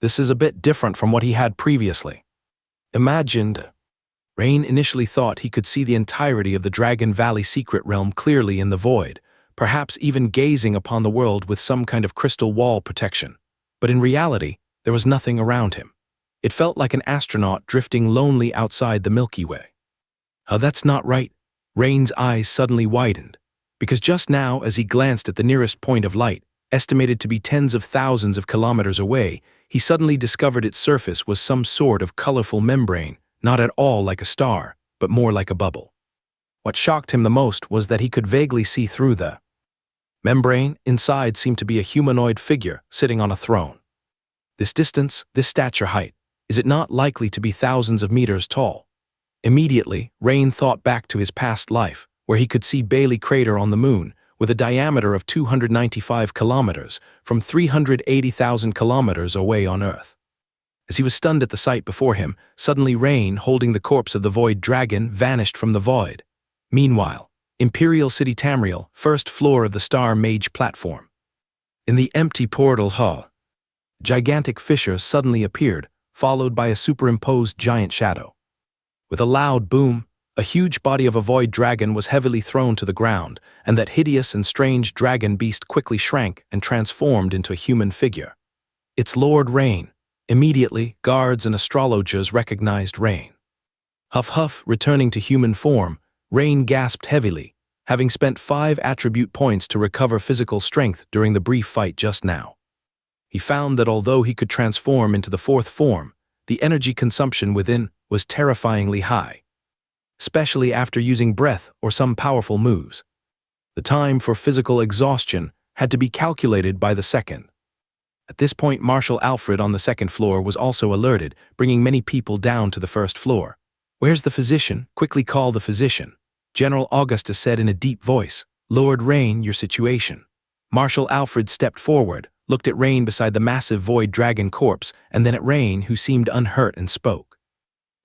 This is a bit different from what he had previously imagined. Rain initially thought he could see the entirety of the Dragon Valley secret realm clearly in the void, perhaps even gazing upon the world with some kind of crystal wall protection. But in reality, there was nothing around him. It felt like an astronaut drifting lonely outside the Milky Way. Oh, that's not right. Rain's eyes suddenly widened, because just now, as he glanced at the nearest point of light, estimated to be tens of thousands of kilometers away, he suddenly discovered its surface was some sort of colorful membrane, not at all like a star, but more like a bubble. What shocked him the most was that he could vaguely see through the membrane. Inside seemed to be a humanoid figure sitting on a throne. This distance, this stature height, is it not likely to be thousands of meters tall? Immediately, Rain thought back to his past life, where he could see Bailey Crater on the moon, with a diameter of 295 kilometers, from 380,000 kilometers away on Earth. As he was stunned at the sight before him, suddenly Rain, holding the corpse of the Void Dragon, vanished from the void. Meanwhile, Imperial City Tamriel, first floor of the Star Mage platform. In the empty portal hall, gigantic fissure suddenly appeared, followed by a superimposed giant shadow. With a loud boom, a huge body of a void dragon was heavily thrown to the ground, and that hideous and strange dragon beast quickly shrank and transformed into a human figure. It's Lord Rain. Immediately, guards and astrologers recognized Rain. Huff, returning to human form, Rain gasped heavily, having spent 5 attribute points to recover physical strength during the brief fight just now. He found that although he could transform into the 4th form, the energy consumption within was terrifyingly high, especially after using breath or some powerful moves. The time for physical exhaustion had to be calculated by the second. At this point, Marshal Alfred on the 2nd floor was also alerted, bringing many people down to the 1st floor. "Where's the physician? Quickly call the physician," General Augustus said in a deep voice. "Lord Rain, your situation." Marshal Alfred stepped forward, looked at Rain beside the massive void dragon corpse, and then at Rain, who seemed unhurt, and spoke.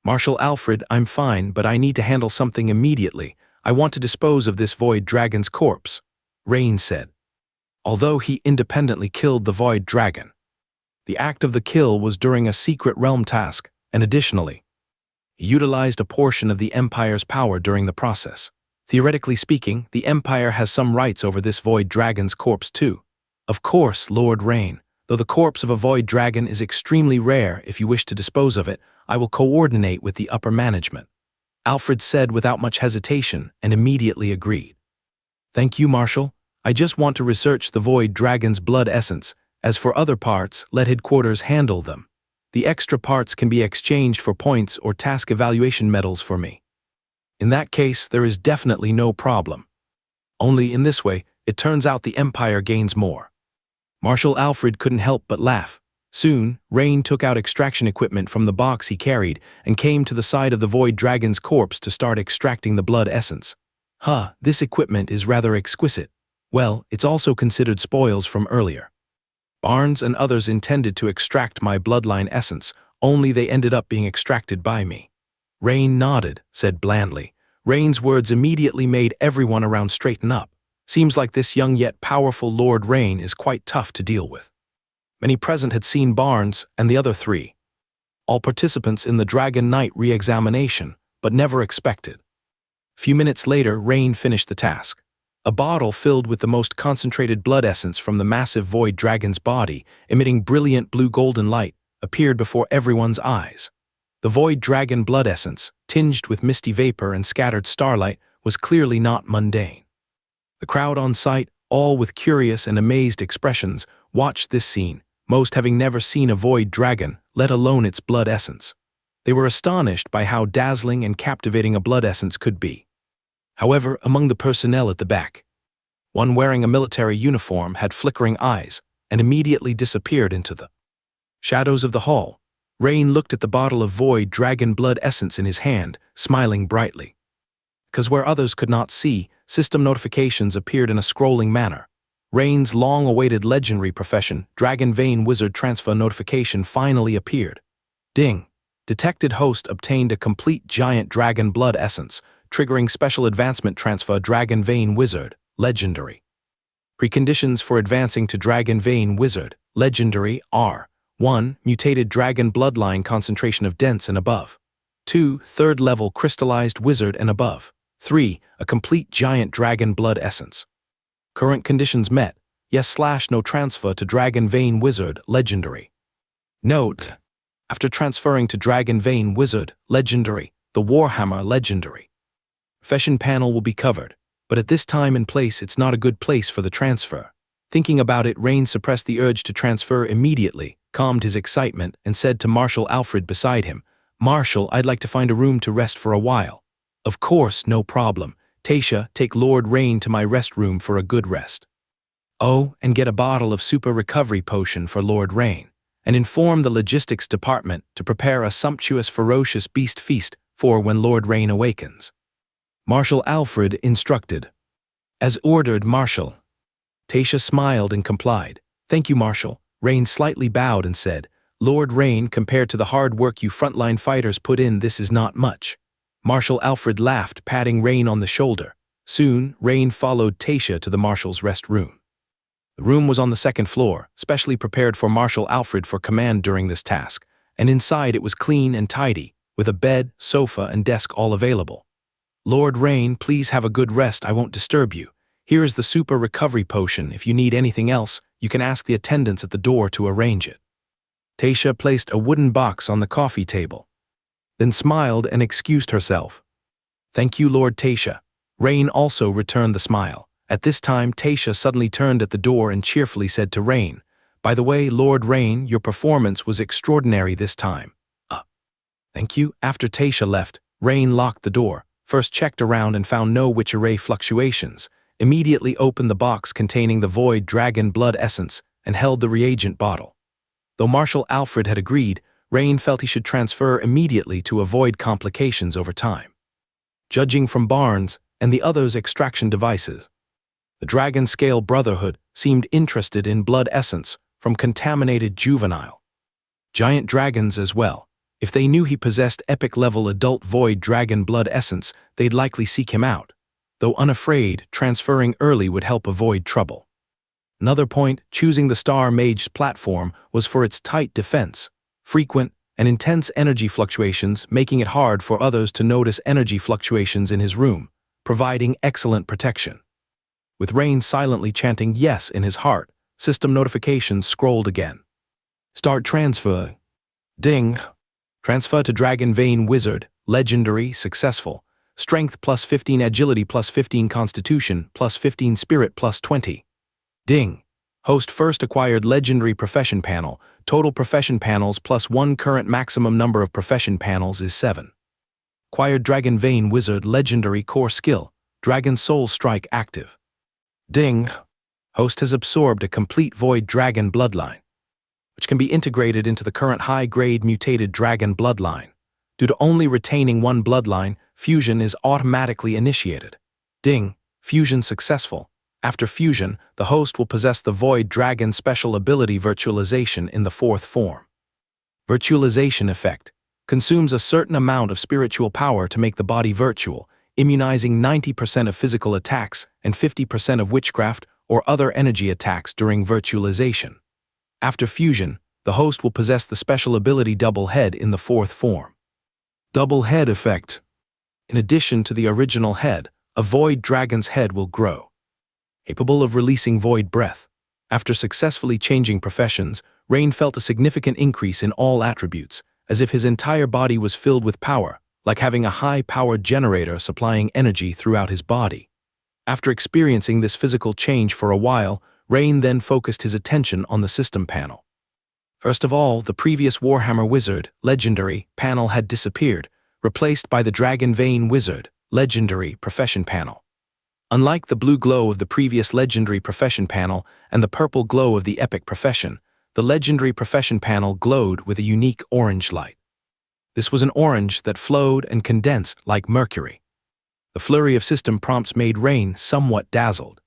"Marshal Alfred, I'm fine, but I need to handle something immediately. I want to dispose of this void dragon's corpse," Rain said. Although he independently killed the void dragon, the act of the kill was during a secret realm task, and additionally, he utilized a portion of the Empire's power during the process. Theoretically speaking, the Empire has some rights over this void dragon's corpse too. "Of course, Lord Rain, though the corpse of a void dragon is extremely rare, if you wish to dispose of it, I will coordinate with the upper management," Alfred said without much hesitation, and immediately agreed. "Thank you, Marshal. I just want to research the void dragon's blood essence. As for other parts, let headquarters handle them. The extra parts can be exchanged for points or task evaluation medals for me." "In that case, there is definitely no problem. Only in this way, it turns out the Empire gains more." Marshal Alfred couldn't help but laugh. Soon, Rain took out extraction equipment from the box he carried and came to the side of the void dragon's corpse to start extracting the blood essence. This equipment is rather exquisite. Well, it's also considered spoils from earlier. Barnes and others intended to extract my bloodline essence, only they ended up being extracted by me." Rain nodded, said blandly. Rain's words immediately made everyone around straighten up. Seems like this young yet powerful Lord Rain is quite tough to deal with. Many present had seen Barnes and the other 3. All participants in the Dragon Knight re-examination, but never expected. Few minutes later, Rain finished the task. A bottle filled with the most concentrated blood essence from the massive void dragon's body, emitting brilliant blue-golden light, appeared before everyone's eyes. The void dragon blood essence, tinged with misty vapor and scattered starlight, was clearly not mundane. The crowd on site, all with curious and amazed expressions, watched this scene, most having never seen a void dragon, let alone its blood essence. They were astonished by how dazzling and captivating a blood essence could be. However, among the personnel at the back, one wearing a military uniform had flickering eyes and immediately disappeared into the shadows of the hall. Rain looked at the bottle of void dragon blood essence in his hand, smiling brightly. Because where others could not see, system notifications appeared in a scrolling manner. Rain's long-awaited legendary profession, Dragon Vein Wizard Transfer notification finally appeared. Ding! Detected host obtained a complete giant dragon blood essence, triggering special advancement transfer Dragon Vein Wizard, Legendary. Preconditions for advancing to Dragon Vein Wizard, Legendary are 1. Mutated Dragon Bloodline concentration of Dense and above. 2. Third level Crystallized Wizard and above. 3. A complete Giant Dragon Blood Essence. Current conditions met. Yes/no transfer to Dragon Vein Wizard Legendary. Note: after transferring to Dragon Vein Wizard Legendary, the Warhammer Legendary profession panel will be covered, but at this time and place it's not a good place for the transfer. Thinking about it, Rain suppressed the urge to transfer immediately, calmed his excitement, and said to Marshal Alfred beside him, "Marshal, I'd like to find a room to rest for a while." "Of course, no problem. Tasha, take Lord Rain to my rest room for a good rest. Oh, and get a bottle of super recovery potion for Lord Rain, and inform the logistics department to prepare a sumptuous ferocious beast feast for when Lord Rain awakens." Marshal Alfred instructed. "As ordered, Marshal." Tasha smiled and complied. "Thank you, Marshal." Rain slightly bowed and said, "Lord Rain, compared to the hard work you frontline fighters put in, this is not much." Marshal Alfred laughed, patting Rain on the shoulder. Soon, Rain followed Tasha to the Marshal's rest room. The room was on the second floor, specially prepared for Marshal Alfred for command during this task, and inside it was clean and tidy, with a bed, sofa, and desk all available. "Lord Rain, please have a good rest. I won't disturb you. Here is the super recovery potion. If you need anything else, you can ask the attendants at the door to arrange it." Tasha placed a wooden box on the coffee table, then smiled and excused herself. "Thank you, Lord Tasha." Rain also returned the smile. At this time, Tasha suddenly turned at the door and cheerfully said to Rain, "By the way, Lord Rain, your performance was extraordinary this time." Thank you." After Tasha left, Rain locked the door, first checked around and found no witch array fluctuations, immediately opened the box containing the Void Dragon Blood Essence, and held the reagent bottle. Though Marshal Alfred had agreed, Rain felt he should transfer immediately to avoid complications over time. Judging from Barnes and the others' extraction devices, the Dragon Scale Brotherhood seemed interested in blood essence from contaminated juvenile giant dragons as well. If they knew he possessed epic-level adult Void Dragon Blood Essence, they'd likely seek him out. Though unafraid, transferring early would help avoid trouble. Another point, choosing the Star Mage's platform was for its tight defense, frequent and intense energy fluctuations, making it hard for others to notice energy fluctuations in his room, providing excellent protection. With Rain silently chanting yes in his heart, system notifications scrolled again. Start transfer. Ding. Transfer to Dragon Vein Wizard, Legendary, successful. Strength plus 15, Agility plus 15, Constitution plus 15, Spirit plus 20. Ding. Host first acquired Legendary Profession Panel. Total Profession Panels plus 1. Current maximum number of Profession Panels is 7. Acquired Dragon Vein Wizard Legendary Core Skill. Dragon Soul Strike active. Ding. Host has absorbed a complete Void Dragon Bloodline, which can be integrated into the current high-grade Mutated Dragon Bloodline. Due to only retaining one bloodline, fusion is automatically initiated. Ding. Fusion successful. After fusion, the host will possess the Void Dragon special ability Virtualization in the 4th form. Virtualization effect consumes a certain amount of spiritual power to make the body virtual, immunizing 90% of physical attacks and 50% of witchcraft or other energy attacks during virtualization. After fusion, the host will possess the special ability Double Head in the 4th form. Double Head effect. In addition to the original head, a Void Dragon's head will grow, capable of releasing Void Breath. After successfully changing professions, Rain felt a significant increase in all attributes, as if his entire body was filled with power, like having a high-powered generator supplying energy throughout his body. After experiencing this physical change for a while, Rain then focused his attention on the system panel. First of all, the previous Warhammer Wizard, Legendary, panel had disappeared, replaced by the Dragon Vein Wizard, Legendary, Profession panel. Unlike the blue glow of the previous Legendary Profession panel and the purple glow of the Epic Profession, the Legendary Profession panel glowed with a unique orange light. This was an orange that flowed and condensed like mercury. The flurry of system prompts made Rain somewhat dazzled.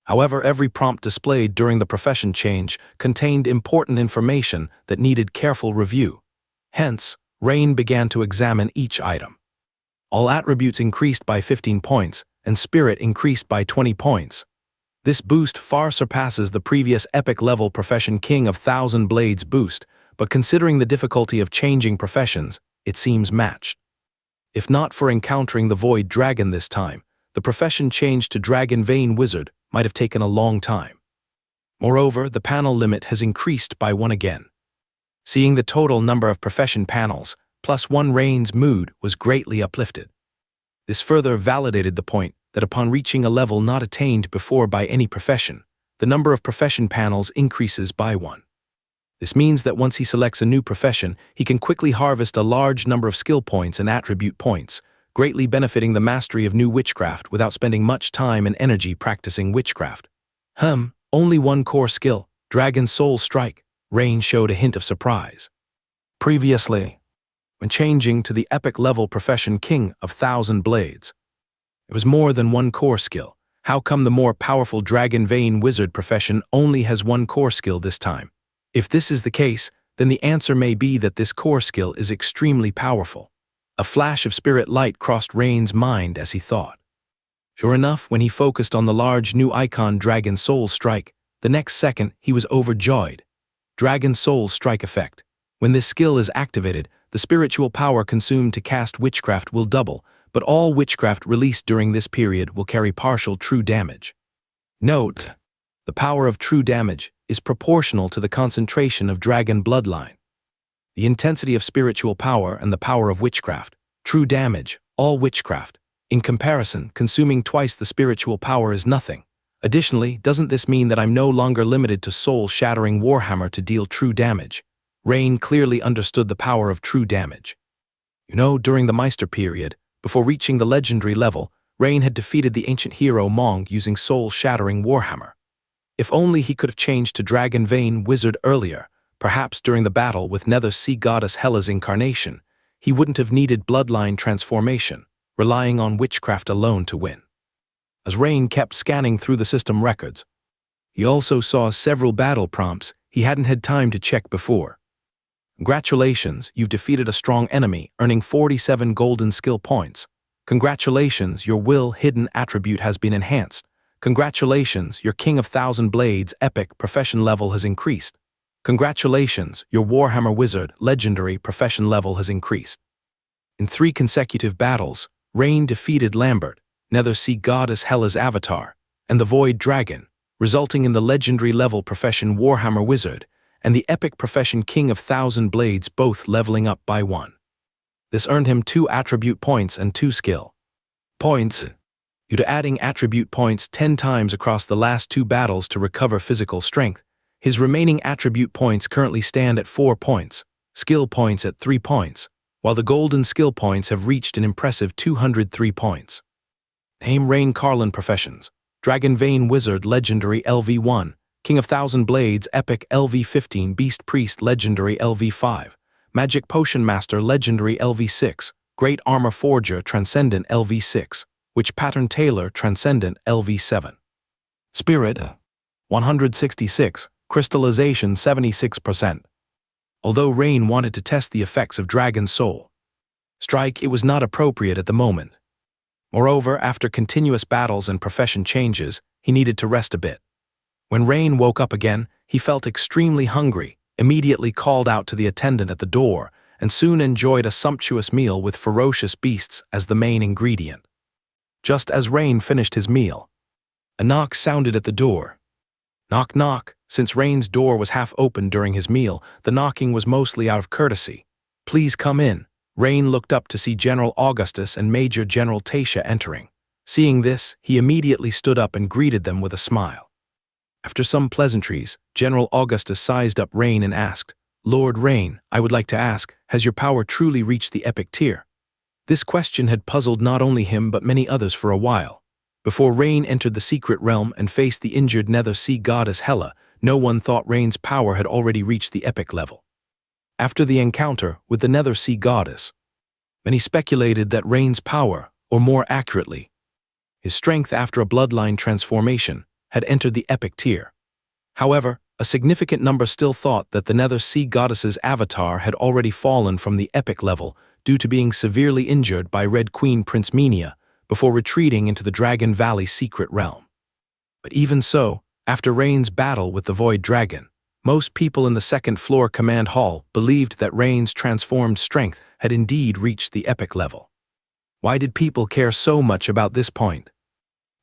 However, every prompt displayed during the profession change contained important information that needed careful review. Hence, Rain began to examine each item. All attributes increased by 15 points, and Spirit increased by 20 points. This boost far surpasses the previous epic-level Profession King of Thousand Blades boost, but considering the difficulty of changing professions, it seems matched. If not for encountering the Void Dragon this time, the profession change to Dragon Vein Wizard might have taken a long time. Moreover, the panel limit has increased by 1 again. Seeing the total number of profession panels, +1, Rain's mood was greatly uplifted. This further validated the point that upon reaching a level not attained before by any profession, the number of profession panels increases by 1. This means that once he selects a new profession, he can quickly harvest a large number of skill points and attribute points, greatly benefiting the mastery of new witchcraft without spending much time and energy practicing witchcraft. Only 1 core skill, Dragon Soul Strike. Rain showed a hint of surprise. Previously, when changing to the epic level profession King of 1,000 Blades, it was more than 1 core skill. How come the more powerful Dragon Vein Wizard profession only has 1 core skill this time? If this is the case, then the answer may be that this core skill is extremely powerful. A flash of spirit light crossed Rain's mind as he thought. Sure enough, when he focused on the large new icon Dragon Soul Strike, the next second he was overjoyed. Dragon Soul Strike effect. When this skill is activated, the spiritual power consumed to cast witchcraft will double, but all witchcraft released during this period will carry partial true damage. Note: the power of true damage is proportional to the concentration of dragon bloodline. The intensity of spiritual power and the power of witchcraft, true damage, all witchcraft. In comparison, consuming twice the spiritual power is nothing. Additionally, doesn't this mean that I'm no longer limited to soul-shattering Warhammer to deal true damage? Rain clearly understood the power of true damage. During the Meister period, before reaching the legendary level, Rain had defeated the ancient hero Mong using soul-shattering Warhammer. If only he could have changed to Dragon Vein Wizard earlier, perhaps during the battle with Nether Sea Goddess Hela's incarnation, he wouldn't have needed bloodline transformation, relying on witchcraft alone to win. As Rain kept scanning through the system records, he also saw several battle prompts he hadn't had time to check before. Congratulations, you've defeated a strong enemy, earning 47 golden skill points. Congratulations, your will hidden attribute has been enhanced. Congratulations, your King of 1,000 Blades epic profession level has increased. Congratulations, your Warhammer Wizard legendary profession level has increased. In 3 consecutive battles, Rain defeated Lambert, Nether Sea Goddess Hela's avatar, and the Void Dragon, resulting in the legendary level profession Warhammer Wizard and the epic profession King of 1,000 Blades both leveling up by 1. This earned him 2 attribute points and 2 skill points. Due to adding attribute points 10 times across the last 2 battles to recover physical strength, his remaining attribute points currently stand at 4 points, skill points at 3 points, while the golden skill points have reached an impressive 203 points. Name Rain Carlin professions: Dragon Vein Wizard Legendary LV1, King of 1,000 Blades Epic LV15, Beast Priest Legendary LV5, Magic Potion Master Legendary LV6, Great Armor Forger Transcendent LV6, Witch Pattern Tailor Transcendent LV7. Spirit 166, Crystallization 76%. Although Rain wanted to test the effects of Dragon Soul Strike, it was not appropriate at the moment. Moreover, after continuous battles and profession changes, he needed to rest a bit. When Rain woke up again, he felt extremely hungry, immediately called out to the attendant at the door, and soon enjoyed a sumptuous meal with ferocious beasts as the main ingredient. Just as Rain finished his meal, a knock sounded at the door. Knock, knock. Since Rain's door was half open during his meal, the knocking was mostly out of courtesy. Please come in. Rain looked up to see General Augustus and Major General Tasha entering. Seeing this, he immediately stood up and greeted them with a smile. After some pleasantries, General Augustus sized up Rain and asked, "Lord Rain, I would like to ask, has your power truly reached the epic tier?" This question had puzzled not only him but many others for a while. Before Rain entered the secret realm and faced the injured Nether Sea Goddess Hela, no one thought Rain's power had already reached the epic level. After the encounter with the Nether Sea Goddess, many speculated that Rain's power, or more accurately, his strength after a bloodline transformation, had entered the epic tier. However, a significant number still thought that the Nether Sea Goddess's avatar had already fallen from the epic level due to being severely injured by Red Queen Prince Minia before retreating into the Dragon Valley secret realm. But even so, after Rain's battle with the Void Dragon, Most people in the second-floor command hall believed that Rain's transformed strength had indeed reached the epic level. Why did people care so much about this point?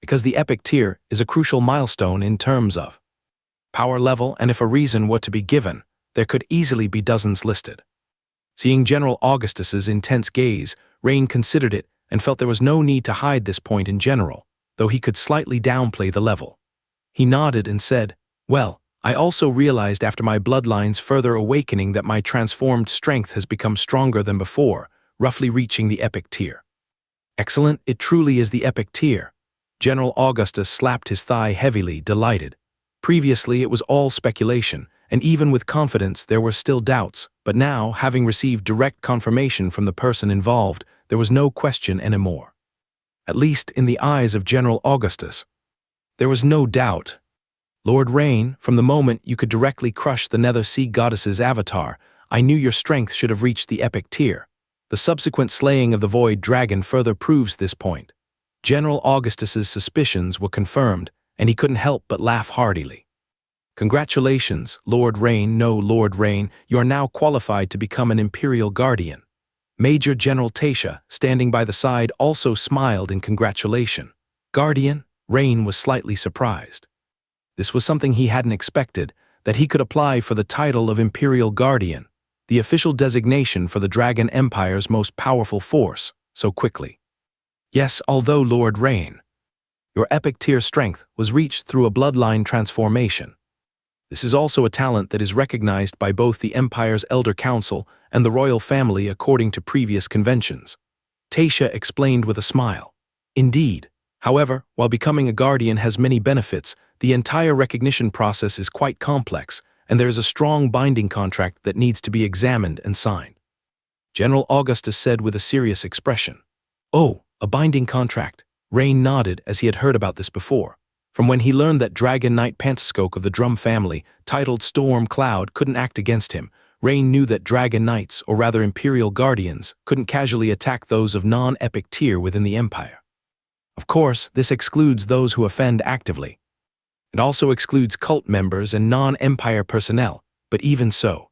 Because the epic tier is a crucial milestone in terms of power level, and if a reason were to be given, there could easily be dozens listed. Seeing General Augustus's intense gaze, Rain considered it and felt there was no need to hide this point in general, though he could slightly downplay the level. He nodded and said, "Well, I also realized after my bloodline's further awakening that my transformed strength has become stronger than before, roughly reaching the epic tier." "Excellent, it truly is the epic tier." General Augustus slapped his thigh heavily, delighted. Previously it was all speculation, and even with confidence there were still doubts, but now, having received direct confirmation from the person involved, there was no question anymore. At least in the eyes of General Augustus. There was no doubt. "Lord Rain, from the moment you could directly crush the Nether Sea Goddess's avatar, I knew your strength should have reached the epic tier. The subsequent slaying of the Void Dragon further proves this point." General Augustus's suspicions were confirmed, and he couldn't help but laugh heartily. "Congratulations, Lord Rain. No, Lord Rain, you are now qualified to become an Imperial Guardian." Major General Tasha, standing by the side, also smiled in congratulation. "Guardian?" Rain was slightly surprised. This was something he hadn't expected, that he could apply for the title of Imperial Guardian, the official designation for the Dragon Empire's most powerful force, so quickly. "Yes, although Lord Rain, your epic tier strength was reached through a bloodline transformation. This is also a talent that is recognized by both the Empire's Elder Council and the royal family according to previous conventions," Tasha explained with a smile. "Indeed. However, while becoming a guardian has many benefits, the entire recognition process is quite complex, and there is a strong binding contract that needs to be examined and signed," General Augustus said with a serious expression. "Oh, a binding contract." Rain nodded, as he had heard about this before. From when he learned that Dragon Knight Pantascoke of the Drum family, titled Storm Cloud, couldn't act against him, Rain knew that Dragon Knights, or rather Imperial Guardians, couldn't casually attack those of non-epic tier within the Empire. Of course, this excludes those who offend actively. It also excludes cult members and non-Empire personnel, but even so,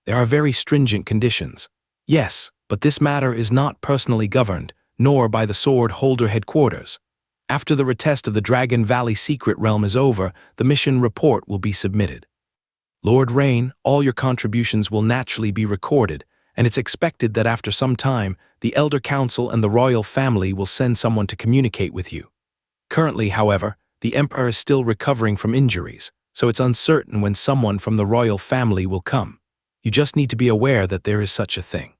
there are very stringent conditions. Yes, but this matter is not personally governed, nor by the Sword Holder headquarters. After the retest of the Dragon Valley Secret Realm is over, the mission report will be submitted. Lord Rain, all your contributions will naturally be recorded, and it's expected that after some time, the Elder Council and the royal family will send someone to communicate with you. Currently, however, the Emperor is still recovering from injuries, so it's uncertain when someone from the royal family will come. You just need to be aware that there is such a thing."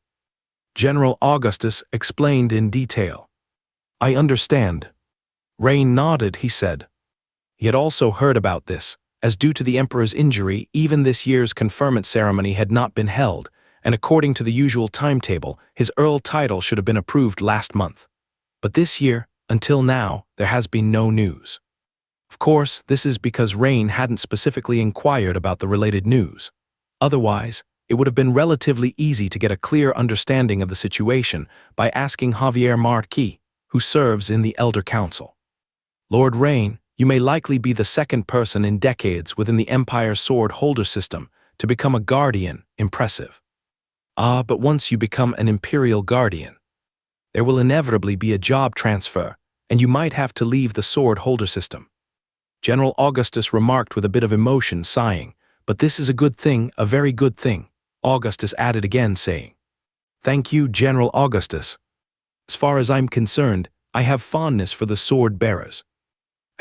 General Augustus explained in detail. "I understand." Rain nodded, he said. He had also heard about this, as due to the Emperor's injury, even this year's conferment ceremony had not been held, and according to the usual timetable, his Earl title should have been approved last month. But this year, until now, there has been no news. Of course, this is because Rain hadn't specifically inquired about the related news. Otherwise, it would have been relatively easy to get a clear understanding of the situation by asking Javier Marquis, who serves in the Elder Council. "Lord Rain, you may likely be the second person in decades within the Empire Sword Holder system to become a Guardian. Impressive." "Ah, but once you become an Imperial Guardian, there will inevitably be a job transfer, and you might have to leave the Sword Holder system," General Augustus remarked with a bit of emotion, sighing. "But this is a good thing, a very good thing," Augustus added again, saying, "Thank you, General Augustus. As far as I'm concerned, I have fondness for the sword bearers.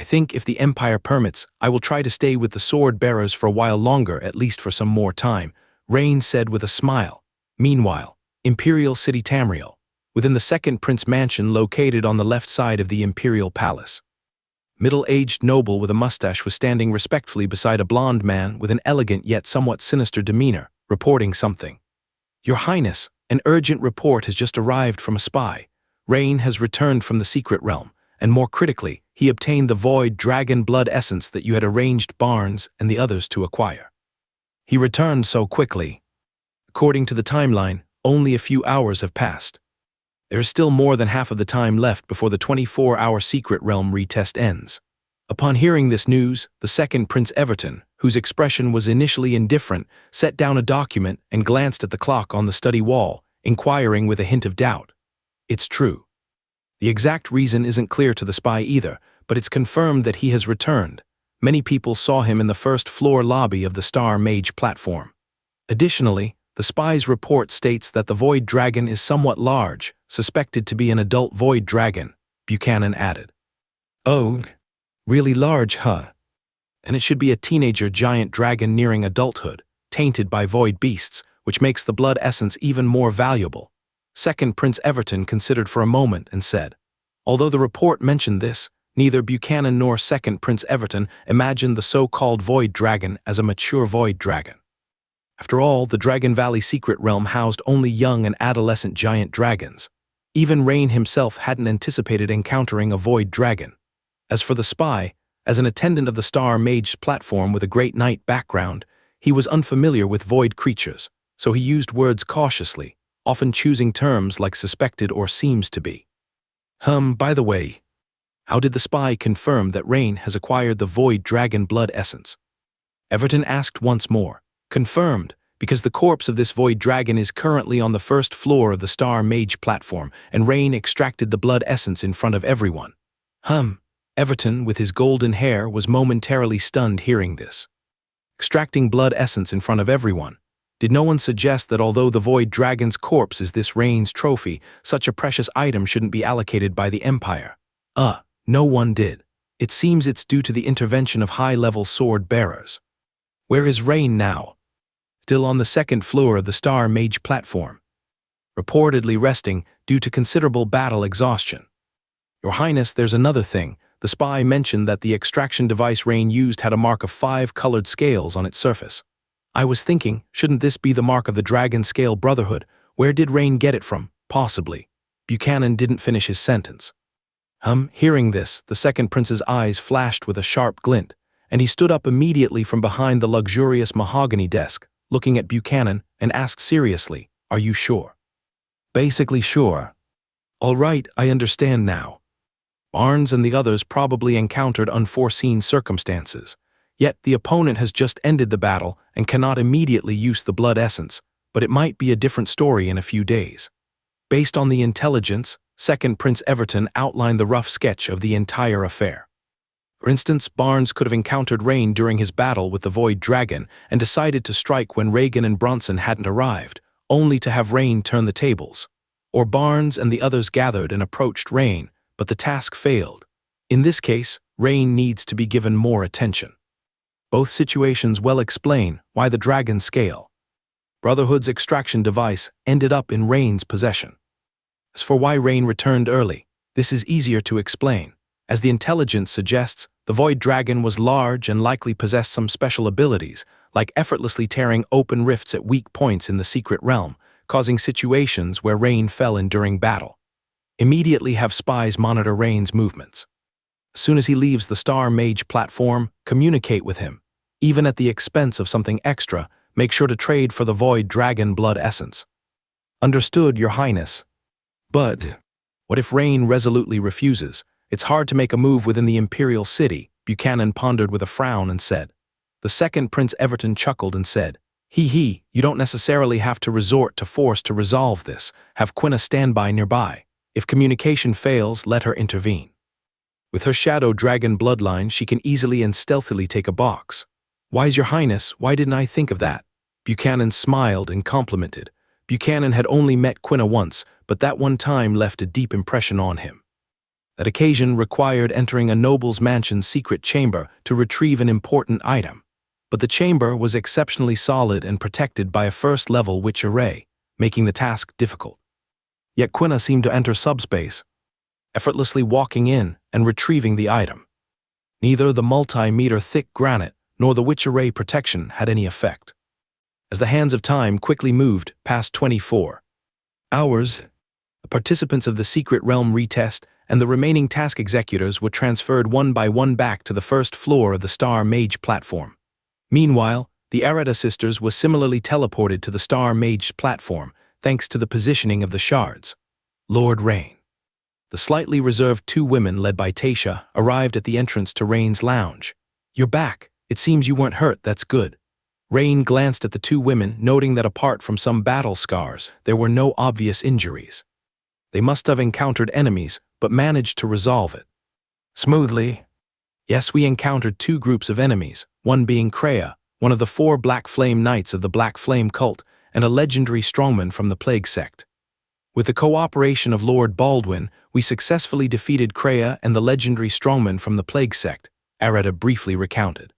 I think if the Empire permits, I will try to stay with the sword bearers for a while longer, at least for some more time," Rain said with a smile. Meanwhile, Imperial City Tamriel, within the second Prince Mansion located on the left side of the Imperial Palace. Middle-aged noble with a mustache was standing respectfully beside a blond man with an elegant yet somewhat sinister demeanor, reporting something. "Your Highness, an urgent report has just arrived from a spy. Rain has returned from the secret realm, and more critically, he obtained the Void Dragon blood essence that you had arranged Barnes and the others to acquire. He returned so quickly. According to the timeline, only a few hours have passed. There is still more than half of the time left before the 24-hour secret realm retest ends." Upon hearing this news, the second Prince Everton, whose expression was initially indifferent, set down a document and glanced at the clock on the study wall, inquiring with a hint of doubt. It's true. The exact reason isn't clear to the spy either, but it's confirmed that he has returned. Many people saw him in the first-floor lobby of the Star Mage platform. Additionally, the spy's report states that the Void Dragon is somewhat large, suspected to be an adult Void Dragon, Buchanan added. Oh, really large, huh? And it should be a teenager giant dragon nearing adulthood, tainted by void beasts, which makes the blood essence even more valuable. Second Prince Everton considered for a moment and said, although the report mentioned this, neither Buchanan nor Second Prince Everton imagined the so-called Void Dragon as a mature Void Dragon. After all, the Dragon Valley secret realm housed only young and adolescent giant dragons. Even Rain himself hadn't anticipated encountering a Void Dragon. As for the spy, as an attendant of the Star Mage's platform with a Great Knight background, he was unfamiliar with void creatures, so he used words cautiously, often choosing terms like suspected or seems to be. By the way, how did the spy confirm that Rain has acquired the Void Dragon blood essence? Everton asked once more. Confirmed, because the corpse of this Void Dragon is currently on the first floor of the Star Mage platform, and Rain extracted the blood essence in front of everyone. Everton, with his golden hair, was momentarily stunned hearing this. Extracting blood essence in front of everyone. Did no one suggest that although the Void Dragon's corpse is this Rain's trophy, such a precious item shouldn't be allocated by the Empire? No one did. It seems it's due to the intervention of high-level sword bearers. Where is Rain now? Still on the second floor of the Star Mage platform. Reportedly resting due to considerable battle exhaustion. Your Highness, there's another thing. The spy mentioned that the extraction device Rain used had a mark of 5 colored scales on its surface. I was thinking, shouldn't this be the mark of the Dragon Scale Brotherhood? Where did Rain get it from? Possibly. Buchanan didn't finish his sentence. Hearing this, the second prince's eyes flashed with a sharp glint, and he stood up immediately from behind the luxurious mahogany desk, looking at Buchanan, and asked seriously, "Are you sure?" "Basically sure." "All right, I understand now." Barnes and the others probably encountered unforeseen circumstances, yet the opponent has just ended the battle and cannot immediately use the blood essence, but it might be a different story in a few days. Based on the intelligence, Second Prince Everton outlined the rough sketch of the entire affair. For instance, Barnes could have encountered Rain during his battle with the Void Dragon and decided to strike when Reagan and Bronson hadn't arrived, only to have Rain turn the tables. Or Barnes and the others gathered and approached Rain, but the task failed. In this case, Rain needs to be given more attention. Both situations well explain why the Dragon Scale Brotherhood's extraction device ended up in Rain's possession. As for why Rain returned early, this is easier to explain. As the intelligence suggests, the Void Dragon was large and likely possessed some special abilities, like effortlessly tearing open rifts at weak points in the secret realm, causing situations where Rain fell in during battle. Immediately have spies monitor Rain's movements. As soon as he leaves the Star Mage platform, communicate with him. Even at the expense of something extra, make sure to trade for the Void Dragon blood essence. Understood, Your Highness. But what if Rain resolutely refuses? It's hard to make a move within the Imperial City, Buchanan pondered with a frown and said. The second Prince Everton chuckled and said, you don't necessarily have to resort to force to resolve this. Have Quina stand by nearby. If communication fails, let her intervene. With her Shadow Dragon bloodline, she can easily and stealthily take a box. Wise Your Highness, why didn't I think of that? Buchanan smiled and complimented. Buchanan had only met Quina once, but that one time left a deep impression on him. That occasion required entering a noble's mansion's secret chamber to retrieve an important item. But the chamber was exceptionally solid and protected by a first-level witch array, making the task difficult. Yet Quina seemed to enter subspace, effortlessly walking in and retrieving the item. Neither the multi-meter-thick granite nor the witch array protection had any effect. As the hands of time quickly moved past 24 hours, the participants of the secret realm retest and the remaining task executors were transferred one by one back to the first floor of the Star Mage platform. Meanwhile, the Arata sisters were similarly teleported to the Star Mage platform thanks to the positioning of the shards. Lord Rain. The slightly reserved 2 women led by Tasha arrived at the entrance to Rain's lounge. You're back, It seems you weren't hurt, that's good. Rain glanced at the two women, noting that apart from some battle scars, there were no obvious injuries. They must have encountered enemies, but managed to resolve it smoothly. Yes, we encountered two groups of enemies, one being Kreia, one of the 4 Black Flame Knights of the Black Flame cult, and a legendary strongman from the Plague Sect. With the cooperation of Lord Baldwin, we successfully defeated Kreia and the legendary strongman from the Plague Sect, Areta briefly recounted.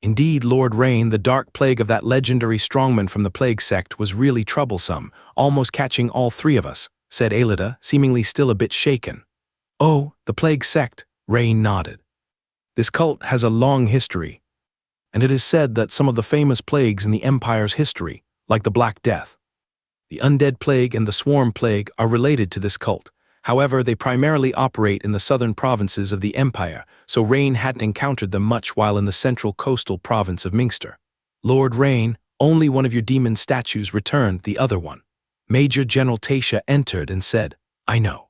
Indeed, Lord Rain, the dark plague of that legendary strongman from the Plague Sect was really troublesome, almost catching all 3 of us, said Aelita, seemingly still a bit shaken. Oh, the Plague Sect, Rain nodded. This cult has a long history, and it is said that some of the famous plagues in the Empire's history, like the Black Death, the Undead Plague and the Swarm Plague, are related to this cult. However, they primarily operate in the southern provinces of the Empire, so Rain hadn't encountered them much while in the central coastal province of Minster. Lord Rain, only one of your demon statues returned, the other one. Major General Tasha entered and said, I know.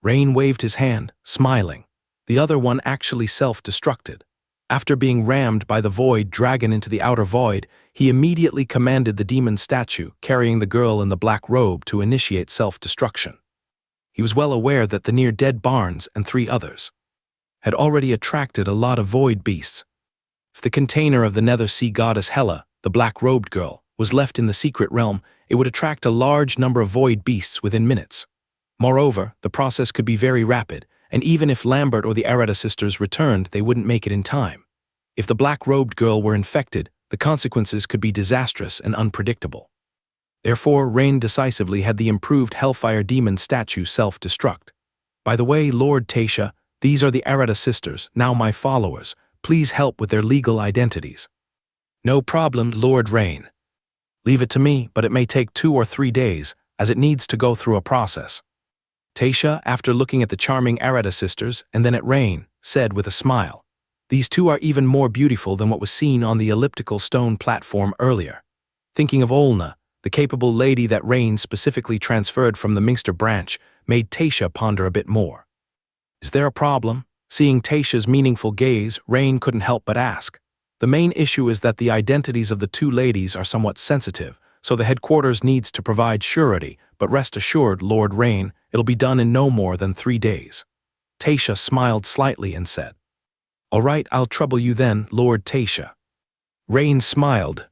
Rain waved his hand, smiling. The other one actually self-destructed. After being rammed by the Void Dragon into the outer void, he immediately commanded the demon statue, carrying the girl in the black robe, to initiate self-destruction. He was well aware that the near-dead Barnes and 3 others had already attracted a lot of void beasts. If the container of the Nether Sea Goddess Hela, the black-robed girl, was left in the secret realm, it would attract a large number of void beasts within minutes. Moreover, the process could be very rapid, and even if Lambert or the Areta sisters returned, they wouldn't make it in time. If the black-robed girl were infected, the consequences could be disastrous and unpredictable. Therefore, Rain decisively had the improved Hellfire Demon statue self-destruct. By the way, Lord Tasha, these are the Areta sisters, now my followers. Please help with their legal identities. No problem, Lord Rain. Leave it to me, but it may take 2 or 3 days, as it needs to go through a process. Tasha, after looking at the charming Areta sisters and then at Rain, said with a smile, These 2 are even more beautiful than what was seen on the elliptical stone platform earlier. Thinking of Olna, the capable lady that Rain specifically transferred from the Minster branch, made Tasha ponder a bit more. Is there a problem? Seeing Tasha's meaningful gaze, Rain couldn't help but ask. The main issue is that the identities of the 2 ladies are somewhat sensitive, so the headquarters needs to provide surety, but rest assured, Lord Rain, it'll be done in no more than 3 days. Tasha smiled slightly and said, All right, I'll trouble you then, Lord Tasha. Rain smiled.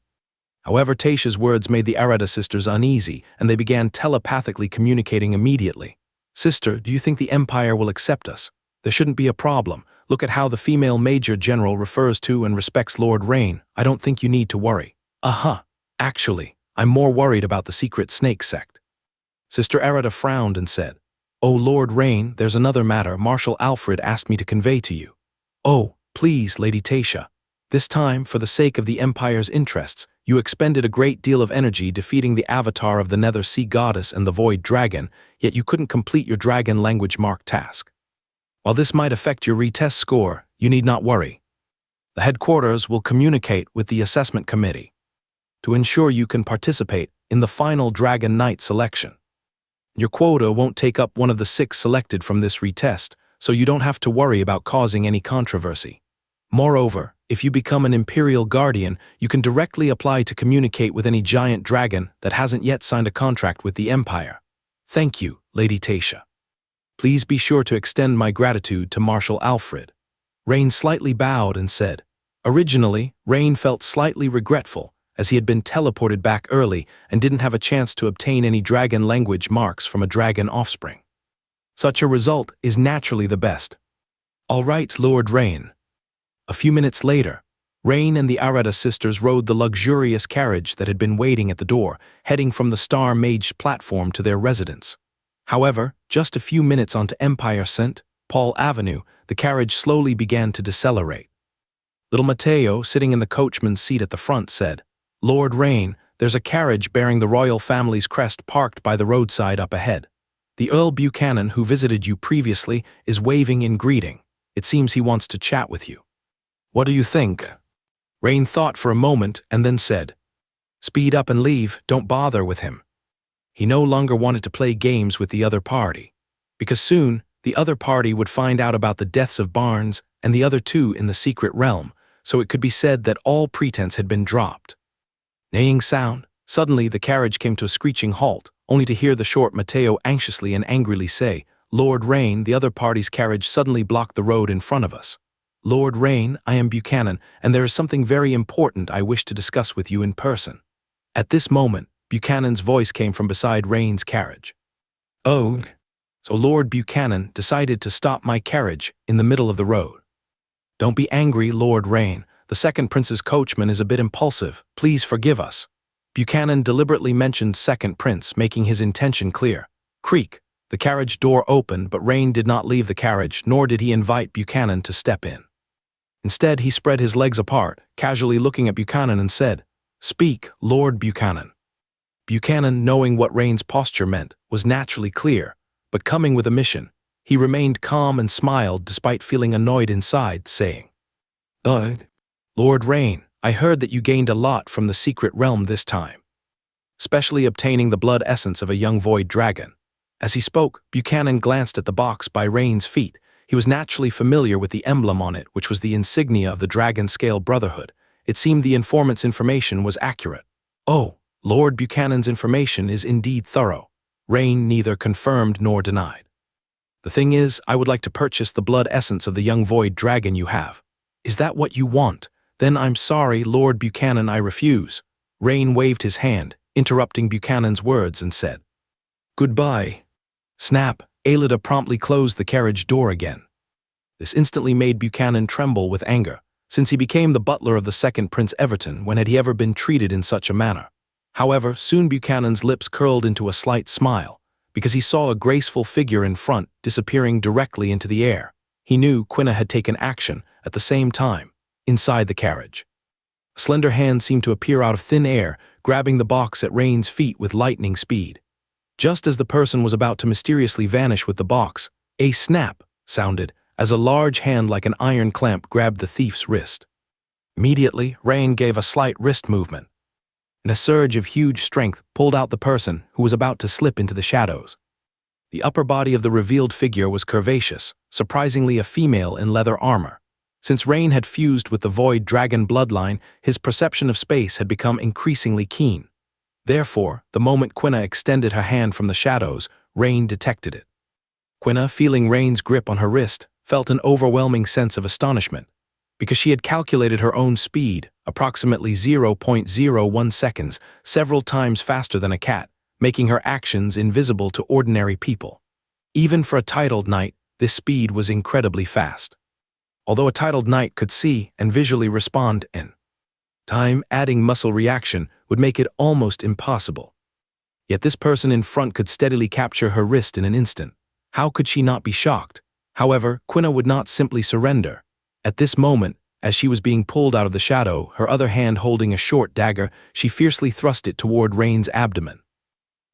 However, Tasha's words made the Areta sisters uneasy, and they began telepathically communicating immediately. Sister, do you think the Empire will accept us? There shouldn't be a problem. Look at how the female Major General refers to and respects Lord Rain. I don't think you need to worry. Actually, I'm more worried about the secret snake sect. Sister Areta frowned and said, Oh, Lord Rain, there's another matter Marshal Alfred asked me to convey to you. Oh, please, Lady Tasha. This time, for the sake of the Empire's interests, you expended a great deal of energy defeating the avatar of the Nether Sea Goddess and the Void Dragon, yet you couldn't complete your Dragon Language Mark task. While this might affect your retest score, you need not worry. The headquarters will communicate with the assessment committee to ensure you can participate in the final Dragon Knight selection. Your quota won't take up one of the 6 selected from this retest, so you don't have to worry about causing any controversy. Moreover, if you become an Imperial Guardian, you can directly apply to communicate with any giant dragon that hasn't yet signed a contract with the Empire. Thank you, Lady Tasha. Please be sure to extend my gratitude to Marshal Alfred. Rain slightly bowed and said, Originally, Rain felt slightly regretful, as he had been teleported back early and didn't have a chance to obtain any dragon language marks from a dragon offspring. Such a result is naturally the best. All right, Lord Rain. A few minutes later, Rain and the Areta sisters rode the luxurious carriage that had been waiting at the door, heading from the Star Mage platform to their residence. However, just a few minutes onto Empire St. Paul Avenue, the carriage slowly began to decelerate. Little Mateo, sitting in the coachman's seat at the front, said, Lord Rain, there's a carriage bearing the royal family's crest parked by the roadside up ahead. The Earl Buchanan, who visited you previously, is waving in greeting. It seems he wants to chat with you. What do you think? Rain thought for a moment and then said, Speed up and leave, don't bother with him. He no longer wanted to play games with the other party, because soon the other party would find out about the deaths of Barnes and the other 2 in the secret realm, so it could be said that all pretense had been dropped. Neighing sound. Suddenly the carriage came to a screeching halt, only to hear the short Mateo anxiously and angrily say, "Lord Rain, the other party's carriage suddenly blocked the road in front of us. Lord Rain, I am Buchanan, and there is something very important I wish to discuss with you in person." At this moment, Buchanan's voice came from beside Rain's carriage. "Oh, so Lord Buchanan decided to stop my carriage in the middle of the road. Don't be angry, Lord Rain. The second prince's coachman is a bit impulsive. Please forgive us." Buchanan deliberately mentioned second prince, making his intention clear. Creak. The carriage door opened, but Rain did not leave the carriage, nor did he invite Buchanan to step in. Instead, he spread his legs apart, casually looking at Buchanan and said, "Speak, Lord Buchanan." Buchanan, knowing what Rain's posture meant, was naturally clear, but coming with a mission, he remained calm and smiled despite feeling annoyed inside, saying, Lord Rain, I heard that you gained a lot from the secret realm this time, especially obtaining the blood essence of a young void dragon." As he spoke, Buchanan glanced at the box by Rain's feet. He was naturally familiar with the emblem on it, which was the insignia of the Dragon Scale Brotherhood. It seemed the informant's information was accurate. "Oh, Lord Buchanan's information is indeed thorough," Rain neither confirmed nor denied. "The thing is, I would like to purchase the blood essence of the young void dragon you have." "Is that what you want? Then I'm sorry, Lord Buchanan, I refuse." Rain waved his hand, interrupting Buchanan's words, and said, "Goodbye." Snap. Aelida promptly closed the carriage door again. This instantly made Buchanan tremble with anger, since he became the butler of the second Prince Everton. When had he ever been treated in such a manner? However, soon Buchanan's lips curled into a slight smile, because he saw a graceful figure in front disappearing directly into the air. He knew Quina had taken action at the same time, inside the carriage. A slender hand seemed to appear out of thin air, grabbing the box at Rain's feet with lightning speed. Just as the person was about to mysteriously vanish with the box, a snap sounded as a large hand like an iron clamp grabbed the thief's wrist. Immediately, Rain gave a slight wrist movement, and a surge of huge strength pulled out the person who was about to slip into the shadows. The upper body of the revealed figure was curvaceous, surprisingly a female in leather armor. Since Rain had fused with the void dragon bloodline, his perception of space had become increasingly keen. Therefore, the moment Quina extended her hand from the shadows, Rain detected it. Quina, feeling Rain's grip on her wrist, felt an overwhelming sense of astonishment, because she had calculated her own speed, approximately 0.01 seconds, several times faster than a cat, making her actions invisible to ordinary people. Even for a titled knight, this speed was incredibly fast. Although a titled knight could see and visually respond in time, adding muscle reaction would make it almost impossible. Yet this person in front could steadily capture her wrist in an instant. How could she not be shocked? However, Quina would not simply surrender. At this moment, as she was being pulled out of the shadow, her other hand holding a short dagger, she fiercely thrust it toward Rain's abdomen.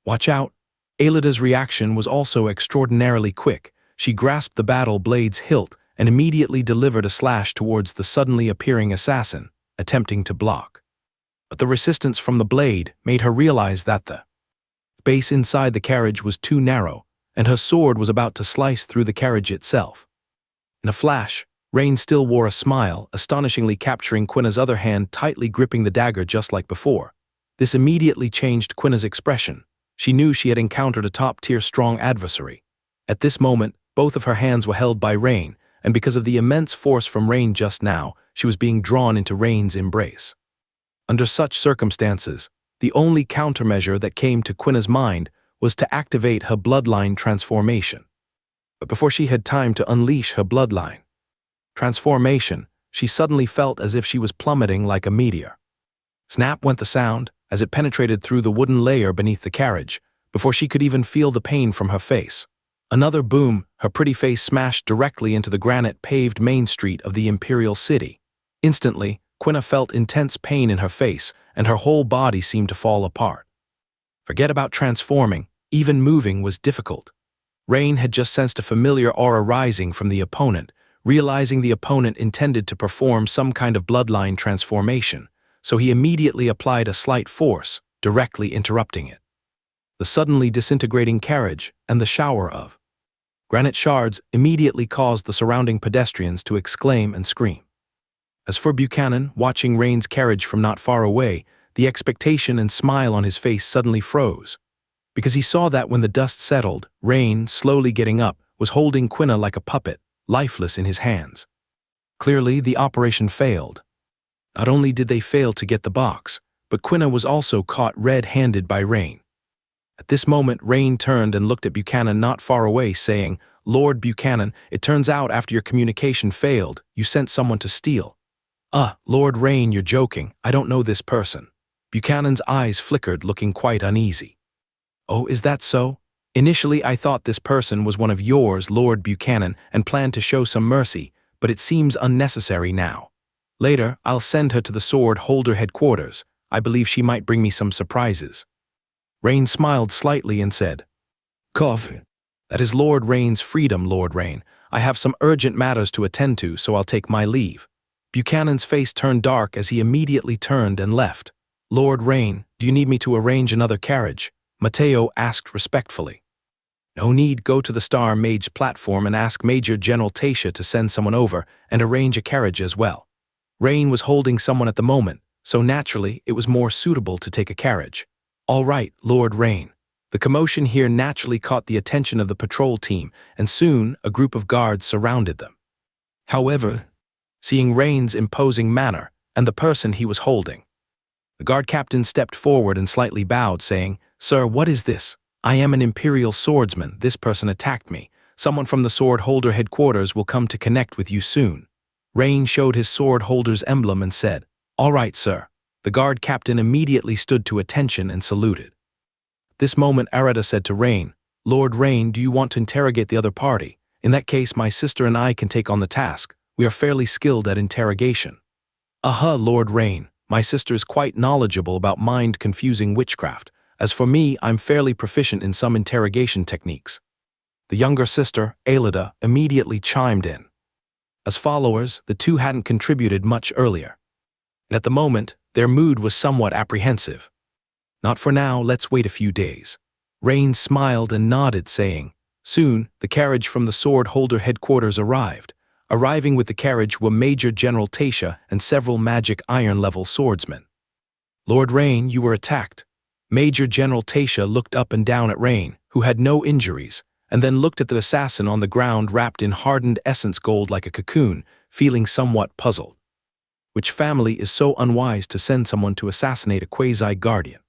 "Watch out!" Aelida's reaction was also extraordinarily quick. She grasped the battle blade's hilt and immediately delivered a slash towards the suddenly appearing assassin, attempting to block. But the resistance from the blade made her realize that the space inside the carriage was too narrow, and her sword was about to slice through the carriage itself. In a flash, Rain still wore a smile, astonishingly capturing Quina's other hand tightly gripping the dagger just like before. This immediately changed Quina's expression. She knew she had encountered a top-tier strong adversary. At this moment, both of her hands were held by Rain, and because of the immense force from Rain just now, she was being drawn into Rain's embrace. Under such circumstances, the only countermeasure that came to Quina's mind was to activate her bloodline transformation. But before she had time to unleash her bloodline transformation, she suddenly felt as if she was plummeting like a meteor. Snap went the sound as it penetrated through the wooden layer beneath the carriage, before she could even feel the pain from her face. Another boom, her pretty face smashed directly into the granite-paved main street of the Imperial City. Instantly, Quina felt intense pain in her face, and her whole body seemed to fall apart. Forget about transforming, even moving was difficult. Rain had just sensed a familiar aura rising from the opponent, realizing the opponent intended to perform some kind of bloodline transformation, so he immediately applied a slight force, directly interrupting it. The suddenly disintegrating carriage and the shower of granite shards immediately caused the surrounding pedestrians to exclaim and scream. As for Buchanan, watching Rain's carriage from not far away, the expectation and smile on his face suddenly froze, because he saw that when the dust settled, Rain, slowly getting up, was holding Quina like a puppet, lifeless in his hands. Clearly, the operation failed. Not only did they fail to get the box, but Quina was also caught red-handed by Rain. At this moment, Rain turned and looked at Buchanan not far away, saying, "Lord Buchanan, it turns out after your communication failed, you sent someone to steal." Lord Rain, you're joking. I don't know this person." Buchanan's eyes flickered, looking quite uneasy. "Oh, is that so? Initially, I thought this person was one of yours, Lord Buchanan, and planned to show some mercy, but it seems unnecessary now. Later, I'll send her to the sword holder headquarters. I believe she might bring me some surprises." Rain smiled slightly and said, "Cough. That is Lord Rain's freedom, Lord Rain. I have some urgent matters to attend to, so I'll take my leave." Buchanan's face turned dark as he immediately turned and left. "Lord Rain, do you need me to arrange another carriage?" Mateo asked respectfully. "No need. Go to the Star Mage platform and ask Major General Tasha to send someone over and arrange a carriage as well." Rain was holding someone at the moment, so naturally it was more suitable to take a carriage. "All right, Lord Rain." The commotion here naturally caught the attention of the patrol team, and soon a group of guards surrounded them. However, seeing Rain's imposing manner and the person he was holding, the guard captain stepped forward and slightly bowed, saying, "Sir, what is this? I am an Imperial swordsman. This person attacked me. Someone from the sword holder headquarters will come to connect with you soon." Rain showed his sword holder's emblem and said, "All right, sir." The guard captain immediately stood to attention and saluted. This moment, Arata said to Rain, "Lord Rain, do you want to interrogate the other party? In that case, my sister and I can take on the task. We are fairly skilled at interrogation." Lord Rain. My sister is quite knowledgeable about mind-confusing witchcraft. As for me, I'm fairly proficient in some interrogation techniques." The younger sister, Alida, immediately chimed in. As followers, the two hadn't contributed much earlier, and at the moment, their mood was somewhat apprehensive. "Not for now, let's wait a few days." Rain smiled and nodded, saying, Soon, the carriage from the sword holder headquarters arrived. Arriving with the carriage were Major General Tasha and several magic iron-level swordsmen. "Lord Rain, you were attacked." Major General Tasha looked up and down at Rain, who had no injuries, and then looked at the assassin on the ground wrapped in hardened essence gold like a cocoon, feeling somewhat puzzled. Which family is so unwise to send someone to assassinate a quasi-guardian?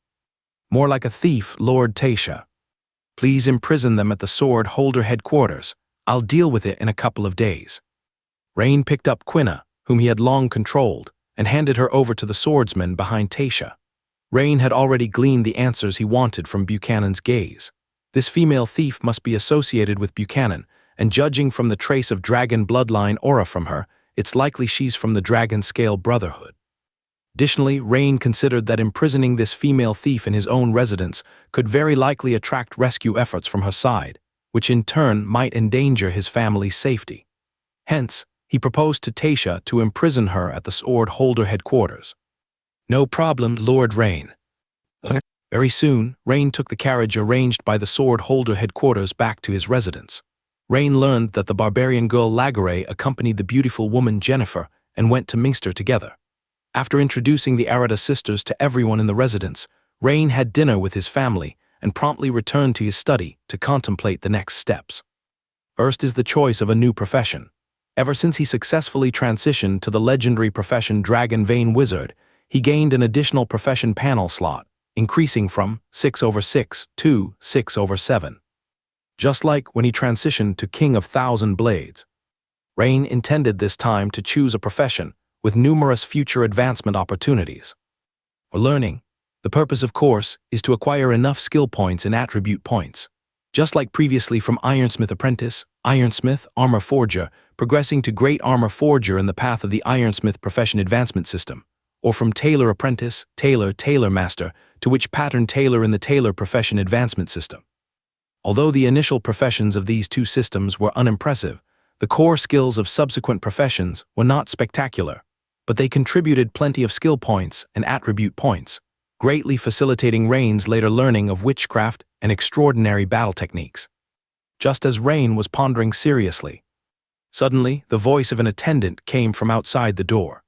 More like a thief, Lord Tasha. Please imprison them at the sword holder headquarters. I'll deal with it in a couple of days. Rain picked up Quina, whom he had long controlled, and handed her over to the swordsman behind Tasha. Rain had already gleaned the answers he wanted from Buchanan's gaze. This female thief must be associated with Buchanan, and judging from the trace of dragon bloodline aura from her, it's likely she's from the Dragon Scale Brotherhood. Additionally, Rain considered that imprisoning this female thief in his own residence could very likely attract rescue efforts from her side, which in turn might endanger his family's safety. Hence, he proposed to Tasha to imprison her at the sword holder headquarters. "No problem, Lord Rain." Very soon, Rain took the carriage arranged by the sword holder headquarters back to his residence. Rain learned that the barbarian girl Lagare accompanied the beautiful woman Jennifer and went to Minster together. After introducing the Arata sisters to everyone in the residence, Rain had dinner with his family and promptly returned to his study to contemplate the next steps. First is the choice of a new profession. Ever since he successfully transitioned to the legendary profession Dragon Vein Wizard, he gained an additional profession panel slot, increasing from 6/6 to 6/7. Just like when he transitioned to King of Thousand Blades. Rain intended this time to choose a profession with numerous future advancement opportunities. For learning, the purpose of course is to acquire enough skill points and attribute points. Just like previously from Ironsmith Apprentice, Ironsmith, Armor Forger, progressing to Great Armor Forger in the path of the Ironsmith Profession Advancement System, or from Tailor Apprentice, Tailor, Tailor Master, to which Pattern Tailor in the Tailor Profession Advancement System. Although the initial professions of these two systems were unimpressive, the core skills of subsequent professions were not spectacular, but they contributed plenty of skill points and attribute points, greatly facilitating Rain's later learning of witchcraft and extraordinary battle techniques. Just as Rain was pondering seriously, suddenly the voice of an attendant came from outside the door.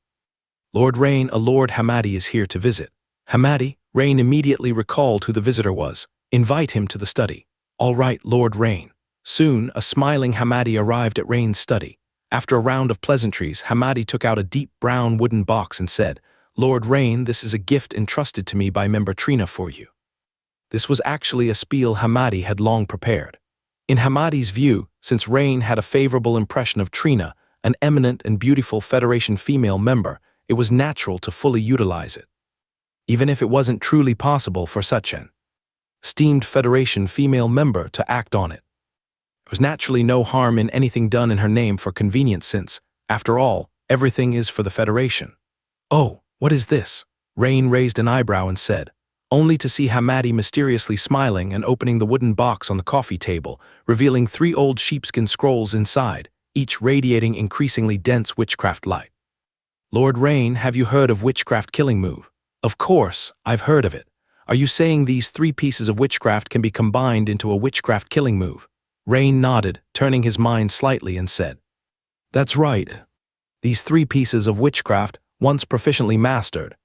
Lord Rain, a Lord Hamadi is here to visit. Hamadi, Rain immediately recalled who the visitor was. Invite him to the study. All right, Lord Rain. Soon, a smiling Hamadi arrived at Rain's study. After a round of pleasantries, Hamadi took out a deep brown wooden box and said, Lord Rain, this is a gift entrusted to me by Member Trina for you. This was actually a spiel Hamadi had long prepared. In Hamadi's view, since Rain had a favorable impression of Trina, an eminent and beautiful Federation female member, it was natural to fully utilize it. Even if it wasn't truly possible for such an esteemed Federation female member to act on it. There was naturally no harm in anything done in her name for convenience since, after all, everything is for the Federation. Oh, what is this? Rain raised an eyebrow and said, only to see Hamadi mysteriously smiling and opening the wooden box on the coffee table, revealing 3 old sheepskin scrolls inside, each radiating increasingly dense witchcraft light. Lord Rain, have you heard of witchcraft killing move? Of course, I've heard of it. Are you saying these 3 pieces of witchcraft can be combined into a witchcraft killing move? Rain nodded, turning his mind slightly and said, that's right. These 3 pieces of witchcraft, once proficiently mastered,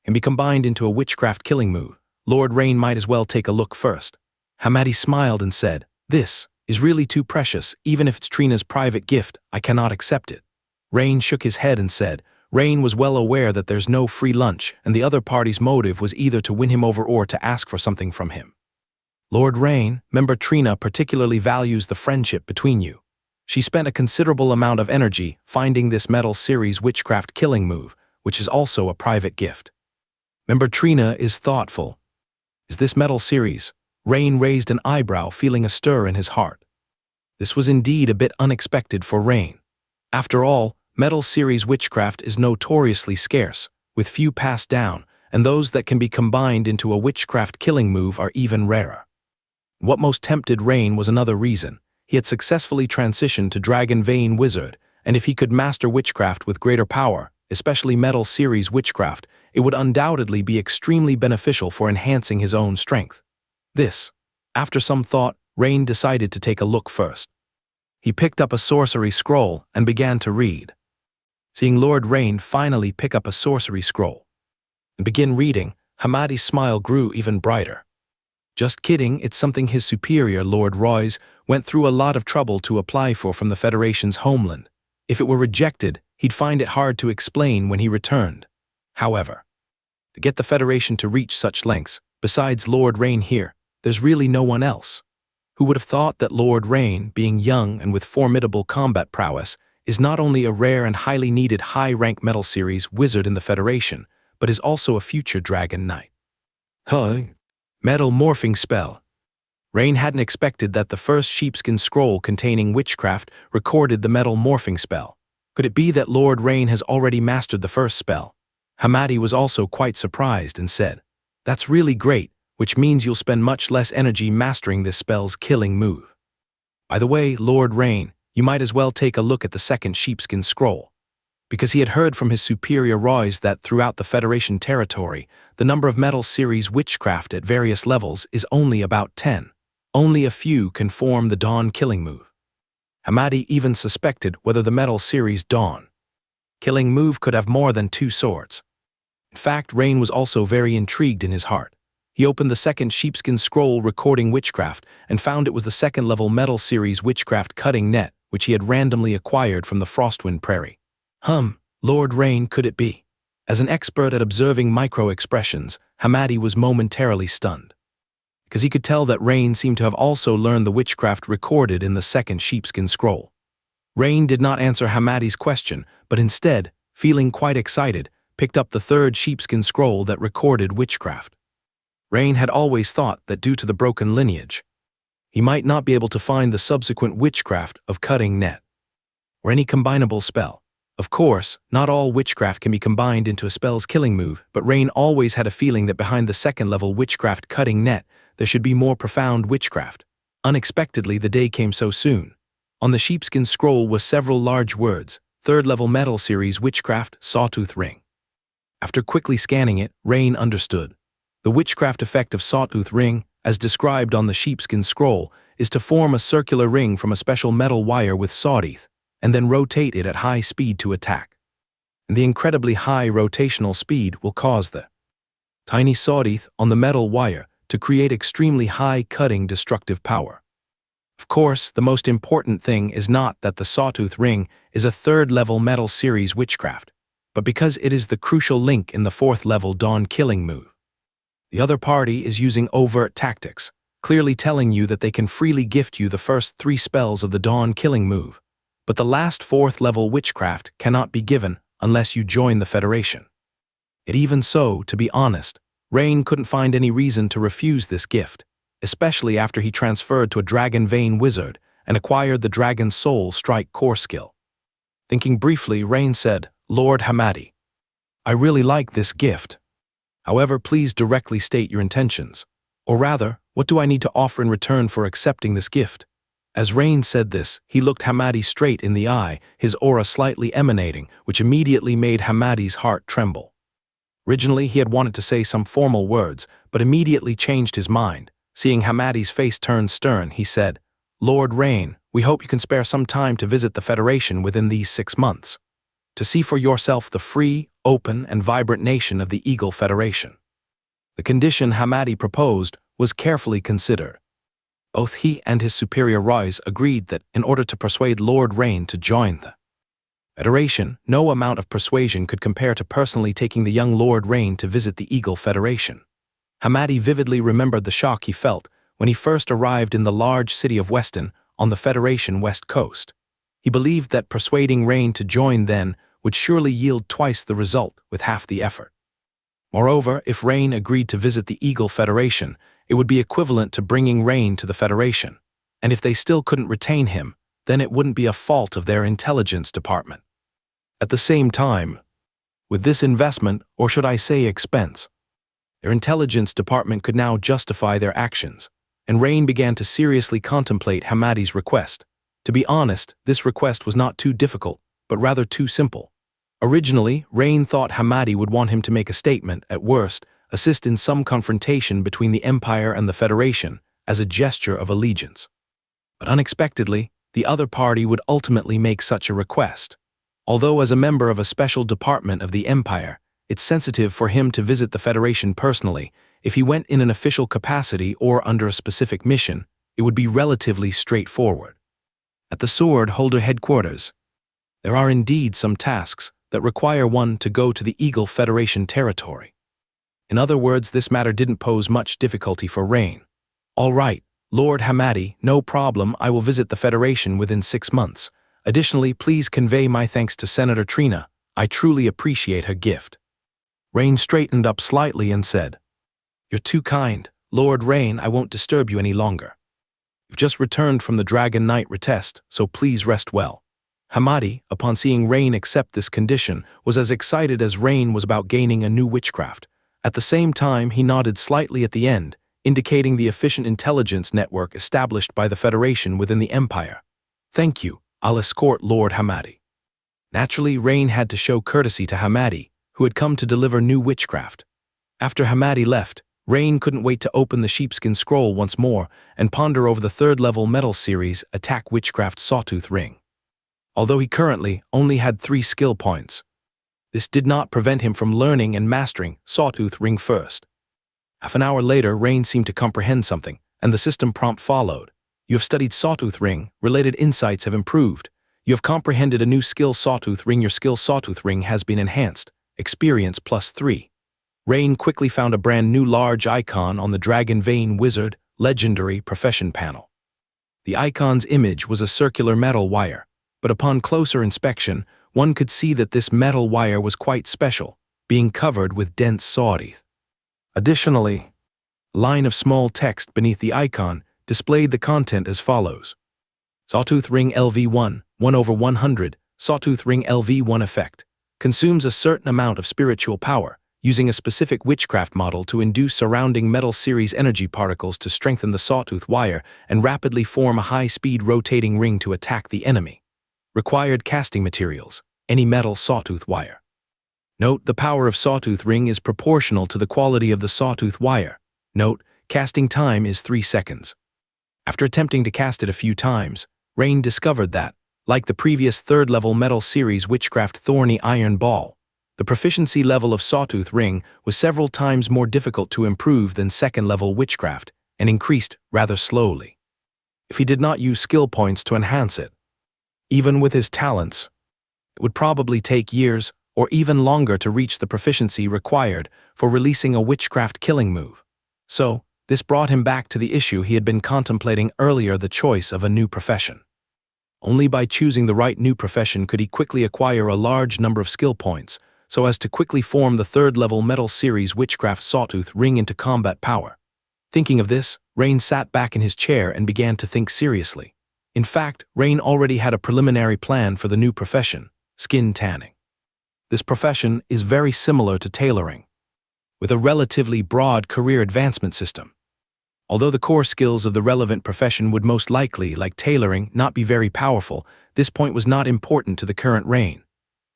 can be combined into a witchcraft killing move. Lord Rain might as well take a look first. Hamadi smiled and said, this is really too precious. Even if it's Trina's private gift, I cannot accept it. Rain shook his head and said, Rain was well aware that there's no free lunch, and the other party's motive was either to win him over or to ask for something from him. Lord Rain, Member Trina particularly values the friendship between you. She spent a considerable amount of energy finding this Metal Series witchcraft killing move, which is also a private gift. Member Trina is thoughtful. Is this Metal Series? Rain raised an eyebrow, feeling a stir in his heart. This was indeed a bit unexpected for Rain. After all, Metal Series witchcraft is notoriously scarce, with few passed down, and those that can be combined into a witchcraft killing move are even rarer. What most tempted Rain was another reason. He had successfully transitioned to Dragon Vein Wizard, and if he could master witchcraft with greater power, especially Metal Series witchcraft, it would undoubtedly be extremely beneficial for enhancing his own strength. This, after some thought, Rain decided to take a look first. He picked up a sorcery scroll and began to read. Seeing Lord Rain finally pick up a sorcery scroll and begin reading, Hamadi's smile grew even brighter. Just kidding, it's something his superior, Lord Royce, went through a lot of trouble to apply for from the Federation's homeland. If it were rejected, he'd find it hard to explain when he returned. However, to get the Federation to reach such lengths, besides Lord Rain here, there's really no one else. Who would have thought that Lord Rain, being young and with formidable combat prowess, is not only a rare and highly needed high-rank Metal Series wizard in the Federation, but is also a future Dragon Knight. Metal morphing spell. Rain hadn't expected that the first sheepskin scroll containing witchcraft recorded the metal morphing spell. Could it be that Lord Rain has already mastered the first spell? Hamadi was also quite surprised and said, that's really great, which means you'll spend much less energy mastering this spell's killing move. By the way, Lord Rain, you might as well take a look at the second sheepskin scroll. Because he had heard from his superior Royce that throughout the Federation territory, the number of Metal Series witchcraft at various levels is only about 10. Only a few can form the Dawn killing move. Hamadi even suspected whether the Metal Series Dawn killing move could have more than 2 swords. In fact, Rain was also very intrigued in his heart. He opened the second sheepskin scroll recording witchcraft and found it was the second-level Metal Series witchcraft cutting net, which he had randomly acquired from the Frostwind Prairie. Lord Rain, could it be? As an expert at observing micro-expressions, Hamadi was momentarily stunned. Because he could tell that Rain seemed to have also learned the witchcraft recorded in the second sheepskin scroll. Rain did not answer Hamadi's question, but instead, feeling quite excited, picked up the third sheepskin scroll that recorded witchcraft. Rain had always thought that due to the broken lineage, he might not be able to find the subsequent witchcraft of cutting net, or any combinable spell. Of course, not all witchcraft can be combined into a spell's killing move, but Rain always had a feeling that behind the second-level witchcraft cutting net, there should be more profound witchcraft. Unexpectedly, the day came so soon. On the sheepskin scroll were several large words, third-level Metal Series witchcraft Sawtooth Ring. After quickly scanning it, Rain understood. The witchcraft effect of Sawtooth Ring, as described on the sheepskin scroll, is to form a circular ring from a special metal wire with sawteeth, and then rotate it at high speed to attack. and the incredibly high rotational speed will cause the tiny sawteeth on the metal wire to create extremely high cutting destructive power. Of course, the most important thing is not that the sawtooth ring is a third-level metal series witchcraft, but because it is the crucial link in the fourth-level dawn killing move. The other party is using overt tactics, clearly telling you that they can freely gift you the first 3 spells of the dawn killing move, but the last 4th-level witchcraft cannot be given unless you join the Federation. Yet even so, to be honest, Rain couldn't find any reason to refuse this gift, especially after he transferred to a Dragon Vein wizard and acquired the Dragon Soul Strike core skill. Thinking briefly, Rain said, "Lord Hamadi, I really like this gift. However, please directly state your intentions. Or rather, what do I need to offer in return for accepting this gift?" As Rain said this, he looked Hamadi straight in the eye, his aura slightly emanating, which immediately made Hamadi's heart tremble. Originally, he had wanted to say some formal words, but immediately changed his mind. Seeing Hamadi's face turn stern, he said, "Lord Rain, we hope you can spare some time to visit the Federation within these 6 months, to see for yourself the free, open, and vibrant nation of the Eagle Federation." The condition Hamadi proposed was carefully considered. Both he and his superior Royce agreed that in order to persuade Lord Rain to join the Federation, no amount of persuasion could compare to personally taking the young Lord Rain to visit the Eagle Federation. Hamadi vividly remembered the shock he felt when he first arrived in the large city of Weston on the Federation West Coast. He believed that persuading Rain to join then would surely yield twice the result with half the effort. Moreover, if Rain agreed to visit the Eagle Federation, it would be equivalent to bringing Rain to the Federation, and if they still couldn't retain him, then it wouldn't be a fault of their intelligence department. At the same time, with this investment, or should I say expense, their intelligence department could now justify their actions, and Rain began to seriously contemplate Hamadi's request. To be honest, this request was not too difficult, but rather too simple. Originally, Rain thought Hamadi would want him to make a statement, at worst, assist in some confrontation between the Empire and the Federation as a gesture of allegiance. But unexpectedly, the other party would ultimately make such a request. Although as a member of a special department of the Empire, it's sensitive for him to visit the Federation personally. If he went in an official capacity or under a specific mission, it would be relatively straightforward. At the Sword Holder headquarters, there are indeed some tasks that require one to go to the Eagle Federation territory. In other words, this matter didn't pose much difficulty for Rain. "All right, Lord Hamadi, no problem, I will visit the Federation within 6 months. Additionally, please convey my thanks to Senator Trina. I truly appreciate her gift." Rain straightened up slightly and said, "You're too kind. Lord Rain, I won't disturb you any longer. You've just returned from the Dragon Knight retest, so please rest well." Hamadi, upon seeing Rain accept this condition, was as excited as Rain was about gaining a new witchcraft. At the same time, he nodded slightly at the end, indicating the efficient intelligence network established by the Federation within the Empire. "Thank you, I'll escort Lord Hamadi." Naturally, Rain had to show courtesy to Hamadi, who had come to deliver new witchcraft. After Hamadi left, Rain couldn't wait to open the sheepskin scroll once more and ponder over the third-level metal series Attack Witchcraft Sawtooth Ring. Although he currently only had 3 skill points, this did not prevent him from learning and mastering Sawtooth Ring first. Half an hour later, Rain seemed to comprehend something, and the system prompt followed. "You have studied Sawtooth Ring. Related insights have improved. You have comprehended a new skill Sawtooth Ring. Your skill Sawtooth Ring has been enhanced. Experience +3. Rain quickly found a brand new large icon on the Dragon Vein Wizard Legendary Profession panel. The icon's image was a circular metal wire, but upon closer inspection, one could see that this metal wire was quite special, being covered with dense sawteeth. Additionally, a line of small text beneath the icon displayed the content as follows. Sawtooth Ring LV1, 1/100, Sawtooth Ring LV1 effect. Consumes a certain amount of spiritual power, using a specific witchcraft model to induce surrounding metal series energy particles to strengthen the sawtooth wire and rapidly form a high-speed rotating ring to attack the enemy. Required casting materials, any metal sawtooth wire. Note, the power of Sawtooth Ring is proportional to the quality of the sawtooth wire. Note, casting time is 3 seconds. After attempting to cast it a few times, Rain discovered that, like the previous third-level metal series witchcraft Thorny Iron Ball, The proficiency level of Sawtooth Ring was several times more difficult to improve than second-level witchcraft, and increased rather slowly. If he did not use skill points to enhance it, even with his talents, it would probably take years or even longer to reach the proficiency required for releasing a witchcraft killing move. So, this brought him back to the issue he had been contemplating earlier, the choice of a new profession. Only by choosing the right new profession could he quickly acquire a large number of skill points, so as to quickly form the third-level Metal Series Witchcraft Sawtooth Ring into combat power. Thinking of this, Rain sat back in his chair and began to think seriously. In fact, Rain already had a preliminary plan for the new profession, skin tanning. This profession is very similar to tailoring, with a relatively broad career advancement system. Although the core skills of the relevant profession would most likely, like tailoring, not be very powerful, this point was not important to the current Rain.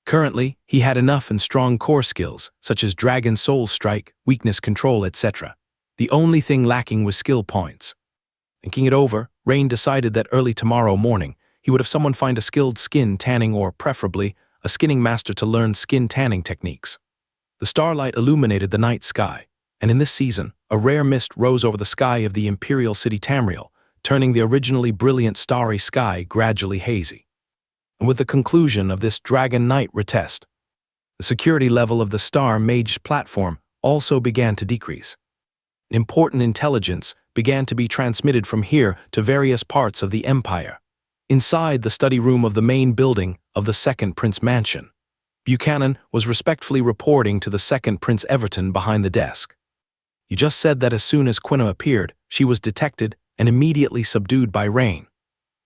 Currently, he had enough and strong core skills, such as Dragon Soul Strike, Weakness Control, etc. The only thing lacking was skill points. Thinking it over, Rain decided that early tomorrow morning, he would have someone find a skilled skin tanning or, preferably, a skinning master to learn skin tanning techniques. The starlight illuminated the night sky, and in this season, a rare mist rose over the sky of the imperial city Tamriel, turning the originally brilliant starry sky gradually hazy. And with the conclusion of this Dragon Night retest, the security level of the Star Mage platform also began to decrease. Important intelligence began to be transmitted from here to various parts of the Empire. Inside the study room of the main building of the Second Prince Mansion, Buchanan was respectfully reporting to the Second Prince Everton behind the desk. "You just said that as soon as Quina appeared, she was detected and immediately subdued by Rain."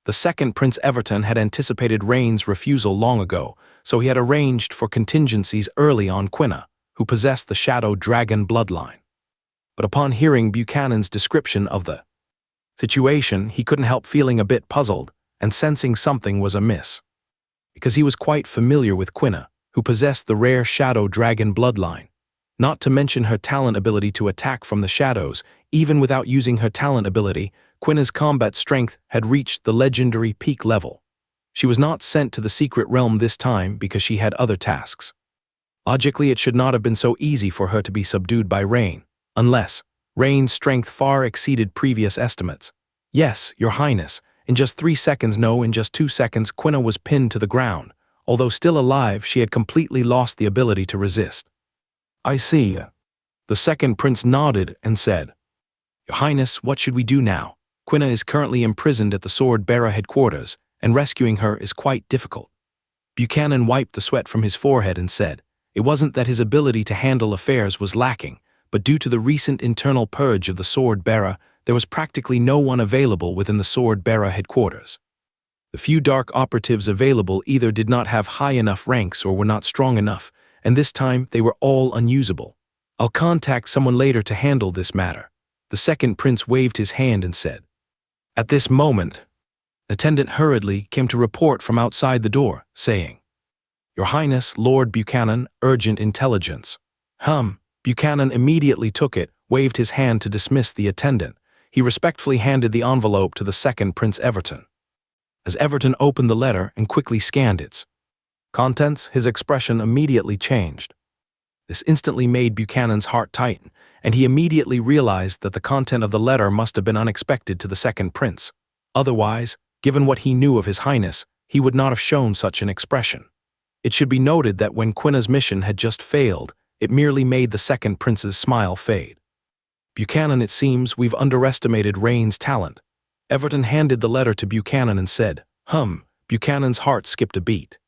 The Second Prince Everton had anticipated Rain's refusal long ago, so he had arranged for contingencies early on Quina, who possessed the Shadow Dragon bloodline. But upon hearing Buchanan's description of the situation, he couldn't help feeling a bit puzzled and sensing something was amiss. Because he was quite familiar with Quina, who possessed the rare Shadow Dragon bloodline. Not to mention her talent ability to attack from the shadows. Even without using her talent ability, Quina's combat strength had reached the legendary peak level. She was not sent to the secret realm this time because she had other tasks. Logically, it should not have been so easy for her to be subdued by Rain, unless Rain's strength far exceeded previous estimates. "Yes, Your Highness. In just 3 seconds, no, in just 2 seconds, Quina was pinned to the ground. Although still alive, she had completely lost the ability to resist." "I see." The Second Prince nodded and said, "Your Highness, what should we do now? Quina is currently imprisoned at the Sword-Bearer headquarters, and rescuing her is quite difficult." Buchanan wiped the sweat from his forehead and said, it wasn't that his ability to handle affairs was lacking, but due to the recent internal purge of the Sword-Bearer, there was practically no one available within the Sword-Bearer headquarters. The few dark operatives available either did not have high enough ranks or were not strong enough, and this time they were all unusable. "I'll contact someone later to handle this matter." The Second Prince waved his hand and said. At this moment, an attendant hurriedly came to report from outside the door, saying, "Your Highness, Lord Buchanan, urgent intelligence." Buchanan immediately took it, waved his hand to dismiss the attendant. He respectfully handed the envelope to the Second Prince Everton. As Everton opened the letter and quickly scanned its contents, his expression immediately changed. This instantly made Buchanan's heart tighten, and he immediately realized that the content of the letter must have been unexpected to the Second Prince. Otherwise, given what he knew of His Highness, he would not have shown such an expression. It should be noted that when Quina's mission had just failed, it merely made the Second Prince's smile fade. "Buchanan, it seems we've underestimated Rain's talent." Everton handed the letter to Buchanan and said, Buchanan's heart skipped a beat.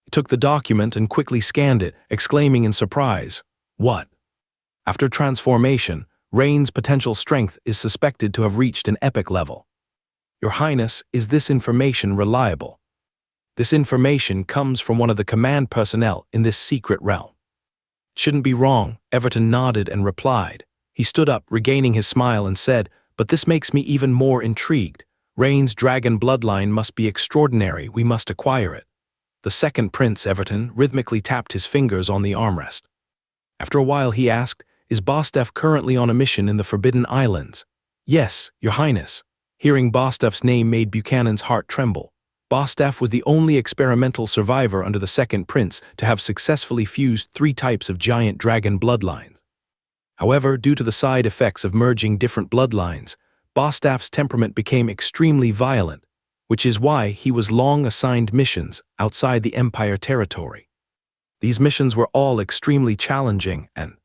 He took the document and quickly scanned it, exclaiming in surprise, "What?" After transformation, Rain's potential strength is suspected to have reached an epic level. "Your Highness, is this information reliable?" "This information comes from one of the command personnel in this secret realm." "It shouldn't be wrong," Everton nodded and replied. He stood up, regaining his smile, and said, "But this makes me even more intrigued. Rain's dragon bloodline must be extraordinary. We must acquire it." The Second Prince Everton rhythmically tapped his fingers on the armrest. After a while he asked, "Is Bostef currently on a mission in the Forbidden Islands?" "Yes, Your Highness." Hearing Bostef's name made Buchanan's heart tremble. Bostaff was the only experimental survivor under the second prince to have successfully fused 3 types of giant dragon bloodlines. However, due to the side effects of merging different bloodlines, Bostaff's temperament became extremely violent, which is why he was long assigned missions outside the Empire territory. These missions were all extremely challenging and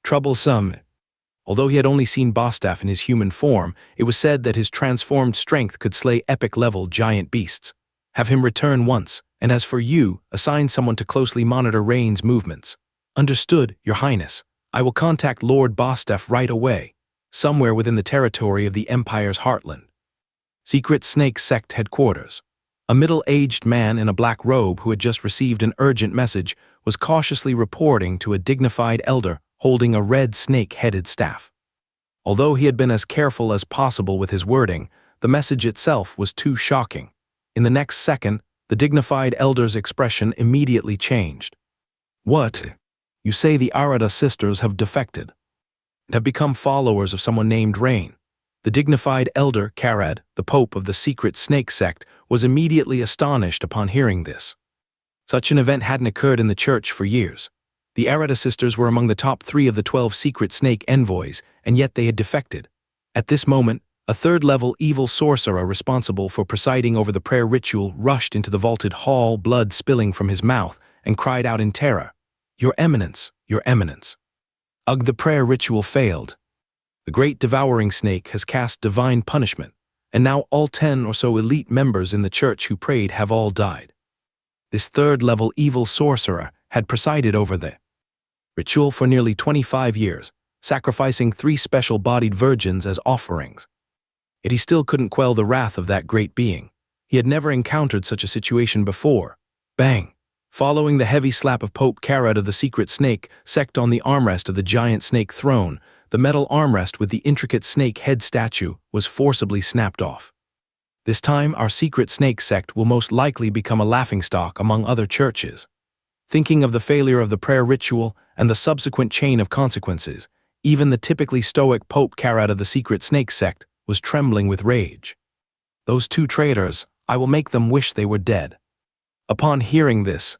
troublesome. Although he had only seen Bostaff in his human form, it was said that his transformed strength could slay epic-level giant beasts. Have him return once, and as for you, assign someone to closely monitor Rain's movements. Understood, Your Highness. I will contact Lord Bostaff right away, somewhere within the territory of the Empire's heartland. Secret Snake Sect Headquarters. A middle-aged man in a black robe who had just received an urgent message was cautiously reporting to a dignified elder holding a red snake-headed staff. Although he had been as careful as possible with his wording, the message itself was too shocking. In the next second, the dignified elder's expression immediately changed. What? You say the Arada sisters have defected and have become followers of someone named Rain. The dignified elder, Karad, the Pope of the secret snake sect, was immediately astonished upon hearing this. Such an event hadn't occurred in the church for years. The Arada sisters were among the top 3 of the 12 secret snake envoys, and yet they had defected. At this moment, a third-level evil sorcerer responsible for presiding over the prayer ritual rushed into the vaulted hall, blood spilling from his mouth, and cried out in terror, Your Eminence, Your Eminence. Ugh, the prayer ritual failed. The great devouring snake has cast divine punishment, and now all 10 or so elite members in the church who prayed have all died. This third-level evil sorcerer had presided over the ritual for nearly 25 years, sacrificing 3 special-bodied virgins as offerings. Yet he still couldn't quell the wrath of that great being. He had never encountered such a situation before. Bang! Following the heavy slap of Pope Karad of the secret snake sect on the armrest of the giant snake throne, the metal armrest with the intricate snake head statue was forcibly snapped off. This time, our secret snake sect will most likely become a laughingstock among other churches. Thinking of the failure of the prayer ritual and the subsequent chain of consequences, even the typically stoic Pope Karad of the secret snake sect was trembling with rage. Those 2 traitors, I will make them wish they were dead. Upon hearing this,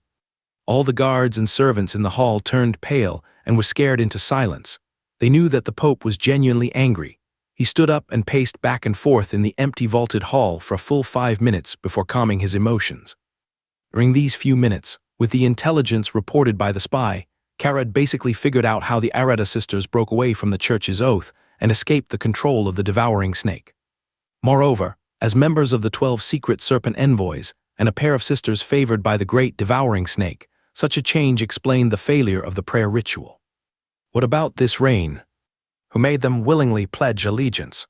all the guards and servants in the hall turned pale and were scared into silence. They knew that the Pope was genuinely angry. He stood up and paced back and forth in the empty vaulted hall for a full 5 minutes before calming his emotions. During these few minutes, with the intelligence reported by the spy, Karad basically figured out how the Arada sisters broke away from the church's oath and escaped the control of the devouring snake. Moreover, as members of the 12 secret serpent envoys and a pair of sisters favored by the great devouring snake, such a change explained the failure of the prayer ritual. What about this Rain, who made them willingly pledge allegiance?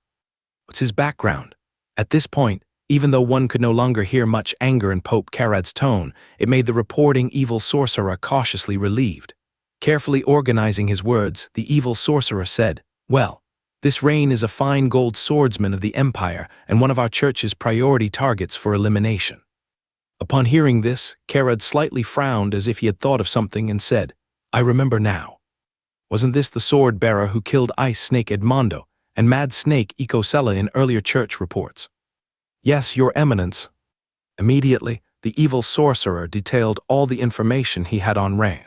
What's his background? At this point, even though one could no longer hear much anger in Pope Karad's tone, it made the reporting evil sorcerer cautiously relieved. Carefully organizing his words, the evil sorcerer said, Well, this Rain is a fine gold swordsman of the Empire and one of our church's priority targets for elimination. Upon hearing this, Karad slightly frowned as if he had thought of something and said, I remember now. Wasn't this the sword-bearer who killed Ice Snake Edmondo and Mad Snake Ecosella in earlier church reports? Yes, Your Eminence. Immediately, the evil sorcerer detailed all the information he had on Rain.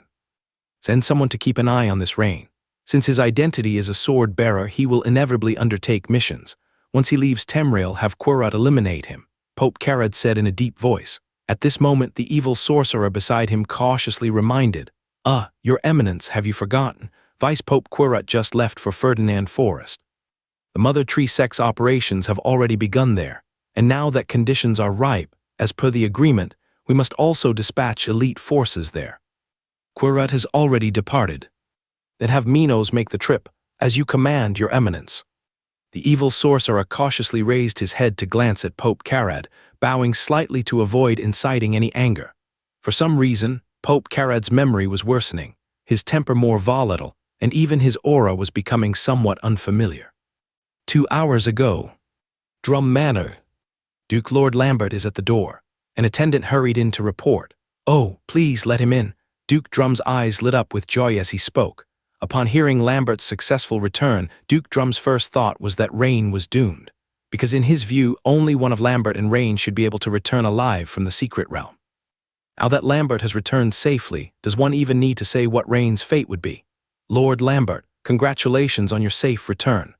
Send someone to keep an eye on this Rain. Since his identity is a sword-bearer, he will inevitably undertake missions. Once he leaves Temrail, have Qurat eliminate him, Pope Karad said in a deep voice. At this moment, the evil sorcerer beside him cautiously reminded, Your Eminence, have you forgotten? Vice Pope Qurat just left for Ferdinand Forest. The Mother Tree Sect's operations have already begun there, and now that conditions are ripe, as per the agreement, we must also dispatch elite forces there. Qurat has already departed. Then have Minos make the trip, as you command, Your Eminence. The evil sorcerer cautiously raised his head to glance at Pope Karad, bowing slightly to avoid inciting any anger. For some reason, Pope Karad's memory was worsening, his temper more volatile, and even his aura was becoming somewhat unfamiliar. 2 hours ago. Drum Manor. Duke Lord Lambert is at the door. An attendant hurried in to report. Oh, please let him in. Duke Drum's eyes lit up with joy as he spoke. Upon hearing Lambert's successful return, Duke Drum's first thought was that Rain was doomed. because in his view, only one of Lambert and Rain should be able to return alive from the secret realm. Now that Lambert has returned safely, does one even need to say what Rain's fate would be? Lord Lambert, congratulations on your safe return.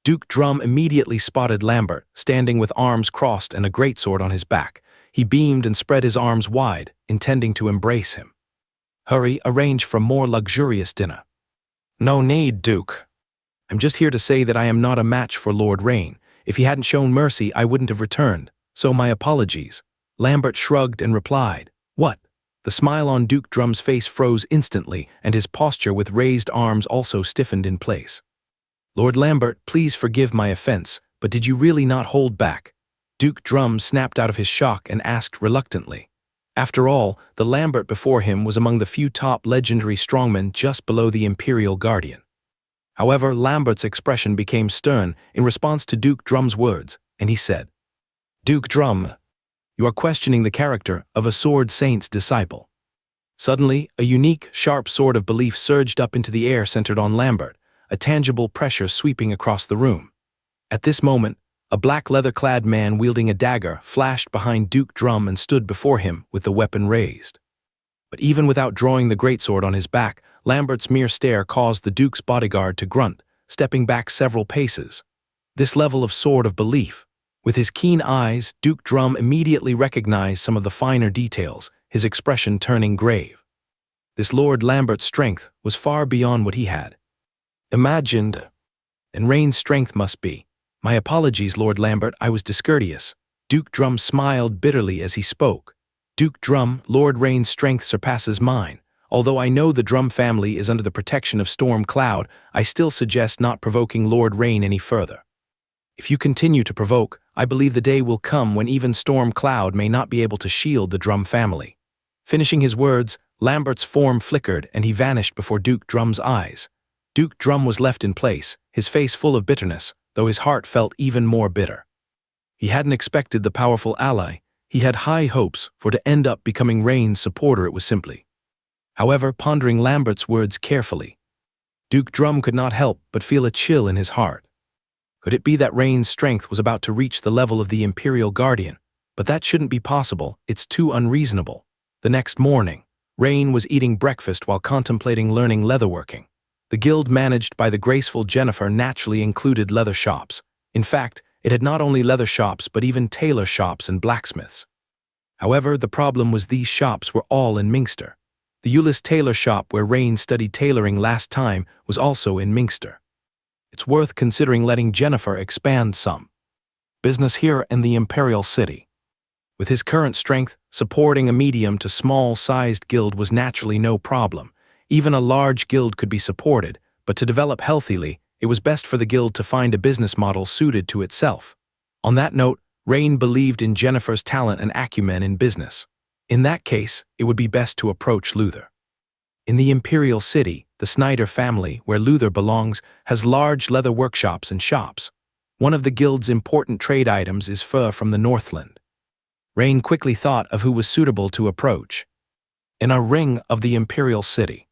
Duke Drum immediately spotted Lambert, standing with arms crossed and a greatsword on his back. He beamed and spread his arms wide, intending to embrace him. Hurry, arrange for a more luxurious dinner. No need, Duke. I'm just here to say that I am not a match for Lord Rain. If he hadn't shown mercy, I wouldn't have returned, so my apologies. Lambert shrugged and replied, What? The smile on Duke Drum's face froze instantly, and his posture with raised arms also stiffened in place. Lord Lambert, please forgive my offense, but did you really not hold back? Duke Drum snapped out of his shock and asked reluctantly. After all, the Lambert before him was among the few top legendary strongmen just below the Imperial Guardian. However, Lambert's expression became stern in response to Duke Drum's words, and he said, Duke Drum, you are questioning the character of a Sword Saint's disciple. Suddenly, a unique, sharp sword of belief surged up into the air centered on Lambert, a tangible pressure sweeping across the room. At this moment, a black leather-clad man wielding a dagger flashed behind Duke Drum and stood before him with the weapon raised. But even without drawing the greatsword on his back, Lambert's mere stare caused the Duke's bodyguard to grunt, stepping back several paces. This level of sword of belief. With his keen eyes, Duke Drum immediately recognized some of the finer details, his expression turning grave. This Lord Lambert's strength was far beyond what he had imagined. And Rain's strength must be. My apologies, Lord Lambert, I was discourteous. Duke Drum smiled bitterly as he spoke. Duke Drum, Lord Rain's strength surpasses mine. Although I know the Drum family is under the protection of Storm Cloud, I still suggest not provoking Lord Rain any further. If you continue to provoke, I believe the day will come when even Storm Cloud may not be able to shield the Drum family. Finishing his words, Lambert's form flickered and he vanished before Duke Drum's eyes. Duke Drum was left in place, his face full of bitterness, though his heart felt even more bitter. He hadn't expected the powerful ally. He had high hopes for to end up becoming Rain's supporter, it was simply. However, pondering Lambert's words carefully, Duke Drum could not help but feel a chill in his heart. Could it be that Rain's strength was about to reach the level of the Imperial Guardian? But that shouldn't be possible, it's too unreasonable. The next morning, Rain was eating breakfast while contemplating learning leatherworking. The guild managed by the graceful Jennifer naturally included leather shops. In fact, it had not only leather shops but even tailor shops and blacksmiths. However, the problem was these shops were all in Minster. The Euless tailor shop where Rain studied tailoring last time was also in Minster. It's worth considering letting Jennifer expand some business here in the Imperial City. With his current strength, supporting a medium to small-sized guild was naturally no problem. Even a large guild could be supported, but to develop healthily, it was best for the guild to find a business model suited to itself. On that note, Rain believed in Jennifer's talent and acumen in business. In that case, it would be best to approach Luther. In the Imperial City, the Snyder family, where Luther belongs, has large leather workshops and shops. One of the guild's important trade items is fur from the Northland. Rain quickly thought of who was suitable to approach. In a ring of the Imperial City.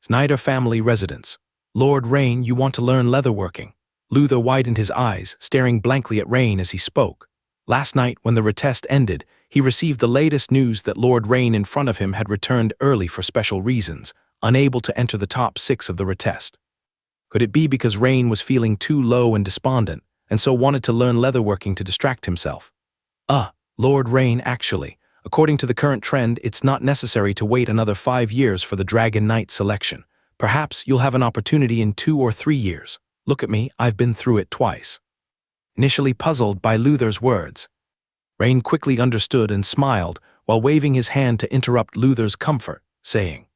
Snyder family residence. Lord Rain, you want to learn leatherworking? Luther widened his eyes, staring blankly at Rain as he spoke. Last night, when the retest ended, he received the latest news that Lord Rain in front of him had returned early for special reasons, unable to enter the top 6 of the retest. Could it be because Rain was feeling too low and despondent, and so wanted to learn leatherworking to distract himself? Lord Rain, actually, according to the current trend, it's not necessary to wait another 5 years for the Dragon Knight selection. Perhaps you'll have an opportunity in 2 or 3 years. Look at me, I've been through it twice. Initially puzzled by Luther's words, Rain quickly understood and smiled while waving his hand to interrupt Luther's comfort, saying,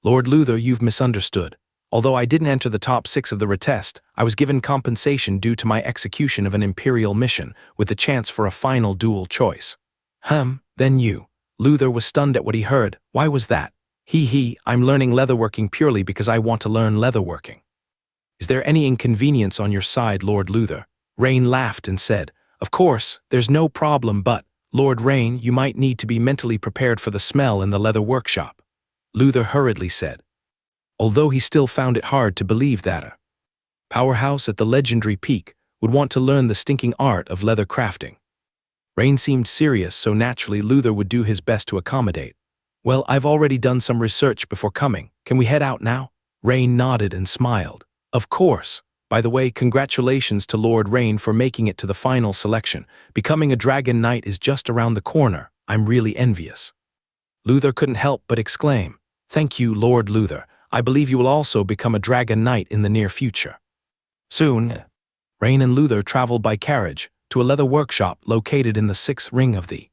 Lord Luther, you've misunderstood. Although I didn't enter the top 6 of the retest, I was given compensation due to my execution of an Imperial mission with the chance for a final dual choice. Then you. Luther was stunned at what he heard. Why was that? I'm learning leatherworking purely because I want to learn leatherworking. Is there any inconvenience on your side, Lord Luther? Rain laughed and said, Of course, there's no problem, but, Lord Rain, you might need to be mentally prepared for the smell in the leather workshop. Luther hurriedly said, although he still found it hard to believe that a powerhouse at the legendary peak would want to learn the stinking art of leather crafting. Rain seemed serious, so naturally Luther would do his best to accommodate. Well, I've already done some research before coming. Can we head out now? Rain nodded and smiled. Of course. By the way, congratulations to Lord Rain for making it to the final selection. Becoming a Dragon Knight is just around the corner. I'm really envious. Luther couldn't help but exclaim, "Thank you, Lord Luther. I believe you will also become a Dragon Knight in the near future." Soon, Rain and Luther traveled by carriage to a leather workshop located in the 6th ring of the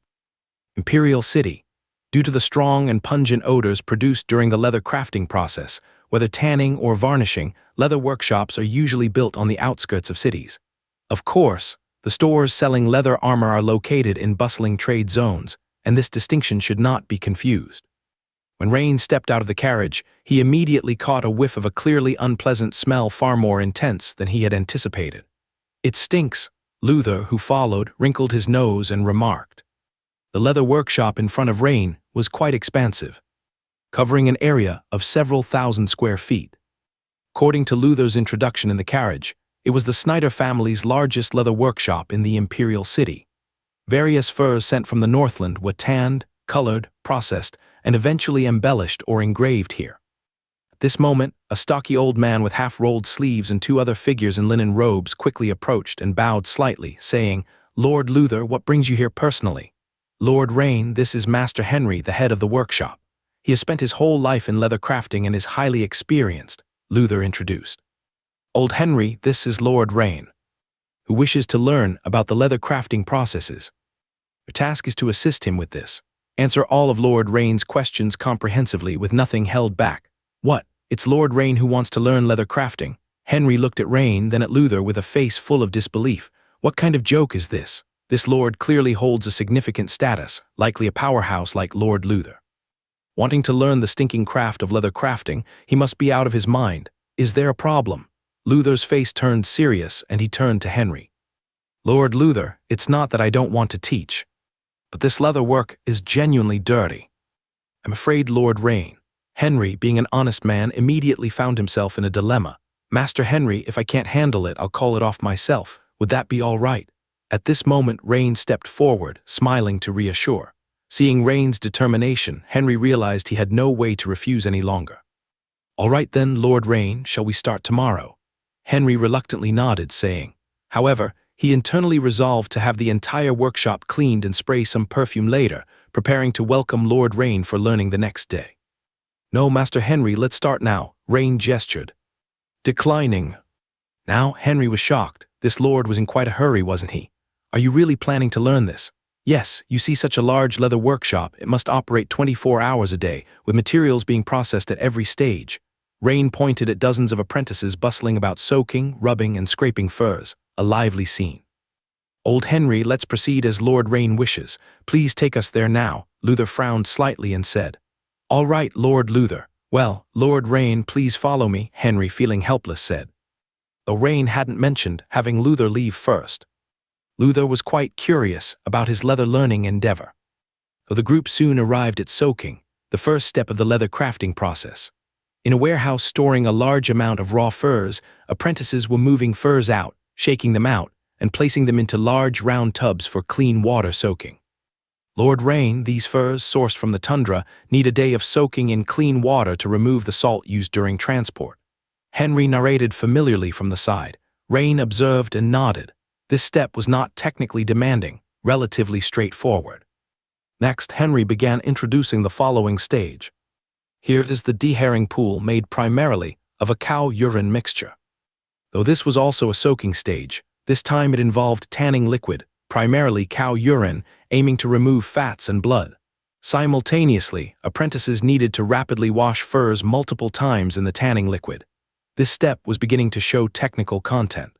Imperial City. Due to the strong and pungent odors produced during the leather crafting process, whether tanning or varnishing, leather workshops are usually built on the outskirts of cities. Of course, the stores selling leather armor are located in bustling trade zones, and this distinction should not be confused. When Rain stepped out of the carriage, he immediately caught a whiff of a clearly unpleasant smell far more intense than he had anticipated. "It stinks." Luther, who followed, wrinkled his nose and remarked. The leather workshop in front of Rain was quite expansive, covering an area of several thousand square feet. According to Luther's introduction in the carriage, it was the Snyder family's largest leather workshop in the Imperial City. Various furs sent from the Northland were tanned, colored, processed, and eventually embellished or engraved here. At this moment, a stocky old man with half-rolled sleeves and 2 other figures in linen robes quickly approached and bowed slightly, saying, "Lord Luther, what brings you here personally?" "Lord Rain, this is Master Henry, the head of the workshop. He has spent his whole life in leather crafting and is highly experienced," Luther introduced. "Old Henry, this is Lord Rain, who wishes to learn about the leather crafting processes. Your task is to assist him with this. Answer all of Lord Rain's questions comprehensively with nothing held back." "What? It's Lord Rain who wants to learn leather crafting?" Henry looked at Rain, then at Luther with a face full of disbelief. What kind of joke is this? This lord clearly holds a significant status, likely a powerhouse like Lord Luther. Wanting to learn the stinking craft of leather crafting, he must be out of his mind. Is there a problem? Luther's face turned serious and he turned to Henry. "Lord Luther, it's not that I don't want to teach, but this leather work is genuinely dirty. I'm afraid Lord Rain." Henry, being an honest man, immediately found himself in a dilemma. "Master Henry, if I can't handle it, I'll call it off myself. Would that be all right?" At this moment, Rain stepped forward, smiling to reassure. Seeing Rain's determination, Henry realized he had no way to refuse any longer. "All right then, Lord Rain, shall we start tomorrow?" Henry reluctantly nodded, saying, however, he internally resolved to have the entire workshop cleaned and spray some perfume later, preparing to welcome Lord Rain for learning the next day. "No, Master Henry, let's start now," Rain gestured. Declining. Now, Henry was shocked. This lord was in quite a hurry, wasn't he? "Are you really planning to learn this?" "Yes, you see such a large leather workshop, it must operate 24 hours a day, with materials being processed at every stage." Rain pointed at dozens of apprentices bustling about soaking, rubbing, and scraping furs, a lively scene. "Old Henry, let's proceed as Lord Rain wishes. Please take us there now." Luther frowned slightly and said, "All right, Lord Luther." "Well, Lord Rain, please follow me," Henry, feeling helpless, said. Though Rain hadn't mentioned having Luther leave first. Luther was quite curious about his leather learning endeavor. So the group soon arrived at soaking, the first step of the leather crafting process. In a warehouse storing a large amount of raw furs, apprentices were moving furs out, shaking them out, and placing them into large round tubs for clean water soaking. "Lord Rain, these furs, sourced from the tundra, need a day of soaking in clean water to remove the salt used during transport." Henry narrated familiarly from the side. Rain observed and nodded. This step was not technically demanding, relatively straightforward. Next, Henry began introducing the following stage. Here is the deherring pool made primarily of a cow urine mixture. Though this was also a soaking stage, this time it involved tanning liquid, primarily cow urine, aiming to remove fats and blood. Simultaneously, apprentices needed to rapidly wash furs multiple times in the tanning liquid. This step was beginning to show technical content.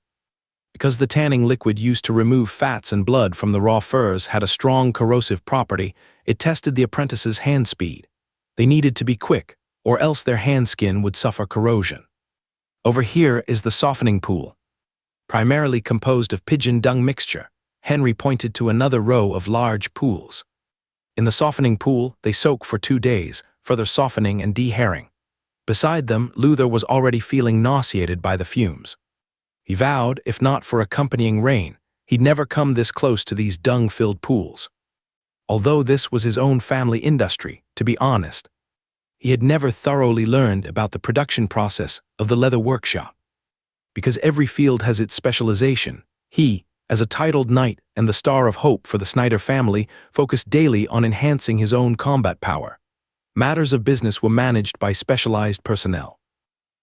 Because the tanning liquid used to remove fats and blood from the raw furs had a strong corrosive property, it tested the apprentices' hand speed. They needed to be quick, or else their hand skin would suffer corrosion. Over here is the softening pool, primarily composed of pigeon dung mixture. Henry pointed to another row of large pools. In the softening pool, they soak for 2 days, further softening and deherring. Beside them, Luther was already feeling nauseated by the fumes. He vowed, if not for accompanying Rain, he'd never come this close to these dung-filled pools. Although this was his own family industry, to be honest, he had never thoroughly learned about the production process of the leather workshop. Because every field has its specialization, he, as a titled knight and the star of hope for the Snyder family, focused daily on enhancing his own combat power. Matters of business were managed by specialized personnel.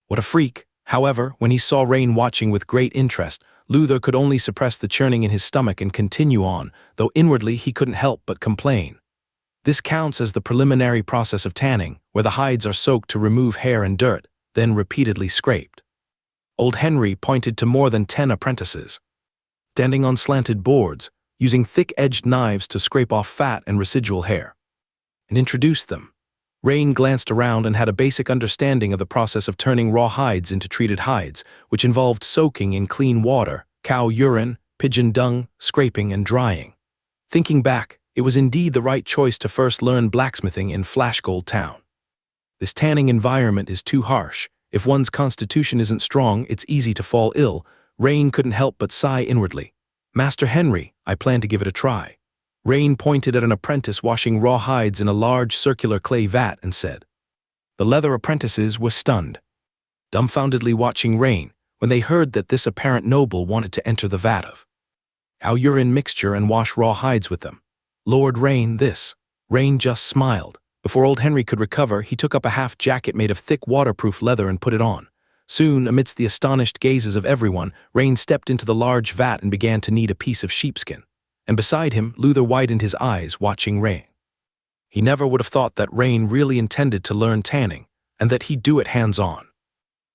What a freak! However, when he saw Rain watching with great interest, Luther could only suppress the churning in his stomach and continue on, though inwardly he couldn't help but complain. This counts as the preliminary process of tanning, where the hides are soaked to remove hair and dirt, then repeatedly scraped. Old Henry pointed to more than 10 apprentices, standing on slanted boards, using thick-edged knives to scrape off fat and residual hair, and introduced them. Rain glanced around and had a basic understanding of the process of turning raw hides into treated hides, which involved soaking in clean water, cow urine, pigeon dung, scraping, and drying. Thinking back, it was indeed the right choice to first learn blacksmithing in Flashgold Town. This tanning environment is too harsh. If one's constitution isn't strong, it's easy to fall ill. Rain couldn't help but sigh inwardly. Master Henry, I plan to give it a try. Rain pointed at an apprentice washing raw hides in a large circular clay vat and said. The leather apprentices were stunned, dumbfoundedly watching Rain when they heard that this apparent noble wanted to enter the vat of cow urine mixture and wash raw hides with them. Lord Rain, this. Rain just smiled. Before old Henry could recover, he took up a half jacket made of thick waterproof leather and put it on. Soon, amidst the astonished gazes of everyone, Rain stepped into the large vat and began to knead a piece of sheepskin. And beside him, Luther widened his eyes, watching Rain. He never would have thought that Rain really intended to learn tanning, and that he'd do it hands-on.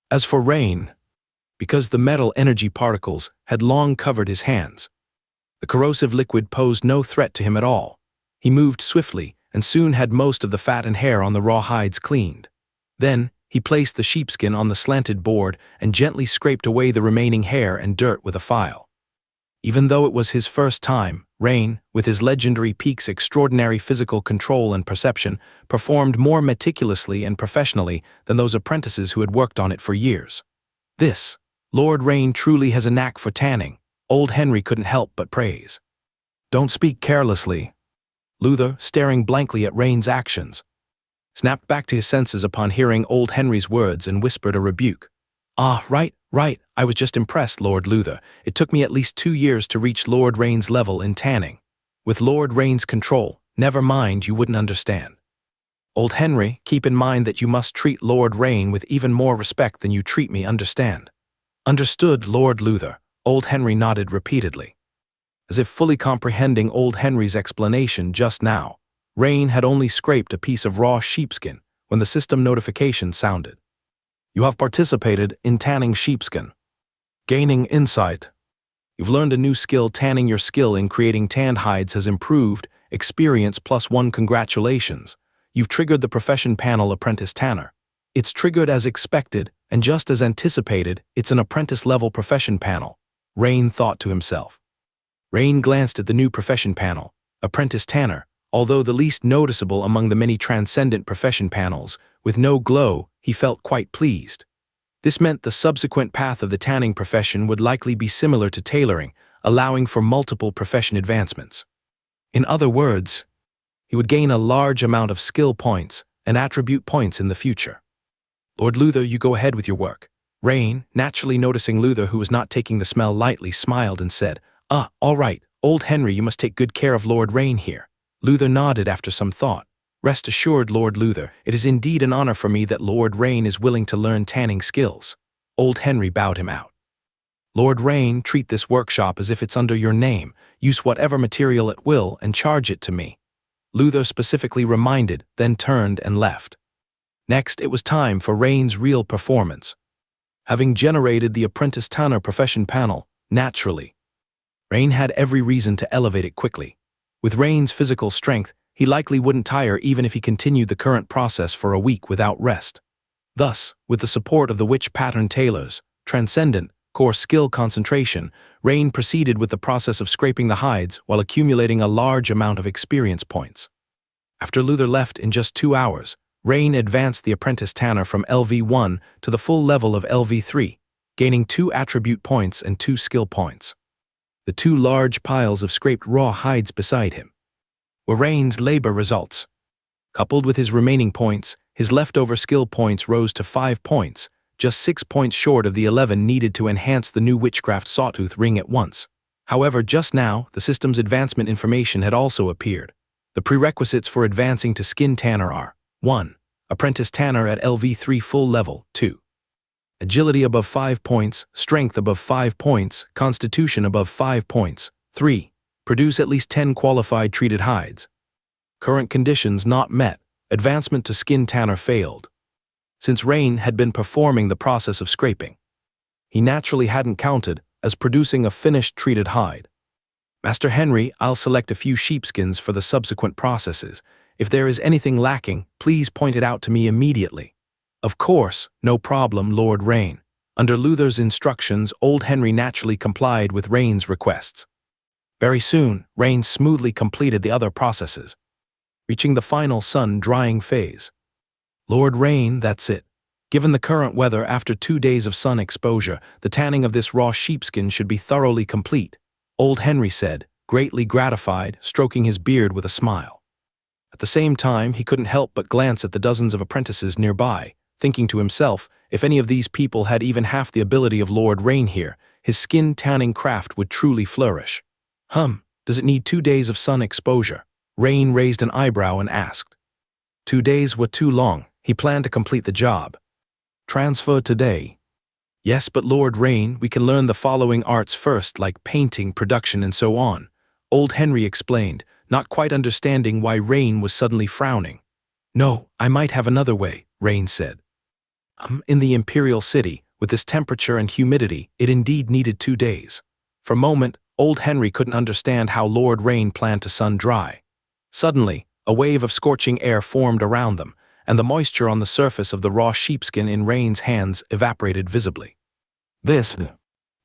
As for Rain, because the metal energy particles had long covered his hands, the corrosive liquid posed no threat to him at all. He moved swiftly, and soon had most of the fat and hair on the raw hides cleaned. Then, he placed the sheepskin on the slanted board and gently scraped away the remaining hair and dirt with a file. Even though it was his first time, Rain, with his legendary peak's extraordinary physical control and perception, performed more meticulously and professionally than those apprentices who had worked on it for years. This, Lord Rain truly has a knack for tanning, old Henry couldn't help but praise. Don't speak carelessly. Luther, staring blankly at Rain's actions, snapped back to his senses upon hearing old Henry's words and whispered a rebuke. Ah, right, I was just impressed, Lord Luther. It took me at least 2 years to reach Lord Rain's level in tanning. With Lord Rain's control, never mind, you wouldn't understand. Old Henry, keep in mind that you must treat Lord Rain with even more respect than you treat me, understand? Understood, Lord Luther. Old Henry nodded repeatedly. As if fully comprehending old Henry's explanation just now, Rain had only scraped a piece of raw sheepskin when the system notification sounded. You have participated in tanning sheepskin. Gaining insight. You've learned a new skill. Tanning. Your skill in creating tanned hides has improved. Experience +1. Congratulations. You've triggered the profession panel apprentice tanner. It's triggered as expected, and just as anticipated, it's an apprentice-level profession panel, Rain thought to himself. Rain glanced at the new profession panel, apprentice tanner, although the least noticeable among the many transcendent profession panels. With no glow, he felt quite pleased. This meant the subsequent path of the tanning profession would likely be similar to tailoring, allowing for multiple profession advancements. In other words, he would gain a large amount of skill points and attribute points in the future. Lord Luther, you go ahead with your work. Rain, naturally noticing Luther, who was not taking the smell lightly, smiled and said, All right, old Henry, you must take good care of Lord Rain here. Luther nodded after some thought. Rest assured, Lord Luther, it is indeed an honor for me that Lord Rain is willing to learn tanning skills. Old Henry bowed him out. Lord Rain, treat this workshop as if it's under your name. Use whatever material it will and charge it to me. Luther specifically reminded, then turned and left. Next, it was time for Rain's real performance. Having generated the apprentice tanner profession panel, naturally, Rain had every reason to elevate it quickly. With Rain's physical strength, he likely wouldn't tire even if he continued the current process for a week without rest. Thus, with the support of the witch pattern tailors, transcendent, core skill concentration, Rain proceeded with the process of scraping the hides while accumulating a large amount of experience points. After Luther left in just 2 hours, Rain advanced the apprentice tanner from LV1 to the full level of LV3. gaining 2 attribute points and 2 skill points. The 2 large piles of scraped raw hides beside him were Rain's labor results. Coupled with his remaining points, his leftover skill points rose to 5 points, just 6 points short of the 11 needed to enhance the new witchcraft sawtooth ring at once. However, just now, the system's advancement information had also appeared. The prerequisites for advancing to Skin Tanner are 1. Apprentice Tanner at LV3 full level, 2. Agility above 5 points, Strength above 5 points, Constitution above 5 points, 3. Produce at least 10 qualified treated hides. Current conditions not met, advancement to Skin Tanner failed. Since Rain had been performing the process of scraping, he naturally hadn't counted as producing a finished treated hide. Master Henry, I'll select a few sheepskins for the subsequent processes. If there is anything lacking, please point it out to me immediately. Of course, no problem, Lord Rain. Under Luther's instructions, old Henry naturally complied with Rain's requests. Very soon, Rain smoothly completed the other processes, reaching the final sun-drying phase. Lord Rain, that's it. Given the current weather, after 2 days of sun exposure, the tanning of this raw sheepskin should be thoroughly complete, old Henry said, greatly gratified, stroking his beard with a smile. At the same time, he couldn't help but glance at the dozens of apprentices nearby, thinking to himself, if any of these people had even half the ability of Lord Rain here, his skin tanning craft would truly flourish. Does it need 2 days of sun exposure? Rain raised an eyebrow and asked. 2 days were too long. He planned to complete the job. Transfer today. Yes, but Lord Rain, we can learn the following arts first, like painting, production, and so on. Old Henry explained, not quite understanding why Rain was suddenly frowning. No, I might have another way, Rain said. In the Imperial City, with this temperature and humidity, it indeed needed 2 days. For a moment, old Henry couldn't understand how Lord Rain planned to sun-dry. Suddenly, a wave of scorching air formed around them, and the moisture on the surface of the raw sheepskin in Rain's hands evaporated visibly. This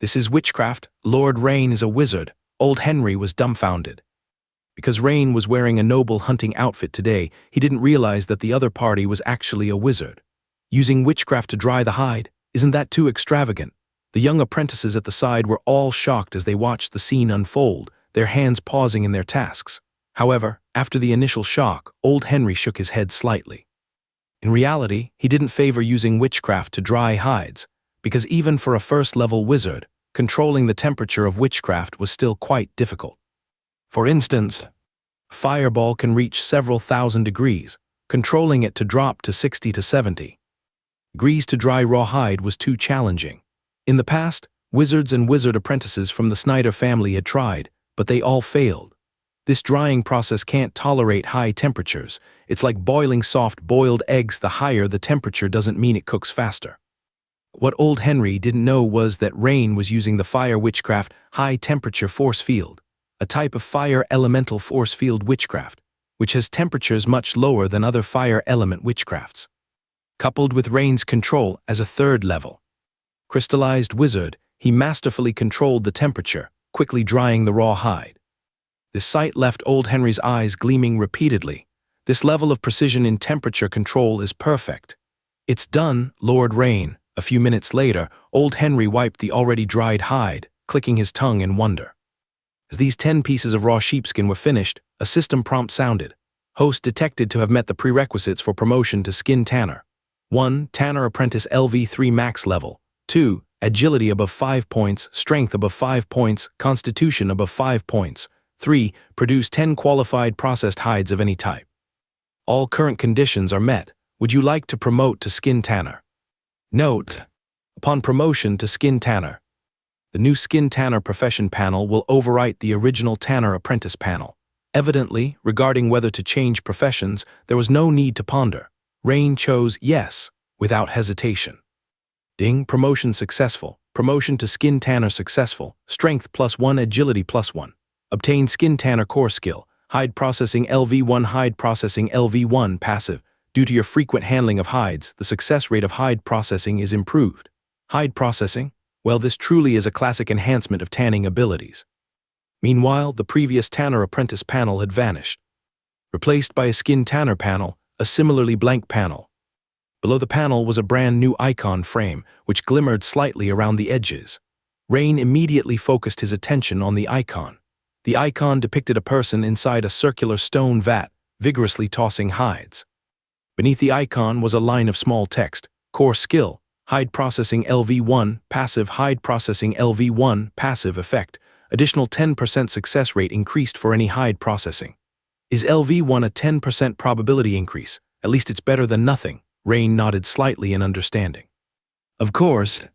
is witchcraft. Lord Rain is a wizard. Old Henry was dumbfounded. Because Rain was wearing a noble hunting outfit today, he didn't realize that the other party was actually a wizard. Using witchcraft to dry the hide, isn't that too extravagant? The young apprentices at the side were all shocked as they watched the scene unfold, their hands pausing in their tasks. However, after the initial shock, old Henry shook his head slightly. In reality, he didn't favor using witchcraft to dry hides, because even for a first-level wizard, controlling the temperature of witchcraft was still quite difficult. For instance, a fireball can reach several thousand degrees, controlling it to drop to 60 to 70 degrees to dry raw hide was too challenging. In the past, wizards and wizard apprentices from the Snyder family had tried, but they all failed. This drying process can't tolerate high temperatures. It's like boiling soft-boiled eggs. The higher the temperature doesn't mean it cooks faster. What old Henry didn't know was that Rain was using the fire witchcraft high-temperature force field, a type of fire elemental force field witchcraft, which has temperatures much lower than other fire element witchcrafts. Coupled with Rain's control as a third level crystallized wizard, he masterfully controlled the temperature, quickly drying the raw hide. This sight left old Henry's eyes gleaming repeatedly. This level of precision in temperature control is perfect. It's done, Lord Rain. A few minutes later, old Henry wiped the already dried hide, clicking his tongue in wonder. As these 10 pieces of raw sheepskin were finished, a system prompt sounded. Host detected to have met the prerequisites for promotion to Skin Tanner. 1. Tanner Apprentice LV3 max level. 2. Agility above 5 points, Strength above 5 points, Constitution above 5 points. 3. Produce 10 qualified processed hides of any type. All current conditions are met. Would you like to promote to Skin Tanner? Note: upon promotion to Skin Tanner, the new Skin Tanner profession panel will overwrite the original Tanner Apprentice panel. Evidently, regarding whether to change professions, there was no need to ponder. Rain chose yes, without hesitation. Ding, promotion successful. Promotion to Skin Tanner successful. Strength +1, Agility +1. Obtain Skin Tanner core skill. Hide processing LV1, hide processing LV1 passive. Due to your frequent handling of hides, the success rate of hide processing is improved. Hide processing? Well, this truly is a classic enhancement of tanning abilities. Meanwhile, the previous Tanner Apprentice panel had vanished, replaced by a Skin Tanner panel, a similarly blank panel. Below the panel was a brand new icon frame, which glimmered slightly around the edges. Rain immediately focused his attention on the icon. The icon depicted a person inside a circular stone vat, vigorously tossing hides. Beneath the icon was a line of small text: Core Skill, Hide Processing LV1, Passive Hide Processing LV1, Passive Effect. Additional 10% success rate increased for any hide processing. Is LV1 a 10% probability increase? At least it's better than nothing. Rain nodded slightly in understanding. Of course,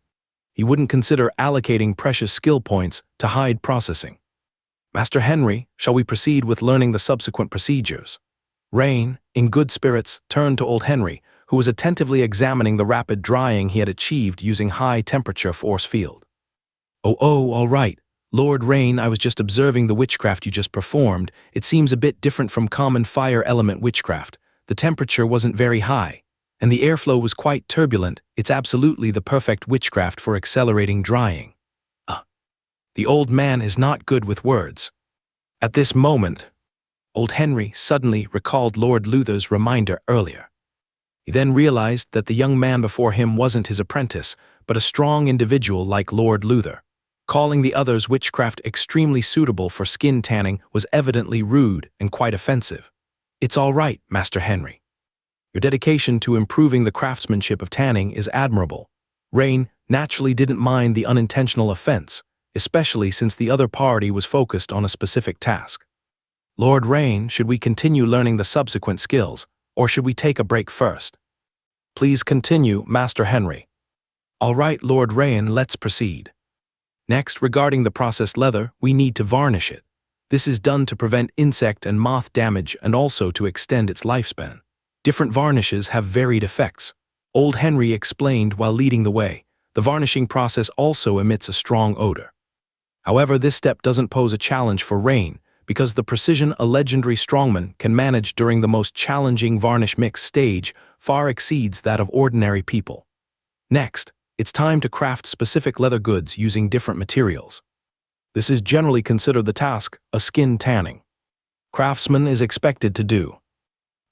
he wouldn't consider allocating precious skill points to hide processing. Master Henry, shall we proceed with learning the subsequent procedures? Rain, in good spirits, turned to old Henry, who was attentively examining the rapid drying he had achieved using high-temperature force field. Oh, all right. Lord Rain, I was just observing the witchcraft you just performed. It seems a bit different from common fire element witchcraft. The temperature wasn't very high, and the airflow was quite turbulent. It's absolutely the perfect witchcraft for accelerating drying. The old man is not good with words. At this moment, old Henry suddenly recalled Lord Luther's reminder earlier. He then realized that the young man before him wasn't his apprentice, but a strong individual like Lord Luther. Calling the other's witchcraft extremely suitable for skin tanning was evidently rude and quite offensive. It's all right, Master Henry. Your dedication to improving the craftsmanship of tanning is admirable. Rain naturally didn't mind the unintentional offense, especially since the other party was focused on a specific task. Lord Rain, should we continue learning the subsequent skills, or should we take a break first? Please continue, Master Henry. All right, Lord Rain, let's proceed. Next, regarding the processed leather, we need to varnish it. This is done to prevent insect and moth damage and also to extend its lifespan. Different varnishes have varied effects. Old Henry explained while leading the way. The varnishing process also emits a strong odor. However, this step doesn't pose a challenge for Rain, because the precision a legendary strongman can manage during the most challenging varnish mix stage far exceeds that of ordinary people. Next, it's time to craft specific leather goods using different materials. This is generally considered the task a skin tanning craftsman is expected to do.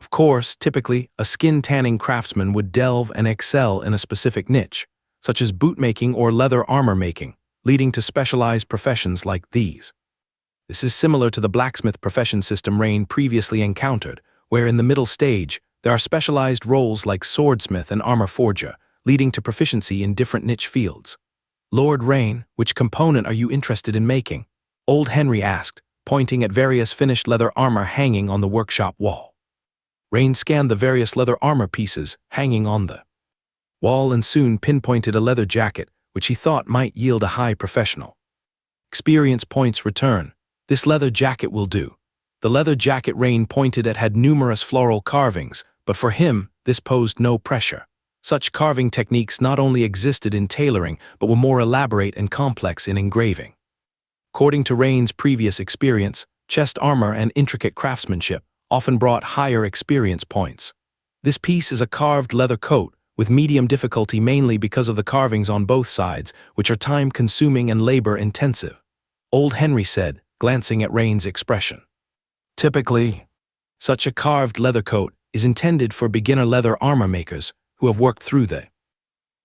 Of course, typically, a skin tanning craftsman would delve and excel in a specific niche, such as bootmaking or leather armor making, leading to specialized professions like these. This is similar to the blacksmith profession system Rain previously encountered, where in the middle stage, there are specialized roles like swordsmith and armor forger, leading to proficiency in different niche fields. Lord Rain, which component are you interested in making? Old Henry asked, pointing at various finished leather armor hanging on the workshop wall. Rain scanned the various leather armor pieces hanging on the wall and soon pinpointed a leather jacket, which he thought might yield a high professional experience points return. This leather jacket will do. The leather jacket Rain pointed at had numerous floral carvings, but for him, this posed no pressure. Such carving techniques not only existed in tailoring, but were more elaborate and complex in engraving. According to Rain's previous experience, chest armor and intricate craftsmanship often brought higher experience points. This piece is a carved leather coat, with medium difficulty mainly because of the carvings on both sides, which are time-consuming and labor-intensive. Old Henry said, glancing at Rain's expression. Typically, such a carved leather coat is intended for beginner leather armor makers who have worked through the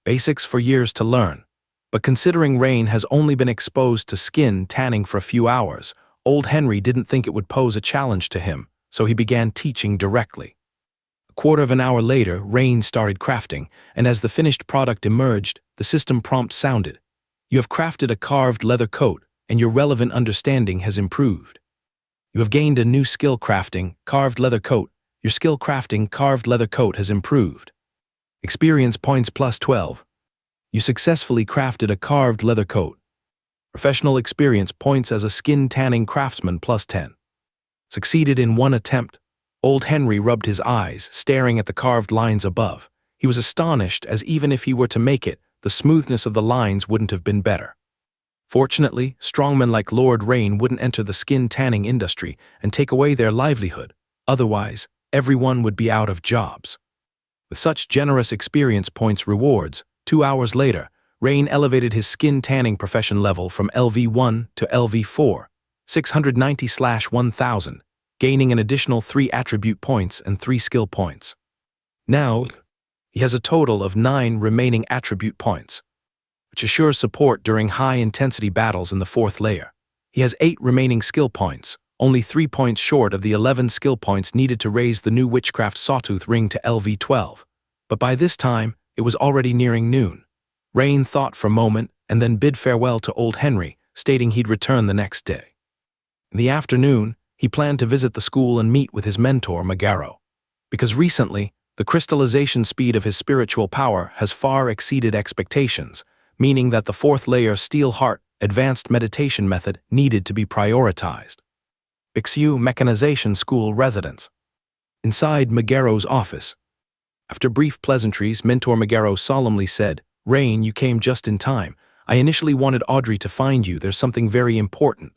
basics for years to learn. But considering Rain has only been exposed to skin tanning for a few hours, Old Henry didn't think it would pose a challenge to him, so he began teaching directly. A quarter of an hour later, Rain started crafting, and as the finished product emerged, the system prompt sounded. You have crafted a carved leather coat, and your relevant understanding has improved. You have gained a new skill crafting, carved leather coat. Your skill crafting, carved leather coat has improved. Experience points plus 12. You successfully crafted a carved leather coat. Professional experience points as a skin tanning craftsman plus 10. Succeeded in one attempt. Old Henry rubbed his eyes, staring at the carved lines above. He was astonished, as even if he were to make it, the smoothness of the lines wouldn't have been better. Fortunately, strongmen like Lord Rain wouldn't enter the skin tanning industry and take away their livelihood. Otherwise, everyone would be out of jobs. With such generous experience points rewards, 2 hours later, Rain elevated his skin tanning profession level from LV1 to LV4, 690/1000, gaining an additional 3 attribute points and 3 skill points. Now, He has a total of 9 remaining attribute points, which assures support during high-intensity battles in the 4th layer. He has 8 remaining skill points, only 3 points short of the 11 skill points needed to raise the new Witchcraft Sawtooth ring to LV12. But by this time, it was already nearing noon. Rain thought for a moment and then bid farewell to old Henry, stating he'd return the next day. In the afternoon, he planned to visit the school and meet with his mentor, Megaro. Because recently, the crystallization speed of his spiritual power has far exceeded expectations, meaning that the 4th layer Steel Heart advanced meditation method needed to be prioritized. Bixu Mechanization School residence. Inside Megaro's office. After brief pleasantries, Mentor Megaro solemnly said, "Rain, you came just in time. I initially wanted Audrey to find you. There's something very important."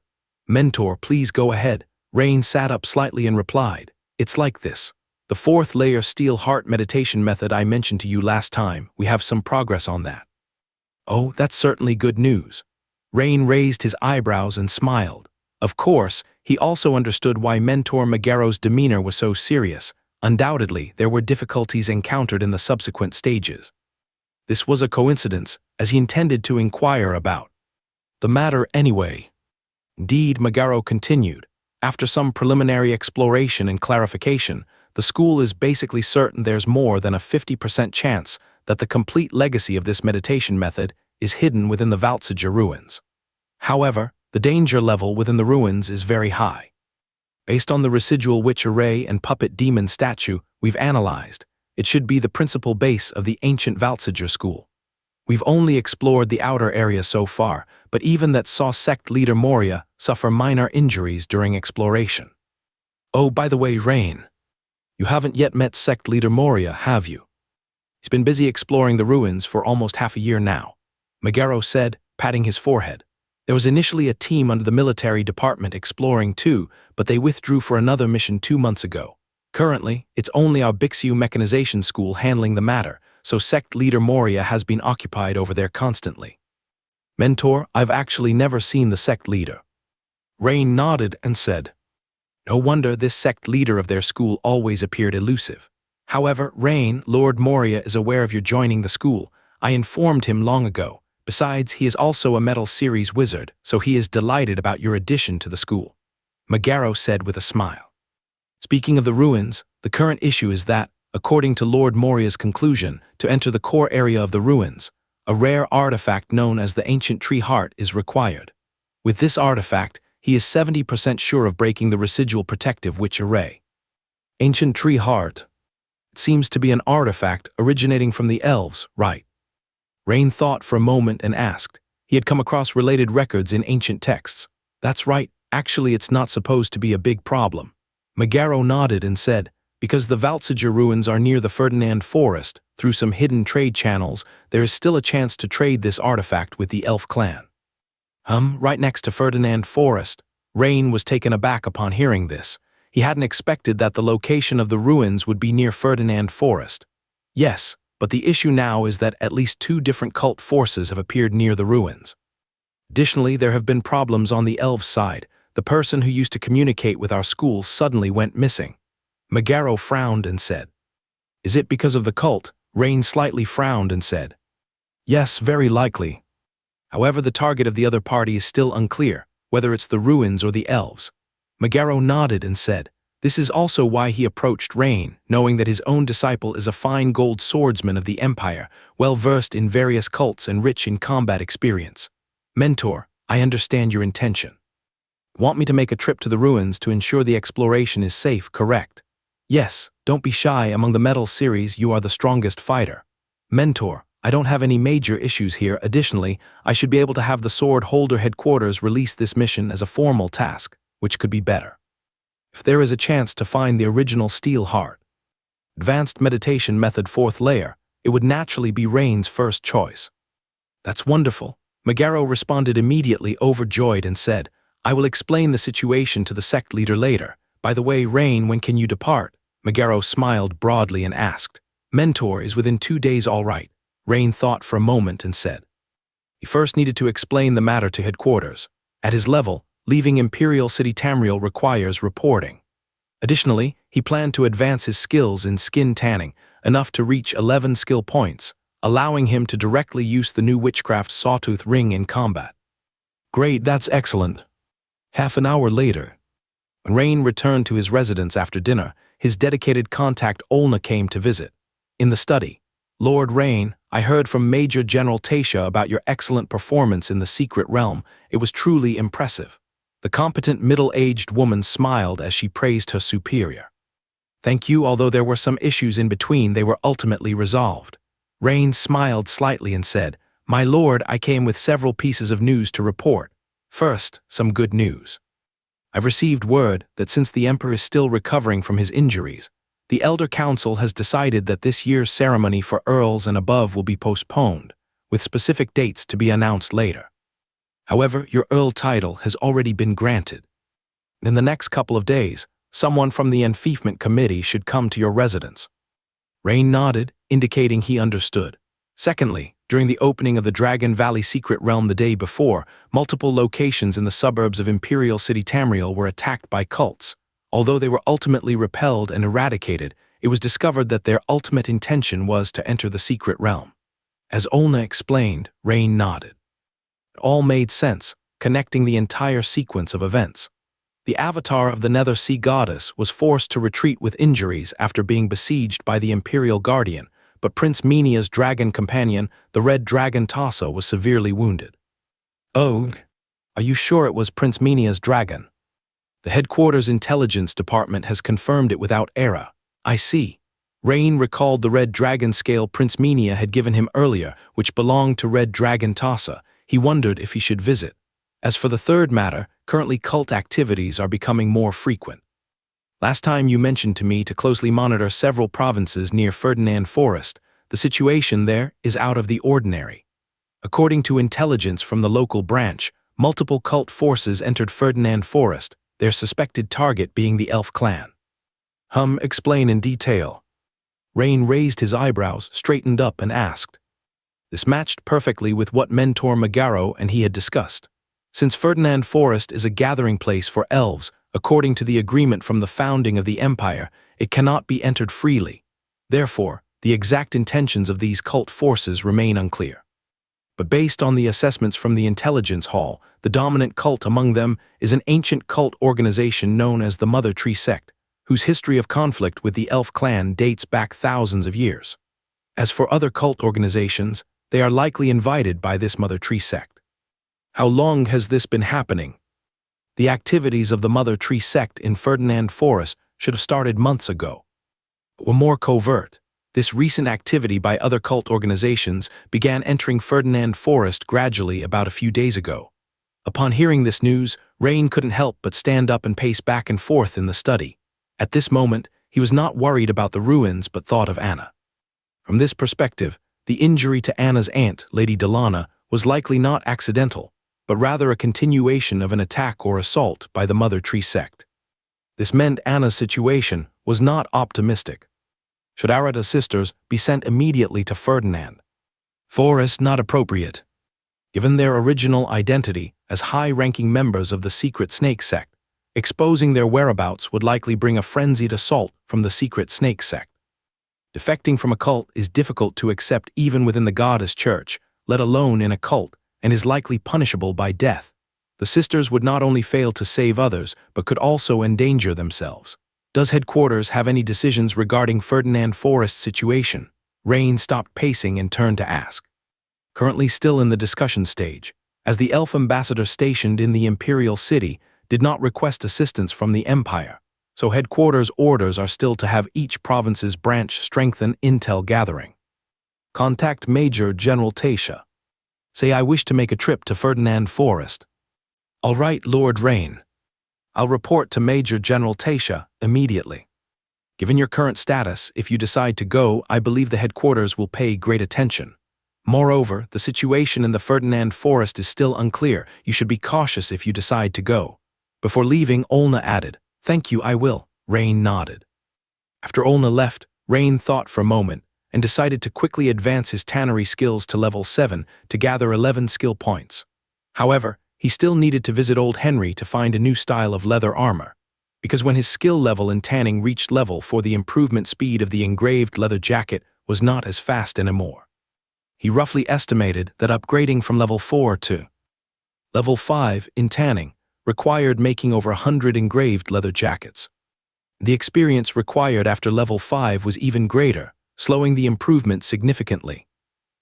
"Mentor, please go ahead." Rain sat up slightly and replied, "It's like this. The 4th layer Steel Heart meditation method I mentioned to you last time, we have some progress on that." "Oh, that's certainly good news." Rain raised his eyebrows and smiled. Of course, he also understood why Mentor Megaro's demeanor was so serious. Undoubtedly, there were difficulties encountered in the subsequent stages. This was a coincidence, as he intended to inquire about the matter anyway. Indeed, Megaro continued, after some preliminary exploration and clarification, the school is basically certain there's more than a 50% chance that the complete legacy of this meditation method is hidden within the Valtsaja ruins. However, the danger level within the ruins is very high. Based on the residual witch array and puppet demon statue we've analyzed, it should be the principal base of the ancient Valtsaja school. We've only explored the outer area so far, but even that saw sect leader Moria suffer minor injuries during exploration. Oh, by the way, Rain, you haven't yet met sect leader Moria, have you? He's been busy exploring the ruins for almost half a year now, Megaro said, patting his forehead. There was initially a team under the military department exploring too, but they withdrew for another mission 2 months ago. Currently, it's only our Bixu Mechanization School handling the matter, so sect leader Moria has been occupied over there constantly. Mentor, I've actually never seen the sect leader. Rain nodded and said, "No wonder this sect leader of their school always appeared elusive. However, Rain, Lord Moria is aware of your joining the school. I informed him long ago. Besides, he is also a Metal Series wizard, so he is delighted about your addition to the school," Megaro said with a smile. Speaking of the ruins, the current issue is that, according to Lord Moria's conclusion, to enter the core area of the ruins, a rare artifact known as the Ancient Tree Heart is required. With this artifact, he is 70% sure of breaking the residual protective witch array. Ancient Tree Heart. It seems to be an artifact originating from the elves, right? Rain thought for a moment and asked. He had come across related records in ancient texts. That's right, actually it's not supposed to be a big problem. Megaro nodded and said, because the Valtsaja ruins are near the Ferdinand Forest, through some hidden trade channels, there is still a chance to trade this artifact with the elf clan. Right next to Ferdinand Forest. Rain was taken aback upon hearing this. He hadn't expected that the location of the ruins would be near Ferdinand Forest. Yes, but the issue now is that at least 2 different cult forces have appeared near the ruins. Additionally, there have been problems on the elves' side. The person who used to communicate with our school suddenly went missing. Megaro frowned and said, "Is it because of the cult?" Rain slightly frowned and said, "Yes, very likely. However, the target of the other party is still unclear, whether it's the ruins or the elves." Megaro nodded and said, "This is also why he approached Rain, knowing that his own disciple is a fine gold swordsman of the Empire, well-versed in various cults and rich in combat experience. Mentor, I understand your intention. Want me to make a trip to the ruins to ensure the exploration is safe, correct? Yes, don't be shy. Among the Metal Series, you are the strongest fighter. Mentor, I don't have any major issues here. Additionally, I should be able to have the Sword Holder headquarters release this mission as a formal task, which could be better. If there is a chance to find the original Steel Heart, Advanced Meditation Method 4th layer, it would naturally be Rain's first choice." "That's wonderful." Megaro responded immediately, overjoyed, and said, "I will explain the situation to the sect leader later. By the way, Rain, when can you depart?" Megaro smiled broadly and asked. "Mentor, is within 2 days all right?" Rain thought for a moment and said. He first needed to explain the matter to headquarters. At his level, leaving Imperial City Tamriel requires reporting. Additionally, he planned to advance his skills in skin tanning, enough to reach 11 skill points, allowing him to directly use the new witchcraft sawtooth ring in combat. Great, that's excellent. Half an hour later, when Rain returned to his residence after dinner, his dedicated contact Olna came to visit. In the study, Lord Rain, I heard from Major General Tasha about your excellent performance in the secret realm. It was truly impressive. The competent middle-aged woman smiled as she praised her superior. Thank you, although there were some issues in between, they were ultimately resolved. Rain smiled slightly and said, My lord, I came with several pieces of news to report. First, some good news. I've received word that since the Emperor is still recovering from his injuries, the Elder Council has decided that this year's ceremony for Earls and above will be postponed, with specific dates to be announced later. However, your Earl title has already been granted. In the next couple of days, someone from the Enfeoffment Committee should come to your residence. Rain nodded, indicating he understood. Secondly, during the opening of the Dragon Valley Secret Realm the day before, multiple locations in the suburbs of Imperial City Tamriel were attacked by cults. Although they were ultimately repelled and eradicated, it was discovered that their ultimate intention was to enter the secret realm. As Olna explained, Rain nodded. It all made sense, connecting the entire sequence of events. The avatar of the Nether Sea Goddess was forced to retreat with injuries after being besieged by the Imperial Guardian, but Prince Menia's dragon companion, the Red Dragon Tassa, was severely wounded. Oh, are you sure it was Prince Menia's dragon? The headquarters intelligence department has confirmed it without error. I see. Rain recalled the red dragon scale Prince Menia had given him earlier, which belonged to Red Dragon Tassa. He wondered if he should visit. As for the third matter, currently cult activities are becoming more frequent. Last time you mentioned to me to closely monitor several provinces near Ferdinand Forest. The situation there is out of the ordinary. According to intelligence from the local branch, multiple cult forces entered Ferdinand Forest, their suspected target being the Elf clan. Explain in detail. Rain raised his eyebrows, straightened up, and asked. This matched perfectly with what Mentor Megaro and he had discussed. Since Ferdinand Forest is a gathering place for elves, according to the agreement from the founding of the Empire, it cannot be entered freely. Therefore, the exact intentions of these cult forces remain unclear. But based on the assessments from the Intelligence Hall, the dominant cult among them is an ancient cult organization known as the Mother Tree Sect, whose history of conflict with the Elf clan dates back thousands of years. As for other cult organizations, they are likely invited by this Mother Tree Sect. How long has this been happening? The activities of the Mother Tree Sect in Ferdinand Forest should have started months ago, but were more covert. This recent activity by other cult organizations began entering Ferdinand Forest gradually about a few days ago. Upon hearing this news, Rain couldn't help but stand up and pace back and forth in the study. At this moment, he was not worried about the ruins but thought of Anna. From this perspective, the injury to Anna's aunt, Lady Delana, was likely not accidental, but rather a continuation of an attack or assault by the Mother Tree Sect. This meant Anna's situation was not optimistic. Should Arata's sisters be sent immediately to Ferdinand? Forest not appropriate. Given their original identity as high-ranking members of the secret snake sect, exposing their whereabouts would likely bring a frenzied assault from the secret snake sect. Defecting from a cult is difficult to accept even within the goddess church, let alone in a cult, and is likely punishable by death. The sisters would not only fail to save others, but could also endanger themselves. Does headquarters have any decisions regarding Ferdinand Forest's situation? Rain stopped pacing and turned to ask. Currently still in the discussion stage, as the elf ambassador stationed in the Imperial City did not request assistance from the Empire, so headquarters' orders are still to have each province's branch strengthen intel gathering. Contact Major General Tasha. Say I wish to make a trip to Ferdinand Forest. All right, Lord Rain. I'll report to Major General Tasha immediately. Given your current status, if you decide to go, I believe the headquarters will pay great attention. Moreover, the situation in the Ferdinand Forest is still unclear. You should be cautious if you decide to go. Before leaving, Olna added, Thank you, I will. Rain nodded. After Olna left, Rain thought for a moment and decided to quickly advance his tannery skills to level 7 to gather 11 skill points. However, he still needed to visit Old Henry to find a new style of leather armor. because when his skill level in tanning reached level 4, the improvement speed of the engraved leather jacket was not as fast anymore. He roughly estimated that upgrading from level 4 to level 5 in tanning required making over 100 engraved leather jackets. The experience required after level 5 was even greater, slowing the improvement significantly.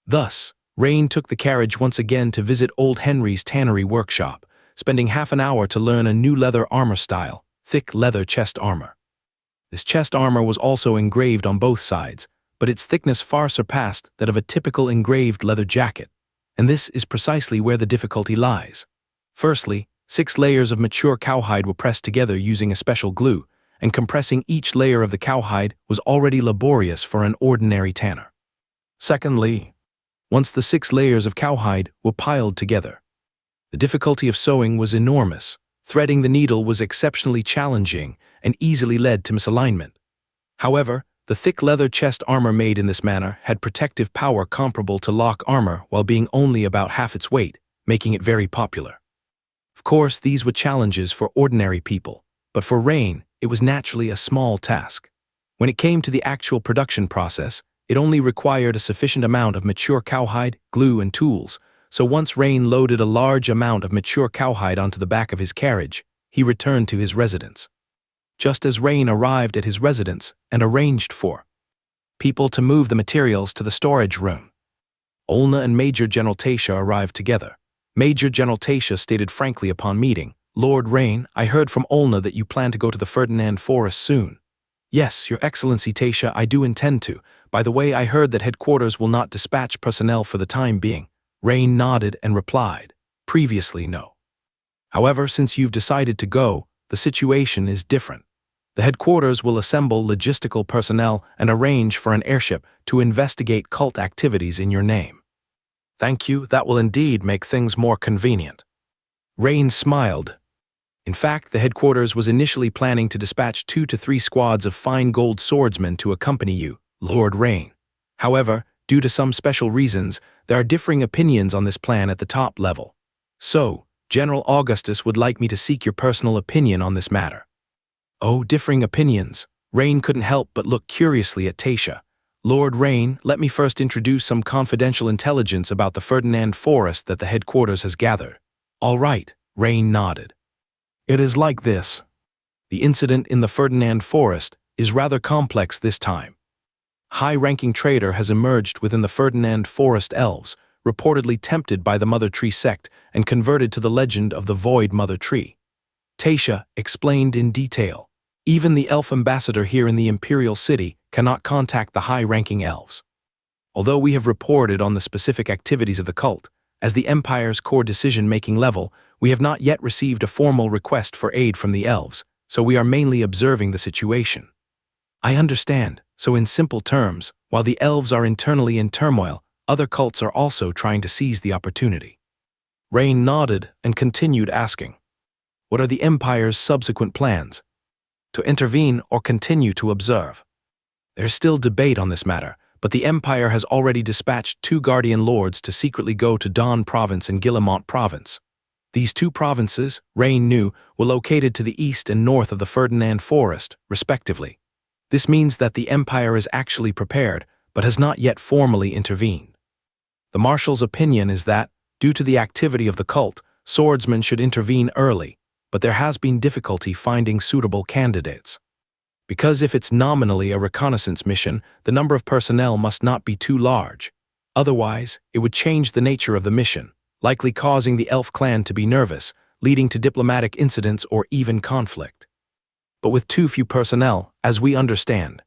Thus, Rain took the carriage once again to visit old Henry's tannery workshop, spending half an hour to learn a new leather armor style, thick leather chest armor. This chest armor was also engraved on both sides, but its thickness far surpassed that of a typical engraved leather jacket, and this is precisely where the difficulty lies. Firstly, 6 layers of mature cowhide were pressed together using a special glue, and compressing each layer of the cowhide was already laborious for an ordinary tanner. Secondly, once the 6 layers of cowhide were piled together, the difficulty of sewing was enormous. Threading the needle was exceptionally challenging and easily led to misalignment. However, the thick leather chest armor made in this manner had protective power comparable to lock armor while being only about half its weight, making it very popular. Of course, these were challenges for ordinary people, but for Rain, it was naturally a small task. When it came to the actual production process, it only required a sufficient amount of mature cowhide, glue, and tools, so once Rain loaded a large amount of mature cowhide onto the back of his carriage, he returned to his residence. Just as Rain arrived at his residence and arranged for people to move the materials to the storage room, Olna and Major General Tasha arrived together. Major General Tasha stated frankly upon meeting, "Lord Rain, I heard from Olna that you plan to go to the Ferdinand Forest soon." "Yes, Your Excellency Tasha, I do intend to. By the way, I heard that headquarters will not dispatch personnel for the time being." Rain nodded and replied, "Previously, no. However, since you've decided to go, the situation is different. The headquarters will assemble logistical personnel and arrange for an airship to investigate cult activities in your name." "Thank you, that will indeed make things more convenient." Rain smiled. In fact, the headquarters was initially planning to dispatch 2 to 3 squads of fine gold swordsmen to accompany you, Lord Rain. However, due to some special reasons, there are differing opinions on this plan at the top level. So, General Augustus would like me to seek your personal opinion on this matter. Oh, differing opinions. Rain couldn't help but look curiously at Tasha. "Lord Rain, let me first introduce some confidential intelligence about the Ferdinand Forest that the headquarters has gathered." "All right," Rain nodded. "It is like this. The incident in the Ferdinand Forest is rather complex this time. High-ranking traitor has emerged within the Ferdinand Forest elves, reportedly tempted by the Mother Tree sect and converted to the legend of the Void Mother Tree." Tasha explained in detail. "Even the elf ambassador here in the Imperial City cannot contact the high-ranking elves. Although we have reported on the specific activities of the cult, as the Empire's core decision-making level, we have not yet received a formal request for aid from the elves, so we are mainly observing the situation." "I understand. So in simple terms, while the elves are internally in turmoil, other cults are also trying to seize the opportunity." Rain nodded and continued asking, "What are the Empire's subsequent plans? To intervene or continue to observe?" "There's still debate on this matter, but the Empire has already dispatched 2 Guardian Lords to secretly go to Don Province and Guillemont Province. These 2 provinces, Rain knew, were located to the east and north of the Ferdinand Forest, respectively. This means that the Empire is actually prepared, but has not yet formally intervened. The Marshal's opinion is that, due to the activity of the cult, swordsmen should intervene early, but there has been difficulty finding suitable candidates. Because if it's nominally a reconnaissance mission, the number of personnel must not be too large. Otherwise, it would change the nature of the mission, likely causing the elf clan to be nervous, leading to diplomatic incidents or even conflict. But with too few personnel, as we understand,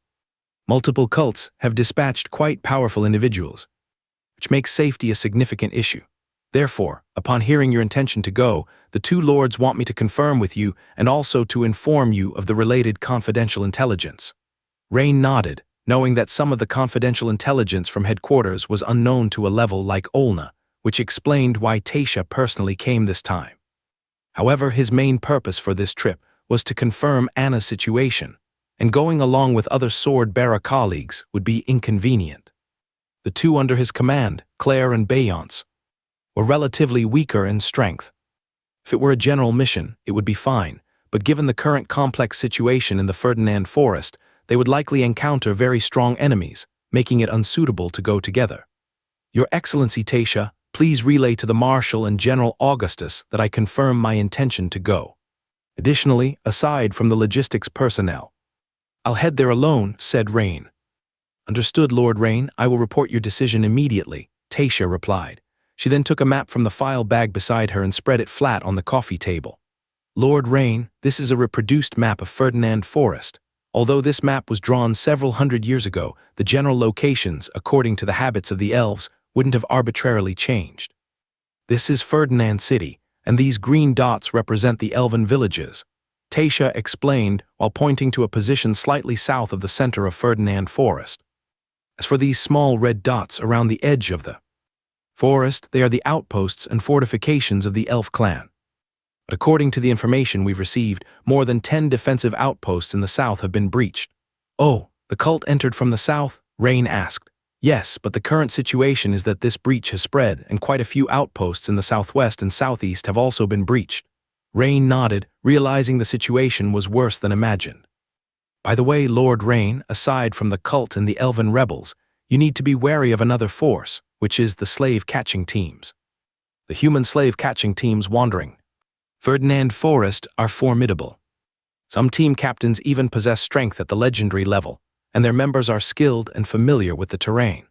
multiple cults have dispatched quite powerful individuals, which makes safety a significant issue. Therefore, upon hearing your intention to go, the 2 lords want me to confirm with you and also to inform you of the related confidential intelligence." Rain nodded, knowing that some of the confidential intelligence from headquarters was unknown to a level like Olna, which explained why Tasha personally came this time. However, his main purpose for this trip was to confirm Anna's situation, and going along with other sword-bearer colleagues would be inconvenient. The 2 under his command, Claire and Bayonce, were relatively weaker in strength. If it were a general mission, it would be fine, but given the current complex situation in the Ferdinand Forest, they would likely encounter very strong enemies, making it unsuitable to go together. Your Excellency Tasha, please relay to the Marshal and General Augustus that I confirm my intention to go. Additionally, aside from the logistics personnel, I'll head there alone, said Rain. Understood, Lord Rain. I will report your decision immediately, Tasha replied. She then took a map from the file bag beside her and spread it flat on the coffee table. Lord Rain, this is a reproduced map of Ferdinand Forest. Although this map was drawn several hundred years ago, the general locations, according to the habits of the elves, wouldn't have arbitrarily changed. This is Ferdinand City, and these green dots represent the elven villages, Tasha explained while pointing to a position slightly south of the center of Ferdinand Forest. As for these small red dots around the edge of the forest, they are the outposts and fortifications of the elf clan. But according to the information we've received, more than 10 defensive outposts in the south have been breached. Oh, the cult entered from the south? Rain asked. Yes, but the current situation is that this breach has spread, and quite a few outposts in the southwest and southeast have also been breached. Rain nodded, realizing the situation was worse than imagined. By the way, Lord Rain, aside from the cult and the elven rebels, you need to be wary of another force, which is the slave-catching teams. The human slave-catching teams wandering Ferdinand Forest are formidable. Some team captains even possess strength at the legendary level, and their members are skilled and familiar with the terrain.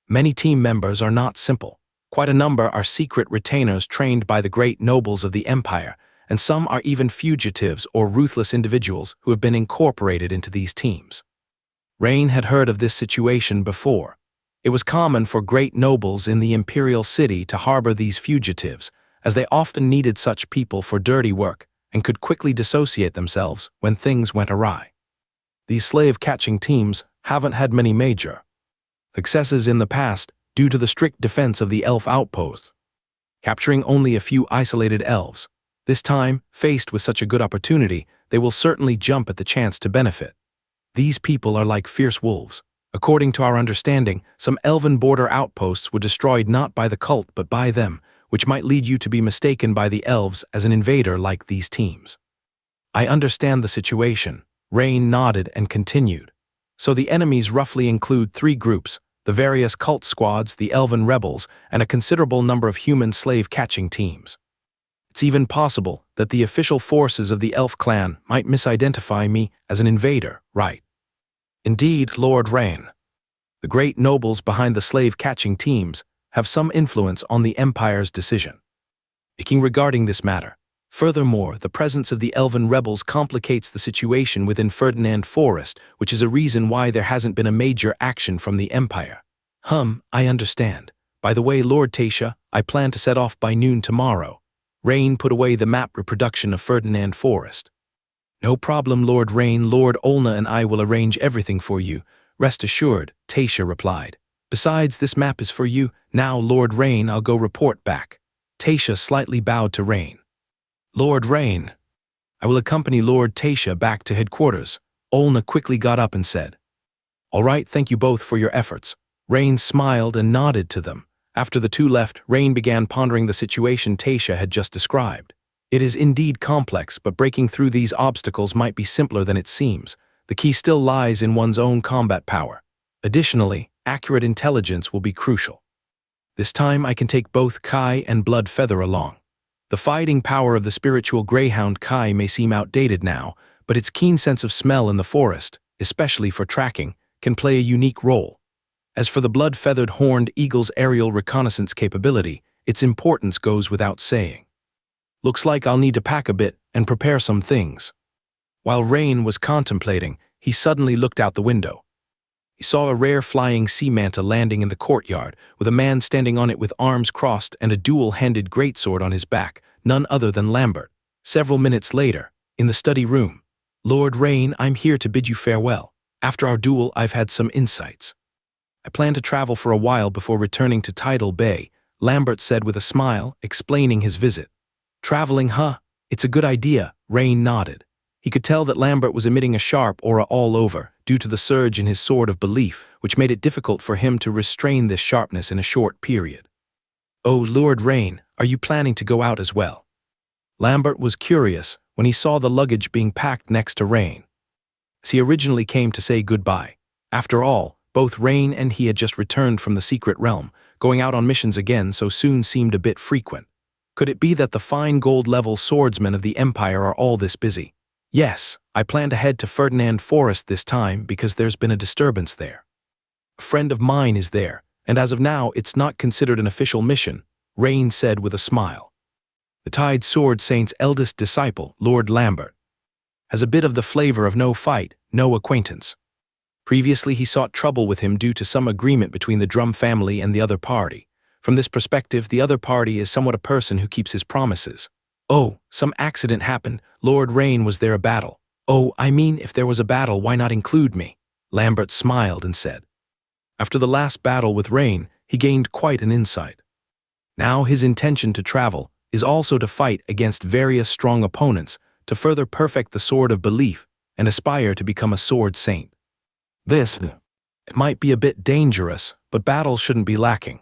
Many team members are not simple. Quite a number are secret retainers trained by the great nobles of the empire, and some are even fugitives or ruthless individuals who have been incorporated into these teams. Rain had heard of this situation before. It was common for great nobles in the imperial city to harbor these fugitives, as they often needed such people for dirty work and could quickly dissociate themselves when things went awry. These slave-catching teams haven't had many major successes in the past due to the strict defense of the elf outposts, capturing only a few isolated elves. This time, faced with such a good opportunity, they will certainly jump at the chance to benefit. These people are like fierce wolves. According to our understanding, some elven border outposts were destroyed not by the cult but by them, which might lead you to be mistaken by the elves as an invader like these teams. I understand the situation. Rain nodded and continued. So the enemies roughly include 3 groups, the various cult squads, the elven rebels, and a considerable number of human slave-catching teams. It's even possible that the official forces of the elf clan might misidentify me as an invader, right? Indeed, Lord Rain. The great nobles behind the slave-catching teams have some influence on the Empire's decision making regarding this matter. Furthermore, the presence of the elven rebels complicates the situation within Ferdinand Forest, which is a reason why there hasn't been a major action from the Empire. I understand. By the way, Lord Tasha, I plan to set off by noon tomorrow. Rain put away the map reproduction of Ferdinand Forest. No problem, Lord Rain. Lord Olna and I will arrange everything for you. Rest assured, Tasha replied. Besides, this map is for you. Now, Lord Rain, I'll go report back. Tasha slightly bowed to Rain. Lord Rain. I will accompany Lord Tasha back to headquarters. Olna quickly got up and said, All right, thank you both for your efforts. Rain smiled and nodded to them. After the two left, Rain began pondering the situation Tasha had just described. It is indeed complex, but breaking through these obstacles might be simpler than it seems. The key still lies in one's own combat power. Additionally, accurate intelligence will be crucial. This time I can take both Kai and Blood Feather along. The fighting power of the spiritual greyhound Kai may seem outdated now, but its keen sense of smell in the forest, especially for tracking, can play a unique role. As for the blood-feathered horned eagle's aerial reconnaissance capability, its importance goes without saying. Looks like I'll need to pack a bit and prepare some things. While Rain was contemplating, he suddenly looked out the window. He saw a rare flying sea manta landing in the courtyard, with a man standing on it with arms crossed and a dual-handed greatsword on his back, none other than Lambert. Several minutes later, in the study room, Lord Rain, I'm here to bid you farewell. After our duel, I've had some insights. I plan to travel for a while before returning to Tidal Bay, Lambert said with a smile, explaining his visit. Traveling, huh? It's a good idea, Rain nodded. He could tell that Lambert was emitting a sharp aura all over, due to the surge in his sword of belief, which made it difficult for him to restrain this sharpness in a short period. Oh, Lord Rain, are you planning to go out as well? Lambert was curious, when he saw the luggage being packed next to Rain. As he originally came to say goodbye. After all, both Rain and he had just returned from the secret realm. Going out on missions again so soon seemed a bit frequent. Could it be that the fine gold-level swordsmen of the Empire are all this busy? Yes, I plan to head to Ferdinand Forest this time because there's been a disturbance there. A friend of mine is there, and as of now it's not considered an official mission, Rain said with a smile. The Tide Sword Saint's eldest disciple, Lord Lambert, has a bit of the flavor of no fight, no acquaintance. Previously he sought trouble with him due to some agreement between the Drum family and the other party. From this perspective, the other party is somewhat a person who keeps his promises. Oh, some accident happened. Lord Rain, was there a battle? Oh, I mean, if there was a battle, why not include me? Lambert smiled and said. After the last battle with Rain, he gained quite an insight. Now his intention to travel is also to fight against various strong opponents to further perfect the sword of belief and aspire to become a sword saint. It might be a bit dangerous, but battles shouldn't be lacking.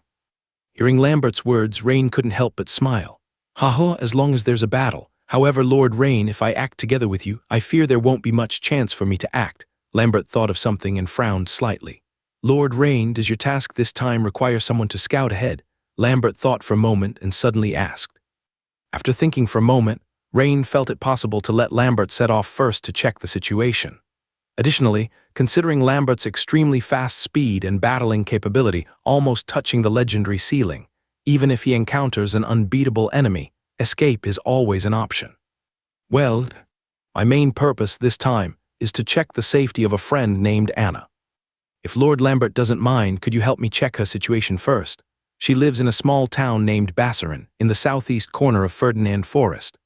Hearing Lambert's words, Rain couldn't help but smile. Haha, as long as there's a battle. However, Lord Rain, if I act together with you, I fear there won't be much chance for me to act. Lambert thought of something and frowned slightly. Lord Rain, does your task this time require someone to scout ahead? Lambert thought for a moment and suddenly asked. After thinking for a moment, Rain felt it possible to let Lambert set off first to check the situation. Additionally, considering Lambert's extremely fast speed and battling capability, almost touching the legendary ceiling, even if he encounters an unbeatable enemy, escape is always an option. Well, my main purpose this time is to check the safety of a friend named Anna. If Lord Lambert doesn't mind, could you help me check her situation first? She lives in a small town named Bassarin, in the southeast corner of Ferdinand Forest.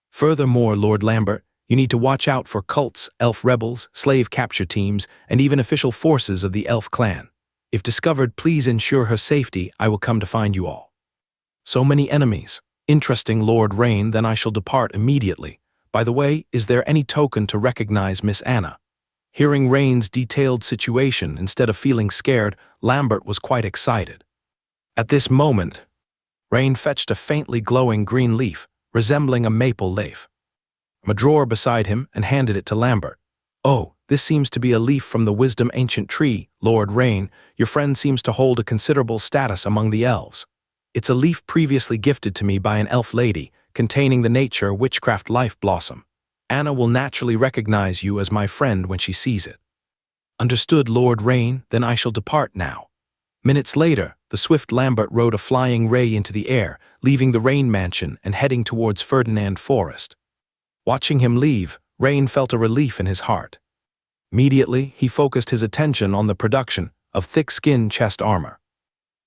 Furthermore, Lord Lambert, you need to watch out for cults, elf rebels, slave capture teams, and even official forces of the elf clan. If discovered, please ensure her safety. I will come to find you all. So many enemies. Interesting, Lord Rain, then I shall depart immediately. By the way, is there any token to recognize Miss Anna? Hearing Rain's detailed situation, instead of feeling scared, Lambert was quite excited. At this moment, Rain fetched a faintly glowing green leaf, resembling a maple leaf, from a drawer beside him, and handed it to Lambert. Oh, this seems to be a leaf from the wisdom ancient tree, Lord Rain. Your friend seems to hold a considerable status among the elves. It's a leaf previously gifted to me by an elf lady, containing the nature witchcraft life blossom. Anna will naturally recognize you as my friend when she sees it. Understood, Lord Rain, then I shall depart now. Minutes later, the swift Lambert rode a flying ray into the air, leaving the Rain mansion and heading towards Ferdinand Forest. Watching him leave, Rain felt a relief in his heart. Immediately, he focused his attention on the production of thick-skin chest armor.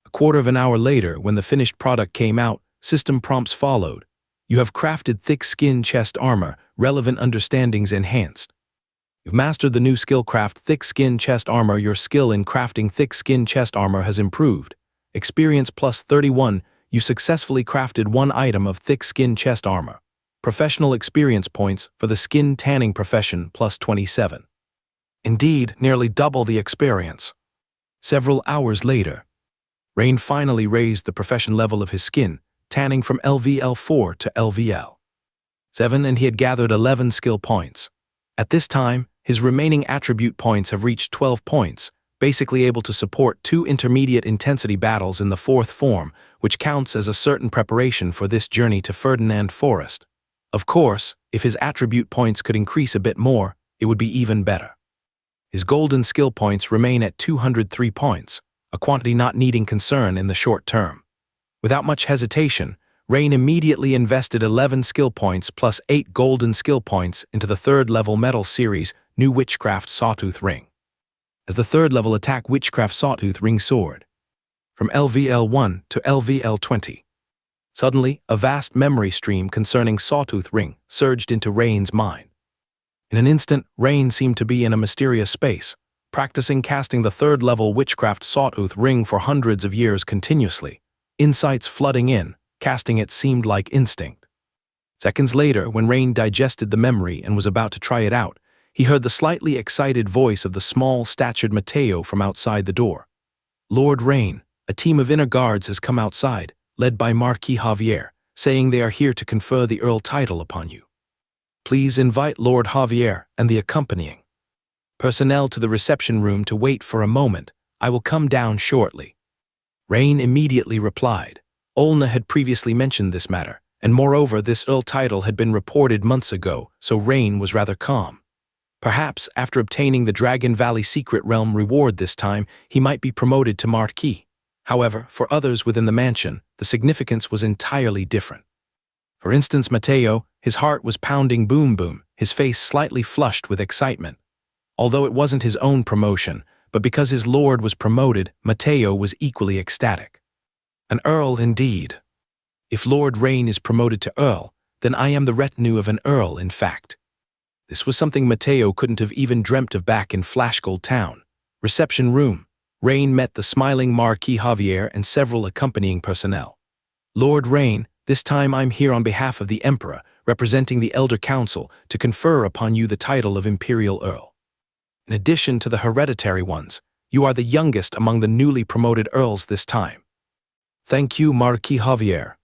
A quarter of an hour later, when the finished product came out, system prompts followed. You have crafted thick-skin chest armor, relevant understandings enhanced. You've mastered the new skill craft thick-skin chest armor. Your skill in crafting thick-skin chest armor has improved. Experience plus 31, you successfully crafted one item of thick-skin chest armor. Professional experience points for the skin tanning profession plus 27. Indeed, nearly double the experience. Several hours later, Rain finally raised the profession level of his skin, tanning from LVL 4 to LVL 7, and he had gathered 11 skill points. At this time, his remaining attribute points have reached 12 points, basically able to support 2 intermediate intensity battles in the 4th form, which counts as a certain preparation for this journey to Ferdinand Forest. Of course, if his attribute points could increase a bit more, it would be even better. His golden skill points remain at 203 points, a quantity not needing concern in the short term. Without much hesitation, Rain immediately invested 11 skill points plus 8 golden skill points into the 3rd level metal series New Witchcraft Sawtooth Ring. As the 3rd level attack Witchcraft Sawtooth Ring soared from LVL 1 to LVL 20. Suddenly, a vast memory stream concerning Sawtooth Ring surged into Rain's mind. In an instant, Rain seemed to be in a mysterious space, practicing casting the 3rd level Witchcraft Sawtooth Ring for hundreds of years continuously, insights flooding in. Casting it seemed like instinct. Seconds later, when Rain digested the memory and was about to try it out, he heard the slightly excited voice of the small-statured Mateo from outside the door. Lord Rain, a team of inner guards has come outside, led by Marquis Javier, saying they are here to confer the Earl title upon you. Please invite Lord Javier and the accompanying personnel to the reception room to wait for a moment. I will come down shortly." Rain immediately replied. Olna had previously mentioned this matter, and moreover this Earl title had been reported months ago, so Rain was rather calm. Perhaps, after obtaining the Dragon Valley Secret Realm reward this time, he might be promoted to Marquis. However, for others within the mansion, the significance was entirely different. For instance, Mateo, his heart was pounding boom-boom, his face slightly flushed with excitement. Although it wasn't his own promotion, but because his lord was promoted, Mateo was equally ecstatic. An earl indeed. If Lord Rain is promoted to earl, then I am the retinue of an earl, in fact. This was something Mateo couldn't have even dreamt of back in Flashgold Town. Reception room. Rain met the smiling Marquis Javier and several accompanying personnel. "Lord Rain, this time I'm here on behalf of the Emperor, representing the Elder Council, to confer upon you the title of Imperial Earl. In addition to the hereditary ones, you are the youngest among the newly promoted earls this time." "Thank you, Marquis Javier."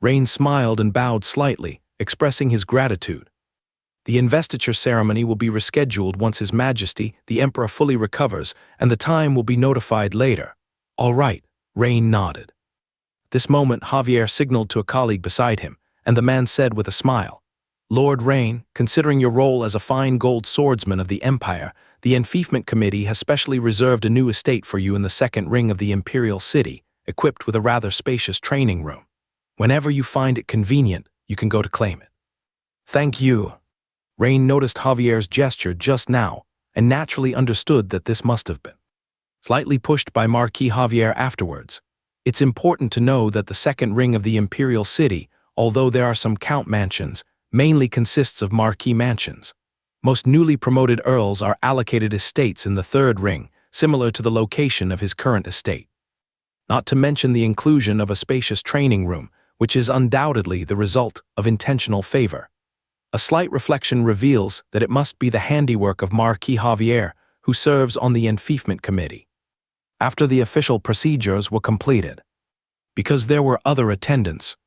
Rain smiled and bowed slightly, expressing his gratitude. The investiture ceremony will be rescheduled once His Majesty, the Emperor, fully recovers, and the time will be notified later. "All right," Rain nodded. At this moment, Javier signaled to a colleague beside him, and the man said with a smile, "Lord Rain, considering your role as a fine gold swordsman of the Empire, the Enfeoffment Committee has specially reserved a new estate for you in the second ring of the Imperial City, equipped with a rather spacious training room. Whenever you find it convenient, you can go to claim it." "Thank you." Rain noticed Javier's gesture just now, and naturally understood that this must have been slightly pushed by Marquis Javier afterwards. It's important to know that the second ring of the Imperial City, although there are some count mansions, mainly consists of Marquis mansions. Most newly promoted earls are allocated estates in the third ring, similar to the location of his current estate. Not to mention the inclusion of a spacious training room, which is undoubtedly the result of intentional favor. A slight reflection reveals that it must be the handiwork of Marquis Javier, who serves on the Enfeoffment Committee. After the official procedures were completed, because there were other attendants,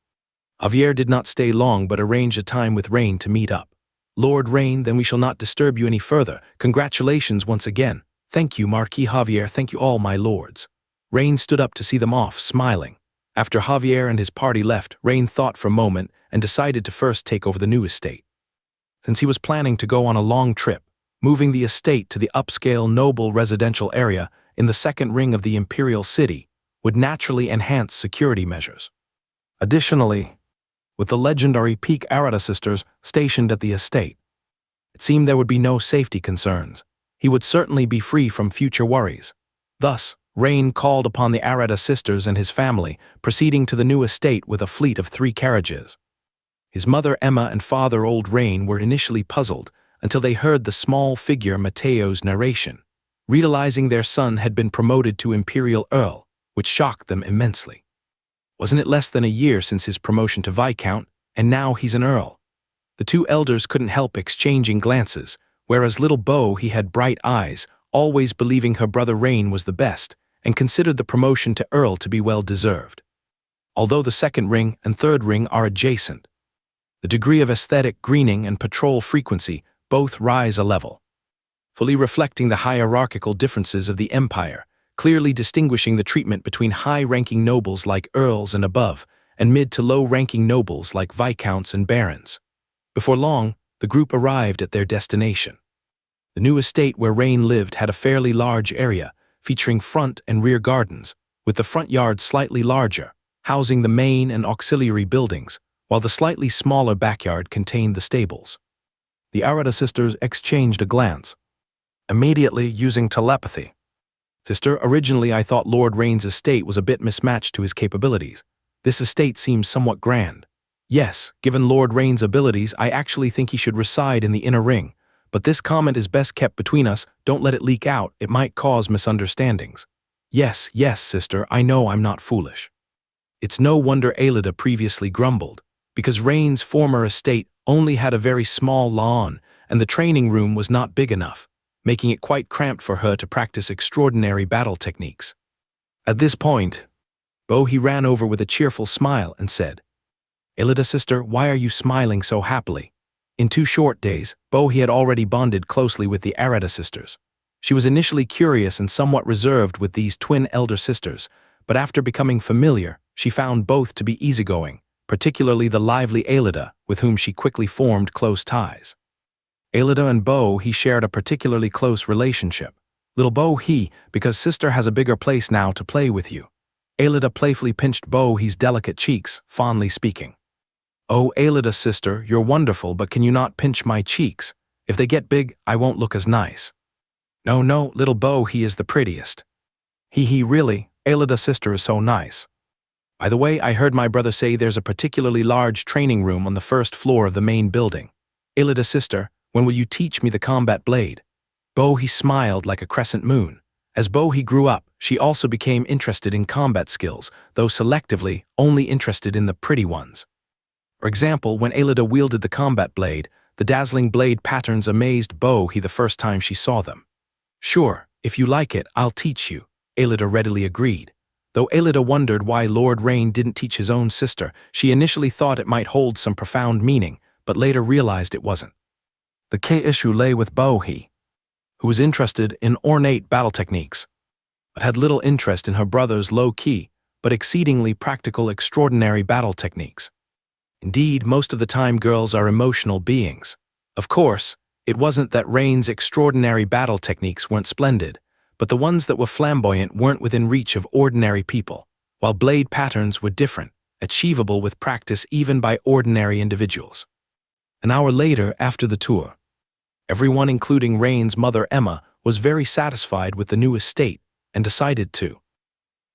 Javier did not stay long but arranged a time with Rain to meet up. "Lord Rain, then we shall not disturb you any further. Congratulations once again." "Thank you, Marquis Javier, thank you all my lords." Rain stood up to see them off, smiling. After Javier and his party left, Rain thought for a moment and decided to first take over the new estate. Since he was planning to go on a long trip, moving the estate to the upscale noble residential area in the second ring of the Imperial City would naturally enhance security measures. Additionally, with the legendary Peak Arata sisters stationed at the estate, it seemed there would be no safety concerns. He would certainly be free from future worries. Thus, Rain called upon the Arata sisters and his family, proceeding to the new estate with a fleet of 3 carriages. His mother Emma and father Old Rain were initially puzzled until they heard the small figure Mateo's narration, realizing their son had been promoted to Imperial Earl, which shocked them immensely. Wasn't it less than a year since his promotion to Viscount, and now he's an Earl? The 2 elders couldn't help exchanging glances, whereas little Beau he had bright eyes, always believing her brother Rain was the best, and considered the promotion to Earl to be well deserved. Although the second ring and third ring are adjacent, the degree of aesthetic greening and patrol frequency both rise a level, fully reflecting the hierarchical differences of the Empire, clearly distinguishing the treatment between high-ranking nobles like earls and above, and mid to low-ranking nobles like viscounts and barons. Before long, the group arrived at their destination. The new estate where Rain lived had a fairly large area, featuring front and rear gardens, with the front yard slightly larger, housing the main and auxiliary buildings, while the slightly smaller backyard contained the stables. The Arata sisters exchanged a glance, immediately using telepathy. "Sister, originally I thought Lord Rain's estate was a bit mismatched to his capabilities. This estate seems somewhat grand. Yes, given Lord Rain's abilities, I actually think he should reside in the inner ring, but this comment is best kept between us. Don't let it leak out, it might cause misunderstandings." Yes, sister, I know I'm not foolish." It's no wonder Aelida previously grumbled, because Rain's former estate only had a very small lawn, and the training room was not big enough, making it quite cramped for her to practice extraordinary battle techniques. At this point, Beau he ran over with a cheerful smile and said, "Aelida sister, why are you smiling so happily? In 2 short days, Bohi had already bonded closely with the Arata sisters. She was initially curious and somewhat reserved with these twin elder sisters, but after becoming familiar, she found both to be easygoing, particularly the lively Aelida, with whom she quickly formed close ties. Aelida and Bohi shared a particularly close relationship. Little Bohi, because sister has a bigger place now to play with you. Aelida playfully pinched Bohi's delicate cheeks, fondly speaking. Oh, Aelida sister, you're wonderful, but can you not pinch my cheeks? If they get big, I won't look as nice. No, no, little Bohi is the prettiest. He, really, Aelida sister is so nice. By the way, I heard my brother say there's a particularly large training room on the first floor of the main building. Aelida sister, when will you teach me the combat blade? Bohi smiled like a crescent moon. As Bohi grew up, she also became interested in combat skills, though selectively only interested in the pretty ones. For example, when Aelida wielded the combat blade, the dazzling blade patterns amazed Bohi the first time she saw them. Sure, if you like it, I'll teach you, Aelida readily agreed. Though Aelida wondered why Lord Rain didn't teach his own sister, she initially thought it might hold some profound meaning, but later realized it wasn't. The key issue lay with Bohi, who was interested in ornate battle techniques, but had little interest in her brother's low-key, but exceedingly practical extraordinary battle techniques. Indeed, most of the time girls are emotional beings. Of course, it wasn't that Rain's extraordinary battle techniques weren't splendid, but the ones that were flamboyant weren't within reach of ordinary people, while blade patterns were different, achievable with practice even by ordinary individuals. An hour later, after the tour, everyone, including Rain's mother Emma, was very satisfied with the new estate and decided to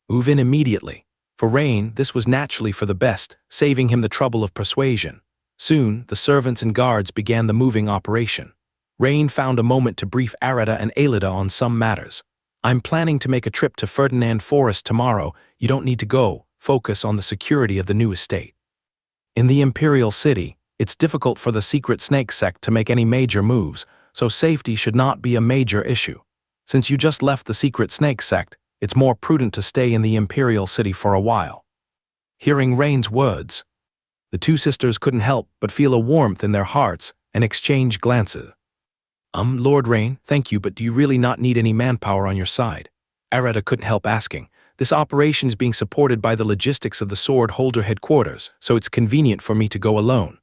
move in immediately. For Rain, this was naturally for the best, saving him the trouble of persuasion. Soon, the servants and guards began the moving operation. Rain found a moment to brief Arata and Aelida on some matters. I'm planning to make a trip to Ferdinand Forest tomorrow. You don't need to go. Focus on the security of the new estate. In the Imperial City, it's difficult for the secret snake sect to make any major moves, so safety should not be a major issue. Since you just left the secret snake sect, it's more prudent to stay in the Imperial City for a while. Hearing Rain's words, the two sisters couldn't help but feel a warmth in their hearts and exchange glances. Lord Rain, thank you, but do you really not need any manpower on your side? Arata couldn't help asking. This operation is being supported by the logistics of the Sword Holder headquarters, so it's convenient for me to go alone.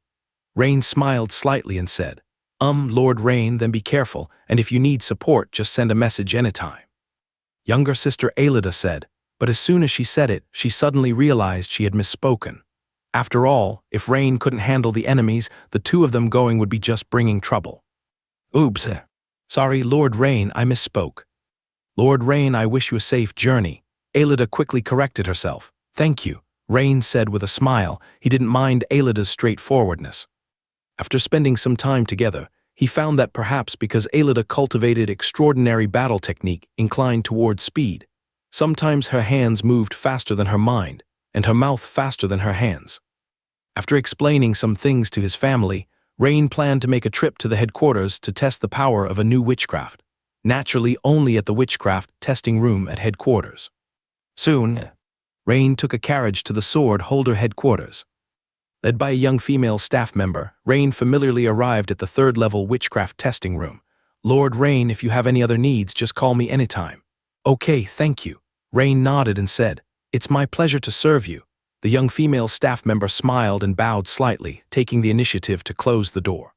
Rain smiled slightly and said, Lord Rain, then be careful, and if you need support, just send a message anytime. Younger sister Aelida said, but as soon as she said it, she suddenly realized she had misspoken. After all, if Rain couldn't handle the enemies, the two of them going would be just bringing trouble. Oops. Sorry, Lord Rain, I misspoke. Lord Rain, I wish you a safe journey. Aelida quickly corrected herself. Thank you, Rain said with a smile. He didn't mind Aelida's straightforwardness. After spending some time together, he found that perhaps because Aelida cultivated extraordinary battle technique inclined toward speed, sometimes her hands moved faster than her mind, and her mouth faster than her hands. After explaining some things to his family, Rain planned to make a trip to the headquarters to test the power of a new witchcraft, naturally only at the witchcraft testing room at headquarters. Soon, Rain took a carriage to the Sword Holder headquarters. Led by a young female staff member, Rain familiarly arrived at the third-level witchcraft testing room. Lord Rain, if you have any other needs, just call me anytime. Okay, thank you. Rain nodded and said, It's my pleasure to serve you. The young female staff member smiled and bowed slightly, taking the initiative to close the door.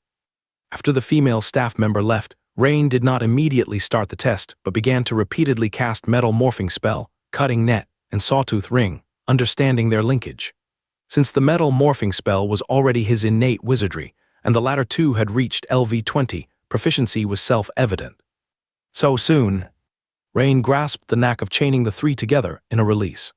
After the female staff member left, Rain did not immediately start the test, but began to repeatedly cast Metal Morphing Spell, Cutting Net, and Sawtooth Ring, understanding their linkage. Since the Metal Morphing Spell was already his innate wizardry, and the latter two had reached LV-20, proficiency was self-evident. So soon, Rain grasped the knack of chaining the three together in a release.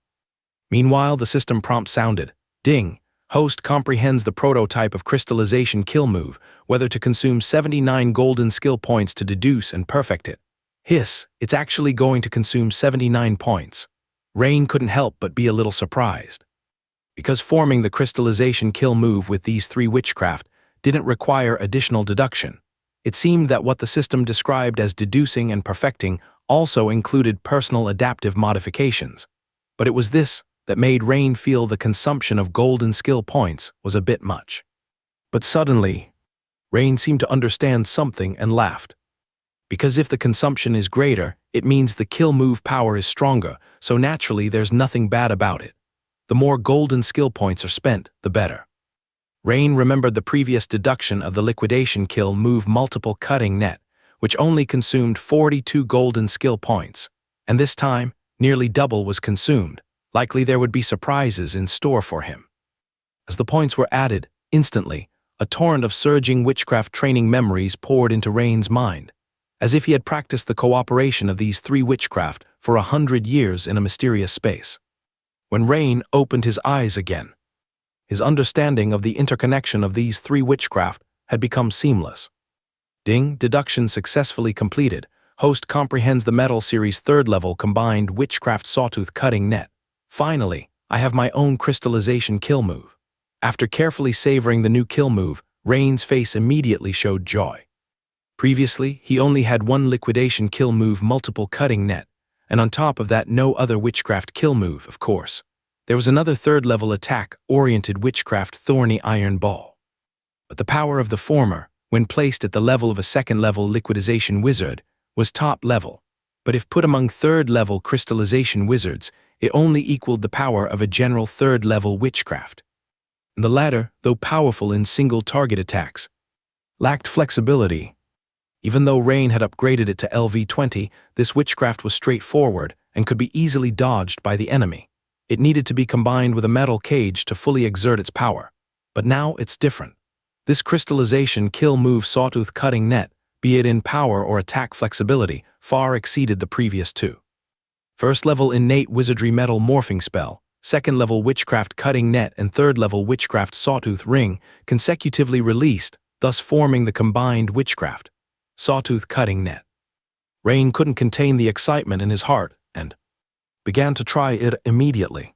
Meanwhile, the system prompt sounded. Ding! Host comprehends the prototype of crystallization kill move, whether to consume 79 golden skill points to deduce and perfect it. Hiss, it's actually going to consume 79 points. Rain couldn't help but be a little surprised. Because forming the crystallization kill move with these three witchcraft didn't require additional deduction, it seemed that what the system described as deducing and perfecting also included personal adaptive modifications. But it was this that made Rain feel the consumption of golden skill points was a bit much. But suddenly, Rain seemed to understand something and laughed. Because if the consumption is greater, it means the kill move power is stronger, so naturally there's nothing bad about it. The more golden skill points are spent, the better. Rain remembered the previous deduction of the liquidation kill move multiple cutting net, which only consumed 42 golden skill points, and this time, nearly double was consumed. Likely there would be surprises in store for him. As the points were added, instantly, a torrent of surging witchcraft training memories poured into Rain's mind, as if he had practiced the cooperation of these three witchcraft for 100 years in a mysterious space. When Rain opened his eyes again, his understanding of the interconnection of these three witchcraft had become seamless. Ding, deduction successfully completed. Host comprehends the Metal Series 3rd level combined witchcraft sawtooth cutting net. Finally, I have my own crystallization kill move. After carefully savoring the new kill move, Rain's face immediately showed joy. Previously, he only had one liquidation kill move multiple cutting net, and on top of that no other witchcraft kill move, of course. There was another 3rd level attack-oriented witchcraft thorny iron ball. But the power of the former, when placed at the level of a 2nd level liquidization wizard, was top level, but if put among 3rd level crystallization wizards, it only equaled the power of a general 3rd level witchcraft. The latter, though powerful in single target attacks, lacked flexibility. Even though Rain had upgraded it to LV20, this witchcraft was straightforward and could be easily dodged by the enemy. It needed to be combined with a metal cage to fully exert its power. But now it's different. This crystallization kill move sawtooth cutting net, be it in power or attack flexibility, far exceeded the previous two. 1st level innate wizardry metal morphing spell, 2nd level witchcraft cutting net and 3rd level witchcraft sawtooth ring consecutively released, thus forming the combined witchcraft sawtooth cutting net. Rain couldn't contain the excitement in his heart and began to try it immediately.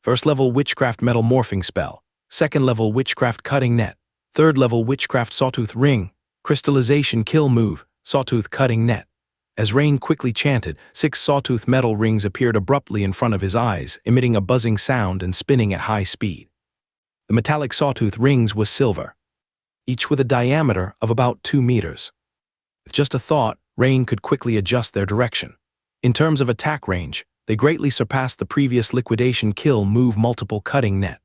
1st level witchcraft metal morphing spell, 2nd level witchcraft cutting net, 3rd level witchcraft sawtooth ring, crystallization kill move, sawtooth cutting net. As Rain quickly chanted, 6 sawtooth metal rings appeared abruptly in front of his eyes, emitting a buzzing sound and spinning at high speed. The metallic sawtooth rings was silver, each with a diameter of about 2 meters. With just a thought, Rain could quickly adjust their direction. In terms of attack range, they greatly surpassed the previous liquidation kill move multiple cutting net.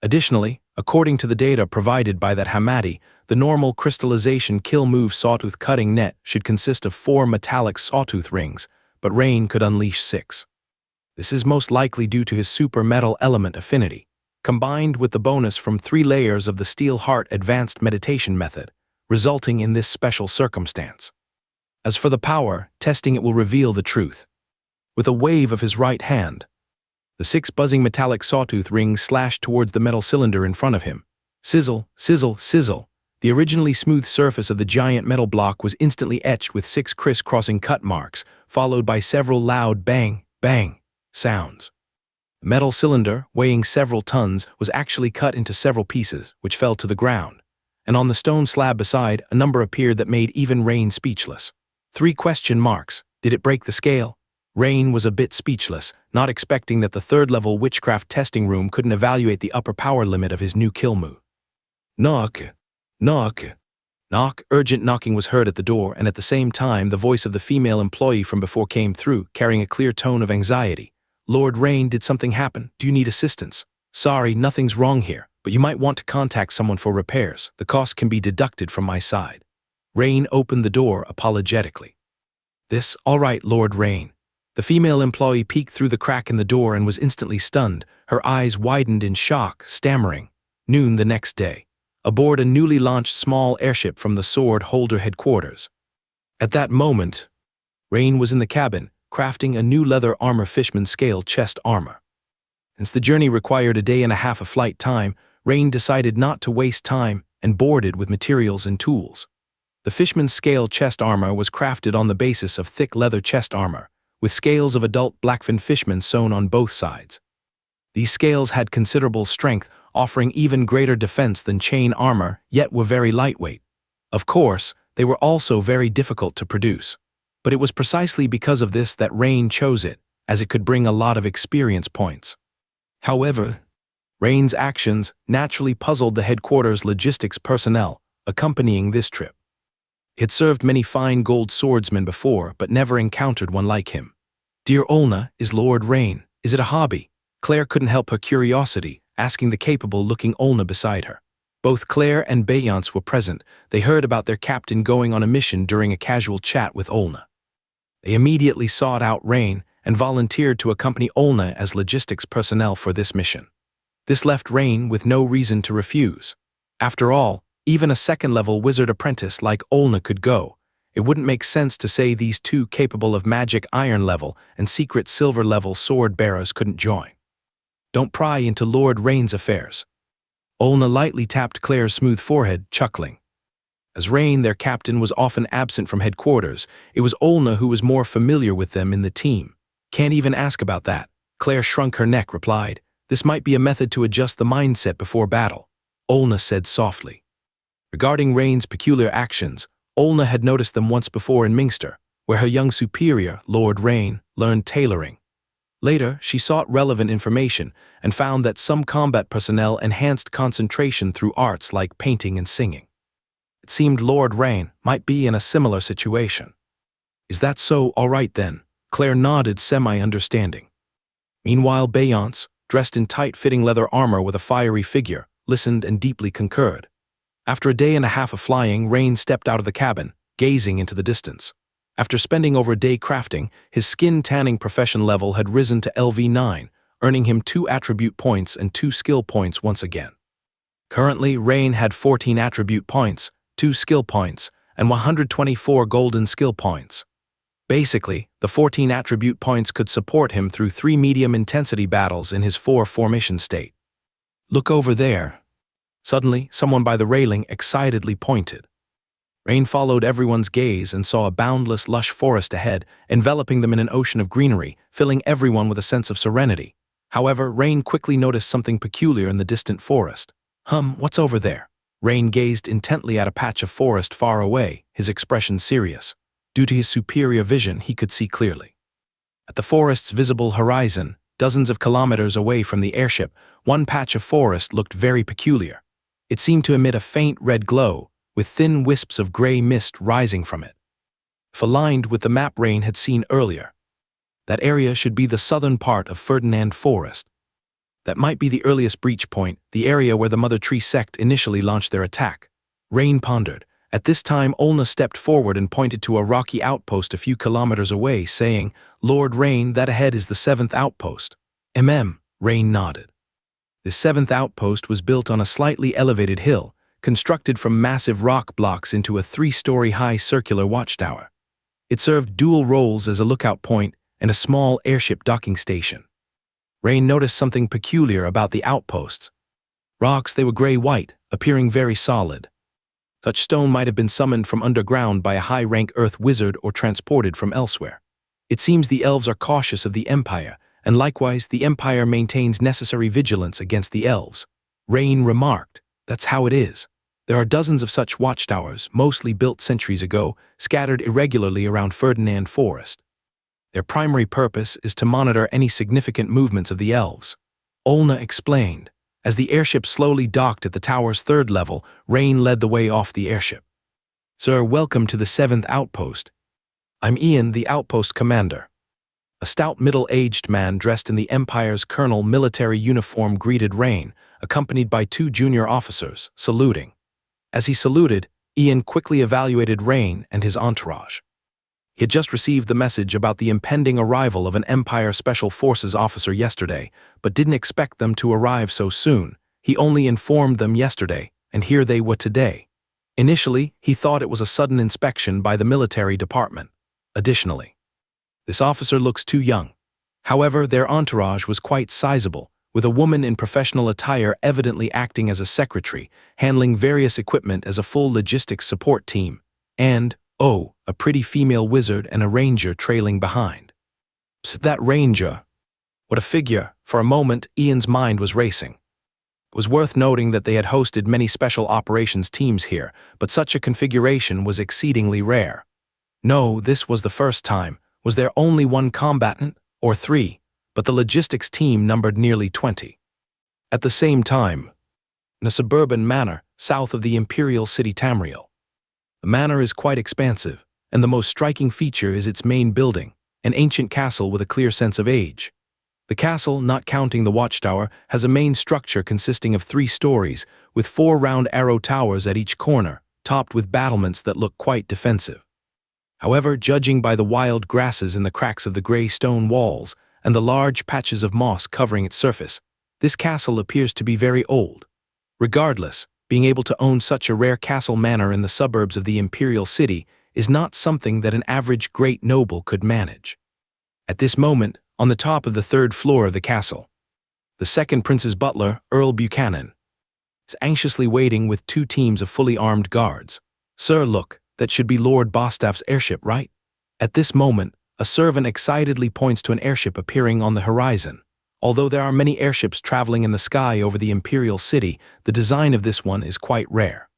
Additionally, according to the data provided by that Hamadi, the normal crystallization kill move sawtooth cutting net should consist of 4 metallic sawtooth rings, but Rain could unleash 6. This is most likely due to his super metal element affinity, combined with the bonus from 3 layers of the Steel Heart advanced meditation method, resulting in this special circumstance. As for the power, testing it will reveal the truth. With a wave of his right hand, the 6 buzzing metallic sawtooth rings slashed towards the metal cylinder in front of him. Sizzle, sizzle, sizzle. The originally smooth surface of the giant metal block was instantly etched with 6 criss-crossing cut marks, followed by several loud bang, bang sounds. The metal cylinder, weighing several tons, was actually cut into several pieces, which fell to the ground. And on the stone slab beside, a number appeared that made even Rain speechless. 3 question marks. Did it break the scale? Rain was a bit speechless, not expecting that the 3rd level witchcraft testing room couldn't evaluate the upper power limit of his new kill move. Knock, knock, knock. Urgent knocking was heard at the door, and at the same time the voice of the female employee from before came through, carrying a clear tone of anxiety. Lord Rain, did something happen? Do you need assistance? Sorry, nothing's wrong here, but you might want to contact someone for repairs. The cost can be deducted from my side. Rain opened the door apologetically. This, all right, Lord Rain. The female employee peeked through the crack in the door and was instantly stunned, her eyes widened in shock, stammering. Noon the next day, aboard a newly launched small airship from the Sword Holder headquarters. At that moment, Rain was in the cabin, crafting a new leather armor fishman scale chest armor. Since the journey required a day and a half of flight time, Rain decided not to waste time and boarded with materials and tools. The fishman's scale chest armor was crafted on the basis of thick leather chest armor, with scales of adult blackfin fishmen sewn on both sides. These scales had considerable strength, offering even greater defense than chain armor, yet were very lightweight. Of course, they were also very difficult to produce. But it was precisely because of this that Rain chose it, as it could bring a lot of experience points. However, Rain's actions naturally puzzled the headquarters logistics personnel, accompanying this trip. He had served many fine gold swordsmen before, but never encountered one like him. "Dear Olna, is Lord Rain? Is it a hobby?" Claire couldn't help her curiosity, asking the capable-looking Olna beside her. Both Claire and Beyonce were present. They heard about their captain going on a mission during a casual chat with Olna. They immediately sought out Rain and volunteered to accompany Olna as logistics personnel for this mission. This left Rain with no reason to refuse. After all, even a second-level wizard apprentice like Olna could go. It wouldn't make sense to say these two capable of magic iron-level and secret silver-level sword-bearers couldn't join. "Don't pry into Lord Rain's affairs." Olna lightly tapped Claire's smooth forehead, chuckling. As Rain, their captain, was often absent from headquarters, it was Olna who was more familiar with them in the team. "Can't even ask about that." Claire shrunk her neck, replied. "This might be a method to adjust the mindset before battle," Olna said softly. Regarding Rain's peculiar actions, Olna had noticed them once before in Mingster, where her young superior, Lord Rain, learned tailoring. Later, she sought relevant information and found that some combat personnel enhanced concentration through arts like painting and singing. It seemed Lord Rain might be in a similar situation. "Is that so? All right then." Claire nodded, semi-understanding. Meanwhile, Beyonce, dressed in tight-fitting leather armor with a fiery figure, listened and deeply concurred. After a day and a half of flying, Rain stepped out of the cabin, gazing into the distance. After spending over a day crafting, his skin tanning profession level had risen to LV9, earning him 2 attribute points and 2 skill points once again. Currently, Rain had 14 attribute points, 2 skill points, and 124 golden skill points. Basically, the 14 attribute points could support him through 3 medium-intensity battles in his 4 formation state. "Look over there." Suddenly, someone by the railing excitedly pointed. Rain followed everyone's gaze and saw a boundless, lush forest ahead, enveloping them in an ocean of greenery, filling everyone with a sense of serenity. However, Rain quickly noticed something peculiar in the distant forest. What's over there?" Rain gazed intently at a patch of forest far away, his expression serious. Due to his superior vision, he could see clearly. At the forest's visible horizon, dozens of kilometers away from the airship, one patch of forest looked very peculiar. It seemed to emit a faint red glow, with thin wisps of gray mist rising from it. Aligned with the map Rain had seen earlier. That area should be the southern part of Ferdinand Forest. That might be the earliest breach point, the area where the Mother Tree sect initially launched their attack. Rain pondered. At this time, Olna stepped forward and pointed to a rocky outpost a few kilometers away, saying, "Lord Rain, that ahead is the 7th outpost." Rain nodded. The 7th outpost was built on a slightly elevated hill, constructed from massive rock blocks into a 3-story high circular watchtower. It served dual roles as a lookout point and a small airship docking station. Rain noticed something peculiar about the outposts. Rocks, they were gray-white, appearing very solid. Such stone might have been summoned from underground by a high-rank earth wizard or transported from elsewhere. It seems the elves are cautious of the Empire, and likewise the Empire maintains necessary vigilance against the elves. Rain remarked, "That's how it is. There are dozens of such watchtowers, mostly built centuries ago, scattered irregularly around Ferdinand Forest. Their primary purpose is to monitor any significant movements of the elves." Olna explained. As the airship slowly docked at the tower's 3rd level, Rain led the way off the airship. "Sir, welcome to the 7th outpost. I'm Ian, the outpost commander." A stout middle-aged man dressed in the Empire's colonel military uniform greeted Rain, accompanied by 2 junior officers, saluting. As he saluted, Ian quickly evaluated Rain and his entourage. He had just received the message about the impending arrival of an Empire Special Forces officer yesterday, but didn't expect them to arrive so soon. He only informed them yesterday, and here they were today. Initially, he thought it was a sudden inspection by the military department. Additionally, this officer looks too young. However, their entourage was quite sizable, with a woman in professional attire evidently acting as a secretary, handling various equipment as a full logistics support team, and, a pretty female wizard and a ranger trailing behind. Psst, that ranger. What a figure. For a moment, Ian's mind was racing. It was worth noting that they had hosted many special operations teams here, but such a configuration was exceedingly rare. No, this was the first time. Was there only one combatant, or 3? But the logistics team numbered nearly 20. At the same time, in a suburban manner, south of the imperial city Tamriel. The manor is quite expansive, and the most striking feature is its main building, an ancient castle with a clear sense of age. The castle, not counting the watchtower, has a main structure consisting of 3 stories, with 4 round arrow towers at each corner, topped with battlements that look quite defensive. However, judging by the wild grasses in the cracks of the gray stone walls and the large patches of moss covering its surface, this castle appears to be very old. Regardless, being able to own such a rare castle manor in the suburbs of the imperial city is not something that an average great noble could manage. At this moment, on the top of the 3rd floor of the castle, the second prince's butler, Earl Buchanan, is anxiously waiting with 2 teams of fully armed guards. "Sir, look, that should be Lord Bostaff's airship, right?" At this moment, a servant excitedly points to an airship appearing on the horizon. Although there are many airships traveling in the sky over the imperial city, the design of this one is quite rare.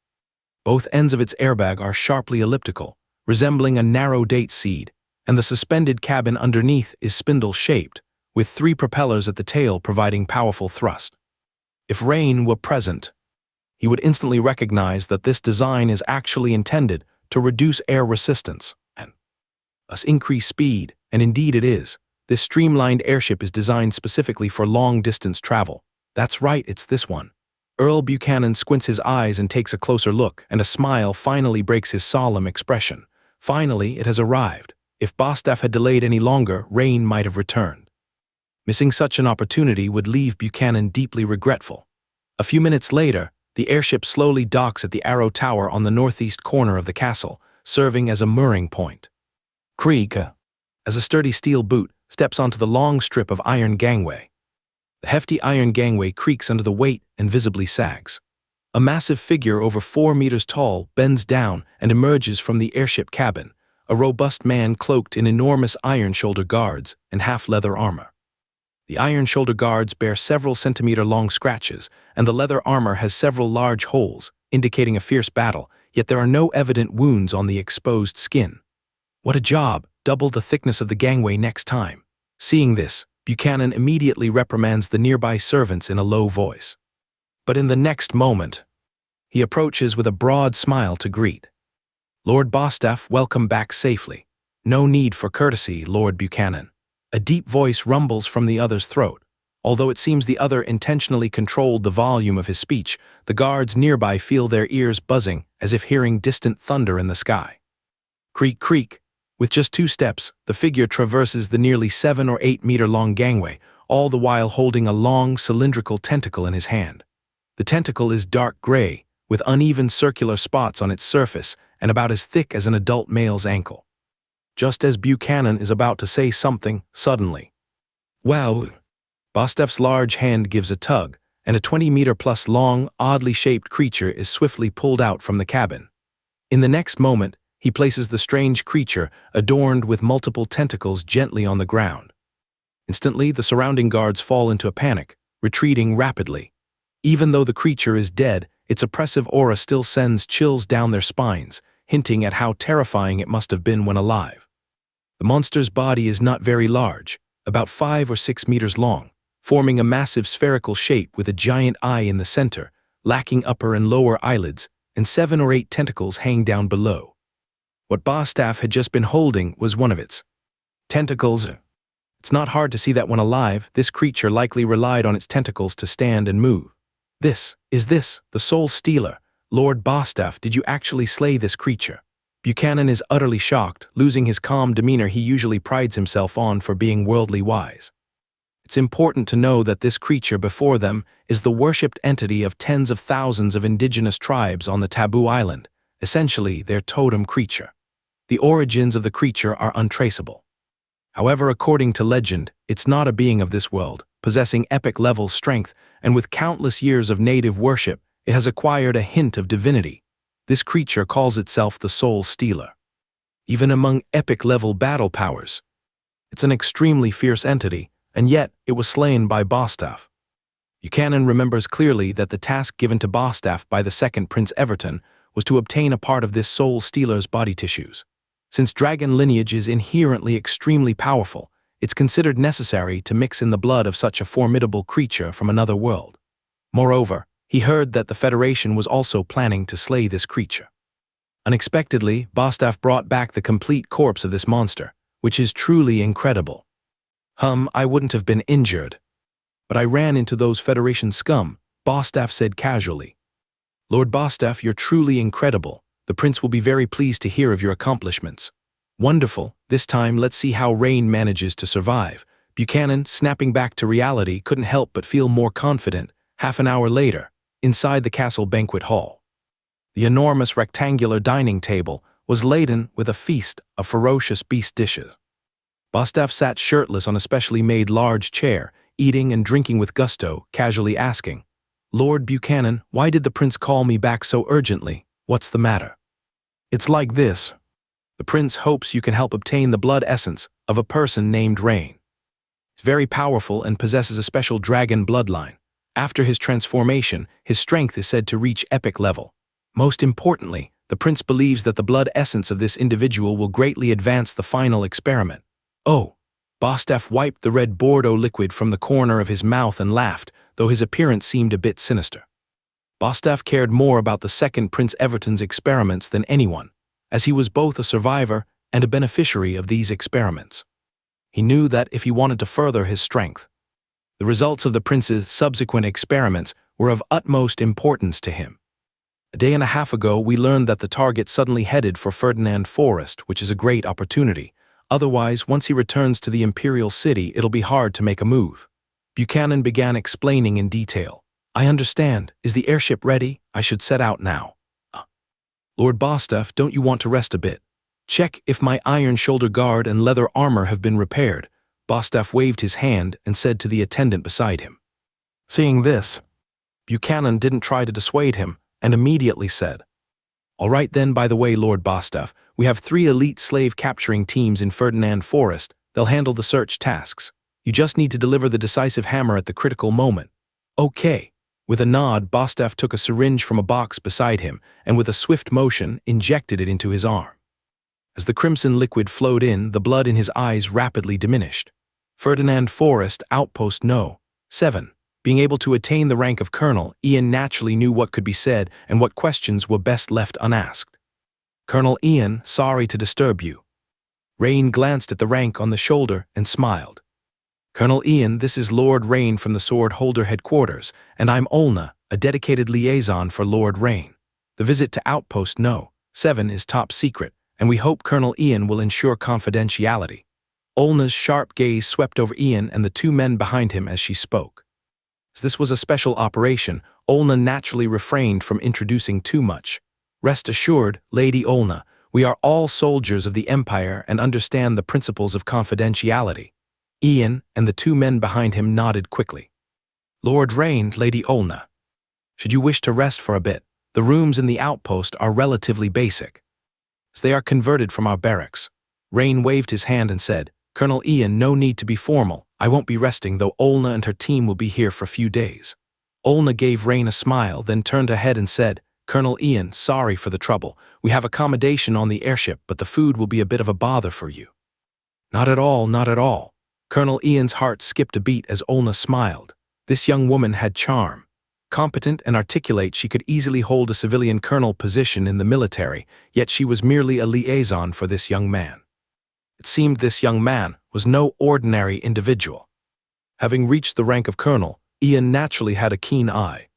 Both ends of its airbag are sharply elliptical, resembling a narrow date seed, and the suspended cabin underneath is spindle-shaped, with 3 propellers at the tail providing powerful thrust. If Rain were present, he would instantly recognize that this design is actually intended to reduce air resistance and thus increase speed, and indeed it is. This streamlined airship is designed specifically for long-distance travel. That's right, it's this one. Earl Buchanan squints his eyes and takes a closer look, and a smile finally breaks his solemn expression. Finally, it has arrived. If Bostaff had delayed any longer, Rain might have returned. Missing such an opportunity would leave Buchanan deeply regretful. A few minutes later, the airship slowly docks at the Arrow Tower on the northeast corner of the castle, serving as a mooring point. Krieg, as a sturdy steel boot, steps onto the long strip of iron gangway. The hefty iron gangway creaks under the weight and visibly sags. A massive figure over 4 meters tall bends down and emerges from the airship cabin, a robust man cloaked in enormous iron shoulder guards and half-leather armor. The iron shoulder guards bear several centimeter-long scratches, and the leather armor has several large holes, indicating a fierce battle, yet there are no evident wounds on the exposed skin. What a job! Double the thickness of the gangway next time. Seeing this, Buchanan immediately reprimands the nearby servants in a low voice. But in the next moment, he approaches with a broad smile to greet. "Lord Bostaff, welcome back safely. No need for courtesy, Lord Buchanan." A deep voice rumbles from the other's throat. Although it seems the other intentionally controlled the volume of his speech, the guards nearby feel their ears buzzing as if hearing distant thunder in the sky. Creak, creak. With just 2 steps, the figure traverses the nearly 7 or 8 meter long gangway, all the while holding a long, cylindrical tentacle in his hand. The tentacle is dark gray, with uneven circular spots on its surface and about as thick as an adult male's ankle. Just as Buchanan is about to say something, suddenly, "Wow!" Bostaff's large hand gives a tug, and a 20-meter-plus long, oddly shaped creature is swiftly pulled out from the cabin. In the next moment, he places the strange creature, adorned with multiple tentacles, gently on the ground. Instantly, the surrounding guards fall into a panic, retreating rapidly. Even though the creature is dead, its oppressive aura still sends chills down their spines, hinting at how terrifying it must have been when alive. The monster's body is not very large, about 5 or 6 meters long, forming a massive spherical shape with a giant eye in the center, lacking upper and lower eyelids, and 7 or 8 tentacles hang down below. What Bostaff had just been holding was one of its tentacles. It's not hard to see that when alive, this creature likely relied on its tentacles to stand and move. This, the Soul Stealer? Lord Bostaff, did you actually slay this creature? Buchanan is utterly shocked, losing his calm demeanor he usually prides himself on for being worldly wise. It's important to know that this creature before them is the worshipped entity of tens of thousands of indigenous tribes on the Taboo Island, essentially their totem creature. The origins of the creature are untraceable. However, according to legend, it's not a being of this world, possessing epic-level strength, and with countless years of native worship, it has acquired a hint of divinity. This creature calls itself the Soul Stealer. Even among epic-level battle powers, it's an extremely fierce entity, and yet it was slain by Bostaff. Buchanan remembers clearly that the task given to Bostaff by the second Prince Everton was to obtain a part of this Soul Stealer's body tissues. Since dragon lineage is inherently extremely powerful, it's considered necessary to mix in the blood of such a formidable creature from another world. Moreover, He heard that the Federation was also planning to slay this creature. Unexpectedly, Bostaph brought back the complete corpse of this monster, which is truly incredible. I wouldn't have been injured. But I ran into those Federation scum, Bostaph said casually. Lord Bostaph, you're truly incredible. The prince will be very pleased to hear of your accomplishments. Wonderful. This time, let's see how Rain manages to survive. Buchanan, snapping back to reality, couldn't help but feel more confident. Half an hour later, inside the castle banquet hall. The enormous rectangular dining table was laden with a feast of ferocious beast dishes. Bostaph sat shirtless on a specially made large chair, eating and drinking with gusto, casually asking, Lord Buchanan, why did the prince call me back so urgently? What's the matter? It's like this. The prince hopes you can help obtain the blood essence of a person named Rain. He's very powerful and possesses a special dragon bloodline. After his transformation, his strength is said to reach epic level. Most importantly, the prince believes that the blood essence of this individual will greatly advance the final experiment. Oh! Bostaph wiped the red Bordeaux liquid from the corner of his mouth and laughed, though his appearance seemed a bit sinister. Bostaph cared more about the second Prince Everton's experiments than anyone, as he was both a survivor and a beneficiary of these experiments. He knew that if he wanted to further his strength, the results of the prince's subsequent experiments were of utmost importance to him. A day and a half ago, we learned that the target suddenly headed for Ferdinand Forest, which is a great opportunity. Otherwise, once he returns to the Imperial City, it'll be hard to make a move. Buchanan began explaining in detail. I understand. Is the airship ready? I should set out now. Lord Bostaph, don't you want to rest a bit? Check if my iron shoulder guard and leather armor have been repaired. Bostaph waved his hand and said to the attendant beside him. Seeing this, Buchanan didn't try to dissuade him and immediately said, All right then, by the way, Lord Bostaph, we have 3 elite slave-capturing teams in Ferdinand Forest. They'll handle the search tasks. You just need to deliver the decisive hammer at the critical moment. Okay. With a nod, Bostaph took a syringe from a box beside him and with a swift motion injected it into his arm. As the crimson liquid flowed in, the blood in his eyes rapidly diminished. Ferdinand Forest, Outpost No. 7. Being able to attain the rank of colonel, Ian naturally knew what could be said and what questions were best left unasked. Colonel Ian, sorry to disturb you. Rain glanced at the rank on the shoulder and smiled. Colonel Ian, this is Lord Rain from the Sword Holder Headquarters, and I'm Olna, a dedicated liaison for Lord Rain. The visit to Outpost No. 7 is top secret, and we hope Colonel Ian will ensure confidentiality. Olna's sharp gaze swept over Ian and the 2 men behind him as she spoke. As this was a special operation, Olna naturally refrained from introducing too much. Rest assured, Lady Olna, we are all soldiers of the Empire and understand the principles of confidentiality. Ian and the 2 men behind him nodded quickly. Lord Rain, Lady Olna. Should you wish to rest for a bit, the rooms in the outpost are relatively basic, as they are converted from our barracks. Rain waved his hand and said, Colonel Ian, no need to be formal. I won't be resting, though Olna and her team will be here for a few days. Olna gave Rain a smile, then turned ahead and said, Colonel Ian, sorry for the trouble. We have accommodation on the airship, but the food will be a bit of a bother for you. Not at all, not at all. Colonel Ian's heart skipped a beat as Olna smiled. This young woman had charm. Competent and articulate, she could easily hold a civilian colonel position in the military, yet she was merely a liaison for this young man. It seemed this young man was no ordinary individual. Having reached the rank of colonel, Ian naturally had a keen eye.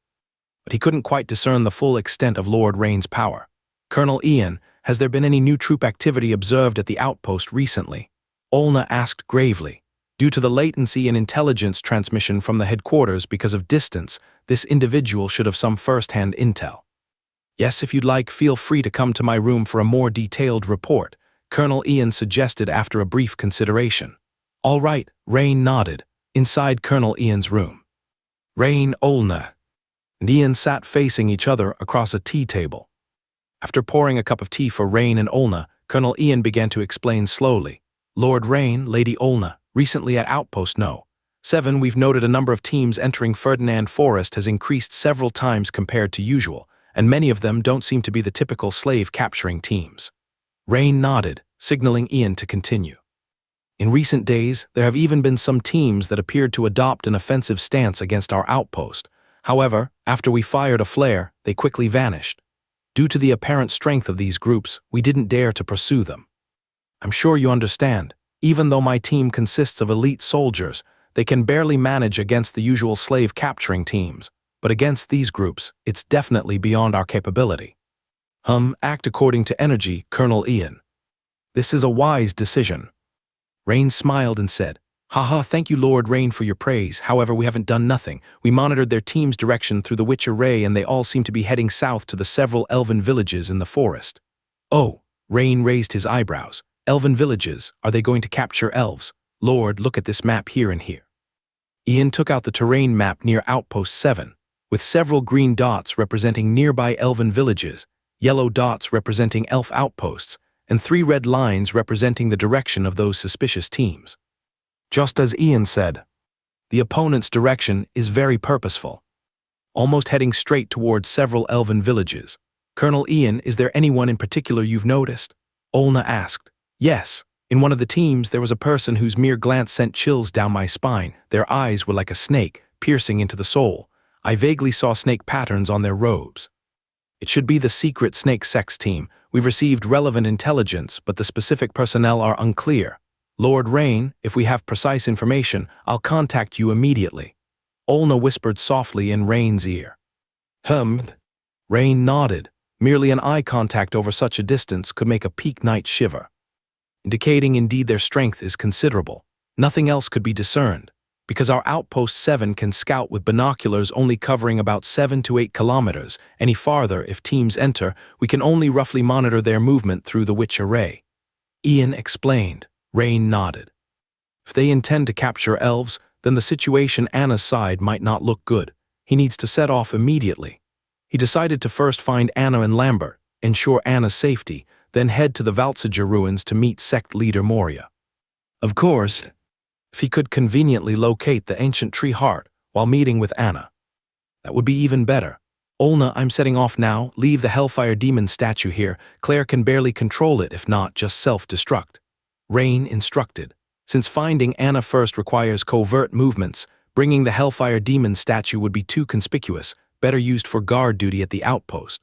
But he couldn't quite discern the full extent of Lord Rain's power. Colonel Ian, has there been any new troop activity observed at the outpost recently? Olna asked gravely. Due to the latency in intelligence transmission from the headquarters because of distance, this individual should have some first-hand intel. Yes, if you'd like, feel free to come to my room for a more detailed report, Colonel Ian suggested after a brief consideration. All right, Rain nodded. Inside Colonel Ian's room, Rain, Olna, and Ian sat facing each other across a tea table. After pouring a cup of tea for Rain and Olna, Colonel Ian began to explain slowly. Lord Rain, Lady Olna, recently at Outpost No. 7 we've noted a number of teams entering Ferdinand Forest has increased several times compared to usual, and many of them don't seem to be the typical slave-capturing teams. Rain nodded, signaling Ian to continue. In recent days, there have even been some teams that appeared to adopt an offensive stance against our outpost. However, after we fired a flare, they quickly vanished. Due to the apparent strength of these groups, we didn't dare to pursue them. I'm sure you understand. Even though my team consists of elite soldiers, they can barely manage against the usual slave-capturing teams. But against these groups, it's definitely beyond our capability. Act according to energy, Colonel Ian. This is a wise decision. Rain smiled and said, Haha, thank you Lord Rain for your praise. However, we haven't done nothing. We monitored their team's direction through the witch array and they all seem to be heading south to the several elven villages in the forest. Oh, Rain raised his eyebrows. Elven villages, are they going to capture elves? Lord, look at this map here and here. Ian took out the terrain map near Outpost 7, with several green dots representing nearby elven villages, yellow dots representing elf outposts, and 3 red lines representing the direction of those suspicious teams. Just as Ian said, the opponent's direction is very purposeful, almost heading straight towards several elven villages. Colonel Ian, is there anyone in particular you've noticed? Olna asked. Yes, in one of the teams there was a person whose mere glance sent chills down my spine. Their eyes were like a snake, piercing into the soul. I vaguely saw snake patterns on their robes. It should be the secret snake sex team. We've received relevant intelligence, but the specific personnel are unclear. Lord Rain, if we have precise information, I'll contact you immediately. Olna whispered softly in Rain's ear. Rain nodded. Merely an eye contact over such a distance could make a peak knight shiver, indicating indeed their strength is considerable. Nothing else could be discerned, because our Outpost 7 can scout with binoculars only covering about 7 to 8 kilometers. Any farther, if teams enter, we can only roughly monitor their movement through the witch array. Ian explained. Rain nodded. If they intend to capture elves, then the situation Anna's side might not look good. He needs to set off immediately. He decided to first find Anna and Lambert, ensure Anna's safety, then head to the Valtsager ruins to meet sect leader Moria. Of course, if he could conveniently locate the ancient tree heart while meeting with Anna, that would be even better. Olna, I'm setting off now. Leave the Hellfire Demon statue here. Claire can barely control it, if not just self-destruct. Rain instructed. Since finding Anna first requires covert movements, bringing the Hellfire Demon statue would be too conspicuous, better used for guard duty at the outpost.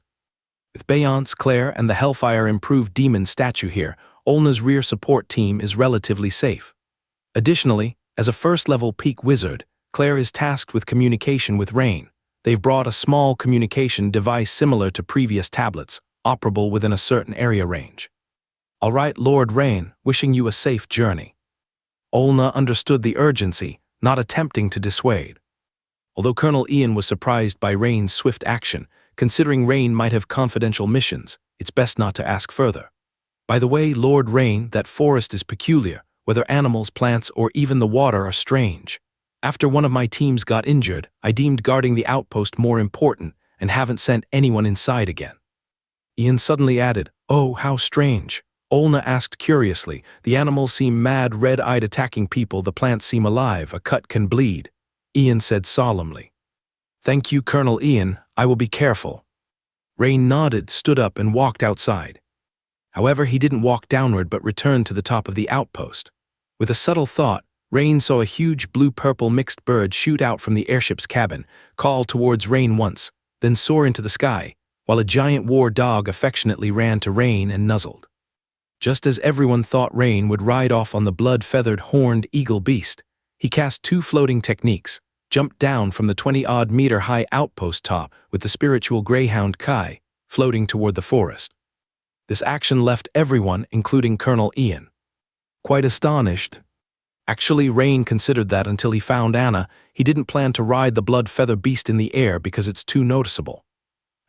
With Beyonce, Claire, and the Hellfire Improved Demon statue here, Olna's rear support team is relatively safe. Additionally, as a first-level peak wizard, Claire is tasked with communication with Rain. They've brought a small communication device similar to previous tablets, operable within a certain area range. All right, Lord Rain, wishing you a safe journey. Olna understood the urgency, not attempting to dissuade. Although Colonel Ian was surprised by Rain's swift action, considering Rain might have confidential missions, it's best not to ask further. By the way, Lord Rain, that forest is peculiar. Whether animals, plants, or even the water are strange. After one of my teams got injured, I deemed guarding the outpost more important and haven't sent anyone inside again. Ian suddenly added, Oh, how strange. Olna asked curiously. The animals seem mad, red-eyed, attacking people. The plants seem alive. A cut can bleed. Ian said solemnly. Thank you, Colonel Ian. I will be careful. Rain nodded, stood up, and walked outside. However, he didn't walk downward but returned to the top of the outpost. With a subtle thought, Rain saw a huge blue-purple mixed bird shoot out from the airship's cabin, call towards Rain once, then soar into the sky, while a giant war dog affectionately ran to Rain and nuzzled. Just as everyone thought Rain would ride off on the blood-feathered horned eagle beast, he cast 2 floating techniques, jumped down from the 20-odd meter high outpost top with the spiritual greyhound Kai, floating toward the forest. This action left everyone, including Colonel Ian, quite astonished. Actually, Rain considered that until he found Anna, he didn't plan to ride the blood-feather beast in the air because it's too noticeable.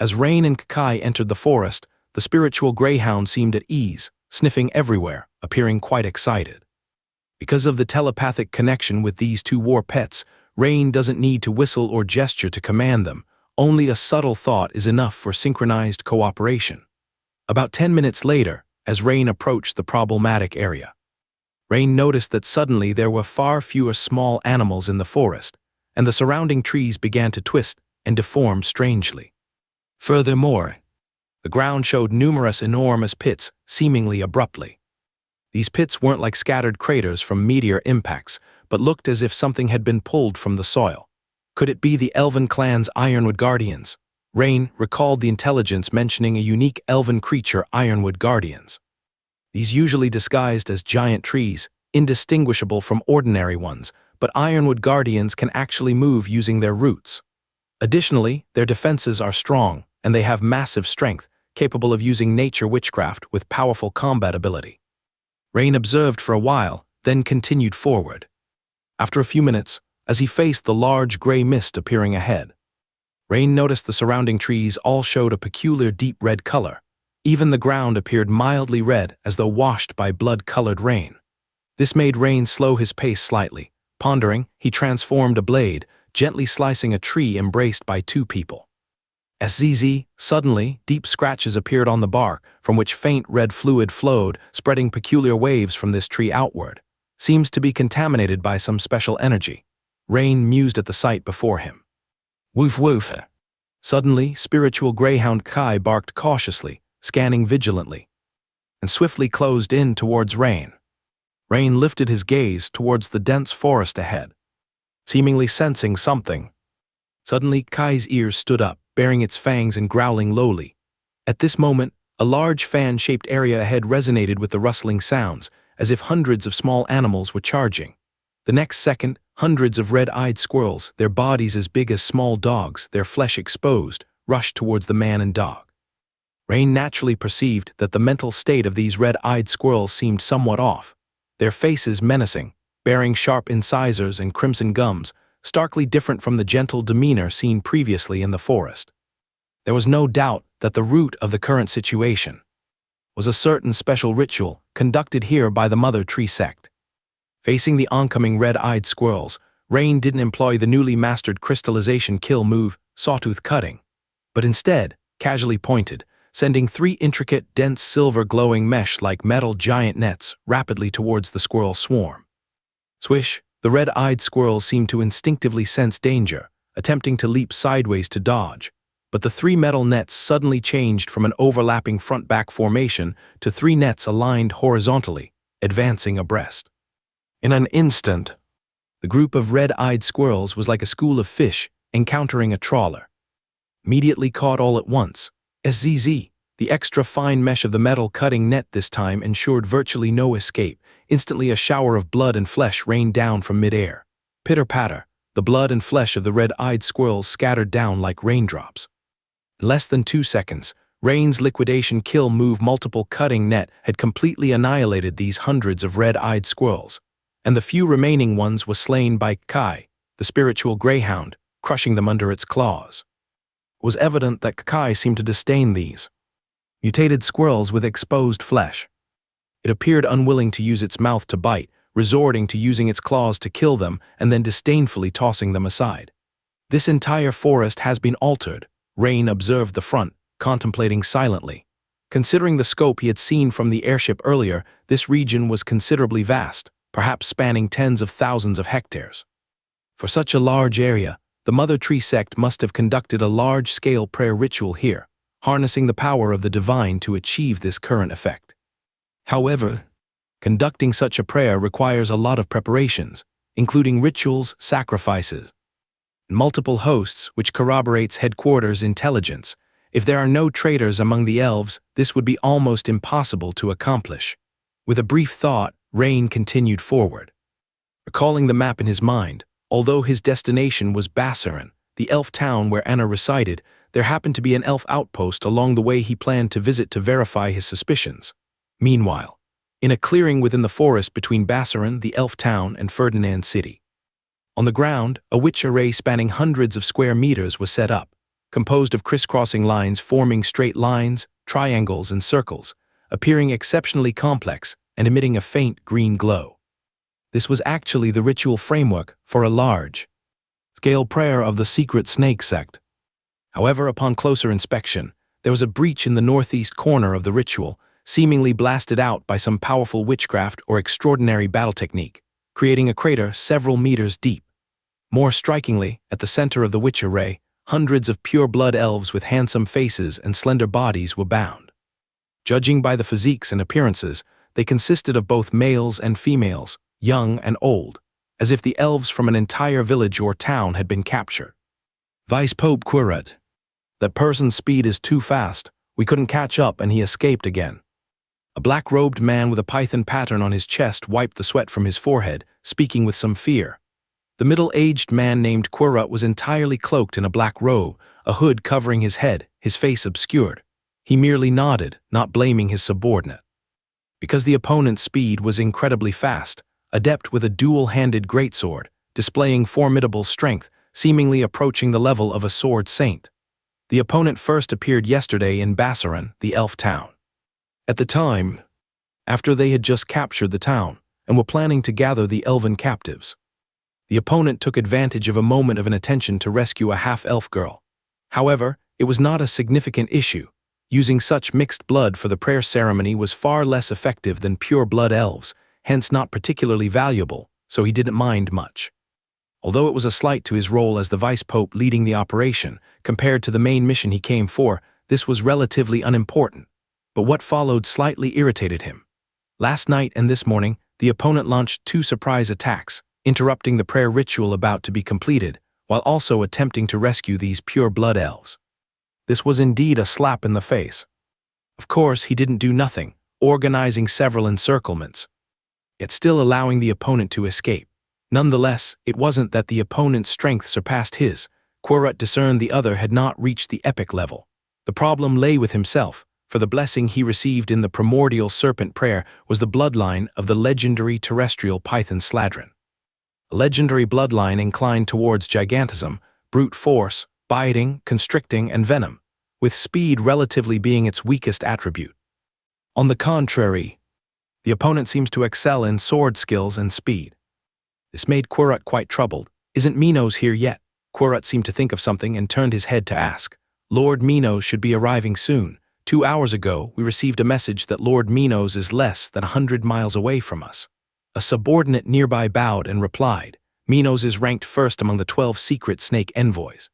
As Rain and Kai entered the forest, the spiritual greyhound seemed at ease, sniffing everywhere, appearing quite excited. Because of the telepathic connection with these 2 war pets, Rain doesn't need to whistle or gesture to command them. Only a subtle thought is enough for synchronized cooperation. About 10 minutes later, as Rain approached the problematic area, Rain noticed that suddenly there were far fewer small animals in the forest, and the surrounding trees began to twist and deform strangely. Furthermore, the ground showed numerous enormous pits, seemingly abruptly. These pits weren't like scattered craters from meteor impacts, but looked as if something had been pulled from the soil. Could it be the Elven clan's Ironwood Guardians? Rain recalled the intelligence mentioning a unique elven creature, Ironwood Guardians. These usually disguised as giant trees, indistinguishable from ordinary ones, but Ironwood Guardians can actually move using their roots. Additionally, their defenses are strong, and they have massive strength, capable of using nature witchcraft with powerful combat ability. Rain observed for a while, then continued forward. After a few minutes, as he faced the large gray mist appearing ahead, Rain noticed the surrounding trees all showed a peculiar deep red color. Even the ground appeared mildly red, as though washed by blood-colored rain. This made Rain slow his pace slightly. Pondering, he transformed a blade, gently slicing a tree embraced by two people. Suddenly, deep scratches appeared on the bark, from which faint red fluid flowed, spreading peculiar waves from this tree outward. Seems to be contaminated by some special energy. Rain mused at the sight before him. Woof woof. Suddenly, spiritual greyhound Kai barked cautiously, scanning vigilantly, and swiftly closed in towards Rain. Rain lifted his gaze towards the dense forest ahead, seemingly sensing something. Suddenly, Kai's ears stood up, baring its fangs and growling lowly. At this moment, a large fan-shaped area ahead resonated with the rustling sounds, as if hundreds of small animals were charging. The next second, hundreds of red-eyed squirrels, their bodies as big as small dogs, their flesh exposed, rushed towards the man and dog. Rain naturally perceived that the mental state of these red-eyed squirrels seemed somewhat off, their faces menacing, bearing sharp incisors and crimson gums, starkly different from the gentle demeanor seen previously in the forest. There was no doubt that the root of the current situation was a certain special ritual conducted here by the Mother Tree sect. Facing the oncoming red-eyed squirrels, Rain didn't employ the newly mastered crystallization kill move, sawtooth cutting, but instead casually pointed, sending three intricate, dense silver glowing mesh-like metal giant nets rapidly towards the squirrel swarm. Swish, the red-eyed squirrels seemed to instinctively sense danger, attempting to leap sideways to dodge, but the three metal nets suddenly changed from an overlapping front-back formation to three nets aligned horizontally, advancing abreast. In an instant, the group of red-eyed squirrels was like a school of fish encountering a trawler. Immediately caught all at once, the extra fine mesh of the metal cutting net this time ensured virtually no escape. Instantly a shower of blood and flesh rained down from mid-air. Pitter-patter, the blood and flesh of the red-eyed squirrels scattered down like raindrops. In less than 2 seconds, Rain's liquidation kill move multiple cutting net had completely annihilated these hundreds of red-eyed squirrels, and the few remaining ones was slain by Kai, the spiritual greyhound, crushing them under its claws. It was evident that Kai seemed to disdain these mutated squirrels with exposed flesh. It appeared unwilling to use its mouth to bite, resorting to using its claws to kill them and then disdainfully tossing them aside. This entire forest has been altered, Rain observed the front, contemplating silently. Considering the scope he had seen from the airship earlier, this region was considerably vast, perhaps spanning tens of thousands of hectares. For such a large area, the Mother Tree sect must have conducted a large-scale prayer ritual here, harnessing the power of the divine to achieve this current effect. However, conducting such a prayer requires a lot of preparations, including rituals, sacrifices, and multiple hosts, which corroborates headquarters' intelligence. If there are no traitors among the elves, this would be almost impossible to accomplish. With a brief thought, Rain continued forward. Recalling the map in his mind, although his destination was Bassarin, the elf town where Anna resided, there happened to be an elf outpost along the way he planned to visit to verify his suspicions. Meanwhile, in a clearing within the forest between Bassarin, the elf town, and Ferdinand City, on the ground, a witch array spanning hundreds of square meters was set up, composed of crisscrossing lines forming straight lines, triangles, and circles, appearing exceptionally complex and emitting a faint green glow. This was actually the ritual framework for a large-scale prayer of the secret snake sect. However, upon closer inspection, there was a breach in the northeast corner of the ritual, seemingly blasted out by some powerful witchcraft or extraordinary battle technique, creating a crater several meters deep. More strikingly, at the center of the witch array, hundreds of pure-blood elves with handsome faces and slender bodies were bound. Judging by the physiques and appearances, they consisted of both males and females, young and old, as if the elves from an entire village or town had been captured. Vice Pope Quirrell. That person's speed is too fast. We couldn't catch up and he escaped again. A black-robed man with a python pattern on his chest wiped the sweat from his forehead, speaking with some fear. The middle-aged man named Quirrell was entirely cloaked in a black robe, a hood covering his head, his face obscured. He merely nodded, not blaming his subordinate. Because the opponent's speed was incredibly fast, adept with a dual-handed greatsword, displaying formidable strength, seemingly approaching the level of a sword saint. The opponent first appeared yesterday in Bassaran, the elf town. At the time, after they had just captured the town and were planning to gather the elven captives, the opponent took advantage of a moment of inattention to rescue a half-elf girl. However, it was not a significant issue. Using such mixed blood for the prayer ceremony was far less effective than pure-blood elves, hence not particularly valuable, so he didn't mind much. Although it was a slight to his role as the vice pope leading the operation, compared to the main mission he came for, this was relatively unimportant. But what followed slightly irritated him. Last night and this morning, the opponent launched 2 surprise attacks, interrupting the prayer ritual about to be completed, while also attempting to rescue these pure-blood elves. This was indeed a slap in the face. Of course, he didn't do nothing, organizing several encirclements, yet still allowing the opponent to escape. Nonetheless, it wasn't that the opponent's strength surpassed his. Quirrell discerned the other had not reached the epic level. The problem lay with himself, for the blessing he received in the primordial serpent prayer was the bloodline of the legendary terrestrial python Sladron. A legendary bloodline inclined towards gigantism, brute force, biting, constricting, and venom, with speed relatively being its weakest attribute. On the contrary, the opponent seems to excel in sword skills and speed. This made Quirrell quite troubled. Isn't Minos here yet? Quirrell seemed to think of something and turned his head to ask. Lord Minos should be arriving soon. 2 hours ago, we received a message that Lord Minos is less than 100 miles away from us. A subordinate nearby bowed and replied, Minos is ranked first among the 12 secret snake envoys.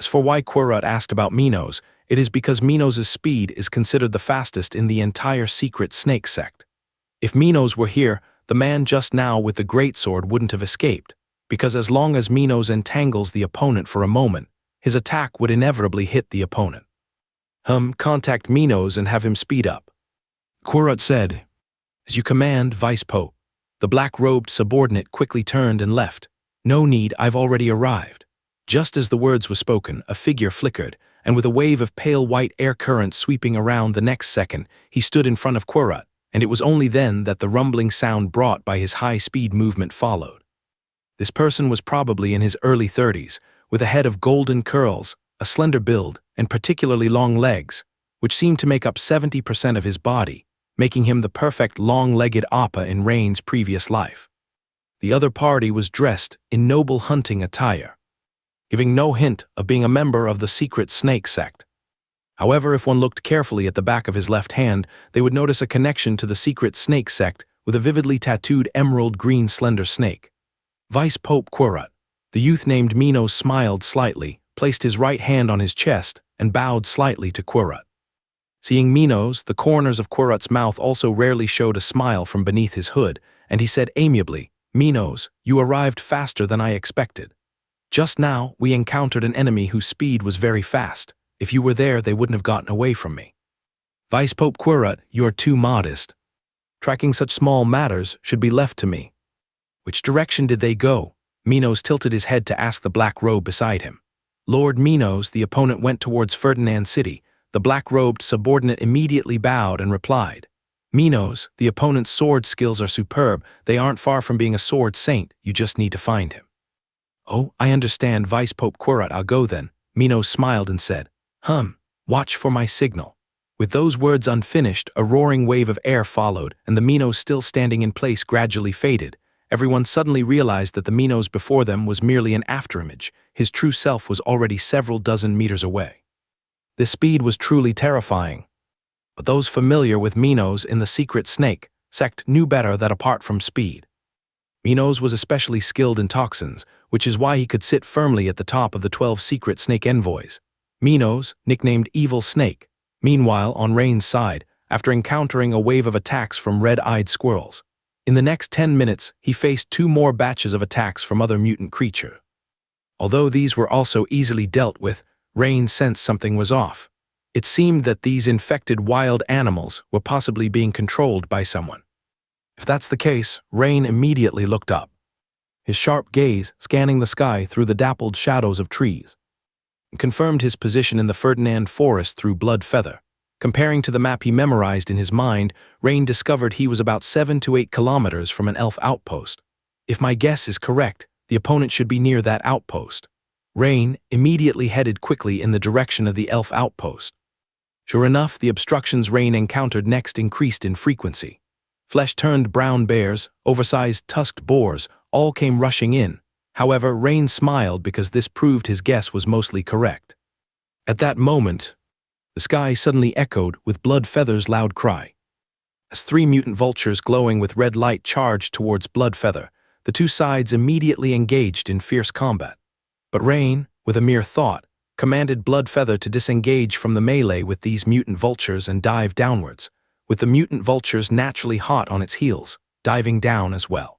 As for why Quirrell asked about Minos, it is because Minos' speed is considered the fastest in the entire secret snake sect. If Minos were here, the man just now with the greatsword wouldn't have escaped, because as long as Minos entangles the opponent for a moment, his attack would inevitably hit the opponent. Contact Minos and have him speed up. Quirrell said, As you command, Vice Pope. The black-robed subordinate quickly turned and left. No need, I've already arrived. Just as the words were spoken, a figure flickered, and with a wave of pale white air current sweeping around the next second, he stood in front of Quirrell, and it was only then that the rumbling sound brought by his high-speed movement followed. This person was probably in his early 30s, with a head of golden curls, a slender build, and particularly long legs, which seemed to make up 70% of his body, making him the perfect long-legged Appa in Rain's previous life. The other party was dressed in noble hunting attire, giving no hint of being a member of the secret snake sect. However, if one looked carefully at the back of his left hand, they would notice a connection to the secret snake sect with a vividly tattooed emerald green slender snake. Vice Pope Quirrell. The youth named Minos smiled slightly, placed his right hand on his chest, and bowed slightly to Quirrell. Seeing Minos, the corners of Quirrell's mouth also rarely showed a smile from beneath his hood, and he said amiably, Minos, you arrived faster than I expected. Just now, we encountered an enemy whose speed was very fast. If you were there, they wouldn't have gotten away from me. Vice Pope Quirrell, you're too modest. Tracking such small matters should be left to me. Which direction did they go? Minos tilted his head to ask the black robe beside him. Lord Minos, the opponent went towards Ferdinand City. The black-robed subordinate immediately bowed and replied, Minos, the opponent's sword skills are superb. They aren't far from being a sword saint. You just need to find him. Oh, I understand, Vice Pope Quirrell, I'll go then. Minos smiled and said, watch for my signal. With those words unfinished, a roaring wave of air followed, and the Minos still standing in place gradually faded. Everyone suddenly realized that the Minos before them was merely an afterimage. His true self was already several dozen meters away. This speed was truly terrifying. But those familiar with Minos in the secret snake sect knew better that apart from speed, Minos was especially skilled in toxins, which is why he could sit firmly at the top of the 12 secret snake envoys. Minos, nicknamed Evil Snake, meanwhile on Rain's side, after encountering a wave of attacks from red-eyed squirrels, In the next 10 minutes, he faced 2 more batches of attacks from other mutant creatures. Although these were also easily dealt with, Rain sensed something was off. It seemed that these infected wild animals were possibly being controlled by someone. If that's the case, Rain immediately looked up, his sharp gaze scanning the sky through the dappled shadows of trees. It confirmed his position in the Ferdinand Forest through Blood Feather. Comparing to the map he memorized in his mind, Rain discovered he was about 7 to 8 kilometers from an elf outpost. If my guess is correct, the opponent should be near that outpost. Rain immediately headed quickly in the direction of the elf outpost. Sure enough, the obstructions Rain encountered next increased in frequency. Flesh-turned brown bears, oversized tusked boars, all came rushing in. However, Rain smiled because this proved his guess was mostly correct. At that moment, the sky suddenly echoed with Blood Feather's loud cry. As 3 mutant vultures glowing with red light charged towards Blood Feather, the 2 sides immediately engaged in fierce combat. But Rain, with a mere thought, commanded Blood Feather to disengage from the melee with these mutant vultures and dive downwards, with the mutant vultures naturally hot on its heels, diving down as well.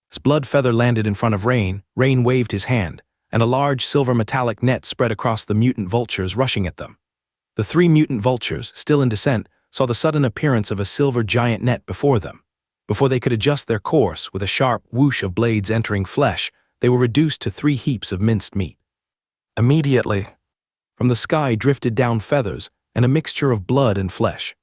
As Blood Feather landed in front of Rain, Rain waved his hand, and a large silver metallic net spread across the mutant vultures rushing at them. The 3 mutant vultures, still in descent, saw the sudden appearance of a silver giant net before them. Before they could adjust their course, with a sharp whoosh of blades entering flesh, they were reduced to 3 heaps of minced meat. Immediately, from the sky drifted down feathers and a mixture of blood and flesh.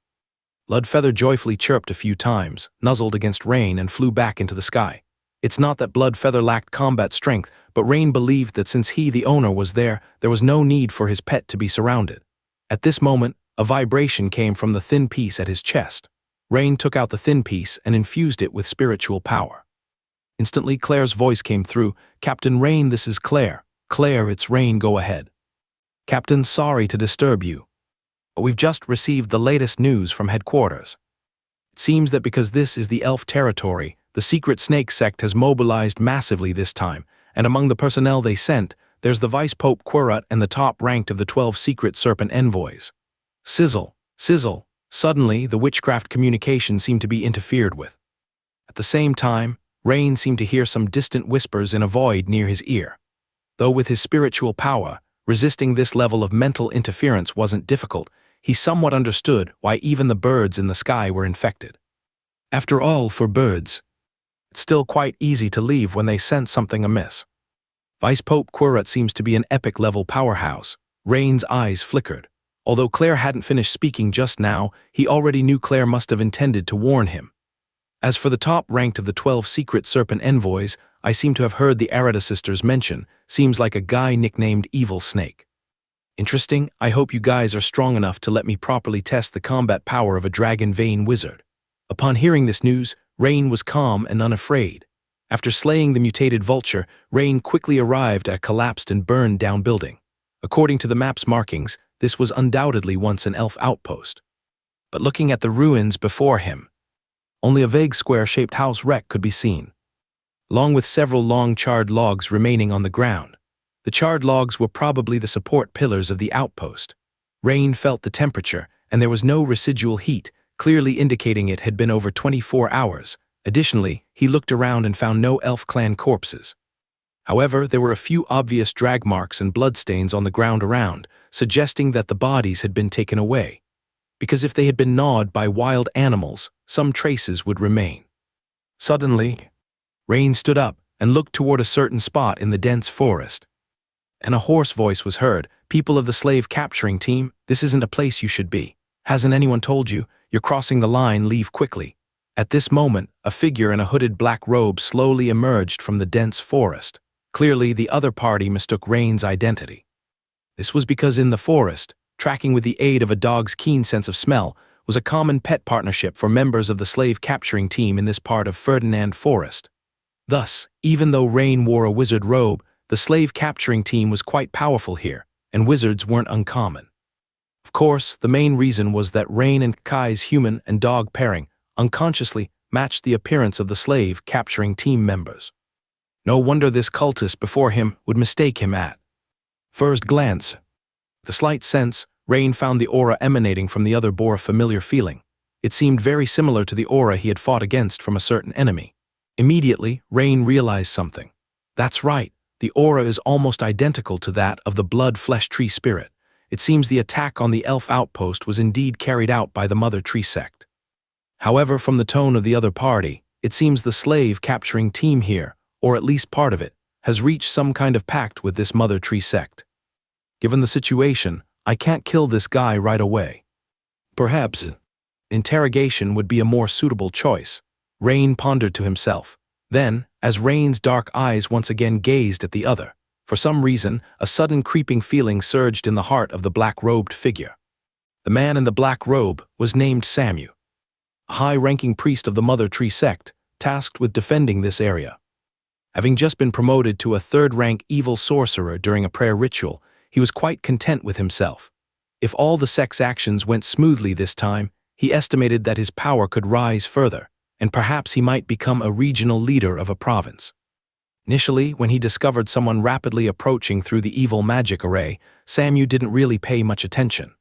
Blood Feather joyfully chirped a few times, nuzzled against Rain, and flew back into the sky. It's not that Blood Feather lacked combat strength, but Rain believed that since he, the owner, was there was no need for his pet to be surrounded. At this moment, a vibration came from the thin piece at his chest. Rain took out the thin piece and infused it with spiritual power. Instantly, Claire's voice came through. "Captain Rain, this is Claire. Claire, it's Rain, go ahead." "Captain, sorry to disturb you, but we've just received the latest news from headquarters. It seems that because this is the elf territory, the secret snake sect has mobilized massively this time, and among the personnel they sent, there's the Vice Pope Quirrut and the top-ranked of the 12 secret serpent envoys." Sizzle, sizzle. Suddenly, the witchcraft communication seemed to be interfered with. At the same time, Rain seemed to hear some distant whispers in a void near his ear. Though with his spiritual power, resisting this level of mental interference wasn't difficult, he somewhat understood why even the birds in the sky were infected. After all, for birds, it's still quite easy to leave when they sense something amiss. Vice Pope Quirrut seems to be an epic-level powerhouse. Rain's eyes flickered. Although Claire hadn't finished speaking just now, he already knew Claire must have intended to warn him. As for the top-ranked of the 12 secret serpent envoys, I seem to have heard the Arata sisters mention, seems like a guy nicknamed Evil Snake. Interesting. I hope you guys are strong enough to let me properly test the combat power of a dragon vein wizard. Upon hearing this news, Rain was calm and unafraid. After slaying the mutated vulture, Rain quickly arrived at a collapsed and burned down building. According to the map's markings, this was undoubtedly once an elf outpost. But looking at the ruins before him, only a vague square-shaped house wreck could be seen, along with several long charred logs remaining on the ground. The charred logs were probably the support pillars of the outpost. Rain felt the temperature, and there was no residual heat, clearly indicating it had been over 24 hours. Additionally, he looked around and found no elf clan corpses. However, there were a few obvious drag marks and bloodstains on the ground around, suggesting that the bodies had been taken away. Because if they had been gnawed by wild animals, some traces would remain. Suddenly, Rain stood up and looked toward a certain spot in the dense forest. And a hoarse voice was heard. "People of the slave capturing team, this isn't a place you should be. Hasn't anyone told you? You're crossing the line, leave quickly." At this moment, a figure in a hooded black robe slowly emerged from the dense forest. Clearly, the other party mistook Rain's identity. This was because in the forest, tracking with the aid of a dog's keen sense of smell, was a common pet partnership for members of the slave capturing team in this part of Ferdinand Forest. Thus, even though Rain wore a wizard robe, the slave capturing team was quite powerful here, and wizards weren't uncommon. Of course, the main reason was that Rain and Kai's human and dog pairing unconsciously matched the appearance of the slave capturing team members. No wonder this cultist before him would mistake him at first glance. With a slight sense, Rain found the aura emanating from the other bore a familiar feeling. It seemed very similar to the aura he had fought against from a certain enemy. Immediately, Rain realized something. That's right, the aura is almost identical to that of the blood-flesh tree spirit. It seems the attack on the elf outpost was indeed carried out by the Mother Tree sect. However, from the tone of the other party, it seems the slave capturing team here, or at least part of it, has reached some kind of pact with this Mother Tree sect. Given the situation, I can't kill this guy right away. Perhaps interrogation would be a more suitable choice, Rain pondered to himself. Then, as Rain's dark eyes once again gazed at the other, for some reason, a sudden creeping feeling surged in the heart of the black-robed figure. The man in the black robe was named Samu, a high-ranking priest of the Mother Tree sect, tasked with defending this area. Having just been promoted to a third-rank evil sorcerer during a prayer ritual, he was quite content with himself. If all the sect's actions went smoothly this time, he estimated that his power could rise further, and perhaps he might become a regional leader of a province. Initially, when he discovered someone rapidly approaching through the evil magic array, Samu didn't really pay much attention.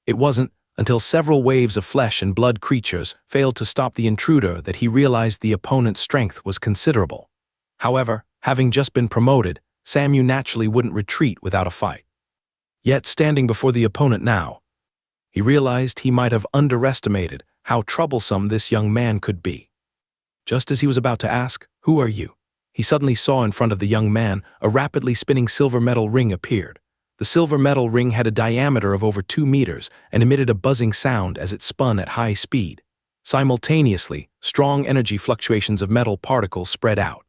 It wasn't until several waves of flesh and blood creatures failed to stop the intruder that he realized the opponent's strength was considerable. However, having just been promoted, Samu naturally wouldn't retreat without a fight. Yet, standing before the opponent now, he realized he might have underestimated how troublesome this young man could be. Just as he was about to ask, "Who are you?" he suddenly saw in front of the young man a rapidly spinning silver metal ring appeared. The silver metal ring had a diameter of over 2 meters and emitted a buzzing sound as it spun at high speed. Simultaneously, strong energy fluctuations of metal particles spread out.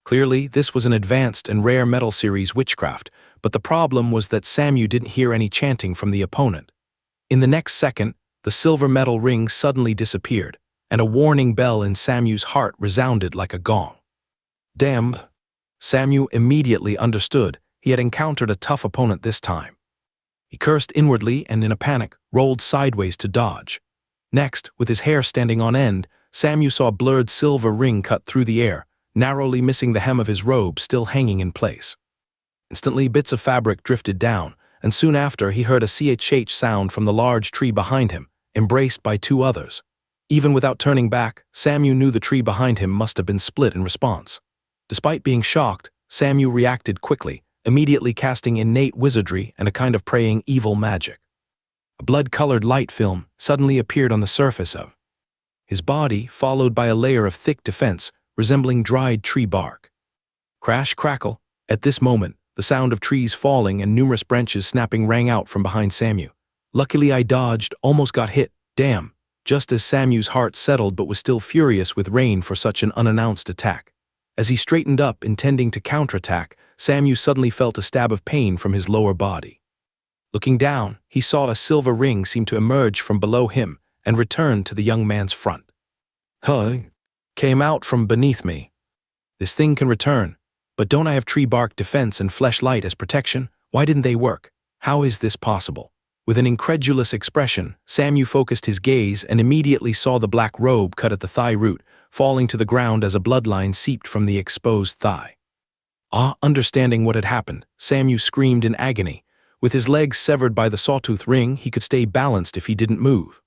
Clearly, this was an advanced and rare metal series witchcraft, but the problem was that Samu didn't hear any chanting from the opponent. In the next second, the silver metal ring suddenly disappeared, and a warning bell in Samu's heart resounded like a gong. Damn! Samu immediately understood he had encountered a tough opponent this time. He cursed inwardly and in a panic, rolled sideways to dodge. Next, with his hair standing on end, Samu saw a blurred silver ring cut through the air, narrowly missing the hem of his robe still hanging in place. Instantly, bits of fabric drifted down, and soon after he heard a ch sound from the large tree behind him, embraced by 2 others. Even without turning back, Samu knew the tree behind him must have been split in response. Despite being shocked, Samu reacted quickly, immediately casting innate wizardry and a kind of praying evil magic. A blood-colored light film suddenly appeared on the surface of his body, followed by a layer of thick defense resembling dried tree bark. Crash, crackle. At this moment, the sound of trees falling and numerous branches snapping rang out from behind Samu. Luckily I dodged, almost got hit. Damn! Just as Samu's heart settled but was still furious with Rain for such an unannounced attack. As he straightened up, intending to counterattack, Samu suddenly felt a stab of pain from his lower body. Looking down, he saw a silver ring seem to emerge from below him and return to the young man's front. Came out from beneath me. This thing can return, but don't I have tree bark defense and flesh light as protection? Why didn't they work? How is this possible? With an incredulous expression, Samu focused his gaze and immediately saw the black robe cut at the thigh root, falling to the ground as a bloodline seeped from the exposed thigh. Understanding what had happened, Samu screamed in agony. With his legs severed by the sawtooth ring, he could stay balanced if he didn't move.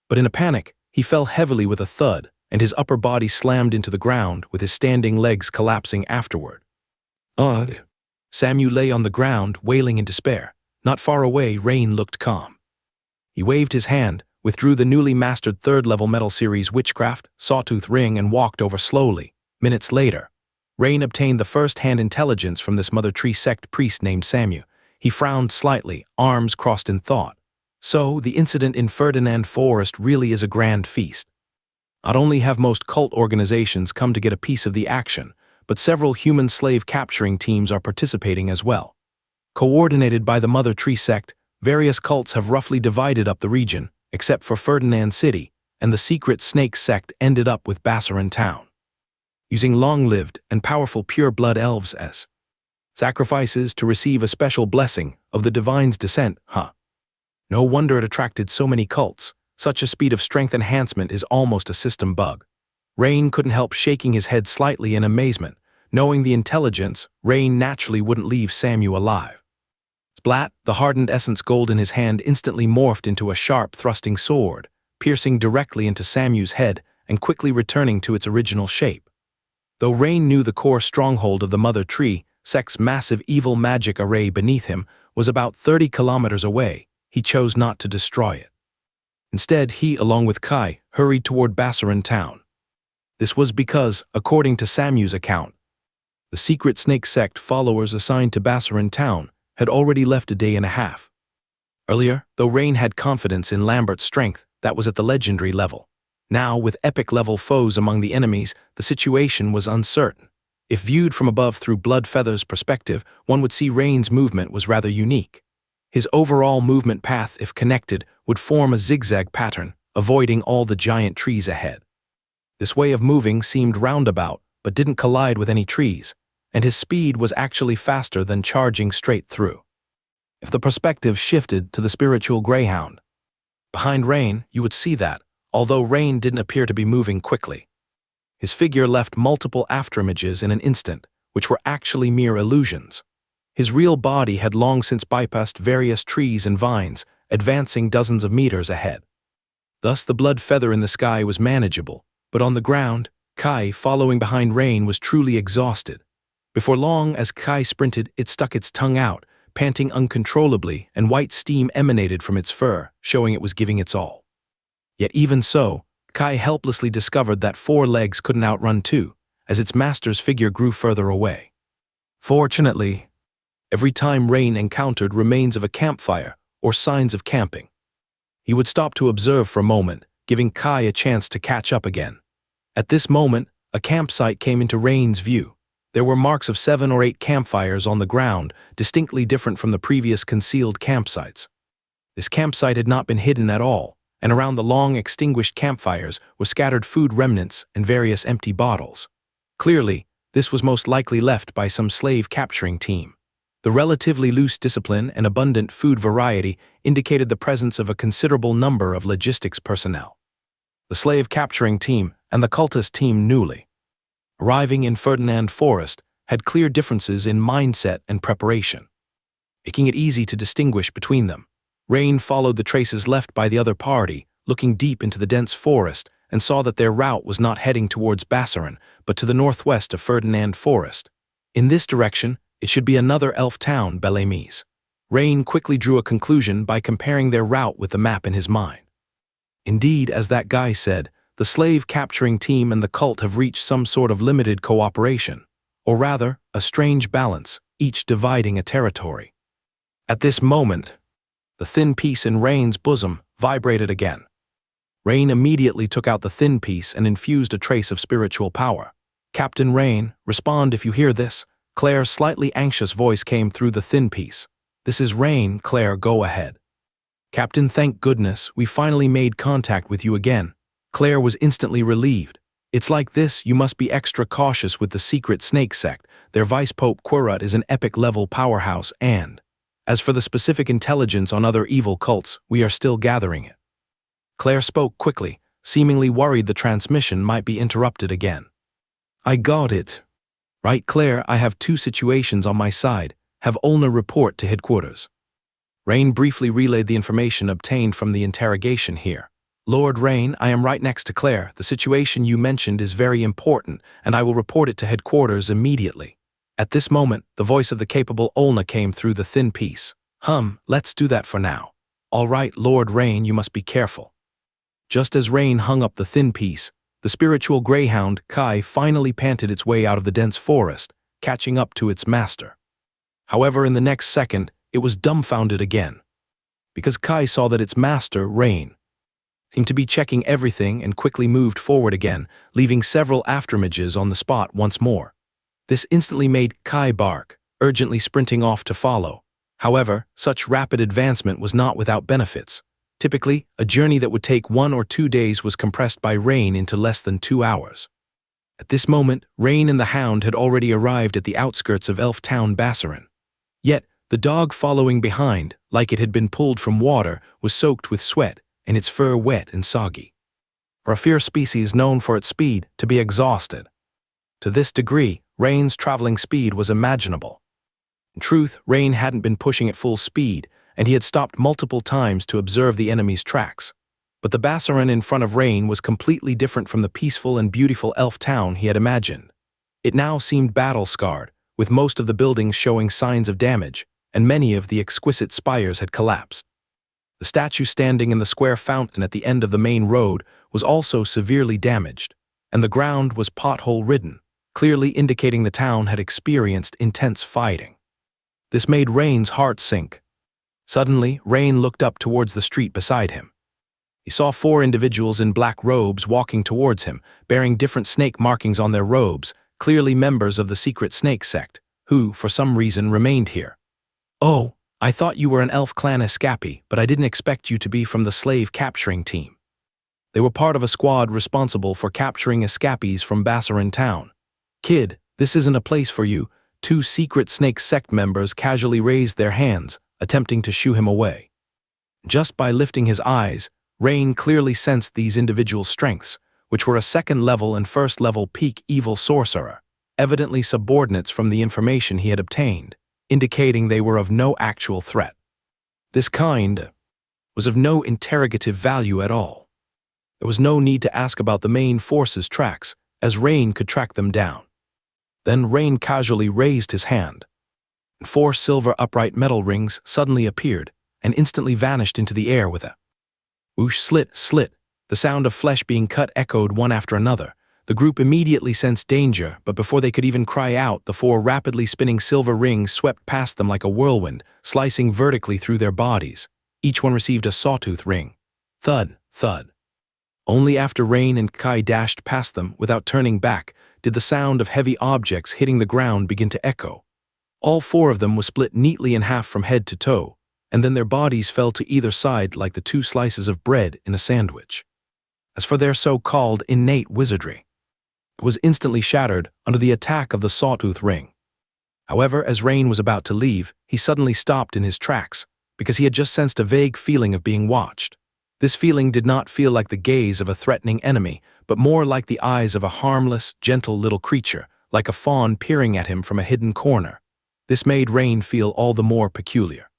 But in a panic, he fell heavily with a thud, and his upper body slammed into the ground, with his standing legs collapsing afterward. Samu lay on the ground, wailing in despair. Not far away, Rain looked calm. He waved his hand, withdrew the newly mastered third-level metal series witchcraft, sawtooth ring, and walked over slowly. Minutes later, Rain obtained the first-hand intelligence from this Mother Tree sect priest named Samu. He frowned slightly, arms crossed in thought. So, the incident in Ferdinand Forest really is a grand feast. Not only have most cult organizations come to get a piece of the action, but several human slave capturing teams are participating as well. Coordinated by the Mother Tree sect, various cults have roughly divided up the region, except for Ferdinand City, and the secret Snake sect ended up with Bassarin Town. Using long-lived and powerful pure-blood elves as sacrifices to receive a special blessing of the divine's descent, No wonder it attracted so many cults. Such a speed of strength enhancement is almost a system bug. Rain couldn't help shaking his head slightly in amazement. Knowing the intelligence, Rain naturally wouldn't leave Samu alive. Splat, the hardened essence gold in his hand instantly morphed into a sharp, thrusting sword. piercing directly into Samu's head and quickly returning to its original shape. Though Rain knew the core stronghold of the mother tree, Sek's massive evil magic array beneath him, was about 30 kilometers away, he chose not to destroy it. Instead, he, along with Kai, hurried toward Bassaran town. This was because, according to Samu's account, the secret snake sect followers assigned to Bassaran town had already left a day and a half. Earlier, though Rain had confidence in Lambert's strength, that was at the legendary level. Now, with epic-level foes among the enemies, the situation was uncertain. If viewed from above through Bloodfeather's perspective, one would see Rain's movement was rather unique. His overall movement path, if connected, would form a zigzag pattern, avoiding all the giant trees ahead. This way of moving seemed roundabout, but didn't collide with any trees, and his speed was actually faster than charging straight through. If the perspective shifted to the spiritual greyhound behind Rain, you would see that, although Rain didn't appear to be moving quickly, his figure left multiple afterimages in an instant, which were actually mere illusions. His real body had long since bypassed various trees and vines, advancing dozens of meters ahead. Thus the blood feather in the sky was manageable, but on the ground, Kai, following behind Rain, was truly exhausted. Before long, as Kai sprinted, it stuck its tongue out, panting uncontrollably, and white steam emanated from its fur, showing it was giving its all. Yet even so, Kai helplessly discovered that 4 legs couldn't outrun 2, as its master's figure grew further away. Fortunately, every time Rain encountered remains of a campfire or signs of camping, he would stop to observe for a moment, giving Kai a chance to catch up again. At this moment, a campsite came into Rain's view. There were marks of 7 or 8 campfires on the ground, distinctly different from the previous concealed campsites. This campsite had not been hidden at all, and around the long extinguished campfires were scattered food remnants and various empty bottles. Clearly, this was most likely left by some slave capturing team. The relatively loose discipline and abundant food variety indicated the presence of a considerable number of logistics personnel. The slave capturing team and the cultist team newly arriving in Ferdinand Forest had clear differences in mindset and preparation, making it easy to distinguish between them. Rain followed the traces left by the other party, looking deep into the dense forest, and saw that their route was not heading towards Bassaran, but to the northwest of Ferdinand Forest. In this direction, it should be another elf town, Belemise. Rain quickly drew a conclusion by comparing their route with the map in his mind. Indeed, as that guy said, the slave-capturing team and the cult have reached some sort of limited cooperation, or rather, a strange balance, each dividing a territory. At this moment, the thin piece in Rain's bosom vibrated again. Rain immediately took out the thin piece and infused a trace of spiritual power. "Captain Rain, respond if you hear this." Claire's slightly anxious voice came through the thin piece. "This is Rain, Claire, go ahead." "Captain, thank goodness, we finally made contact with you again." Claire was instantly relieved. "It's like this, you must be extra cautious with the secret snake sect. Their Vice Pope Quirut is an epic-level powerhouse and, as for the specific intelligence on other evil cults, we are still gathering it." Claire spoke quickly, seemingly worried the transmission might be interrupted again. "I got it. Right, Claire, I have 2 situations on my side. Have Olna report to headquarters." Rain briefly relayed the information obtained from the interrogation here. "Lord Rain, I am right next to Claire. The situation you mentioned is very important, and I will report it to headquarters immediately." At this moment, the voice of the capable Olna came through the thin piece. Let's do that for now." "All right, Lord Rain, you must be careful." Just as Rain hung up the thin piece, the spiritual greyhound, Kai, finally panted its way out of the dense forest, catching up to its master. However, in the next second, it was dumbfounded again, because Kai saw that its master, Rain, seemed to be checking everything and quickly moved forward again, leaving several afterimages on the spot once more. This instantly made Kai bark, urgently sprinting off to follow. However, such rapid advancement was not without benefits. Typically, a journey that would take 1 or 2 days was compressed by Rain into less than 2 hours. At this moment, Rain and the hound had already arrived at the outskirts of Elf Town Bassaran. Yet, the dog following behind, like it had been pulled from water, was soaked with sweat, and its fur wet and soggy. For a fierce species known for its speed, to be exhausted to this degree, Rain's traveling speed was imaginable. In truth, Rain hadn't been pushing at full speed, and he had stopped multiple times to observe the enemy's tracks. But the Bassaran in front of Rain was completely different from the peaceful and beautiful elf town he had imagined. It now seemed battle-scarred, with most of the buildings showing signs of damage, and many of the exquisite spires had collapsed. The statue standing in the square fountain at the end of the main road was also severely damaged, and the ground was pothole-ridden, clearly indicating the town had experienced intense fighting. This made Rain's heart sink. Suddenly, Rain looked up towards the street beside him. He saw 4 individuals in black robes walking towards him, bearing different snake markings on their robes, clearly members of the secret snake sect, who, for some reason, remained here. "Oh, I thought you were an elf clan escapee, but I didn't expect you to be from the slave capturing team." They were part of a squad responsible for capturing escapees from Bassaran town. "Kid, this isn't a place for you." 2 secret snake sect members casually raised their hands, attempting to shoo him away. Just by lifting his eyes, Rain clearly sensed these individual strengths, which were a second-level and first-level peak evil sorcerer, evidently subordinates from the information he had obtained, indicating they were of no actual threat. This kind was of no interrogative value at all. There was no need to ask about the main force's tracks, as Rain could track them down. Then Rain casually raised his hand. 4 silver upright metal rings suddenly appeared and instantly vanished into the air with a whoosh, slit, slit. The sound of flesh being cut echoed one after another. The group immediately sensed danger, but before they could even cry out, the 4 rapidly spinning silver rings swept past them like a whirlwind, slicing vertically through their bodies. Each one received a sawtooth ring. Thud, thud. Only after Rain and Kai dashed past them without turning back did the sound of heavy objects hitting the ground begin to echo. All 4 of them was split neatly in half from head to toe, and then their bodies fell to either side like the 2 slices of bread in a sandwich. As for their so-called innate wizardry, it was instantly shattered under the attack of the sawtooth ring. However, as Rain was about to leave, he suddenly stopped in his tracks, because he had just sensed a vague feeling of being watched. This feeling did not feel like the gaze of a threatening enemy, but more like the eyes of a harmless, gentle little creature, like a fawn peering at him from a hidden corner. This made Rain feel all the more peculiar.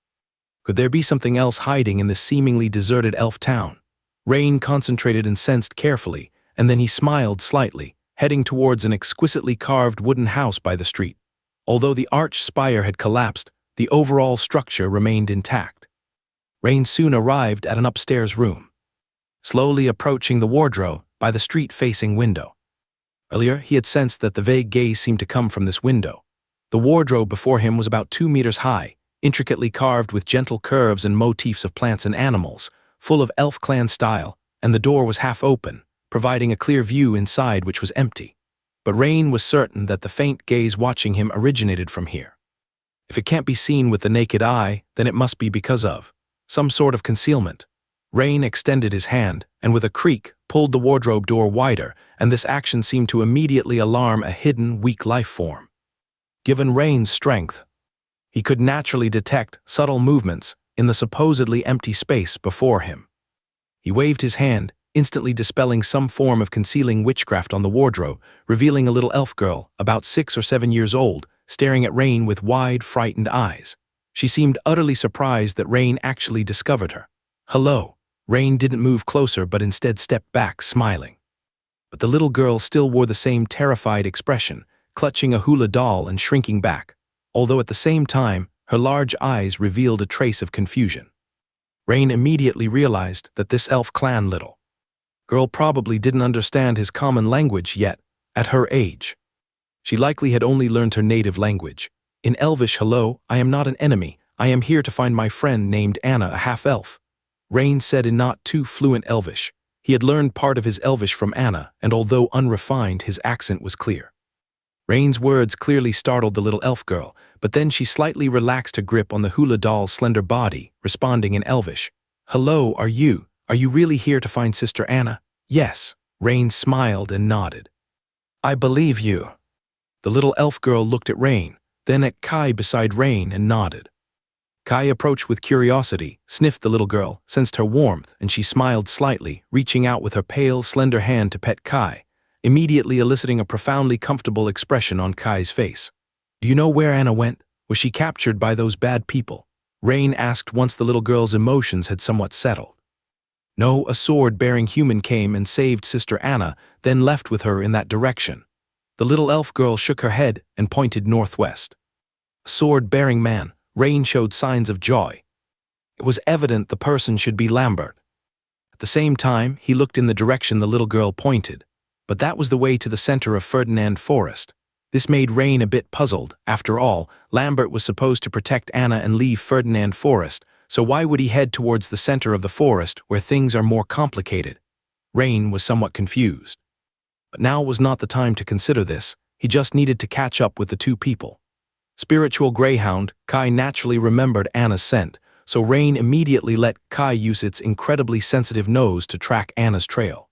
Could there be something else hiding in this seemingly deserted elf town? Rain concentrated and sensed carefully, and then he smiled slightly, heading towards an exquisitely carved wooden house by the street. Although the arch spire had collapsed, the overall structure remained intact. Rain soon arrived at an upstairs room, slowly approaching the wardrobe by the street-facing window. Earlier, he had sensed that the vague gaze seemed to come from this window. The wardrobe before him was about 2 meters high, intricately carved with gentle curves and motifs of plants and animals, full of elf clan style, and the door was half open, providing a clear view inside which was empty. But Rain was certain that the faint gaze watching him originated from here. If it can't be seen with the naked eye, then it must be because of some sort of concealment. Rain extended his hand, and with a creak, pulled the wardrobe door wider, and this action seemed to immediately alarm a hidden, weak life form. Given Rain's strength, he could naturally detect subtle movements in the supposedly empty space before him. He waved his hand, instantly dispelling some form of concealing witchcraft on the wardrobe, revealing a little elf girl, about 6 or 7 years old, staring at Rain with wide, frightened eyes. She seemed utterly surprised that Rain actually discovered her. "Hello." Rain didn't move closer but instead stepped back, smiling. But the little girl still wore the same terrified expression, clutching a hula doll and shrinking back, although at the same time, her large eyes revealed a trace of confusion. Rain immediately realized that this elf clan little girl probably didn't understand his common language yet, at her age. She likely had only learned her native language. In Elvish, "Hello, I am not an enemy. I am here to find my friend named Anna, a half-elf." Rain said in not too fluent Elvish. He had learned part of his Elvish from Anna, and although unrefined, his accent was clear. Rain's words clearly startled the little elf girl, but then she slightly relaxed her grip on the hula doll's slender body, responding in Elvish. "Hello, are you really here to find Sister Anna?" "Yes." Rain smiled and nodded. "I believe you." The little elf girl looked at Rain, then at Kai beside Rain and nodded. Kai approached with curiosity, sniffed the little girl, sensed her warmth, and she smiled slightly, reaching out with her pale, slender hand to pet Kai, immediately eliciting a profoundly comfortable expression on Kai's face. "Do you know where Anna went? Was she captured by those bad people?" Rain asked once the little girl's emotions had somewhat settled. No, a sword-bearing human came and saved Sister Anna, then left with her in that direction. The little elf girl shook her head and pointed northwest. A sword-bearing man. Rain showed signs of joy. It was evident the person should be Lambert. At the same time, he looked in the direction the little girl pointed. But that was the way to the center of Ferdinand Forest. This made Rain a bit puzzled. After all, Lambert was supposed to protect Anna and leave Ferdinand Forest, so why would he head towards the center of the forest where things are more complicated? Rain was somewhat confused. But now was not the time to consider this. He just needed to catch up with the two people. Spiritual greyhound, Kai naturally remembered Anna's scent, so Rain immediately let Kai use its incredibly sensitive nose to track Anna's trail.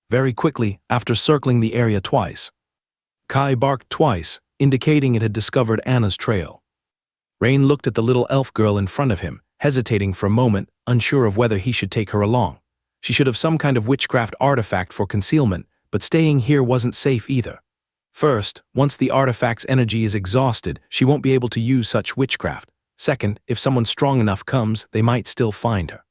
Very quickly, after circling the area twice, Kai barked twice, indicating it had discovered Anna's trail. Rain looked at the little elf girl in front of him, hesitating for a moment, unsure of whether he should take her along. She should have some kind of witchcraft artifact for concealment, but staying here wasn't safe either. First, once the artifact's energy is exhausted, she won't be able to use such witchcraft. Second, if someone strong enough comes, they might still find her.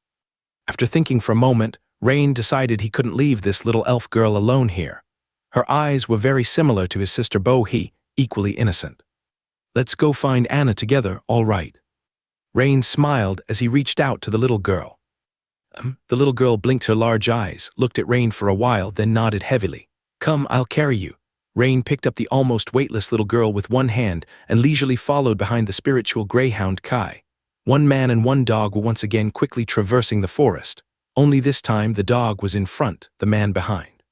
After thinking for a moment, Rain decided he couldn't leave this little elf girl alone here. Her eyes were very similar to his sister Bohi, equally innocent. Let's go find Anna together, all right. Rain smiled as he reached out to the little girl. The little girl blinked her large eyes, looked at Rain for a while, then nodded heavily. Come, I'll carry you. Rain picked up the almost weightless little girl with one hand and leisurely followed behind the spiritual greyhound Kai. One man and one dog were once again quickly traversing the forest. Only this time the dog was in front, the man behind.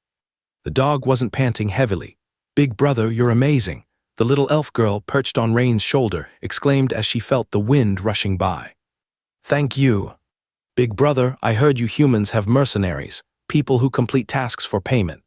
The dog wasn't panting heavily. Big brother, you're amazing. The little elf girl, perched on Rain's shoulder, exclaimed as she felt the wind rushing by. Thank you. Big brother, I heard you humans have mercenaries, people who complete tasks for payment.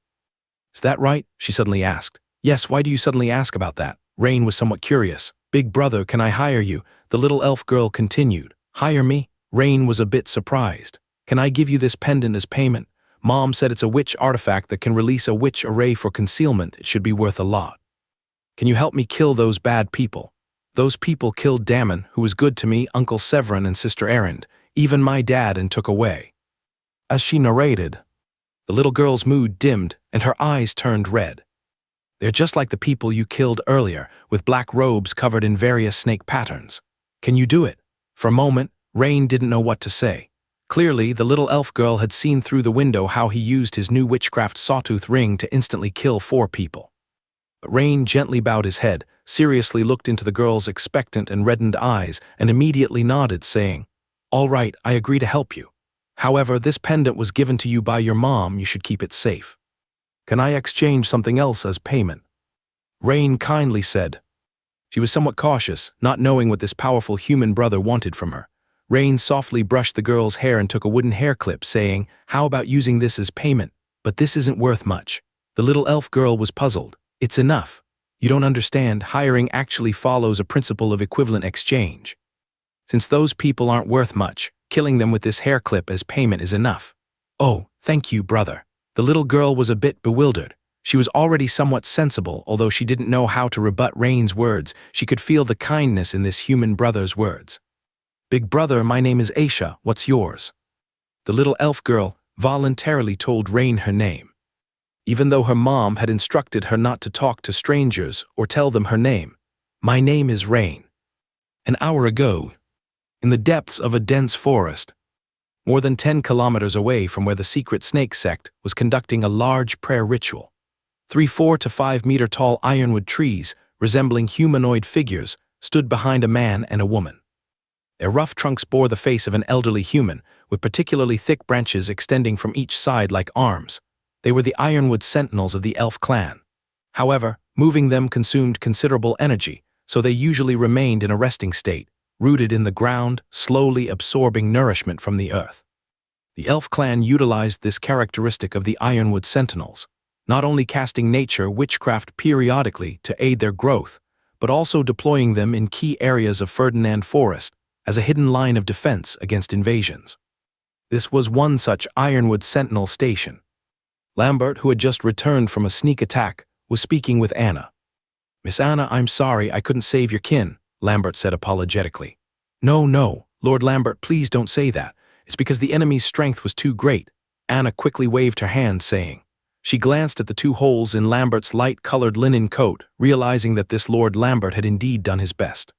Is that right? She suddenly asked. Yes, why do you suddenly ask about that? Rain was somewhat curious. Big brother, can I hire you? The little elf girl continued. Hire me? Rain was a bit surprised. Can I give you this pendant as payment? Mom said it's a witch artifact that can release a witch array for concealment. It should be worth a lot. Can you help me kill those bad people? Those people killed Damon, who was good to me, Uncle Severin and Sister Erend, even my dad, and took away. As she narrated, the little girl's mood dimmed and her eyes turned red. They're just like the people you killed earlier, with black robes covered in various snake patterns. Can you do it? For a moment, Rain didn't know what to say. Clearly, the little elf girl had seen through the window how he used his new witchcraft sawtooth ring to instantly kill 4 people. But Rain gently bowed his head, seriously looked into the girl's expectant and reddened eyes, and immediately nodded, saying, All right, I agree to help you. However, this pendant was given to you by your mom, you should keep it safe. Can I exchange something else as payment? Rain kindly said. She was somewhat cautious, not knowing what this powerful human brother wanted from her. Rain softly brushed the girl's hair and took a wooden hair clip, saying, How about using this as payment? But this isn't worth much. The little elf girl was puzzled. It's enough. You don't understand, hiring actually follows a principle of equivalent exchange. Since those people aren't worth much, killing them with this hair clip as payment is enough. Oh, thank you, brother. The little girl was a bit bewildered. She was already somewhat sensible, although she didn't know how to rebut Rain's words. She could feel the kindness in this human brother's words. Big brother, my name is Aisha, what's yours? The little elf girl voluntarily told Rain her name. Even though her mom had instructed her not to talk to strangers or tell them her name. My name is Rain. An hour ago, in the depths of a dense forest, more than 10 kilometers away from where the secret snake sect was conducting a large prayer ritual, 4 to 5 meter tall ironwood trees, resembling humanoid figures, stood behind a man and a woman. Their rough trunks bore the face of an elderly human, with particularly thick branches extending from each side like arms. They were the ironwood sentinels of the elf clan. However, moving them consumed considerable energy, so they usually remained in a resting state, rooted in the ground, slowly absorbing nourishment from the earth. The elf clan utilized this characteristic of the ironwood sentinels, not only casting nature witchcraft periodically to aid their growth, but also deploying them in key areas of Ferdinand Forest as a hidden line of defense against invasions. This was one such ironwood sentinel station. Lambert, who had just returned from a sneak attack, was speaking with Anna. Miss Anna, I'm sorry I couldn't save your kin, Lambert said apologetically. No, Lord Lambert, please don't say that. It's because the enemy's strength was too great. Anna quickly waved her hand, saying. She glanced at the two holes in Lambert's light-colored linen coat, realizing that this Lord Lambert had indeed done his best.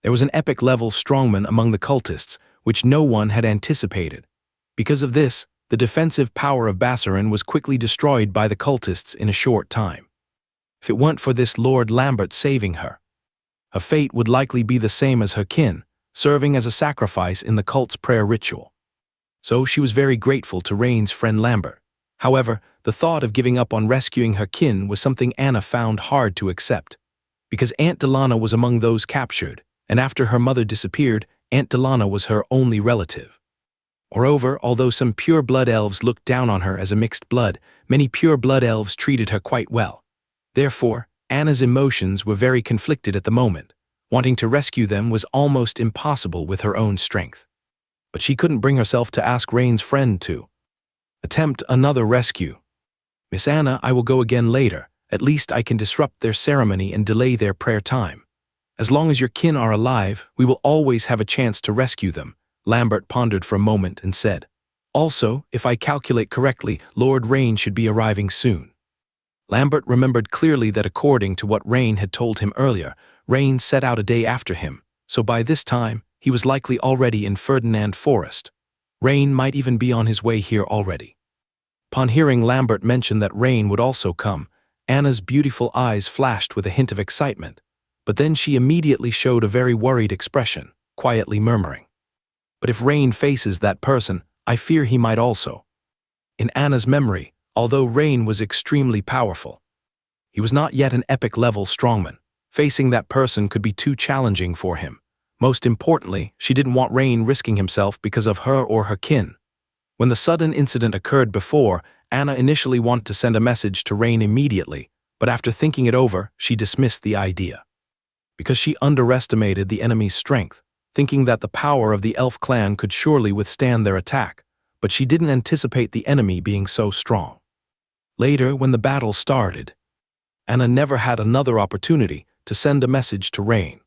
There was an epic-level strongman among the cultists, which no one had anticipated. Because of this, the defensive power of Bassarin was quickly destroyed by the cultists in a short time. If it weren't for this Lord Lambert saving her, her fate would likely be the same as her kin, serving as a sacrifice in the cult's prayer ritual. So she was very grateful to Rain's friend Lambert. However, the thought of giving up on rescuing her kin was something Anna found hard to accept. Because Aunt Delana was among those captured, and after her mother disappeared, Aunt Delana was her only relative. Moreover, although some pure-blood elves looked down on her as a mixed blood, many pure-blood elves treated her quite well. Therefore, Anna's emotions were very conflicted at the moment. Wanting to rescue them was almost impossible with her own strength. But she couldn't bring herself to ask Rain's friend to attempt another rescue. Miss Anna, I will go again later. At least I can disrupt their ceremony and delay their prayer time. As long as your kin are alive, we will always have a chance to rescue them, Lambert pondered for a moment and said. Also, if I calculate correctly, Lord Rain should be arriving soon. Lambert remembered clearly that according to what Rain had told him earlier, Rain set out a day after him, so by this time, he was likely already in Ferdinand Forest. Rain might even be on his way here already. Upon hearing Lambert mention that Rain would also come, Anna's beautiful eyes flashed with a hint of excitement, but then she immediately showed a very worried expression, quietly murmuring. But if Rain faces that person, I fear he might also. In Anna's memory, although Rain was extremely powerful, he was not yet an epic-level strongman. Facing that person could be too challenging for him. Most importantly, she didn't want Rain risking himself because of her or her kin. When the sudden incident occurred before, Anna initially wanted to send a message to Rain immediately, but after thinking it over, she dismissed the idea. Because she underestimated the enemy's strength, thinking that the power of the elf clan could surely withstand their attack, but she didn't anticipate the enemy being so strong. Later, when the battle started, Anna never had another opportunity to send a message to Rain.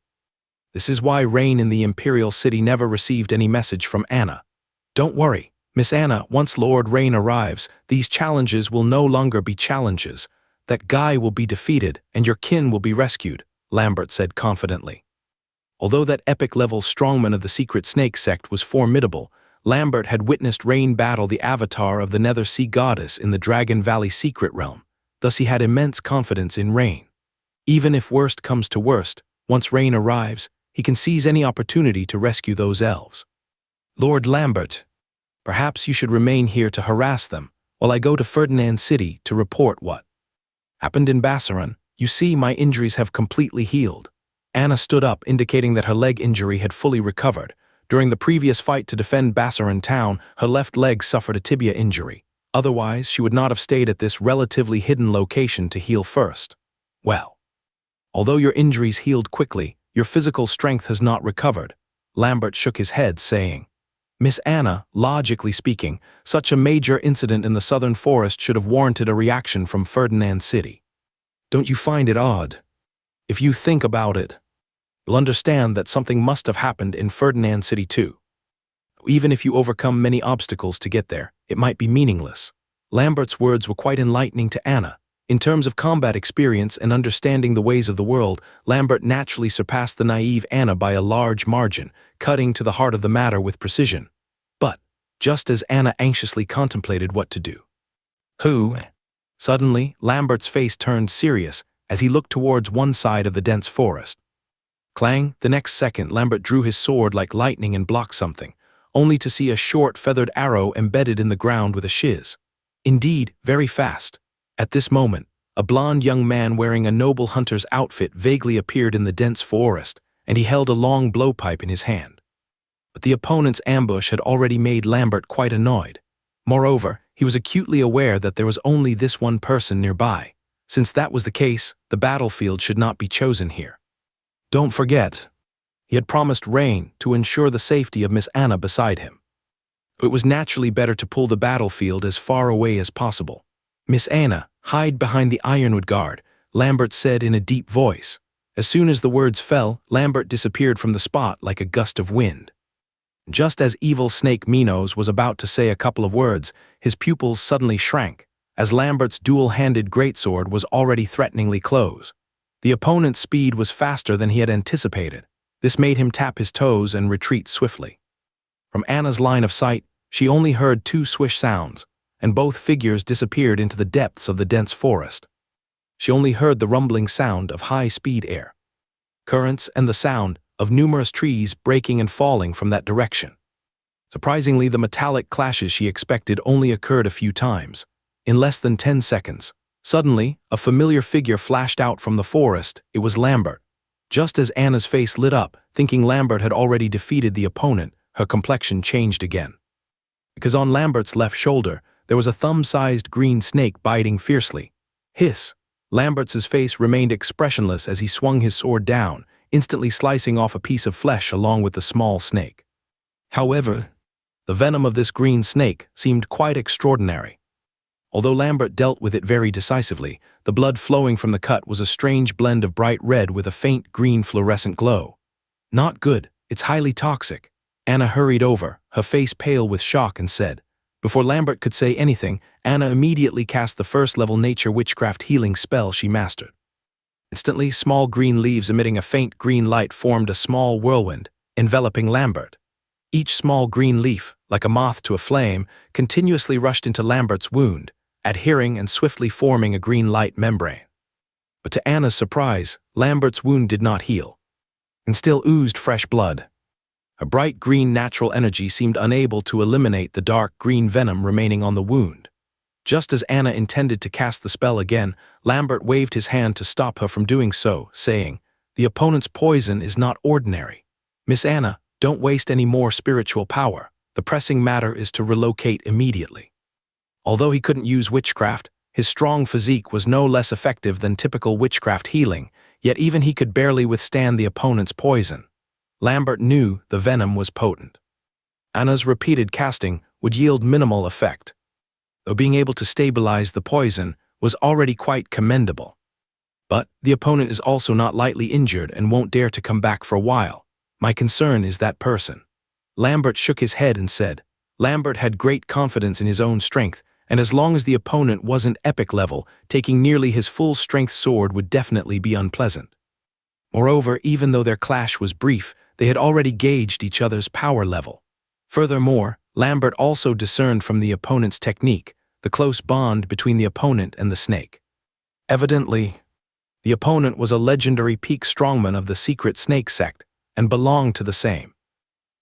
This is why Rain in the Imperial City never received any message from Anna. Don't worry, Miss Anna, once Lord Rain arrives, these challenges will no longer be challenges. That guy will be defeated and your kin will be rescued, Lambert said confidently. Although that epic-level strongman of the Secret Snake sect was formidable, Lambert had witnessed Rain battle the avatar of the Nether Sea Goddess in the Dragon Valley Secret Realm, thus he had immense confidence in Rain. Even if worst comes to worst, once Rain arrives, he can seize any opportunity to rescue those elves. Lord Lambert, perhaps you should remain here to harass them, while I go to Ferdinand City to report what happened in Bassarin. You see, my injuries have completely healed. Anna stood up, indicating that her leg injury had fully recovered. During the previous fight to defend Bassarin town, her left leg suffered a tibia injury. Otherwise, she would not have stayed at this relatively hidden location to heal first. Well, although your injuries healed quickly, your physical strength has not recovered. Lambert shook his head, saying, Miss Anna, logically speaking, such a major incident in the southern forest should have warranted a reaction from Ferdinand City. Don't you find it odd? If you think about it, you'll understand that something must have happened in Ferdinand City too. Even if you overcome many obstacles to get there, it might be meaningless. Lambert's words were quite enlightening to Anna. In terms of combat experience and understanding the ways of the world, Lambert naturally surpassed the naive Anna by a large margin, cutting to the heart of the matter with precision. But, just as Anna anxiously contemplated what to do, suddenly, Lambert's face turned serious as he looked towards one side of the dense forest. Clang, the next second Lambert drew his sword like lightning and blocked something, only to see a short feathered arrow embedded in the ground with a shiz. Indeed, very fast. At this moment, a blond young man wearing a noble hunter's outfit vaguely appeared in the dense forest, and he held a long blowpipe in his hand. But the opponent's ambush had already made Lambert quite annoyed. Moreover, he was acutely aware that there was only this one person nearby. Since that was the case, the battlefield should not be chosen here. Don't forget, he had promised Rain to ensure the safety of Miss Anna beside him. It was naturally better to pull the battlefield as far away as possible. Miss Anna, hide behind the ironwood guard, Lambert said in a deep voice. As soon as the words fell, Lambert disappeared from the spot like a gust of wind. Just as evil snake Minos was about to say a couple of words, his pupils suddenly shrank, as Lambert's dual-handed greatsword was already threateningly close. The opponent's speed was faster than he had anticipated. This made him tap his toes and retreat swiftly. From Anna's line of sight, she only heard two swish sounds, and both figures disappeared into the depths of the dense forest. She only heard the rumbling sound of high-speed air currents and the sound of numerous trees breaking and falling from that direction. Surprisingly, the metallic clashes she expected only occurred a few times. In less than 10 seconds, suddenly, a familiar figure flashed out from the forest. It was Lambert. Just as Anna's face lit up, thinking Lambert had already defeated the opponent, her complexion changed again. Because on Lambert's left shoulder, there was a thumb-sized green snake biting fiercely. Hiss! Lambert's face remained expressionless as he swung his sword down, instantly slicing off a piece of flesh along with the small snake. However, the venom of this green snake seemed quite extraordinary. Although Lambert dealt with it very decisively, the blood flowing from the cut was a strange blend of bright red with a faint green fluorescent glow. Not good, it's highly toxic. Anna hurried over, her face pale with shock, and said. Before Lambert could say anything, Anna immediately cast the first-level nature witchcraft healing spell she mastered. Instantly, small green leaves emitting a faint green light formed a small whirlwind, enveloping Lambert. Each small green leaf, like a moth to a flame, continuously rushed into Lambert's wound, adhering and swiftly forming a green light membrane. But to Anna's surprise, Lambert's wound did not heal, and still oozed fresh blood. A bright green natural energy seemed unable to eliminate the dark green venom remaining on the wound. Just as Anna intended to cast the spell again, Lambert waved his hand to stop her from doing so, saying, "The opponent's poison is not ordinary. Miss Anna, don't waste any more spiritual power. The pressing matter is to relocate immediately." Although he couldn't use witchcraft, his strong physique was no less effective than typical witchcraft healing, yet even he could barely withstand the opponent's poison. Lambert knew the venom was potent. Anna's repeated casting would yield minimal effect, though being able to stabilize the poison was already quite commendable. But the opponent is also not lightly injured and won't dare to come back for a while. My concern is that person. Lambert shook his head and said. Lambert had great confidence in his own strength, and as long as the opponent wasn't epic level, taking nearly his full-strength sword would definitely be unpleasant. Moreover, even though their clash was brief, they had already gauged each other's power level. Furthermore, Lambert also discerned from the opponent's technique the close bond between the opponent and the snake. Evidently, the opponent was a legendary peak strongman of the secret snake sect and belonged to the same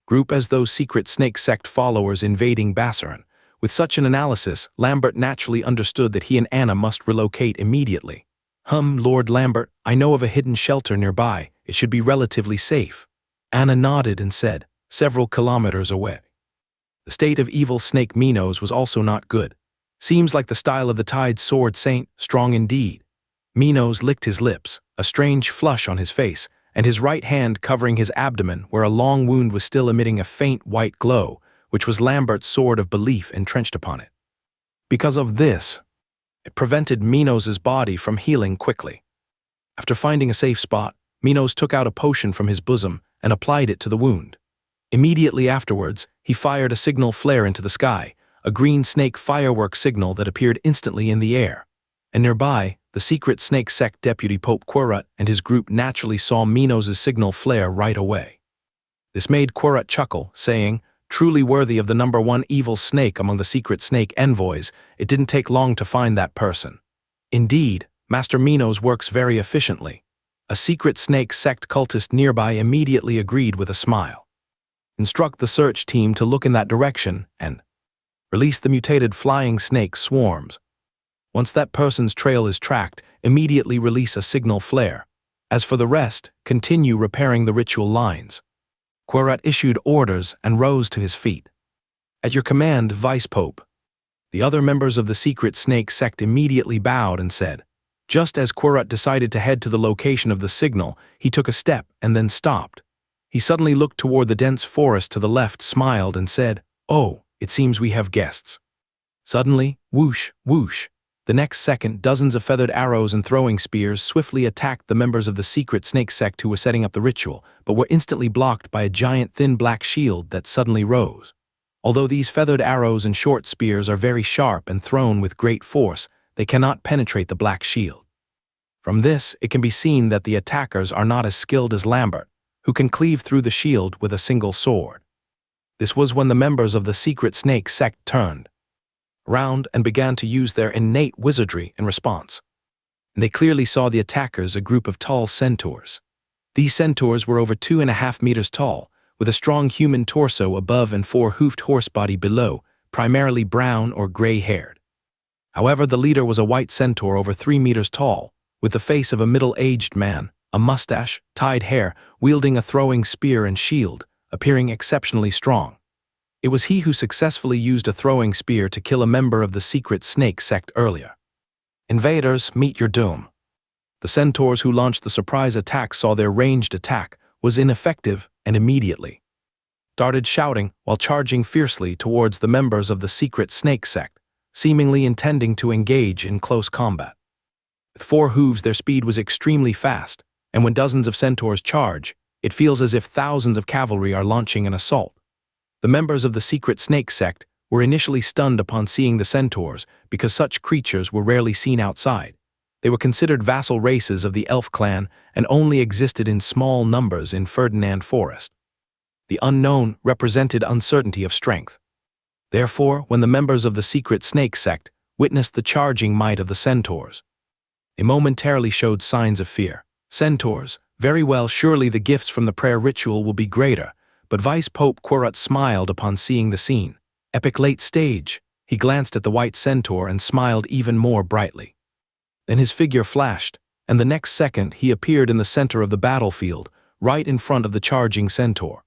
group as those secret snake sect followers invading Bassaran. With such an analysis, Lambert naturally understood that he and Anna must relocate immediately. Lord Lambert, I know of a hidden shelter nearby. It should be relatively safe. Anna nodded and said, several kilometers away. The state of evil snake Minos was also not good. Seems like the style of the Tide Sword Saint, strong indeed. Minos licked his lips, a strange flush on his face, and his right hand covering his abdomen where a long wound was still emitting a faint white glow, which was Lambert's sword of belief entrenched upon it. Because of this, it prevented Minos's body from healing quickly. After finding a safe spot, Minos took out a potion from his bosom and applied it to the wound. Immediately afterwards, he fired a signal flare into the sky, a green snake firework signal that appeared instantly in the air. And nearby, the secret snake sect deputy Pope Querut and his group naturally saw Minos's signal flare right away. This made Querut chuckle, saying, truly worthy of the #1 evil snake among the secret snake envoys, it didn't take long to find that person. Indeed, Master Minos works very efficiently. A secret snake sect cultist nearby immediately agreed with a smile. Instruct the search team to look in that direction and release the mutated flying snake swarms. Once that person's trail is tracked, immediately release a signal flare. As for the rest, continue repairing the ritual lines. Querut issued orders and rose to his feet. At your command, Vice Pope. The other members of the secret snake sect immediately bowed and said. Just as Querut decided to head to the location of the signal, he took a step and then stopped. He suddenly looked toward the dense forest to the left, smiled, and said, "Oh, it seems we have guests." Suddenly, whoosh, whoosh, The next second, dozens of feathered arrows and throwing spears swiftly attacked the members of the secret snake sect who were setting up the ritual, but were instantly blocked by a giant thin black shield that suddenly rose. Although these feathered arrows and short spears are very sharp and thrown with great force, they cannot penetrate the black shield. From this, it can be seen that the attackers are not as skilled as Lambert, who can cleave through the shield with a single sword. This was when the members of the secret snake sect turned around and began to use their innate wizardry in response. They clearly saw the attackers, a group of tall centaurs. These centaurs were over 2.5 meters tall, with a strong human torso above and 4-hoofed horse body below, primarily brown or gray-haired. However, the leader was a white centaur over 3 meters tall, with the face of a middle-aged man, a mustache, tied hair, wielding a throwing spear and shield, appearing exceptionally strong. It was he who successfully used a throwing spear to kill a member of the secret snake sect earlier. Invaders, meet your doom. The centaurs who launched the surprise attack saw their ranged attack was ineffective and immediately started shouting while charging fiercely towards the members of the secret snake sect, seemingly intending to engage in close combat. With 4 hooves, their speed was extremely fast, and when dozens of centaurs charge, it feels as if thousands of cavalry are launching an assault. The members of the secret snake sect were initially stunned upon seeing the centaurs because such creatures were rarely seen outside. They were considered vassal races of the elf clan and only existed in small numbers in Ferdinand Forest. The unknown represented uncertainty of strength. Therefore, when the members of the secret snake sect witnessed the charging might of the centaurs, they momentarily showed signs of fear. Centaurs, very well, surely the gifts from the prayer ritual will be greater, but Vice Pope Quirrut smiled upon seeing the scene. Epic late stage. He glanced at the white centaur and smiled even more brightly. Then his figure flashed, and the next second he appeared in the center of the battlefield, right in front of the charging centaur.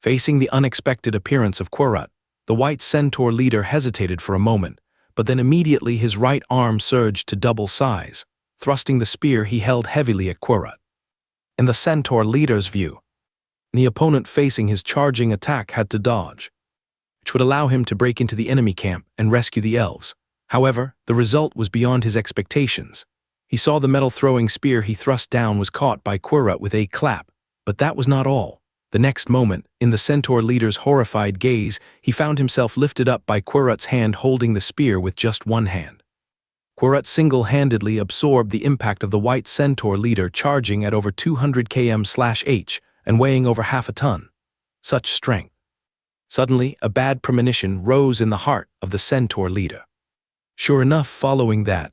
Facing the unexpected appearance of Quirrut, the white centaur leader hesitated for a moment, but then immediately his right arm surged to double size, thrusting the spear he held heavily at Quirrut. In the centaur leader's view, the opponent facing his charging attack had to dodge, which would allow him to break into the enemy camp and rescue the elves. However, the result was beyond his expectations. He saw the metal-throwing spear he thrust down was caught by Quirrut with a clap, but that was not all. The next moment, in the centaur leader's horrified gaze, he found himself lifted up by Quirrut's hand holding the spear with just one hand. Quirrut single-handedly absorbed the impact of the white centaur leader charging at over 200 km/h and weighing over half a ton. Such strength. Suddenly, a bad premonition rose in the heart of the centaur leader. Sure enough, following that,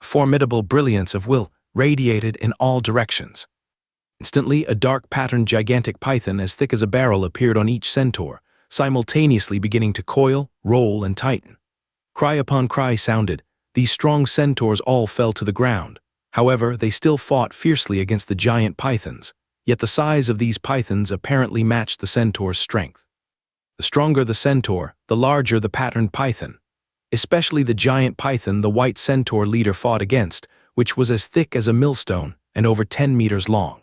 formidable brilliance of will radiated in all directions. Instantly, a dark patterned gigantic python as thick as a barrel appeared on each centaur, simultaneously beginning to coil, roll, and tighten. Cry upon cry sounded. These strong centaurs all fell to the ground. However, they still fought fiercely against the giant pythons, yet the size of these pythons apparently matched the centaur's strength. The stronger the centaur, the larger the patterned python. Especially the giant python the white centaur leader fought against, which was as thick as a millstone and over 10 meters long.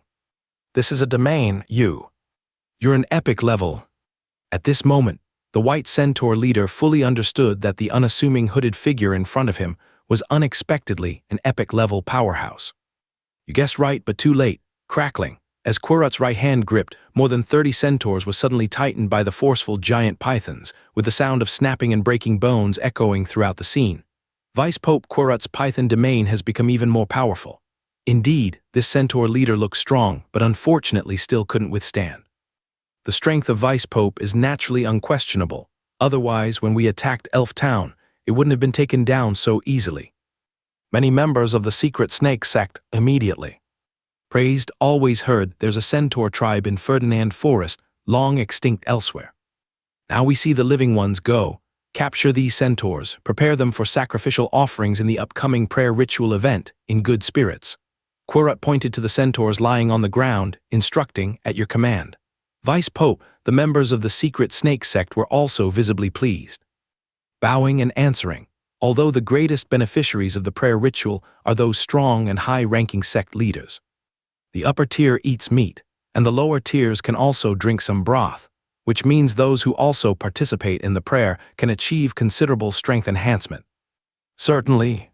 This is a domain, You're an epic level. At this moment, the white centaur leader fully understood that the unassuming hooded figure in front of him was unexpectedly an epic level powerhouse. You guessed right, but too late. Crackling. As Quirrut's right hand gripped, more than 30 centaurs was suddenly tightened by the forceful giant pythons, with the sound of snapping and breaking bones echoing throughout the scene. Vice Pope Quirrut's python domain has become even more powerful. Indeed, this centaur leader looked strong, but unfortunately still couldn't withstand. The strength of Vice Pope is naturally unquestionable. Otherwise, when we attacked Elf Town, it wouldn't have been taken down so easily. Many members of the secret snake sect immediately praised, always heard there's a centaur tribe in Ferdinand Forest, long extinct elsewhere. Now we see the living ones go, capture these centaurs, prepare them for sacrificial offerings in the upcoming prayer ritual event, in good spirits. Quirrut pointed to the centaurs lying on the ground, instructing, at your command. Vice Pope, the members of the secret snake sect were also visibly pleased, bowing and answering, although the greatest beneficiaries of the prayer ritual are those strong and high-ranking sect leaders. The upper tier eats meat, and the lower tiers can also drink some broth, which means those who also participate in the prayer can achieve considerable strength enhancement. Certainly,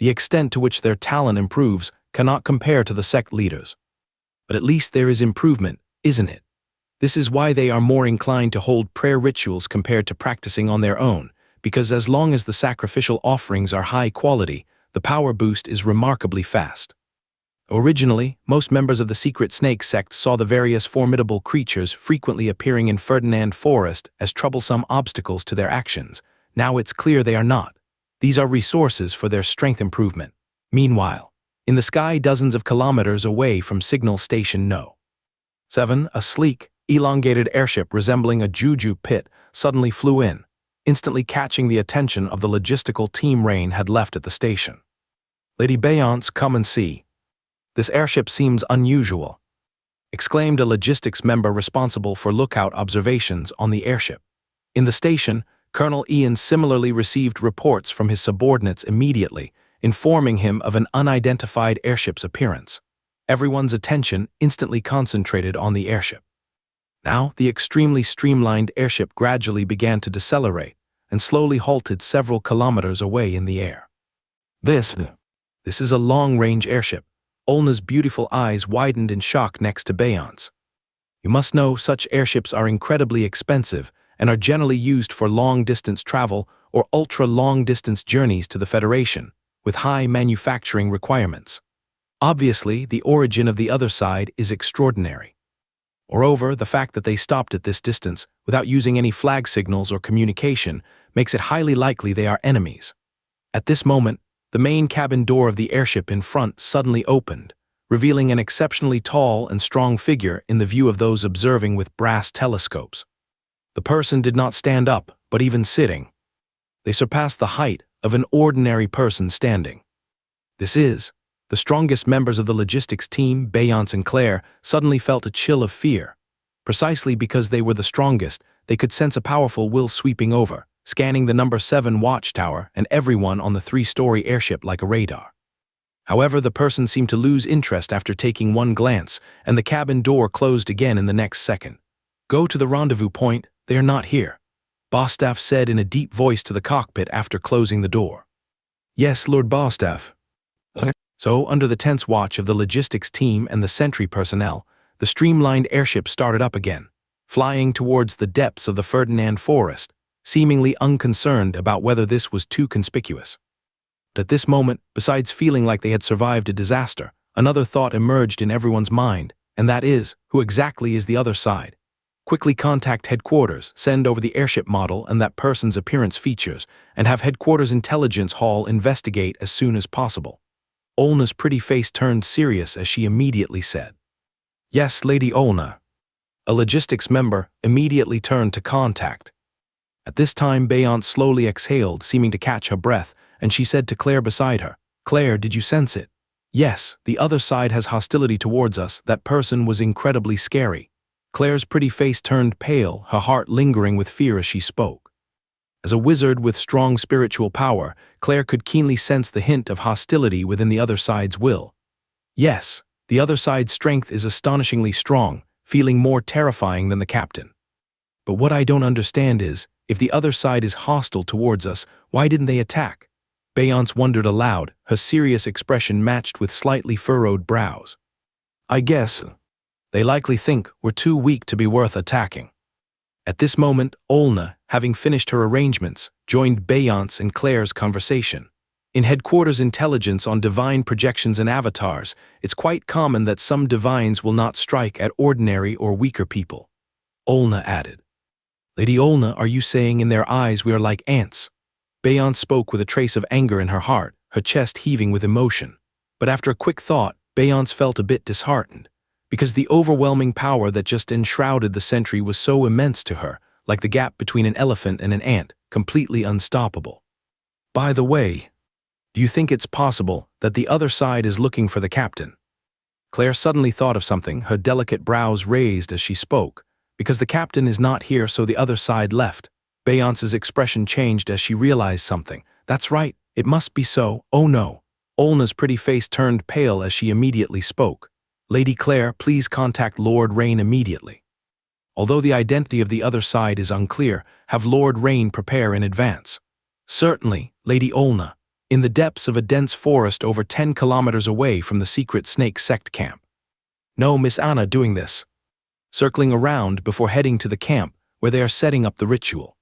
The extent to which their talent improves cannot compare to the sect leaders. But at least there is improvement, isn't it? This is why they are more inclined to hold prayer rituals compared to practicing on their own, because as long as the sacrificial offerings are high quality, the power boost is remarkably fast. Originally, most members of the Secret Snake sect saw the various formidable creatures frequently appearing in Ferdinand Forest as troublesome obstacles to their actions. Now it's clear they are not. These are resources for their strength improvement. Meanwhile, in the sky dozens of kilometers away from Signal Station No. 7, a sleek, elongated airship resembling a juju pit suddenly flew in, instantly catching the attention of the logistical team Rain had left at the station. "Lady Beyonce, come and see. This airship seems unusual," exclaimed a logistics member responsible for lookout observations on the airship. In the station, Colonel Ian similarly received reports from his subordinates immediately, informing him of an unidentified airship's appearance. Everyone's attention instantly concentrated on the airship. Now, the extremely streamlined airship gradually began to decelerate and slowly halted several kilometers away in the air. This is a long-range airship." Olna's beautiful eyes widened in shock next to Beyonce. "You must know such airships are incredibly expensive and are generally used for long-distance travel or ultra-long-distance journeys to the Federation, with high manufacturing requirements. Obviously, the origin of the other side is extraordinary. Moreover, the fact that they stopped at this distance without using any flag signals or communication makes it highly likely they are enemies." At this moment, the main cabin door of the airship in front suddenly opened, revealing an exceptionally tall and strong figure in the view of those observing with brass telescopes. The person did not stand up, but even sitting, they surpassed the height of an ordinary person standing. This is, the strongest members of the logistics team, Beyonce and Claire, suddenly felt a chill of fear. Precisely because they were the strongest, they could sense a powerful will sweeping over, scanning the number 7 watchtower and everyone on the 3-story airship like a radar. However, the person seemed to lose interest after taking one glance, and the cabin door closed again in the next second. "Go to the rendezvous point, they are not here," Bostaff said in a deep voice to the cockpit after closing the door. "Yes, Lord Bostaff." So, under the tense watch of the logistics team and the sentry personnel, the streamlined airship started up again, flying towards the depths of the Ferdinand Forest, seemingly unconcerned about whether this was too conspicuous. But at this moment, besides feeling like they had survived a disaster, another thought emerged in everyone's mind, and that is, who exactly is the other side? Quickly contact headquarters, send over the airship model and that person's appearance features, and have headquarters intelligence hall investigate as soon as possible. Olna's pretty face turned serious as she immediately said, "Yes, Lady Olna." A logistics member immediately turned to contact. At this time, Beyonce slowly exhaled, seeming to catch her breath, and she said to Claire beside her, "Claire, did you sense it?" "Yes, the other side has hostility towards us. That person was incredibly scary." Claire's pretty face turned pale, her heart lingering with fear as she spoke. As a wizard with strong spiritual power, Claire could keenly sense the hint of hostility within the other side's will. Yes, the other side's strength is astonishingly strong, feeling more terrifying than the captain. But what I don't understand is, if the other side is hostile towards us, why didn't they attack? Beyonce wondered aloud, her serious expression matched with slightly furrowed brows. "I guess they likely think we're too weak to be worth attacking." At this moment, Olna, having finished her arrangements, joined Beyonce and Claire's conversation. In headquarters intelligence on divine projections and avatars, it's quite common that some divines will not strike at ordinary or weaker people. Olna added. "Lady Olna, are you saying in their eyes we are like ants?" Beyonce spoke with a trace of anger in her heart, her chest heaving with emotion. But after a quick thought, Beyonce felt a bit disheartened, because the overwhelming power that just enshrouded the sentry was so immense to her, like the gap between an elephant and an ant, completely unstoppable. "By the way, do you think it's possible that the other side is looking for the captain?" Claire suddenly thought of something, her delicate brows raised as she spoke. "Because the captain is not here, so the other side left." Beyonce's expression changed as she realized something. "That's right, it must be so. Oh no." Olna's pretty face turned pale as she immediately spoke. "Lady Claire, please contact Lord Rain immediately. Although the identity of the other side is unclear, have Lord Rain prepare in advance." "Certainly, Lady Olna." in the depths of a dense forest over 10 kilometers away from the secret snake sect camp. No, Miss Anna doing this. Circling around before heading to the camp where they are setting up the ritual.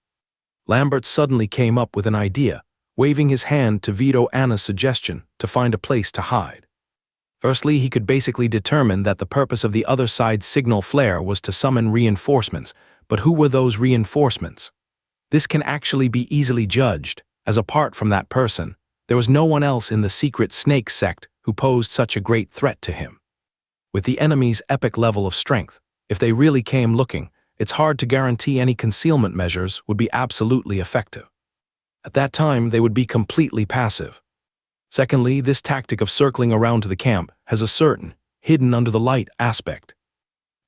Lambert suddenly came up with an idea, waving his hand to veto Anna's suggestion to find a place to hide. Firstly, he could basically determine that the purpose of the other side's signal flare was to summon reinforcements, but who were those reinforcements? This can actually be easily judged, as apart from that person, there was no one else in the secret snake sect who posed such a great threat to him. With the enemy's epic level of strength, if they really came looking, it's hard to guarantee any concealment measures would be absolutely effective. At that time, they would be completely passive. Secondly, this tactic of circling around to the camp has a certain, hidden under the light aspect.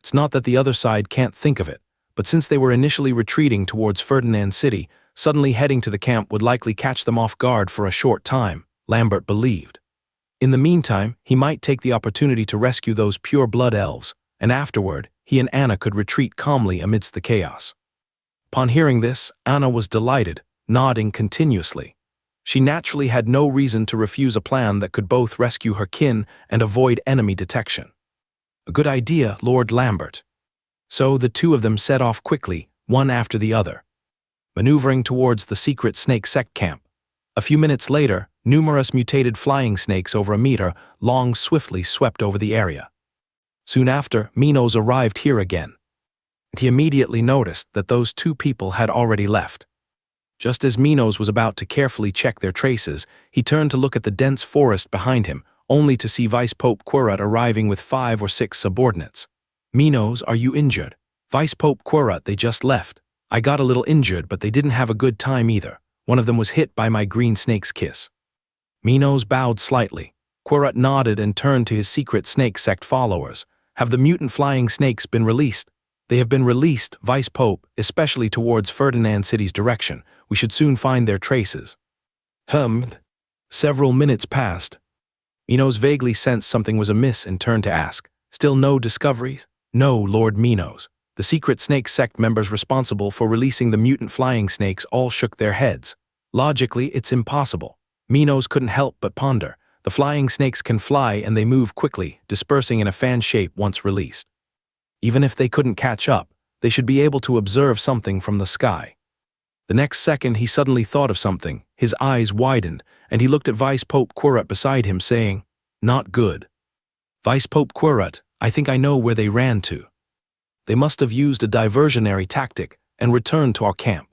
It's not that the other side can't think of it, but since they were initially retreating towards Ferdinand City, suddenly heading to the camp would likely catch them off guard for a short time, Lambert believed. In the meantime, he might take the opportunity to rescue those pure blood elves, and afterward, he and Anna could retreat calmly amidst the chaos. Upon hearing this, Anna was delighted, nodding continuously. She naturally had no reason to refuse a plan that could both rescue her kin and avoid enemy detection. A good idea, Lord Lambert. So the two of them set off quickly, one after the other, maneuvering towards the secret snake sect camp. A few minutes later, numerous mutated flying snakes over a meter long swiftly swept over the area. Soon after, Minos arrived here again. He immediately noticed that those two people had already left. Just as Minos was about to carefully check their traces, he turned to look at the dense forest behind him, only to see Vice Pope Quirrut arriving with 5 or 6 subordinates. Minos, are you injured? Vice Pope Quirrut, they just left. I got a little injured, but they didn't have a good time either. One of them was hit by my green snake's kiss. Minos bowed slightly. Quirrut nodded and turned to his secret snake sect followers. Have the mutant flying snakes been released? They have been released, Vice Pope, especially towards Ferdinand City's direction. We should soon find their traces. Several minutes passed. Minos vaguely sensed something was amiss and turned to ask, still no discoveries? No, Lord Minos. The secret snake sect members responsible for releasing the mutant flying snakes all shook their heads. Logically, it's impossible. Minos couldn't help but ponder. The flying snakes can fly and they move quickly, dispersing in a fan shape once released. Even if they couldn't catch up, they should be able to observe something from the sky. The next second he suddenly thought of something, his eyes widened, and he looked at Vice Pope Quirrut beside him saying, not good. Vice Pope Quirrut, I think I know where they ran to. They must have used a diversionary tactic and returned to our camp.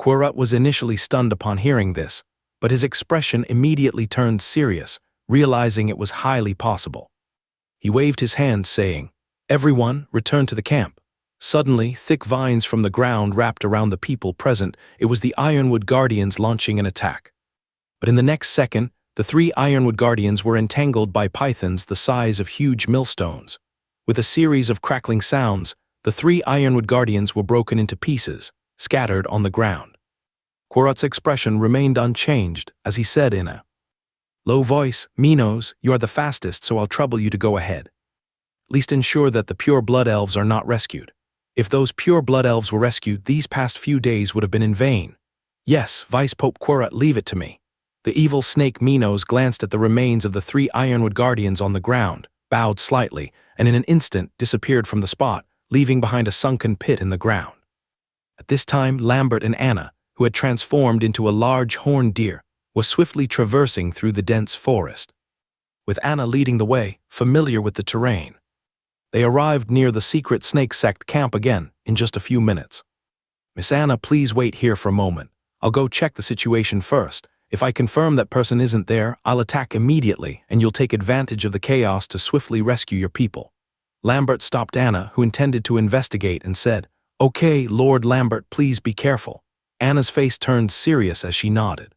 Quirrut was initially stunned upon hearing this, but his expression immediately turned serious, realizing it was highly possible. He waved his hand saying, everyone, return to the camp. Suddenly, thick vines from the ground wrapped around the people present. It was the Ironwood Guardians launching an attack. But in the next second, the 3 Ironwood Guardians were entangled by pythons the size of huge millstones. With a series of crackling sounds, the 3 Ironwood Guardians were broken into pieces, scattered on the ground. Quirrut's expression remained unchanged as he said in a low voice, Minos, you are the fastest, so I'll trouble you to go ahead. At least ensure that the pure blood elves are not rescued. If those pure blood elves were rescued, these past few days would have been in vain. Yes, Vice Pope Quirrut, leave it to me. The evil snake Minos glanced at the remains of the 3 Ironwood Guardians on the ground, bowed slightly, and in an instant disappeared from the spot, leaving behind a sunken pit in the ground. At this time, Lambert and Anna, who had transformed into a large horned deer, was swiftly traversing through the dense forest. With Anna leading the way, familiar with the terrain. They arrived near the secret snake sect camp again in just a few minutes. Miss Anna, please wait here for a moment. I'll go check the situation first. If I confirm that person isn't there, I'll attack immediately and you'll take advantage of the chaos to swiftly rescue your people. Lambert stopped Anna, who intended to investigate, and said, Okay, Lord Lambert, please be careful. Anna's face turned serious as she nodded.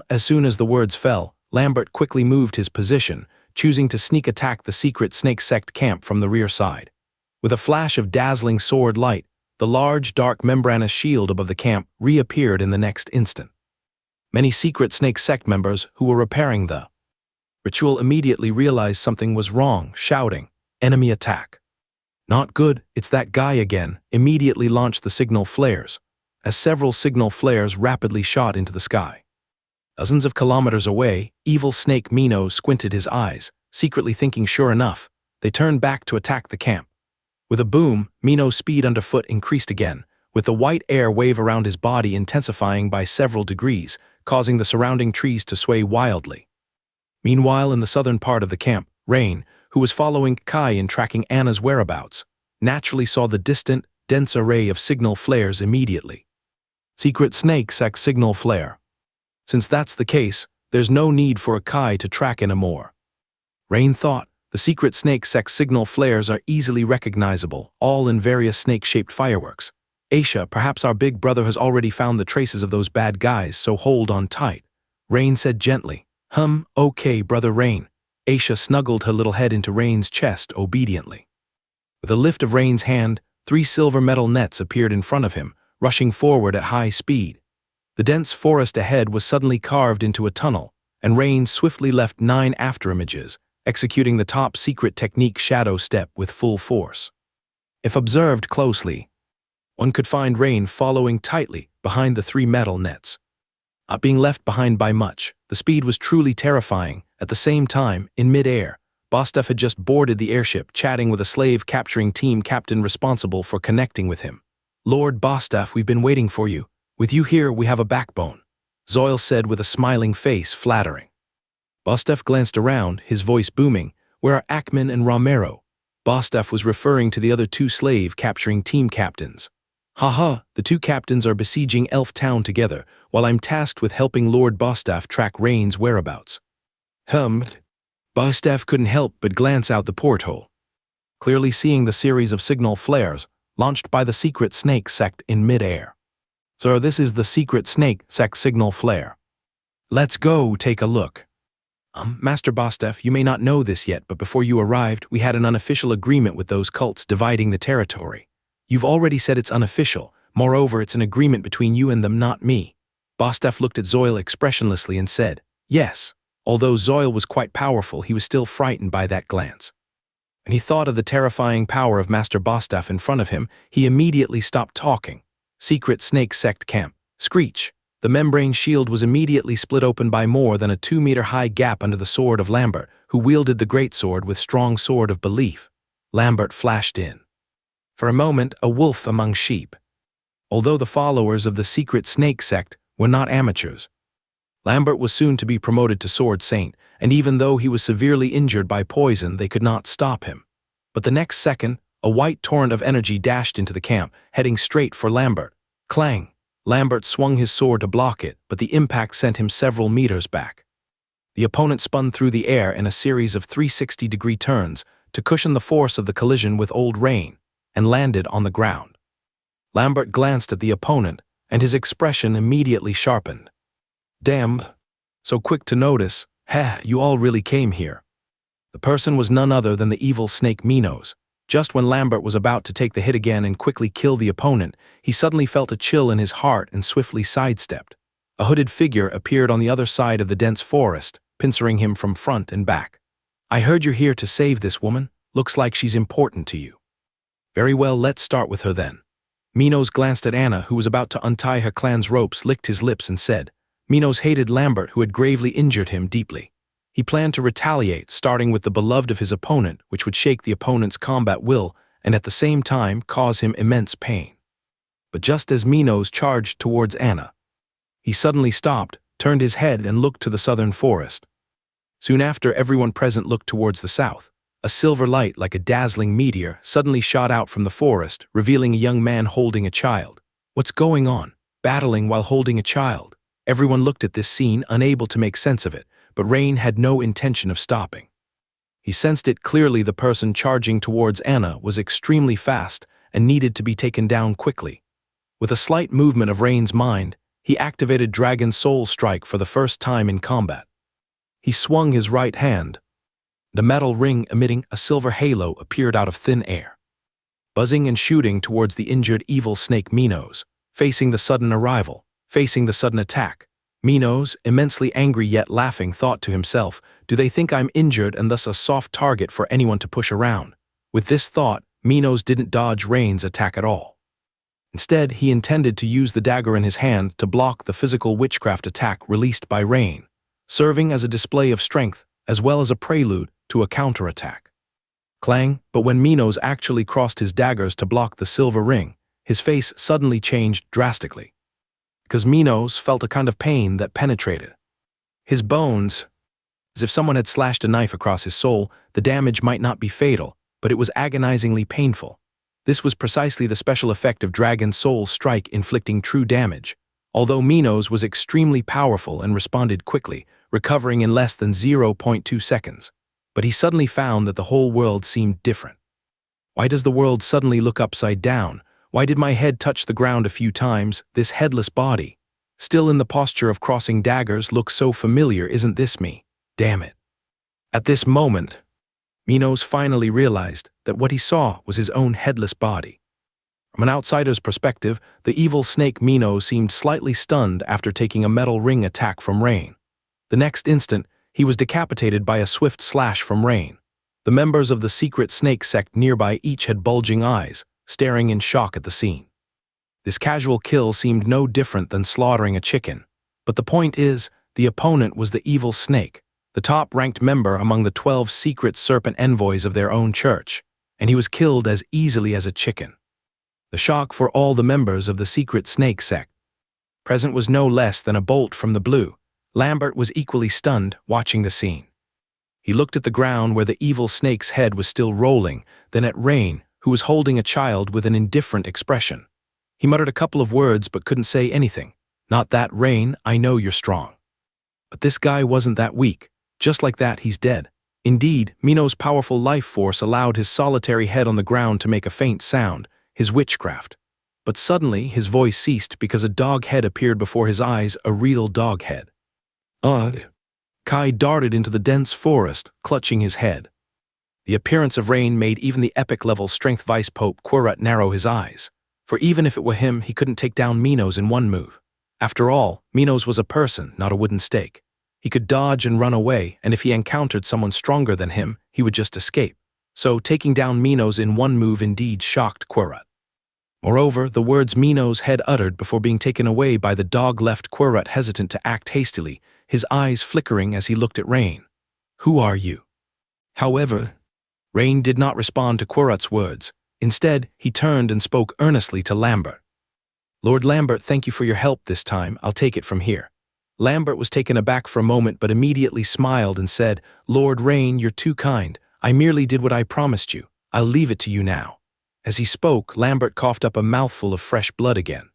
As soon as the words fell, Lambert quickly moved his position, choosing to sneak attack the secret snake sect camp from the rear side. With a flash of dazzling sword light, the large, dark membranous shield above the camp reappeared in the next instant. Many secret snake sect members who were repairing the ritual immediately realized something was wrong, shouting, Enemy attack. Not good, it's that guy again, immediately launched the signal flares, as several signal flares rapidly shot into the sky. Dozens of kilometers away, evil snake Minos squinted his eyes, secretly thinking sure enough, they turned back to attack the camp. With a boom, Minos' speed underfoot increased again, with the white air wave around his body intensifying by several degrees, causing the surrounding trees to sway wildly. Meanwhile, in the southern part of the camp, Rain, who was following Kai and tracking Anna's whereabouts, naturally saw the distant, dense array of signal flares immediately. Secret snake sec signal flare. Since that's the case, there's no need for a Kai to track anymore. Rain thought, the secret snake sec signal flares are easily recognizable, all in various snake-shaped fireworks. Aisha, perhaps our big brother has already found the traces of those bad guys, so hold on tight. Rain said gently. Okay, brother Rain. Aisha snuggled her little head into Rain's chest obediently. With a lift of Rain's hand, 3 silver metal nets appeared in front of him, rushing forward at high speed. The dense forest ahead was suddenly carved into a tunnel, and Rain swiftly left 9 afterimages, executing the top-secret technique Shadow Step with full force. If observed closely, one could find Rain following tightly behind the 3 metal nets. Not being left behind by much, the speed was truly terrifying. At the same time, in mid-air, Bostaph had just boarded the airship, chatting with a slave-capturing team captain responsible for connecting with him. Lord Bostaph, we've been waiting for you. With you here, we have a backbone, Zoil said with a smiling face, flattering. Bostaph glanced around, his voice booming. Where are Ackman and Romero? Bostaph was referring to the other 2 slave-capturing team captains. Haha, the 2 captains are besieging Elf Town together, while I'm tasked with helping Lord Bostaph track Rain's whereabouts. Bostaph couldn't help but glance out the porthole, clearly seeing the series of signal flares launched by the secret snake sect in mid-air. Sir, this is the secret snake sect signal flare. Let's go take a look. Master Bostaph, you may not know this yet, but before you arrived, we had an unofficial agreement with those cults dividing the territory. You've already said it's unofficial. Moreover, it's an agreement between you and them, not me. Bostaph looked at Zoil expressionlessly and said, yes. Although Zoil was quite powerful, he was still frightened by that glance. When he thought of the terrifying power of Master Bostaph in front of him, he immediately stopped talking. Secret snake sect camp. Screech. The membrane shield was immediately split open by more than a 2-meter-high gap under the sword of Lambert, who wielded the greatsword with strong sword of belief. Lambert flashed in. For a moment, a wolf among sheep. Although the followers of the secret snake sect were not amateurs, Lambert was soon to be promoted to Sword Saint, and even though he was severely injured by poison, they could not stop him. But the next second, a white torrent of energy dashed into the camp, heading straight for Lambert. Clang! Lambert swung his sword to block it, but the impact sent him several meters back. The opponent spun through the air in a series of 360-degree turns to cushion the force of the collision with Old Rain, and landed on the ground. Lambert glanced at the opponent, and his expression immediately sharpened. Damn, so quick to notice. You all really came here. The person was none other than the evil snake Minos. Just when Lambert was about to take the hit again and quickly kill the opponent, he suddenly felt a chill in his heart and swiftly sidestepped. A hooded figure appeared on the other side of the dense forest, pincering him from front and back. I heard you're here to save this woman. Looks like she's important to you. Very well, let's start with her then. Minos glanced at Anna, who was about to untie her clan's ropes, licked his lips and said, Minos hated Lambert, who had gravely injured him deeply. He planned to retaliate, starting with the beloved of his opponent, which would shake the opponent's combat will and at the same time cause him immense pain. But just as Minos charged towards Anna, he suddenly stopped, turned his head and looked to the southern forest. Soon after, everyone present looked towards the south. A silver light, like a dazzling meteor, suddenly shot out from the forest, revealing a young man holding a child. What's going on? Battling while holding a child. Everyone looked at this scene, unable to make sense of it, but Rain had no intention of stopping. He sensed it clearly. The person charging towards Anna was extremely fast and needed to be taken down quickly. With a slight movement of Rain's mind, he activated Dragon Soul Strike for the first time in combat. He swung his right hand. The metal ring emitting a silver halo appeared out of thin air, buzzing and shooting towards the injured evil snake Minos, facing the sudden arrival, facing the sudden attack. Minos, immensely angry yet laughing, thought to himself, do they think I'm injured and thus a soft target for anyone to push around? With this thought, Minos didn't dodge Rain's attack at all. Instead, he intended to use the dagger in his hand to block the physical witchcraft attack released by Rain, serving as a display of strength as well as a prelude to a counterattack. Clang, but when Minos actually crossed his daggers to block the silver ring, his face suddenly changed drastically. Because Minos felt a kind of pain that penetrated his bones. As if someone had slashed a knife across his soul, the damage might not be fatal, but it was agonizingly painful. This was precisely the special effect of Dragon Soul Strike inflicting true damage. Although Minos was extremely powerful and responded quickly, recovering in less than 0.2 seconds. But he suddenly found that the whole world seemed different. Why does the world suddenly look upside down? Why did my head touch the ground a few times? This headless body, still in the posture of crossing daggers, looks so familiar. Isn't this me? Damn it. At this moment, Minos finally realized that what he saw was his own headless body. From an outsider's perspective, the evil snake Minos seemed slightly stunned after taking a metal ring attack from Rain. The next instant, he was decapitated by a swift slash from Rain. The members of the secret snake sect nearby each had bulging eyes, staring in shock at the scene. This casual kill seemed no different than slaughtering a chicken. But the point is, the opponent was the evil snake, the top-ranked member among the 12 secret serpent envoys of their own church, and he was killed as easily as a chicken. The shock for all the members of the secret snake sect present was no less than a bolt from the blue. Lambert was equally stunned watching the scene. He looked at the ground where the evil snake's head was still rolling, then at Rain, who was holding a child with an indifferent expression. He muttered a couple of words but couldn't say anything. Not that, Rain, I know you're strong. But this guy wasn't that weak. Just like that, he's dead. Indeed, Minos' powerful life force allowed his solitary head on the ground to make a faint sound, his witchcraft. But suddenly, his voice ceased because a dog head appeared before his eyes, a real dog head. Ugh. Kai darted into the dense forest, clutching his head. The appearance of Rain made even the epic-level strength Vice-Pope Quirrut narrow his eyes. For even if it were him, he couldn't take down Minos in one move. After all, Minos was a person, not a wooden stake. He could dodge and run away, and if he encountered someone stronger than him, he would just escape. So taking down Minos in one move indeed shocked Quirrut. Moreover, the words Minos had uttered before being taken away by the dog left Quirrut hesitant to act hastily, his eyes flickering as he looked at Rain. Who are you? However, Rain did not respond to Quirrut's words. Instead, he turned and spoke earnestly to Lambert. Lord Lambert, thank you for your help this time. I'll take it from here. Lambert was taken aback for a moment but immediately smiled and said, Lord Rain, you're too kind. I merely did what I promised you. I'll leave it to you now. As he spoke, Lambert coughed up a mouthful of fresh blood again.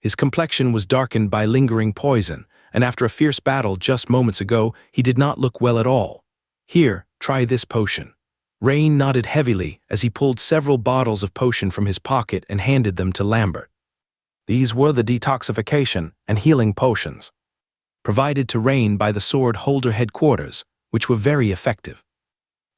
His complexion was darkened by lingering poison, and after a fierce battle just moments ago, he did not look well at all. Here, try this potion. Rain nodded heavily as he pulled several bottles of potion from his pocket and handed them to Lambert. These were the detoxification and healing potions, provided to Rain by the Sword Holder headquarters, which were very effective.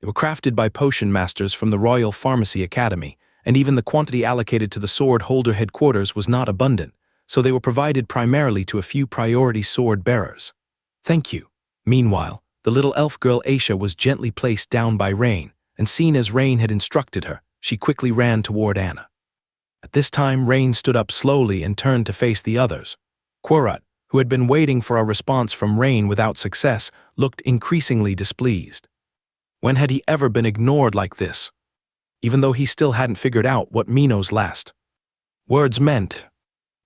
They were crafted by potion masters from the Royal Pharmacy Academy, and even the quantity allocated to the Sword Holder headquarters was not abundant, so they were provided primarily to a few priority sword bearers. Thank you. Meanwhile, the little elf girl Aisha was gently placed down by Rain, and seen as Rain had instructed her, she quickly ran toward Anna. At this time, Rain stood up slowly and turned to face the others. Quirrut, who had been waiting for a response from Rain without success, looked increasingly displeased. When had he ever been ignored like this? Even though he still hadn't figured out what Minos' last words meant,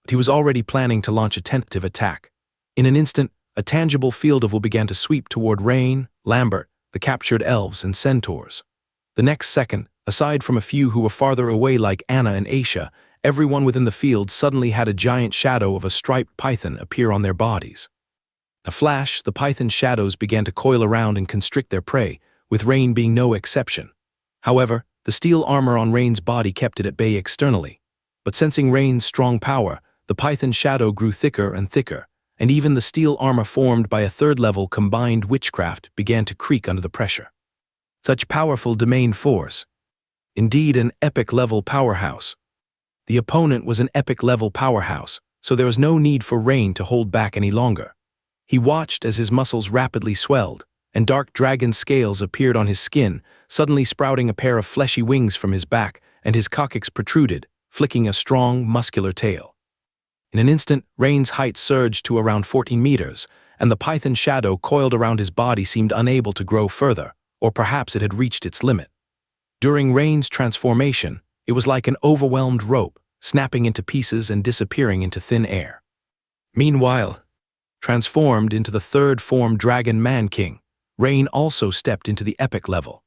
but he was already planning to launch a tentative attack. In an instant, a tangible field of will began to sweep toward Rain, Lambert, the captured elves, and centaurs. The next second, aside from a few who were farther away like Anna and Aisha, everyone within the field suddenly had a giant shadow of a striped python appear on their bodies. In a flash, the python shadows began to coil around and constrict their prey, with Rain being no exception. However, the steel armor on Rain's body kept it at bay externally. But sensing Rain's strong power, the python shadow grew thicker and thicker, and even the steel armor formed by a third-level combined witchcraft began to creak under the pressure. Such powerful domain force. Indeed, an epic-level powerhouse. The opponent was an epic-level powerhouse, so there was no need for Rain to hold back any longer. He watched as his muscles rapidly swelled, and dark dragon scales appeared on his skin, suddenly sprouting a pair of fleshy wings from his back, and his coccyx protruded, flicking a strong, muscular tail. In an instant, Rain's height surged to around 14 meters, and the python shadow coiled around his body seemed unable to grow further, or perhaps it had reached its limit. During Rain's transformation, it was like an overwhelmed rope, snapping into pieces and disappearing into thin air. Meanwhile, transformed into the third form Dragon Man-King, Rain also stepped into the epic level.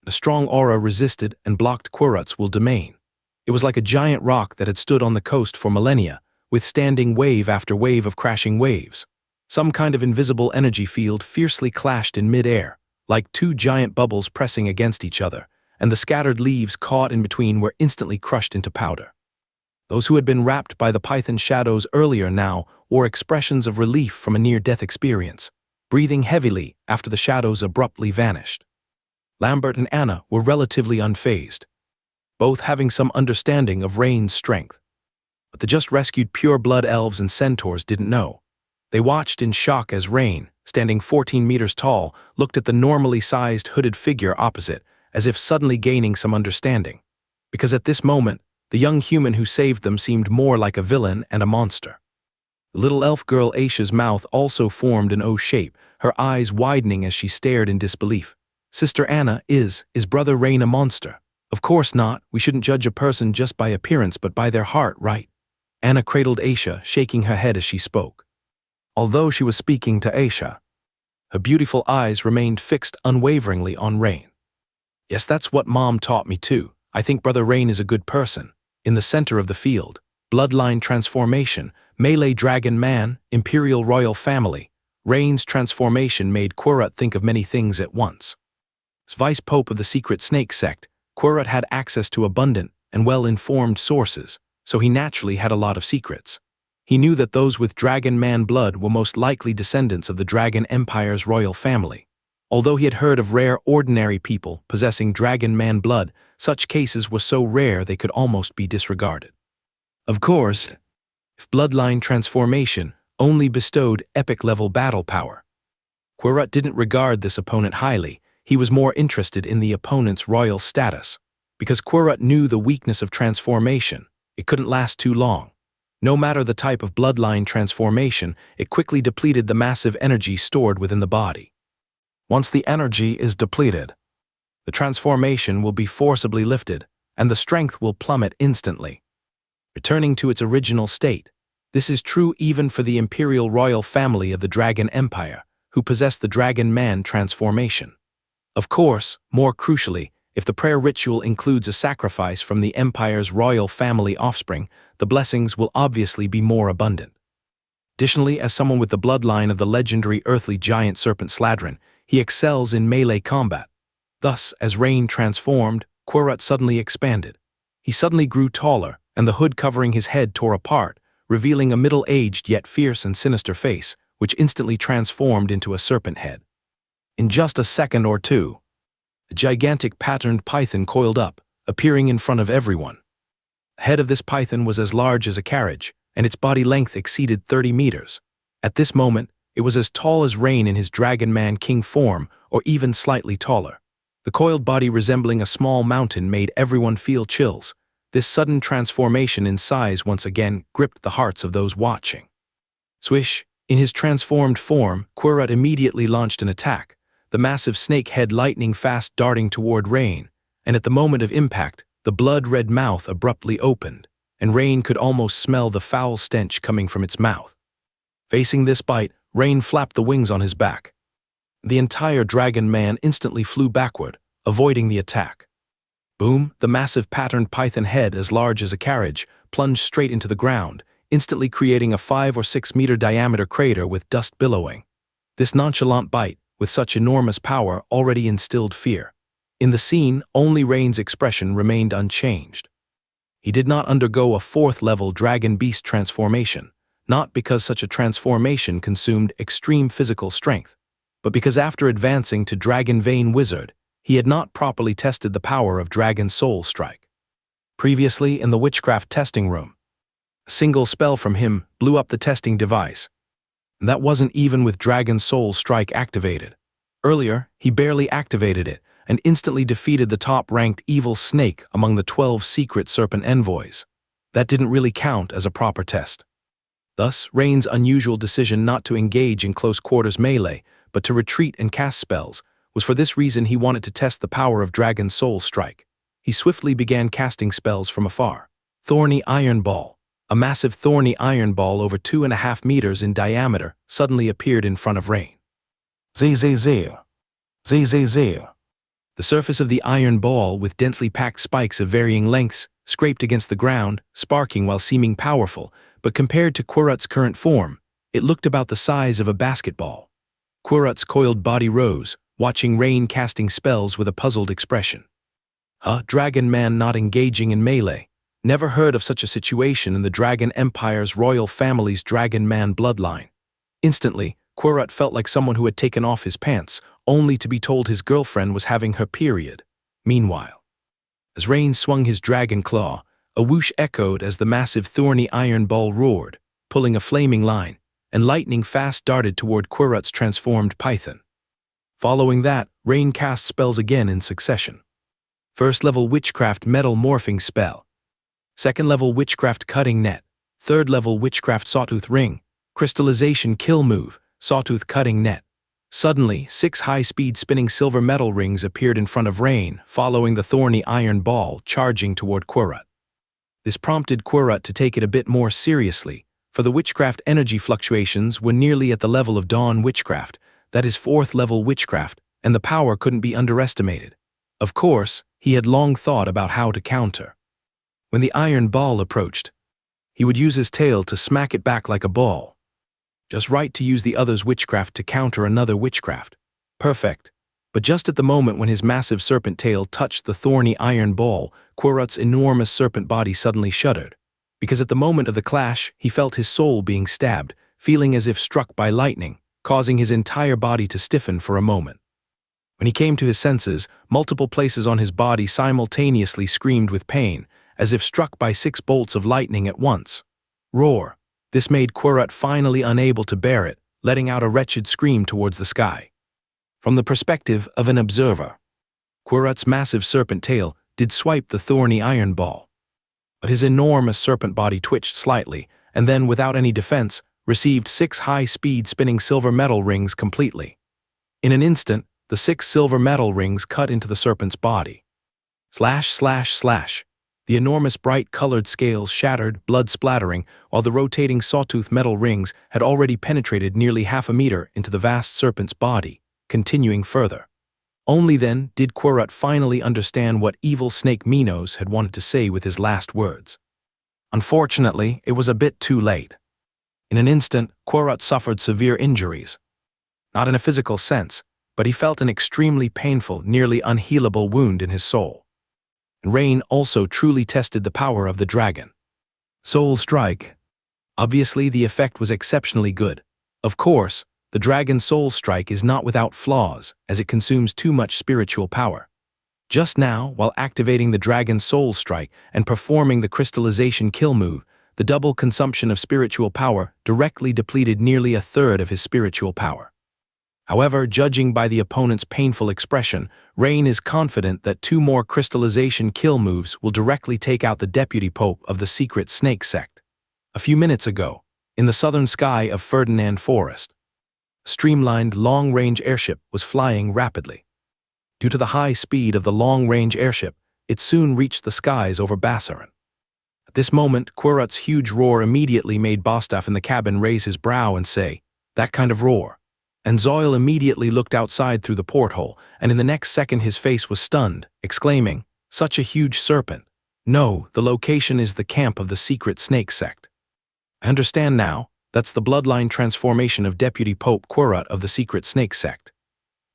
A strong aura resisted and blocked Quirrut's will domain. It was like a giant rock that had stood on the coast for millennia, withstanding wave after wave of crashing waves. Some kind of invisible energy field fiercely clashed in mid-air, like two giant bubbles pressing against each other, and the scattered leaves caught in between were instantly crushed into powder. Those who had been wrapped by the python shadows earlier now wore expressions of relief from a near-death experience, breathing heavily after the shadows abruptly vanished. Lambert and Anna were relatively unfazed, both having some understanding of Rain's strength. But the just-rescued pure-blood elves and centaurs didn't know. They watched in shock as Rain, standing 14 meters tall, looked at the normally sized hooded figure opposite, as if suddenly gaining some understanding. Because at this moment, the young human who saved them seemed more like a villain and a monster. The little elf girl Aisha's mouth also formed an O shape, her eyes widening as she stared in disbelief. Sister Anna, is brother Rain a monster? Of course not, we shouldn't judge a person just by appearance but by their heart, right? Anna cradled Aisha, shaking her head as she spoke. Although she was speaking to Aisha, her beautiful eyes remained fixed unwaveringly on Rain. Yes, that's what Mom taught me too. I think Brother Rain is a good person. In the center of the field, bloodline transformation, Melee Dragon Man, Imperial Royal Family. Rain's transformation made Quirrut think of many things at once. As Vice Pope of the Secret Snake Sect, Quirrut had access to abundant and well-informed sources, so he naturally had a lot of secrets. He knew that those with Dragon Man blood were most likely descendants of the Dragon Empire's royal family. Although he had heard of rare ordinary people possessing Dragon Man blood, such cases were so rare they could almost be disregarded. Of course, if bloodline transformation only bestowed epic-level battle power. Quirrut didn't regard this opponent highly. He was more interested in the opponent's royal status. Because Quirrut knew the weakness of transformation, it couldn't last too long. No matter the type of bloodline transformation, it quickly depleted the massive energy stored within the body. Once the energy is depleted, the transformation will be forcibly lifted, and the strength will plummet instantly, returning to its original state. This is true even for the Imperial Royal Family of the Dragon Empire, who possess the Dragon Man transformation. Of course, more crucially, if the prayer ritual includes a sacrifice from the Empire's royal family offspring, the blessings will obviously be more abundant. Additionally, as someone with the bloodline of the legendary earthly giant serpent Sladron, he excels in melee combat. Thus, as Rain transformed, Quirrut suddenly expanded. He suddenly grew taller, and the hood covering his head tore apart, revealing a middle-aged yet fierce and sinister face, which instantly transformed into a serpent head. In just a second or two, a gigantic patterned python coiled up, appearing in front of everyone. The head of this python was as large as a carriage, and its body length exceeded 30 meters. At this moment, it was as tall as Rain in his Dragon Man King form, or even slightly taller. The coiled body resembling a small mountain made everyone feel chills. This sudden transformation in size once again gripped the hearts of those watching. Swish! In his transformed form, Quirrut immediately launched an attack, the massive snake head lightning fast darting toward Rain, and at the moment of impact, the blood-red mouth abruptly opened, and Rain could almost smell the foul stench coming from its mouth. Facing this bite, Rain flapped the wings on his back. The entire Dragon Man instantly flew backward, avoiding the attack. Boom! The massive patterned python head, as large as a carriage, plunged straight into the ground, instantly creating a 5 or 6 meter diameter crater with dust billowing. This nonchalant bite, with such enormous power, already instilled fear. In the scene, only Rain's expression remained unchanged. He did not undergo a 4th-level dragon beast transformation, not because such a transformation consumed extreme physical strength, but because after advancing to Dragon Vein Wizard, he had not properly tested the power of Dragon Soul Strike. Previously, in the witchcraft testing room, a single spell from him blew up the testing device. That wasn't even with Dragon Soul Strike activated. Earlier, he barely activated it, and instantly defeated the top-ranked evil snake among the 12 secret serpent envoys. That didn't really count as a proper test. Thus, Rain's unusual decision not to engage in close-quarters melee, but to retreat and cast spells, was for this reason he wanted to test the power of Dragon Soul Strike. He swiftly began casting spells from afar. Thorny Iron Ball. A massive thorny iron ball over 2.5 meters in diameter suddenly appeared in front of Rain. Zee. The surface of the iron ball, with densely packed spikes of varying lengths, scraped against the ground, sparking while seeming powerful, but compared to Querut's current form, it looked about the size of a basketball. Querut's coiled body rose, watching Rain casting spells with a puzzled expression. Dragon Man not engaging in melee. Never heard of such a situation in the Dragon Empire's royal family's Dragon Man bloodline. Instantly, Querut felt like someone who had taken off his pants, only to be told his girlfriend was having her period. Meanwhile, as Rain swung his dragon claw, a whoosh echoed as the massive thorny iron ball roared, pulling a flaming line, and lightning fast darted toward Querut's transformed python. Following that, Rain cast spells again in succession. First-level Witchcraft Metal Morphing Spell. Second-level Witchcraft Cutting Net. Third-level Witchcraft Sawtooth Ring. Crystallization Kill Move, Sawtooth Cutting Net. Suddenly, 6 high-speed spinning silver metal rings appeared in front of Rain, following the thorny iron ball charging toward Querut. This prompted Querut to take it a bit more seriously, for the Witchcraft energy fluctuations were nearly at the level of Dawn Witchcraft, that is 4th-level Witchcraft, and the power couldn't be underestimated. Of course, he had long thought about how to counter. When the iron ball approached, he would use his tail to smack it back like a ball. Just right to use the other's witchcraft to counter another witchcraft. Perfect. But just at the moment when his massive serpent tail touched the thorny iron ball, Querut's enormous serpent body suddenly shuddered. Because at the moment of the clash, he felt his soul being stabbed, feeling as if struck by lightning, causing his entire body to stiffen for a moment. When he came to his senses, multiple places on his body simultaneously screamed with pain, as if struck by 6 bolts of lightning at once. Roar. This made Querut finally unable to bear it, letting out a wretched scream towards the sky. From the perspective of an observer, Querut's massive serpent tail did swipe the thorny iron ball. But his enormous serpent body twitched slightly, and then, without any defense, received 6 high-speed spinning silver metal rings completely. In an instant, the 6 silver metal rings cut into the serpent's body. Slash, slash, slash. The enormous bright-colored scales shattered, blood splattering, while the rotating sawtooth metal rings had already penetrated nearly 1/2 meter into the vast serpent's body, continuing further. Only then did Querut finally understand what evil Snake Minos had wanted to say with his last words. Unfortunately, it was a bit too late. In an instant, Querut suffered severe injuries. Not in a physical sense, but he felt an extremely painful, nearly unhealable wound in his soul. And Rain also truly tested the power of the dragon. Soul Strike. Obviously, the effect was exceptionally good. Of course, the Dragon Soul Strike is not without flaws, as it consumes too much spiritual power. Just now, while activating the Dragon Soul Strike and performing the Crystallization Kill move, the double consumption of spiritual power directly depleted nearly 1/3 of his spiritual power. However, judging by the opponent's painful expression, Rain is confident that 2 more Crystallization Kill moves will directly take out the Deputy Pope of the secret Snake Sect. A few minutes ago, in the southern sky of Ferdinand Forest, a streamlined long-range airship was flying rapidly. Due to the high speed of the long-range airship, it soon reached the skies over Bassaran. At this moment, Querut's huge roar immediately made Bostaph in the cabin raise his brow and say, "That kind of roar." And Zoil immediately looked outside through the porthole, and in the next second his face was stunned, exclaiming, "Such a huge serpent. No, the location is the camp of the secret Snake Sect. I understand now, that's the bloodline transformation of Deputy Pope Querut of the secret Snake Sect."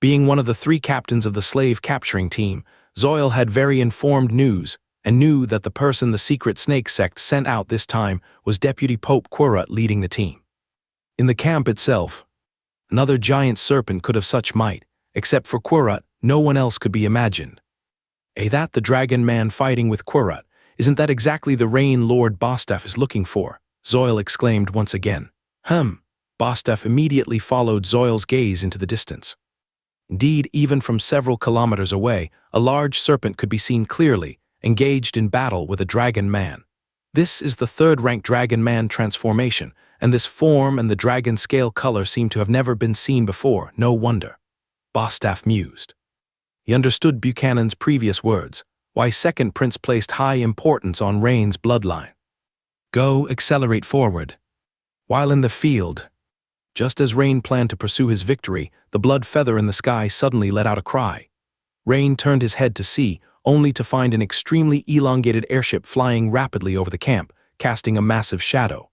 Being one of the 3 captains of the slave capturing team, Zoil had very informed news, and knew that the person the secret Snake Sect sent out this time was Deputy Pope Querut leading the team. In the camp itself, another giant serpent could have such might, except for Querut, no one else could be imagined. That the dragon man fighting with Querut, isn't that exactly the Rain Lord Bostaph is looking for? Zoil exclaimed once again. Bostaph immediately followed Zoil's gaze into the distance. Indeed, even from several kilometers away, a large serpent could be seen clearly, engaged in battle with a dragon man. This is the third-rank dragon man transformation, and this form and the dragon scale color seem to have never been seen before. No wonder. Bostaph mused. He understood Buchanan's previous words, why Second Prince placed high importance on Rain's bloodline. Go, accelerate forward. While in the field, just as Rain planned to pursue his victory, the blood feather in the sky suddenly let out a cry. Rain turned his head to see, only to find an extremely elongated airship flying rapidly over the camp, casting a massive shadow.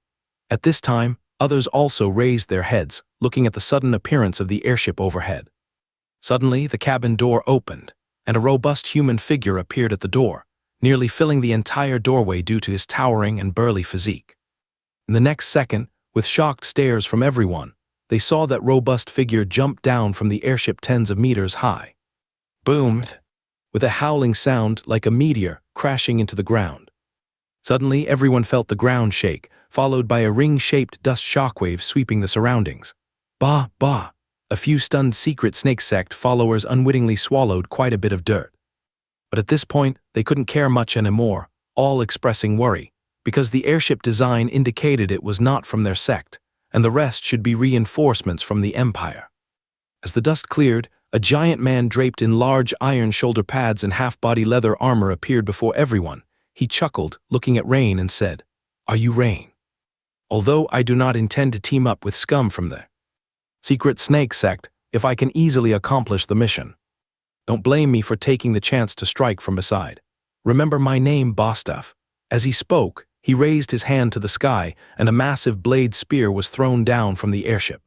At this time, others also raised their heads, looking at the sudden appearance of the airship overhead. Suddenly, the cabin door opened, and a robust human figure appeared at the door, nearly filling the entire doorway due to his towering and burly physique. In the next second, with shocked stares from everyone, they saw that robust figure jump down from the airship tens of meters high. Boom! With a howling sound like a meteor crashing into the ground. Suddenly, everyone felt the ground shake, followed by a ring-shaped dust shockwave sweeping the surroundings. Bah, bah! A few stunned secret snake sect followers unwittingly swallowed quite a bit of dirt. But at this point, they couldn't care much anymore, all expressing worry, because the airship design indicated it was not from their sect, and the rest should be reinforcements from the Empire. As the dust cleared, a giant man draped in large iron shoulder pads and half-body leather armor appeared before everyone. He chuckled, looking at Rain, and said, "Are you Rain? Although I do not intend to team up with scum from the secret snake sect if I can easily accomplish the mission. Don't blame me for taking the chance to strike from beside. Remember my name, Bostaph." As he spoke, he raised his hand to the sky, and a massive blade spear was thrown down from the airship.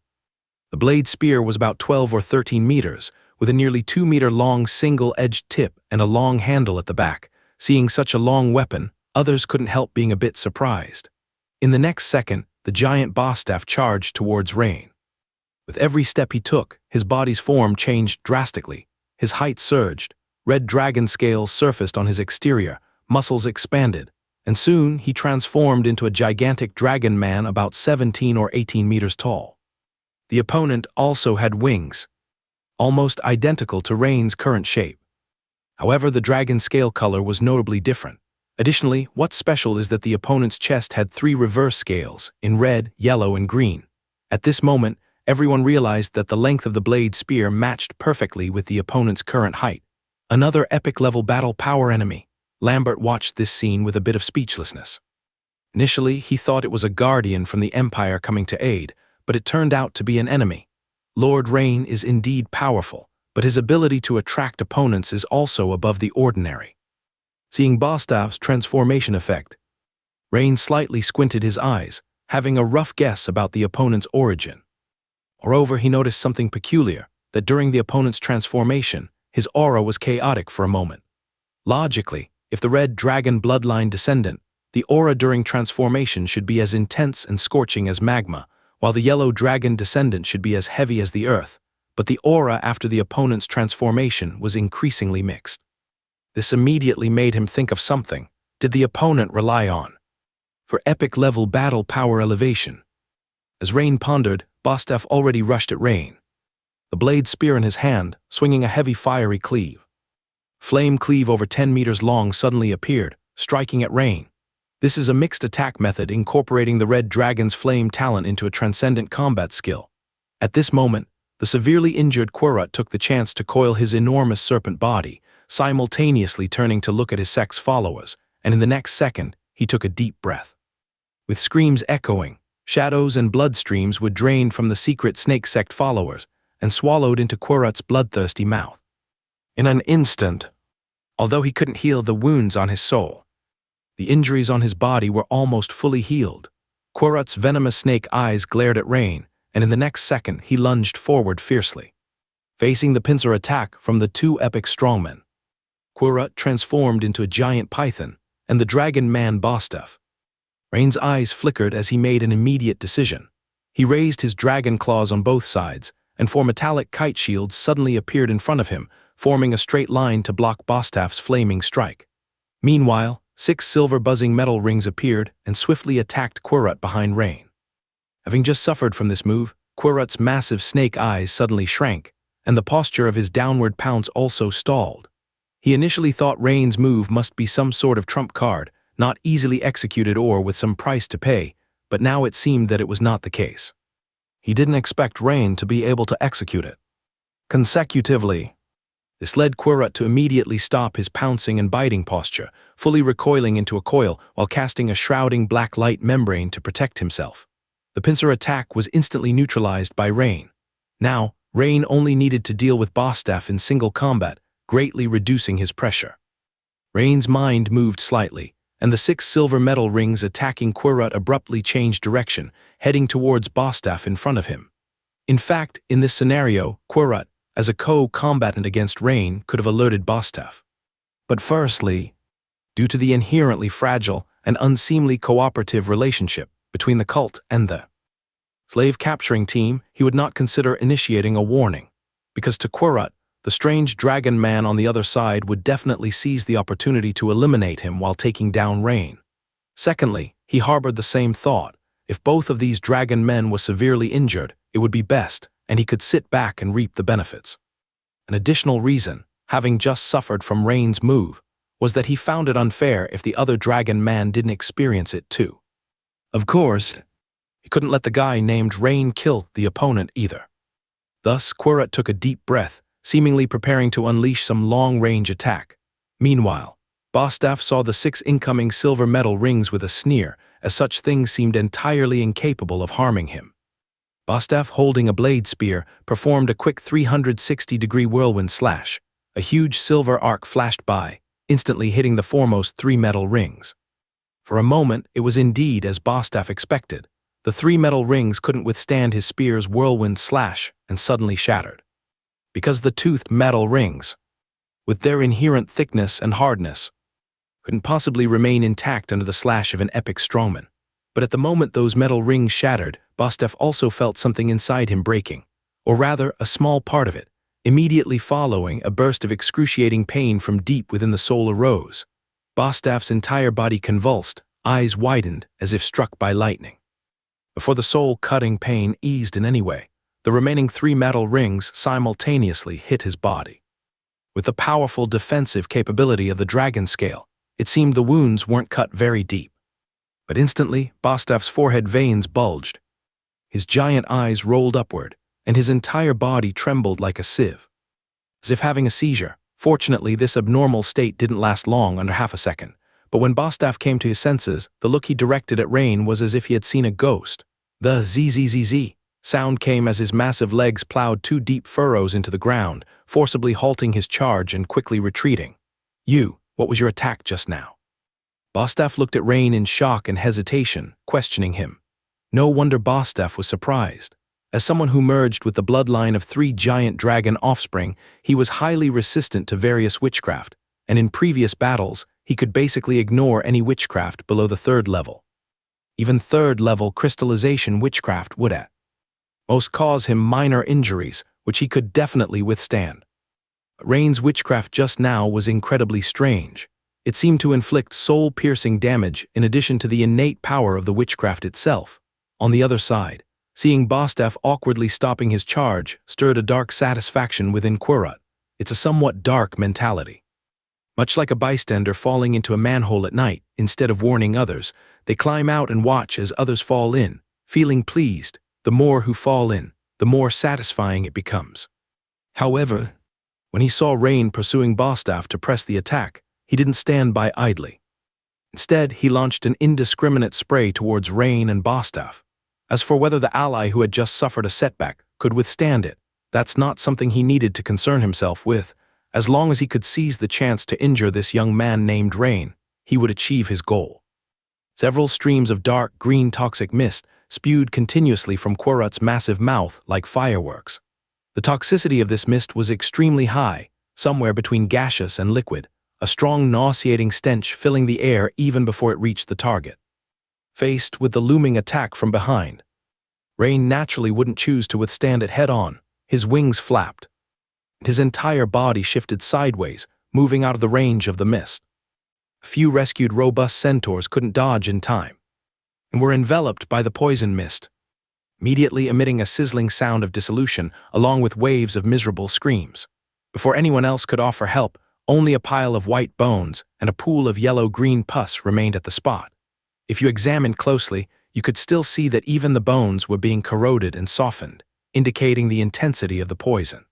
The blade spear was about 12 or 13 meters, with a nearly 2-meter-long single-edged tip and a long handle at the back. Seeing such a long weapon, others couldn't help being a bit surprised. In the next second, the giant Bostaph charged towards Rain. With every step he took, his body's form changed drastically. His height surged, red dragon scales surfaced on his exterior, muscles expanded, and soon he transformed into a gigantic dragon man about 17 or 18 meters tall. The opponent also had wings, almost identical to Rain's current shape. However, the dragon scale color was notably different. Additionally, what's special is that the opponent's chest had 3 reverse scales, in red, yellow, and green. At this moment, everyone realized that the length of the blade spear matched perfectly with the opponent's current height. Another epic-level battle power enemy. Lambert watched this scene with a bit of speechlessness. Initially, he thought it was a guardian from the Empire coming to aid, but it turned out to be an enemy. Lord Rain is indeed powerful, but his ability to attract opponents is also above the ordinary. Seeing Bostaph's transformation effect, Rain slightly squinted his eyes, having a rough guess about the opponent's origin. Moreover, he noticed something peculiar, that during the opponent's transformation, his aura was chaotic for a moment. Logically, if the red dragon bloodline descendant, the aura during transformation should be as intense and scorching as magma, while the yellow dragon descendant should be as heavy as the earth, but the aura after the opponent's transformation was increasingly mixed. This immediately made him think of something. Did the opponent rely on for epic-level battle power elevation? As Rain pondered, Bostaph already rushed at Rain, the blade spear in his hand, swinging a heavy fiery cleave. Flame cleave over 10 meters long suddenly appeared, striking at Rain. This is a mixed attack method incorporating the red dragon's flame talent into a transcendent combat skill. At this moment, the severely injured Querut took the chance to coil his enormous serpent body, simultaneously turning to look at his sect's followers, and in the next second, he took a deep breath. With screams echoing, shadows and blood streams would drain from the secret snake sect followers and swallowed into Querut's bloodthirsty mouth. In an instant, although he couldn't heal the wounds on his soul, the injuries on his body were almost fully healed. Querut's venomous snake eyes glared at Rain, and in the next second he lunged forward fiercely, facing the pincer attack from the 2 epic strongmen. Querut transformed into a giant python, and the dragon man Bostaph. Rain's eyes flickered as he made an immediate decision. He raised his dragon claws on both sides, and 4 metallic kite shields suddenly appeared in front of him, forming a straight line to block Bostaph's flaming strike. Meanwhile, 6 silver buzzing metal rings appeared and swiftly attacked Querut behind Rain. Having just suffered from this move, Querut's massive snake eyes suddenly shrank, and the posture of his downward pounce also stalled. He initially thought Rain's move must be some sort of trump card, not easily executed or with some price to pay, but now it seemed that it was not the case. He didn't expect Rain to be able to execute it consecutively. This led Quirrell to immediately stop his pouncing and biting posture, fully recoiling into a coil while casting a shrouding black light membrane to protect himself. The pincer attack was instantly neutralized by Rain. Now, Rain only needed to deal with Bostaph in single combat, greatly reducing his pressure. Rain's mind moved slightly, and the 6 silver metal rings attacking Quirrell abruptly changed direction, heading towards Bostaph in front of him. In fact, in this scenario, Quirrell, as a co-combatant against Rain, could have alerted Bostaph. But firstly, due to the inherently fragile and unseemly cooperative relationship between the cult and the slave capturing team, he would not consider initiating a warning, because to Quirrell, the strange dragon man on the other side would definitely seize the opportunity to eliminate him while taking down Rain. Secondly, he harbored the same thought: if both of these dragon men were severely injured, it would be best, and he could sit back and reap the benefits. An additional reason, having just suffered from Rain's move, was that he found it unfair if the other dragon man didn't experience it too. Of course, he couldn't let the guy named Rain kill the opponent either. Thus, Quirrell took a deep breath, seemingly preparing to unleash some long-range attack. Meanwhile, Bostaph saw the 6 incoming silver metal rings with a sneer, as such things seemed entirely incapable of harming him. Bostaph, holding a blade spear, performed a quick 360-degree whirlwind slash. A huge silver arc flashed by, instantly hitting the foremost 3 metal rings. For a moment, it was indeed as Bostaph expected. The 3 metal rings couldn't withstand his spear's whirlwind slash and suddenly shattered. Because the toothed metal rings, with their inherent thickness and hardness, couldn't possibly remain intact under the slash of an epic strongman. But at the moment those metal rings shattered, Bostaph also felt something inside him breaking, or rather, a small part of it. Immediately following, a burst of excruciating pain from deep within the soul arose. Bostaph's entire body convulsed, eyes widened as if struck by lightning. Before the soul-cutting pain eased in any way, the remaining 3 metal rings simultaneously hit his body. With the powerful defensive capability of the dragon scale, it seemed the wounds weren't cut very deep. But instantly, Bostaph's forehead veins bulged. His giant eyes rolled upward, and his entire body trembled like a sieve, as if having a seizure. Fortunately, this abnormal state didn't last long, under half a second, but when Bostaph came to his senses, the look he directed at Rain was as if he had seen a ghost. The zzz sound came as his massive legs plowed 2 deep furrows into the ground, forcibly halting his charge and quickly retreating. What was your attack just now? Bostaph looked at Rain in shock and hesitation, questioning him. No wonder Bostaph was surprised. As someone who merged with the bloodline of 3 giant dragon offspring, he was highly resistant to various witchcraft, and in previous battles, he could basically ignore any witchcraft below the 3rd level. Even 3rd level crystallization witchcraft would at most cause him minor injuries, which he could definitely withstand. But Rain's witchcraft just now was incredibly strange. It seemed to inflict soul-piercing damage in addition to the innate power of the witchcraft itself. On the other side, seeing Bostaph awkwardly stopping his charge stirred a dark satisfaction within Quirrell. It's a somewhat dark mentality. Much like a bystander falling into a manhole at night, instead of warning others, they climb out and watch as others fall in, feeling pleased. The more who fall in, the more satisfying it becomes. However, when he saw Rain pursuing Bostaph to press the attack, he didn't stand by idly. Instead, he launched an indiscriminate spray towards Rain and Bostaph. As for whether the ally who had just suffered a setback could withstand it, that's not something he needed to concern himself with. As long as he could seize the chance to injure this young man named Rain, he would achieve his goal. Several streams of dark green toxic mist spewed continuously from Quirrell's massive mouth like fireworks. The toxicity of this mist was extremely high, somewhere between gaseous and liquid, a strong nauseating stench filling the air even before it reached the target. Faced with the looming attack from behind, Rain naturally wouldn't choose to withstand it head-on. His wings flapped. His entire body shifted sideways, moving out of the range of the mist. A few rescued robust centaurs couldn't dodge in time, and were enveloped by the poison mist. immediately emitting a sizzling sound of dissolution along with waves of miserable screams. Before anyone else could offer help, only a pile of white bones and a pool of yellow-green pus remained at the spot. If you examined closely, you could still see that even the bones were being corroded and softened, indicating the intensity of the poison.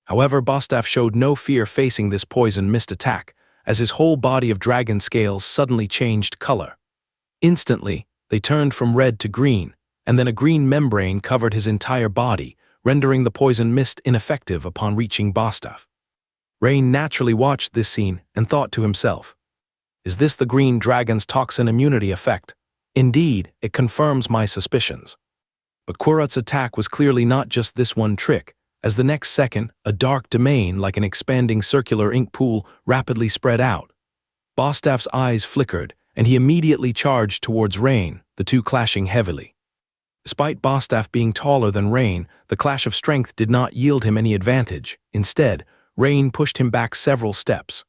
However, Bostaph showed no fear facing this poison mist attack, as his whole body of dragon scales suddenly changed color. Instantly, they turned from red to green, and then a green membrane covered his entire body, rendering the poison mist ineffective upon reaching Bostaph. Rain naturally watched this scene and thought to himself, "Is this the green dragon's toxin immunity effect? Indeed, it confirms my suspicions." But Qurat's attack was clearly not just this one trick, as the next second, a dark domain like an expanding circular ink pool rapidly spread out. Bostaph's eyes flickered, and he immediately charged towards Rain, the two clashing heavily. Despite Bostaph being taller than Rain, the clash of strength did not yield him any advantage. Instead, Rain pushed him back several steps.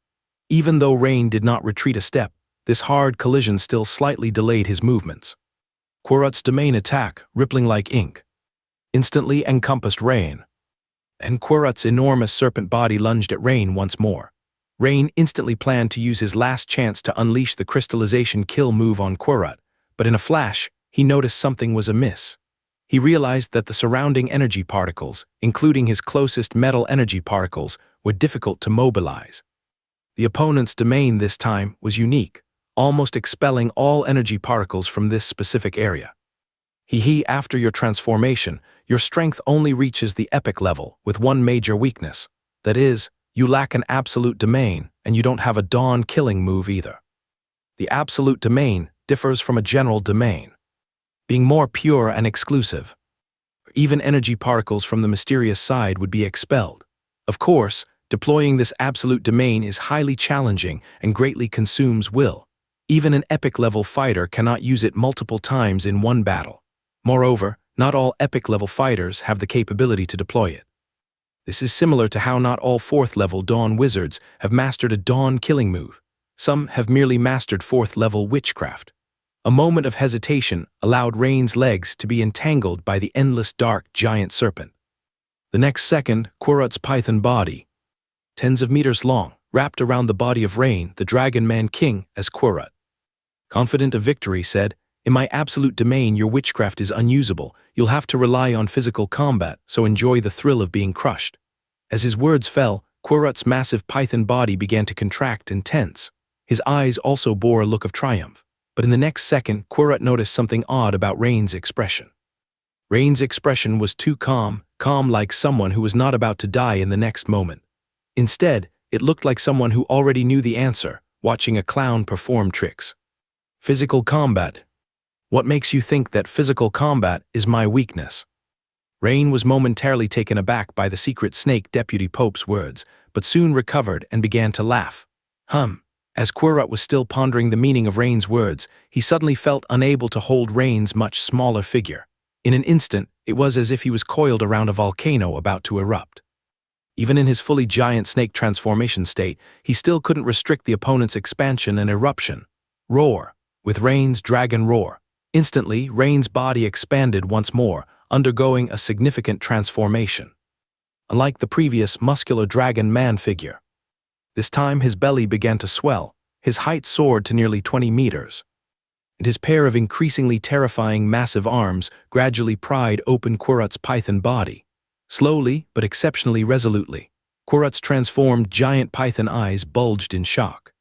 Even though Rain did not retreat a step, this hard collision still slightly delayed his movements. Qurat's domain attack, rippling like ink, instantly encompassed Rain, and Qurat's enormous serpent body lunged at Rain once more. Rain instantly planned to use his last chance to unleash the crystallization kill move on Qurat, but in a flash, he noticed something was amiss. He realized that the surrounding energy particles, including his closest metal energy particles, were difficult to mobilize. The opponent's domain this time was unique, almost expelling all energy particles from this specific area. After your transformation, your strength only reaches the epic level with one major weakness. That is, you lack an absolute domain, and you don't have a dawn killing move either. The absolute domain differs from a general domain, being more pure and exclusive. Even energy particles from the mysterious side would be expelled. Of course, deploying this absolute domain is highly challenging and greatly consumes will. Even an epic-level fighter cannot use it multiple times in one battle. Moreover, not all epic-level fighters have the capability to deploy it. This is similar to how not all 4th-level Dawn wizards have mastered a Dawn killing move. Some have merely mastered 4th-level witchcraft. A moment of hesitation allowed Rain's legs to be entangled by the endless dark giant serpent. The next second, Qurat's python body, tens of meters long, wrapped around the body of Rain, the Dragon Man King, as Qurat. Confident of victory, said, "In my absolute domain, your witchcraft is unusable. You'll have to rely on physical combat, so enjoy the thrill of being crushed." As his words fell, Qurat's massive python body began to contract and tense. His eyes also bore a look of triumph. But in the next second, Qurat noticed something odd about Rain's expression. Rain's expression was too calm like someone who was not about to die in the next moment. Instead, it looked like someone who already knew the answer, watching a clown perform tricks. Physical combat. What makes you think that physical combat is my weakness? Rain was momentarily taken aback by the secret snake Deputy Pope's words, but soon recovered and began to laugh. As Qurat was still pondering the meaning of Rain's words, he suddenly felt unable to hold Rain's much smaller figure. In an instant, it was as if he was coiled around a volcano about to erupt. Even in his fully giant snake transformation state, he still couldn't restrict the opponent's expansion and eruption. Roar, with Rain's dragon roar. Instantly, Rain's body expanded once more, undergoing a significant transformation. Unlike the previous muscular dragon man figure, this time his belly began to swell, his height soared to nearly 20 meters, and his pair of increasingly terrifying massive arms gradually pried open Qurat's python body. Slowly, but exceptionally resolutely, Qurat's transformed giant python eyes bulged in shock.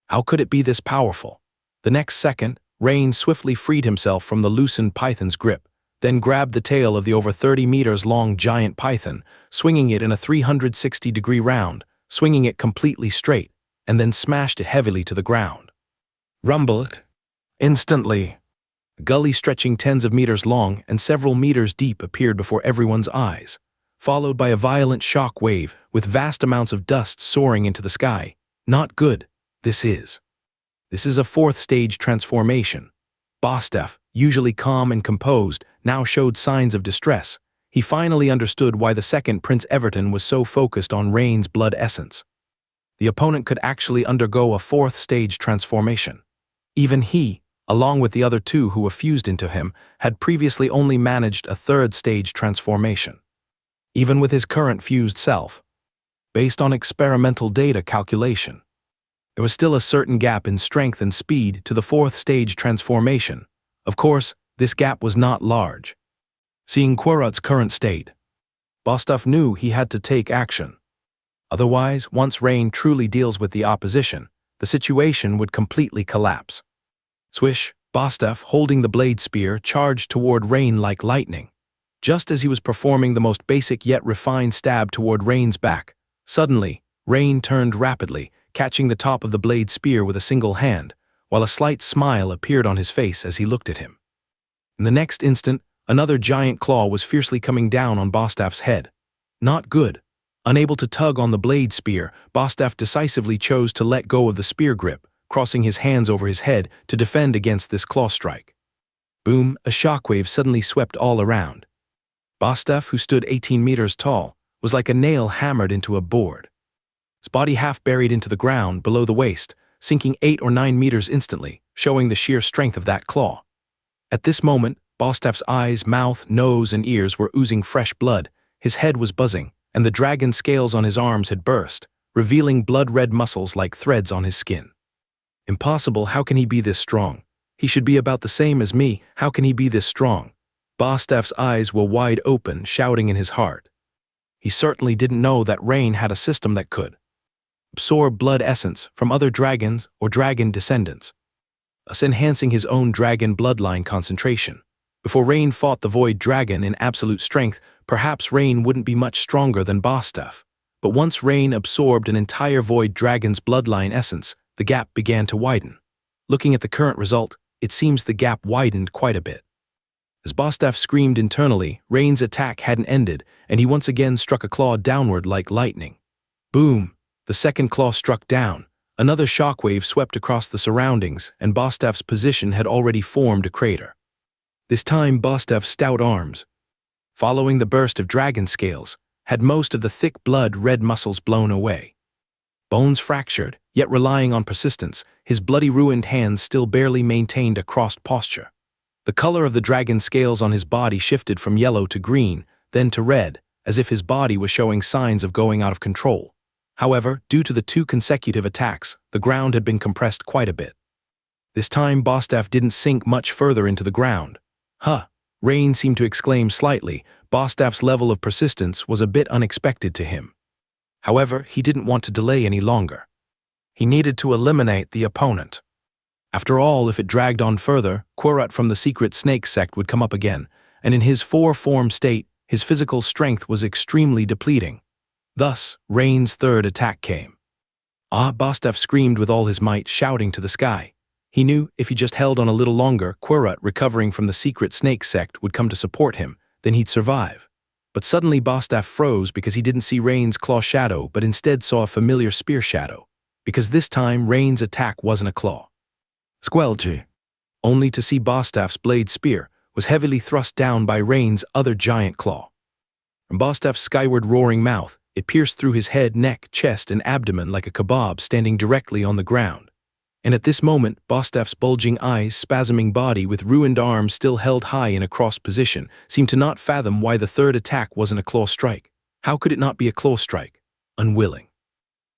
How could it be this powerful? The next second, Rain swiftly freed himself from the loosened python's grip, then grabbed the tail of the over 30 meters long giant python, swinging it in a 360-degree round, swinging it completely straight, and then smashed it heavily to the ground. Rumble! Instantly, a gully stretching tens of meters long and several meters deep appeared before everyone's eyes, followed by a violent shock wave with vast amounts of dust soaring into the sky. Not good, this is. This is a 4th-stage transformation. Bostaph, usually calm and composed, now showed signs of distress. He finally understood why the second Prince Everton was so focused on Rain's blood essence. The opponent could actually undergo a 4th-stage transformation. Even he, along with the other two who were fused into him, had previously only managed a third-stage transformation. Even with his current fused self, based on experimental data calculation, there was still a certain gap in strength and speed to the fourth-stage transformation. Of course, this gap was not large. Seeing Querut's current state, Bostaph knew he had to take action. Otherwise, once Rain truly deals with the opposition, the situation would completely collapse. Swish, Bostaph, holding the blade spear, charged toward Rain like lightning. Just as he was performing the most basic yet refined stab toward Rain's back, suddenly, Rain turned rapidly, catching the top of the blade spear with a single hand, while a slight smile appeared on his face as he looked at him. In the next instant, another giant claw was fiercely coming down on Bostaph's head. Not good. Unable to tug on the blade spear, Bostaph decisively chose to let go of the spear grip, crossing his hands over his head to defend against this claw strike. Boom, a shockwave suddenly swept all around. Bostaph, who stood 18 meters tall, was like a nail hammered into a board. His body half buried into the ground below the waist, sinking 8 or 9 meters instantly, showing the sheer strength of that claw. At this moment, Bostaph's eyes, mouth, nose, and ears were oozing fresh blood, his head was buzzing, and the dragon scales on his arms had burst, revealing blood-red muscles like threads on his skin. Impossible, how can he be this strong? He should be about the same as me, how can he be this strong? Bostaph's eyes were wide open, shouting in his heart. He certainly didn't know that Rain had a system that could absorb blood essence from other dragons or dragon descendants, thus enhancing his own dragon bloodline concentration. Before Rain fought the Void Dragon in absolute strength, perhaps Rain wouldn't be much stronger than Bostaph. But once Rain absorbed an entire Void Dragon's bloodline essence, the gap began to widen. Looking at the current result, it seems the gap widened quite a bit. As Bostaph screamed internally, Rain's attack hadn't ended, and he once again struck a claw downward like lightning. Boom! The second claw struck down. Another shockwave swept across the surroundings, and Bostaph's position had already formed a crater. This time, Bostaph's stout arms, following the burst of dragon scales, had most of the thick blood-red muscles blown away. Bones fractured, yet relying on persistence, his bloody ruined hands still barely maintained a crossed posture. The color of the dragon scales on his body shifted from yellow to green, then to red, as if his body was showing signs of going out of control. However, due to the 2 consecutive attacks, the ground had been compressed quite a bit. This time, Bostaph didn't sink much further into the ground. Rain seemed to exclaim slightly. Bostaph's level of persistence was a bit unexpected to him. However, he didn't want to delay any longer. He needed to eliminate the opponent. After all, if it dragged on further, Querut from the secret snake sect would come up again, and in his 4-form state, his physical strength was extremely depleting. Thus, Rain's third attack came. Bostaph screamed with all his might, shouting to the sky. He knew if he just held on a little longer, Querut, recovering from the secret snake sect, would come to support him, then he'd survive. But suddenly Bostaph froze because he didn't see Rain's claw shadow, but instead saw a familiar spear shadow. Because this time, Rain's attack wasn't a claw. Squelchy. Only to see Bostaph's blade spear was heavily thrust down by Rain's other giant claw. From Bostaph's skyward roaring mouth, it pierced through his head, neck, chest, and abdomen like a kebab standing directly on the ground. And at this moment, Bostaph's bulging eyes, spasming body with ruined arms still held high in a crossed position, seemed to not fathom why the third attack wasn't a claw strike. How could it not be a claw strike? Unwilling.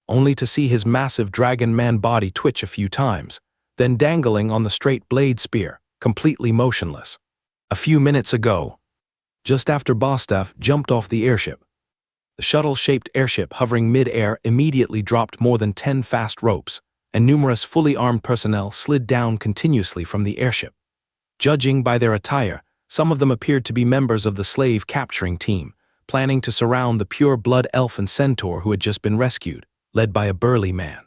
Only to see his massive dragon man body twitch a few times, then dangling on the straight blade spear, completely motionless. A few minutes ago, just after Bostaph jumped off the airship, the shuttle-shaped airship hovering mid-air immediately dropped more than 10 fast ropes, and numerous fully armed personnel slid down continuously from the airship. Judging by their attire, some of them appeared to be members of the slave capturing team, planning to surround the pure-blood elf and centaur who had just been rescued, led by a burly man.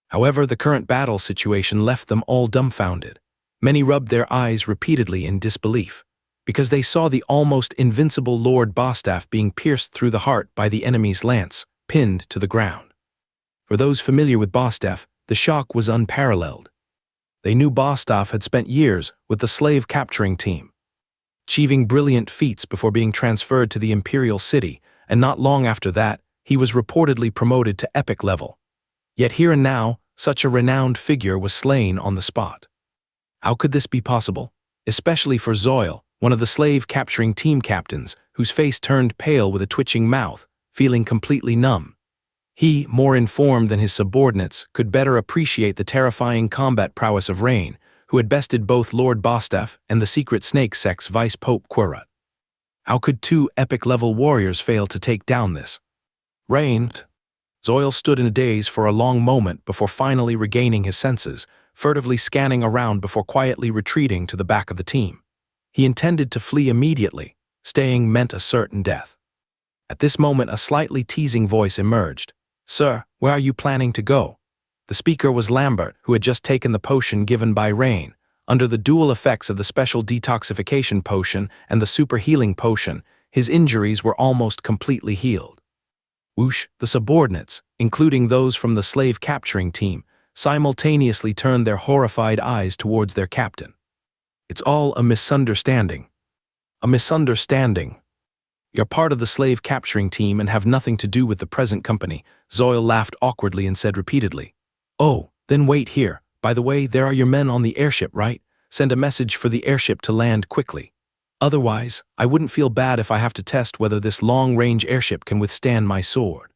However, the current battle situation left them all dumbfounded. Many rubbed their eyes repeatedly in disbelief, because they saw the almost invincible Lord Bostaph being pierced through the heart by the enemy's lance, pinned to the ground. For those familiar with Bostaph, the shock was unparalleled. They knew Bostaph had spent years with the slave capturing team, achieving brilliant feats before being transferred to the Imperial City, and not long after that, he was reportedly promoted to epic level. Yet here and now, such a renowned figure was slain on the spot. How could this be possible? Especially for Zoil, one of the slave-capturing team captains, whose face turned pale with a twitching mouth, feeling completely numb. He, more informed than his subordinates, could better appreciate the terrifying combat prowess of Rain, who had bested both Lord Bostaph and the secret snake sect's vice-pope Quirrut. How could two epic-level warriors fail to take down this? Rain. Zoil stood in a daze for a long moment before finally regaining his senses, furtively scanning around before quietly retreating to the back of the team. He intended to flee immediately. Staying meant a certain death. At this moment, a slightly teasing voice emerged. "Sir, where are you planning to go?" The speaker was Lambert, who had just taken the potion given by Rain. Under the dual effects of the special detoxification potion and the super healing potion, his injuries were almost completely healed. Whoosh, the subordinates, including those from the slave-capturing team, simultaneously turned their horrified eyes towards their captain. "It's all a misunderstanding." "A misunderstanding? You're part of the slave-capturing team and have nothing to do with the present company," Zoil laughed awkwardly and said repeatedly. "Oh, then wait here. By the way, there are your men on the airship, right? Send a message for the airship to land quickly. Otherwise, I wouldn't feel bad if I have to test whether this long-range airship can withstand my sword."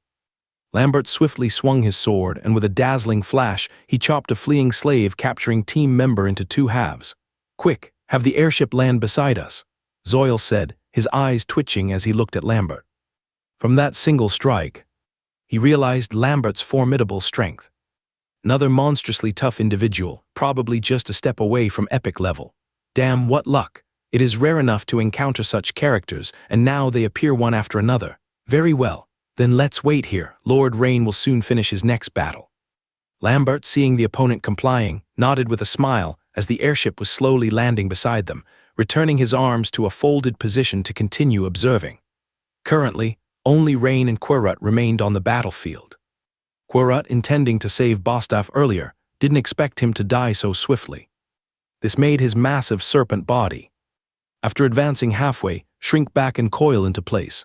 Lambert swiftly swung his sword, and with a dazzling flash, he chopped a fleeing slave-capturing team member into two halves. "Quick, have the airship land beside us," Zoil said, his eyes twitching as he looked at Lambert. From that single strike, he realized Lambert's formidable strength. Another monstrously tough individual, probably just a step away from epic level. Damn, what luck! It is rare enough to encounter such characters, and now they appear one after another. Very well, then let's wait here. Lord Rain will soon finish his next battle. Lambert, seeing the opponent complying, nodded with a smile as the airship was slowly landing beside them, returning his arms to a folded position to continue observing. Currently, only Rain and Quirrut remained on the battlefield. Quirrut, intending to save Bostaph earlier, didn't expect him to die so swiftly. This made his massive serpent body, after advancing halfway, shrink back and coil into place.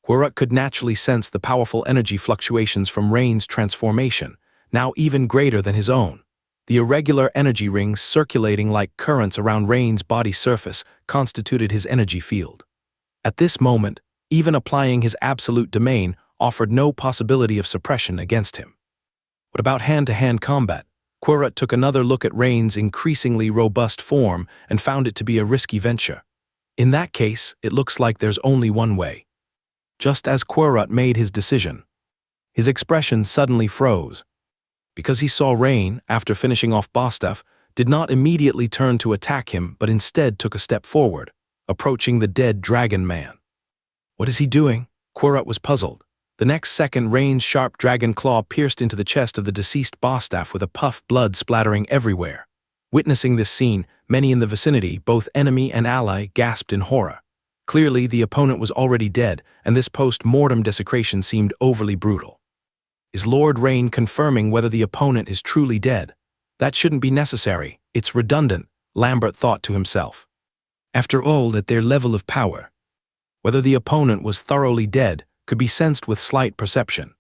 Quirrut could naturally sense the powerful energy fluctuations from Rain's transformation, now even greater than his own. The irregular energy rings circulating like currents around Rain's body surface constituted his energy field. At this moment, even applying his absolute domain offered no possibility of suppression against him. What about hand-to-hand combat? Quirrut took another look at Rain's increasingly robust form and found it to be a risky venture. In that case, it looks like there's only one way. Just as Quirrut made his decision, his expression suddenly froze. Because he saw Rain, after finishing off Bostaph, did not immediately turn to attack him but instead took a step forward, approaching the dead dragon man. What is he doing? Quirrut was puzzled. The next second, Rain's sharp dragon claw pierced into the chest of the deceased Bostaph with a puff blood splattering everywhere. Witnessing this scene, many in the vicinity, both enemy and ally, gasped in horror. Clearly, the opponent was already dead, and this post-mortem desecration seemed overly brutal. Is Lord Rain confirming whether the opponent is truly dead? That shouldn't be necessary. It's redundant, Lambert thought to himself. After all, at their level of power, whether the opponent was thoroughly dead could be sensed with slight perception,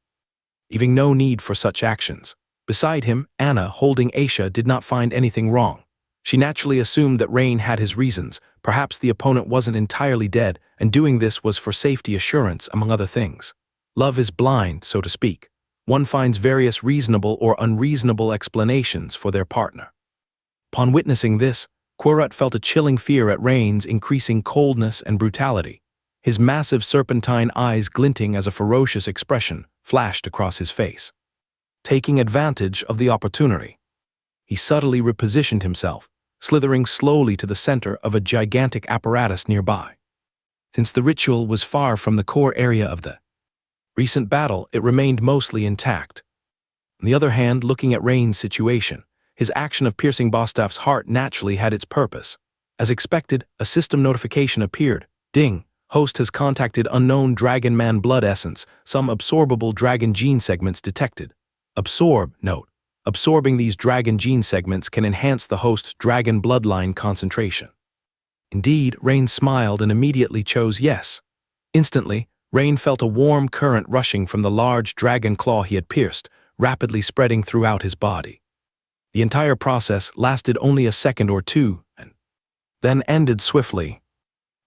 leaving no need for such actions. Beside him, Anna, holding Aisha, did not find anything wrong. She naturally assumed that Rain had his reasons. Perhaps the opponent wasn't entirely dead, and doing this was for safety assurance, among other things. Love is blind, so to speak. One finds various reasonable or unreasonable explanations for their partner. Upon witnessing this, Quirrut felt a chilling fear at Rain's increasing coldness and brutality. His massive serpentine eyes glinting as a ferocious expression flashed across his face. Taking advantage of the opportunity, he subtly repositioned himself, slithering slowly to the center of a gigantic apparatus nearby. Since the ritual was far from the core area of the recent battle, it remained mostly intact. On the other hand, looking at Rain's situation, his action of piercing Bostaph's heart naturally had its purpose. As expected, a system notification appeared. Ding! Host has contacted unknown Dragon Man blood essence, some absorbable dragon gene segments detected. Note. Absorbing these dragon gene segments can enhance the host's dragon bloodline concentration. Indeed, Rain smiled and immediately chose yes. Instantly, Rain felt a warm current rushing from the large dragon claw he had pierced, rapidly spreading throughout his body. The entire process lasted only a second or two, and then ended swiftly.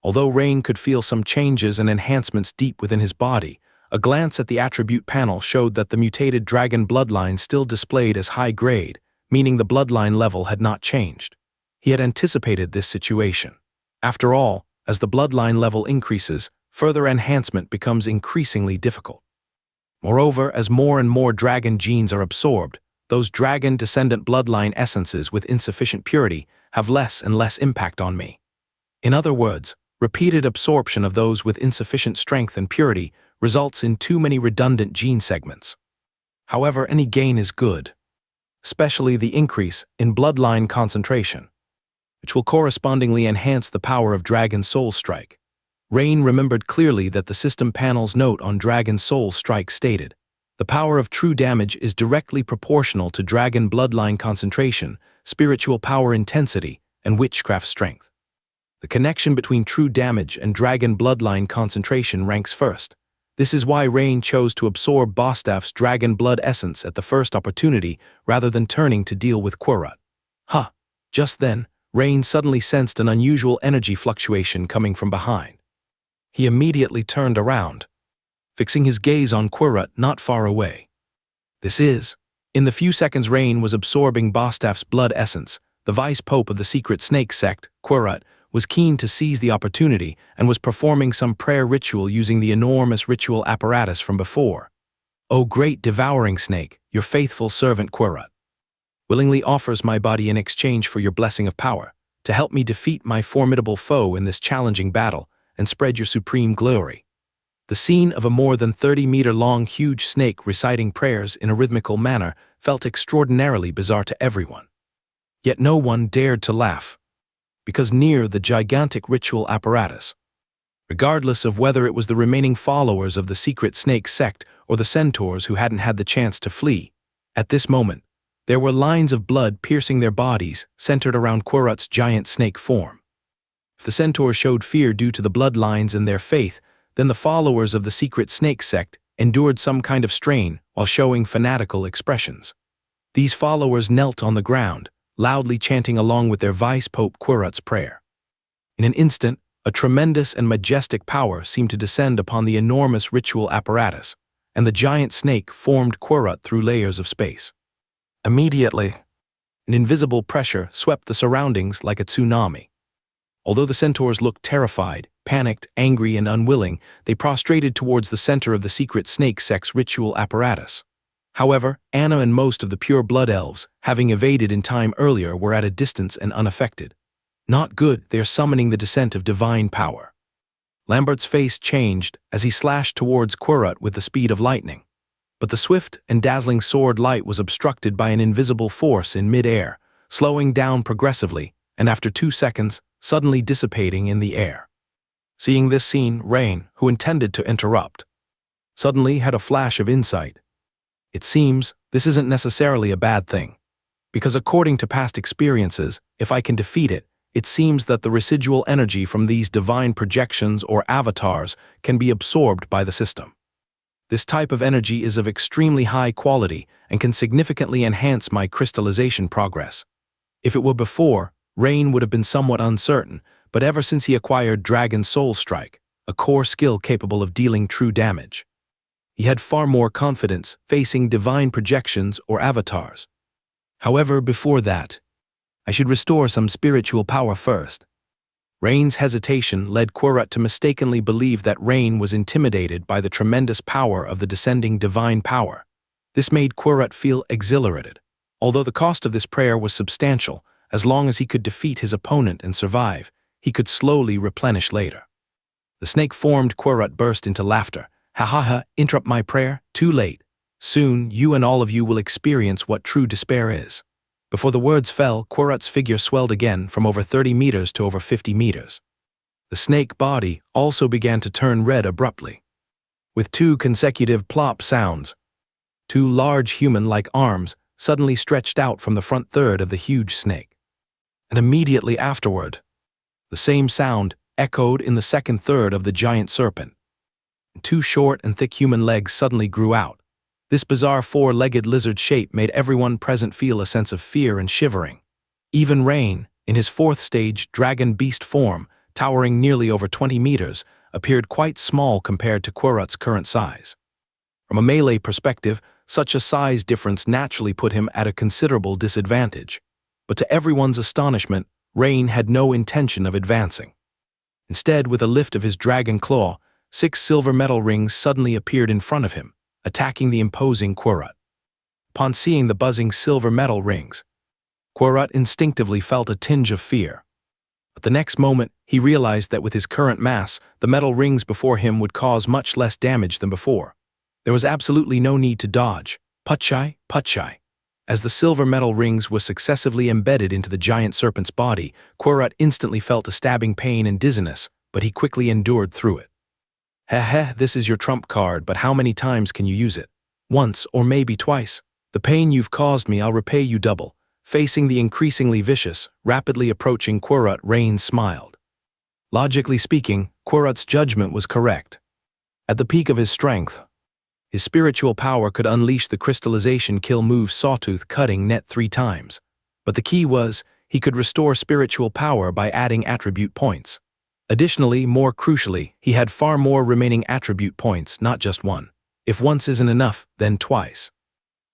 Although Rain could feel some changes and enhancements deep within his body, a glance at the attribute panel showed that the mutated dragon bloodline still displayed as high grade, meaning the bloodline level had not changed. He had anticipated this situation. After all, as the bloodline level increases, further enhancement becomes increasingly difficult. Moreover, as more and more dragon genes are absorbed, those dragon descendant bloodline essences with insufficient purity have less and less impact on me. In other words, repeated absorption of those with insufficient strength and purity results in too many redundant gene segments. However, any gain is good, especially the increase in bloodline concentration, which will correspondingly enhance the power of Dragon Soul Strike. Rain remembered clearly that the system panel's note on Dragon Soul Strike stated, "The power of true damage is directly proportional to dragon bloodline concentration, spiritual power intensity, and witchcraft strength." The connection between true damage and dragon bloodline concentration ranks first. This is why Rain chose to absorb Bostaf's dragon blood essence at the first opportunity rather than turning to deal with Querut. Just then, Rain suddenly sensed an unusual energy fluctuation coming from behind. He immediately turned around, fixing his gaze on Querut not far away. In the few seconds Rain was absorbing Bostaf's blood essence, the vice pope of the secret snake sect, Querut, was keen to seize the opportunity and was performing some prayer ritual using the enormous ritual apparatus from before. "O great devouring snake, your faithful servant Querut willingly offers my body in exchange for your blessing of power, to help me defeat my formidable foe in this challenging battle and spread your supreme glory." The scene of a more than 30-meter-long huge snake reciting prayers in a rhythmical manner felt extraordinarily bizarre to everyone. Yet no one dared to laugh, because near the gigantic ritual apparatus, regardless of whether it was the remaining followers of the secret snake sect or the centaurs who hadn't had the chance to flee, at this moment, there were lines of blood piercing their bodies centered around Querut's giant snake form. If the centaurs showed fear due to the bloodlines in their faith, then the followers of the secret snake sect endured some kind of strain while showing fanatical expressions. These followers knelt on the ground, loudly chanting along with their vice pope Querut's prayer. In an instant, a tremendous and majestic power seemed to descend upon the enormous ritual apparatus, and the giant snake formed Querut through layers of space. Immediately, an invisible pressure swept the surroundings like a tsunami. Although the centaurs looked terrified, panicked, angry, and unwilling, they prostrated towards the center of the secret snake sect's ritual apparatus. However, Anna and most of the pure blood elves, having evaded in time earlier, were at a distance and unaffected. Not good, they are summoning the descent of divine power. Lambert's face changed as he slashed towards Querut with the speed of lightning. But the swift and dazzling sword light was obstructed by an invisible force in mid-air, slowing down progressively, and after 2 seconds, suddenly dissipating in the air. Seeing this scene, Rain, who intended to interrupt, suddenly had a flash of insight. It seems this isn't necessarily a bad thing, because according to past experiences, if I can defeat it, it seems that the residual energy from these divine projections or avatars can be absorbed by the system. This type of energy is of extremely high quality and can significantly enhance my crystallization progress. If it were before, Rain would have been somewhat uncertain, but ever since he acquired Dragon Soul Strike, a core skill capable of dealing true damage, he had far more confidence facing divine projections or avatars. However, before that, I should restore some spiritual power first. Rain's hesitation led Querut to mistakenly believe that Rain was intimidated by the tremendous power of the descending divine power. This made Querut feel exhilarated. Although the cost of this prayer was substantial, as long as he could defeat his opponent and survive, he could slowly replenish later. The snake-formed Querut burst into laughter. "Ha ha ha, interrupt my prayer? Too late. Soon, you and all of you will experience what true despair is." Before the words fell, Querut's figure swelled again from over 30 meters to over 50 meters. The snake body also began to turn red abruptly. With 2 consecutive plop sounds, 2 large human-like arms suddenly stretched out from the front third of the huge snake. And immediately afterward, the same sound echoed in the second third of the giant serpent. 2 short and thick human legs suddenly grew out, This bizarre four-legged lizard shape made everyone present feel a sense of fear and shivering. Even Rain, in his fourth-stage dragon beast form, towering nearly over 20 meters, appeared quite small compared to Quorut's current size. From a melee perspective, such a size difference naturally put him at a considerable disadvantage. But to everyone's astonishment, Rain had no intention of advancing. Instead, with a lift of his dragon claw, 6 silver metal rings suddenly appeared in front of him, attacking the imposing Quorut. Upon seeing the buzzing silver metal rings, Quorut instinctively felt a tinge of fear. But the next moment, he realized that with his current mass, the metal rings before him would cause much less damage than before. There was absolutely no need to dodge. Putchai, putchai. As the silver metal rings were successively embedded into the giant serpent's body, Quorut instantly felt a stabbing pain and dizziness, but he quickly endured through it. Heh, this is your trump card, but how many times can you use it? Once, or maybe twice. The pain you've caused me, I'll repay you double. Facing the increasingly vicious, rapidly approaching Quorut, Rain smiled. Logically speaking, Quorut's judgment was correct. At the peak of his strength, his spiritual power could unleash the crystallization kill move Sawtooth Cutting net 3 times. But the key was, he could restore spiritual power by adding attribute points. Additionally, more crucially, he had far more remaining attribute points, not just one. If once isn't enough, then twice.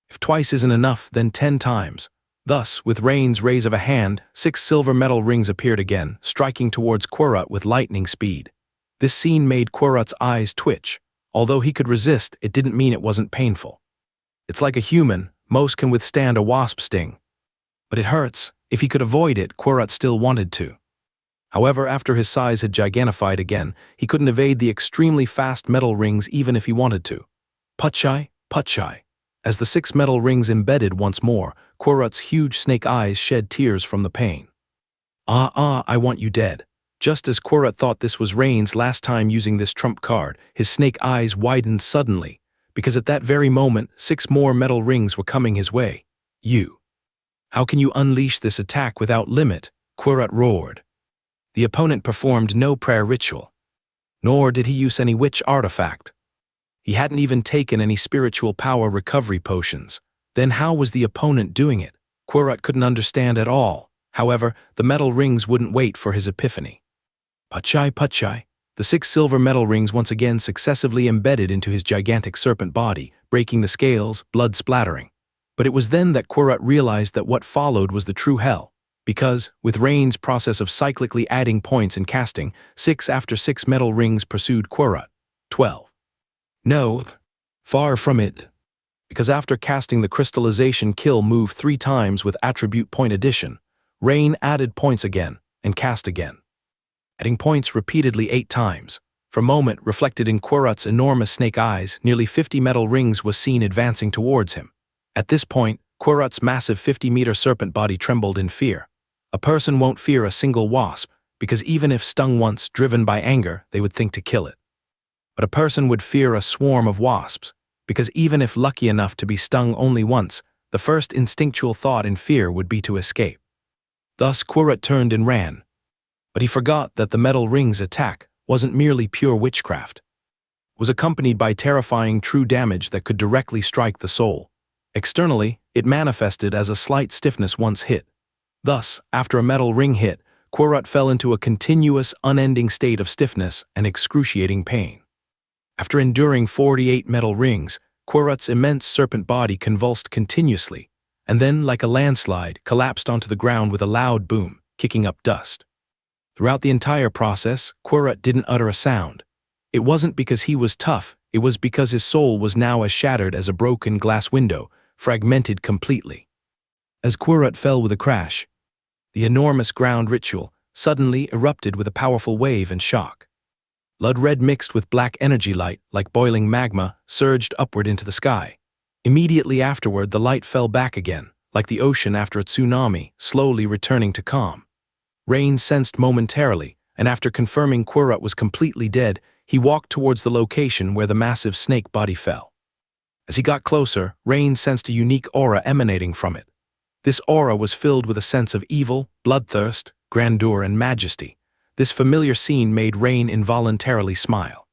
If twice isn't enough, then 10 times. Thus, with Rain's raise of a hand, 6 silver metal rings appeared again, striking towards Quorut with lightning speed. This scene made Quorut's eyes twitch. Although he could resist, it didn't mean it wasn't painful. It's like a human, most can withstand a wasp sting. But it hurts. If he could avoid it, Quorut still wanted to. However, after his size had gigantified again, he couldn't evade the extremely fast metal rings even if he wanted to. Putchai, putchai. As the 6 metal rings embedded once more, Quorut's huge snake eyes shed tears from the pain. I want you dead. Just as Quorut thought this was Rain's last time using this trump card, his snake eyes widened suddenly, because at that very moment, 6 more metal rings were coming his way. You. How can you unleash this attack without limit? Quorut roared. The opponent performed no prayer ritual, nor did he use any witch artifact. He hadn't even taken any spiritual power recovery potions. Then how was the opponent doing it? Quorut couldn't understand at all. However, the metal rings wouldn't wait for his epiphany. Putchai, putchai. The 6 silver metal rings once again successively embedded into his gigantic serpent body, breaking the scales, blood splattering. But it was then that Quorut realized that what followed was the true hell. Because, with Rain's process of cyclically adding points and casting, 6 after 6 metal rings pursued Quorut. 12. No, far from it. Because after casting the crystallization kill move 3 times with attribute point addition, Rain added points again, and cast again. Adding points repeatedly 8 times. For a moment, reflected in Quorut's enormous snake eyes, nearly 50 metal rings was seen advancing towards him. At this point, Quorut's massive 50-meter serpent body trembled in fear. A person won't fear a single wasp, because even if stung once, driven by anger, they would think to kill it. But a person would fear a swarm of wasps, because even if lucky enough to be stung only once, the first instinctual thought in fear would be to escape. Thus Quorut turned and ran. But he forgot that the metal ring's attack wasn't merely pure witchcraft. It was accompanied by terrifying true damage that could directly strike the soul. Externally, it manifested as a slight stiffness once hit. Thus, after a metal ring hit, Quorut fell into a continuous, unending state of stiffness and excruciating pain. After enduring 48 metal rings, Quorut's immense serpent body convulsed continuously, and then, like a landslide, collapsed onto the ground with a loud boom, kicking up dust. Throughout the entire process, Quorut didn't utter a sound. It wasn't because he was tough, it was because his soul was now as shattered as a broken glass window, fragmented completely. As Quorut fell with a crash, the enormous ground ritual suddenly erupted with a powerful wave and shock. Blood red mixed with black energy light, like boiling magma, surged upward into the sky. Immediately afterward, the light fell back again, like the ocean after a tsunami, slowly returning to calm. Rain sensed momentarily, and after confirming Quorut was completely dead, he walked towards the location where the massive snake body fell. As he got closer, Rain sensed a unique aura emanating from it. This aura was filled with a sense of evil, bloodthirst, grandeur, and majesty. This familiar scene made Rain involuntarily smile.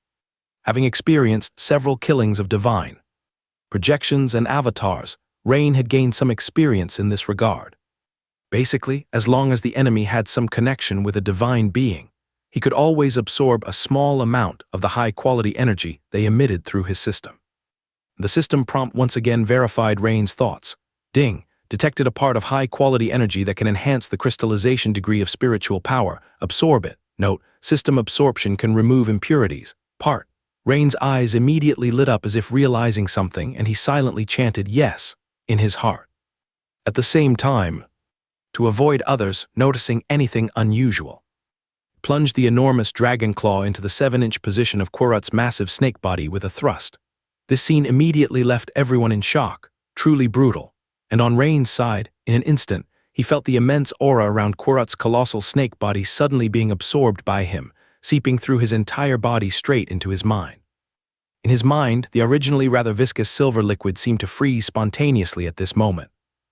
Having experienced several killings of divine, projections, and avatars, Rain had gained some experience in this regard. Basically, as long as the enemy had some connection with a divine being, he could always absorb a small amount of the high-quality energy they emitted through his system. The system prompt once again verified Rain's thoughts. Ding, detected a part of high-quality energy that can enhance the crystallization degree of spiritual power. Absorb it. Note, system absorption can remove impurities. Part. Rain's eyes immediately lit up as if realizing something, and he silently chanted yes in his heart. At the same time, to avoid others noticing anything unusual, plunged the enormous dragon claw into the 7-inch position of Quorut's massive snake body with a thrust. This scene immediately left everyone in shock, truly brutal, and on Rain's side, in an instant, he felt the immense aura around Quorut's colossal snake body suddenly being absorbed by him, seeping through his entire body straight into his mind. In his mind, the originally rather viscous silver liquid seemed to freeze spontaneously at this moment.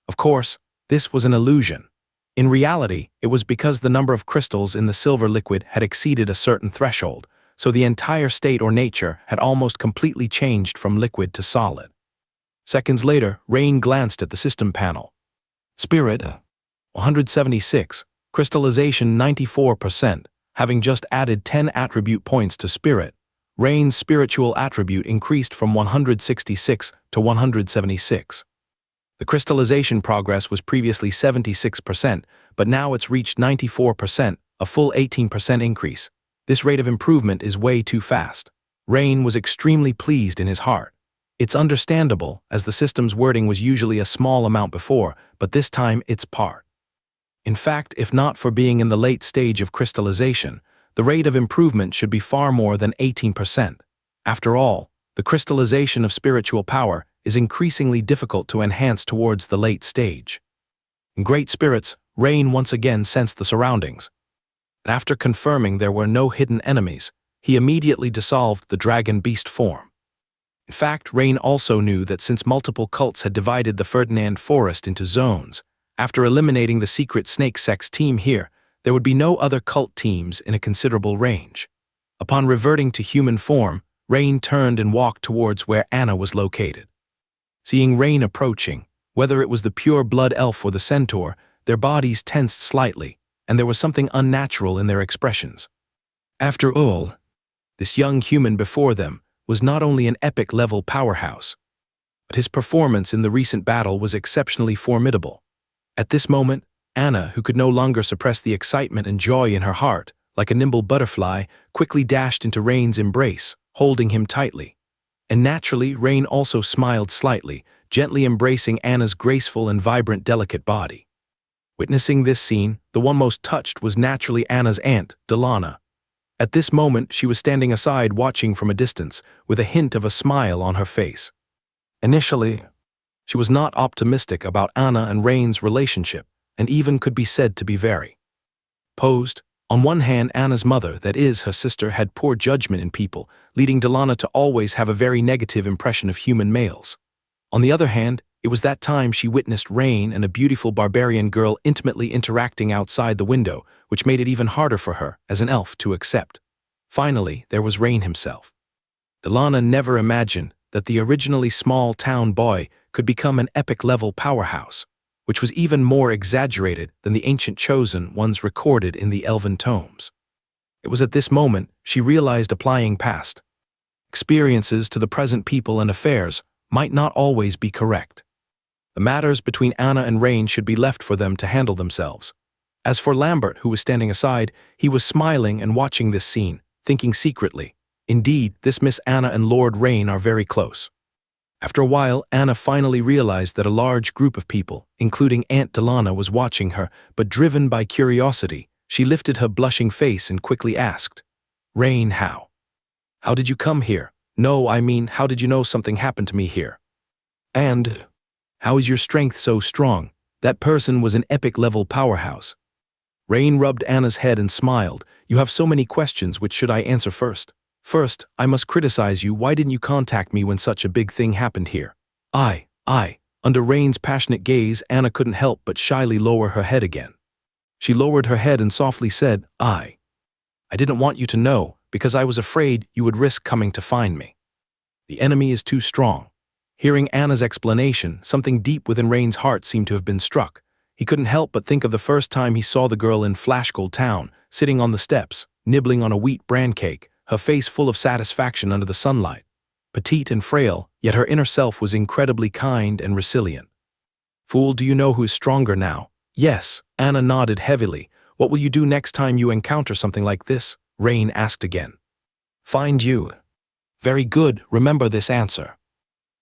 Of course, this was an illusion. In reality, it was because the number of crystals in the silver liquid had exceeded a certain threshold, so the entire state or nature had almost completely changed from liquid to solid. Seconds later, Rain glanced at the system panel. Spirit, 176, crystallization 94%, having just added 10 attribute points to Spirit. Rain's spiritual attribute increased from 166 to 176. The crystallization progress was previously 76%, but now it's reached 94%, a full 18% increase. This rate of improvement is way too fast. Rain was extremely pleased in his heart. It's understandable, as the system's wording was usually a small amount before, but this time it's part. In fact, if not for being in the late stage of crystallization, the rate of improvement should be far more than 18%. After all, the crystallization of spiritual power is increasingly difficult to enhance towards the late stage. In great spirits, Rain once again sensed the surroundings. After confirming there were no hidden enemies, he immediately dissolved the dragon beast form. In fact, Rain also knew that since multiple cults had divided the Ferdinand Forest into zones, after eliminating the secret snake sex team here, there would be no other cult teams in a considerable range. Upon reverting to human form, Rain turned and walked towards where Anna was located. Seeing Rain approaching, whether it was the pure blood elf or the centaur, their bodies tensed slightly, and there was something unnatural in their expressions. After all, this young human before them was not only an epic-level powerhouse, but his performance in the recent battle was exceptionally formidable. At this moment, Anna, who could no longer suppress the excitement and joy in her heart, like a nimble butterfly, quickly dashed into Rain's embrace, holding him tightly. And naturally, Rain also smiled slightly, gently embracing Anna's graceful and vibrant, delicate body. Witnessing this scene, the one most touched was naturally Anna's aunt, Delana. At this moment, she was standing aside watching from a distance, with a hint of a smile on her face. Initially, she was not optimistic about Anna and Rain's relationship, and even could be said to be very posed. On one hand, Anna's mother, that is, her sister, had poor judgment in people, leading Delana to always have a very negative impression of human males. On the other hand, it was that time she witnessed Rain and a beautiful barbarian girl intimately interacting outside the window, which made it even harder for her, as an elf, to accept. Finally, there was Rain himself. Delana never imagined that the originally small-town boy could become an epic-level powerhouse, which was even more exaggerated than the ancient chosen ones recorded in the elven tomes. It was at this moment she realized applying past experiences to the present people and affairs might not always be correct. The matters between Anna and Rain should be left for them to handle themselves. As for Lambert, who was standing aside, he was smiling and watching this scene, thinking secretly, indeed, this Miss Anna and Lord Rain are very close. After a while, Anna finally realized that a large group of people, including Aunt Delana, was watching her, but driven by curiosity, she lifted her blushing face and quickly asked, "Rain, how? How did you come here? No, I mean, how did you know something happened to me here? And how is your strength so strong? That person was an epic-level powerhouse." Rain rubbed Anna's head and smiled. "You have so many questions, which should I answer first? First, I must criticize you. Why didn't you contact me when such a big thing happened here?" I. Under Rain's passionate gaze, Anna couldn't help but shyly lower her head again. She lowered her head and softly said, I didn't want you to know, because I was afraid you would risk coming to find me. The enemy is too strong. Hearing Anna's explanation, something deep within Rain's heart seemed to have been struck. He couldn't help but think of the first time he saw the girl in Flashgold Town, sitting on the steps, nibbling on a wheat bran cake, her face full of satisfaction under the sunlight. Petite and frail, yet her inner self was incredibly kind and resilient. Fool, do you know who is stronger now? Yes, Anna nodded heavily. What will you do next time you encounter something like this? Rain asked again. Find you. Very good, remember this answer.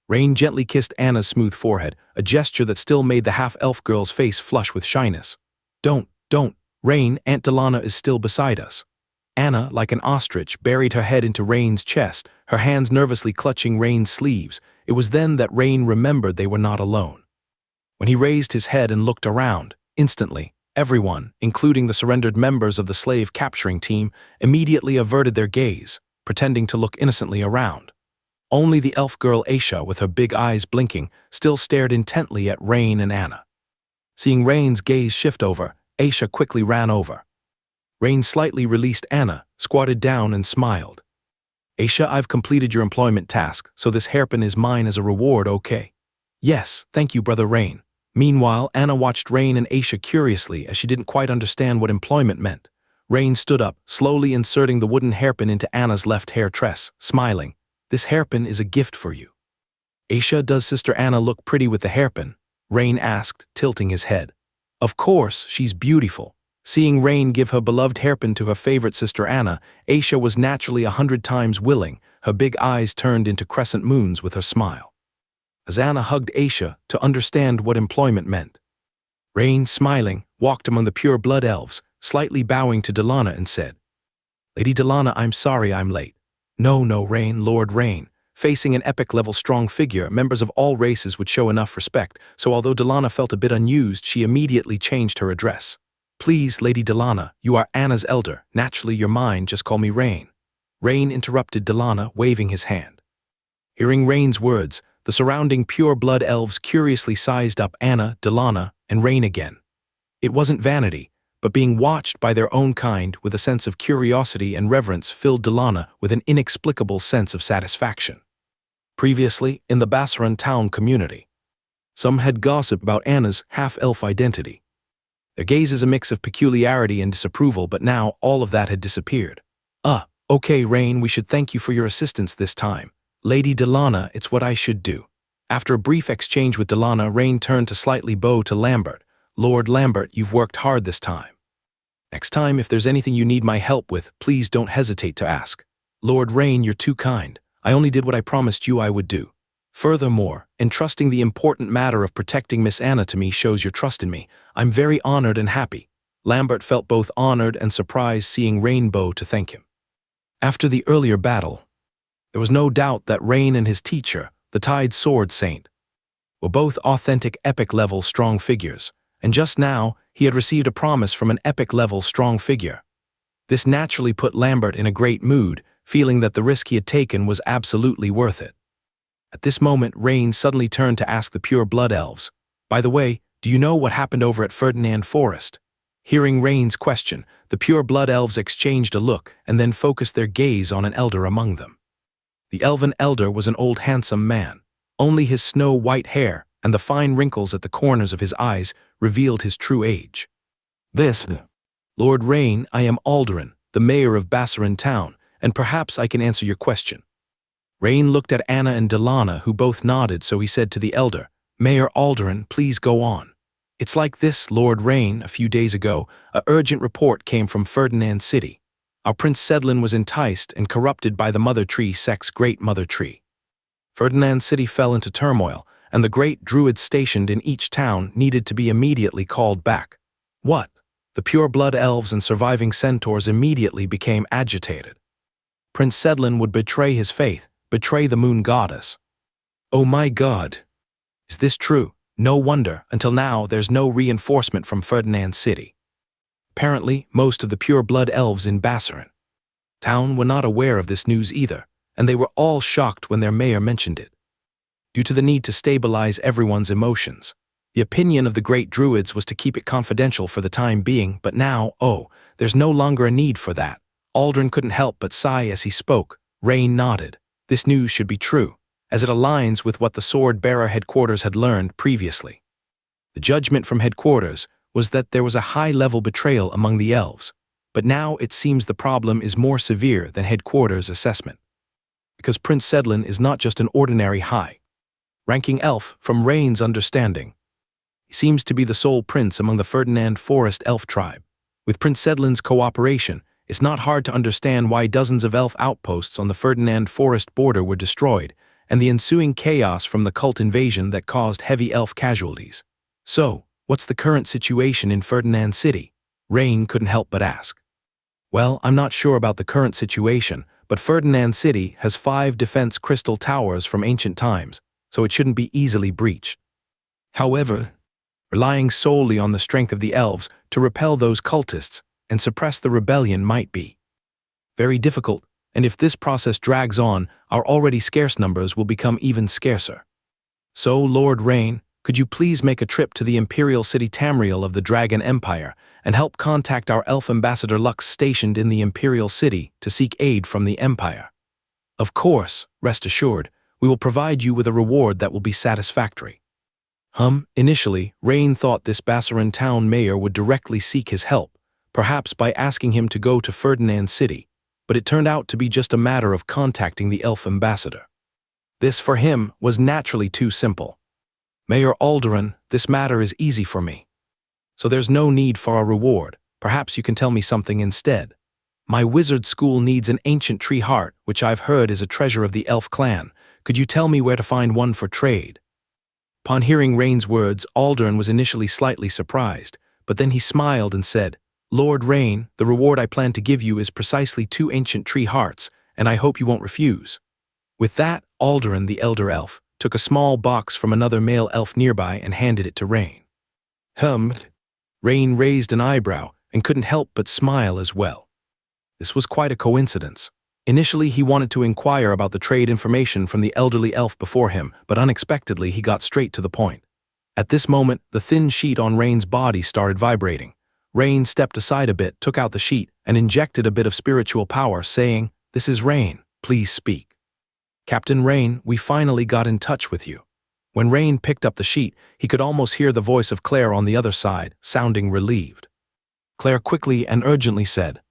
Rain gently kissed Anna's smooth forehead, a gesture that still made the half-elf girl's face flush with shyness. Don't. Rain, Aunt Delana is still beside us. Anna, like an ostrich, buried her head into Rain's chest, her hands nervously clutching Rain's sleeves. It was then that Rain remembered they were not alone. When he raised his head and looked around, instantly, everyone, including the surrendered members of the slave capturing team, immediately averted their gaze, pretending to look innocently around. Only the elf girl Aisha, with her big eyes blinking, still stared intently at Rain and Anna. Seeing Rain's gaze shift over, Aisha quickly ran over. Rain slightly released Anna, squatted down and smiled. Aisha, I've completed your employment task, so this hairpin is mine as a reward, okay? Yes, thank you, Brother Rain. Meanwhile, Anna watched Rain and Aisha curiously as she didn't quite understand what employment meant. Rain stood up, slowly inserting the wooden hairpin into Anna's left hair tress, smiling. This hairpin is a gift for you. Aisha, does Sister Anna look pretty with the hairpin? Rain asked, tilting his head. Of course, she's beautiful. Seeing Rain give her beloved hairpin to her favorite Sister Anna, Aisha was naturally 100 times willing, her big eyes turned into crescent moons with her smile. As Anna hugged Aisha to understand what employment meant. Rain, smiling, walked among the pure blood elves, slightly bowing to Delana and said, Lady Delana, I'm sorry I'm late. No, Rain, Lord Rain. Facing an epic-level strong figure, members of all races would show enough respect, so although Delana felt a bit unused, she immediately changed her address. Please, Lady Delana, you are Anna's elder. Naturally, you're mine, just call me Rain. Rain interrupted Delana, waving his hand. Hearing Rain's words, the surrounding pure blood elves curiously sized up Anna, Delana, and Rain again. It wasn't vanity, but being watched by their own kind with a sense of curiosity and reverence filled Delana with an inexplicable sense of satisfaction. Previously, in the Bassaran town community, some had gossiped about Anna's half-elf identity. Their gaze is a mix of peculiarity and disapproval, but now all of that had disappeared. Okay, Rain, we should thank you for your assistance this time. Lady Delana, it's what I should do. After a brief exchange with Delana, Rain turned to slightly bow to Lambert. Lord Lambert, you've worked hard this time. Next time, if there's anything you need my help with, please don't hesitate to ask. Lord Rain, you're too kind. I only did what I promised you I would do. Furthermore, entrusting the important matter of protecting Miss Anna to me shows your trust in me. I'm very honored and happy. Lambert felt both honored and surprised seeing Rain bow to thank him. After the earlier battle, there was no doubt that Rain and his teacher, the Tide Sword Saint, were both authentic epic-level strong figures, and just now he had received a promise from an epic-level strong figure. This naturally put Lambert in a great mood, feeling that the risk he had taken was absolutely worth it. At this moment, Rain suddenly turned to ask the pure blood elves, By the way, do you know what happened over at Ferdinand Forest? Hearing Rain's question, the pure blood elves exchanged a look and then focused their gaze on an elder among them. The elven elder was an old handsome man. Only his snow-white hair and the fine wrinkles at the corners of his eyes revealed his true age. Lord Rain, I am Alderin, the mayor of Bassaran Town, and perhaps I can answer your question. Rain looked at Anna and Delana, who both nodded, so he said to the elder, Mayor Alderin, please go on. It's like this, Lord Rain. A few days ago, an urgent report came from Ferdinand City. Our Prince Sedlin was enticed and corrupted by the Mother Tree sect's Great Mother Tree. Ferdinand City fell into turmoil, and the great druids stationed in each town needed to be immediately called back. What? The pure blood elves and surviving centaurs immediately became agitated. Prince Sedlin would betray his faith, betray the moon goddess. Oh my God! Is this true? No wonder, until now there's no reinforcement from Ferdinand City. Apparently, most of the pure blood elves in Bassaran Town were not aware of this news either, and they were all shocked when their mayor mentioned it. Due to the need to stabilize everyone's emotions, the opinion of the great druids was to keep it confidential for the time being, but now, there's no longer a need for that. Aldrin couldn't help but sigh as he spoke. Rain nodded. This news should be true. as it aligns with what the sword-bearer headquarters had learned previously. The judgment from headquarters was that there was a high-level betrayal among the elves, but now it seems the problem is more severe than headquarters' assessment. Because Prince Sedlin is not just an ordinary high-ranking elf from Rain's understanding. He seems to be the sole prince among the Ferdinand Forest elf tribe. With Prince Sedlin's cooperation, it's not hard to understand why dozens of elf outposts on the Ferdinand Forest border were destroyed, and the ensuing chaos from the cult invasion that caused heavy elf casualties. So, what's the current situation in Ferdinand City? Rain couldn't help but ask. Well, I'm not sure about the current situation, but Ferdinand City has 5 defense crystal towers from ancient times, so it shouldn't be easily breached. However, relying solely on the strength of the elves to repel those cultists and suppress the rebellion might be very difficult, and if this process drags on, our already scarce numbers will become even scarcer. So, Lord Rain, could you please make a trip to the Imperial City Tamriel of the Dragon Empire and help contact our elf ambassador Lux stationed in the Imperial City to seek aid from the Empire? Of course, rest assured, we will provide you with a reward that will be satisfactory. Initially, Rain thought this Bassaran town mayor would directly seek his help, perhaps by asking him to go to Ferdinand City, but it turned out to be just a matter of contacting the elf ambassador. This, for him, was naturally too simple. Mayor Alderan, this matter is easy for me. So there's no need for a reward. Perhaps you can tell me something instead. My wizard school needs an ancient tree heart, which I've heard is a treasure of the elf clan. Could you tell me where to find one for trade? Upon hearing Rain's words, Alderan was initially slightly surprised, but then he smiled and said, Lord Rain, the reward I plan to give you is precisely 2 ancient tree hearts, and I hope you won't refuse. With that, Alderan, the elder elf, took a small box from another male elf nearby and handed it to Rain. Rain raised an eyebrow and couldn't help but smile as well. This was quite a coincidence. Initially, he wanted to inquire about the trade information from the elderly elf before him, but unexpectedly he got straight to the point. At this moment, the thin sheet on Rain's body started vibrating. Rain stepped aside a bit, took out the sheet, and injected a bit of spiritual power, saying, This is Rain, please speak. Captain Rain, we finally got in touch with you. When Rain picked up the sheet, he could almost hear the voice of Claire on the other side, sounding relieved. Claire quickly and urgently said,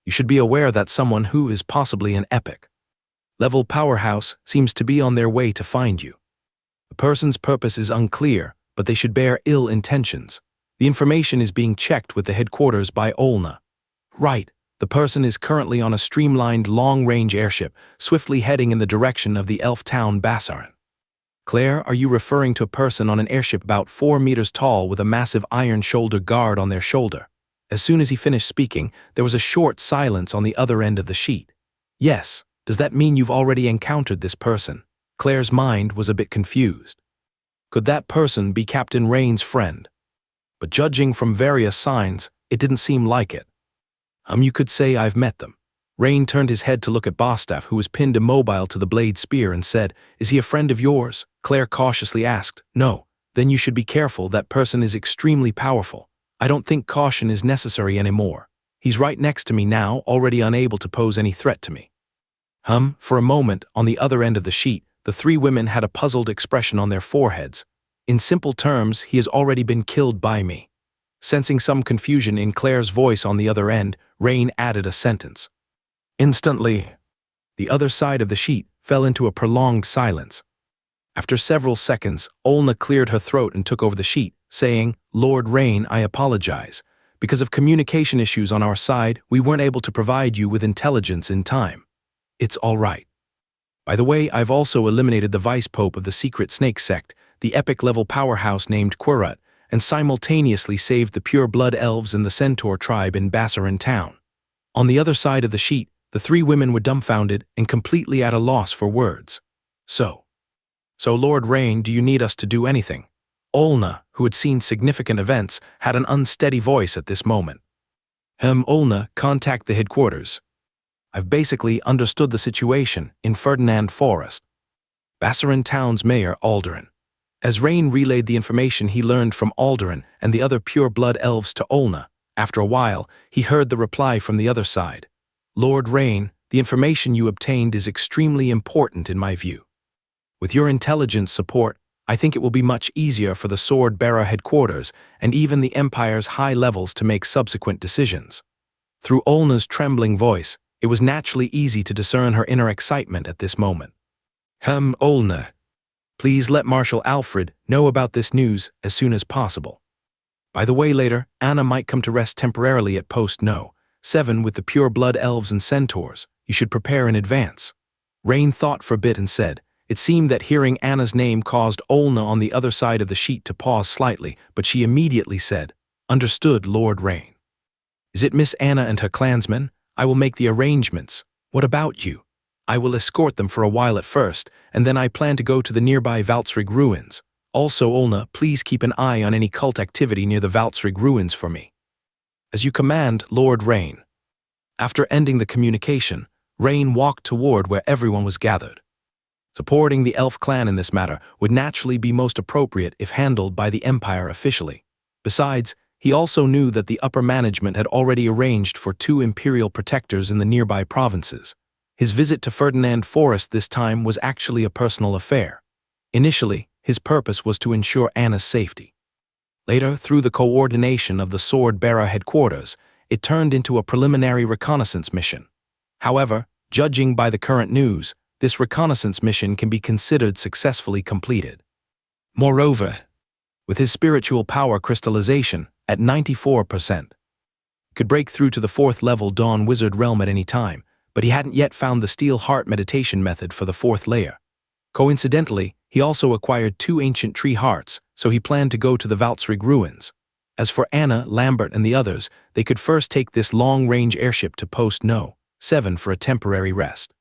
You should be aware that someone who is possibly an epic-level powerhouse seems to be on their way to find you. The person's purpose is unclear, but they should bear ill intentions. The information is being checked with the headquarters by Olna. Right, the person is currently on a streamlined long-range airship, swiftly heading in the direction of the elf town Bassaran. Claire, are you referring to a person on an airship about 4 meters tall with a massive iron shoulder guard on their shoulder? As soon as he finished speaking, there was a short silence on the other end of the sheet. Yes, does that mean you've already encountered this person? Claire's mind was a bit confused. Could that person be Captain Rain's friend? But judging from various signs, it didn't seem like it. You could say I've met them. Rain turned his head to look at Bostaff, who was pinned immobile to the blade spear, and said, Is he a friend of yours? Claire cautiously asked, No. Then you should be careful, that person is extremely powerful. I don't think caution is necessary anymore. He's right next to me now, already unable to pose any threat to me. For a moment, on the other end of the sheet, the 3 women had a puzzled expression on their foreheads. In simple terms, he has already been killed by me. Sensing some confusion in Claire's voice on the other end, Rain added a sentence. Instantly, the other side of the sheet fell into a prolonged silence. After several seconds, Olna cleared her throat and took over the sheet, saying, Lord Rain, I apologize. Because of communication issues on our side, we weren't able to provide you with intelligence in time. It's all right. By the way, I've also eliminated the vice pope of the secret snake sect, the epic-level powerhouse named Quirrut, and simultaneously saved the pure-blood elves and the centaur tribe in Bassaran town. On the other side of the sheet, the 3 women were dumbfounded and completely at a loss for words. So Lord Rain, do you need us to do anything? Olna, who had seen significant events, had an unsteady voice at this moment. Olna, contact the headquarters. I've basically understood the situation in Ferdinand Forest. Bassaran town's mayor, Alderan. As Rain relayed the information he learned from Alderan and the other pure-blood elves to Olna, after a while, he heard the reply from the other side. Lord Rain, the information you obtained is extremely important in my view. With your intelligence support, I think it will be much easier for the Sword-Bearer headquarters and even the Empire's high levels to make subsequent decisions. Through Olna's trembling voice, it was naturally easy to discern her inner excitement at this moment. Olna, please let Marshal Alfred know about this news as soon as possible. By the way, later, Anna might come to rest temporarily at Post No. 7 with the pure-blood elves and centaurs. You should prepare in advance. Rain thought for a bit and said, it seemed that hearing Anna's name caused Olna on the other side of the sheet to pause slightly, but she immediately said, Understood, Lord Rain. Is it Miss Anna and her clansmen? I will make the arrangements. What about you? I will escort them for a while at first, and then I plan to go to the nearby Valtsrig ruins. Also, Olna, please keep an eye on any cult activity near the Valtsrig ruins for me. As you command, Lord Rain. After ending the communication, Rain walked toward where everyone was gathered. Supporting the elf clan in this matter would naturally be most appropriate if handled by the Empire officially. Besides, he also knew that the upper management had already arranged for 2 imperial protectors in the nearby provinces. His visit to Ferdinand Forest this time was actually a personal affair. Initially, his purpose was to ensure Anna's safety. Later, through the coordination of the Sword-Bearer headquarters, it turned into a preliminary reconnaissance mission. However, judging by the current news, this reconnaissance mission can be considered successfully completed. Moreover, with his spiritual power crystallization at 94%, could break through to the 4th level Dawn Wizard realm at any time, but he hadn't yet found the Steel Heart meditation method for the 4th layer. Coincidentally, he also acquired 2 ancient tree hearts, so he planned to go to the Valtsrig ruins. As for Anna, Lambert, and the others, they could first take this long-range airship to Post No. 7 for a temporary rest.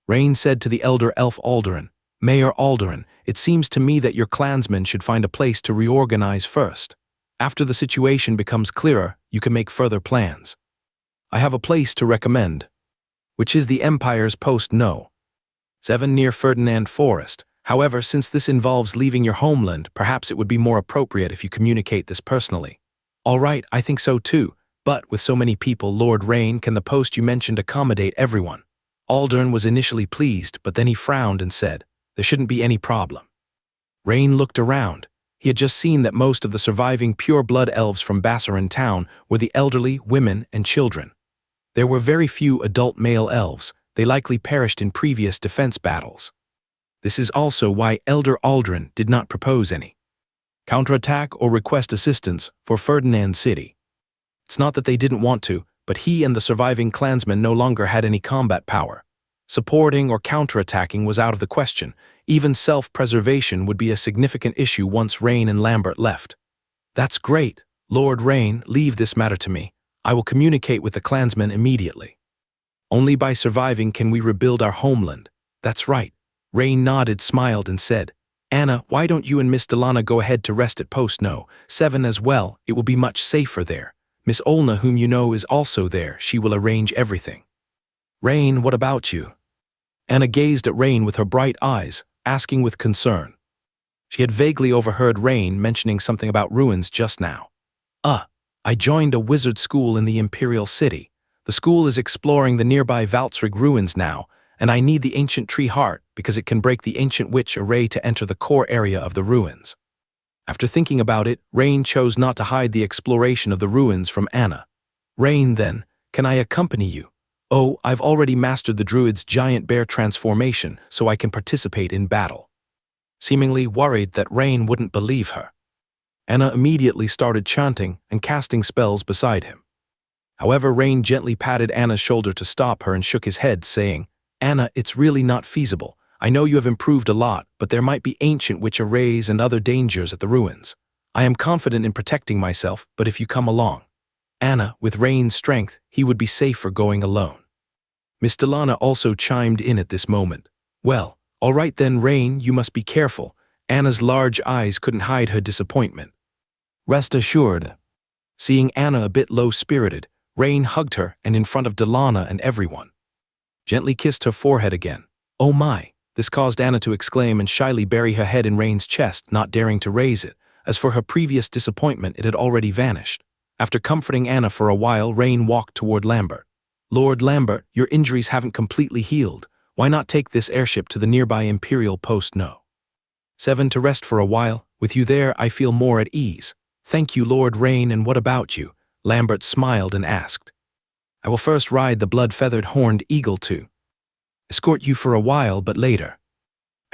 Rain said to the elder elf Alderan, Mayor Alderan, it seems to me that your clansmen should find a place to reorganize first. After the situation becomes clearer, you can make further plans. I have a place to recommend, which is the Empire's Post No. 7 near Ferdinand Forest. However, since this involves leaving your homeland, perhaps it would be more appropriate if you communicate this personally. All right, I think so too, but with so many people, Lord Rain, can the post you mentioned accommodate everyone? Alderan was initially pleased, but then he frowned and said, there shouldn't be any problem. Rain looked around. He had just seen that most of the surviving pure-blood elves from Bassaran town were the elderly, women, and children. There were very few adult male elves. They likely perished in previous defense battles. This is also why Elder Alderan did not propose any counterattack or request assistance for Ferdinand City. It's not that they didn't want to, but he and the surviving clansmen no longer had any combat power. Supporting or counterattacking was out of the question. Even self-preservation would be a significant issue once Rain and Lambert left. That's great. Lord Rain, leave this matter to me. I will communicate with the clansmen immediately. Only by surviving can we rebuild our homeland. That's right. Rain nodded, smiled, and said, Anna, why don't you and Miss Delana go ahead to rest at Post No. 7 as well? It will be much safer there. Miss Olna, whom you know, is also there. She will arrange everything. Rain, what about you? Anna gazed at Rain with her bright eyes, asking with concern. She had vaguely overheard Rain mentioning something about ruins just now. I joined a wizard school in the Imperial City. The school is exploring the nearby Valtsrig ruins now, and I need the ancient tree heart because it can break the ancient witch array to enter the core area of the ruins. After thinking about it, Rain chose not to hide the exploration of the ruins from Anna. Rain, then, can I accompany you? Oh, I've already mastered the druid's giant bear transformation, so I can participate in battle. Seemingly worried that Rain wouldn't believe her, Anna immediately started chanting and casting spells beside him. However, Rain gently patted Anna's shoulder to stop her and shook his head, saying, Anna, it's really not feasible. I know you have improved a lot, but there might be ancient witch arrays and other dangers at the ruins. I am confident in protecting myself, but if you come along. Anna, with Rain's strength, he would be safer going alone. Miss Delana also chimed in at this moment. Well, all right then, Rain, you must be careful. Anna's large eyes couldn't hide her disappointment. Rest assured. Seeing Anna a bit low-spirited, Rain hugged her and in front of Delana and everyone. Gently kissed her forehead again. Oh my! This caused Anna to exclaim and shyly bury her head in Rain's chest, not daring to raise it. As for her previous disappointment, it had already vanished. After comforting Anna for a while, Rain walked toward Lambert. Lord Lambert, your injuries haven't completely healed. Why not take this airship to the nearby Imperial Post No. 7 to rest for a while? With you there, I feel more at ease. Thank you, Lord Rain, and what about you? Lambert smiled and asked. I will first ride the blood-feathered horned eagle to escort you for a while, but later.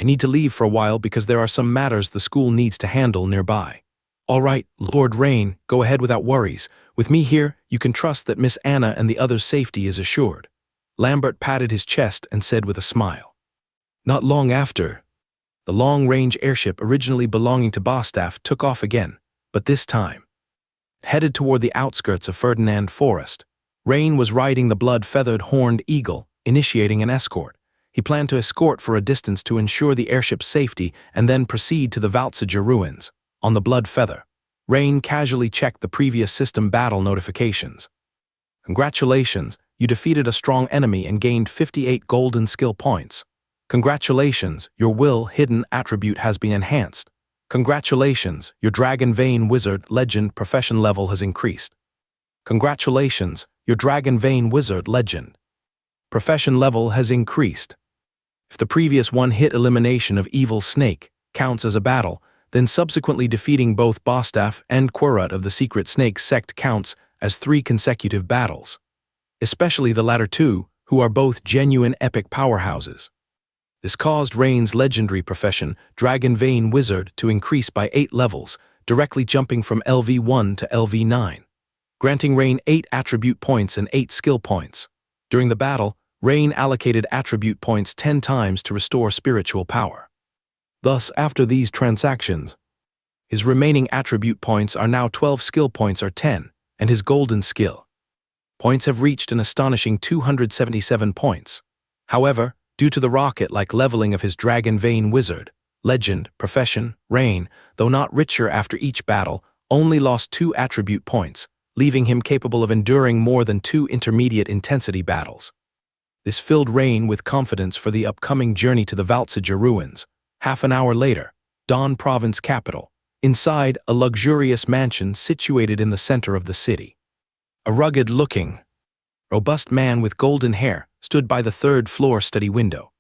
I need to leave for a while because there are some matters the school needs to handle nearby. All right, Lord Rain, go ahead without worries. With me here, you can trust that Miss Anna and the others' safety is assured. Lambert patted his chest and said with a smile. Not long after, the long-range airship originally belonging to Bostaff took off again, but this time, headed toward the outskirts of Ferdinand Forest. Rain was riding the blood-feathered horned eagle, initiating an escort. He planned to escort for a distance to ensure the airship's safety and then proceed to the Valtsager ruins. On the blood feather, Rain casually checked the previous system battle notifications. Congratulations, you defeated a strong enemy and gained 58 golden skill points. Congratulations, your will hidden attribute has been enhanced. Congratulations, your Dragon Vein Wizard Legend profession level has increased. Congratulations, your Dragon Vein Wizard Legend profession level has increased. If the previous one-hit elimination of Evil Snake counts as a battle, then subsequently defeating both Bostaff and Querut of the Secret Snake sect counts as 3 consecutive battles. Especially the latter two, who are both genuine epic powerhouses. This caused Rain's legendary profession, Dragon Vein Wizard, to increase by 8 levels, directly jumping from LV1 to LV9, granting Rain 8 attribute points and 8 skill points. During the battle, Rain allocated attribute points 10 times to restore spiritual power. Thus, after these transactions, his remaining attribute points are now 12 skill points or 10, and his golden skill points have reached an astonishing 277 points. However, due to the rocket-like leveling of his Dragon Vein Wizard Legend profession, Rain, though not richer after each battle, only lost 2 attribute points, leaving him capable of enduring more than 2 intermediate intensity battles. This filled Rain with confidence for the upcoming journey to the Valtsager ruins. Half an hour later, Dawn Province capital, inside a luxurious mansion situated in the center of the city. A rugged-looking, robust man with golden hair stood by the 3rd-floor study window.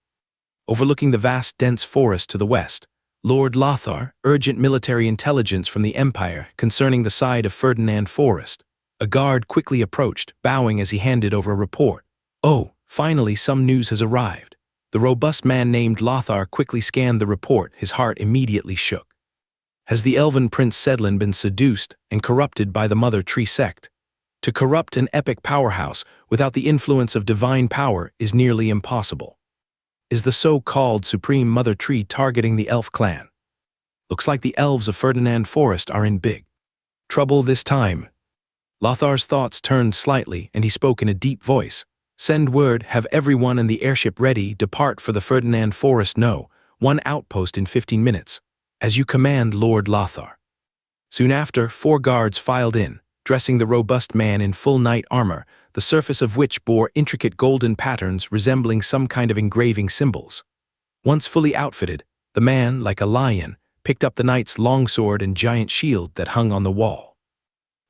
Overlooking the vast, dense forest to the west, Lord Lothar, urgent military intelligence from the Empire concerning the side of Ferdinand Forest. A guard quickly approached, bowing as he handed over a report. Oh, finally some news has arrived. The robust man named Lothar quickly scanned the report, his heart immediately shook. Has the elven Prince Sedlin been seduced and corrupted by the Mother Tree sect? To corrupt an epic powerhouse without the influence of divine power is nearly impossible. Is the so-called Supreme Mother Tree targeting the elf clan? Looks like the elves of Ferdinand Forest are in big trouble this time. Lothar's thoughts turned slightly and he spoke in a deep voice. Send word, have everyone in the airship ready, depart for the Ferdinand Forest No. 1 outpost in 15 minutes. As you command, Lord Lothar. Soon after, 4 guards filed in, dressing the robust man in full knight armor, the surface of which bore intricate golden patterns resembling some kind of engraving symbols. Once fully outfitted, the man, like a lion, picked up the knight's longsword and giant shield that hung on the wall.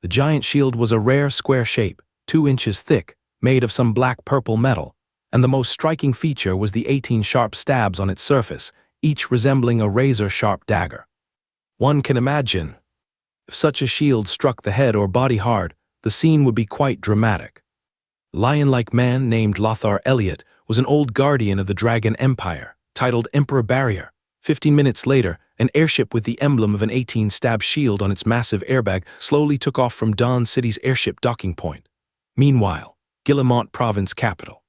The giant shield was a rare square shape, 2 inches thick, made of some black-purple metal, and the most striking feature was the 18 sharp stabs on its surface, each resembling a razor-sharp dagger. One can imagine, if such a shield struck the head or body hard, the scene would be quite dramatic. The lion-like man named Lothar Elliot was an old guardian of the Dragon Empire, titled Emperor Barrier. 15 minutes later, an airship with the emblem of an 18-stab shield on its massive airbag slowly took off from Dawn City's airship docking point. Meanwhile, Guillemont Province capital.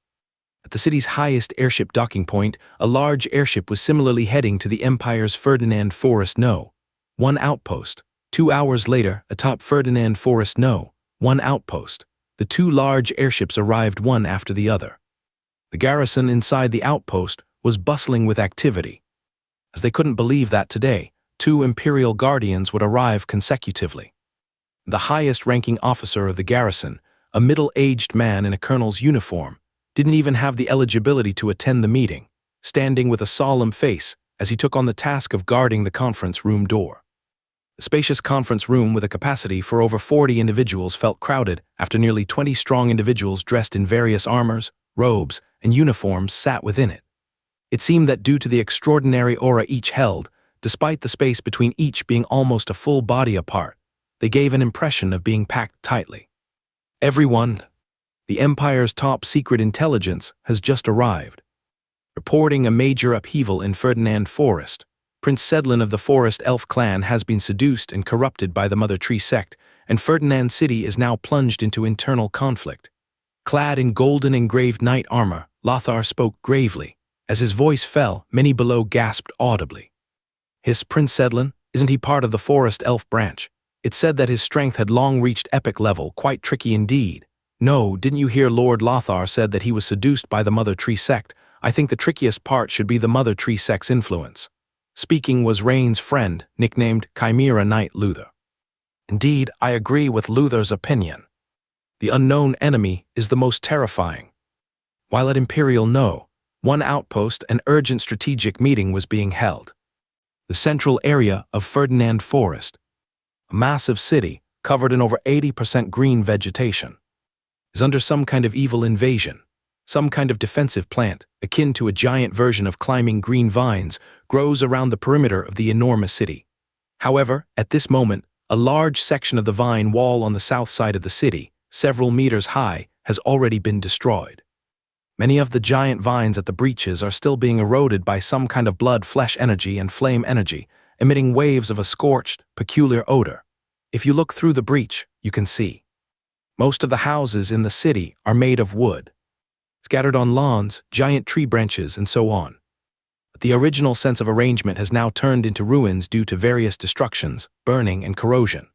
At the city's highest airship docking point, a large airship was similarly heading to the Empire's Ferdinand Forest No. 1 outpost. 2 hours later, atop Ferdinand Forest No. 1 outpost, the 2 large airships arrived one after the other. The garrison inside the outpost was bustling with activity, as they couldn't believe that today, 2 Imperial Guardians would arrive consecutively. The highest-ranking officer of the garrison, a middle-aged man in a colonel's uniform, didn't even have the eligibility to attend the meeting, standing with a solemn face as he took on the task of guarding the conference room door. The spacious conference room with a capacity for over 40 individuals felt crowded after nearly 20 strong individuals dressed in various armors, robes, and uniforms sat within it. It seemed that due to the extraordinary aura each held, despite the space between each being almost a full body apart, they gave an impression of being packed tightly. Everyone, the Empire's top secret intelligence has just arrived, reporting a major upheaval in Ferdinand Forest. Prince Sedlin of the Forest Elf clan has been seduced and corrupted by the Mother Tree sect, and Ferdinand City is now plunged into internal conflict. Clad in golden engraved knight armor, Lothar spoke gravely. As his voice fell, many below gasped audibly. His Prince Sedlin, isn't he part of the Forest Elf branch? It said that his strength had long reached epic level, quite tricky indeed. No, didn't you hear Lord Lothar said that he was seduced by the Mother Tree sect? I think the trickiest part should be the Mother Tree sect's influence. Speaking was Rain's friend, nicknamed Chimera Knight Luther. Indeed, I agree with Luther's opinion. The unknown enemy is the most terrifying. While at Imperial No. 1 outpost, an urgent strategic meeting was being held. The central area of Ferdinand Forest, a massive city covered in over 80% green vegetation, is under some kind of evil invasion. Some kind of defensive plant, akin to a giant version of climbing green vines, grows around the perimeter of the enormous city. However, at this moment, a large section of the vine wall on the south side of the city, several meters high, has already been destroyed. Many of the giant vines at the breaches are still being eroded by some kind of blood-flesh energy and flame energy, emitting waves of a scorched, peculiar odor. If you look through the breach, you can see. Most of the houses in the city are made of wood, scattered on lawns, giant tree branches, and so on. But the original sense of arrangement has now turned into ruins due to various destructions, burning, and corrosion.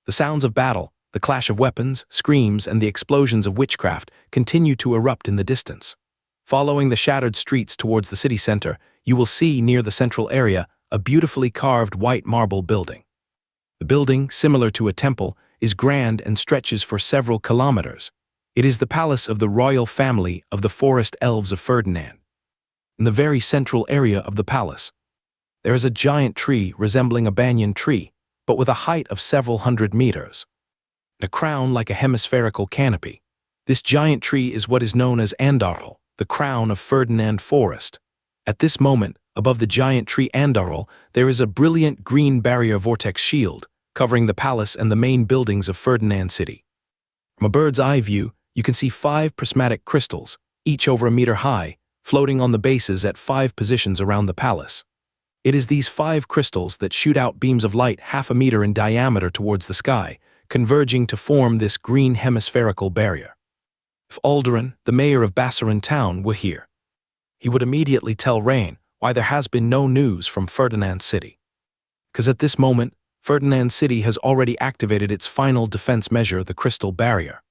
The sounds of battle, the clash of weapons, screams, and the explosions of witchcraft continue to erupt in the distance. Following the shattered streets towards the city center, you will see near the central area a beautifully carved white marble building. The building, similar to a temple, is grand and stretches for several kilometers. It is the palace of the royal family of the Forest Elves of Ferdinand. In the very central area of the palace, there is a giant tree resembling a banyan tree, but with a height of several hundred meters, and a crown like a hemispherical canopy. This giant tree is what is known as Andarl, the crown of Ferdinand Forest. At this moment, above the giant tree Andarl, there is a brilliant green barrier vortex shield, covering the palace and the main buildings of Ferdinand City. From a bird's eye view, you can see 5 prismatic crystals, each over a meter high, floating on the bases at 5 positions around the palace. It is these 5 crystals that shoot out beams of light half a meter in diameter towards the sky, converging to form this green hemispherical barrier. If Alderon, the mayor of Bassarin town, were here, he would immediately tell Rain why there has been no news from Ferdinand City. Because at this moment, Ferdinand City has already activated its final defense measure, the crystal barrier.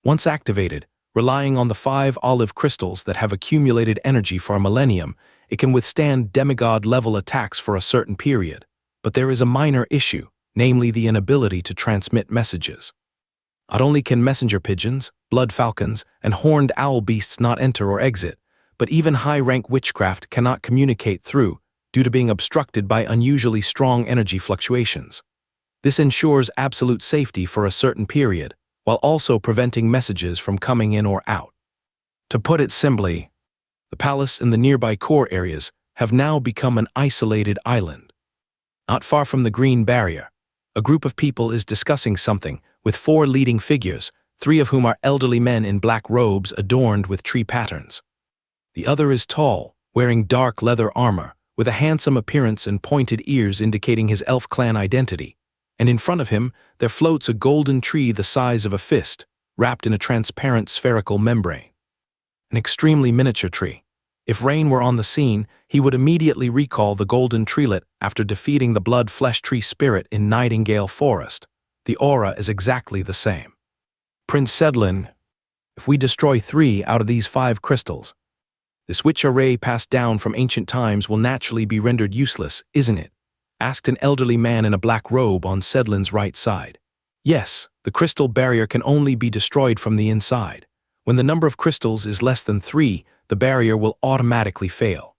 Once activated, relying on the 5 olive crystals that have accumulated energy for a millennium, it can withstand demigod-level attacks for a certain period. But there is a minor issue, namely the inability to transmit messages. Not only can messenger pigeons, blood falcons, and horned owl beasts not enter or exit, but even high-rank witchcraft cannot communicate through, due to being obstructed by unusually strong energy fluctuations. This ensures absolute safety for a certain period, while also preventing messages from coming in or out. To put it simply, the palace and the nearby core areas have now become an isolated island. Not far from the green barrier, a group of people is discussing something with 4 leading figures, 3 of whom are elderly men in black robes adorned with tree patterns. The other is tall, wearing dark leather armor, with a handsome appearance and pointed ears indicating his elf clan identity. And in front of him, there floats a golden tree the size of a fist, wrapped in a transparent spherical membrane. An extremely miniature tree. If Rain were on the scene, he would immediately recall the golden treelet after defeating the blood-flesh tree spirit in Nightingale Forest. The aura is exactly the same. Prince Sedlin, if we destroy 3 out of these 5 crystals, the switch array passed down from ancient times will naturally be rendered useless, isn't it? Asked an elderly man in a black robe on Sedlin's right side. Yes, the crystal barrier can only be destroyed from the inside. When the number of crystals is less than 3, the barrier will automatically fail.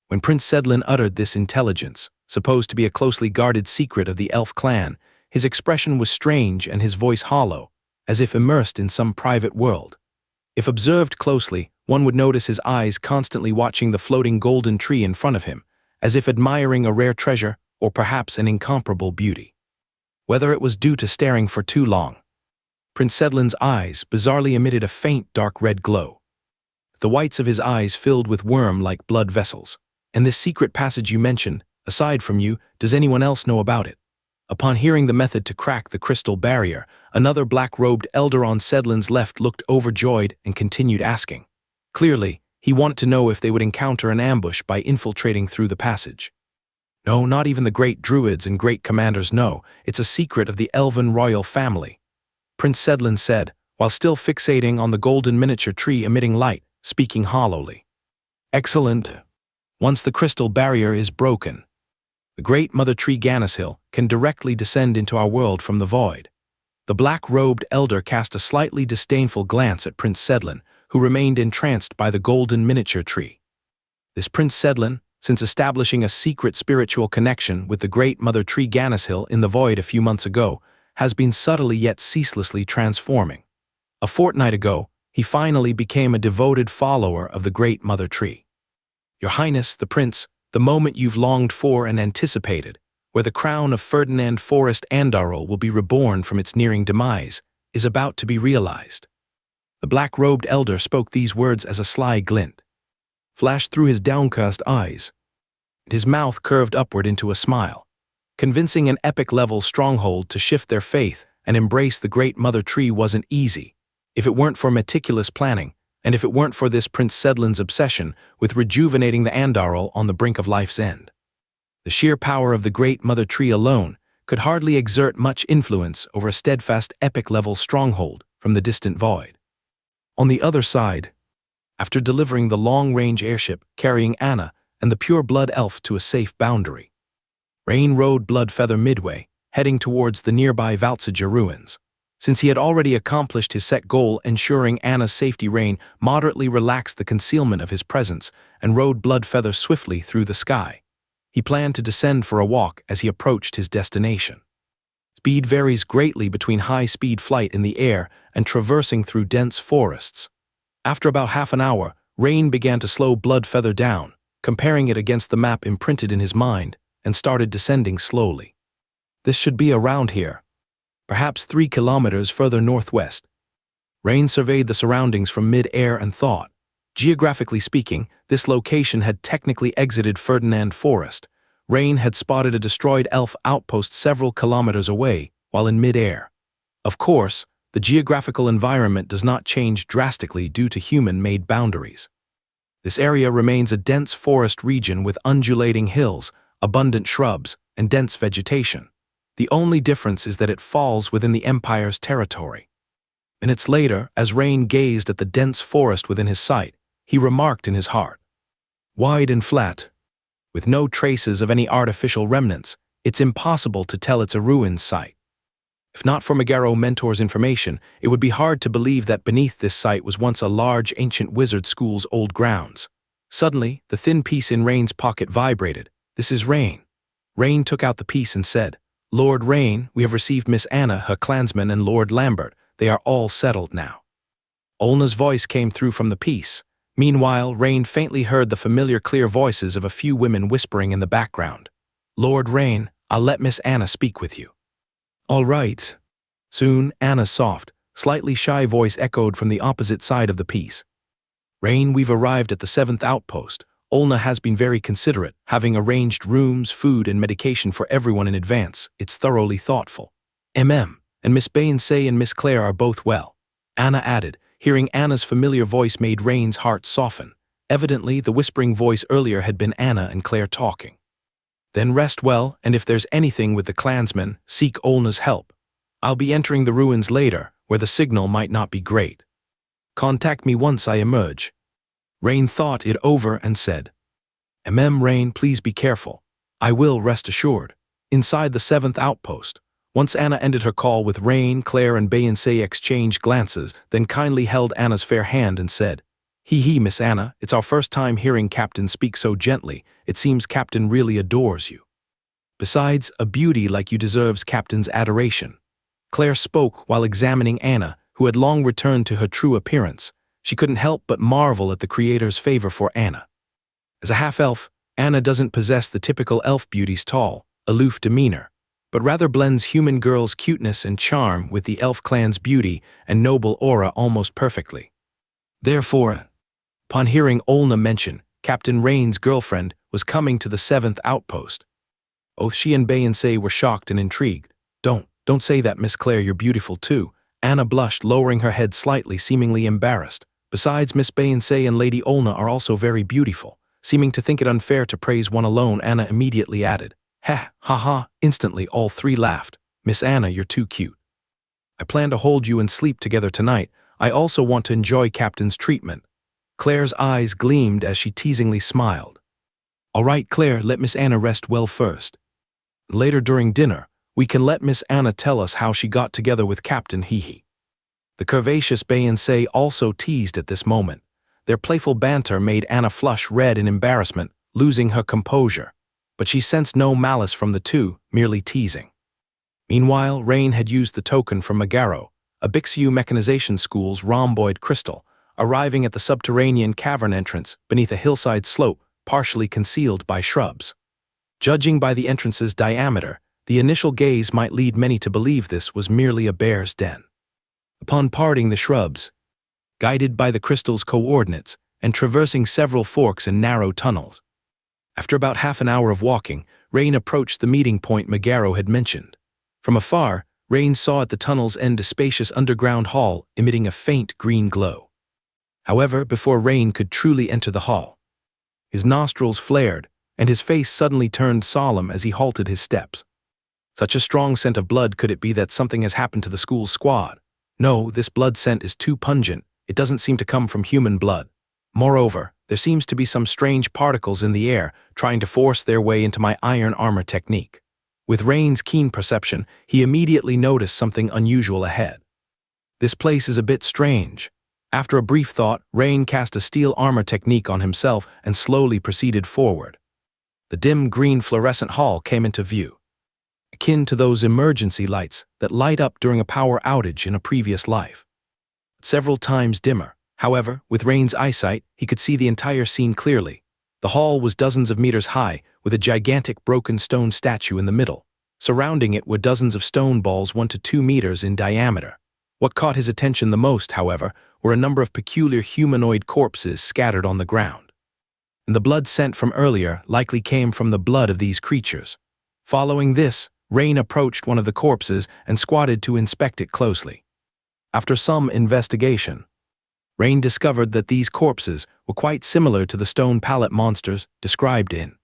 When Prince Sedlin uttered this intelligence, supposed to be a closely guarded secret of the elf clan, his expression was strange and his voice hollow, as if immersed in some private world. If observed closely, One would notice his eyes constantly watching the floating golden tree in front of him, as if admiring a rare treasure or perhaps an incomparable beauty. Whether it was due to staring for too long, Prince Sedlin's eyes bizarrely emitted a faint dark red glow. The whites of his eyes filled with worm-like blood vessels. And this secret passage you mentioned, aside from you, does anyone else know about it? Upon hearing the method to crack the crystal barrier, another black-robed elder on Sedlin's left looked overjoyed and continued asking. Clearly, he wanted to know if they would encounter an ambush by infiltrating through the passage. No, not even the great druids and great commanders know. It's a secret of the elven royal family, Prince Sedlin said, while still fixating on the golden miniature tree emitting light, speaking hollowly. Excellent. Once the crystal barrier is broken, the great mother tree Ganashill can directly descend into our world from the void. The black-robed elder cast a slightly disdainful glance at Prince Sedlin, who remained entranced by the golden miniature tree. This Prince Sedlin, since establishing a secret spiritual connection with the great mother tree Ganashill in the void a few months ago, has been subtly yet ceaselessly transforming. A fortnight ago, he finally became a devoted follower of the great mother tree. Your Highness, the Prince, the moment you've longed for and anticipated, where the crown of Ferdinand Forrest Andarl will be reborn from its nearing demise, is about to be realized. The black-robed elder spoke these words as a sly glint flashed through his downcast eyes. His mouth curved upward into a smile, convincing an epic-level stronghold to shift their faith and embrace the great mother tree wasn't easy, if it weren't for meticulous planning, and if it weren't for this Prince Sedlin's obsession with rejuvenating the Andarl on the brink of life's end. The sheer power of the great mother tree alone could hardly exert much influence over a steadfast epic-level stronghold from the distant void. On the other side, after delivering the long-range airship carrying Anna and the pure-blood elf to a safe boundary, Rain rode Bloodfeather midway, heading towards the nearby Valtsager ruins. Since he had already accomplished his set goal ensuring Anna's safety, Rain moderately relaxed the concealment of his presence and rode Bloodfeather swiftly through the sky. He planned to descend for a walk as he approached his destination. Speed varies greatly between high-speed flight in the air and traversing through dense forests. After about half an hour, Rain began to slow Bloodfeather down, comparing it against the map imprinted in his mind, and started descending slowly. This should be around here, perhaps 3 kilometers further northwest. Rain surveyed the surroundings from mid-air and thought. Geographically speaking, this location had technically exited Ferdinand Forest. Rain had spotted a destroyed elf outpost several kilometers away, while in mid-air. Of course, the geographical environment does not change drastically due to human-made boundaries. This area remains a dense forest region with undulating hills, abundant shrubs, and dense vegetation. The only difference is that it falls within the Empire's territory. Minutes later, as Rain gazed at the dense forest within his sight, he remarked in his heart, "Wide and flat, with no traces of any artificial remnants, it's impossible to tell it's a ruined site. If not for Megaro Mentor's information, it would be hard to believe that beneath this site was once a large ancient wizard school's old grounds." Suddenly, the thin piece in Rain's pocket vibrated. "This is Rain." Rain took out the piece and said, "Lord Rain, we have received Miss Anna, her clansman, and Lord Lambert. They are all settled now." Olna's voice came through from the piece. Meanwhile, Rain faintly heard the familiar clear voices of a few women whispering in the background. "Lord Rain, I'll let Miss Anna speak with you." "All right." Soon, Anna's soft, slightly shy voice echoed from the opposite side of the piece. "Rain, we've arrived at the 7th outpost. Olna has been very considerate, having arranged rooms, food, and medication for everyone in advance. It's thoroughly thoughtful. And Miss Baynsay and Miss Claire are both well," Anna added. Hearing Anna's familiar voice made Rain's heart soften. Evidently, the whispering voice earlier had been Anna and Claire talking. "Then rest well, and if there's anything with the clansmen, seek Olna's help. I'll be entering the ruins later, where the signal might not be great. Contact me once I emerge." Rain thought it over and said, Rain, please be careful. I will, rest assured." Inside the 7th outpost, once Anna ended her call with Rain, Claire, and Baynsay exchanged glances, then kindly held Anna's fair hand and said, Hee, Miss Anna, it's our first time hearing Captain speak so gently. It seems Captain really adores you. Besides, a beauty like you deserves Captain's adoration." Claire spoke while examining Anna, who had long returned to her true appearance. she couldn't help but marvel at the creator's favor for Anna. As a half-elf, Anna doesn't possess the typical elf beauty's tall, aloof demeanor, but rather blends human girl's cuteness and charm with the elf clan's beauty and noble aura almost perfectly. Therefore, upon hearing Olna mention Captain Rain's girlfriend was coming to the 7th outpost, both she and Beyoncé were shocked and intrigued. Don't say that, Miss Claire, you're beautiful too. Anna blushed, lowering her head slightly, seemingly embarrassed. Besides, Miss Beyoncé and Lady Olna are also very beautiful. Seeming to think it unfair to praise one alone, Anna immediately added, "Ha, ha, ha." Instantly, all three laughed. "Miss Anna, you're too cute. I plan to hold you and sleep together tonight. I also want to enjoy Captain's treatment." Claire's eyes gleamed as she teasingly smiled. "All right, Claire, let Miss Anna rest well first. Later during dinner, we can let Miss Anna tell us how she got together with Captain Hee-Hee." The curvaceous Beyoncé also teased at this moment. Their playful banter made Anna flush red in embarrassment, losing her composure. But she sensed no malice from the two, merely teasing. Meanwhile, Rain had used the token from Megaro, a Bixiu mechanization school's rhomboid crystal, arriving at the subterranean cavern entrance beneath a hillside slope partially concealed by shrubs. Judging by the entrance's diameter, the initial gaze might lead many to believe this was merely a bear's den. Upon parting the shrubs, guided by the crystal's coordinates and traversing several forks and narrow tunnels, after about half an hour of walking, Rain approached the meeting point Megaro had mentioned. From afar, Rain saw at the tunnel's end a spacious underground hall emitting a faint green glow. However, before Rain could truly enter the hall, his nostrils flared and his face suddenly turned solemn as he halted his steps. Such a strong scent of blood, could it be that something has happened to the school's squad? No, this blood scent is too pungent. It doesn't seem to come from human blood. Moreover, there seems to be some strange particles in the air trying to force their way into my iron armor technique. With Rain's keen perception, he immediately noticed something unusual ahead. This place is a bit strange. After a brief thought, Rain cast a steel armor technique on himself and slowly proceeded forward. The dim green fluorescent hall came into view, akin to those emergency lights that light up during a power outage in a previous life. Several times dimmer. However, with Rain's eyesight, he could see the entire scene clearly. The hall was dozens of meters high, with a gigantic broken stone statue in the middle. Surrounding it were dozens of stone balls 1 to 2 meters in diameter. What caught his attention the most, however, were a number of peculiar humanoid corpses scattered on the ground. And the blood scent from earlier likely came from the blood of these creatures. Following this, Rain approached one of the corpses and squatted to inspect it closely. After some investigation, Rain discovered that these corpses were quite similar to the stone pallet monsters described in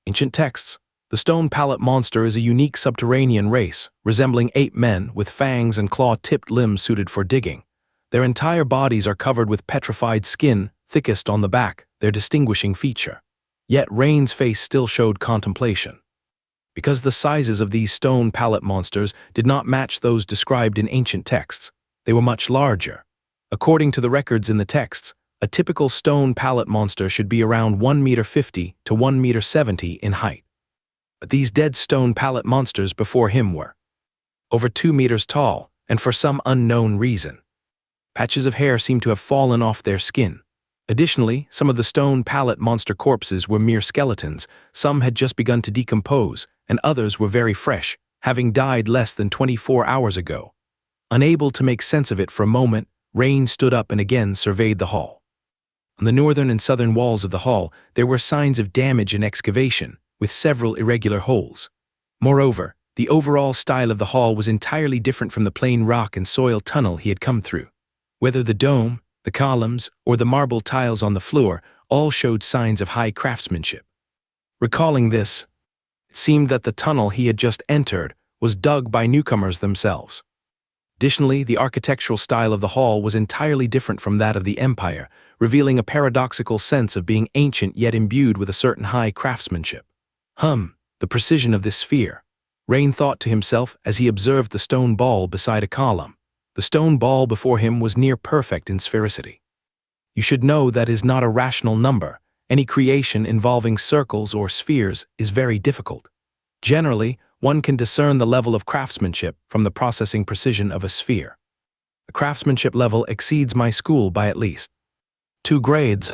ancient texts. The stone pallet monster is a unique subterranean race, resembling ape men with fangs and claw-tipped limbs suited for digging. Their entire bodies are covered with petrified skin, thickest on the back, their distinguishing feature. Yet Rain's face still showed contemplation. Because the sizes of these stone pallet monsters did not match those described in ancient texts, they were much larger. According to the records in the texts, a typical stone pallet monster should be around 1.50 m to 1.70 m in height. But these dead stone pallet monsters before him were over 2 meters tall, and for some unknown reason, patches of hair seemed to have fallen off their skin. Additionally, some of the stone pallet monster corpses were mere skeletons, some had just begun to decompose, and others were very fresh, having died less than 24 hours ago. Unable to make sense of it for a moment, Rain stood up and again surveyed the hall. On the northern and southern walls of the hall, there were signs of damage and excavation, with several irregular holes. Moreover, the overall style of the hall was entirely different from the plain rock and soil tunnel he had come through. Whether the dome, the columns, or the marble tiles on the floor all showed signs of high craftsmanship. Recalling this, it seemed that the tunnel he had just entered was dug by newcomers themselves. Additionally, the architectural style of the hall was entirely different from that of the Empire, revealing a paradoxical sense of being ancient yet imbued with a certain high craftsmanship. The precision of this sphere, Rain thought to himself as he observed the stone ball beside a column. The stone ball before him was near perfect in sphericity. You should know that is not a rational number. Any creation involving circles or spheres is very difficult. Generally, one can discern the level of craftsmanship from the processing precision of a sphere. The craftsmanship level exceeds my school by at least 2 grades.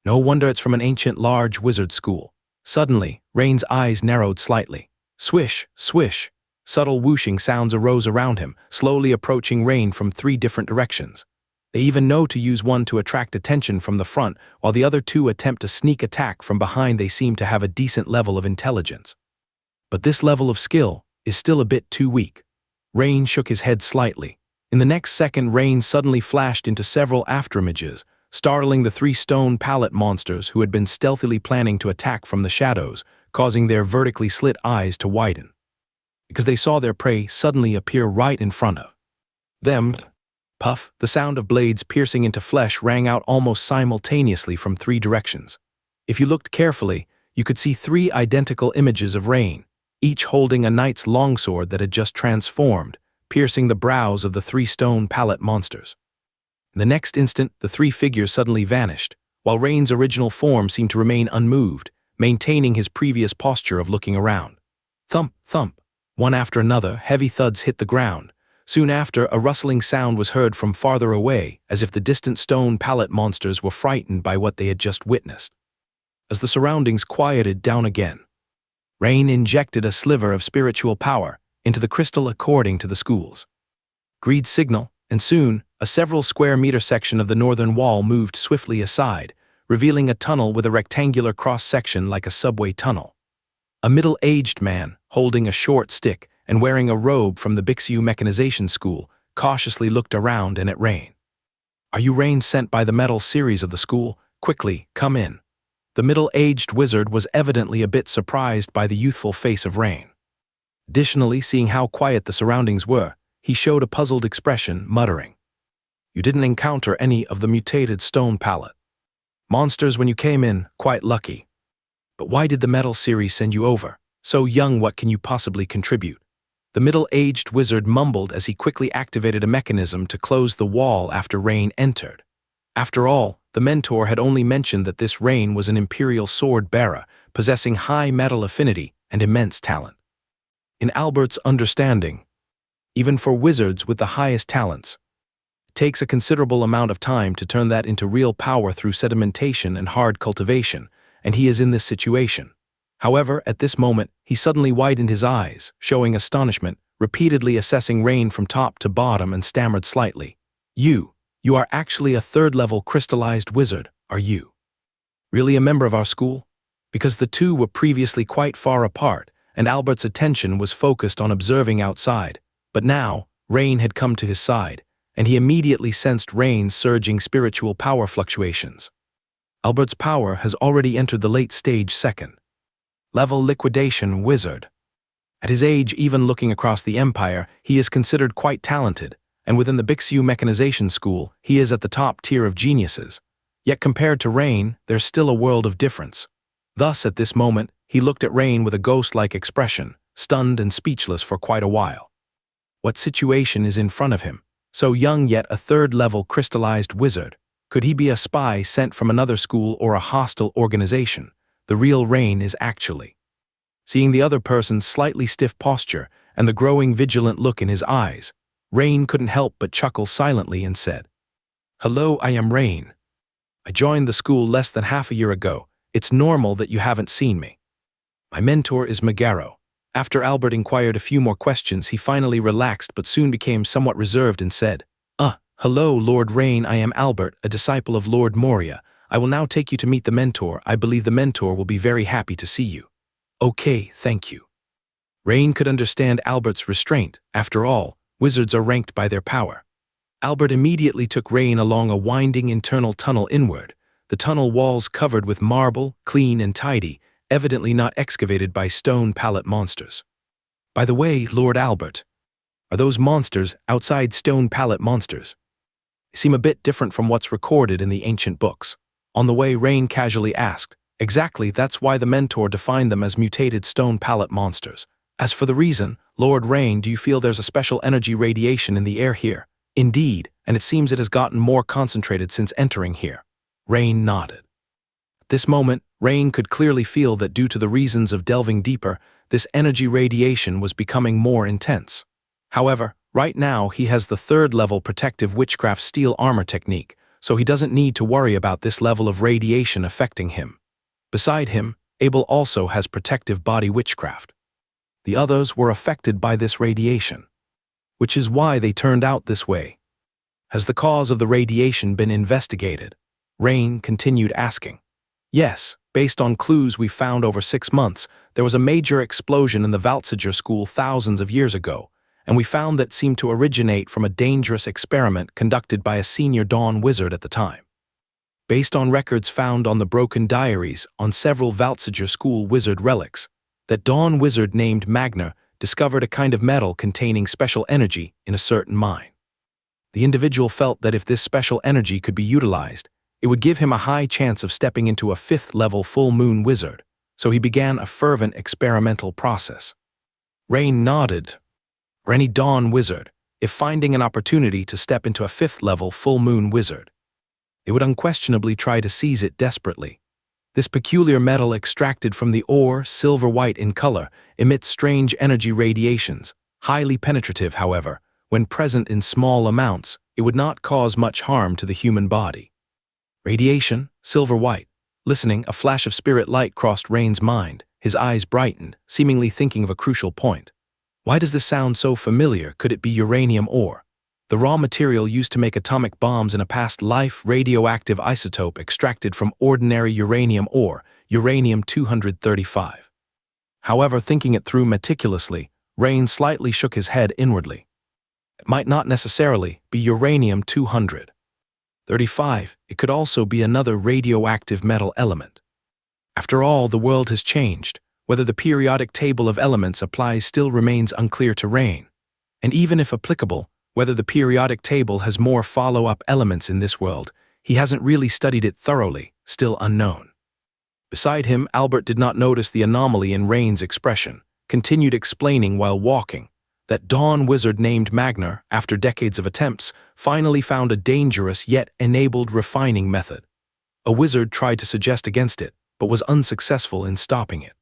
No wonder it's from an ancient large wizard school. Suddenly, Rain's eyes narrowed slightly. Swish, swish. Subtle whooshing sounds arose around him, slowly approaching Rain from 3 different directions. They even know to use one to attract attention from the front, while the other 2 attempt a sneak attack from behind. They seem to have a decent level of intelligence. But this level of skill is still a bit too weak. Rain shook his head slightly. In the next second, Rain suddenly flashed into several afterimages, startling the 3 stone pallet monsters who had been stealthily planning to attack from the shadows, causing their vertically slit eyes to widen, because they saw their prey suddenly appear right in front of them. Puff, the sound of blades piercing into flesh rang out almost simultaneously from 3 directions. If you looked carefully, you could see 3 identical images of Rain, each holding a knight's longsword that had just transformed, piercing the brows of the 3 stone pallet monsters. In the next instant, the 3 figures suddenly vanished, while Rain's original form seemed to remain unmoved, maintaining his previous posture of looking around. Thump, thump. One after another, heavy thuds hit the ground. Soon after, a rustling sound was heard from farther away, as if the distant stone pallet monsters were frightened by what they had just witnessed. As the surroundings quieted down again, Rain injected a sliver of spiritual power into the crystal according to the school's agreed signal, and soon, a several square meter section of the northern wall moved swiftly aside, revealing a tunnel with a rectangular cross-section like a subway tunnel. A middle-aged man, holding a short stick and wearing a robe from the Bixu Mechanization School, cautiously looked around and at Rain. "Are you Rain sent by the metal series of the school? Quickly, come in." The middle-aged wizard was evidently a bit surprised by the youthful face of Rain. Additionally, seeing how quiet the surroundings were, he showed a puzzled expression, muttering, "You didn't encounter any of the mutated stone pallet monsters when you came in, quite lucky. But why did the metal series send you over? So young, what can you possibly contribute?" The middle-aged wizard mumbled as he quickly activated a mechanism to close the wall after Rain entered. After all, the mentor had only mentioned that this Rain was an imperial sword bearer, possessing high metal affinity and immense talent. In Albert's understanding, even for wizards with the highest talents, it takes a considerable amount of time to turn that into real power through sedimentation and hard cultivation, and he is in this situation. However, at this moment, he suddenly widened his eyes, showing astonishment, repeatedly assessing Rain from top to bottom, and stammered slightly. You are actually a 3rd-level crystallized wizard, are you? Really a member of our school?" Because the 2 were previously quite far apart, and Albert's attention was focused on observing outside. But now, Rain had come to his side, and he immediately sensed Rain's surging spiritual power fluctuations. Albert's power has already entered the late stage 2nd level liquidation wizard. At his age, even looking across the empire, he is considered quite talented, and within the Bixu Mechanization School, he is at the top tier of geniuses. Yet compared to Rain, there's still a world of difference. Thus, at this moment, he looked at Rain with a ghost-like expression, stunned and speechless for quite a while. What situation is in front of him? So young yet a 3rd-level crystallized wizard. Could he be a spy sent from another school or a hostile organization? The real Rain is actually. Seeing the other person's slightly stiff posture and the growing vigilant look in his eyes, Rain couldn't help but chuckle silently and said, "Hello, I am Rain. I joined the school less than half a year ago. It's normal that you haven't seen me. My mentor is Megaro." After Albert inquired a few more questions, he finally relaxed but soon became somewhat reserved and said, Hello, Lord Rain, I am Albert, a disciple of Lord Moria. I will now take you to meet the mentor. I believe the mentor will be very happy to see you." "Okay, thank you." Rain could understand Albert's restraint. After all, wizards are ranked by their power. Albert immediately took Rain along a winding internal tunnel inward, the tunnel walls covered with marble, clean and tidy, evidently not excavated by stone pallet monsters. "By the way, Lord Albert, are those monsters outside stone pallet monsters? They seem a bit different from what's recorded in the ancient books." On the way, Rain casually asked, "Exactly, that's why the mentor defined them as mutated stone pallet monsters. As for the reason, Lord Rain, do you feel there's a special energy radiation in the air here?" "Indeed, and it seems it has gotten more concentrated since entering here." Rain nodded. At this moment, Rain could clearly feel that due to the reasons of delving deeper, this energy radiation was becoming more intense. However, Right now, he has the third-level protective witchcraft steel armor technique, so he doesn't need to worry about this level of radiation affecting him. Beside him, Abel also has protective body witchcraft. The others were affected by this radiation, which is why they turned out this way. Has the cause of the radiation been investigated? Rain continued asking. Yes, based on clues we found over 6 months, there was a major explosion in the Valtziger school thousands of years ago, and we found that seemed to originate from a dangerous experiment conducted by a senior Dawn wizard at the time. Based on records found on the broken diaries on several Valtziger school wizard relics, that Dawn wizard named Magna discovered a kind of metal containing special energy in a certain mine. The individual felt that if this special energy could be utilized, it would give him a high chance of stepping into a 5th-level full moon wizard, so he began a fervent experimental process. Rain nodded. For any Dawn wizard, if finding an opportunity to step into a 5th-level full moon wizard, they would unquestionably try to seize it desperately. This peculiar metal extracted from the ore, silver-white in color, emits strange energy radiations, highly penetrative, however. When present in small amounts, it would not cause much harm to the human body. Radiation, silver-white. Listening, a flash of spirit light crossed Rain's mind. His eyes brightened, seemingly thinking of a crucial point. Why does this sound so familiar? Could it be uranium ore? The raw material used to make atomic bombs in a past life, radioactive isotope extracted from ordinary uranium ore, uranium-235. However, thinking it through meticulously, Rain slightly shook his head inwardly. It might not necessarily be uranium-235. It could also be another radioactive metal element. After all, the world has changed. Whether the periodic table of elements applies still remains unclear to Rain. And even if applicable, whether the periodic table has more follow-up elements in this world, he hasn't really studied it thoroughly, still unknown. Beside him, Albert did not notice the anomaly in Rain's expression, continued explaining while walking. That Dawn wizard named Magna, after decades of attempts, finally found a dangerous yet enabled refining method. A wizard tried to suggest against it, but was unsuccessful in stopping it.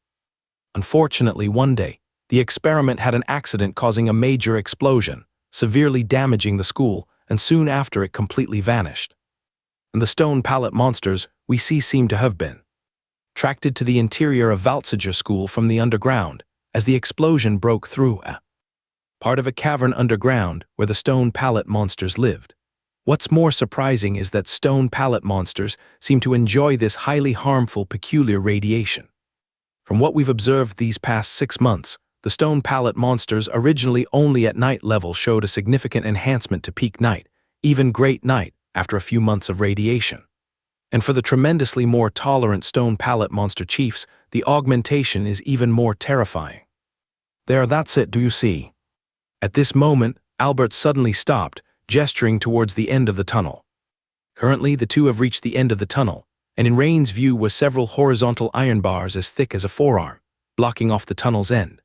Unfortunately, one day, the experiment had an accident causing a major explosion, severely damaging the school, and soon after it completely vanished. And the stone pallet monsters we see seem to have been attracted to the interior of Valtziger school from the underground, as the explosion broke through a part of a cavern underground where the stone pallet monsters lived. What's more surprising is that stone pallet monsters seem to enjoy this highly harmful peculiar radiation. From what we've observed these past 6 months, the stone pallet monsters originally only at night level showed a significant enhancement to peak night, even great night, after a few months of radiation. And for the tremendously more tolerant stone pallet monster chiefs, the augmentation is even more terrifying. There, that's it, do you see? At this moment, Albert suddenly stopped, gesturing towards the end of the tunnel. Currently, the two have reached the end of the tunnel, and in Rain's view were several horizontal iron bars as thick as a forearm, blocking off the tunnel's end.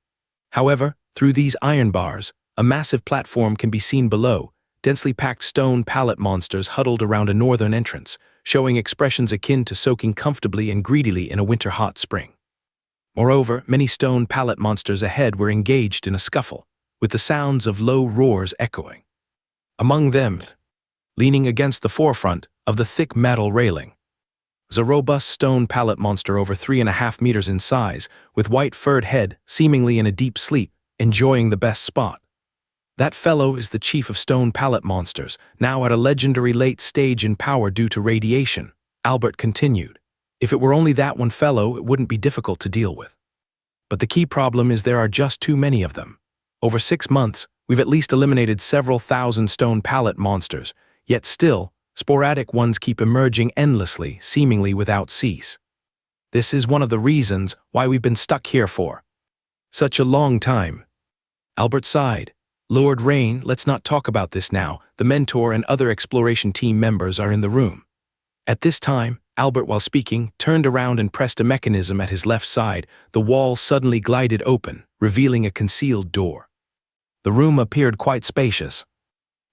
However, through these iron bars, a massive platform can be seen below, densely packed stone pallet monsters huddled around a northern entrance, showing expressions akin to soaking comfortably and greedily in a winter hot spring. Moreover, many stone pallet monsters ahead were engaged in a scuffle, with the sounds of low roars echoing. Among them, leaning against the forefront of the thick metal railing, was a robust stone pallet monster over 3.5 meters in size, with white furred head, seemingly in a deep sleep, enjoying the best spot. That fellow is the chief of stone pallet monsters, now at a legendary late stage in power due to radiation, Albert continued. If it were only that one fellow, it wouldn't be difficult to deal with. But the key problem is there are just too many of them. Over 6 months, we've at least eliminated several thousand stone pallet monsters, yet still, sporadic ones keep emerging endlessly, seemingly without cease. This is one of the reasons why we've been stuck here for such a long time. Albert sighed. Lord Rain, let's not talk about this now. The mentor and other exploration team members are in the room. At this time, Albert, while speaking, turned around and pressed a mechanism at his left side. The wall suddenly glided open, revealing a concealed door. The room appeared quite spacious,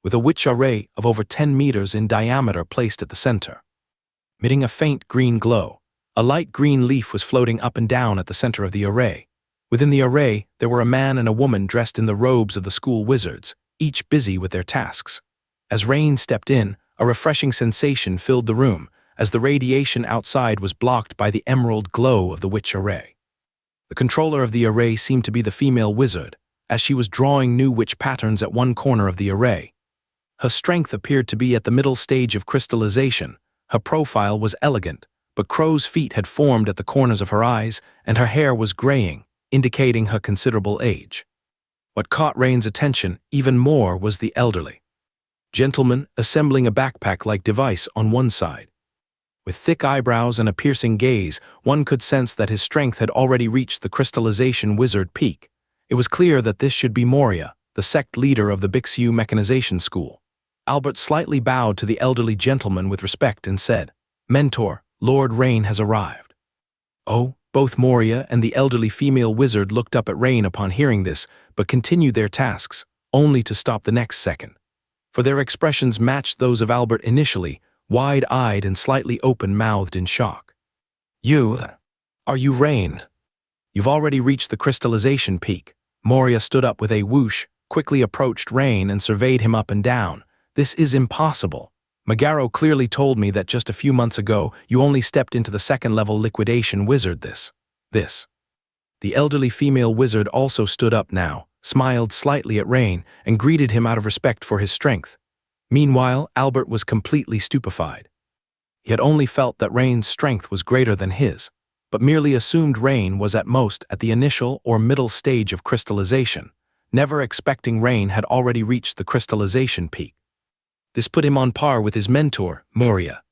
with a witch array of over 10 meters in diameter placed at the center. Emitting a faint green glow, a light green leaf was floating up and down at the center of the array. Within the array, there were a man and a woman dressed in the robes of the school wizards, each busy with their tasks. As Rain stepped in, a refreshing sensation filled the room, as the radiation outside was blocked by the emerald glow of the witch array. The controller of the array seemed to be the female wizard, as she was drawing new witch patterns at one corner of the array. Her strength appeared to be at the middle stage of crystallization. Her profile was elegant, but crow's feet had formed at the corners of her eyes, and her hair was graying, indicating her considerable age. What caught Rain's attention even more was the elderly gentleman assembling a backpack-like device on one side. With thick eyebrows and a piercing gaze, one could sense that his strength had already reached the crystallization wizard peak. It was clear that this should be Moria, the sect leader of the Bixu Mechanization School. Albert slightly bowed to the elderly gentleman with respect and said, "Mentor, Lord Rain has arrived." Oh, both Moria and the elderly female wizard looked up at Rain upon hearing this, but continued their tasks, only to stop the next second. For their expressions matched those of Albert initially, wide-eyed and slightly open-mouthed in shock. Are you Rain? You've already reached the crystallization peak." Moria stood up with a whoosh, quickly approached Rain and surveyed him up and down. "This is impossible. Magaro clearly told me that just a few months ago you only stepped into the second-level liquidation wizard this. The elderly female wizard also stood up now, smiled slightly at Rain, and greeted him out of respect for his strength. Meanwhile, Albert was completely stupefied. He had only felt that Rain's strength was greater than his, but merely assumed Rain was at most at the initial or middle stage of crystallization, never expecting Rain had already reached the crystallization peak. This put him on par with his mentor, Moria,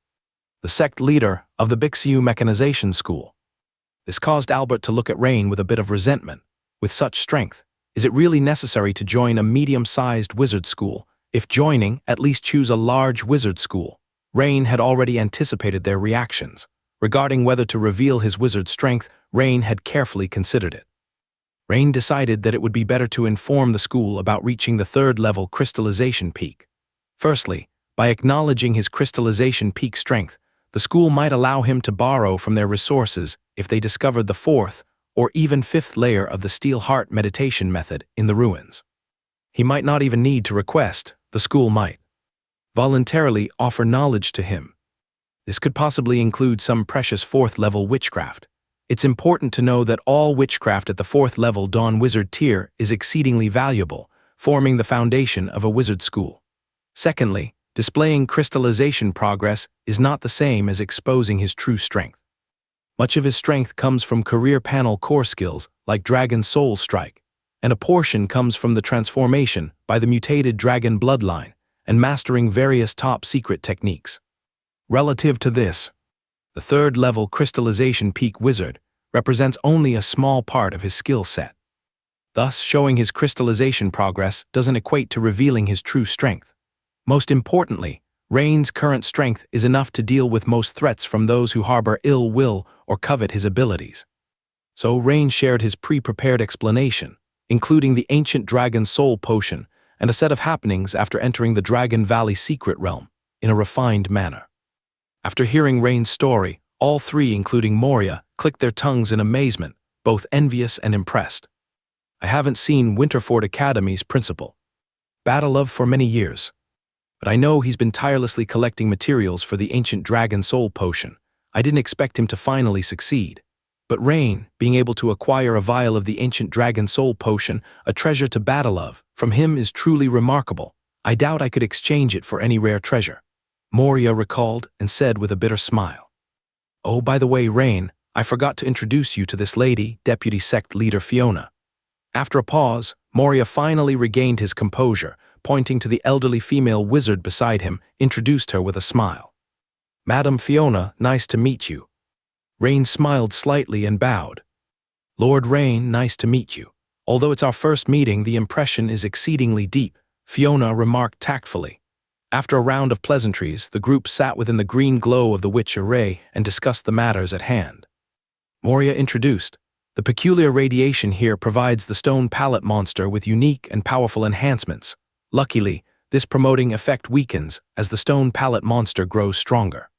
the sect leader of the Bixu Mechanization School. This caused Albert to look at Rain with a bit of resentment. With such strength, is it really necessary to join a medium-sized wizard school? If joining, at least choose a large wizard school. Rain had already anticipated their reactions. Regarding whether to reveal his wizard strength, Rain had carefully considered it. Rain decided that it would be better to inform the school about reaching the third-level crystallization peak. Firstly, by acknowledging his crystallization peak strength, the school might allow him to borrow from their resources if they discovered the fourth or even fifth layer of the Steel Heart meditation method in the ruins. He might not even need to request, the school might voluntarily offer knowledge to him. This could possibly include some precious fourth-level witchcraft. It's important to know that all witchcraft at the fourth-level Dawn Wizard tier is exceedingly valuable, forming the foundation of a wizard school. Secondly, displaying crystallization progress is not the same as exposing his true strength. Much of his strength comes from career panel core skills like Dragon Soul Strike, and a portion comes from the transformation by the mutated dragon bloodline and mastering various top-secret techniques. Relative to this, the third-level crystallization peak wizard represents only a small part of his skill set. Thus, showing his crystallization progress doesn't equate to revealing his true strength. Most importantly, Rain's current strength is enough to deal with most threats from those who harbor ill will or covet his abilities. So Rain shared his pre-prepared explanation, including the ancient Dragon Soul Potion and a set of happenings after entering the Dragon Valley Secret Realm, in a refined manner. After hearing Rain's story, all three, including Moria, clicked their tongues in amazement, both envious and impressed. "I haven't seen Winterford Academy's principal, Battlelove, for many years, but I know he's been tirelessly collecting materials for the ancient Dragon Soul Potion. I didn't expect him to finally succeed. But Rain, being able to acquire a vial of the ancient Dragon Soul Potion, a treasure to Battlelove, from him is truly remarkable. I doubt I could exchange it for any rare treasure," Moria recalled and said with a bitter smile. "Oh, by the way, Rain, I forgot to introduce you to this lady, Deputy Sect Leader Fiona." After a pause, Moria finally regained his composure, pointing to the elderly female wizard beside him, introduced her with a smile. "Madam Fiona, nice to meet you." Rain smiled slightly and bowed. "Lord Rain, nice to meet you. Although it's our first meeting, the impression is exceedingly deep," Fiona remarked tactfully. After a round of pleasantries, the group sat within the green glow of the witch array and discussed the matters at hand. Moria introduced, "The peculiar radiation here provides the stone palette monster with unique and powerful enhancements. Luckily, this promoting effect weakens as the stone palette monster grows stronger.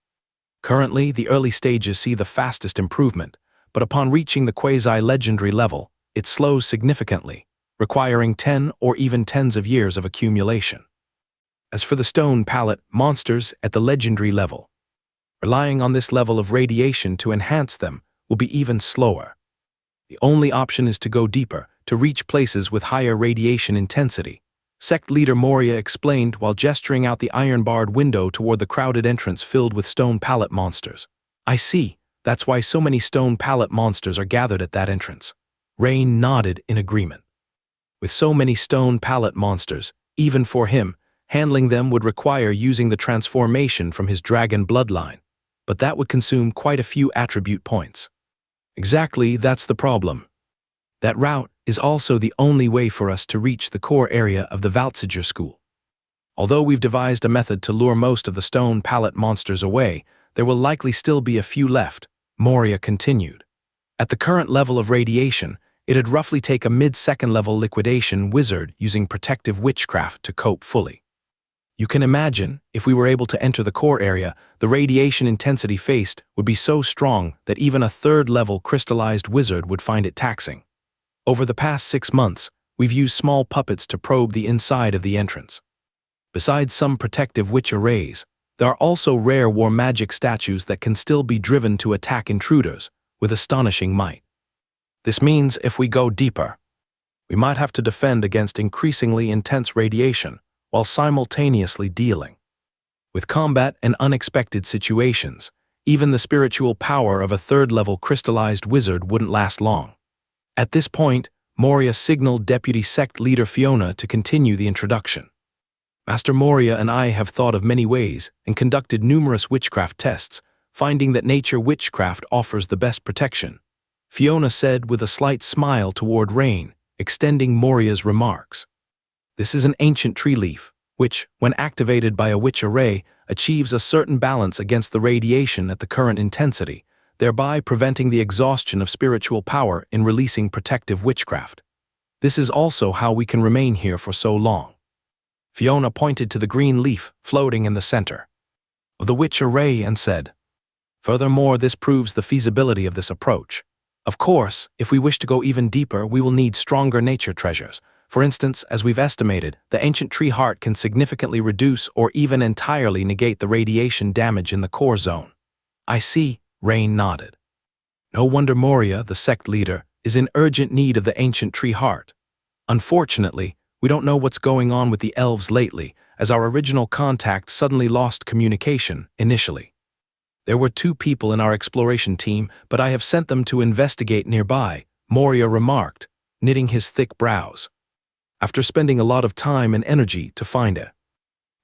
Currently, the early stages see the fastest improvement, but upon reaching the quasi-legendary level, it slows significantly, requiring 10 or even tens of years of accumulation. As for the stone palette monsters at the legendary level, relying on this level of radiation to enhance them will be even slower. The only option is to go deeper, to reach places with higher radiation intensity. Sect leader Moria explained while gesturing out the iron-barred window toward the crowded entrance filled with stone palette monsters. I see, that's why so many stone palette monsters are gathered at that entrance. Rain nodded in agreement. With so many stone palette monsters, even for him, handling them would require using the transformation from his dragon bloodline, but that would consume quite a few attribute points. Exactly, that's the problem. That route is also the only way for us to reach the core area of the Valtsiger school. Although we've devised a method to lure most of the stone palette monsters away, there will likely still be a few left, Moria continued. At the current level of radiation, it'd roughly take a mid-second level liquidation wizard using protective witchcraft to cope fully. You can imagine, if we were able to enter the core area, the radiation intensity faced would be so strong that even a third-level crystallized wizard would find it taxing. Over the past 6 months, we've used small puppets to probe the inside of the entrance. Besides some protective witch arrays, there are also rare war magic statues that can still be driven to attack intruders with astonishing might. This means if we go deeper, we might have to defend against increasingly intense radiation while simultaneously dealing with combat and unexpected situations. Even the spiritual power of a third-level crystallized wizard wouldn't last long. At this point, Moria signaled Deputy Sect Leader Fiona to continue the introduction. Master Moria and I have thought of many ways and conducted numerous witchcraft tests, finding that nature witchcraft offers the best protection, Fiona said with a slight smile toward Rain, extending Moria's remarks. This is an ancient tree leaf, which, when activated by a witch array, achieves a certain balance against the radiation at the current intensity, thereby preventing the exhaustion of spiritual power in releasing protective witchcraft. This is also how we can remain here for so long. Fiona pointed to the green leaf floating in the center of the witch array and said, "Furthermore, this proves the feasibility of this approach. Of course, if we wish to go even deeper, we will need stronger nature treasures. For instance, as we've estimated, the ancient tree heart can significantly reduce or even entirely negate the radiation damage in the core zone." I see, Rain nodded. No wonder Moria, the sect leader, is in urgent need of the ancient tree heart. Unfortunately, we don't know what's going on with the elves lately, as our original contact suddenly lost communication initially. There were 2 people in our exploration team, but I have sent them to investigate nearby, Moria remarked, knitting his thick brows. After spending a lot of time and energy to find a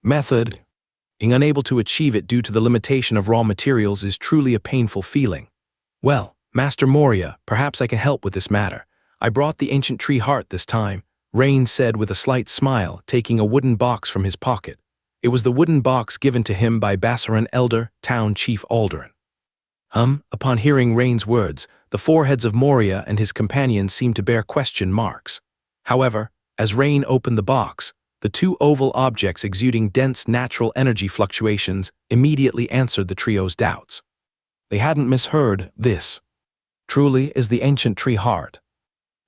method, being unable to achieve it due to the limitation of raw materials is truly a painful feeling. Well, Master Moria, perhaps I can help with this matter. I brought the ancient tree heart this time, Rain said with a slight smile, taking a wooden box from his pocket. It was the wooden box given to him by Bassaran Elder, Town Chief Alderan. Upon hearing Rain's words, the foreheads of Moria and his companions seemed to bear question marks. However, as Rain opened the box, the 2 oval objects exuding dense natural energy fluctuations immediately answered the trio's doubts. They hadn't misheard this. Truly is the ancient tree heart.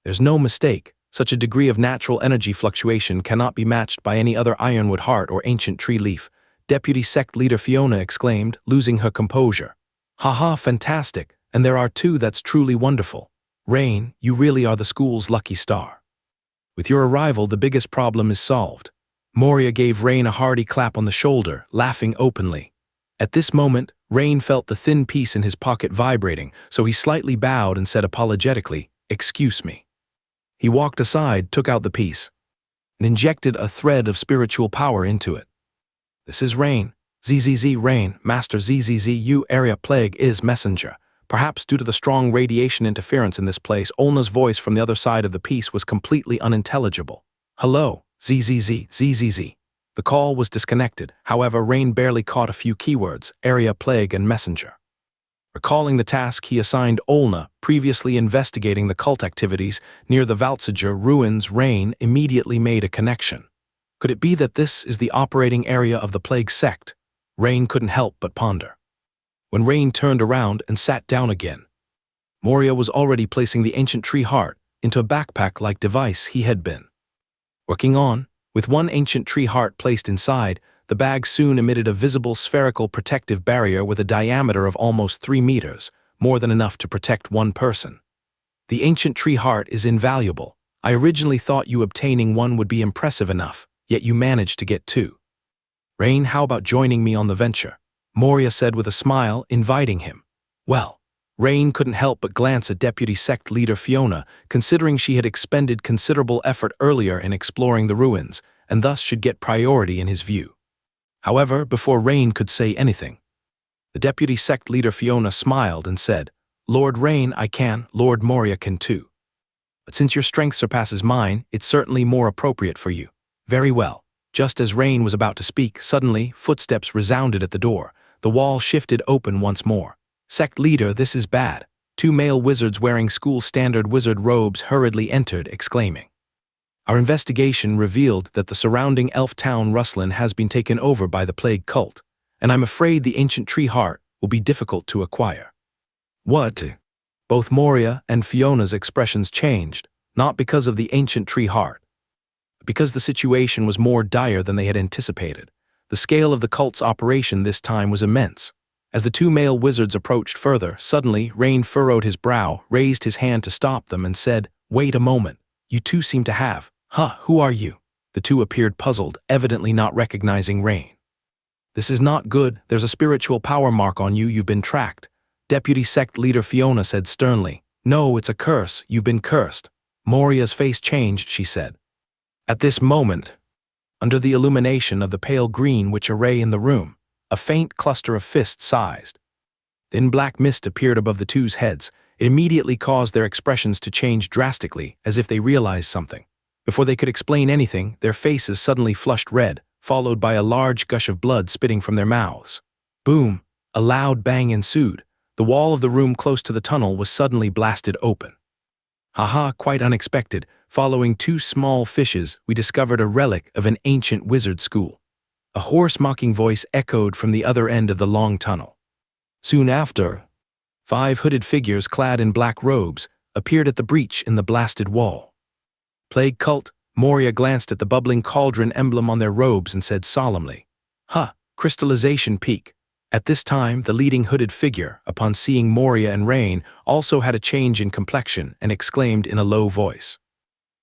There's no mistake. Such a degree of natural energy fluctuation cannot be matched by any other ironwood heart or ancient tree leaf, Deputy Sect Leader Fiona exclaimed, losing her composure. Haha, fantastic, and there are 2 that's truly wonderful. Rain, you really are the school's lucky star. With your arrival, the biggest problem is solved. Moria gave Rain a hearty clap on the shoulder, laughing openly. At this moment, Rain felt the thin piece in his pocket vibrating, so he slightly bowed and said apologetically, "Excuse me." He walked aside, took out the piece, and injected a thread of spiritual power into it. "This is Rain. ZZZ Rain, Master ZZZU Area Plague is Messenger." Perhaps due to the strong radiation interference in this place, Olna's voice from the other side of the piece was completely unintelligible. "Hello, ZZZ, ZZZ." The call was disconnected, however Rain barely caught a few keywords, Area Plague and Messenger. Recalling the task he assigned Olna, previously investigating the cult activities near the Valtsiger ruins, Rain immediately made a connection. Could it be that this is the operating area of the plague sect? Rain couldn't help but ponder. When Rain turned around and sat down again, Moria was already placing the ancient tree heart, into a backpack-like device he had been working on. With one ancient tree heart placed inside, the bag soon emitted a visible spherical protective barrier with a diameter of almost 3 meters, more than enough to protect one person. The ancient tree heart is invaluable. I originally thought you obtaining one would be impressive enough, yet you managed to get 2. Rain, how about joining me on the venture? Moria said with a smile, inviting him. Well, Rain couldn't help but glance at Deputy Sect Leader Fiona, considering she had expended considerable effort earlier in exploring the ruins, and thus should get priority in his view. However, before Rain could say anything, the Deputy Sect Leader Fiona smiled and said, Lord Rain, I can, Lord Moria can too. But since your strength surpasses mine, it's certainly more appropriate for you. Very well. Just as Rain was about to speak, suddenly, footsteps resounded at the door. The wall shifted open once more. Sect Leader, this is bad. 2 male wizards wearing school-standard wizard robes hurriedly entered, exclaiming. Our investigation revealed that the surrounding elf town Rustlin has been taken over by the plague cult, and I'm afraid the ancient tree heart will be difficult to acquire. What? Both Moria and Fiona's expressions changed, not because of the ancient tree heart, but because the situation was more dire than they had anticipated. The scale of the cult's operation this time was immense. As the 2 male wizards approached further, suddenly Rain furrowed his brow, raised his hand to stop them, and said, Wait a moment. You two seem to have. Who are you? The 2 appeared puzzled, evidently not recognizing Rain. This is not good. There's a spiritual power mark on you. You've been tracked. Deputy Sect Leader Fiona said sternly. No, it's a curse. You've been cursed. Moria's face changed, she said. At this moment, under the illumination of the pale green witch array in the room, a faint cluster of fists sized. Thin black mist appeared above the 2's heads. It immediately caused their expressions to change drastically, as if they realized something. Before they could explain anything, their faces suddenly flushed red, followed by a large gush of blood spitting from their mouths. Boom! A loud bang ensued. The wall of the room close to the tunnel was suddenly blasted open. Quite unexpected. Following 2 small fishes, we discovered a relic of an ancient wizard school. A hoarse mocking voice echoed from the other end of the long tunnel. Soon after, 5 hooded figures clad in black robes appeared at the breach in the blasted wall. Plague cult, Moria glanced at the bubbling cauldron emblem on their robes and said solemnly, Crystallization peak. At this time, the leading hooded figure, upon seeing Moria and Rain, also had a change in complexion and exclaimed in a low voice.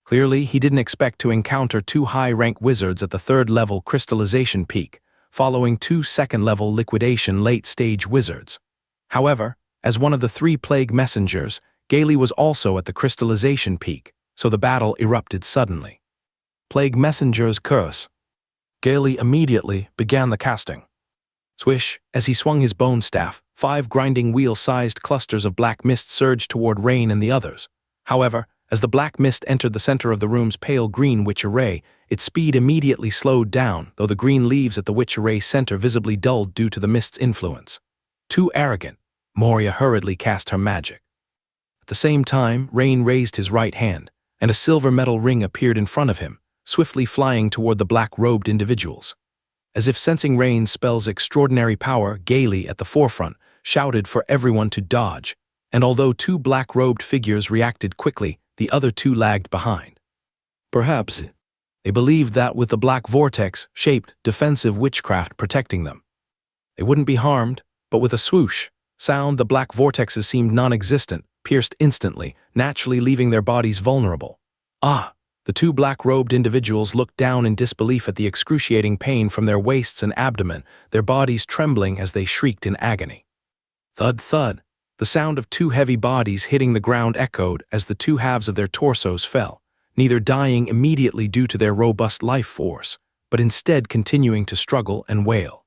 Clearly, he didn't expect to encounter 2 high-rank wizards at the 3rd-level crystallization peak, following 2 second-level liquidation late-stage wizards. However, as one of the 3 plague messengers, Gailey was also at the crystallization peak, so the battle erupted suddenly. Plague messenger's curse. Gailey immediately began the casting. Swish, as he swung his bone staff, 5 grinding wheel-sized clusters of black mist surged toward Rain and the others. However, as the black mist entered the center of the room's pale green witch array, its speed immediately slowed down, though the green leaves at the witch array center visibly dulled due to the mist's influence. Too arrogant, Moria hurriedly cast her magic. At the same time, Rain raised his right hand, and a silver metal ring appeared in front of him, swiftly flying toward the black-robed individuals. As if sensing Rain's spell's extraordinary power, Gailey, at the forefront, shouted for everyone to dodge, and although 2 black-robed figures reacted quickly, the other 2 lagged behind. Perhaps they believed that with the black vortex-shaped defensive witchcraft protecting them, they wouldn't be harmed, but with a swoosh sound the black vortexes seemed non-existent, pierced instantly, naturally leaving their bodies vulnerable. The 2 black-robed individuals looked down in disbelief at the excruciating pain from their waists and abdomen, their bodies trembling as they shrieked in agony. Thud, thud. The sound of 2 heavy bodies hitting the ground echoed as the 2 halves of their torsos fell, neither dying immediately due to their robust life force, but instead continuing to struggle and wail.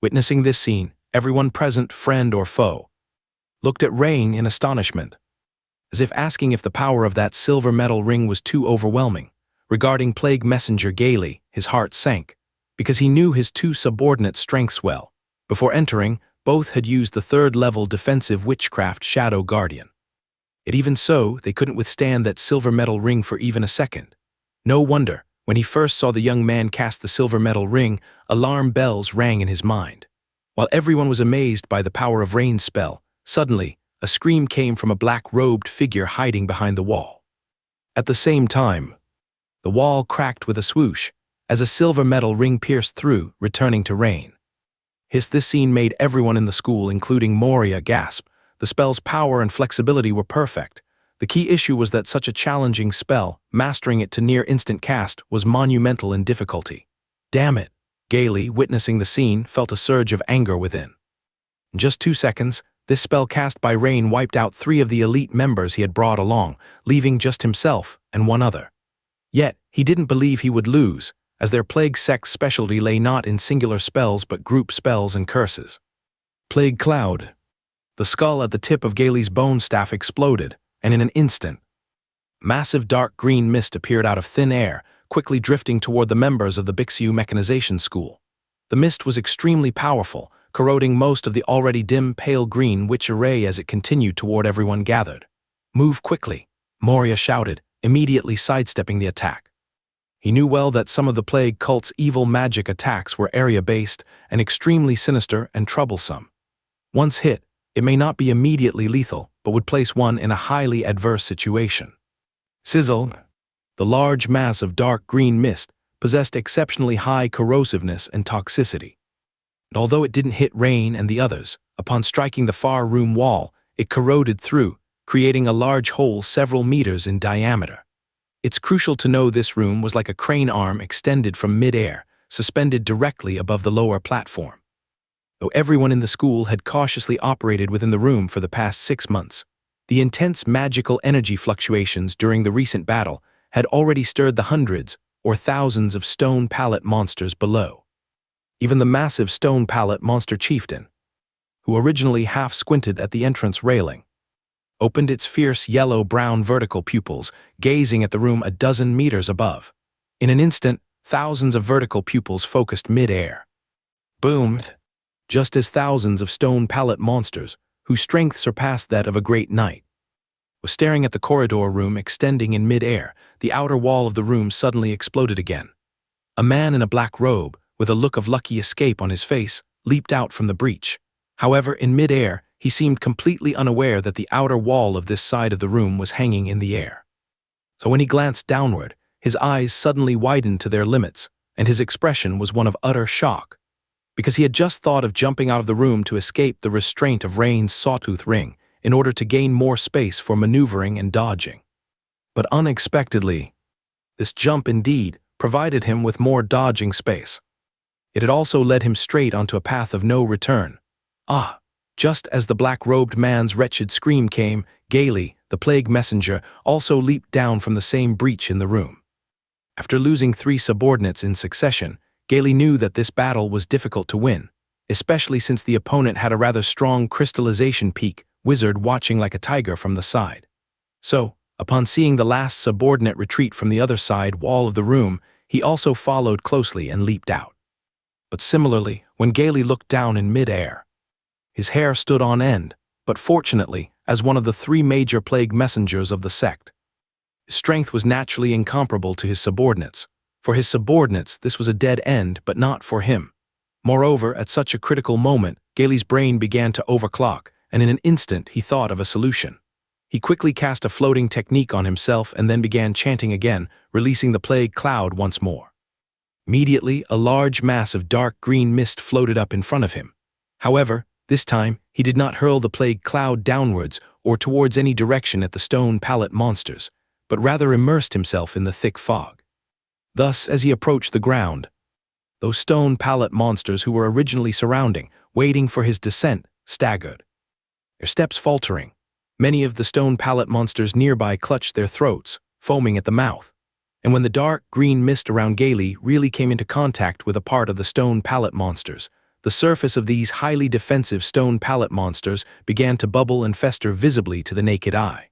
Witnessing this scene, everyone present, friend or foe, looked at Rain in astonishment, as if asking if the power of that silver metal ring was too overwhelming. Regarding Plague Messenger Gailey, his heart sank, because he knew his 2 subordinate strengths well. Before entering, both had used the 3rd-level defensive witchcraft Shadow Guardian. Yet even so, they couldn't withstand that silver metal ring for even a second. No wonder, when he first saw the young man cast the silver metal ring, alarm bells rang in his mind. While everyone was amazed by the power of Rain's spell, suddenly, a scream came from a black-robed figure hiding behind the wall. At the same time, the wall cracked with a swoosh, as a silver metal ring pierced through, returning to Rain. This scene made everyone in the school, including Moria, gasp. The spell's power and flexibility were perfect. The key issue was that such a challenging spell, mastering it to near-instant cast, was monumental in difficulty. Damn it! Gailey, witnessing the scene, felt a surge of anger within. In just 2 seconds, this spell cast by Rain wiped out 3 of the elite members he had brought along, leaving just himself and one other. Yet, he didn't believe he would lose, as their plague sect's specialty lay not in singular spells but group spells and curses. Plague Cloud. The skull at the tip of Gailey's bone staff exploded, and in an instant, massive dark green mist appeared out of thin air, quickly drifting toward the members of the Bixiu Mechanization School. The mist was extremely powerful, corroding most of the already dim pale green witch array as it continued toward everyone gathered. "Move quickly," Moria shouted, immediately sidestepping the attack. He knew well that some of the plague cult's evil magic attacks were area-based and extremely sinister and troublesome. Once hit, it may not be immediately lethal, but would place one in a highly adverse situation. Sizzle. The large mass of dark green mist possessed exceptionally high corrosiveness and toxicity. And although it didn't hit Rain and the others, upon striking the far room wall, it corroded through, creating a large hole several meters in diameter. It's crucial to know this room was like a crane arm extended from mid-air, suspended directly above the lower platform. Though everyone in the school had cautiously operated within the room for the past 6 months, the intense magical energy fluctuations during the recent battle had already stirred the hundreds or thousands of stone pallet monsters below. Even the massive stone pallet monster chieftain, who originally half squinted at the entrance railing, opened its fierce yellow-brown vertical pupils, gazing at the room a dozen meters above. In an instant, thousands of vertical pupils focused mid-air. Boom! Just as thousands of stone pallet monsters, whose strength surpassed that of a great knight, was staring at the corridor room extending in mid-air, the outer wall of the room suddenly exploded again. A man in a black robe, with a look of lucky escape on his face, leaped out from the breach. However, in mid-air, he seemed completely unaware that the outer wall of this side of the room was hanging in the air. So when he glanced downward, his eyes suddenly widened to their limits, and his expression was one of utter shock, because he had just thought of jumping out of the room to escape the restraint of Rain's sawtooth ring in order to gain more space for maneuvering and dodging. But unexpectedly, this jump indeed provided him with more dodging space. It had also led him straight onto a path of no return. Just as the black-robed man's wretched scream came, Gailey, the plague messenger, also leaped down from the same breach in the room. After losing 3 subordinates in succession, Gailey knew that this battle was difficult to win, especially since the opponent had a rather strong crystallization peak wizard watching like a tiger from the side. So, upon seeing the last subordinate retreat from the other side wall of the room, he also followed closely and leaped out. But similarly, when Gailey looked down in mid-air, his hair stood on end, but fortunately, as one of the 3 major plague messengers of the sect, his strength was naturally incomparable to his subordinates. For his subordinates, this was a dead end, but not for him. Moreover, at such a critical moment, Gailey's brain began to overclock, and in an instant he thought of a solution. He quickly cast a floating technique on himself and then began chanting again, releasing the plague cloud once more. Immediately, a large mass of dark green mist floated up in front of him. However, this time, he did not hurl the plague cloud downwards or towards any direction at the stone pallet monsters, but rather immersed himself in the thick fog. Thus, as he approached the ground, those stone pallet monsters who were originally surrounding, waiting for his descent, staggered, their steps faltering. Many of the stone pallet monsters nearby clutched their throats, foaming at the mouth. And when the dark green mist around Gailey really came into contact with a part of the stone pallet monsters, the surface of these highly defensive stone pallet monsters began to bubble and fester visibly to the naked eye.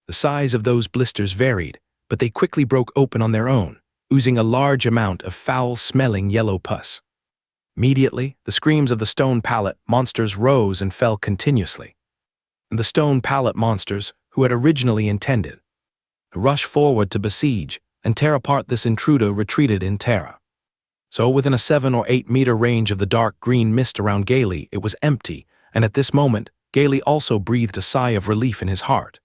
The size of those blisters varied, but they quickly broke open on their own, oozing a large amount of foul-smelling yellow pus. Immediately, the screams of the stone pallet monsters rose and fell continuously. And the stone pallet monsters, who had originally intended to rush forward to besiege and tear apart this intruder, retreated in terror. So within a 7 or 8 meter range of the dark green mist around Gailey, it was empty, and at this moment, Gailey also breathed a sigh of relief in his heart.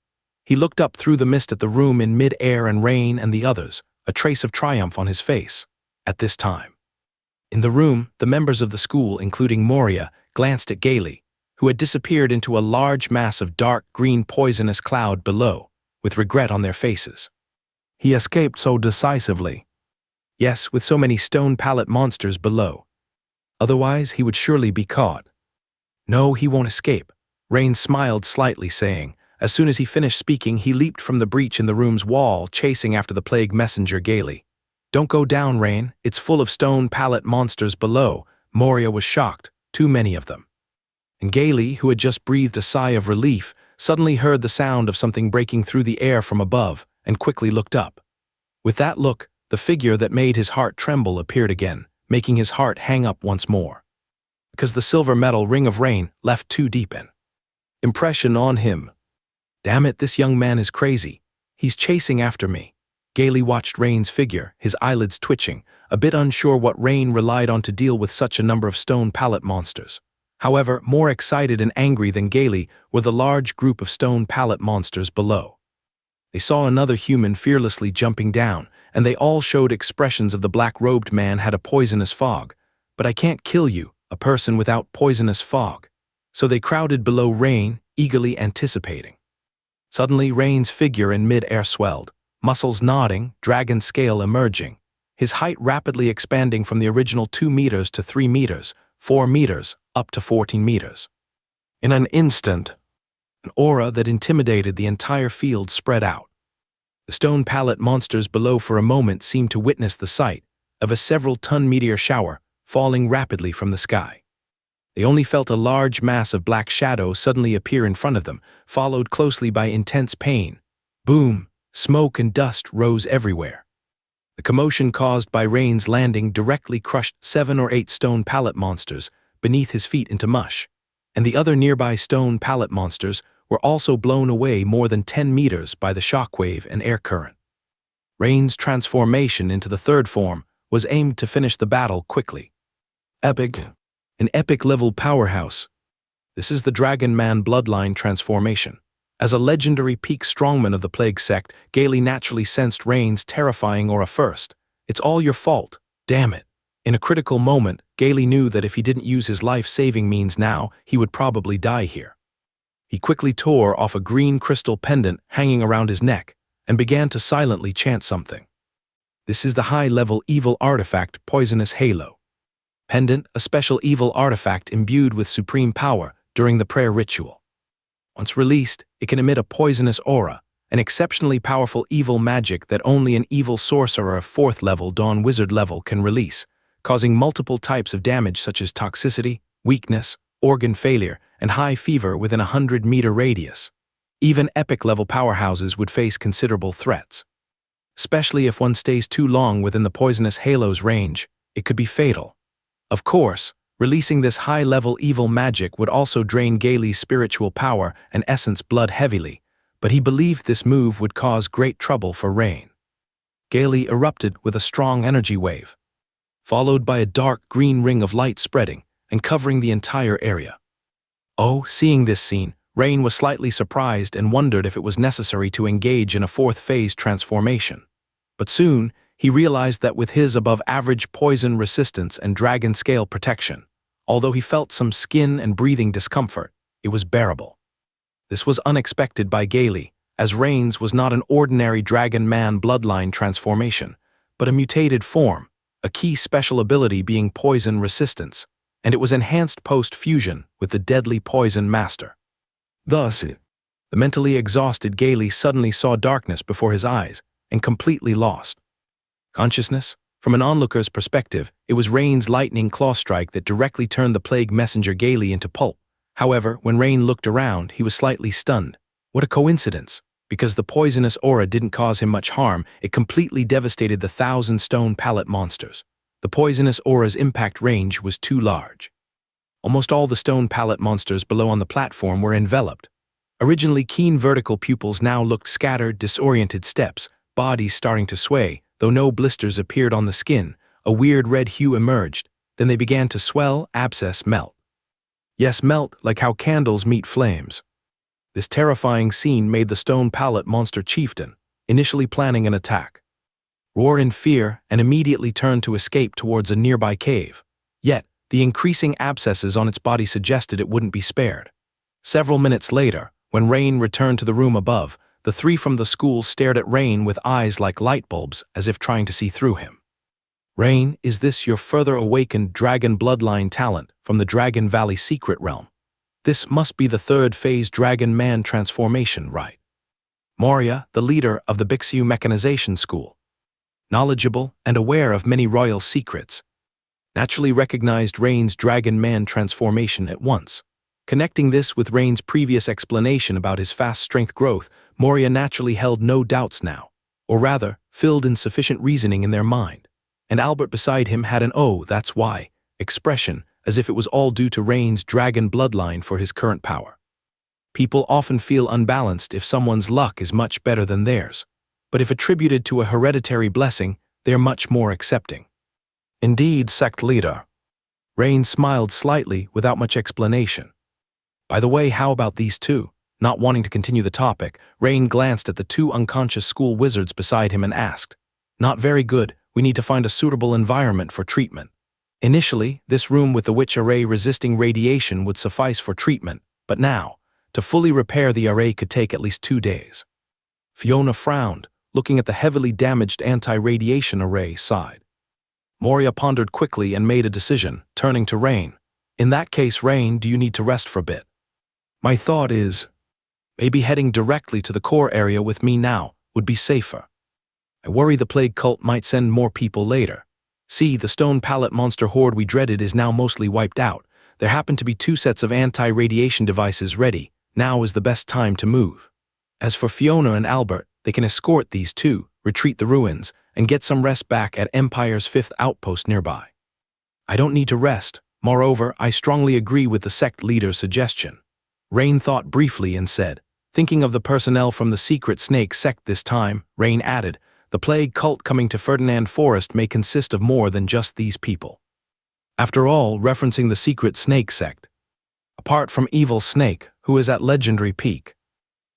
He looked up through the mist at the room in mid-air and Rain and the others, a trace of triumph on his face. At this time, in the room, the members of the school, including Moria, glanced at Gailey, who had disappeared into a large mass of dark green poisonous cloud below, with regret on their faces. He escaped so decisively. Yes, with so many stone pallet monsters below. Otherwise, he would surely be caught. No, he won't escape. Rain smiled slightly, saying. As soon as he finished speaking, he leaped from the breach in the room's wall, chasing after the plague messenger gaily. Don't go down, Rain. It's full of stone pallet monsters below. Moria was shocked. Too many of them. And Gailey, who had just breathed a sigh of relief, suddenly heard the sound of something breaking through the air from above, and quickly looked up. With that look, the figure that made his heart tremble appeared again, making his heart hang up once more. Because the silver metal ring of Rain left too deep an impression on him. Damn it, this young man is crazy. He's chasing after me. Gailey watched Rain's figure, his eyelids twitching, a bit unsure what Rain relied on to deal with such a number of stone pallet monsters. However, more excited and angry than Gailey were the large group of stone pallet monsters below. They saw another human fearlessly jumping down, and they all showed expressions of the black-robed man had a poisonous fog. But I can't kill you, a person without poisonous fog. So they crowded below Rain, eagerly anticipating. Suddenly, Rain's figure in mid-air swelled, muscles nodding, dragon scale emerging, his height rapidly expanding from the original 2 meters to 3 meters, 4 meters, up to 14 meters. In an instant, an aura that intimidated the entire field spread out. The stone pallet monsters below for a moment seemed to witness the sight of a several-ton meteor shower falling rapidly from the sky. They only felt a large mass of black shadow suddenly appear in front of them, followed closely by intense pain. Boom! Smoke and dust rose everywhere. The commotion caused by Rain's landing directly crushed 7 or 8 stone pallet monsters beneath his feet into mush, and the other nearby stone pallet monsters were also blown away more than 10 meters by the shockwave and air current. Rain's transformation into the third form was aimed to finish the battle quickly. Epic. An epic-level powerhouse. This is the Dragon Man bloodline transformation. As a legendary peak strongman of the Plague Sect, Gailey naturally sensed Rain's terrifying aura first. It's all your fault. Damn it. In a critical moment, Gailey knew that if he didn't use his life-saving means now, he would probably die here. He quickly tore off a green crystal pendant hanging around his neck and began to silently chant something. This is the high-level evil artifact Poisonous Halo. Pendant, a special evil artifact imbued with supreme power during the prayer ritual. Once released, it can emit a poisonous aura, an exceptionally powerful evil magic that only an evil sorcerer of 4th level Dawn Wizard level can release, causing multiple types of damage such as toxicity, weakness, organ failure, and high fever within a 100-meter radius. Even epic-level powerhouses would face considerable threats. Especially if one stays too long within the poisonous halo's range, it could be fatal. Of course, releasing this high-level evil magic would also drain Gailey's spiritual power and essence blood heavily, but he believed this move would cause great trouble for Rain. Gailey erupted with a strong energy wave, followed by a dark green ring of light spreading and covering the entire area. Oh, seeing this scene, Rain was slightly surprised and wondered if it was necessary to engage in a 4th phase transformation. But soon, he realized that with his above-average poison resistance and dragon scale protection, although he felt some skin and breathing discomfort, it was bearable. This was unexpected by Gailey, as Rain's was not an ordinary Dragon Man bloodline transformation, but a mutated form, a key special ability being poison resistance, and it was enhanced post-fusion with the deadly Poison Master. Thus, the mentally exhausted Gailey suddenly saw darkness before his eyes and completely lost consciousness. From an onlooker's perspective, it was Rain's lightning claw strike that directly turned the plague messenger Gailey into pulp. However, when Rain looked around, he was slightly stunned. What a coincidence! Because the poisonous aura didn't cause him much harm, it completely devastated the 1,000 stone pallet monsters. The poisonous aura's impact range was too large. Almost all the stone pallet monsters below on the platform were enveloped. Originally keen vertical pupils now looked scattered, disoriented steps, bodies starting to sway. Though no blisters appeared on the skin, a weird red hue emerged. Then they began to swell, abscess, melt. Yes, melt, like how candles meet flames. This terrifying scene made the stone pallet monster chieftain, initially planning an attack, roar in fear and immediately turn to escape towards a nearby cave. Yet, the increasing abscesses on its body suggested it wouldn't be spared. Several minutes later, when Rain returned to the room above, the three from the school stared at Rain with eyes like light bulbs, as if trying to see through him. Rain, is this your further awakened dragon bloodline talent from the Dragon Valley secret realm? This must be the third phase dragon man transformation, right? Moria, the leader of the Bixiu Mechanization School, knowledgeable and aware of many royal secrets, naturally recognized Rain's dragon man transformation at once. Connecting this with Rain's previous explanation about his fast strength growth, Moria naturally held no doubts now, or rather, filled in sufficient reasoning in their mind. And Albert beside him had an "oh, that's why" expression, as if it was all due to Rain's dragon bloodline for his current power. People often feel unbalanced if someone's luck is much better than theirs, but if attributed to a hereditary blessing, they're much more accepting. Indeed, sect leader. Rain smiled slightly without much explanation. By the way, how about these two? Not wanting to continue the topic, Rain glanced at the two unconscious school wizards beside him and asked, "Not very good. We need to find a suitable environment for treatment." Initially, this room with the witch array resisting radiation would suffice for treatment, but now, to fully repair the array could take at least 2 days. Fiona frowned, looking at the heavily damaged anti-radiation array side. Moria pondered quickly and made a decision, turning to Rain. "In that case, Rain, do you need to rest for a bit? My thought is, maybe heading directly to the core area with me now would be safer. I worry the plague cult might send more people later. See, the stone pallet monster horde we dreaded is now mostly wiped out. There happen to be 2 sets of anti-radiation devices ready. Now is the best time to move. As for Fiona and Albert, they can escort these two, retreat the ruins, and get some rest back at Empire's 5th outpost nearby. I don't need to rest. Moreover, I strongly agree with the sect leader's suggestion." Rain thought briefly and said, "Thinking of the personnel from the Secret Snake sect this time," Rain added, "the plague cult coming to Ferdinand Forest may consist of more than just these people." After all, referencing the Secret Snake sect, apart from Evil Snake, who is at legendary peak,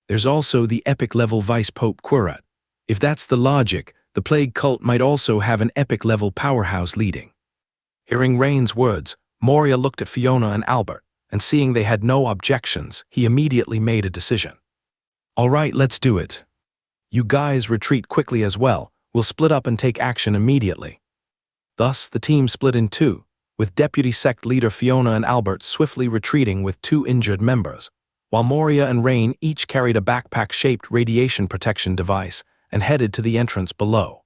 there's also the epic-level Vice Pope Quirat. If that's the logic, the plague cult might also have an epic-level powerhouse leading. Hearing Rain's words, Moria looked at Fiona and Albert, and seeing they had no objections, he immediately made a decision. "All right, let's do it. You guys retreat quickly as well. We'll split up and take action immediately." Thus, the team split in 2, with Deputy Sect Leader Fiona and Albert swiftly retreating with 2 injured members, while Moria and Rain each carried a backpack-shaped radiation protection device and headed to the entrance below.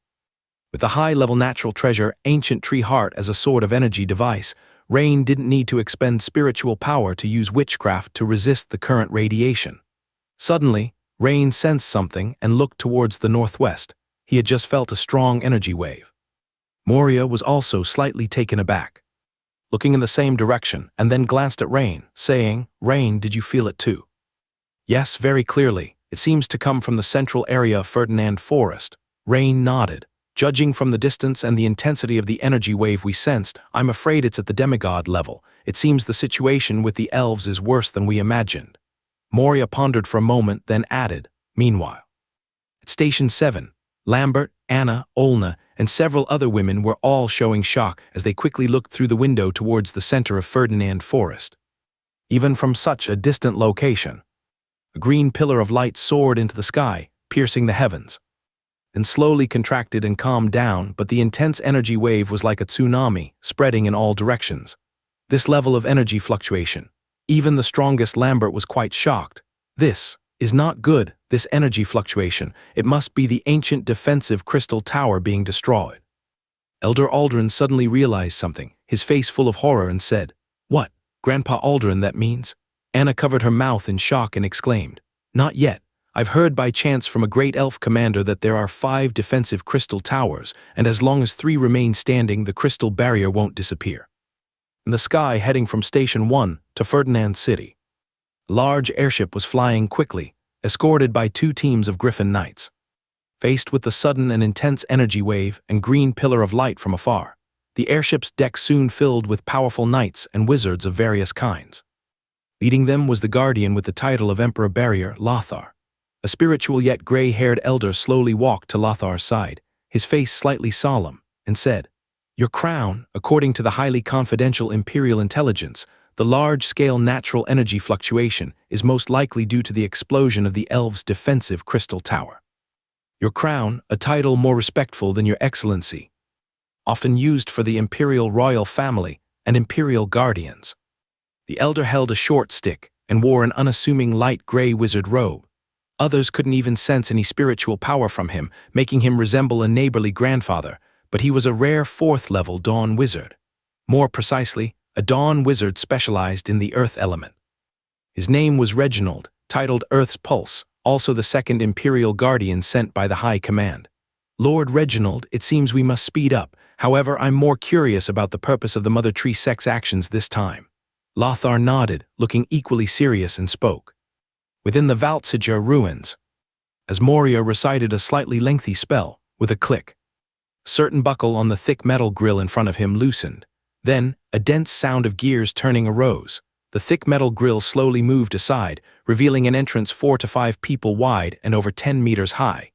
With the high-level natural treasure Ancient Tree Heart as a sword of energy device, Rain didn't need to expend spiritual power to use witchcraft to resist the current radiation. Suddenly, Rain sensed something and looked towards the northwest. He had just felt a strong energy wave. Moria was also slightly taken aback, looking in the same direction, and then glanced at Rain, saying, "Rain, did you feel it too?" "Yes, very clearly. It seems to come from the central area of Ferdinand Forest." Rain nodded. "Judging from the distance and the intensity of the energy wave we sensed, I'm afraid it's at the demigod level. It seems the situation with the elves is worse than we imagined." Moria pondered for a moment, then added, "Meanwhile, at Station 7, Lambert, Anna, Olna, and several other women were all showing shock as they quickly looked through the window towards the center of Ferdinand Forest. Even from such a distant location, a green pillar of light soared into the sky, piercing the heavens, then slowly contracted and calmed down, but the intense energy wave was like a tsunami, spreading in all directions. This level of energy fluctuation, even the strongest Lambert was quite shocked. "This is not good, this energy fluctuation. It must be the ancient defensive crystal tower being destroyed." Elder Aldrin suddenly realized something, his face full of horror, and said, "What, Grandpa Aldrin, that means?" Anna covered her mouth in shock and exclaimed, "Not yet. I've heard by chance from a great elf commander that there are 5 defensive crystal towers, and as long as 3 remain standing, the crystal barrier won't disappear." In the sky heading from Station 1 to Ferdinand City, a large airship was flying quickly, escorted by 2 teams of Griffin Knights. Faced with the sudden and intense energy wave and green pillar of light from afar, the airship's deck soon filled with powerful knights and wizards of various kinds. Leading them was the guardian with the title of Emperor Barrier, Lothar. A spiritual yet gray-haired elder slowly walked to Lothar's side, his face slightly solemn, and said, "Your crown, according to the highly confidential Imperial intelligence, the large-scale natural energy fluctuation is most likely due to the explosion of the elves' defensive crystal tower. Your crown, a title more respectful than your excellency, often used for the Imperial royal family and Imperial guardians." The elder held a short stick and wore an unassuming light gray wizard robe. Others couldn't even sense any spiritual power from him, making him resemble a neighborly grandfather, but he was a rare fourth-level Dawn wizard. More precisely, a Dawn wizard specialized in the earth element. His name was Reginald, titled Earth's Pulse, also the second Imperial guardian sent by the High Command. "Lord Reginald, it seems we must speed up. However, I'm more curious about the purpose of the Mother Tree sect's actions this time." Lothar nodded, looking equally serious, and spoke. Within the Valtsiger ruins, as Moria recited a slightly lengthy spell, with a click, a certain buckle on the thick metal grill in front of him loosened. Then, a dense sound of gears turning arose. The thick metal grill slowly moved aside, revealing an entrance 4 to 5 people wide and over 10 meters high.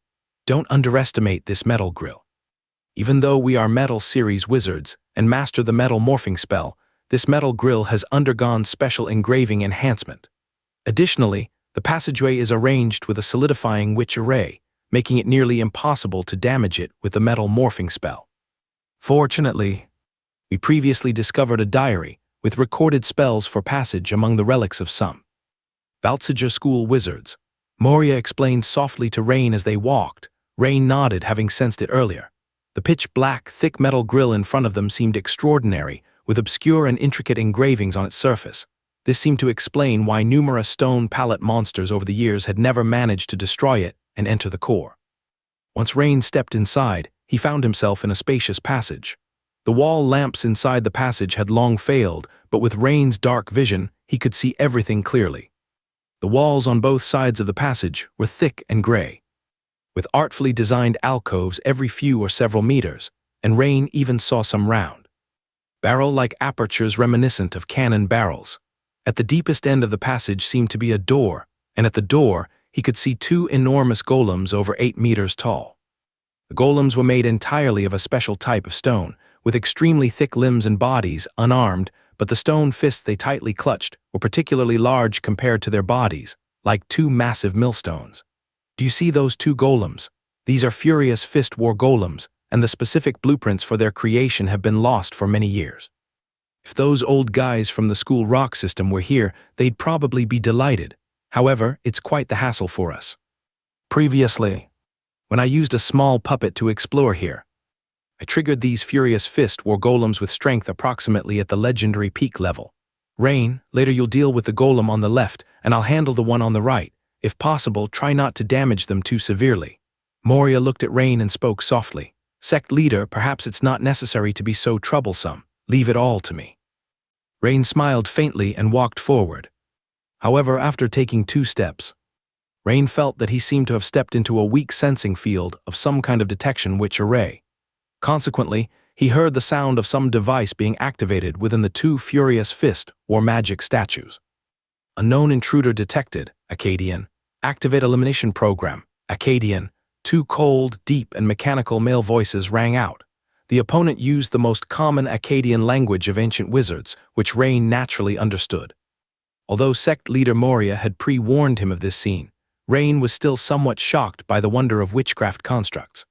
Don't underestimate this metal grill. Even though we are Metal Series wizards and master the metal morphing spell, this metal grill has undergone special engraving enhancement. Additionally, the passageway is arranged with a solidifying witch array, making it nearly impossible to damage it with the metal morphing spell. Fortunately, we previously discovered a diary with recorded spells for passage among the relics of some Valtsiger school wizards. Moria explained softly to Rain as they walked. Rain nodded, having sensed it earlier. The pitch-black, thick metal grill in front of them seemed extraordinary, with obscure and intricate engravings on its surface. This seemed to explain why numerous stone pallet monsters over the years had never managed to destroy it and enter the core. Once Rain stepped inside, he found himself in a spacious passage. The wall lamps inside the passage had long failed, but with Rain's dark vision, he could see everything clearly. The walls on both sides of the passage were thick and gray, with artfully designed alcoves every few or several meters, and Rain even saw some round, barrel-like apertures reminiscent of cannon barrels. At the deepest end of the passage seemed to be a door, and at the door he could see 2 enormous golems over 8 meters tall. The golems were made entirely of a special type of stone, with extremely thick limbs and bodies, unarmed, but the stone fists they tightly clutched were particularly large compared to their bodies, like 2 massive millstones. Do you see those 2 golems? These are Furious Fist War golems, and the specific blueprints for their creation have been lost for many years. If those old guys from the school rock system were here, they'd probably be delighted. However, it's quite the hassle for us. Previously, when I used a small puppet to explore here, I triggered these Furious Fist War golems with strength approximately at the legendary peak level. Rain, later you'll deal with the golem on the left, and I'll handle the one on the right. If possible, try not to damage them too severely. Moria looked at Rain and spoke softly. "Sect leader, perhaps it's not necessary to be so troublesome. Leave it all to me." Rain smiled faintly and walked forward. However, after taking 2 steps, Rain felt that he seemed to have stepped into a weak sensing field of some kind of detection witch array. Consequently, he heard the sound of some device being activated within the 2 Furious Fist or magic statues. "Unknown intruder detected, Akkadian. Activate elimination program, Akkadian." 2 cold, deep, and mechanical male voices rang out. The opponent used the most common Akkadian language of ancient wizards, which Rain naturally understood. Although sect leader Moria had pre-warned him of this scene, Rain was still somewhat shocked by the wonder of witchcraft constructs.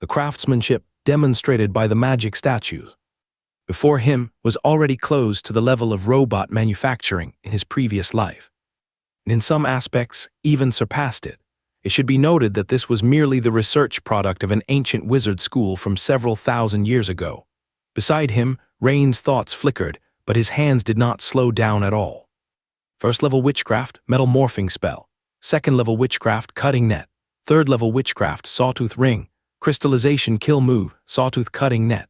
The craftsmanship demonstrated by the magic statues before him was already close to the level of robot manufacturing in his previous life, and in some aspects even surpassed it. It should be noted that this was merely the research product of an ancient wizard school from several thousand years ago. Beside him, Rain's thoughts flickered, but his hands did not slow down at all. First-level witchcraft, metal morphing spell. Second-level witchcraft, cutting net. Third-level witchcraft, sawtooth ring. Crystallization kill move, sawtooth cutting net.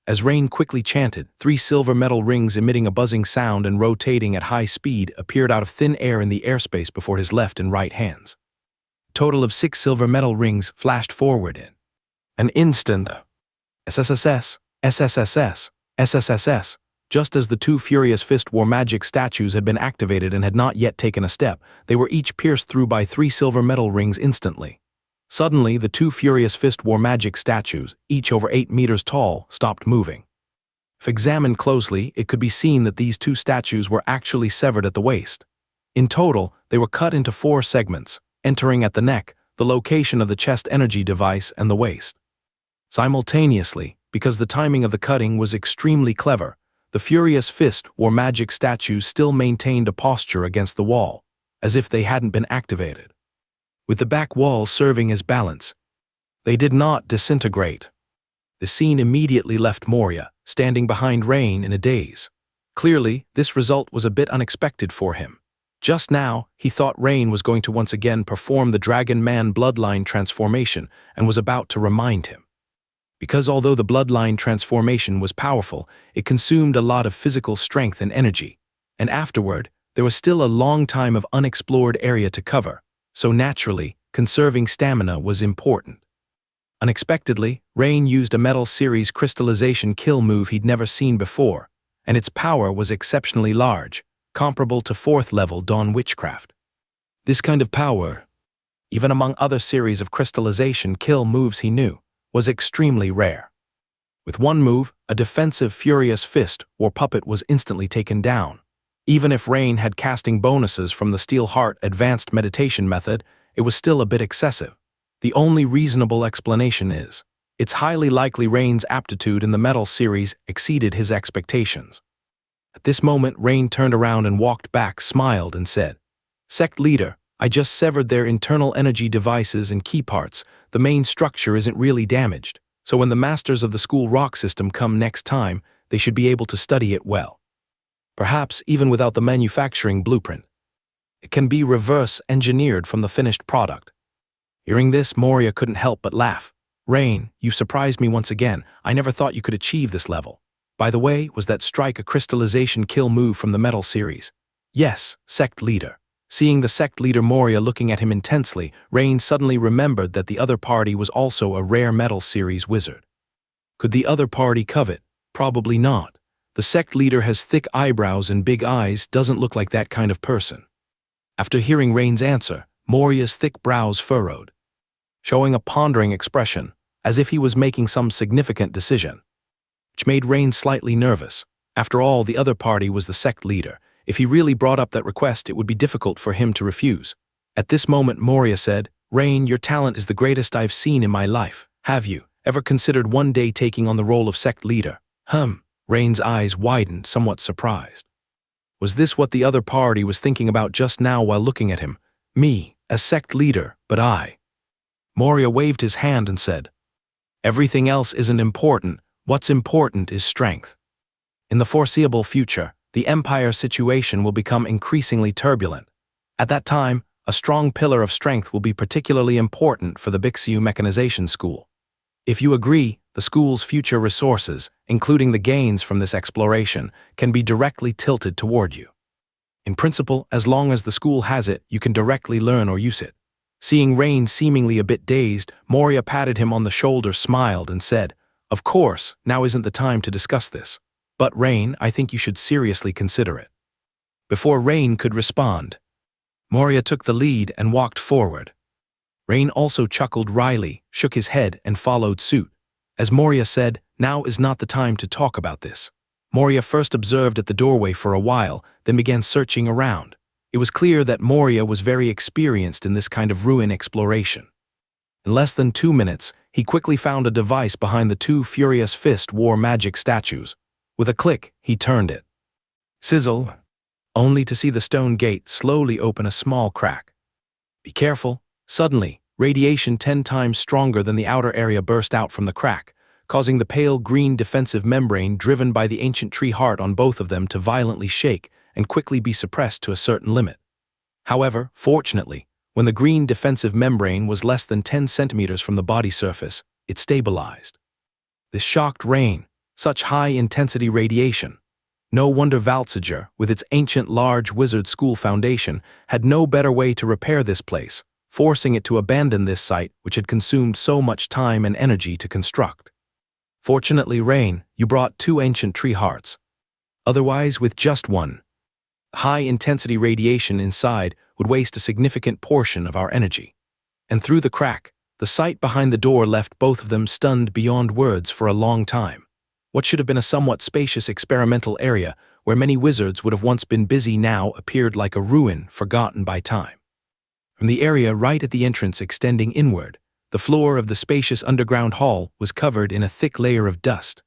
As Rain quickly chanted, 3 silver metal rings emitting a buzzing sound and rotating at high speed appeared out of thin air in the airspace before his left and right hands. Total of 6 silver metal rings flashed forward in an instant. SSSS, SSSS, SSSS, Just as the two Furious Fist War Magic statues had been activated and had not yet taken a step, they were each pierced through by 3 silver metal rings instantly. Suddenly, the two Furious Fist War Magic statues, each over 8 meters tall, stopped moving. If examined closely, it could be seen that these two statues were actually severed at the waist. In total, they were cut into 4 segments, entering at the neck, the location of the chest energy device, and the waist. Simultaneously, because the timing of the cutting was extremely clever, the Furious Fist War Magic statues still maintained a posture against the wall, as if they hadn't been activated. With the back wall serving as balance, they did not disintegrate. The scene immediately left Moria, standing behind Rain in a daze. Clearly, this result was a bit unexpected for him. Just now, he thought Rain was going to once again perform the Dragon Man bloodline transformation and was about to remind him. Because although the bloodline transformation was powerful, it consumed a lot of physical strength and energy, and afterward, there was still a long time of unexplored area to cover, so naturally, conserving stamina was important. Unexpectedly, Rain used a Metal Series crystallization kill move he'd never seen before, and its power was exceptionally large, comparable to 4th level Dawn Witchcraft. This kind of power, even among other series of crystallization kill moves he knew, was extremely rare. With one move, a defensive Furious Fist or Puppet was instantly taken down. Even if Rain had casting bonuses from the Steel Heart Advanced Meditation method, it was still a bit excessive. The only reasonable explanation is, it's highly likely Rain's aptitude in the Metal Series exceeded his expectations. At this moment, Rain turned around and walked back, smiled, and said, "Sect Leader, I just severed their internal energy devices and key parts. The main structure isn't really damaged, so when the masters of the school rock system come next time, they should be able to study it well. Perhaps even without the manufacturing blueprint. It can be reverse-engineered from the finished product." Hearing this, Moria couldn't help but laugh. "Rain, you've surprised me once again. I never thought you could achieve this level. By the way, was that strike a crystallization kill move from the Metal Series?" "Yes, Sect Leader." Seeing the Sect Leader Moria looking at him intensely, Rain suddenly remembered that the other party was also a rare Metal Series wizard. Could the other party covet? Probably not. The Sect Leader has thick eyebrows and big eyes, doesn't look like that kind of person. After hearing Rain's answer, Moria's thick brows furrowed, showing a pondering expression, as if he was making some significant decision, which made Rain slightly nervous. After all, the other party was the Sect Leader. If he really brought up that request, it would be difficult for him to refuse. At this moment, Moria said, "Rain, your talent is the greatest I've seen in my life. Have you ever considered one day taking on the role of Sect Leader?" Rain's eyes widened, somewhat surprised. Was this what the other party was thinking about just now while looking at him? Me, as Sect Leader, but I. Moria waved his hand and said, "Everything else isn't important. What's important is strength. In the foreseeable future, the Empire situation will become increasingly turbulent. At that time, a strong pillar of strength will be particularly important for the Bixiu Mechanization School. If you agree, the school's future resources, including the gains from this exploration, can be directly tilted toward you. In principle, as long as the school has it, you can directly learn or use it." Seeing Rain seemingly a bit dazed, Moria patted him on the shoulder, smiled, and said, "Of course, now isn't the time to discuss this. But Rain, I think you should seriously consider it." Before Rain could respond, Moria took the lead and walked forward. Rain also chuckled wryly, shook his head, and followed suit. As Moria said, "Now is not the time to talk about this." Moria first observed at the doorway for a while, then began searching around. It was clear that Moria was very experienced in this kind of ruin exploration. In less than 2 minutes, he quickly found a device behind the two Furious Fist War Magic statues. With a click, he turned it. Sizzle, only to see the stone gate slowly open a small crack. "Be careful." Suddenly, radiation 10 times stronger than the outer area burst out from the crack, causing the pale green defensive membrane driven by the ancient tree heart on both of them to violently shake and quickly be suppressed to a certain limit. However, fortunately, when the green defensive membrane was less than 10 centimeters from the body surface, it stabilized. This shocked Rain. Such high-intensity radiation. No wonder Valtziger, with its ancient large wizard school foundation, had no better way to repair this place, forcing it to abandon this site which had consumed so much time and energy to construct. "Fortunately, Rain, you brought 2 ancient tree hearts. Otherwise, with just one, high-intensity radiation inside would waste a significant portion of our energy. And through the crack, the sight behind the door left both of them stunned beyond words for a long time. What should have been a somewhat spacious experimental area where many wizards would have once been busy now appeared like a ruin forgotten by time. From the area right at the entrance extending inward, the floor of the spacious underground hall was covered in a thick layer of dust.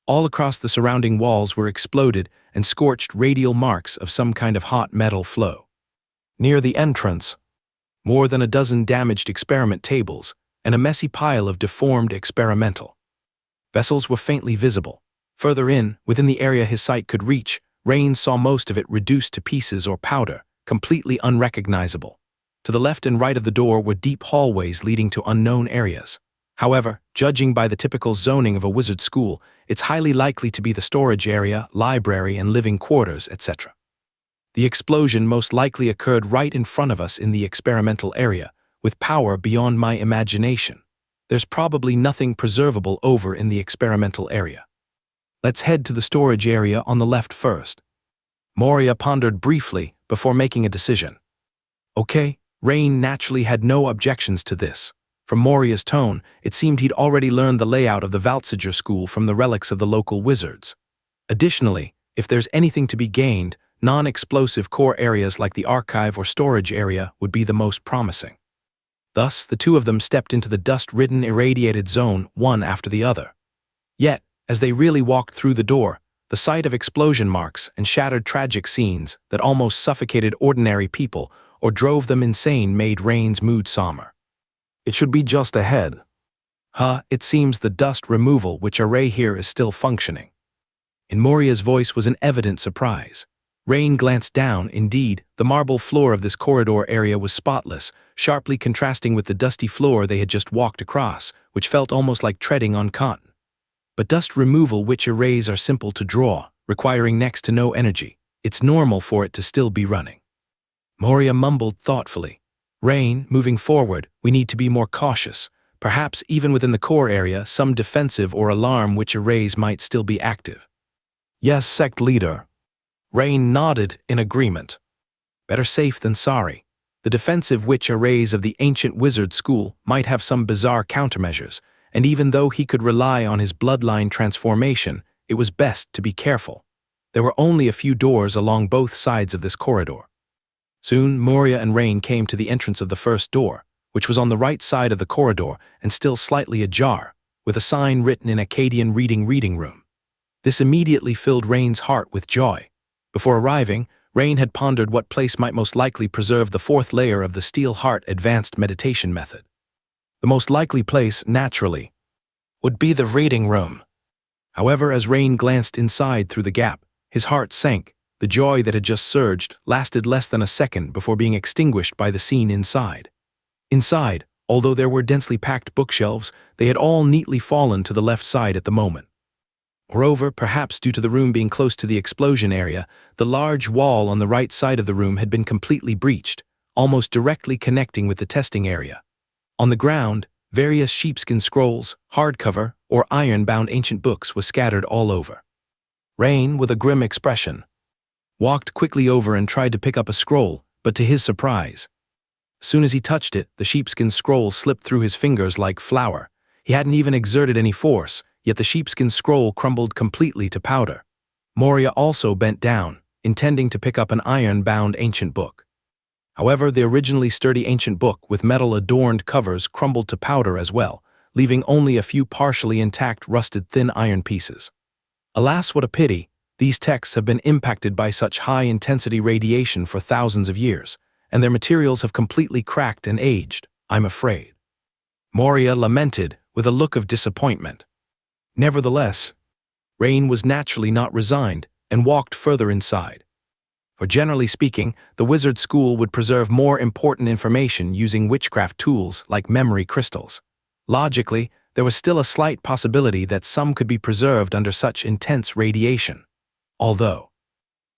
All across the surrounding walls were exploded and scorched radial marks of some kind of hot metal flow. Near the entrance, more than a dozen damaged experiment tables and a messy pile of deformed experimental vessels were faintly visible. Further in, within the area his sight could reach, Rain saw most of it reduced to pieces or powder, completely unrecognizable. To the left and right of the door were deep hallways leading to unknown areas. However, judging by the typical zoning of a wizard school, it's highly likely to be the storage area, library, and living quarters, etc. The explosion most likely occurred right in front of us in the experimental area, with power beyond my imagination. There's probably nothing preservable over in the experimental area. Let's head to the storage area on the left first. Moria pondered briefly before making a decision. Okay, Rain naturally had no objections to this. From Moria's tone, it seemed he'd already learned the layout of the Valtsiger school from the relics of the local wizards. Additionally, if there's anything to be gained, non-explosive core areas like the archive or storage area would be the most promising. Thus, the two of them stepped into the dust-ridden, irradiated zone one after the other. Yet, as they really walked through the door, the sight of explosion marks and shattered tragic scenes that almost suffocated ordinary people or drove them insane made Rain's mood somber. It should be just ahead. It seems the dust removal which array here is still functioning. In Moria's voice was an evident surprise. Rain glanced down. Indeed, the marble floor of this corridor area was spotless, sharply contrasting with the dusty floor they had just walked across, which felt almost like treading on cotton. But dust removal which arrays are simple to draw, requiring next to no energy. It's normal for it to still be running. Moria mumbled thoughtfully. Rain, moving forward, we need to be more cautious. Perhaps even within the core area, some defensive or alarm witch arrays might still be active. Yes, sect leader. Rain nodded in agreement. Better safe than sorry. The defensive witch arrays of the ancient wizard school might have some bizarre countermeasures, and even though he could rely on his bloodline transformation, it was best to be careful. There were only a few doors along both sides of this corridor. Soon, Moria and Rain came to the entrance of the first door, which was on the right side of the corridor and still slightly ajar, with a sign written in Akkadian reading room. This immediately filled Rain's heart with joy. Before arriving, Rain had pondered what place might most likely preserve the fourth layer of the Steel Heart Advanced Meditation Method. The most likely place, naturally, would be the reading room. However, as Rain glanced inside through the gap, his heart sank. The joy that had just surged lasted less than a second before being extinguished by the scene inside. Inside, although there were densely packed bookshelves, they had all neatly fallen to the left side at the moment. Moreover, perhaps due to the room being close to the explosion area, the large wall on the right side of the room had been completely breached, almost directly connecting with the testing area. On the ground, various sheepskin scrolls, hardcover, or iron-bound ancient books were scattered all over. Rain, with a grim expression, walked quickly over and tried to pick up a scroll, but to his surprise, as soon as he touched it, the sheepskin scroll slipped through his fingers like flour. He hadn't even exerted any force, yet the sheepskin scroll crumbled completely to powder. Moria also bent down, intending to pick up an iron-bound ancient book. However, the originally sturdy ancient book with metal-adorned covers crumbled to powder as well, leaving only a few partially intact rusted thin iron pieces. Alas, what a pity! These texts have been impacted by such high-intensity radiation for thousands of years, and their materials have completely cracked and aged, I'm afraid. Moria lamented with a look of disappointment. Nevertheless, Rain was naturally not resigned and walked further inside. For generally speaking, the wizard school would preserve more important information using witchcraft tools like memory crystals. Logically, there was still a slight possibility that some could be preserved under such intense radiation. Although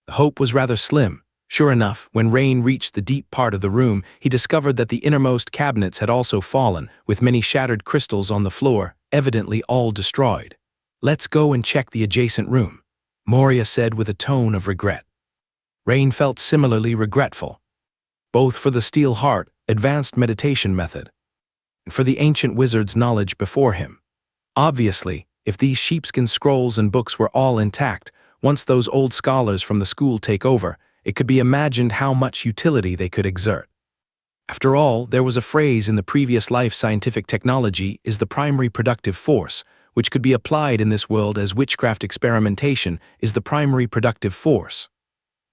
the hope was rather slim, sure enough, when Rain reached the deep part of the room, he discovered that the innermost cabinets had also fallen, with many shattered crystals on the floor, evidently all destroyed. Let's go and check the adjacent room. Moria said with a tone of regret. Rain felt similarly regretful, both for the Steel Heart advanced meditation method and for the ancient wizard's knowledge before him. Obviously, if these sheepskin scrolls and books were all intact, once those old scholars from the school take over, it could be imagined how much utility they could exert. After all, there was a phrase in the previous life: scientific technology is the primary productive force, which could be applied in this world as witchcraft experimentation is the primary productive force.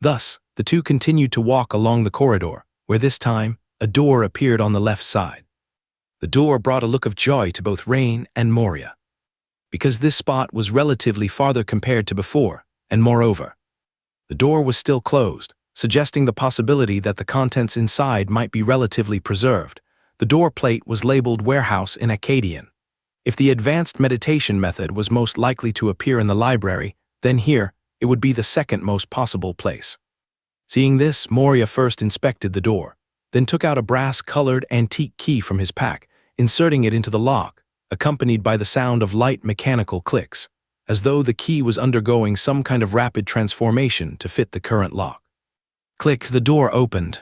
Thus, the two continued to walk along the corridor, where this time, a door appeared on the left side. The door brought a look of joy to both Rain and Moria, because this spot was relatively farther compared to before, and moreover, the door was still closed, suggesting the possibility that the contents inside might be relatively preserved. The door plate was labeled Warehouse in Akkadian. If the advanced meditation method was most likely to appear in the library, then here, it would be the second most possible place. Seeing this, Moria first inspected the door, then took out a brass-colored antique key from his pack, inserting it into the lock, accompanied by the sound of light mechanical clicks, as though the key was undergoing some kind of rapid transformation to fit the current lock. Click, the door opened.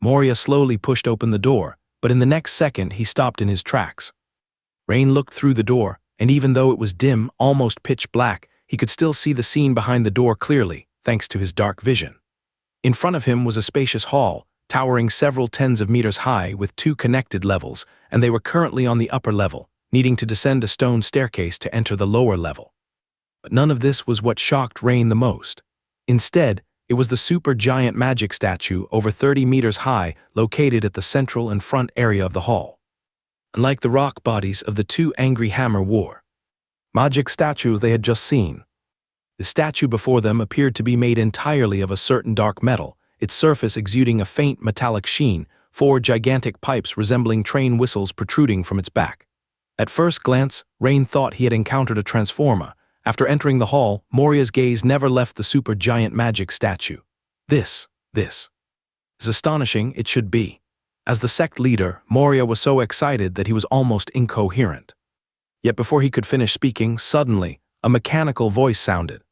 Moria slowly pushed open the door, but in the next second he stopped in his tracks. Rain looked through the door, and even though it was dim, almost pitch black, he could still see the scene behind the door clearly, thanks to his dark vision. In front of him was a spacious hall, towering several tens of meters high with two connected levels, and they were currently on the upper level, needing to descend a stone staircase to enter the lower level. But none of this was what shocked Rain the most. Instead, it was the super-giant magic statue over 30 meters high located at the central and front area of the hall. Unlike the rock bodies of the two Angry Hammer War magic statues they had just seen, the statue before them appeared to be made entirely of a certain dark metal, its surface exuding a faint metallic sheen, four gigantic pipes resembling train whistles protruding from its back. At first glance, Rain thought he had encountered a transformer. After entering the hall, Moria's gaze never left the super-giant magic statue. This is astonishing, it should be. As the sect leader, Moria was so excited that he was almost incoherent. Yet before he could finish speaking, suddenly, a mechanical voice sounded.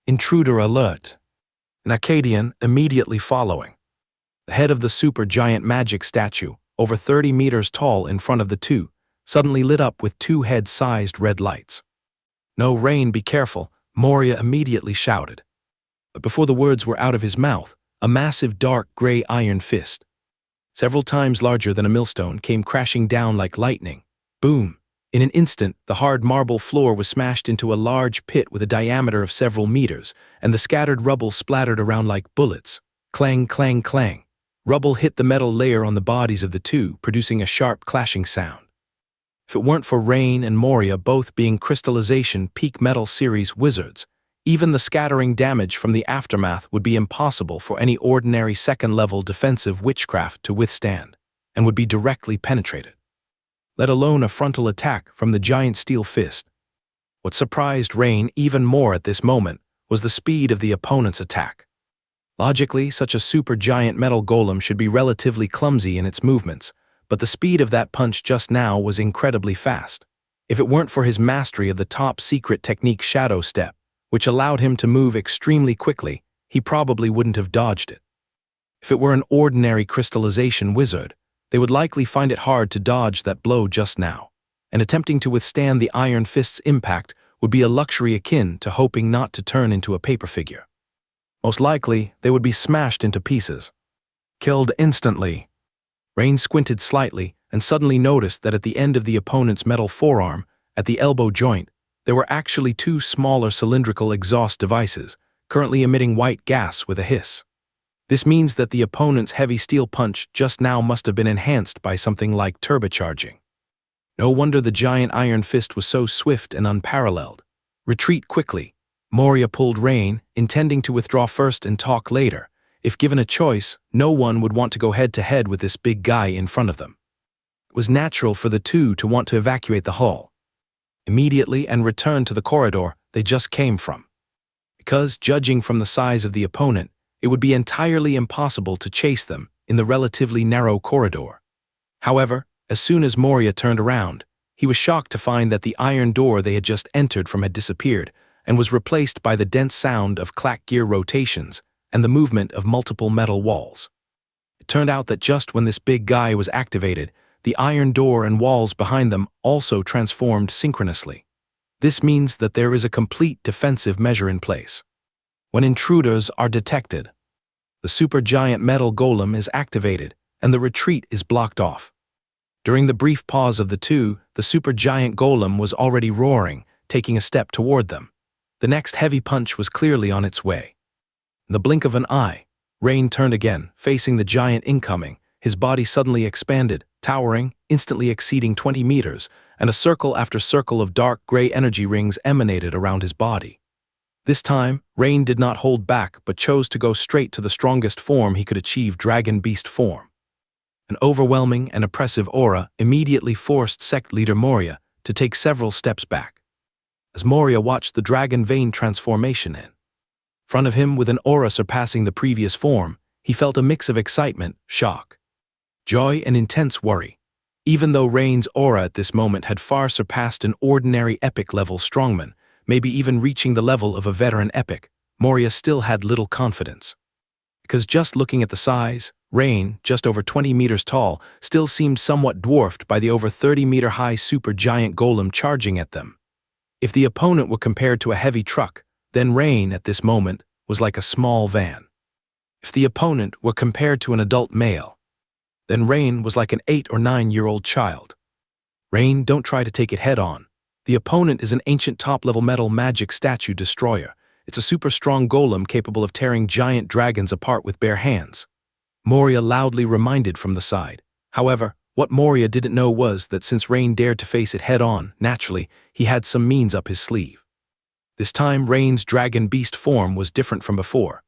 Intruder alert. An Akkadian immediately following. The head of the super-giant magic statue, over 30 meters tall in front of the two, suddenly lit up with two head-sized red lights. No, Rain, be careful, Moria immediately shouted. But before the words were out of his mouth, a massive dark gray iron fist, several times larger than a millstone, came crashing down like lightning. Boom! In an instant, the hard marble floor was smashed into a large pit with a diameter of several meters, and the scattered rubble splattered around like bullets. Clang, clang, clang. Rubble hit the metal layer on the bodies of the two, producing a sharp clashing sound. If it weren't for Rain and Moria both being Crystallization Peak Metal Series wizards, even the scattering damage from the aftermath would be impossible for any ordinary second-level defensive witchcraft to withstand, and would be directly penetrated, let alone a frontal attack from the giant steel fist. What surprised Rain even more at this moment was the speed of the opponent's attack. Logically, such a super-giant metal golem should be relatively clumsy in its movements, but the speed of that punch just now was incredibly fast. If it weren't for his mastery of the top-secret technique Shadow Step, which allowed him to move extremely quickly, he probably wouldn't have dodged it. If it were an ordinary crystallization wizard, they would likely find it hard to dodge that blow just now, and attempting to withstand the iron fist's impact would be a luxury akin to hoping not to turn into a paper figure. Most likely, they would be smashed into pieces, killed instantly. Rain squinted slightly and suddenly noticed that at the end of the opponent's metal forearm, at the elbow joint, there were actually two smaller cylindrical exhaust devices, currently emitting white gas with a hiss. This means that the opponent's heavy steel punch just now must have been enhanced by something like turbocharging. No wonder the giant iron fist was so swift and unparalleled. Retreat quickly. Moria pulled Rain, intending to withdraw first and talk later. If given a choice, no one would want to go head-to-head with this big guy in front of them. It was natural for the two to want to evacuate the hall immediately and return to the corridor they just came from, because, judging from the size of the opponent, it would be entirely impossible to chase them in the relatively narrow corridor. However, as soon as Moria turned around, he was shocked to find that the iron door they had just entered from had disappeared, and was replaced by the dense sound of clack gear rotations and the movement of multiple metal walls. It turned out that just when this big guy was activated, the iron door and walls behind them also transformed synchronously. This means that there is a complete defensive measure in place. When intruders are detected, the supergiant metal golem is activated, and the retreat is blocked off. During the brief pause of the two, the supergiant golem was already roaring, taking a step toward them. The next heavy punch was clearly on its way. In the blink of an eye, Rain turned again, facing the giant incoming. His body suddenly expanded, towering, instantly exceeding 20 meters, and a circle after circle of dark gray energy rings emanated around his body. This time, Rain did not hold back but chose to go straight to the strongest form he could achieve, dragon beast form. An overwhelming and oppressive aura immediately forced sect leader Moria to take several steps back. As Moria watched the dragon vein transformation in front of him with an aura surpassing the previous form, he felt a mix of excitement, shock, joy, and intense worry. Even though Rain's aura at this moment had far surpassed an ordinary epic-level strongman, maybe even reaching the level of a veteran epic, Moria still had little confidence. Because just looking at the size, Rain, just over 20 meters tall, still seemed somewhat dwarfed by the over 30-meter-high supergiant golem charging at them. If the opponent were compared to a heavy truck, then Rain, at this moment, was like a small van. If the opponent were compared to an adult male, then Rain was like an 8 or 9-year-old child. Rain, don't try to take it head-on. The opponent is an ancient top-level metal magic statue destroyer. It's a super strong golem capable of tearing giant dragons apart with bare hands. Moria loudly reminded from the side. However, what Moria didn't know was that since Rain dared to face it head-on, naturally, he had some means up his sleeve. This time, Rain's dragon beast form was different from before.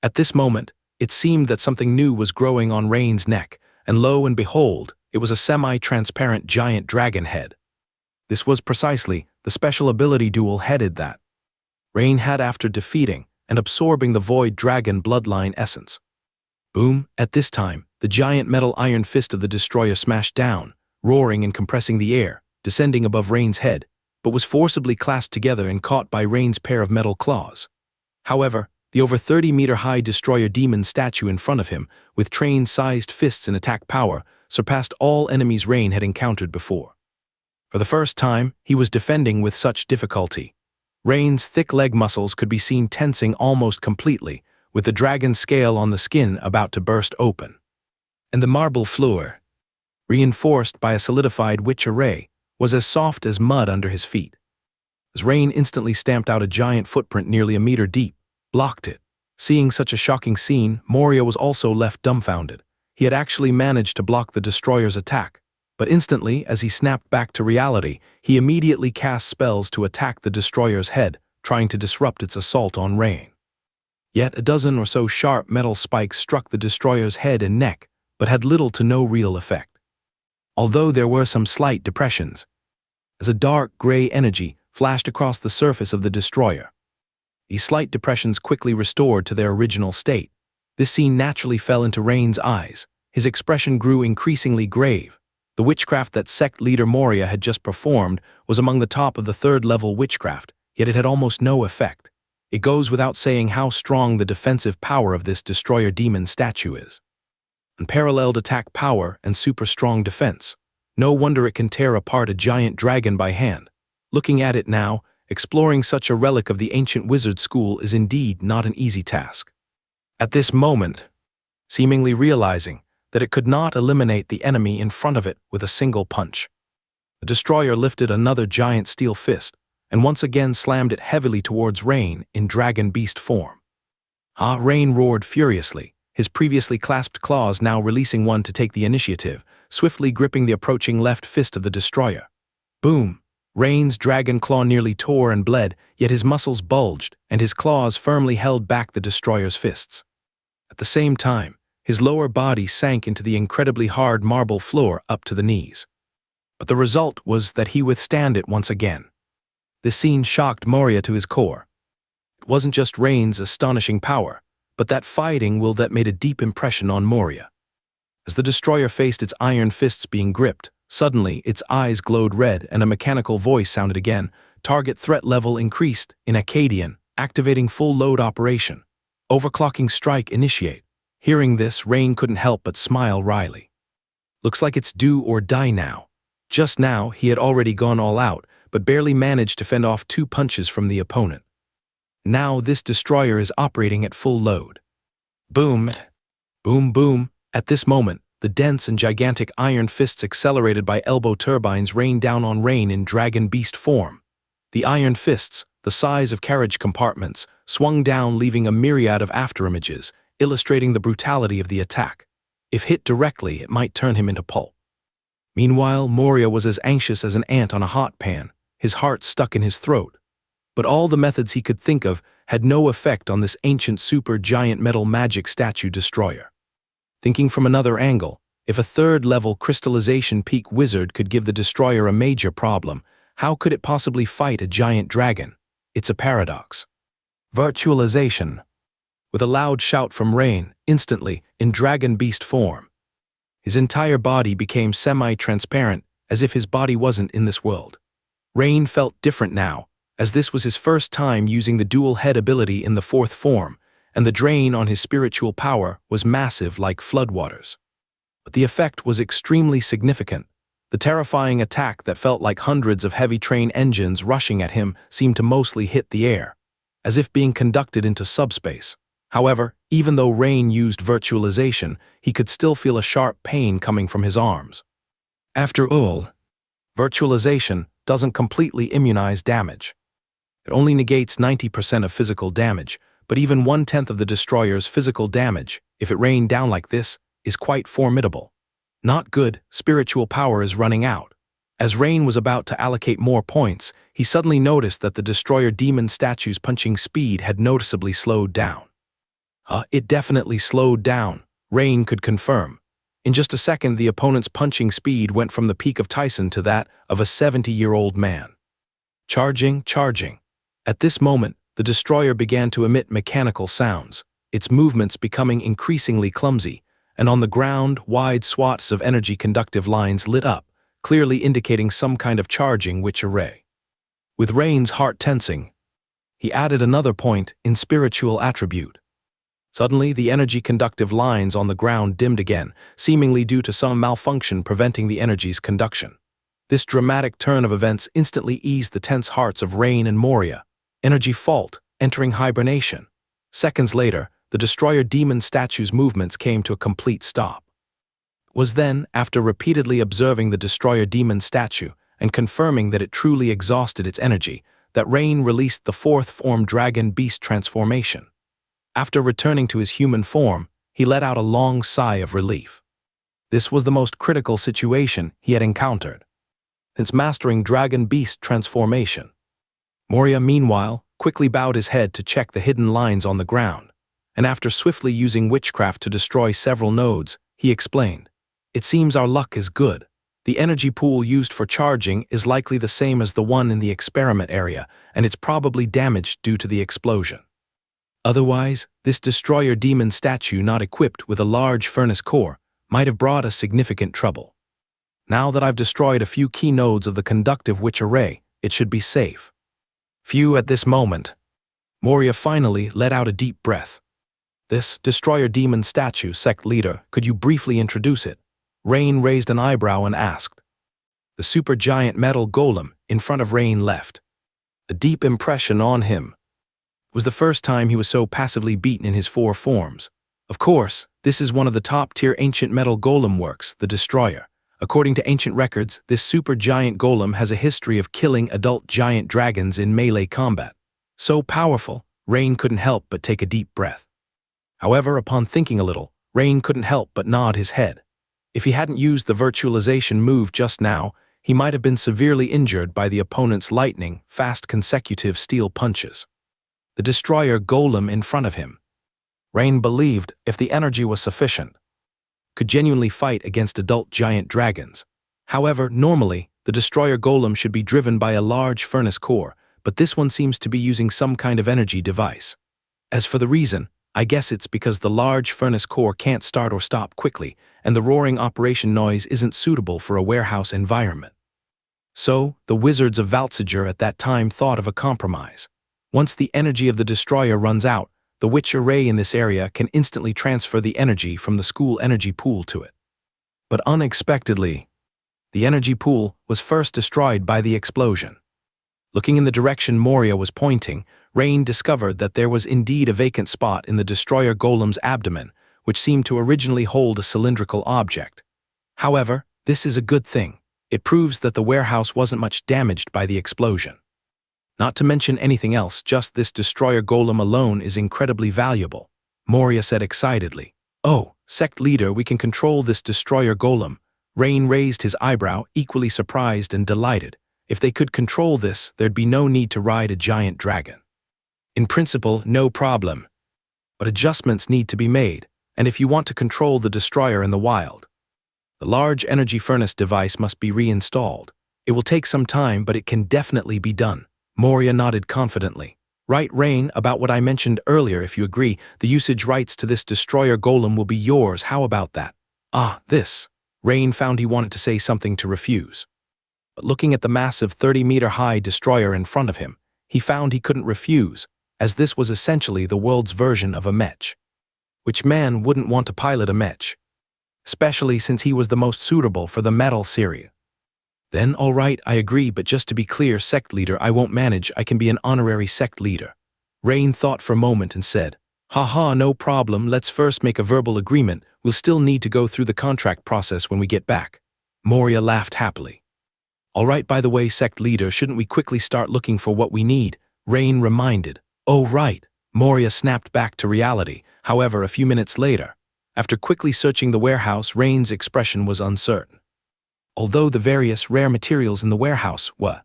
At this moment, it seemed that something new was growing on Rain's neck, and lo and behold, it was a semi-transparent giant dragon head. This was precisely the special ability dual headed that Rain had after defeating and absorbing the void dragon bloodline essence. Boom! At this time, the giant metal iron fist of the destroyer smashed down, roaring and compressing the air, descending above Rain's head, but was forcibly clasped together and caught by Rain's pair of metal claws. However, the over 30-meter-high destroyer demon statue in front of him, with train-sized fists and attack power, surpassed all enemies Rain had encountered before. For the first time, he was defending with such difficulty. Rain's thick leg muscles could be seen tensing almost completely, with the dragon scale on the skin about to burst open. And the marble floor, reinforced by a solidified witch array, was as soft as mud under his feet. As Rain instantly stamped out a giant footprint nearly a meter deep, blocked it. Seeing such a shocking scene, Moria was also left dumbfounded. He had actually managed to block the destroyer's attack, but instantly, as he snapped back to reality, he immediately cast spells to attack the destroyer's head, trying to disrupt its assault on Rain. Yet a dozen or so sharp metal spikes struck the destroyer's head and neck, but had little to no real effect. Although there were some slight depressions, as a dark gray energy flashed across the surface of the destroyer. These slight depressions quickly restored to their original state. This scene naturally fell into Rain's eyes. His expression grew increasingly grave. The witchcraft that sect leader Moria had just performed was among the top of the third-level witchcraft, yet it had almost no effect. It goes without saying how strong the defensive power of this destroyer demon statue is. Unparalleled attack power and super strong defense. No wonder it can tear apart a giant dragon by hand. Looking at it now, exploring such a relic of the ancient wizard school is indeed not an easy task. At this moment, seemingly realizing that it could not eliminate the enemy in front of it with a single punch, the destroyer lifted another giant steel fist and once again slammed it heavily towards Rain in dragon beast form. Rain roared furiously, his previously clasped claws now releasing one to take the initiative, swiftly gripping the approaching left fist of the destroyer. Boom! Rain's dragon claw nearly tore and bled, yet his muscles bulged, and his claws firmly held back the destroyer's fists. At the same time, his lower body sank into the incredibly hard marble floor up to the knees. But the result was that he withstood it once again. This scene shocked Moria to his core. It wasn't just Rain's astonishing power, but that fighting will that made a deep impression on Moria. As the destroyer faced its iron fists being gripped, suddenly its eyes glowed red and a mechanical voice sounded again. target threat level increased in Akkadian, activating full load operation. Overclocking strike initiate. Hearing this, Rain couldn't help but smile wryly. Looks like it's do or die now. Just now, he had already gone all out, but barely managed to fend off 2 punches from the opponent. Now this destroyer is operating at full load. Boom! Boom boom! At this moment, the dense and gigantic iron fists accelerated by elbow turbines rained down on Rain in dragon beast form. The iron fists, the size of carriage compartments, swung down, leaving a myriad of afterimages, illustrating the brutality of the attack. If hit directly, it might turn him into pulp. Meanwhile, Moria was as anxious as an ant on a hot pan, his heart stuck in his throat. But all the methods he could think of had no effect on this ancient super-giant metal magic statue destroyer. Thinking from another angle, if a third-level crystallization peak wizard could give the destroyer a major problem, how could it possibly fight a giant dragon? It's a paradox. Virtualization. With a loud shout from Rain, instantly, in dragon beast form, his entire body became semi-transparent, as if his body wasn't in this world. Rain felt different now, as this was his first time using the dual head ability in the 4th form, and the drain on his spiritual power was massive like floodwaters. But the effect was extremely significant. The terrifying attack that felt like hundreds of heavy train engines rushing at him seemed to mostly hit the air, as if being conducted into subspace. However, even though Rain used virtualization, he could still feel a sharp pain coming from his arms. After all, virtualization doesn't completely immunize damage. It only negates 90% of physical damage, but even 1/10 of the destroyer's physical damage, if it rained down like this, is quite formidable. Not good, spiritual power is running out. As Rain was about to allocate more points, he suddenly noticed that the destroyer demon statue's punching speed had noticeably slowed down. It definitely slowed down, Rain could confirm. In just a second, the opponent's punching speed went from the peak of Tyson to that of a 70-year-old man. Charging. At this moment, the destroyer began to emit mechanical sounds, its movements becoming increasingly clumsy, and on the ground, wide swaths of energy-conductive lines lit up, clearly indicating some kind of charging witch array. With Rain's heart tensing, he added another point in spiritual attribute. Suddenly, the energy-conductive lines on the ground dimmed again, seemingly due to some malfunction preventing the energy's conduction. This dramatic turn of events instantly eased the tense hearts of Rain and Moria. Energy fault, entering hibernation. Seconds later, the destroyer demon statue's movements came to a complete stop. It was then, after repeatedly observing the destroyer demon statue and confirming that it truly exhausted its energy, that Rain released the 4th form dragon beast transformation. After returning to his human form, he let out a long sigh of relief. This was the most critical situation he had encountered since mastering dragon beast transformation. Moria, meanwhile, quickly bowed his head to check the hidden lines on the ground, and after swiftly using witchcraft to destroy several nodes, he explained, "It seems our luck is good. The energy pool used for charging is likely the same as the one in the experiment area, and it's probably damaged due to the explosion. Otherwise, this destroyer demon statue not equipped with a large furnace core might have brought us significant trouble. Now that I've destroyed a few key nodes of the conductive witch array, it should be safe." Few at this moment. Moria finally let out a deep breath. "This destroyer demon statue, sect leader, could you briefly introduce it?" Rain raised an eyebrow and asked. The supergiant metal golem in front of Rain left a deep impression on him. It was the first time he was so passively beaten in his 4 forms. Of course, this is one of the top-tier ancient metal golem works, the destroyer. According to ancient records, this supergiant golem has a history of killing adult giant dragons in melee combat. So powerful, Rain couldn't help but take a deep breath. However, upon thinking a little, Rain couldn't help but nod his head. If he hadn't used the virtualization move just now, he might have been severely injured by the opponent's lightning, fast consecutive steel punches. The destroyer golem in front of him, Rain believed, if the energy was sufficient, could genuinely fight against adult giant dragons. However, normally, the destroyer golem should be driven by a large furnace core, but this one seems to be using some kind of energy device. As for the reason, I guess it's because the large furnace core can't start or stop quickly, and the roaring operation noise isn't suitable for a warehouse environment. So, the wizards of Valtziger at that time thought of a compromise. Once the energy of the destroyer runs out, the witch array in this area can instantly transfer the energy from the school energy pool to it. But unexpectedly, the energy pool was first destroyed by the explosion. Looking in the direction Moria was pointing, Rain discovered that there was indeed a vacant spot in the destroyer golem's abdomen, which seemed to originally hold a cylindrical object. However, this is a good thing. It proves that the warehouse wasn't much damaged by the explosion. Not to mention anything else, just this destroyer golem alone is incredibly valuable, Moria said excitedly. Oh, sect leader, we can control this destroyer golem. Rain raised his eyebrow, equally surprised and delighted. If they could control this, there'd be no need to ride a giant dragon. In principle, no problem. But adjustments need to be made, and if you want to control the destroyer in the wild, the large energy furnace device must be reinstalled. It will take some time, but it can definitely be done. Moria nodded confidently. Right, Rain, about what I mentioned earlier, if you agree, the usage rights to this destroyer golem will be yours. How about that? Ah, this. Rain found he wanted to say something to refuse. But looking at the massive 30-meter-high destroyer in front of him, he found he couldn't refuse, as this was essentially the world's version of a mech. Which man wouldn't want to pilot a mech? Especially since he was the most suitable for the metal series. Then, all right, I agree, but just to be clear, sect leader, I won't manage, I can be an honorary sect leader. Rain thought for a moment and said, haha, no problem, let's first make a verbal agreement, we'll still need to go through the contract process when we get back. Moria laughed happily. All right, by the way, sect leader, shouldn't we quickly start looking for what we need? Rain reminded. Oh right. Moria snapped back to reality. However, a few minutes later, after quickly searching the warehouse, Rain's expression was uncertain. Although the various rare materials in the warehouse were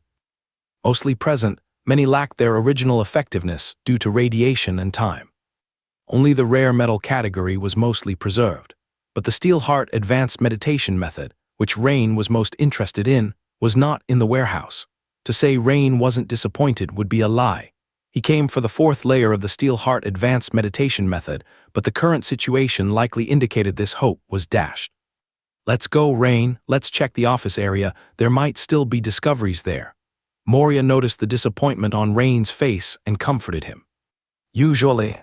mostly present, many lacked their original effectiveness due to radiation and time. Only the rare metal category was mostly preserved. But the Steel Heart Advanced Meditation method, which Rain was most interested in, was not in the warehouse. To say Rain wasn't disappointed would be a lie. He came for the fourth layer of the Steel Heart Advanced Meditation method, but the current situation likely indicated this hope was dashed. Let's go, Rain, let's check the office area, there might still be discoveries there. Moria noticed the disappointment on Rain's face and comforted him. Usually,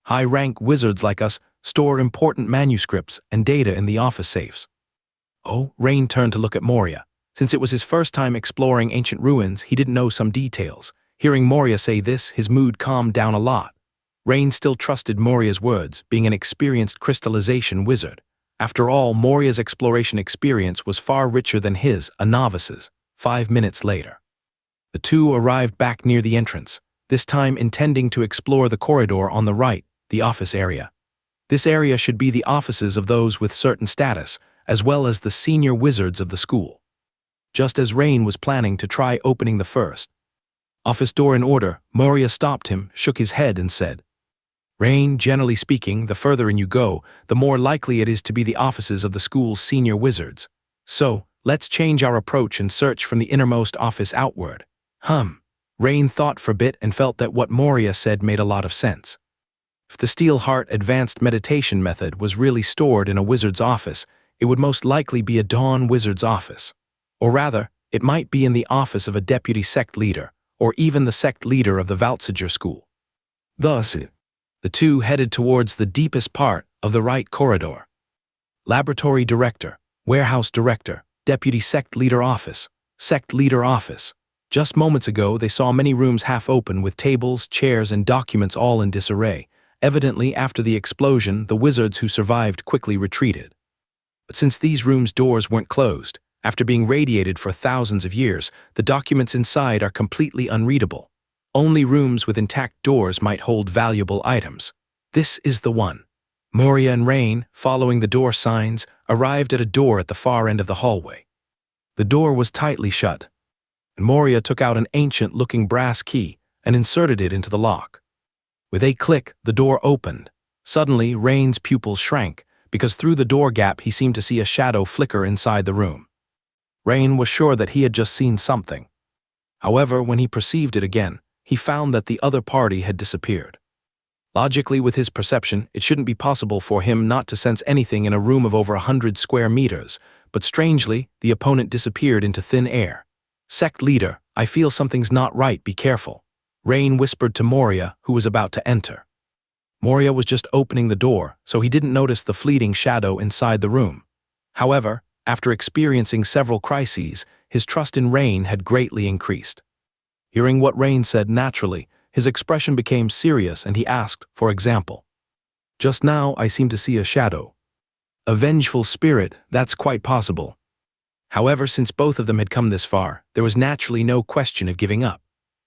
high-rank wizards like us store important manuscripts and data in the office safes. Oh, Rain turned to look at Moria. Since it was his first time exploring ancient ruins, he didn't know some details. Hearing Moria say this, his mood calmed down a lot. Rain still trusted Moria's words, being an experienced crystallization wizard. After all, Moria's exploration experience was far richer than his, a novice's. 5 minutes later, the two arrived back near the entrance, this time intending to explore the corridor on the right, the office area. This area should be the offices of those with certain status, as well as the senior wizards of the school. Just as Rain was planning to try opening the first office door in order, Moria stopped him, shook his head and said, Rain, generally speaking, the further in you go, the more likely it is to be the offices of the school's senior wizards. So, let's change our approach and search from the innermost office outward. Rain thought for a bit and felt that what Moria said made a lot of sense. If the Steel Heart Advanced Meditation method was really stored in a wizard's office, it would most likely be a Dawn wizard's office. Or rather, it might be in the office of a deputy sect leader, or even the sect leader of the Valtziger school. Thus, the two headed towards the deepest part of the right corridor. Laboratory Director, Warehouse Director, Deputy Sect Leader Office, Sect Leader Office. Just moments ago, they saw many rooms half open with tables, chairs, and documents all in disarray. Evidently, after the explosion, the wizards who survived quickly retreated. But since these rooms' doors weren't closed, after being radiated for thousands of years, the documents inside are completely unreadable. Only rooms with intact doors might hold valuable items. This is the one. Moria and Rain, following the door signs, arrived at a door at the far end of the hallway. The door was tightly shut, and Moria took out an ancient-looking brass key and inserted it into the lock. With a click, the door opened. Suddenly, Rain's pupils shrank, because through the door gap he seemed to see a shadow flicker inside the room. Rain was sure that he had just seen something. However, when he perceived it again, he found that the other party had disappeared. Logically, with his perception, it shouldn't be possible for him not to sense anything in a room of over 100 square meters, but strangely, the opponent disappeared into thin air. Sect leader, I feel something's not right, be careful. Rain whispered to Moria, who was about to enter. Moria was just opening the door, so he didn't notice the fleeting shadow inside the room. However, after experiencing several crises, his trust in Rain had greatly increased. Hearing what Rain said naturally, his expression became serious and he asked, for example, "Just now I seem to see a shadow." A vengeful spirit, that's quite possible. However, since both of them had come this far, there was naturally no question of giving up.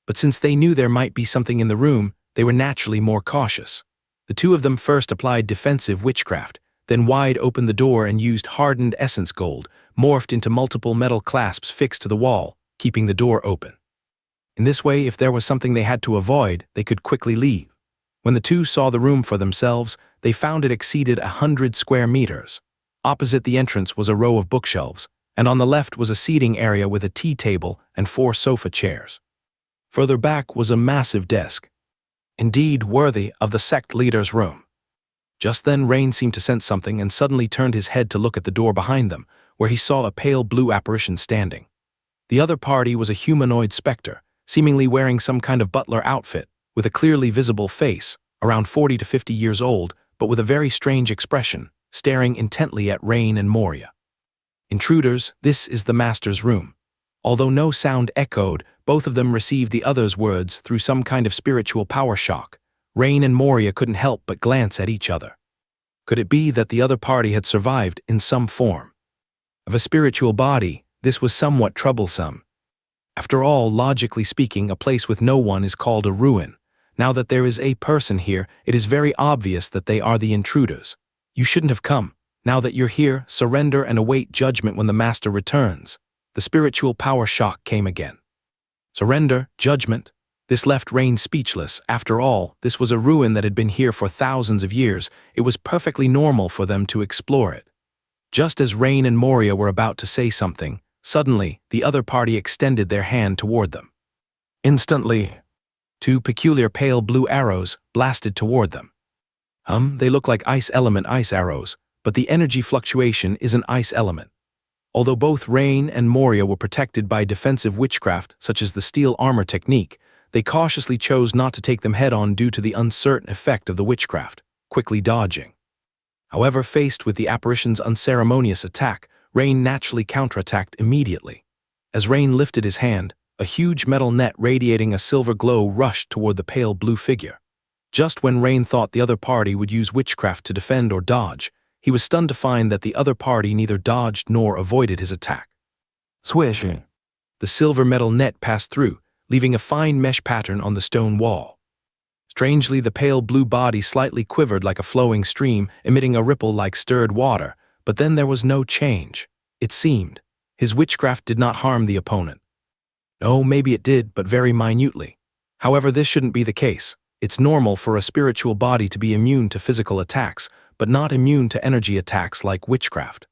But since they knew there might be something in the room, they were naturally more cautious. The two of them first applied defensive witchcraft, then wide opened the door and used hardened essence gold, morphed into multiple metal clasps fixed to the wall, keeping the door open. In this way, if there was something they had to avoid, they could quickly leave. When the two saw the room for themselves, they found it exceeded 100 square meters. Opposite the entrance was a row of bookshelves, and on the left was a seating area with a tea table and 4 sofa chairs. Further back was a massive desk, indeed worthy of the sect leader's room. Just then Rain seemed to sense something and suddenly turned his head to look at the door behind them, where he saw a pale blue apparition standing. The other party was a humanoid specter, seemingly wearing some kind of butler outfit, with a clearly visible face, around 40 to 50 years old, but with a very strange expression, staring intently at Rain and Moria. Intruders, this is the master's room. Although no sound echoed, both of them received the other's words through some kind of spiritual power shock. Rain and Moria couldn't help but glance at each other. Could it be that the other party had survived in some form of a spiritual body? This was somewhat troublesome. After all, logically speaking, a place with no one is called a ruin. Now that there is a person here, it is very obvious that they are the intruders. You shouldn't have come. Now that you're here, surrender and await judgment when the master returns. The spiritual power shock came again. Surrender, judgment. This left Rain speechless. After all, this was a ruin that had been here for thousands of years. It was perfectly normal for them to explore it. Just as Rain and Moria were about to say something, suddenly, the other party extended their hand toward them. Instantly, 2 peculiar pale blue arrows blasted toward them. They look like ice element ice arrows, but the energy fluctuation is an ice element. Although both Rain and Moria were protected by defensive witchcraft such as the steel armor technique, they cautiously chose not to take them head-on due to the uncertain effect of the witchcraft, quickly dodging. However, faced with the apparition's unceremonious attack, Rain naturally counterattacked immediately. As Rain lifted his hand, a huge metal net radiating a silver glow rushed toward the pale blue figure. Just when Rain thought the other party would use witchcraft to defend or dodge, he was stunned to find that the other party neither dodged nor avoided his attack. Swish! The silver metal net passed through, leaving a fine mesh pattern on the stone wall. Strangely, the pale blue body slightly quivered like a flowing stream, emitting a ripple like stirred water, but then there was no change. It seemed his witchcraft did not harm the opponent. No, maybe it did, but very minutely. However, this shouldn't be the case. It's normal for a spiritual body to be immune to physical attacks, but not immune to energy attacks like witchcraft.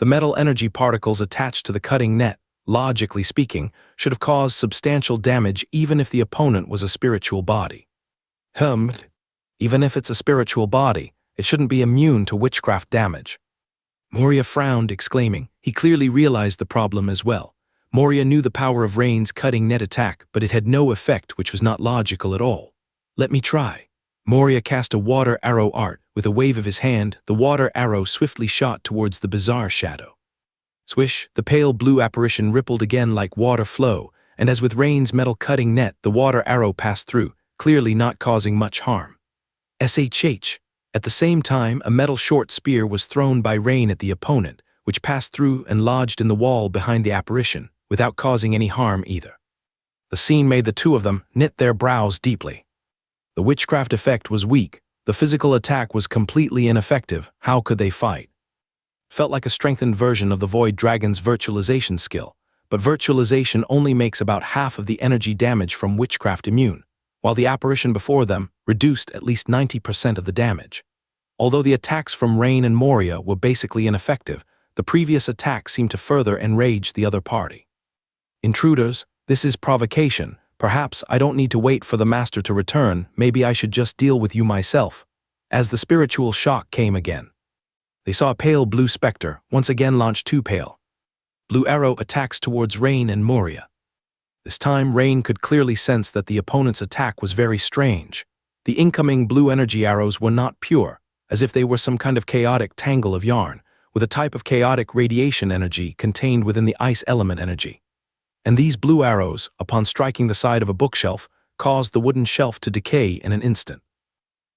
The metal energy particles attached to the cutting net, logically speaking, should have caused substantial damage even if the opponent was a spiritual body. Even if it's a spiritual body, it shouldn't be immune to witchcraft damage. Moria frowned, exclaiming. He clearly realized the problem as well. Moria knew the power of Rain's cutting net attack, but it had no effect, which was not logical at all. Let me try. Moria cast a water arrow art. With a wave of his hand, the water arrow swiftly shot towards the bizarre shadow. Swish, the pale blue apparition rippled again like water flow, and as with Rain's metal cutting net, the water arrow passed through, clearly not causing much harm. SHH. At the same time, a metal short spear was thrown by Rain at the opponent, which passed through and lodged in the wall behind the apparition, without causing any harm either. The scene made the two of them knit their brows deeply. The witchcraft effect was weak. The physical attack was completely ineffective. How could they fight? Felt like a strengthened version of the Void Dragon's virtualization skill, but virtualization only makes about half of the energy damage from witchcraft immune, while the apparition before them reduced at least 90% of the damage. Although the attacks from Rain and Moria were basically ineffective, the previous attack seemed to further enrage the other party. Intruders, this is provocation. Perhaps I don't need to wait for the master to return. Maybe I should just deal with you myself. As the spiritual shock came again, they saw a pale blue specter once again launch 2 pale blue arrow attacks towards Rain and Moria. This time, Rain could clearly sense that the opponent's attack was very strange. The incoming blue energy arrows were not pure, as if they were some kind of chaotic tangle of yarn, with a type of chaotic radiation energy contained within the ice element energy. And these blue arrows, upon striking the side of a bookshelf, caused the wooden shelf to decay in an instant.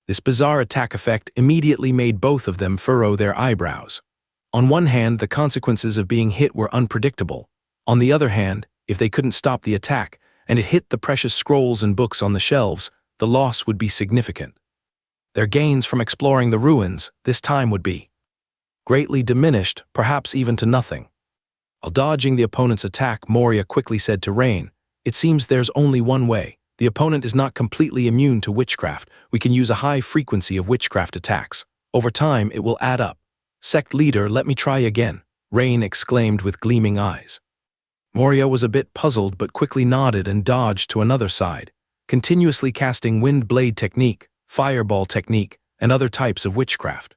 This bizarre attack effect immediately made both of them furrow their eyebrows. On one hand, the consequences of being hit were unpredictable. On the other hand, if they couldn't stop the attack, and it hit the precious scrolls and books on the shelves, the loss would be significant. Their gains from exploring the ruins this time would be greatly diminished, perhaps even to nothing. While dodging the opponent's attack, Moria quickly said to Rain, "It seems there's only one way. The opponent is not completely immune to witchcraft. We can use a high frequency of witchcraft attacks. Over time, it will add up." "Sect leader, let me try again," Rain exclaimed with gleaming eyes. Moria was a bit puzzled but quickly nodded and dodged to another side, continuously casting wind blade technique, fireball technique, and other types of witchcraft.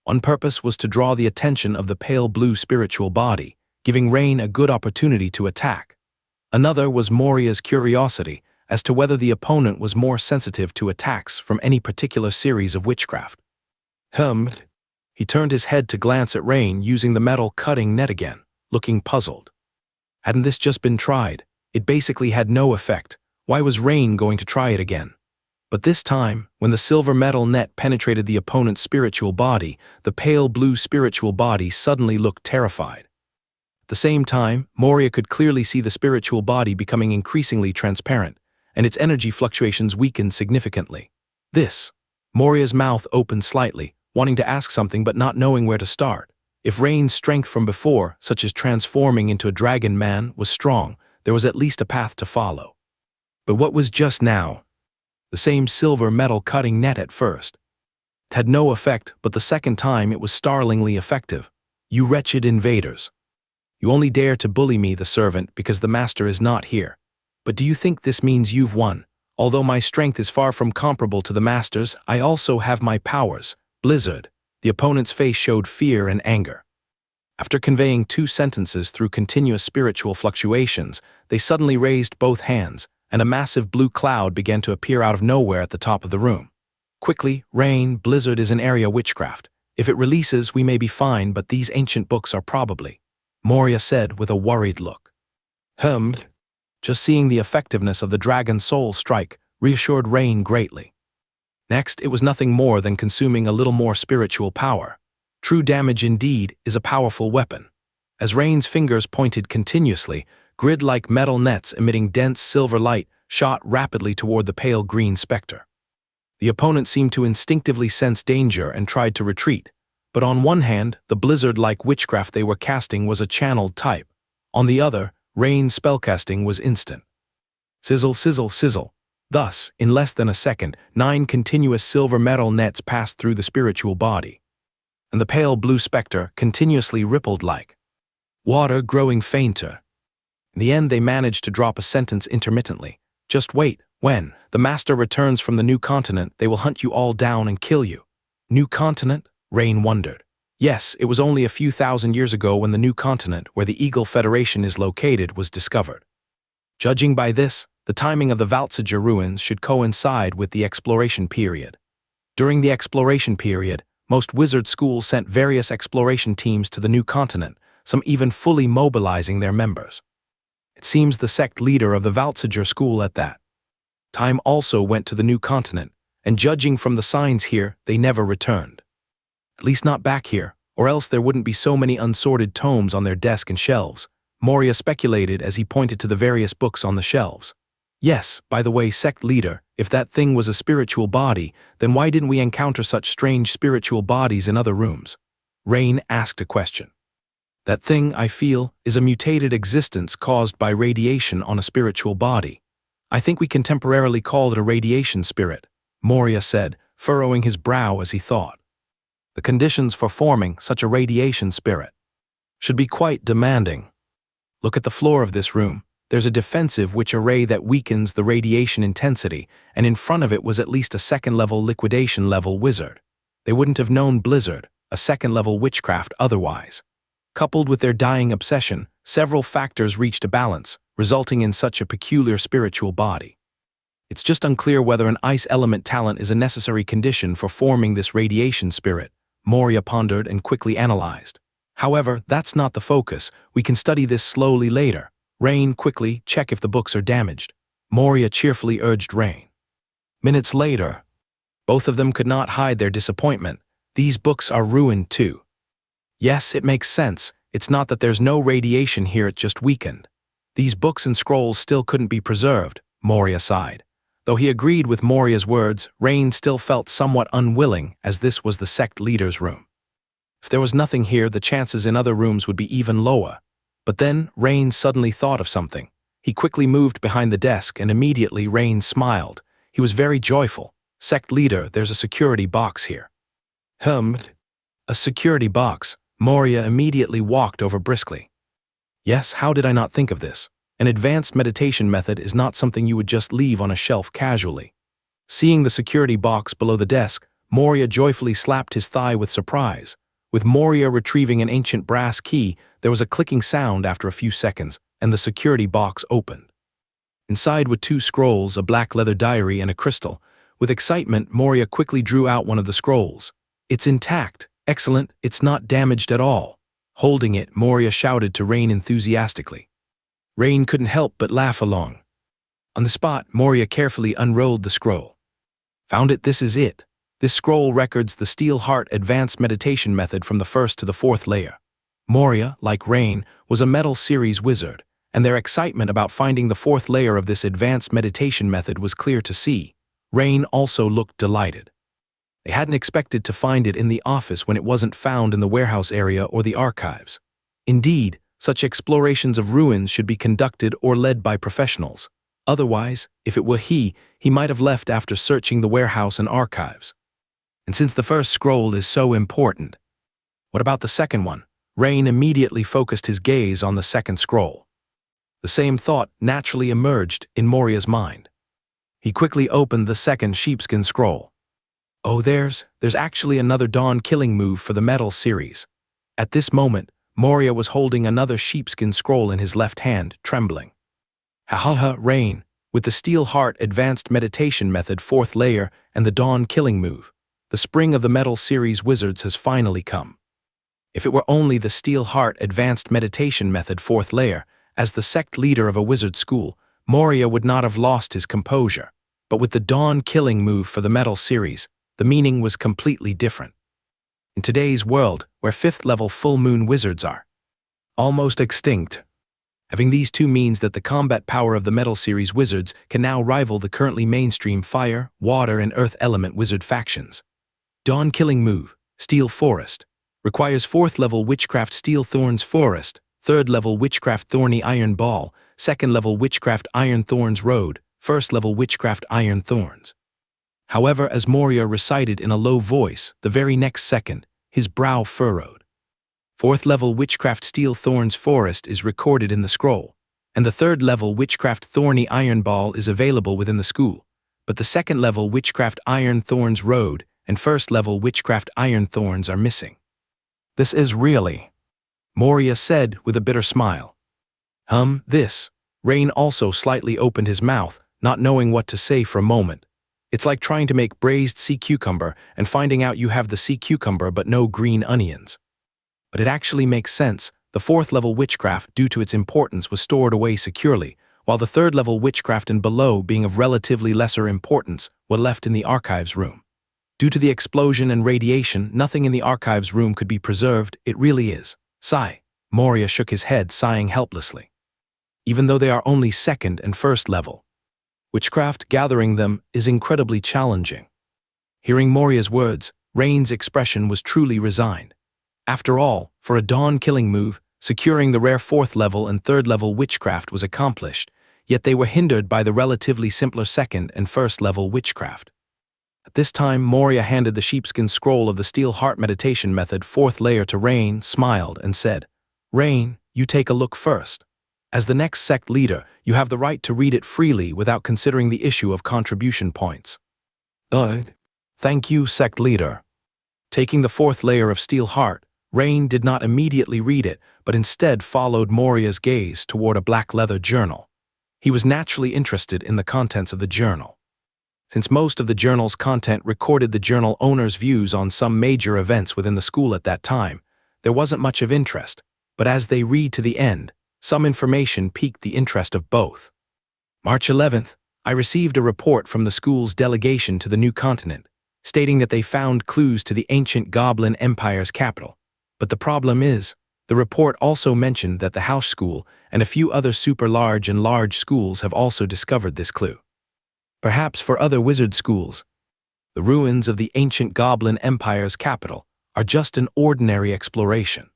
One purpose was to draw the attention of the pale blue spiritual body, giving Rain a good opportunity to attack. Another was Moria's curiosity as to whether the opponent was more sensitive to attacks from any particular series of witchcraft. He turned his head to glance at Rain using the metal cutting net again, looking puzzled. Hadn't this just been tried? It basically had no effect. Why was Rain going to try it again? But this time, when the silver metal net penetrated the opponent's spiritual body, the pale blue spiritual body suddenly looked terrified. At the same time, Moria could clearly see the spiritual body becoming increasingly transparent, and its energy fluctuations weakened significantly. Moria's mouth opened slightly, wanting to ask something but not knowing where to start. If Rain's strength from before, such as transforming into a dragon man, was strong, there was at least a path to follow. But what was just now? The same silver metal cutting net at first. It had no effect, but the second time it was startlingly effective. "You wretched invaders. You only dare to bully me, the servant, because the master is not here. But do you think this means you've won? Although my strength is far from comparable to the master's, I also have my powers. Blizzard." The opponent's face showed fear and anger. After conveying 2 sentences through continuous spiritual fluctuations, they suddenly raised both hands, and a massive blue cloud began to appear out of nowhere at the top of the room. "Quickly, Rain, Blizzard is an area witchcraft. If it releases, we may be fine, but these ancient books are probably," Moria said with a worried look. Just seeing the effectiveness of the Dragon Soul strike reassured Rain greatly. Next, it was nothing more than consuming a little more spiritual power. True damage indeed is a powerful weapon. As Rain's fingers pointed continuously, grid-like metal nets emitting dense silver light shot rapidly toward the pale green specter. The opponent seemed to instinctively sense danger and tried to retreat, but on one hand, the blizzard-like witchcraft they were casting was a channeled type. On the other, Rain's spellcasting was instant. Sizzle, sizzle, sizzle. Thus, in less than a second, 9 continuous silver metal nets passed through the spiritual body, and the pale blue specter continuously rippled like water growing fainter. In the end, they managed to drop a sentence intermittently. "Just wait. When the master returns from the new continent, they will hunt you all down and kill you." New continent? Rain wondered. Yes, it was only a few thousand years ago when the new continent, where the Eagle Federation is located, was discovered. Judging by this, the timing of the Valtziger ruins should coincide with the exploration period. During the exploration period, most wizard schools sent various exploration teams to the new continent, some even fully mobilizing their members. It seems the sect leader of the Valtziger school at that time also went to the new continent, and judging from the signs here, they never returned. At least not back here, or else there wouldn't be so many unsorted tomes on their desk and shelves, Moria speculated as he pointed to the various books on the shelves. "Yes, by the way, sect leader, if that thing was a spiritual body, then why didn't we encounter such strange spiritual bodies in other rooms?" Rain asked a question. "That thing, I feel, is a mutated existence caused by radiation on a spiritual body. I think we can temporarily call it a radiation spirit," Moria said, furrowing his brow as he thought. The conditions for forming such a radiation spirit should be quite demanding. Look at the floor of this room. There's a defensive witch array that weakens the radiation intensity, and in front of it was at least a second-level liquidation-level wizard. They wouldn't have known Blizzard, a second-level witchcraft, otherwise. Coupled with their dying obsession, several factors reached a balance, resulting in such a peculiar spiritual body. It's just unclear whether an ice element talent is a necessary condition for forming this radiation spirit, Moria pondered and quickly analyzed. However, that's not the focus. We can study this slowly later. Rain, quickly, check if the books are damaged. Moria cheerfully urged Rain. Minutes later, both of them could not hide their disappointment. These books are ruined too. Yes, it makes sense. It's not that there's no radiation here, it just weakened. These books and scrolls still couldn't be preserved, Moria sighed. Though he agreed with Moria's words, Rain still felt somewhat unwilling, as this was the sect leader's room. If there was nothing here, the chances in other rooms would be even lower. But then, Rain suddenly thought of something. He quickly moved behind the desk, and immediately Rain smiled. He was very joyful. Sect leader, there's a security box here. A security box. Moria immediately walked over briskly. Yes, how did I not think of this? An advanced meditation method is not something you would just leave on a shelf casually. Seeing the security box below the desk, Moria joyfully slapped his thigh with surprise. With Moria retrieving an ancient brass key, there was a clicking sound after a few seconds, and the security box opened. Inside were 2 scrolls, a black leather diary, and a crystal. With excitement, Moria quickly drew out one of the scrolls. It's intact. Excellent, it's not damaged at all. Holding it, Moria shouted to Rain enthusiastically. Rain couldn't help but laugh along. On the spot, Moria carefully unrolled the scroll. Found it, this is it. This scroll records the Steel Heart Advanced Meditation method from the 1st to the 4th layer. Moria, like Rain, was a Metal Series wizard, and their excitement about finding the 4th layer of this advanced meditation method was clear to see. Rain also looked delighted. They hadn't expected to find it in the office when it wasn't found in the warehouse area or the archives. Indeed, such explorations of ruins should be conducted or led by professionals. Otherwise, if it were he might have left after searching the warehouse and archives. And since the first scroll is so important, what about the second one? Rain immediately focused his gaze on the second scroll. The same thought naturally emerged in Moria's mind. He quickly opened the second sheepskin scroll. Oh, there's actually another dawn killing move for the Metal Series. At this moment, Moria was holding another sheepskin scroll in his left hand, trembling. Ha, Rain, with the Steel Heart Advanced Meditation method 4th layer and the dawn killing move, the spring of the Metal Series wizards has finally come. If it were only the Steel Heart Advanced Meditation method 4th layer, as the sect leader of a wizard school, Moria would not have lost his composure. But with the dawn killing move for the Metal Series, the meaning was completely different. In today's world, where 5th level full moon wizards are almost extinct, having these 2 means that the combat power of the Metal Series wizards can now rival the currently mainstream fire, water, and earth element wizard factions. Dawn killing move, Steel Forest, requires 4th level Witchcraft Steel Thorns Forest, 3rd level Witchcraft Thorny Iron Ball, 2nd level Witchcraft Iron Thorns Road, 1st level Witchcraft Iron Thorns. However, as Moria recited in a low voice, the very next second, his brow furrowed. 4th level Witchcraft Steel Thorns Forest is recorded in the scroll, and the 3rd level Witchcraft Thorny Iron Ball is available within the school, but the 2nd level Witchcraft Iron Thorns Road and 1st level Witchcraft Iron Thorns are missing. This is really, Moria said with a bitter smile. This. Rain also slightly opened his mouth, not knowing what to say for a moment. It's like trying to make braised sea cucumber and finding out you have the sea cucumber but no green onions. But it actually makes sense. The 4th level witchcraft, due to its importance, was stored away securely, while the 3rd level witchcraft and below, being of relatively lesser importance, were left in the archives room. Due to the explosion and radiation, nothing in the archives room could be preserved. It really is. Sigh. Moria shook his head, sighing helplessly. Even though they are only 2nd and 1st level, witchcraft, gathering them is incredibly challenging. Hearing Moria's words, Rain's expression was truly resigned. After all, for a dawn-killing move, securing the rare 4th level and 3rd level witchcraft was accomplished, yet they were hindered by the relatively simpler 2nd and 1st level witchcraft. At this time, Moria handed the sheepskin scroll of the Steel Heart Meditation method 4th layer to Rain, smiled, and said, Rain, you take a look first. As the next sect leader, you have the right to read it freely without considering the issue of contribution points. Thank you, sect leader. Taking the 4th layer of Steel Heart, Rain did not immediately read it, but instead followed Moria's gaze toward a black leather journal. He was naturally interested in the contents of the journal. Since most of the journal's content recorded the journal owner's views on some major events within the school at that time, there wasn't much of interest, but as they read to the end, some information piqued the interest of both. March 11th, I received a report from the school's delegation to the new continent, stating that they found clues to the ancient Goblin Empire's capital. But the problem is, the report also mentioned that the house school and a few other super large and large schools have also discovered this clue. Perhaps for other wizard schools, the ruins of the ancient Goblin Empire's capital are just an ordinary exploration.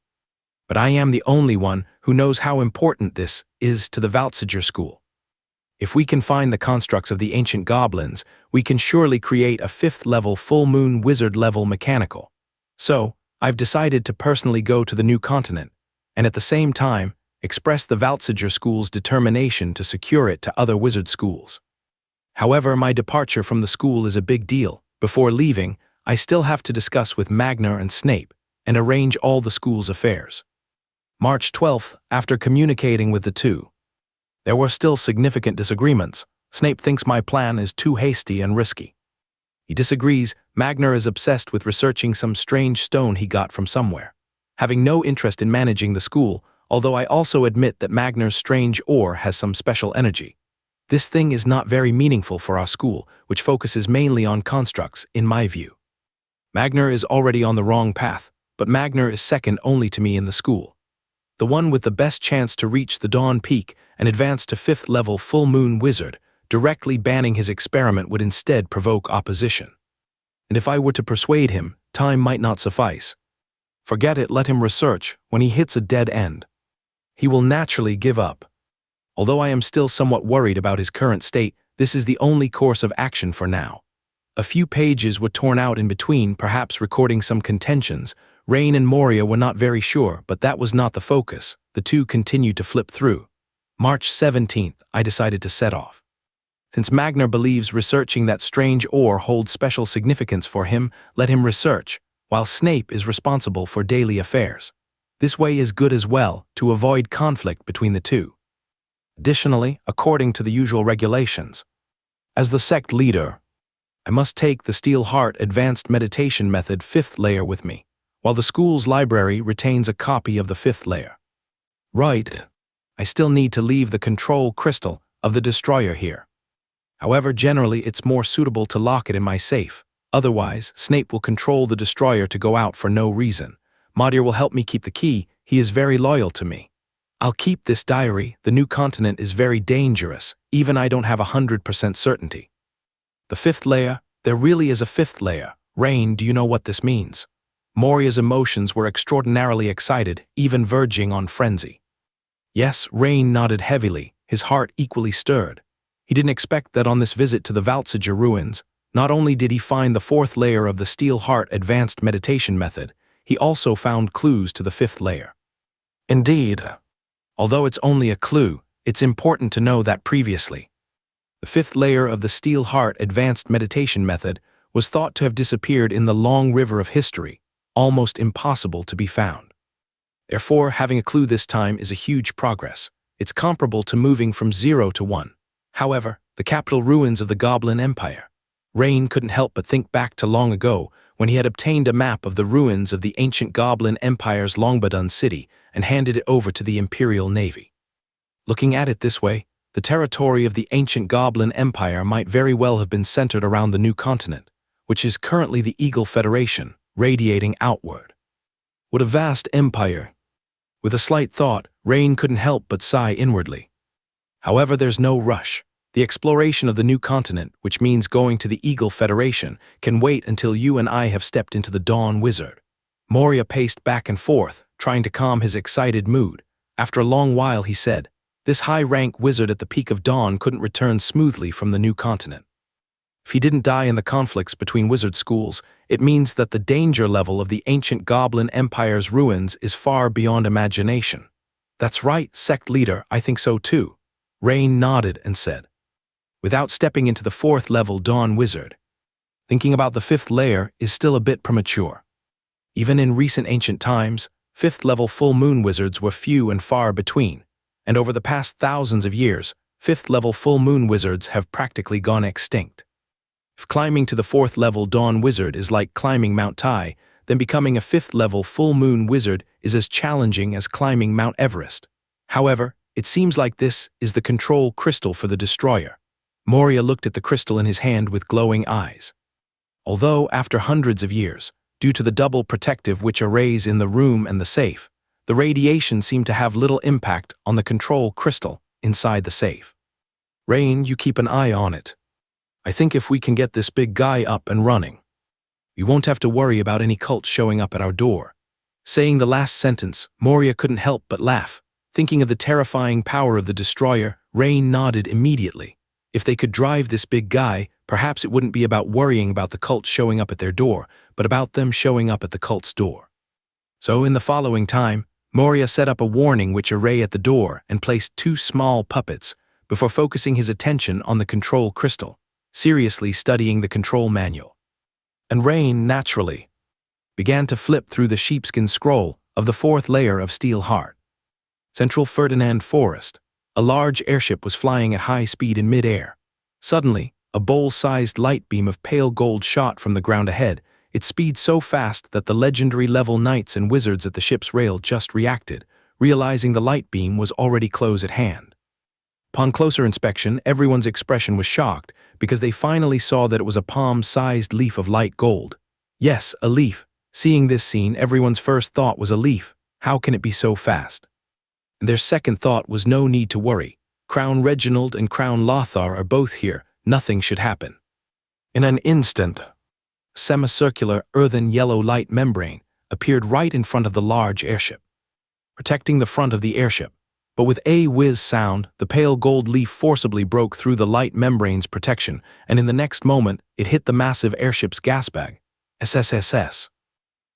But I am the only one who knows how important this is to the Valtziger school. If we can find the constructs of the ancient goblins, we can surely create a 5th-level full-moon wizard-level mechanical. So, I've decided to personally go to the new continent, and at the same time, express the Valtziger school's determination to secure it to other wizard schools. However, my departure from the school is a big deal. Before leaving, I still have to discuss with Magner and Snape and arrange all the school's affairs. March 12th, after communicating with the two, there were still significant disagreements. Snape thinks my plan is too hasty and risky. He disagrees. Magner is obsessed with researching some strange stone he got from somewhere, having no interest in managing the school, although I also admit that Magner's strange ore has some special energy. This thing is not very meaningful for our school, which focuses mainly on constructs, in my view. Magner is already on the wrong path, but Magner is second only to me in the school. The one with the best chance to reach the Dawn Peak and advance to 5th-level full-moon wizard, directly banning his experiment would instead provoke opposition. And if I were to persuade him, time might not suffice. Forget it, let him research. When he hits a dead end, he will naturally give up. Although I am still somewhat worried about his current state, this is the only course of action for now. A few pages were torn out in between, perhaps recording some contentions. Rain and Moria were not very sure, but that was not the focus. The two continued to flip through. March 17th, I decided to set off. Since Magner believes researching that strange ore holds special significance for him, let him research, while Snape is responsible for daily affairs. This way is good as well, to avoid conflict between the two. Additionally, according to the usual regulations, as the sect leader, I must take the Steel Heart Advanced Meditation Method 5th layer with me, while the school's library retains a copy of the 5th layer. Right, I still need to leave the control crystal of the destroyer here. However, generally it's more suitable to lock it in my safe. Otherwise, Snape will control the destroyer to go out for no reason. Modir will help me keep the key. He is very loyal to me. I'll keep this diary. The new continent is very dangerous. Even I don't have 100% certainty. The 5th layer, there really is a 5th layer. Rain, do you know what this means? Moria's emotions were extraordinarily excited, even verging on frenzy. Yes, Rain nodded heavily, his heart equally stirred. He didn't expect that on this visit to the Valtziger ruins, not only did he find the 4th layer of the Steel Heart Advanced Meditation Method, he also found clues to the 5th layer. Indeed, although it's only a clue, it's important to know that previously, the 5th layer of the Steel Heart Advanced Meditation Method was thought to have disappeared in the long river of history, almost impossible to be found. Therefore, having a clue this time is a huge progress. It's comparable to moving from 0 to 1. However, the capital ruins of the Goblin Empire. Rain couldn't help but think back to long ago when he had obtained a map of the ruins of the ancient Goblin Empire's Longbudun city and handed it over to the Imperial Navy. Looking at it this way, the territory of the ancient Goblin Empire might very well have been centered around the new continent, which is currently the Eagle Federation, radiating outward. What a vast empire! With a slight thought, Rain couldn't help but sigh inwardly. However, there's no rush. The exploration of the new continent, which means going to the Eagle Federation, can wait until you and I have stepped into the Dawn Wizard. Moria paced back and forth, trying to calm his excited mood. After a long while he said, "This high-rank wizard at the peak of dawn couldn't return smoothly from the new continent. If he didn't die in the conflicts between wizard schools, it means that the danger level of the ancient Goblin Empire's ruins is far beyond imagination." "That's right, sect leader, I think so too." Rain nodded and said, "Without stepping into the 4th-level Dawn Wizard, thinking about the 5th layer is still a bit premature. Even in recent ancient times, 5th-level full-moon wizards were few and far between, and over the past thousands of years, fifth-level full moon wizards have practically gone extinct. If climbing to the fourth-level dawn wizard is like climbing Mount Tai, then becoming a fifth-level full moon wizard is as challenging as climbing Mount Everest. However, it seems like this is the control crystal for the destroyer. Moria looked at the crystal in his hand with glowing eyes. Although, after hundreds of years, due to the double protective witch arrays in the room and the safe, the radiation seemed to have little impact on the control crystal inside the safe. Rain, you keep an eye on it. I think if we can get this big guy up and running, we won't have to worry about any cult showing up at our door. Saying the last sentence, Moria couldn't help but laugh. Thinking of the terrifying power of the destroyer, Rain nodded immediately. If they could drive this big guy, perhaps it wouldn't be about worrying about the cult showing up at their door, but about them showing up at the cult's door. So in the following time, Moria set up a warning witch array at the door and placed 2 small puppets before focusing his attention on the control crystal, seriously studying the control manual. And Rain, naturally, began to flip through the sheepskin scroll of the 4th layer of Steel Heart. Central Ferdinand Forest. A large airship was flying at high speed in mid-air. Suddenly, a bowl-sized light beam of pale gold shot from the ground ahead, its speed so fast that the legendary level knights and wizards at the ship's rail just reacted, realizing the light beam was already close at hand. Upon closer inspection, everyone's expression was shocked because they finally saw that it was a palm-sized leaf of light gold. Yes, a leaf. Seeing this scene, everyone's first thought was a leaf. How can it be so fast? And their second thought was no need to worry. Crown Reginald and Crown Lothar are both here. Nothing should happen. In an instant, semicircular earthen yellow light membrane appeared right in front of the large airship, protecting the front of the airship. But with a whiz sound, the pale gold leaf forcibly broke through the light membrane's protection, and in the next moment, it hit the massive airship's gas bag. SSSS.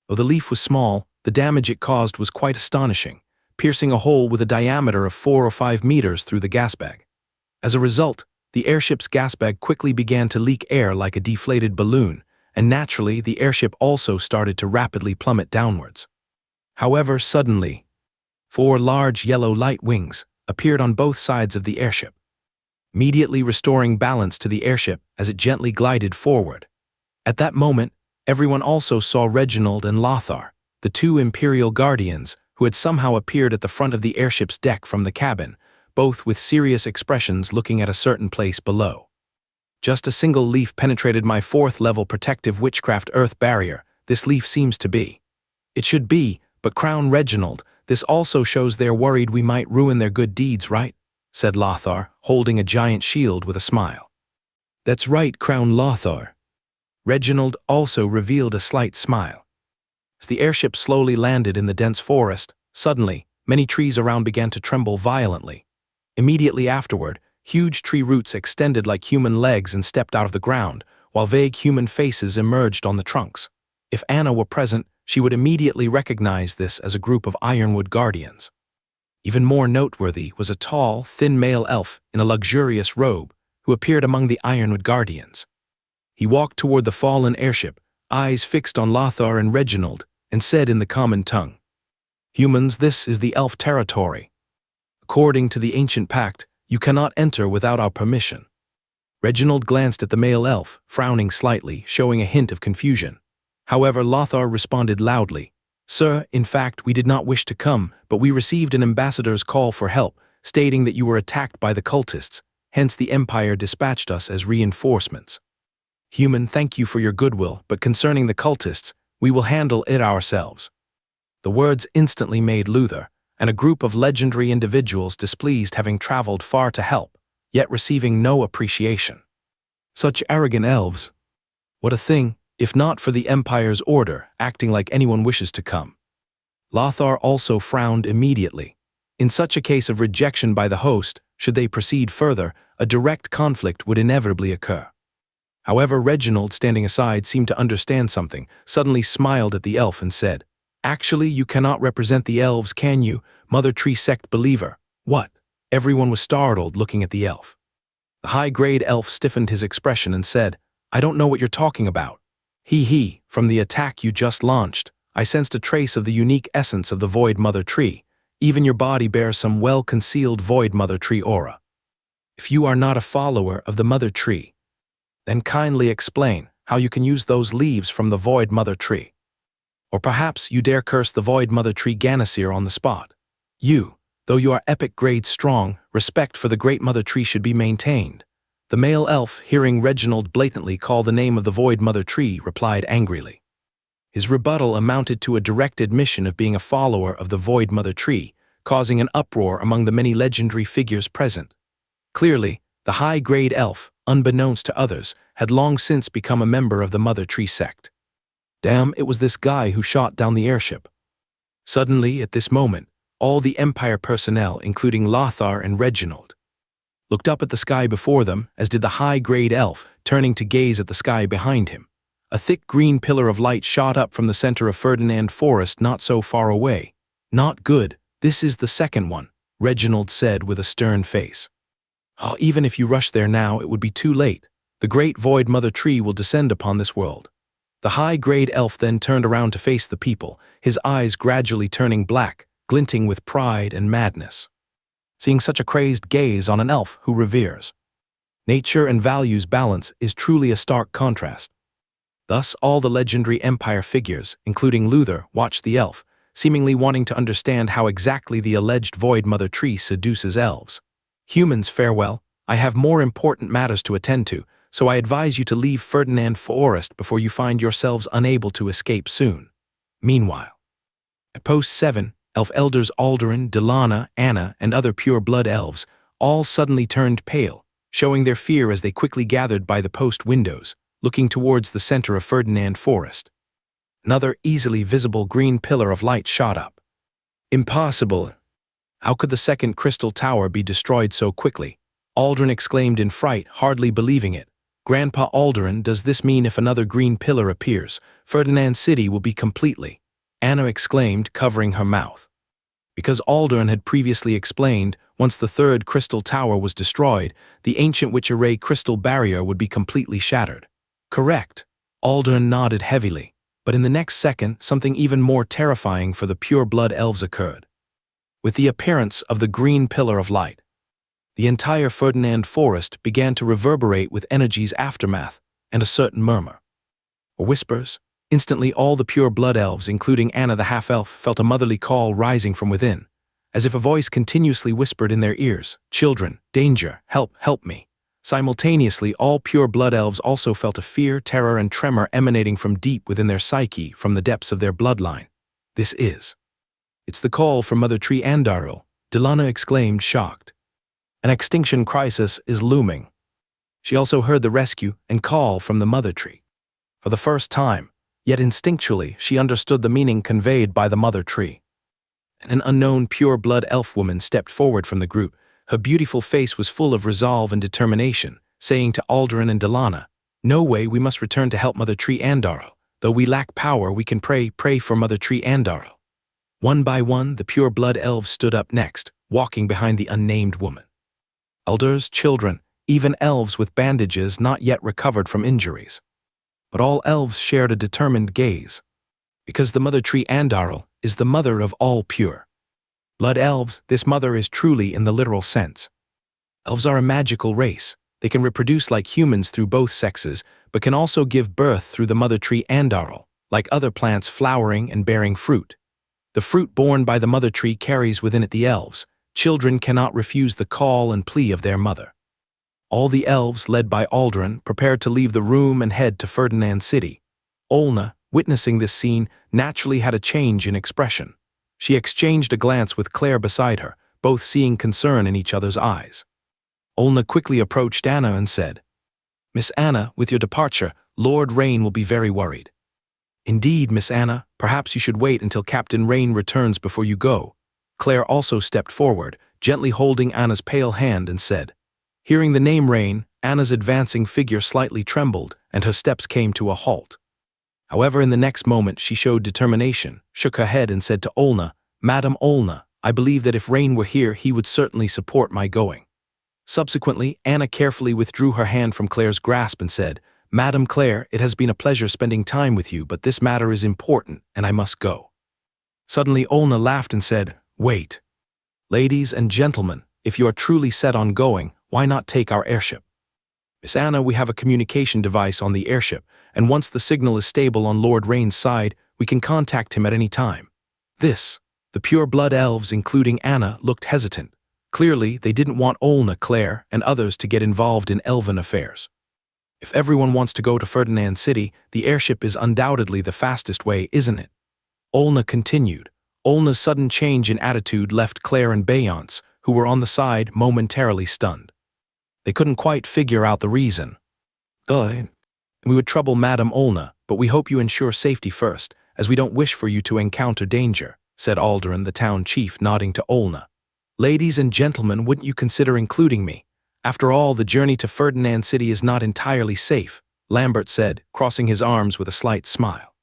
Though the leaf was small, the damage it caused was quite astonishing, piercing a hole with a diameter of 4 or 5 meters through the gas bag. As a result, the airship's gas bag quickly began to leak air like a deflated balloon, and naturally, the airship also started to rapidly plummet downwards. However, suddenly, 4 large yellow light wings appeared on both sides of the airship, immediately restoring balance to the airship as it gently glided forward. At that moment, everyone also saw Reginald and Lothar, the 2 Imperial Guardians, who had somehow appeared at the front of the airship's deck from the cabin, both with serious expressions looking at a certain place below. Just a single leaf penetrated my 4th-level protective witchcraft earth barrier. This leaf seems to be. It should be, but Crown Reginald, this also shows they're worried we might ruin their good deeds, right? Said Lothar, holding a giant shield with a smile. That's right, Crown Lothar. Reginald also revealed a slight smile. As the airship slowly landed in the dense forest, suddenly, many trees around began to tremble violently. Immediately afterward, huge tree roots extended like human legs and stepped out of the ground, while vague human faces emerged on the trunks. If Anna were present, she would immediately recognize this as a group of Ironwood Guardians. Even more noteworthy was a tall, thin male elf in a luxurious robe who appeared among the Ironwood Guardians. He walked toward the fallen airship, eyes fixed on Lothar and Reginald, and said in the common tongue, "Humans, this is the elf territory. According to the ancient pact, you cannot enter without our permission." Reginald glanced at the male elf, frowning slightly, showing a hint of confusion. However, Lothar responded loudly, "Sir, in fact, we did not wish to come, but we received an ambassador's call for help, stating that you were attacked by the cultists, hence the Empire dispatched us as reinforcements. Human, thank you for your goodwill, but concerning the cultists, we will handle it ourselves." The words instantly made Luther, and a group of legendary individuals displeased having traveled far to help, yet receiving no appreciation. Such arrogant elves. What a thing, if not for the Empire's order, acting like anyone wishes to come. Lothar also frowned immediately. In such a case of rejection by the host, should they proceed further, a direct conflict would inevitably occur. However, Reginald, standing aside, seemed to understand something, suddenly smiled at the elf and said, "Actually, you cannot represent the elves, can you, Mother Tree sect believer?" "What?" Everyone was startled, looking at the elf. The high-grade elf stiffened his expression and said, "I don't know what you're talking about. From the attack you just launched, I sensed a trace of the unique essence of the Void Mother Tree. Even your body bears some well-concealed Void Mother Tree aura." If you are not a follower of the Mother Tree, then kindly explain how you can use those leaves from the Void Mother Tree. Or perhaps you dare curse the Void Mother Tree Ganasir on the spot. You, though you are epic grade strong, respect for the Great Mother Tree should be maintained. The male elf, hearing Reginald blatantly call the name of the Void Mother Tree, replied angrily. His rebuttal amounted to a direct admission of being a follower of the Void Mother Tree, causing an uproar among the many legendary figures present. Clearly, the high-grade elf, unbeknownst to others, had long since become a member of the Mother Tree sect. Damn, it was this guy who shot down the airship. Suddenly, at this moment, all the Empire personnel, including Lothar and Reginald, looked up at the sky before them, as did the high-grade elf, turning to gaze at the sky behind him. A thick green pillar of light shot up from the center of Ferdinand Forest not so far away. Not good, this is the second one, Reginald said with a stern face. Oh, even if you rush there now, it would be too late. The great Void Mother Tree will descend upon this world. The high-grade elf then turned around to face the people, his eyes gradually turning black, glinting with pride and madness. Seeing such a crazed gaze on an elf who reveres nature and values balance is truly a stark contrast. Thus, all the legendary Empire figures, including Luther, watched the elf, seemingly wanting to understand how exactly the alleged Void Mother Tree seduces elves. Humans, farewell. I have more important matters to attend to, so I advise you to leave Ferdinand Forest before you find yourselves unable to escape soon. Meanwhile, at Post 7, elf elders Aldurin, Delana, Anna, and other pure-blood elves all suddenly turned pale, showing their fear as they quickly gathered by the post windows, looking towards the center of Ferdinand Forest. Another easily visible green pillar of light shot up. Impossible! How could the second crystal tower be destroyed so quickly? Aldurin exclaimed in fright, hardly believing it. Grandpa Aldurin, does this mean if another green pillar appears, Ferdinand City will be completely? Anna exclaimed, covering her mouth. Because Aldurin had previously explained, once the third crystal tower was destroyed, the ancient Witch-Array crystal barrier would be completely shattered. Correct. Aldurin nodded heavily, but in the next second, something even more terrifying for the pure-blood elves occurred. With the appearance of the green pillar of light, the entire Ferdinand Forest began to reverberate with energy's aftermath and a certain murmur, or whispers. Instantly all the pure-blood elves, including Anna the half-elf, felt a motherly call rising from within, as if a voice continuously whispered in their ears, "Children, danger, help me." Simultaneously, all pure-blood elves also felt a fear, terror, and tremor emanating from deep within their psyche, from the depths of their bloodline. It's the call from Mother Tree Andoril, Delana exclaimed, shocked. An extinction crisis is looming. She also heard the rescue and call from the Mother Tree. For the first time, yet instinctually, she understood the meaning conveyed by the Mother Tree. An unknown pure-blood elf woman stepped forward from the group. Her beautiful face was full of resolve and determination, saying to Aldurin and Delana, "No way, we must return to help Mother Tree Andoril. Though we lack power, we can pray for Mother Tree Andoril." One by one, the pure-blood elves stood up next, walking behind the unnamed woman. Elders, children, even elves with bandages not yet recovered from injuries. But all elves shared a determined gaze. Because the Mother Tree Andoril is the mother of all pure blood elves, this mother is truly in the literal sense. Elves are a magical race. They can reproduce like humans through both sexes, but can also give birth through the Mother Tree Andoril, like other plants flowering and bearing fruit. The fruit borne by the Mother Tree carries within it the elves. Children cannot refuse the call and plea of their mother. All the elves, led by Aldurin, prepared to leave the room and head to Ferdinand City. Olna, witnessing this scene, naturally had a change in expression. She exchanged a glance with Claire beside her, both seeing concern in each other's eyes. Olna quickly approached Anna and said, "Miss Anna, with your departure, Lord Rain will be very worried." "Indeed, Miss Anna, perhaps you should wait until Captain Rain returns before you go." Claire also stepped forward, gently holding Anna's pale hand, and said. Hearing the name Rain, Anna's advancing figure slightly trembled, and her steps came to a halt. However, in the next moment she showed determination, shook her head and said to Olna, "Madam Olna, I believe that if Rain were here he would certainly support my going." Subsequently, Anna carefully withdrew her hand from Claire's grasp and said, "Madam Claire, it has been a pleasure spending time with you, but this matter is important, and I must go." Suddenly Olna laughed and said, "Wait. Ladies and gentlemen, if you are truly set on going, Why not take our airship? Miss Anna, we have a communication device on the airship, and once the signal is stable on Lord Rain's side, we can contact him at any time. The pure-blood elves, including Anna, looked hesitant. Clearly, they didn't want Olna, Claire, and others to get involved in elven affairs. If everyone wants to go to Ferdinand City, the airship is undoubtedly the fastest way, isn't it? Olna continued. Olna's sudden change in attitude left Claire and Beyonce, who were on the side, momentarily stunned. They couldn't quite figure out the reason. We would trouble Madame Olna, but we hope you ensure safety first, as we don't wish for you to encounter danger, said Alderin, the town chief, nodding to Olna. Ladies and gentlemen, wouldn't you consider including me? After all, the journey to Ferdinand City is not entirely safe, Lambert said, crossing his arms with a slight smile.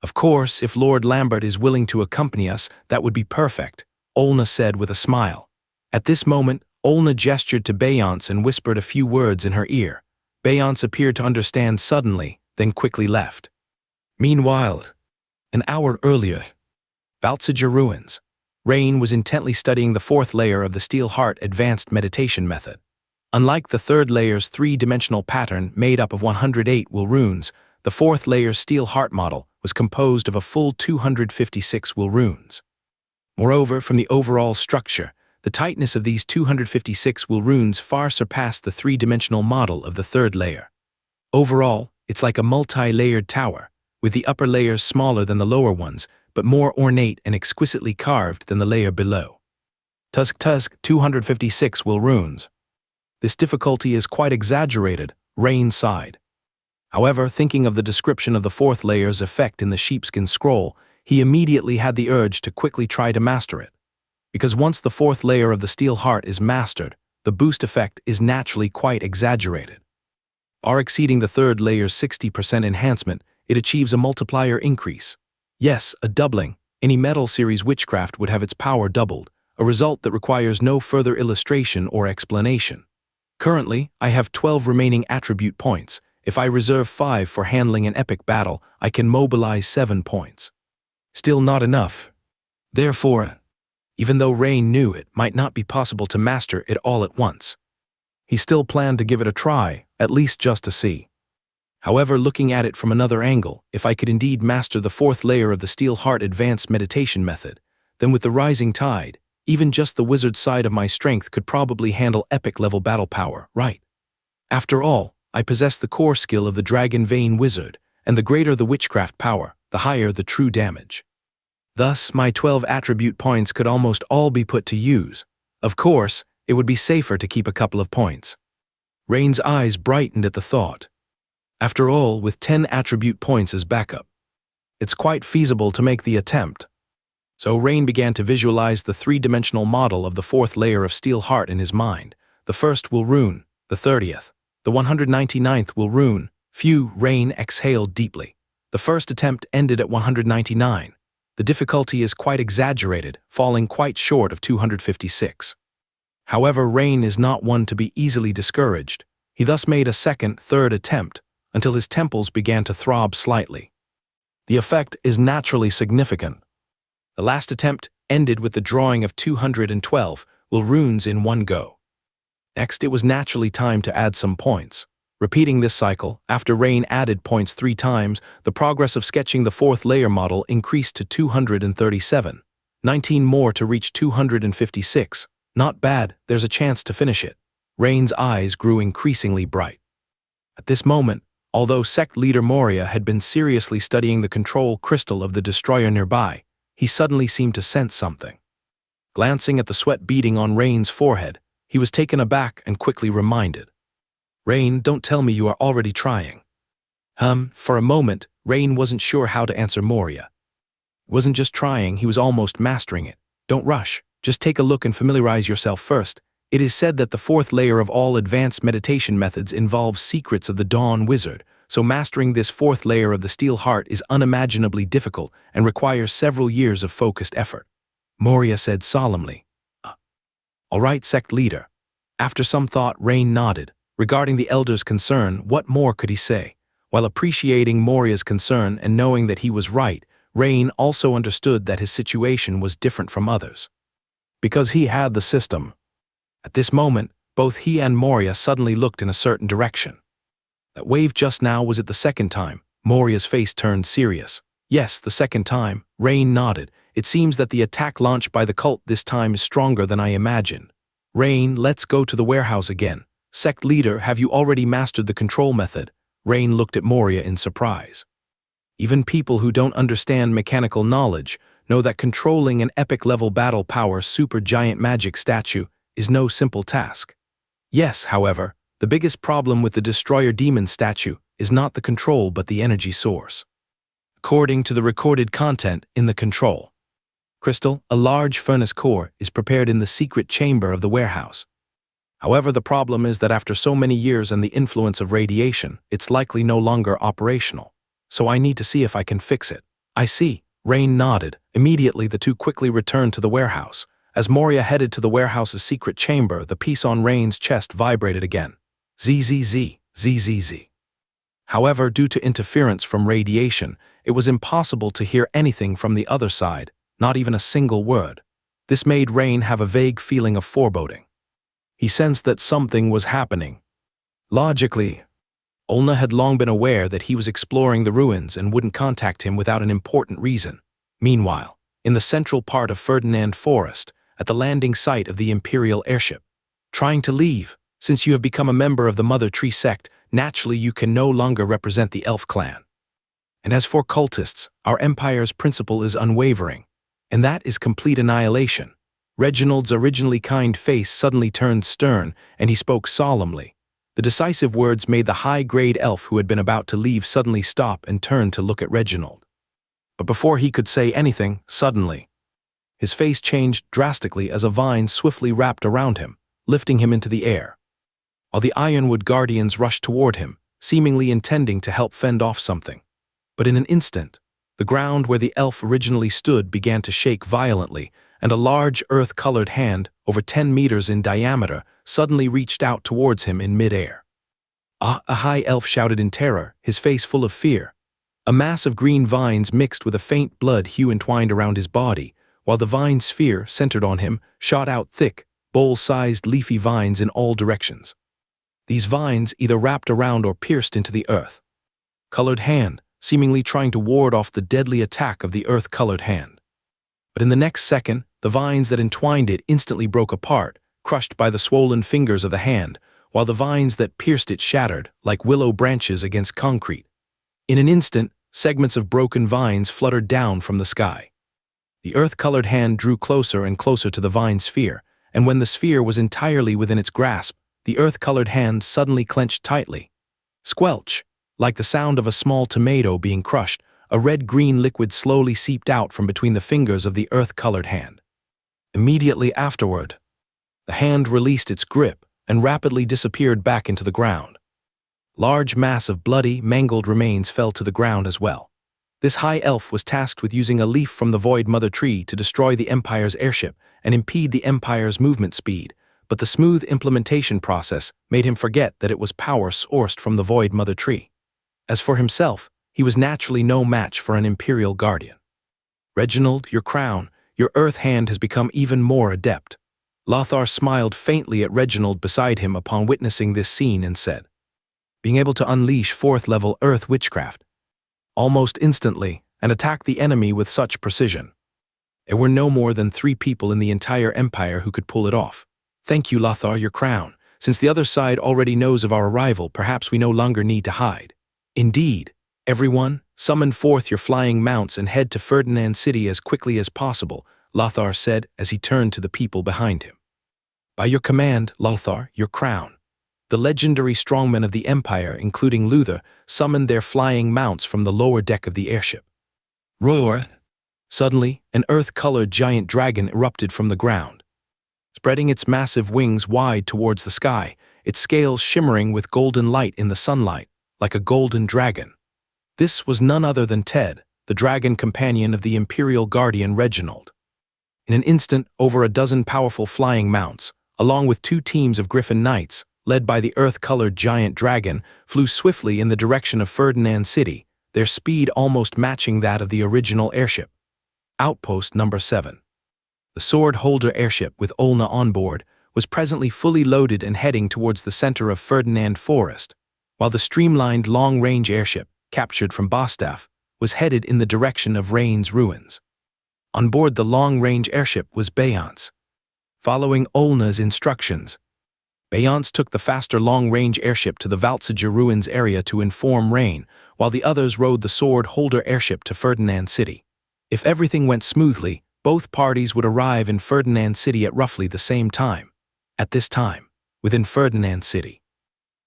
Of course, if Lord Lambert is willing to accompany us, that would be perfect, Olna said with a smile. At this moment, Olna gestured to Beyonce and whispered a few words in her ear. Beyonce appeared to understand suddenly, then quickly left. Meanwhile, an hour earlier, Valtsager ruins. Rain was intently studying the fourth layer of the Steel Heart advanced meditation method. Unlike the third layer's three-dimensional pattern made up of 108 will runes, the fourth layer's Steel Heart model was composed of a full 256 will runes. Moreover, from the overall structure, the tightness of these 256 will runes far surpassed the three-dimensional model of the third layer. Overall, it's like a multi-layered tower, with the upper layers smaller than the lower ones, but more ornate and exquisitely carved than the layer below. Tusk 256 will runes. This difficulty is quite exaggerated, Rain sighed. However, thinking of the description of the fourth layer's effect in the sheepskin scroll, he immediately had the urge to quickly try to master it. Because once the fourth layer of the Steel Heart is mastered, the boost effect is naturally quite exaggerated. Far exceeding the third layer's 60% enhancement, it achieves a multiplier increase. Yes, a doubling. Any Metal Series witchcraft would have its power doubled, a result that requires no further illustration or explanation. Currently, I have 12 remaining attribute points. If I reserve 5 for handling an epic battle, I can mobilize 7 points. Still not enough. Therefore, even though Rain knew it might not be possible to master it all at once, he still planned to give it a try, at least just to see. However, looking at it from another angle, if I could indeed master the fourth layer of the Steel Heart advanced meditation method, then with the rising tide, even just the wizard side of my strength could probably handle epic-level battle power, right? After all, I possess the core skill of the Dragon Vein Wizard, and the greater the witchcraft power, the higher the true damage. Thus, my 12 attribute points could almost all be put to use. Of course, it would be safer to keep a couple of points. Rain's eyes brightened at the thought. After all, with 10 attribute points as backup, it's quite feasible to make the attempt. So Rain began to visualize the three-dimensional model of the fourth layer of Steel Heart in his mind. The first will rune, the 30th, the 199th will rune. Phew, Rain exhaled deeply. The first attempt ended at 199. The difficulty is quite exaggerated, falling quite short of 256. However, Rain is not one to be easily discouraged. He thus made a second, third attempt, until his temples began to throb slightly. The effect is naturally significant. The last attempt ended with the drawing of 212 will runes in one go. Next, it was naturally time to add some points. Repeating this cycle, after Rain added points 3 times, the progress of sketching the fourth layer model increased to 237. 19 more to reach 256. Not bad, there's a chance to finish it. Rain's eyes grew increasingly bright. At this moment, although sect leader Moria had been seriously studying the control crystal of the destroyer nearby, he suddenly seemed to sense something. Glancing at the sweat beading on Rain's forehead, he was taken aback and quickly reminded. Rain, don't tell me you are already trying. For a moment, Rain wasn't sure how to answer Moria. He wasn't just trying, he was almost mastering it. Don't rush, just take a look and familiarize yourself first. It is said that the fourth layer of all advanced meditation methods involves secrets of the Dawn Wizard, so mastering this fourth layer of the Steel Heart is unimaginably difficult and requires several years of focused effort. Moria said solemnly. All right, sect leader. After some thought, Rain nodded. Regarding the elder's concern, what more could he say? While appreciating Moria's concern and knowing that he was right, Rain also understood that his situation was different from others. Because he had the system. At this moment, Both he and Moria suddenly looked in a certain direction. That wave just now, was it the second time? Moria's face turned serious. Yes, the second time. Rain nodded. It seems that the attack launched by the cult this time is stronger than I imagined. Rain, let's go to the warehouse again. Sect leader, have you already mastered the control method? Rain looked at Moria in surprise. Even people who don't understand mechanical knowledge know that controlling an epic-level battle power super-giant magic statue is no simple task. Yes, however, the biggest problem with the Destroyer Demon statue is not the control but the energy source. According to the recorded content in the control crystal, a large furnace core is prepared in the secret chamber of the warehouse. However, the problem is that after so many years and the influence of radiation, it's likely no longer operational. So I need to see if I can fix it. I see. Rain nodded. Immediately the two quickly returned to the warehouse. As Moria headed to the warehouse's secret chamber, the piece on Rain's chest vibrated again. ZZZ, ZZZ. However, due to interference from radiation, it was impossible to hear anything from the other side, not even a single word. This made Rain have a vague feeling of foreboding. He sensed that something was happening. Logically, Olna had long been aware that he was exploring the ruins and wouldn't contact him without an important reason. Meanwhile, in the central part of Ferdinand Forest, at the landing site of the Imperial airship, trying to leave. Since you have become a member of the Mother Tree sect, naturally you can no longer represent the Elf clan. And as for cultists, our empire's principle is unwavering, and that is complete annihilation. Reginald's originally kind face suddenly turned stern, and he spoke solemnly. The decisive words made the high-grade elf who had been about to leave suddenly stop and turn to look at Reginald. But before he could say anything, suddenly, his face changed drastically as a vine swiftly wrapped around him, lifting him into the air. While the Ironwood Guardians rushed toward him, seemingly intending to help fend off something. But in an instant, the ground where the elf originally stood began to shake violently, and a large earth-colored hand, over 10 meters in diameter, suddenly reached out towards him in mid-air. Ah! A high elf shouted in terror, his face full of fear. A mass of green vines mixed with a faint blood hue entwined around his body, while the vine sphere, centered on him, shot out thick, bowl-sized leafy vines in all directions. These vines either wrapped around or pierced into the earth. Colored hand, seemingly trying to ward off the deadly attack of the earth-colored hand. But in the next second, the vines that entwined it instantly broke apart, crushed by the swollen fingers of the hand, while the vines that pierced it shattered, like willow branches against concrete. In an instant, segments of broken vines fluttered down from the sky. The earth-colored hand drew closer and closer to the vine sphere, and when the sphere was entirely within its grasp, the earth-colored hand suddenly clenched tightly. Squelch! Like the sound of a small tomato being crushed, a red-green liquid slowly seeped out from between the fingers of the earth-colored hand. Immediately afterward, the hand released its grip and rapidly disappeared back into the ground. Large mass of bloody, mangled remains fell to the ground as well. This high elf was tasked with using a leaf from the Void Mother Tree to destroy the Empire's airship and impede the Empire's movement speed, but the smooth implementation process made him forget that it was power sourced from the Void Mother Tree. As for himself, he was naturally no match for an Imperial Guardian. Reginald, your crown, your earth hand has become even more adept. Lothar smiled faintly at Reginald beside him upon witnessing this scene and said, being able to unleash 4th-level earth witchcraft almost instantly and attack the enemy with such precision. There were no more than 3 people in the entire empire who could pull it off. Thank you, Lothar, your crown. Since the other side already knows of our arrival, perhaps we no longer need to hide. Indeed, everyone, summon forth your flying mounts and head to Ferdinand City as quickly as possible, Lothar said as he turned to the people behind him. By your command, Lothar, your crown. The legendary strongmen of the Empire, including Luther, summoned their flying mounts from the lower deck of the airship. Roar! Suddenly, an earth-colored giant dragon erupted from the ground. Spreading its massive wings wide towards the sky, its scales shimmering with golden light in the sunlight, like a golden dragon. This was none other than Ted, the dragon companion of the Imperial Guardian Reginald. In an instant, over a dozen powerful flying mounts, along with 2 teams of Griffin Knights, led by the earth-colored giant dragon, flew swiftly in the direction of Ferdinand City, their speed almost matching that of the original airship. Outpost number 7. The sword-holder airship with Olna on board was presently fully loaded and heading towards the center of Ferdinand Forest, while the streamlined long-range airship, captured from Bostaf, was headed in the direction of Rain's ruins. On board the long-range airship was Bayance. Following Olna's instructions, Bayance took the faster long-range airship to the Valtsaja ruins area to inform Rain, while the others rode the sword-holder airship to Ferdinand City. If everything went smoothly, both parties would arrive in Ferdinand City at roughly the same time. At this time, within Ferdinand City,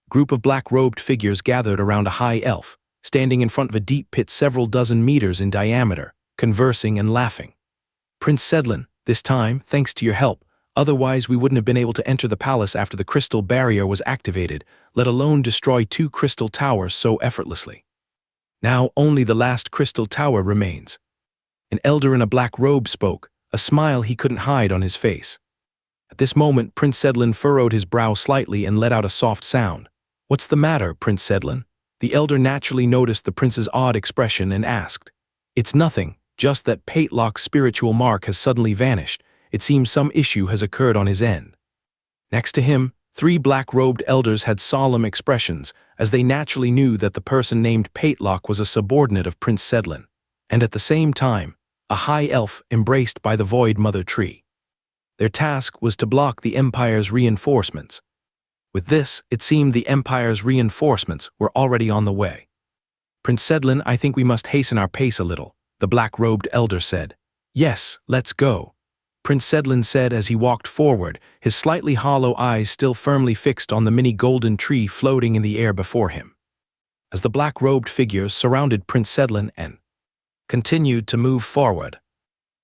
a group of black-robed figures gathered around a high elf, standing in front of a deep pit several dozen meters in diameter, conversing and laughing. "Prince Sedlin, this time, thanks to your help, otherwise we wouldn't have been able to enter the palace after the crystal barrier was activated, let alone destroy 2 crystal towers so effortlessly. Now only the last crystal tower remains." An elder in a black robe spoke, a smile he couldn't hide on his face. At this moment, Prince Sedlin furrowed his brow slightly and let out a soft sound. "What's the matter, Prince Sedlin?" The elder naturally noticed the prince's odd expression and asked. "It's nothing, just that Patelock's spiritual mark has suddenly vanished. It seems some issue has occurred on his end." Next to him, 3 black-robed elders had solemn expressions, as they naturally knew that the person named Patelock was a subordinate of Prince Sedlin, and at the same time, a high elf embraced by the Void Mother Tree. Their task was to block the Empire's reinforcements. With this, it seemed the Empire's reinforcements were already on the way. "Prince Sedlin, I think we must hasten our pace a little," the black-robed elder said. "Yes, let's go," Prince Sedlin said as he walked forward, his slightly hollow eyes still firmly fixed on the mini golden tree floating in the air before him. As the black-robed figures surrounded Prince Sedlin and continued to move forward,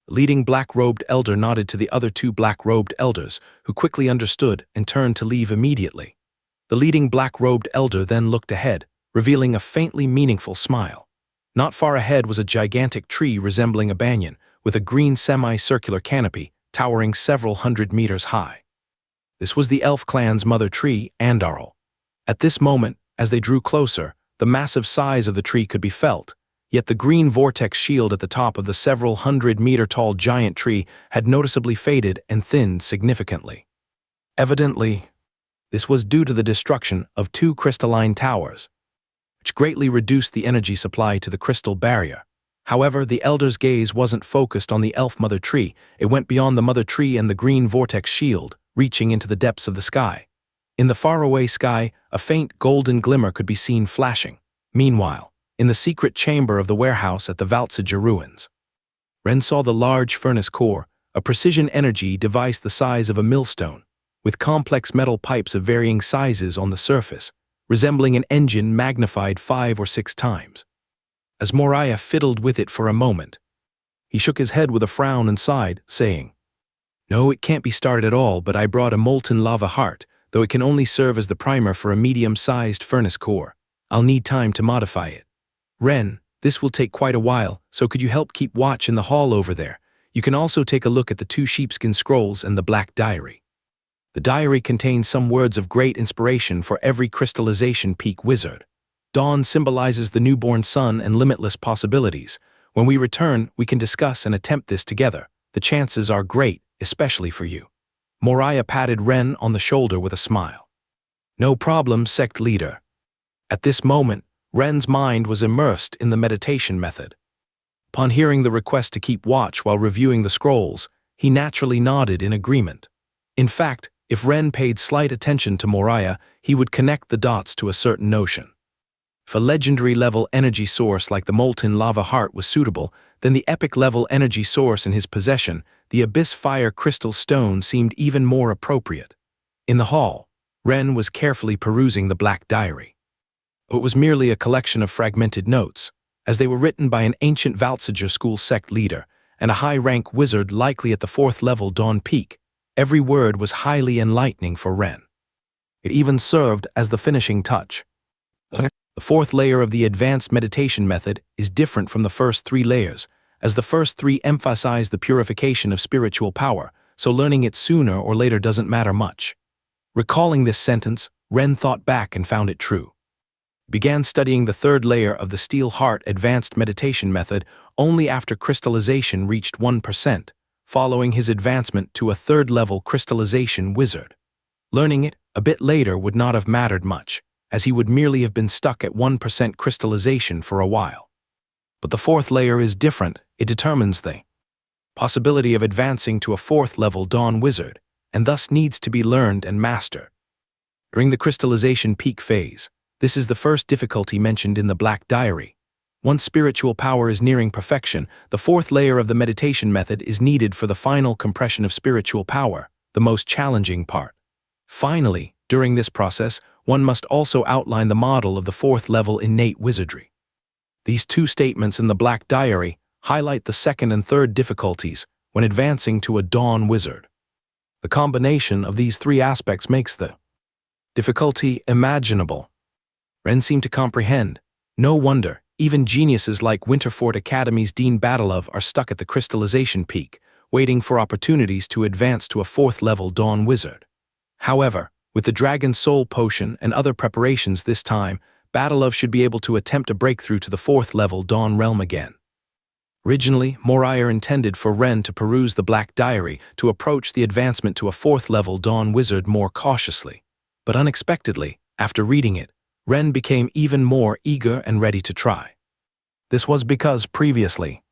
the leading black-robed elder nodded to the other 2 black-robed elders, who quickly understood and turned to leave immediately. The leading black-robed elder then looked ahead, revealing a faintly meaningful smile. Not far ahead was a gigantic tree resembling a banyan, with a green semi-circular canopy towering several hundred meters high. This was the elf clan's mother tree, Andarl. At this moment, as they drew closer, the massive size of the tree could be felt, yet the green vortex shield at the top of the several hundred-meter-tall giant tree had noticeably faded and thinned significantly. Evidently, this was due to the destruction of 2 crystalline towers, which greatly reduced the energy supply to the crystal barrier. However, the elder's gaze wasn't focused on the elf mother tree. It went beyond the mother tree and the green vortex shield, reaching into the depths of the sky. In the faraway sky, a faint golden glimmer could be seen flashing. Meanwhile, in the secret chamber of the warehouse at the Valtsaja ruins, Ren saw the large furnace core, a precision energy device the size of a millstone, with complex metal pipes of varying sizes on the surface, resembling an engine magnified 5 or 6 times. As Moriah fiddled with it for a moment, he shook his head with a frown and sighed, saying, "No, it can't be started at all, but I brought a molten lava heart, though it can only serve as the primer for a medium-sized furnace core. I'll need time to modify it. Ren, this will take quite a while, so could you help keep watch in the hall over there? You can also take a look at the 2 sheepskin scrolls and the black diary. The diary contains some words of great inspiration for every crystallization peak wizard. Dawn symbolizes the newborn sun and limitless possibilities. When we return, we can discuss and attempt this together. The chances are great, especially for you." Moriah patted Ren on the shoulder with a smile. "No problem, sect leader." At this moment, Ren's mind was immersed in the meditation method. Upon hearing the request to keep watch while reviewing the scrolls, he naturally nodded in agreement. In fact, if Ren paid slight attention to Moriah, he would connect the dots to a certain notion. If a legendary-level energy source like the molten lava heart was suitable, then the epic-level energy source in his possession, the Abyss Fire Crystal Stone, seemed even more appropriate. In the hall, Ren was carefully perusing the black diary. It was merely a collection of fragmented notes, as they were written by an ancient Valtsaja school sect leader and a high-rank wizard likely at the 4th level Dawn Peak. Every word was highly enlightening for Ren. It even served as the finishing touch. The 4th layer of the advanced meditation method is different from the first 3 layers, as the first 3 emphasize the purification of spiritual power, so learning it sooner or later doesn't matter much. Recalling this sentence, Ren thought back and found it true. Began studying the 3rd layer of the Steel Heart advanced meditation method only after crystallization reached 1%, following his advancement to a third-level crystallization wizard. Learning it a bit later would not have mattered much, as he would merely have been stuck at 1% crystallization for a while. But the fourth layer is different. It determines the possibility of advancing to a fourth-level Dawn Wizard, and thus needs to be learned and mastered. During the crystallization peak phase, this is the first difficulty mentioned in the Black Diary. Once spiritual power is nearing perfection, the fourth layer of the meditation method is needed for the final compression of spiritual power, the most challenging part. Finally, during this process, one must also outline the model of the fourth-level innate wizardry. These two statements in the Black Diary highlight the second and third difficulties when advancing to a Dawn Wizard. The combination of these three aspects makes the difficulty imaginable. Ren seemed to comprehend. No wonder, even geniuses like Winterfort Academy's Dean Batilov are stuck at the crystallization peak, waiting for opportunities to advance to a fourth-level Dawn Wizard. However, with the Dragon Soul Potion and other preparations this time, Batilov should be able to attempt a breakthrough to the fourth-level Dawn Realm again. Originally, Moriah intended for Ren to peruse the Black Diary to approach the advancement to a fourth-level Dawn Wizard more cautiously. But unexpectedly, after reading it, Ren became even more eager and ready to try. This was because previously,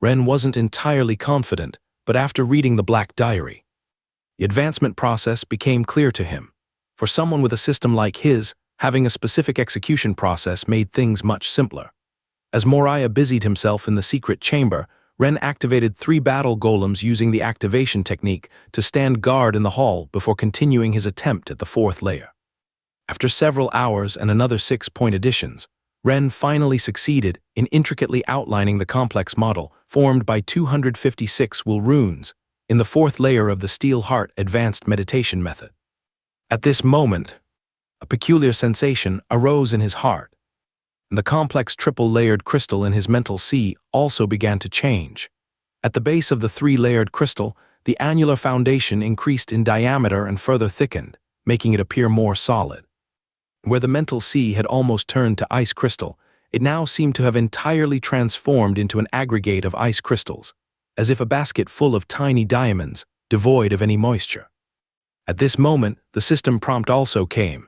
Ren wasn't entirely confident, but after reading the Black Diary, the advancement process became clear to him. For someone with a system like his, having a specific execution process made things much simpler. As Moriah busied himself in the secret chamber, Ren activated 3 battle golems using the activation technique to stand guard in the hall before continuing his attempt at the fourth layer. After several hours and another 6-point additions, Ren finally succeeded in intricately outlining the complex model formed by 256 will runes in the fourth layer of the Steel Heart Advanced Meditation Method. At this moment, a peculiar sensation arose in his heart, and the complex triple-layered crystal in his mental sea also began to change. At the base of the 3-layered crystal, the annular foundation increased in diameter and further thickened, making it appear more solid. Where the mental sea had almost turned to ice crystal, it now seemed to have entirely transformed into an aggregate of ice crystals, as if a basket full of tiny diamonds, devoid of any moisture. At this moment, the system prompt also came.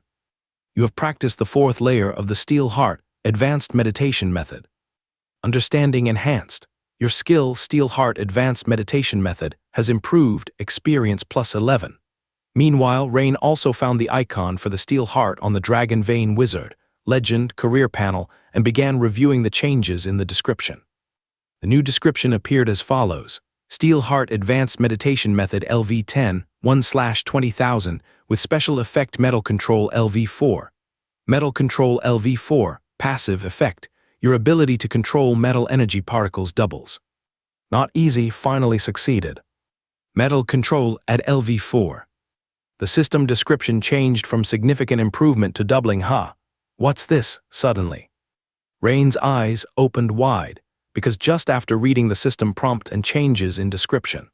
You have practiced the fourth layer of the Steel Heart Advanced Meditation Method. Understanding enhanced. Your skill Steel Heart Advanced Meditation Method has improved, experience +11. Meanwhile, Rain also found the icon for the Steel Heart on the Dragon Vein Wizard, Legend, Career panel and began reviewing the changes in the description. The new description appeared as follows. Steel Heart Advanced Meditation Method LV10, 1/20,000, with Special Effect Metal Control LV4. Metal Control LV4, Passive Effect. Your ability to control metal energy particles doubles. Not easy, finally succeeded. Metal Control at LV4. The system description changed from significant improvement to doubling. What's this, suddenly? Rain's eyes opened wide, because just after reading the system prompt and changes in description,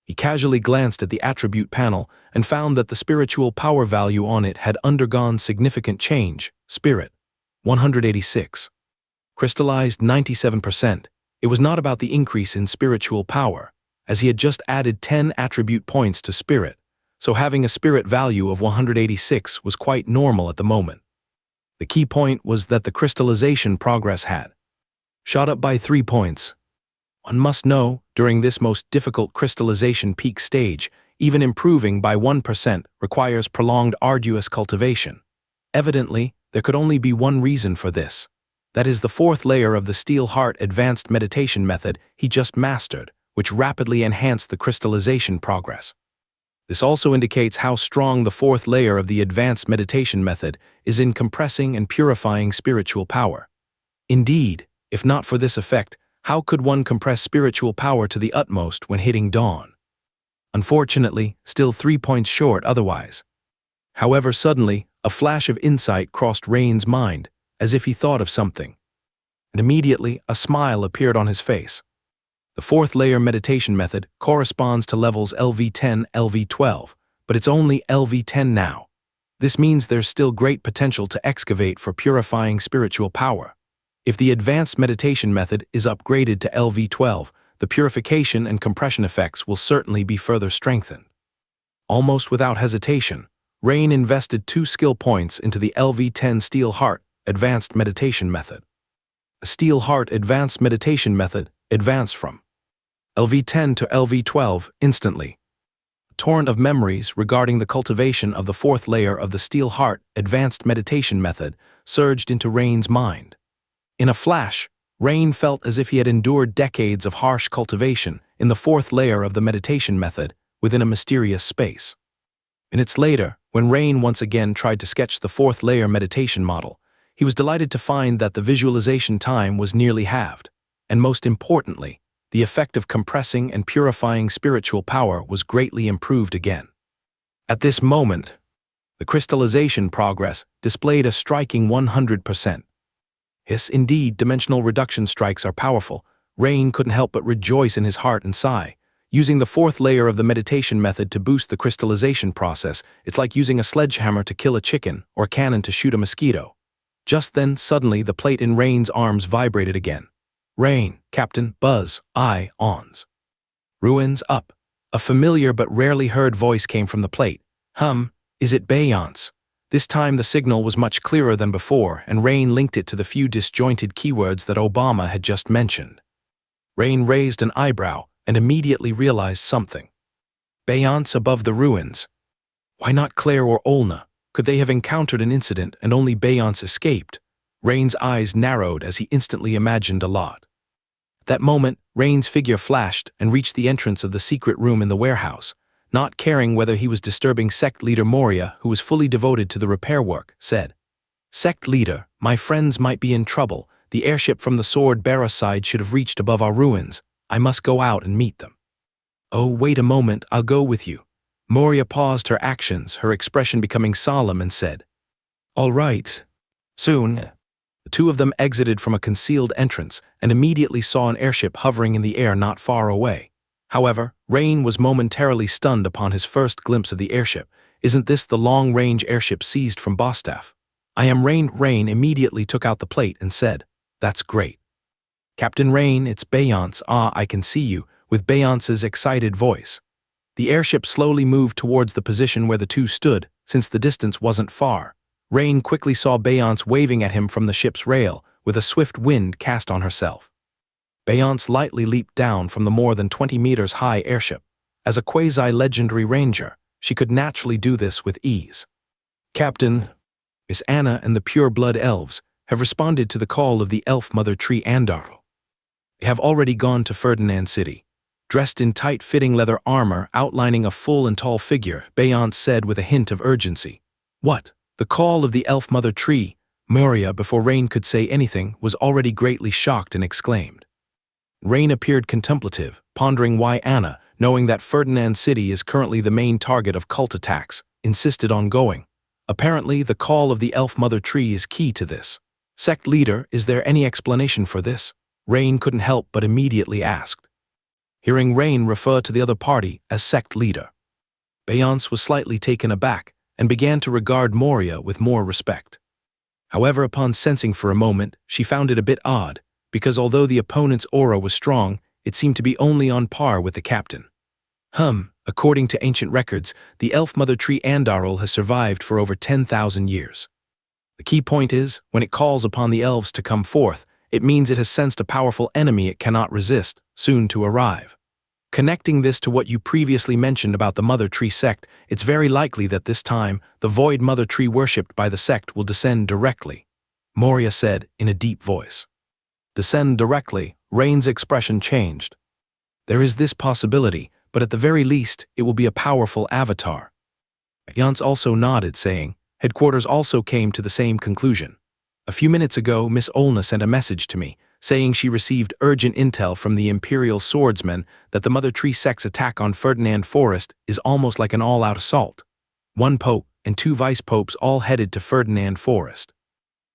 he casually glanced at the attribute panel and found that the spiritual power value on it had undergone significant change. Spirit, 186. Crystallized 97%. It was not about the increase in spiritual power, as he had just added 10 attribute points to spirit, so having a spirit value of 186 was quite normal at the moment. The key point was that the crystallization progress had shot up by 3 points. One must know, during this most difficult crystallization peak stage, even improving by 1% requires prolonged arduous cultivation. Evidently, there could only be one reason for this. That is the fourth layer of the Steel Heart Advanced Meditation Method he just mastered, which rapidly enhanced the crystallization progress. This also indicates how strong the fourth layer of the Advanced Meditation Method is in compressing and purifying spiritual power. Indeed, if not for this effect, how could one compress spiritual power to the utmost when hitting dawn? Unfortunately, still 3 points short otherwise. However, suddenly, a flash of insight crossed Rain's mind, as if he thought of something. And immediately, a smile appeared on his face. The fourth layer meditation method corresponds to levels LV10, LV12, but it's only LV10 now. This means there's still great potential to excavate for purifying spiritual power. If the advanced meditation method is upgraded to LV12, the purification and compression effects will certainly be further strengthened. Almost without hesitation, Rain invested 2 skill points into the LV10 Steel Heart Advanced Meditation Method. A Steel Heart Advanced Meditation Method advanced from LV10 to LV12 instantly. A torrent of memories regarding the cultivation of the 4th layer of the Steel Heart Advanced Meditation Method surged into Rain's mind. In a flash, Rain felt as if he had endured decades of harsh cultivation in the 4th layer of the meditation method within a mysterious space. Minutes later, when Rain once again tried to sketch the 4th layer meditation model, he was delighted to find that the visualization time was nearly halved, and most importantly, the effect of compressing and purifying spiritual power was greatly improved again. At this moment, the crystallization progress displayed a striking 100%. Yes, indeed, dimensional reduction strikes are powerful. Rain couldn't help but rejoice in his heart and sigh. Using the 4th layer of the meditation method to boost the crystallization process, it's like using a sledgehammer to kill a chicken or a cannon to shoot a mosquito. Just then, suddenly, the plate in Rain's arms vibrated again. Rain, Captain, Buzz, ons. Ruins up. A familiar but rarely heard voice came from the plate. Is it Beyonce? This time the signal was much clearer than before, and Rain linked it to the few disjointed keywords that Obama had just mentioned. Rain raised an eyebrow and immediately realized something. Beyonce above the ruins. Why not Claire or Olna? Could they have encountered an incident and only Beyonce escaped? Rain's eyes narrowed as he instantly imagined a lot. At that moment, Rain's figure flashed and reached the entrance of the secret room in the warehouse. Not caring whether he was disturbing sect leader Moria, who was fully devoted to the repair work, said, "Sect leader, my friends might be in trouble. The airship from the sword-bearer side should have reached above our ruins. I must go out and meet them." "Oh, wait a moment, I'll go with you." Moria paused her actions, her expression becoming solemn, and said, "All right." Soon, the two of them exited from a concealed entrance and immediately saw an airship hovering in the air not far away. However, Rain was momentarily stunned upon his first glimpse of the airship. "Isn't this the long-range airship seized from Bostaff?" "I am Rain." Rain immediately took out the plate and said, "That's great." "Captain Rain, it's Beyonce." "Ah, I can see you," with Beyonce's excited voice. The airship slowly moved towards the position where the two stood, since the distance wasn't far. Rain quickly saw Beyonce waving at him from the ship's rail, with a swift wind cast on herself. Beyonce lightly leaped down from the more than 20 meters high airship. As a quasi-legendary ranger, she could naturally do this with ease. "Captain, Miss Anna and the pure-blood elves have responded to the call of the elf mother tree Andaro. They have already gone to Ferdinand City. Dressed in tight-fitting leather armor outlining a full and tall figure, Beyonce said with a hint of urgency. "What? The call of the elf mother tree?" Moria, before Rain could say anything, was already greatly shocked and exclaimed. Rain appeared contemplative, pondering why Anna, knowing that Ferdinand City is currently the main target of cult attacks, insisted on going. Apparently, the call of the elf mother tree is key to this. "Sect leader, is there any explanation for this?" Rain couldn't help but immediately asked. Hearing Rain refer to the other party as sect leader, Beyonce was slightly taken aback and began to regard Moria with more respect. However, upon sensing for a moment, she found it a bit odd, because although the opponent's aura was strong, it seemed to be only on par with the captain. According to ancient records, the elf mother tree Andarul has survived for over 10,000 years. The key point is, when it calls upon the elves to come forth, it means it has sensed a powerful enemy it cannot resist, soon to arrive. Connecting this to what you previously mentioned about the Mother Tree sect, it's very likely that this time, the Void Mother Tree worshipped by the sect will descend directly, Moria said in a deep voice. Descend directly, Rain's expression changed. There is this possibility, but at the very least, it will be a powerful avatar. Beyonce also nodded, saying, Headquarters also came to the same conclusion. A few minutes ago, Miss Olna sent a message to me, saying she received urgent intel from the Imperial swordsmen that the Mother Tree sect's attack on Ferdinand Forest is almost like an all-out assault. 1 pope and 2 vice-popes all headed to Ferdinand Forest.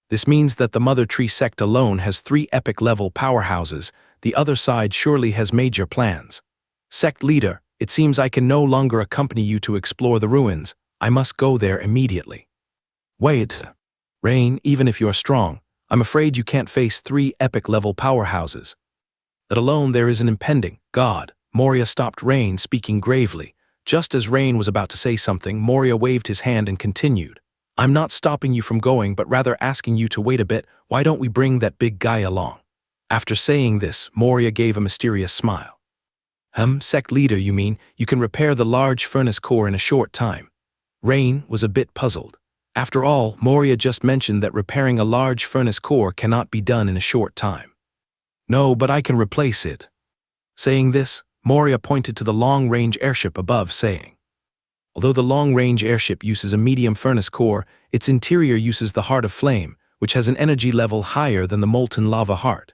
This means that the Mother Tree sect alone has 3 epic-level powerhouses. The other side surely has major plans. Sect leader, it seems I can no longer accompany you to explore the ruins. I must go there immediately. Wait. Rain, even if you're strong, I'm afraid you can't face 3 epic-level powerhouses. Let alone there is an impending God. Moria stopped Rain, speaking gravely. Just as Rain was about to say something, Moria waved his hand and continued. I'm not stopping you from going, but rather asking you to wait a bit. Why don't we bring that big guy along? After saying this, Moria gave a mysterious smile. Sect leader, you mean you can repair the large furnace core in a short time? Rain was a bit puzzled. After all, Moria just mentioned that repairing a large furnace core cannot be done in a short time. No, but I can replace it. Saying this, Moria pointed to the long-range airship above, saying, although the long-range airship uses a medium furnace core, its interior uses the Heart of Flame, which has an energy level higher than the molten lava heart.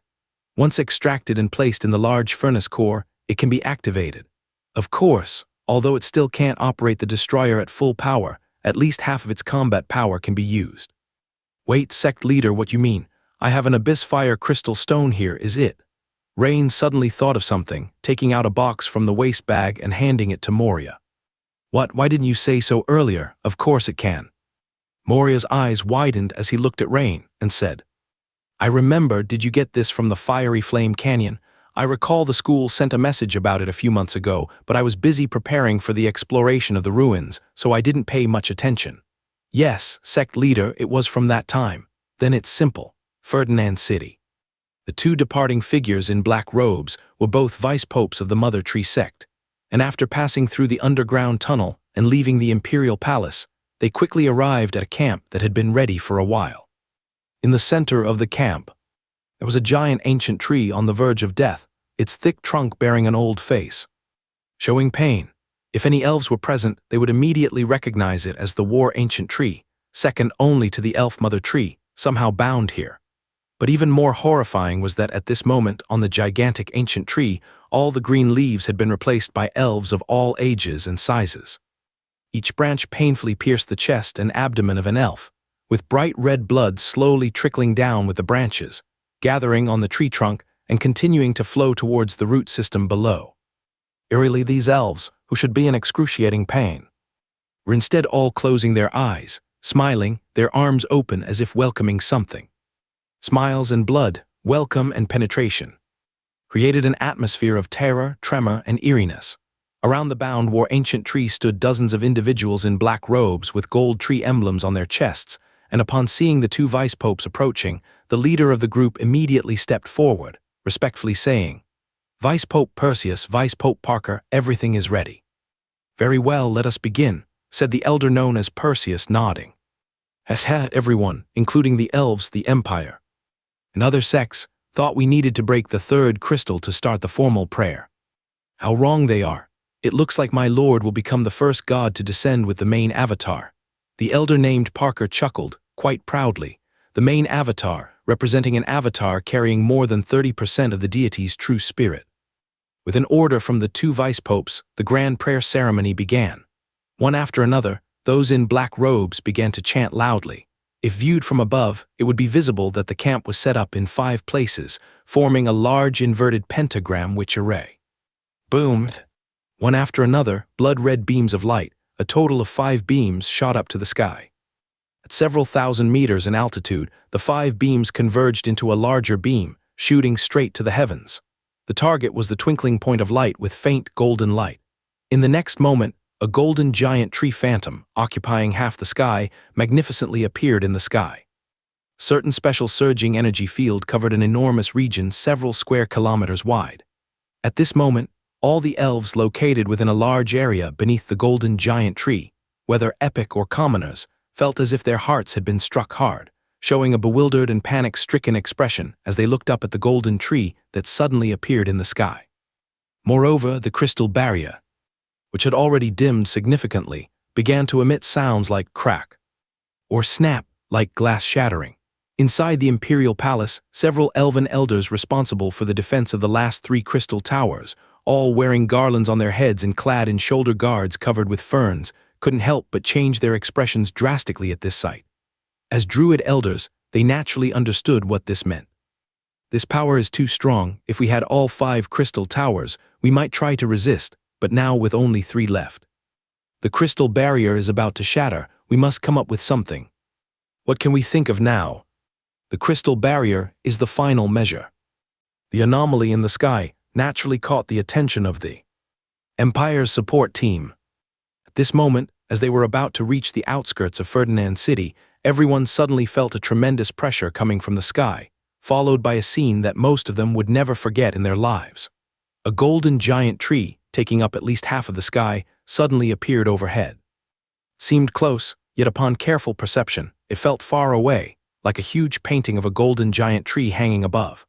Once extracted and placed in the large furnace core, it can be activated. Of course, although it still can't operate the destroyer at full power, at least half of its combat power can be used. Wait, sect leader, what you mean? I have an abyss fire crystal stone here, is it? Rain suddenly thought of something, taking out a box from the waste bag and handing it to Moria. What, why didn't you say so earlier? Of course it can. Moria's eyes widened as he looked at Rain and said, I remember, did you get this from the Fiery Flame Canyon? I recall the school sent a message about it a few months ago, but I was busy preparing for the exploration of the ruins, so I didn't pay much attention. Yes, sect leader, it was from that time. Then it's simple. Ferdinand City. The two departing figures in black robes were both vice popes of the Mother Tree sect, and after passing through the underground tunnel and leaving the imperial palace, they quickly arrived at a camp that had been ready for a while. In the center of the camp, there was a giant ancient tree on the verge of death, its thick trunk bearing an old face, showing pain. If any elves were present, they would immediately recognize it as the war ancient tree, second only to the elf mother tree, somehow bound here. But even more horrifying was that at this moment, on the gigantic ancient tree, all the green leaves had been replaced by elves of all ages and sizes. Each branch painfully pierced the chest and abdomen of an elf, with bright red blood slowly trickling down with the branches, gathering on the tree trunk and continuing to flow towards the root system below. Eerily, these elves, who should be in excruciating pain, were instead all closing their eyes, smiling, their arms open as if welcoming something. Smiles and blood, welcome and penetration, created an atmosphere of terror, tremor, and eeriness. Around the bound war ancient tree stood dozens of individuals in black robes with gold tree emblems on their chests, and upon seeing the two vice popes approaching, the leader of the group immediately stepped forward, respectfully saying, Vice Pope Perseus, Vice Pope Parker, everything is ready. Very well, let us begin, said the elder known as Perseus, nodding. Everyone, including the elves, the Empire, and other sects, thought we needed to break the third crystal to start the formal prayer. How wrong they are. It looks like my lord will become the first god to descend with the main avatar. The elder named Parker chuckled, quite proudly. The main avatar, representing an avatar carrying more than 30% of the deity's true spirit. With an order from the two vice popes, the grand prayer ceremony began. One after another, those in black robes began to chant loudly. If viewed from above, it would be visible that the camp was set up in 5 places, forming a large inverted pentagram witch array. Boom! One after another, blood-red beams of light, a total of 5 beams, shot up to the sky. At several thousand meters in altitude, the 5 beams converged into a larger beam, shooting straight to the heavens. The target was the twinkling point of light with faint golden light. In the next moment, a golden giant tree phantom, occupying half the sky, magnificently appeared in the sky. Certain special surging energy field covered an enormous region several square kilometers wide. At this moment, all the elves located within a large area beneath the golden giant tree, whether epic or commoners, felt as if their hearts had been struck hard, showing a bewildered and panic-stricken expression as they looked up at the golden tree that suddenly appeared in the sky. Moreover, the crystal barrier, which had already dimmed significantly, began to emit sounds like crack or snap, like glass shattering. Inside the imperial palace, several elven elders responsible for the defense of the last 3 crystal towers, all wearing garlands on their heads and clad in shoulder guards covered with ferns, couldn't help but change their expressions drastically at this sight. As druid elders, they naturally understood what this meant. This power is too strong. If we had all 5 crystal towers, we might try to resist, but now with only 3 left. The crystal barrier is about to shatter. We must come up with something. What can we think of now? The crystal barrier is the final measure. The anomaly in the sky naturally caught the attention of the Empire's support team. At this moment, as they were about to reach the outskirts of Ferdinand City, everyone suddenly felt a tremendous pressure coming from the sky, followed by a scene that most of them would never forget in their lives. A golden giant tree, taking up at least half of the sky, suddenly appeared overhead. Seemed close, yet upon careful perception, it felt far away, like a huge painting of a golden giant tree hanging above.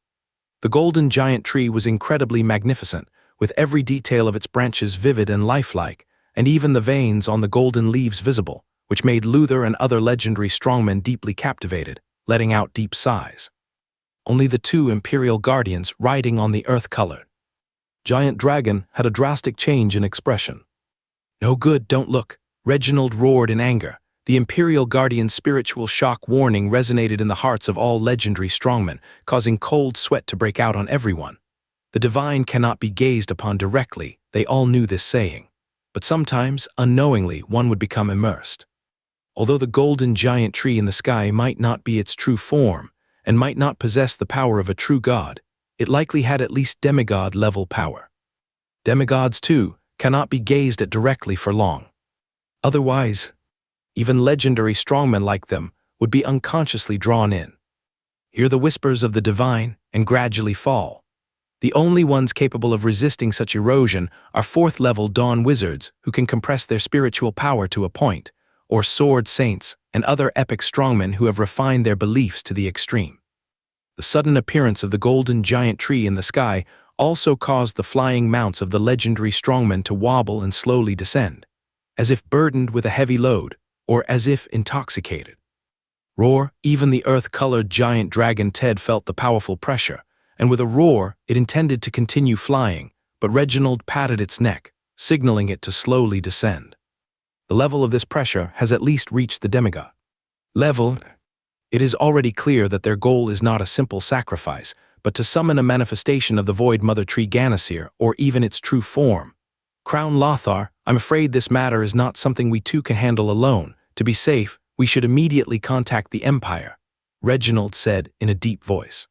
The golden giant tree was incredibly magnificent, with every detail of its branches vivid and lifelike, and even the veins on the golden leaves visible, which made Luther and other legendary strongmen deeply captivated, letting out deep sighs. Only the two Imperial Guardians riding on the earth-colored giant dragon had a drastic change in expression. "No good, don't look," Reginald roared in anger. The Imperial Guardian's spiritual shock warning resonated in the hearts of all legendary strongmen, causing cold sweat to break out on everyone. The divine cannot be gazed upon directly, they all knew this saying. But sometimes, unknowingly, one would become immersed. Although the golden giant tree in the sky might not be its true form, and might not possess the power of a true god, it likely had at least demigod-level power. Demigods, too, cannot be gazed at directly for long. Otherwise, even legendary strongmen like them would be unconsciously drawn in. Hear the whispers of the divine and gradually fall. The only ones capable of resisting such erosion are fourth-level dawn wizards who can compress their spiritual power to a point, or sword saints and other epic strongmen who have refined their beliefs to the extreme. The sudden appearance of the golden giant tree in the sky also caused the flying mounts of the legendary strongmen to wobble and slowly descend, as if burdened with a heavy load, or as if intoxicated. Roar, even the earth-colored giant dragon Ted felt the powerful pressure, and with a roar, it intended to continue flying, but Reginald patted its neck, signaling it to slowly descend. The level of this pressure has at least reached the demigod level. It is already clear that their goal is not a simple sacrifice, but to summon a manifestation of the Void Mother Tree Ganasir, or even its true form. Crown Lothar, I'm afraid this matter is not something we two can handle alone. To be safe, we should immediately contact the Empire, Reginald said in a deep voice.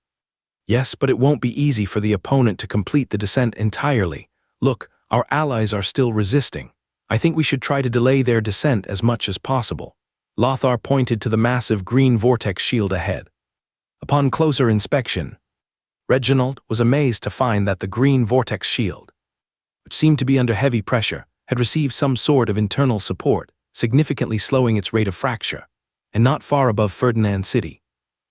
Yes, but it won't be easy for the opponent to complete the descent entirely. Look, our allies are still resisting. I think we should try to delay their descent as much as possible. Lothar pointed to the massive green vortex shield ahead. Upon closer inspection, Reginald was amazed to find that the green vortex shield, which seemed to be under heavy pressure, had received some sort of internal support, significantly slowing its rate of fracture, and not far above Ferdinand City.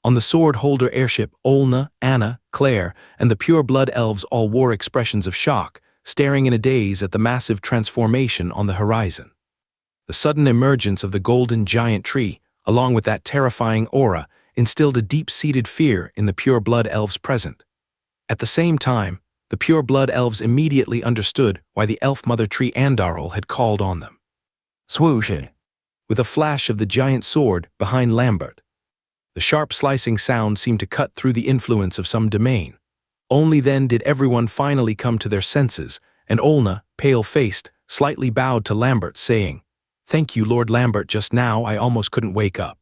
On the sword-holder airship, Olna, Anna, Claire, and the pure-blood elves all wore expressions of shock, staring in a daze at the massive transformation on the horizon. The sudden emergence of the golden giant tree, along with that terrifying aura, instilled a deep-seated fear in the pure-blood elves present. At the same time, the pure-blood elves immediately understood why the elf mother tree Andarl had called on them. Swoosh! With a flash of the giant sword behind Lambert, the sharp slicing sound seemed to cut through the influence of some domain. Only then did everyone finally come to their senses, and Olna, pale-faced, slightly bowed to Lambert, saying, "Thank you, Lord Lambert, just now I almost couldn't wake up."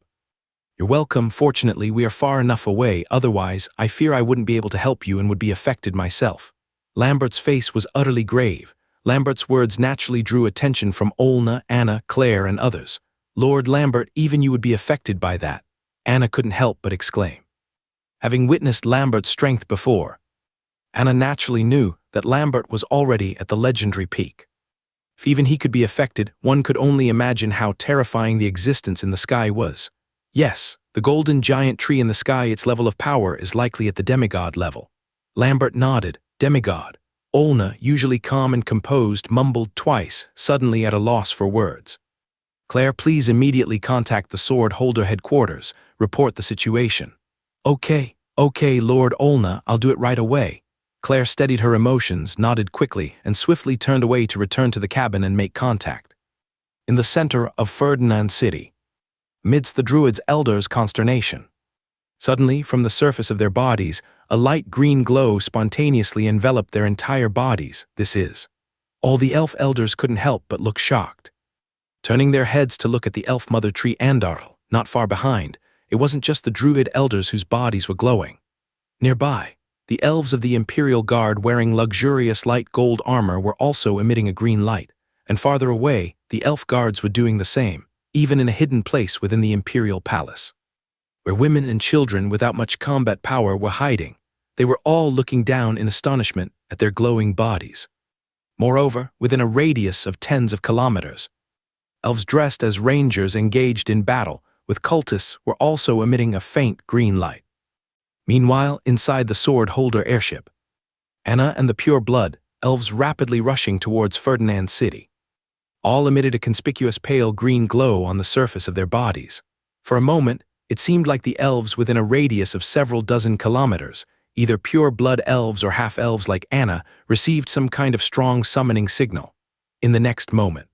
"You're welcome. Fortunately, we are far enough away, otherwise I fear I wouldn't be able to help you and would be affected myself." Lambert's face was utterly grave. Lambert's words naturally drew attention from Olna, Anna, Claire, and others. "Lord Lambert, even you would be affected by that," Anna couldn't help but exclaim. Having witnessed Lambert's strength before, Anna naturally knew that Lambert was already at the legendary peak. If even he could be affected, one could only imagine how terrifying the existence in the sky was. Yes, the golden giant tree in the sky, its level of power is likely at the demigod level. Lambert nodded. Demigod. Olna, usually calm and composed, mumbled twice, suddenly at a loss for words. "Claire, please immediately contact the sword holder headquarters. Report the situation." Okay, Lord Olna, I'll do it right away." Claire steadied her emotions, nodded quickly, and swiftly turned away to return to the cabin and make contact. In the center of Ferdinand City, amidst the druids' elders' consternation, suddenly, from the surface of their bodies, a light green glow spontaneously enveloped their entire bodies. All the elf elders couldn't help but look shocked. Turning their heads to look at the elf mother tree Andarl, not far behind, it wasn't just the druid elders whose bodies were glowing. Nearby, The elves of the Imperial Guard wearing luxurious light gold armor were also emitting a green light, and farther away, the elf guards were doing the same, even in a hidden place within the Imperial Palace, where women and children without much combat power were hiding. They were all looking down in astonishment at their glowing bodies. Moreover, within a radius of tens of kilometers, elves dressed as rangers engaged in battle with cultists were also emitting a faint green light. Meanwhile, inside the sword-holder airship, Anna and the pure blood elves rapidly rushing towards Ferdinand City. All emitted a conspicuous pale green glow on the surface of their bodies. For a moment, it seemed like the elves within a radius of several dozen kilometers, either pure blood elves or half-elves like Anna, received some kind of strong summoning signal. In the next moment,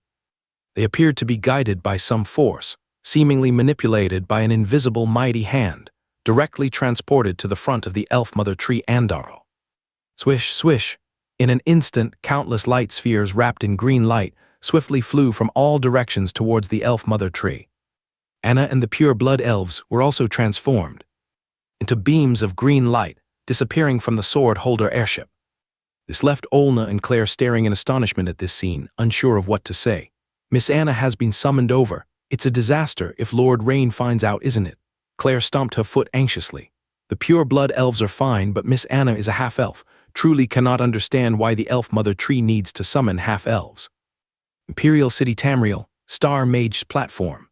they appeared to be guided by some force, seemingly manipulated by an invisible mighty hand, directly transported to the front of the elf mother tree Andaro. Swish, swish. In an instant, countless light spheres wrapped in green light swiftly flew from all directions towards the elf mother tree. Anna and the pure blood elves were also transformed into beams of green light, disappearing from the sword-holder airship. This left Olna and Claire staring in astonishment at this scene, unsure of what to say. Miss Anna has been summoned over. It's a disaster if Lord Rain finds out, isn't it? Claire stomped her foot anxiously. The pure blood elves are fine, but Miss Anna is a half-elf. Truly cannot understand why the elf mother tree needs to summon half-elves. Imperial City Tamriel, Star Mage's platform.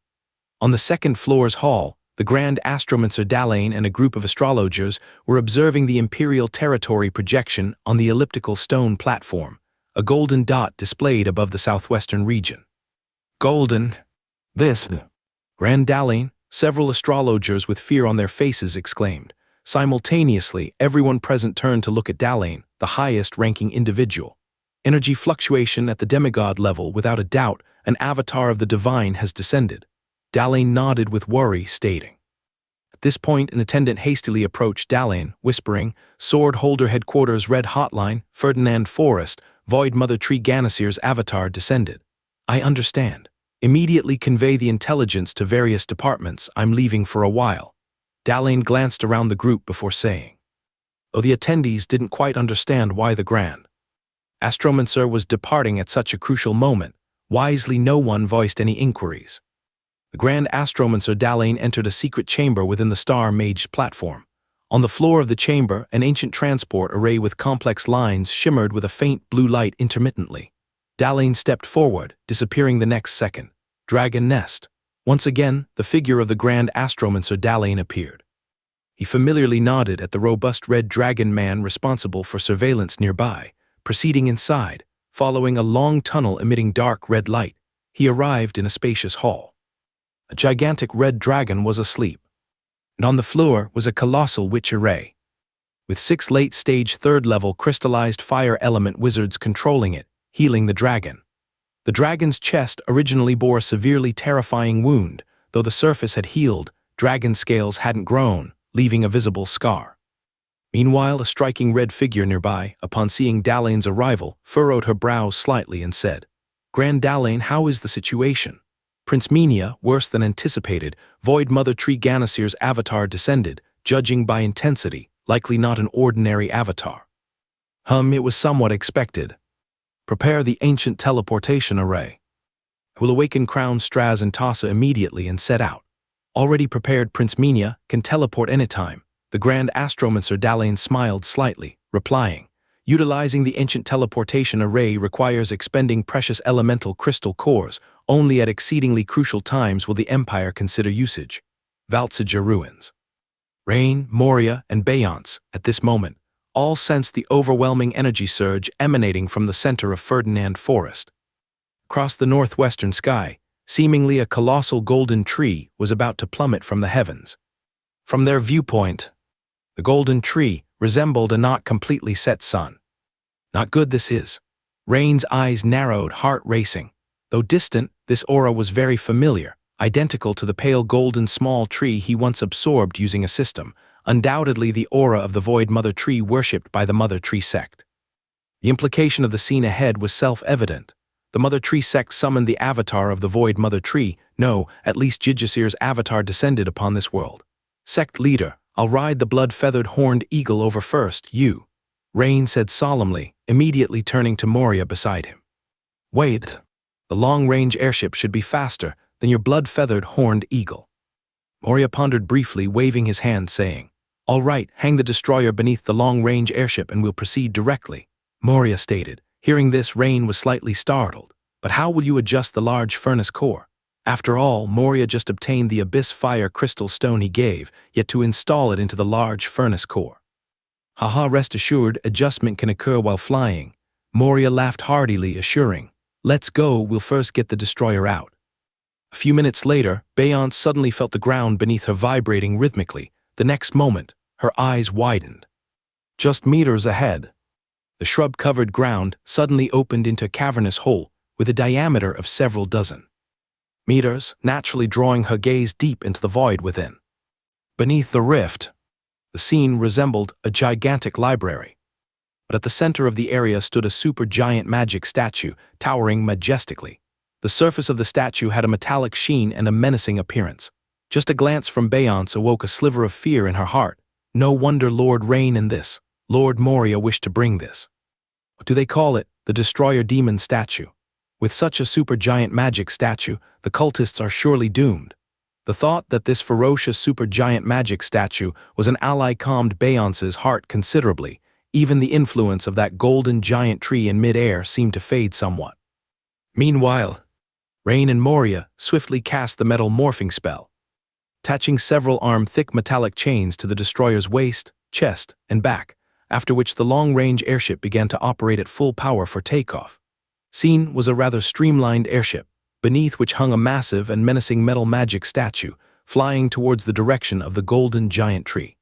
On the second floor's hall, the Grand Astromancer Dalain and a group of astrologers were observing the Imperial territory projection on the elliptical stone platform, a golden dot displayed above the southwestern region. Golden. This. Grand Dalain, several astrologers with fear on their faces exclaimed. Simultaneously, everyone present turned to look at Dalain, the highest-ranking individual. Energy fluctuation at the demigod level, without a doubt, an avatar of the divine has descended. Dalain nodded with worry, stating. At this point, an attendant hastily approached Dalain, whispering, Sword Holder Headquarters Red Hotline, Ferdinand Forest, Void Mother Tree Ganasir's avatar descended. I understand. Immediately convey the intelligence to various departments. I'm leaving for a while. Dalain glanced around the group before saying. Though the attendees didn't quite understand why the Grand Astromancer was departing at such a crucial moment, wisely no one voiced any inquiries. The Grand Astromancer Dalain entered a secret chamber within the Star Mage's platform. On the floor of the chamber, an ancient transport array with complex lines shimmered with a faint blue light intermittently. Dalain stepped forward, disappearing the next second. Dragon Nest. Once again, the figure of the Grand Astromancer Dalain appeared. He familiarly nodded at the robust red dragon man responsible for surveillance nearby. Proceeding inside, following a long tunnel emitting dark red light, he arrived in a spacious hall. A gigantic red dragon was asleep, and on the floor was a colossal witch array, with 6 late-stage third-level crystallized fire element wizards controlling it, healing the dragon. The dragon's chest originally bore a severely terrifying wound, though the surface had healed, dragon scales hadn't grown, leaving a visible scar. Meanwhile, a striking red figure nearby, upon seeing Dalain's arrival, furrowed her brows slightly and said, Grand Dalain, how is the situation? Prince Minia, worse than anticipated, Void Mother Tree Ganasir's avatar descended, judging by intensity, likely not an ordinary avatar. It was somewhat expected. Prepare the ancient teleportation array. I will awaken Crown Straz and Tassa immediately and set out. Already prepared, Prince Minia can teleport anytime. The Grand Astromancer Dalain smiled slightly, replying, Utilizing the ancient teleportation array requires expending precious elemental crystal cores. Only at exceedingly crucial times will the Empire consider usage. Valtsija ruins. Rain, Moria, and Bayance, at this moment, all sensed the overwhelming energy surge emanating from the center of Ferdinand Forest. Across the northwestern sky, seemingly a colossal golden tree was about to plummet from the heavens. From their viewpoint, the golden tree resembled a not completely set sun. Not good, this is. Rain's eyes narrowed, heart racing. Though distant, this aura was very familiar, identical to the pale golden small tree he once absorbed using a system, undoubtedly the aura of the Void Mother Tree worshipped by the Mother Tree sect. The implication of the scene ahead was self-evident. The Mother Tree sect summoned the avatar of the Void Mother Tree. No, at least Jijasir's avatar descended upon this world. Sect leader, I'll ride the blood-feathered horned eagle over first, you," Rain said solemnly, immediately turning to Moria beside him. "Wait. The long-range airship should be faster than your blood-feathered horned eagle." Moria pondered briefly, waving his hand, saying, "All right, hang the destroyer beneath the long-range airship and we'll proceed directly," Moria stated. Hearing this, Rain was slightly startled. "But how will you adjust the large furnace core?" After all, Moria just obtained the abyss fire crystal stone he gave, yet to install it into the large furnace core. "Haha, rest assured, adjustment can occur while flying," Moria laughed heartily, assuring, "Let's go, we'll first get the destroyer out." A few minutes later, Beyonce suddenly felt the ground beneath her vibrating rhythmically. The next moment, her eyes widened. Just meters ahead, the shrub-covered ground suddenly opened into a cavernous hole with a diameter of several dozen meters, naturally drawing her gaze deep into the void within. Beneath the rift, the scene resembled a gigantic library. But at the center of the area stood a supergiant magic statue, towering majestically. The surface of the statue had a metallic sheen and a menacing appearance. Just a glance from Beyonce awoke a sliver of fear in her heart. No wonder Lord Rain and this Lord Moria wished to bring this. What do they call it? The Destroyer Demon statue. With such a supergiant magic statue, the cultists are surely doomed. The thought that this ferocious supergiant magic statue was an ally calmed Beyonce's heart considerably. Even the influence of that golden giant tree in mid-air seemed to fade somewhat. Meanwhile, Rain and Moria swiftly cast the metal morphing spell, attaching several arm-thick metallic chains to the destroyer's waist, chest, and back, after which the long-range airship began to operate at full power for takeoff. Seen was a rather streamlined airship, beneath which hung a massive and menacing metal magic statue, flying towards the direction of the golden giant tree.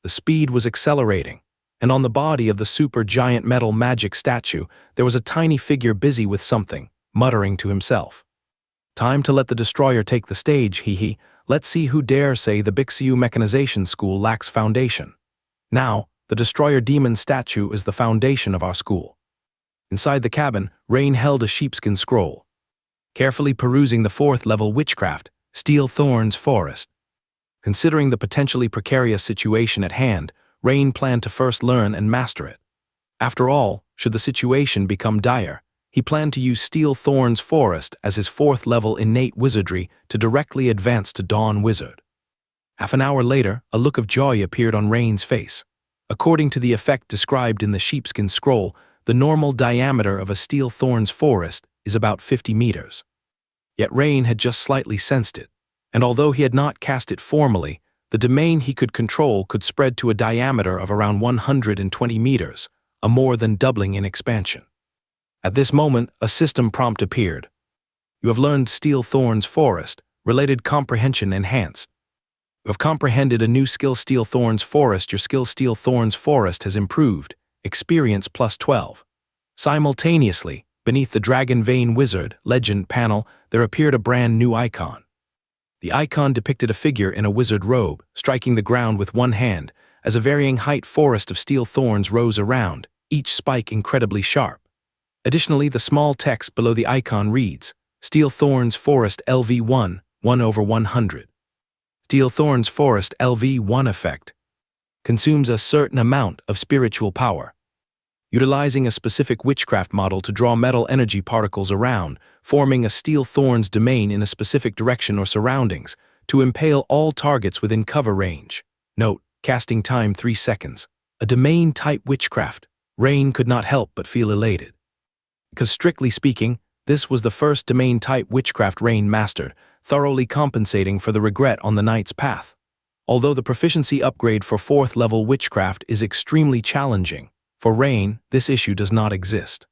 The speed was accelerating, and on the body of the super-giant metal magic statue there was a tiny figure busy with something, muttering to himself. "Time to let the destroyer take the stage, hee. Let's see who dare say the Bixiu Mechanization School lacks foundation. Now, the destroyer demon statue is the foundation of our school." Inside the cabin, Rain held a sheepskin scroll, carefully perusing the 4th-level witchcraft, Steel Thorns Forest. Considering the potentially precarious situation at hand, Rain planned to first learn and master it. After all, should the situation become dire, he planned to use Steel Thorns Forest as his 4th-level innate wizardry to directly advance to Dawn Wizard. Half an hour later, a look of joy appeared on Rain's face. According to the effect described in the sheepskin scroll, the normal diameter of a Steel Thorns Forest is about 50 meters. Yet Rain had just slightly sensed it, and although he had not cast it formally, the domain he could control could spread to a diameter of around 120 meters, a more than doubling in expansion. At this moment, a system prompt appeared. "You have learned Steel Thorns Forest, related comprehension enhanced. You have comprehended a new skill Steel Thorns Forest. Your skill Steel Thorns Forest has improved. Experience plus 12. Simultaneously, beneath the Dragon Vein Wizard legend panel, there appeared a brand new icon. The icon depicted a figure in a wizard robe, striking the ground with one hand, as a varying height forest of steel thorns rose around, each spike incredibly sharp. Additionally, the small text below the icon reads, "Steel Thorns Forest LV1, 1/100. Steel Thorns Forest LV1 effect. Consumes a certain amount of spiritual power. Utilizing a specific witchcraft model to draw metal energy particles around, forming a Steel Thorns domain in a specific direction or surroundings, to impale all targets within cover range. Note, casting time 3 seconds. A domain-type witchcraft. Rain could not help but feel elated. Because strictly speaking, this was the first domain-type witchcraft Rain mastered, thoroughly compensating for the regret on the knight's path. Although the proficiency upgrade for 4th-level witchcraft is extremely challenging, for Rain, this issue does not exist.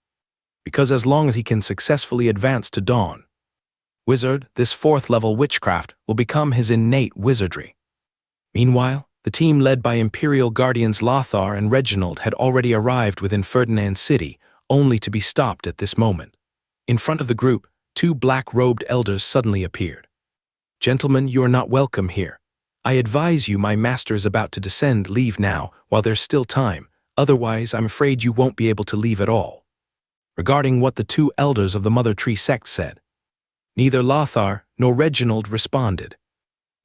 Because as long as he can successfully advance to Dawn Wizard, this 4th-level witchcraft will become his innate wizardry. Meanwhile, the team led by Imperial Guardians Lothar and Reginald had already arrived within Ferdinand City, only to be stopped at this moment. In front of the group, 2 black-robed elders suddenly appeared. "Gentlemen, you are not welcome here. I advise you, my master is about to descend. Leave now, while there's still time. Otherwise, I'm afraid you won't be able to leave at all." Regarding what the 2 elders of the Mother Tree sect said, neither Lothar nor Reginald responded.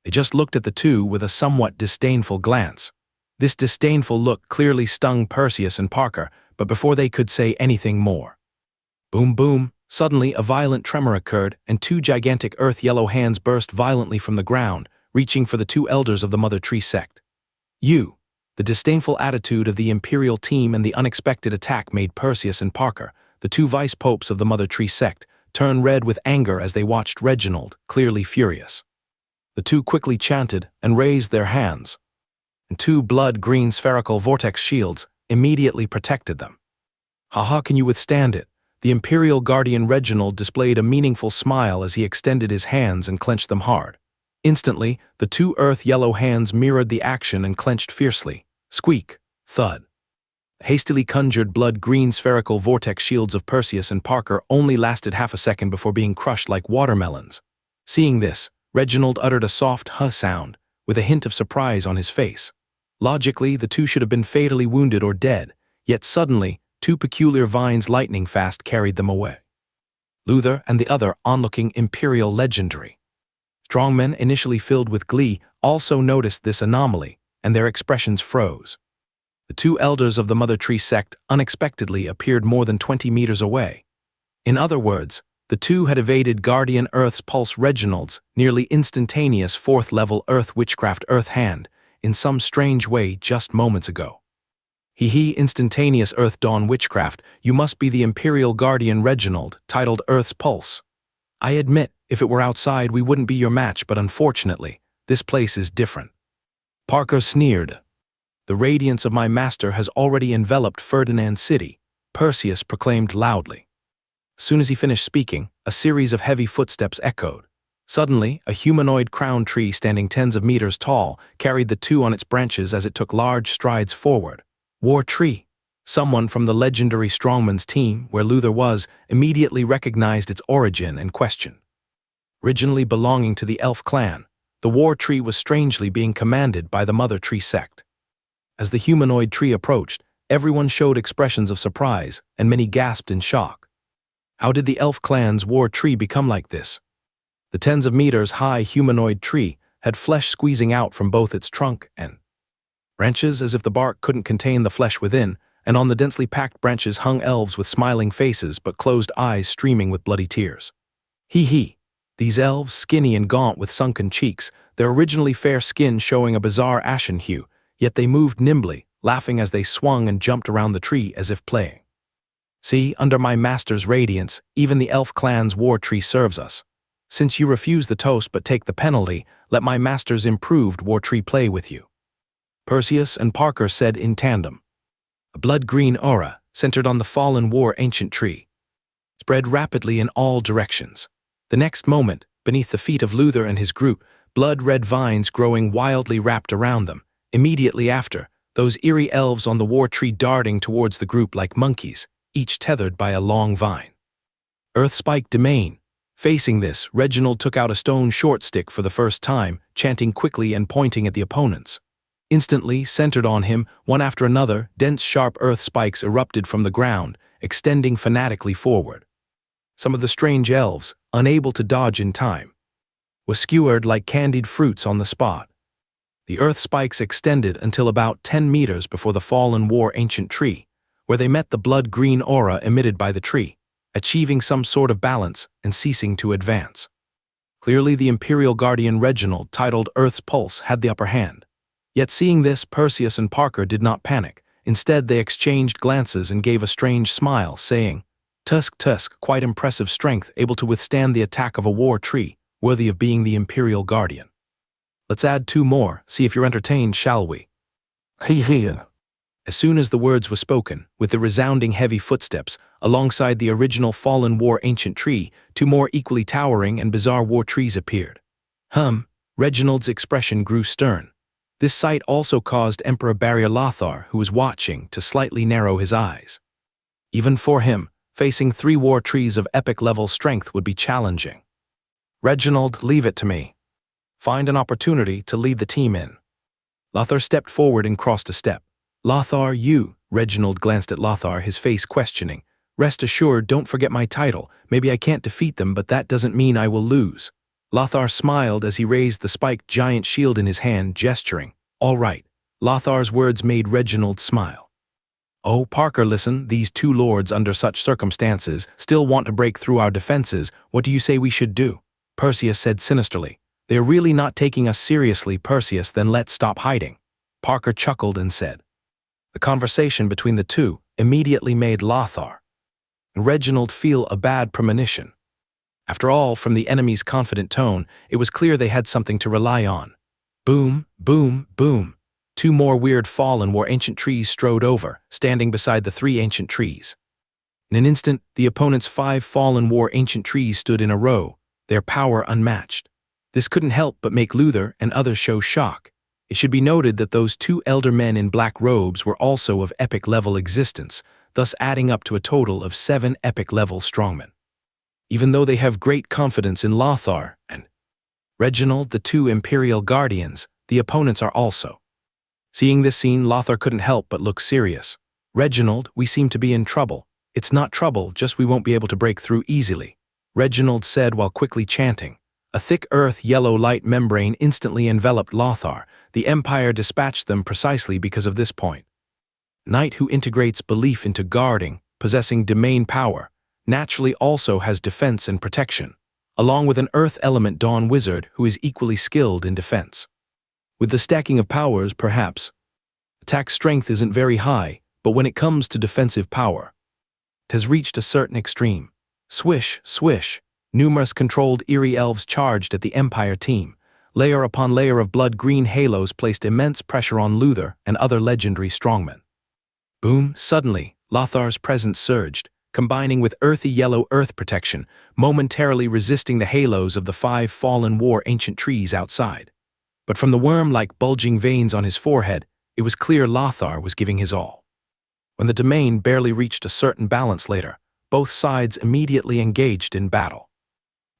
They just looked at the two with a somewhat disdainful glance. This disdainful look clearly stung Perseus and Parker, but before they could say anything more. Boom boom, suddenly a violent tremor occurred, and two gigantic earth-yellow hands burst violently from the ground, reaching for the two elders of the Mother Tree sect. The disdainful attitude of the Imperial team and the unexpected attack made Perseus and Parker, the two vice popes of the Mother Tree sect, turn red with anger as they watched Reginald, clearly furious. The two quickly chanted and raised their hands, and two blood-green spherical vortex shields immediately protected them. Haha, can you withstand it? The Imperial Guardian Reginald displayed a meaningful smile as he extended his hands and clenched them hard. Instantly, the two earth-yellow hands mirrored the action and clenched fiercely. Squeak, thud. The hastily conjured blood-green spherical vortex shields of Perseus and Parker only lasted half a second before being crushed like watermelons. Seeing this, Reginald uttered a soft huh sound, with a hint of surprise on his face. Logically, the two should have been fatally wounded or dead, yet suddenly, two peculiar vines lightning fast carried them away. Luther and the other onlooking Imperial legendary. Strongmen, initially filled with glee, also noticed this anomaly, and their expressions froze. The two elders of the Mother Tree sect unexpectedly appeared more than 20 meters away. In other words, the two had evaded Guardian Earth's Pulse Reginald's nearly instantaneous fourth-level Earth Witchcraft Earth Hand in some strange way just moments ago. Instantaneous Earth Dawn Witchcraft, you must be the Imperial Guardian Reginald, titled Earth's Pulse. I admit, if it were outside we wouldn't be your match, but unfortunately, this place is different. Parker sneered. The radiance of my master has already enveloped Ferdinand City, Perseus proclaimed loudly. As soon as he finished speaking, a series of heavy footsteps echoed. Suddenly, a humanoid crown tree standing tens of meters tall carried the two on its branches as it took large strides forward. War Tree. Someone from the legendary Strongman's team, where Luther was, immediately recognized its origin and questioned. Originally belonging to the Elf clan, the War Tree was strangely being commanded by the Mother Tree sect. As the humanoid tree approached, everyone showed expressions of surprise, and many gasped in shock. How did the Elf clan's War Tree become like this? The tens of meters high humanoid tree had flesh squeezing out from both its trunk and branches as if the bark couldn't contain the flesh within, and on the densely packed branches hung elves with smiling faces but closed eyes streaming with bloody tears. These elves, skinny and gaunt with sunken cheeks, their originally fair skin showing a bizarre ashen hue, yet they moved nimbly, laughing as they swung and jumped around the tree as if playing. See, under my master's radiance, even the Elf clan's War Tree serves us. Since you refuse the toast but take the penalty, let my master's improved War Tree play with you. Perseus and Parker said in tandem. A blood-green aura, centered on the fallen war ancient tree, spread rapidly in all directions. The next moment, beneath the feet of Luther and his group, blood-red vines growing wildly wrapped around them. Immediately after, those eerie elves on the War Tree darting towards the group like monkeys, each tethered by a long vine. Earth-spike domain. Facing this, Reginald took out a stone short stick for the first time, chanting quickly and pointing at the opponents. Instantly, centered on him, one after another, dense sharp earth spikes erupted from the ground, extending fanatically forward. Some of the strange elves, unable to dodge in time, were skewered like candied fruits on the spot. The earth spikes extended until about 10 meters before the fallen war ancient tree, where they met the blood-green aura emitted by the tree, achieving some sort of balance and ceasing to advance. Clearly the Imperial Guardian Reginald, titled Earth's Pulse, had the upper hand. Yet seeing this, Perseus and Parker did not panic. Instead, they exchanged glances and gave a strange smile, saying, Tusk, quite impressive strength, able to withstand the attack of a war tree, worthy of being the Imperial Guardian. Let's add 2 more, see if you're entertained, shall we? As soon as the words were spoken, with the resounding heavy footsteps, alongside the original fallen war ancient tree, 2 more equally towering and bizarre war trees appeared. Reginald's expression grew stern. This sight also caused Emperor Barrier Lothar, who was watching, to slightly narrow his eyes. Even for him, facing 3 war trees of epic-level strength would be challenging. Reginald, leave it to me. Find an opportunity to lead the team in. Lothar stepped forward and crossed a step. Lothar, you, Reginald glanced at Lothar, his face questioning. Rest assured, don't forget my title. Maybe I can't defeat them, but that doesn't mean I will lose. Lothar smiled as he raised the spiked giant shield in his hand, gesturing. All right. Lothar's words made Reginald smile. Oh, Parker, listen, these two lords under such circumstances still want to break through our defenses. What do you say we should do? Perseus said sinisterly. They're really not taking us seriously, Perseus, then let's stop hiding. Parker chuckled and said. The conversation between the two immediately made Lothar and Reginald feel a bad premonition. After all, from the enemy's confident tone, it was clear they had something to rely on. Boom, boom, boom. Two more weird fallen war ancient trees strode over, standing beside the three ancient trees. In an instant, the opponent's 5 fallen war ancient trees stood in a row, their power unmatched. This couldn't help but make Luther and others show shock. It should be noted that those 2 elder men in black robes were also of epic-level existence, thus adding up to a total of 7 epic-level strongmen. Even though they have great confidence in Lothar and Reginald, the 2 Imperial Guardians, the opponents are also. Seeing this scene, Lothar couldn't help but look serious. Reginald, we seem to be in trouble. It's not trouble, just we won't be able to break through easily, Reginald said while quickly chanting. A thick earth-yellow light membrane instantly enveloped Lothar. The Empire dispatched them precisely because of this point. Knight who integrates belief into guarding, possessing domain power, naturally also has defense and protection, along with an earth element dawn wizard who is equally skilled in defense. With the stacking of powers, perhaps, attack strength isn't very high, but when it comes to defensive power, it has reached a certain extreme. Swish, swish, numerous controlled eerie elves charged at the Empire team. Layer upon layer of blood-green halos placed immense pressure on Luther and other legendary strongmen. Boom, suddenly, Lothar's presence surged, combining with earthy yellow earth protection, momentarily resisting the halos of the 5 fallen war ancient trees outside. But from the worm-like bulging veins on his forehead, it was clear Lothar was giving his all. When the domain barely reached a certain balance later, both sides immediately engaged in battle.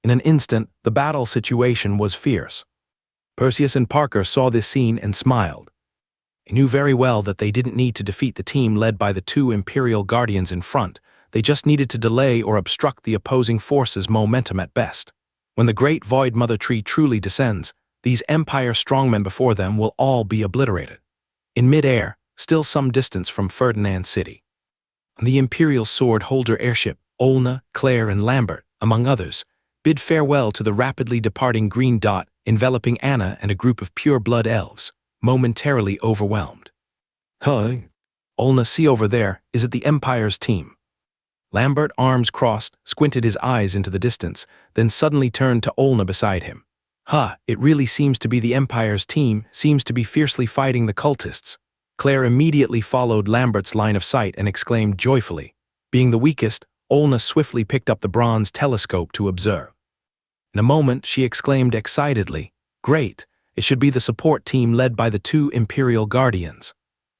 In an instant, the battle situation was fierce. Perseus and Parker saw this scene and smiled. They knew very well that they didn't need to defeat the team led by the 2 Imperial Guardians in front. They just needed to delay or obstruct the opposing forces' momentum at best. When the great Void Mother Tree truly descends, these Empire strongmen before them will all be obliterated. In mid-air, still some distance from Ferdinand City, the Imperial sword-holder airship, Olna, Claire, and Lambert, among others, bid farewell to the rapidly departing green dot, enveloping Anna and a group of pure-blood elves, momentarily overwhelmed. Huh? Olna, see over there, is it the Empire's team? Lambert, arms crossed, squinted his eyes into the distance, then suddenly turned to Olna beside him. It really seems to be the Empire's team, seems to be fiercely fighting the cultists. Claire immediately followed Lambert's line of sight and exclaimed joyfully. Being the weakest, Olna swiftly picked up the bronze telescope to observe. In a moment, she exclaimed excitedly, Great, it should be the support team led by the 2 Imperial Guardians.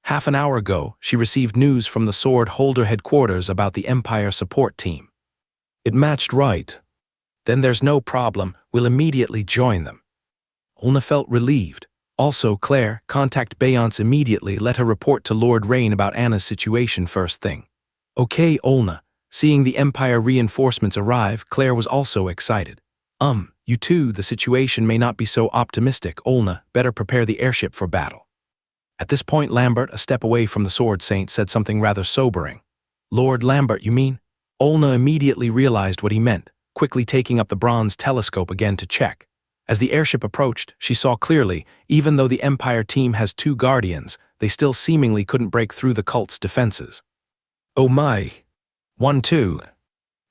Half an hour ago, she received news from the sword-holder headquarters about the Empire support team. It matched right. Then there's no problem, we'll immediately join them. Olna felt relieved. Also, Claire, contact Beyonce immediately, let her report to Lord Rain about Anna's situation first thing. Okay, Olna. Seeing the Empire reinforcements arrive, Claire was also excited. You too, the situation may not be so optimistic, Olna, better prepare the airship for battle. At this point, Lambert, a step away from the Sword Saint, said something rather sobering. Lord Lambert, you mean? Olna immediately realized what he meant, quickly taking up the bronze telescope again to check. As the airship approached, she saw clearly, even though the Empire team has 2 guardians, they still seemingly couldn't break through the cult's defenses. Oh my. 1, 2,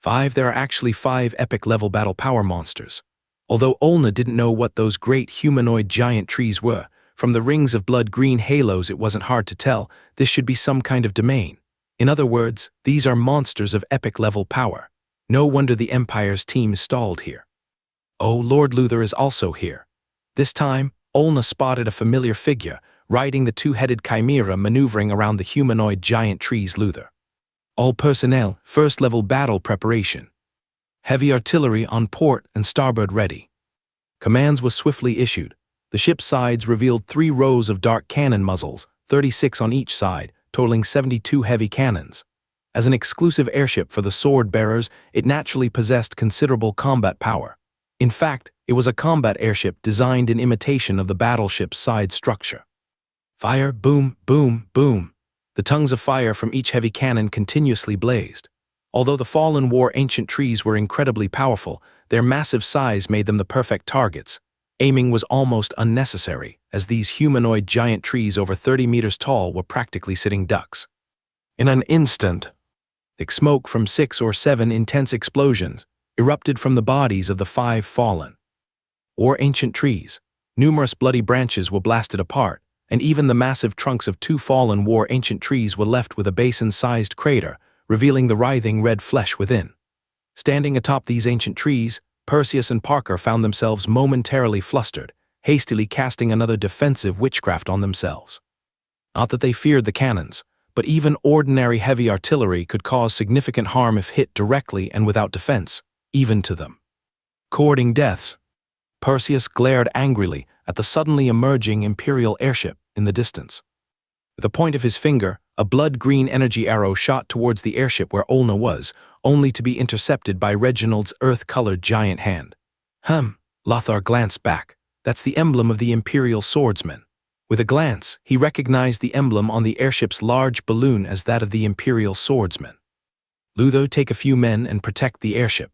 5. There are actually 5 epic-level battle power monsters. Although Olna didn't know what those great humanoid giant trees were, from the rings of blood-green halos it wasn't hard to tell this should be some kind of domain. In other words, these are monsters of epic-level power. No wonder the Empire's team is stalled here. Oh, Lord Luther is also here. This time, Olna spotted a familiar figure, riding the 2-headed chimera maneuvering around the humanoid giant trees. Luther. All personnel, first-level battle preparation. Heavy artillery on port and starboard ready. Commands were swiftly issued. The ship's sides revealed 3 rows of dark cannon muzzles, 36 on each side, totaling 72 heavy cannons. As an exclusive airship for the sword bearers, it naturally possessed considerable combat power. In fact, It was a combat airship designed in imitation of the battleship's side structure. Fire, boom, boom, boom. The tongues of fire from each heavy cannon continuously blazed. Although the fallen war ancient trees were incredibly powerful, their massive size made them the perfect targets. Aiming was almost unnecessary, as these humanoid giant trees over 30 meters tall were practically sitting ducks. In an instant, thick smoke from 6 or 7 intense explosions erupted from the bodies of the 5 fallen war ancient trees. Numerous bloody branches were blasted apart, and even the massive trunks of 2 fallen war ancient trees were left with a basin-sized crater, revealing the writhing red flesh within. Standing atop these ancient trees, Perseus and Parker found themselves momentarily flustered, hastily casting another defensive witchcraft on themselves. Not that they feared the cannons, but even ordinary heavy artillery could cause significant harm if hit directly and without defense, even to them. Courting deaths, Perseus glared angrily at the suddenly emerging Imperial airship in the distance. With the point of his finger, a blood-green energy arrow shot towards the airship where Olna was, only to be intercepted by Reginald's earth-colored giant hand. Lothar glanced back. That's the emblem of the Imperial swordsman. With a glance, he recognized the emblem on the airship's large balloon as that of the Imperial swordsman. Lutho, take a few men and protect the airship.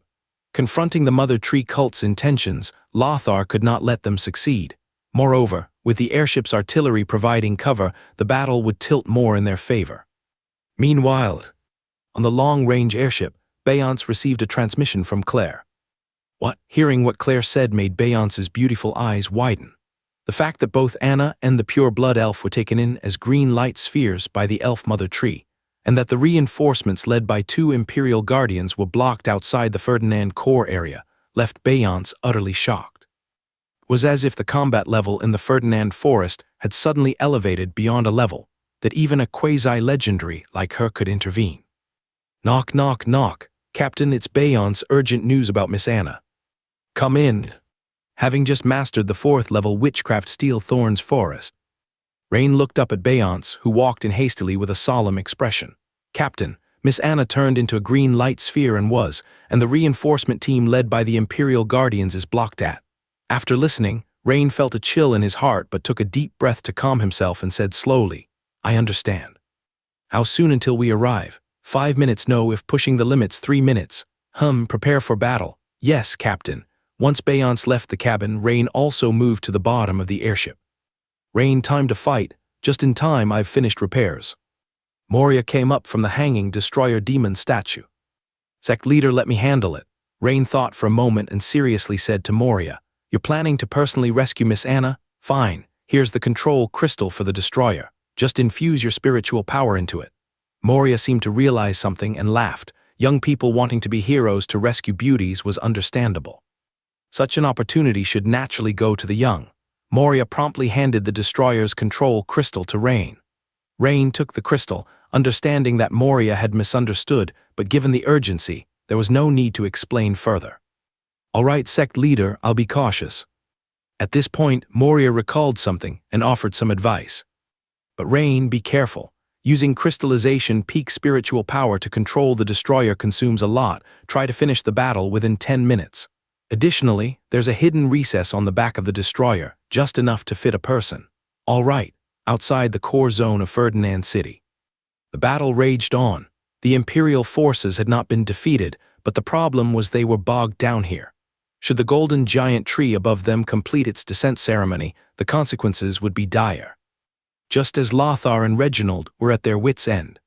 Confronting the Mother Tree cult's intentions, Lothar could not let them succeed. Moreover, with the airship's artillery providing cover, the battle would tilt more in their favor. Meanwhile, on the long-range airship, Beyonce received a transmission from Claire. Hearing what Claire said made Beyonce's beautiful eyes widen. The fact that both Anna and the pure-blood elf were taken in as green light spheres by the elf Mother Tree, and that the reinforcements led by 2 Imperial Guardians were blocked outside the Ferdinand core area, left Beyonce utterly shocked. It was as if the combat level in the Ferdinand forest had suddenly elevated beyond a level that even a quasi-legendary like her could intervene. Knock, knock, knock. Captain, it's Beyonce. Urgent news about Miss Anna. Come in. Having just mastered the 4th level witchcraft Steel Thorns Forest, Rain looked up at Beyonce, who walked in hastily with a solemn expression. Captain, Miss Anna turned into a green light sphere and the reinforcement team led by the Imperial Guardians is blocked at. After listening, Rain felt a chill in his heart but took a deep breath to calm himself and said slowly, I understand. How soon until we arrive? 5 minutes. No, if pushing the limits 3 minutes. Prepare for battle. Yes, Captain. Once Beyonce left the cabin, Rain also moved to the bottom of the airship. Rain, time to fight. Just in time, I've finished repairs. Moria came up from the hanging destroyer demon statue. Sect leader, let me handle it. Rain thought for a moment and seriously said to Moria, You're planning to personally rescue Miss Anna? Fine. Here's the control crystal for the destroyer. Just infuse your spiritual power into it. Moria seemed to realize something and laughed. Young people wanting to be heroes to rescue beauties was understandable. Such an opportunity should naturally go to the young. Moria promptly handed the destroyer's control crystal to Rain. Rain took the crystal, understanding that Moria had misunderstood, but given the urgency, there was no need to explain further. All right, sect leader, I'll be cautious. At this point, Moria recalled something and offered some advice. But Rain, be careful. Using crystallization peak spiritual power to control the destroyer consumes a lot. Try to finish the battle within 10 minutes. Additionally, there's a hidden recess on the back of the destroyer, just enough to fit a person. All right, outside the core zone of Ferdinand City. The battle raged on. The Imperial forces had not been defeated, but the problem was they were bogged down here. Should the golden giant tree above them complete its descent ceremony, the consequences would be dire. Just as Lothar and Reginald were at their wits' end.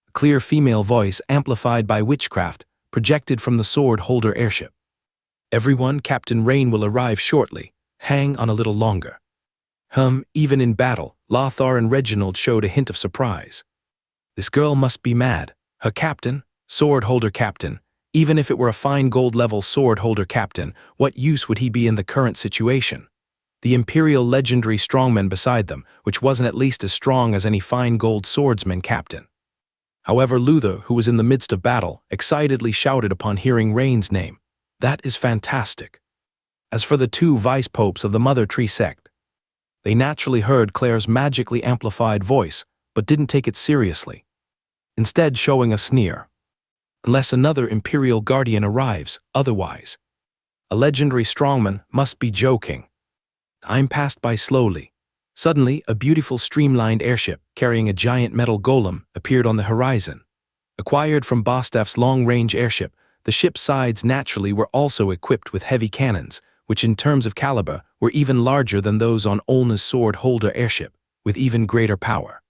A clear female voice, amplified by witchcraft, projected from the sword-holder airship. Everyone, Captain Rain will arrive shortly. Hang on a little longer. Even in battle, Lothar and Reginald showed a hint of surprise. This girl must be mad. Her captain, sword-holder captain, even if it were a fine gold-level sword-holder captain, what use would he be in the current situation? The Imperial legendary strongman beside them, which wasn't at least as strong as any fine gold swordsman captain. However, Luther, who was in the midst of battle, excitedly shouted upon hearing Rain's name. That is fantastic. As for the 2 vice-popes of the Mother Tree sect, they naturally heard Claire's magically amplified voice, but didn't take it seriously, instead showing a sneer. Unless another Imperial Guardian arrives, otherwise. A legendary strongman must be joking. Time passed by slowly. Suddenly, a beautiful streamlined airship carrying a giant metal golem appeared on the horizon. Acquired from Bostaf's long-range airship, the ship's sides naturally were also equipped with heavy cannons, which in terms of caliber were even larger than those on Olna's sword-holder airship, with even greater power.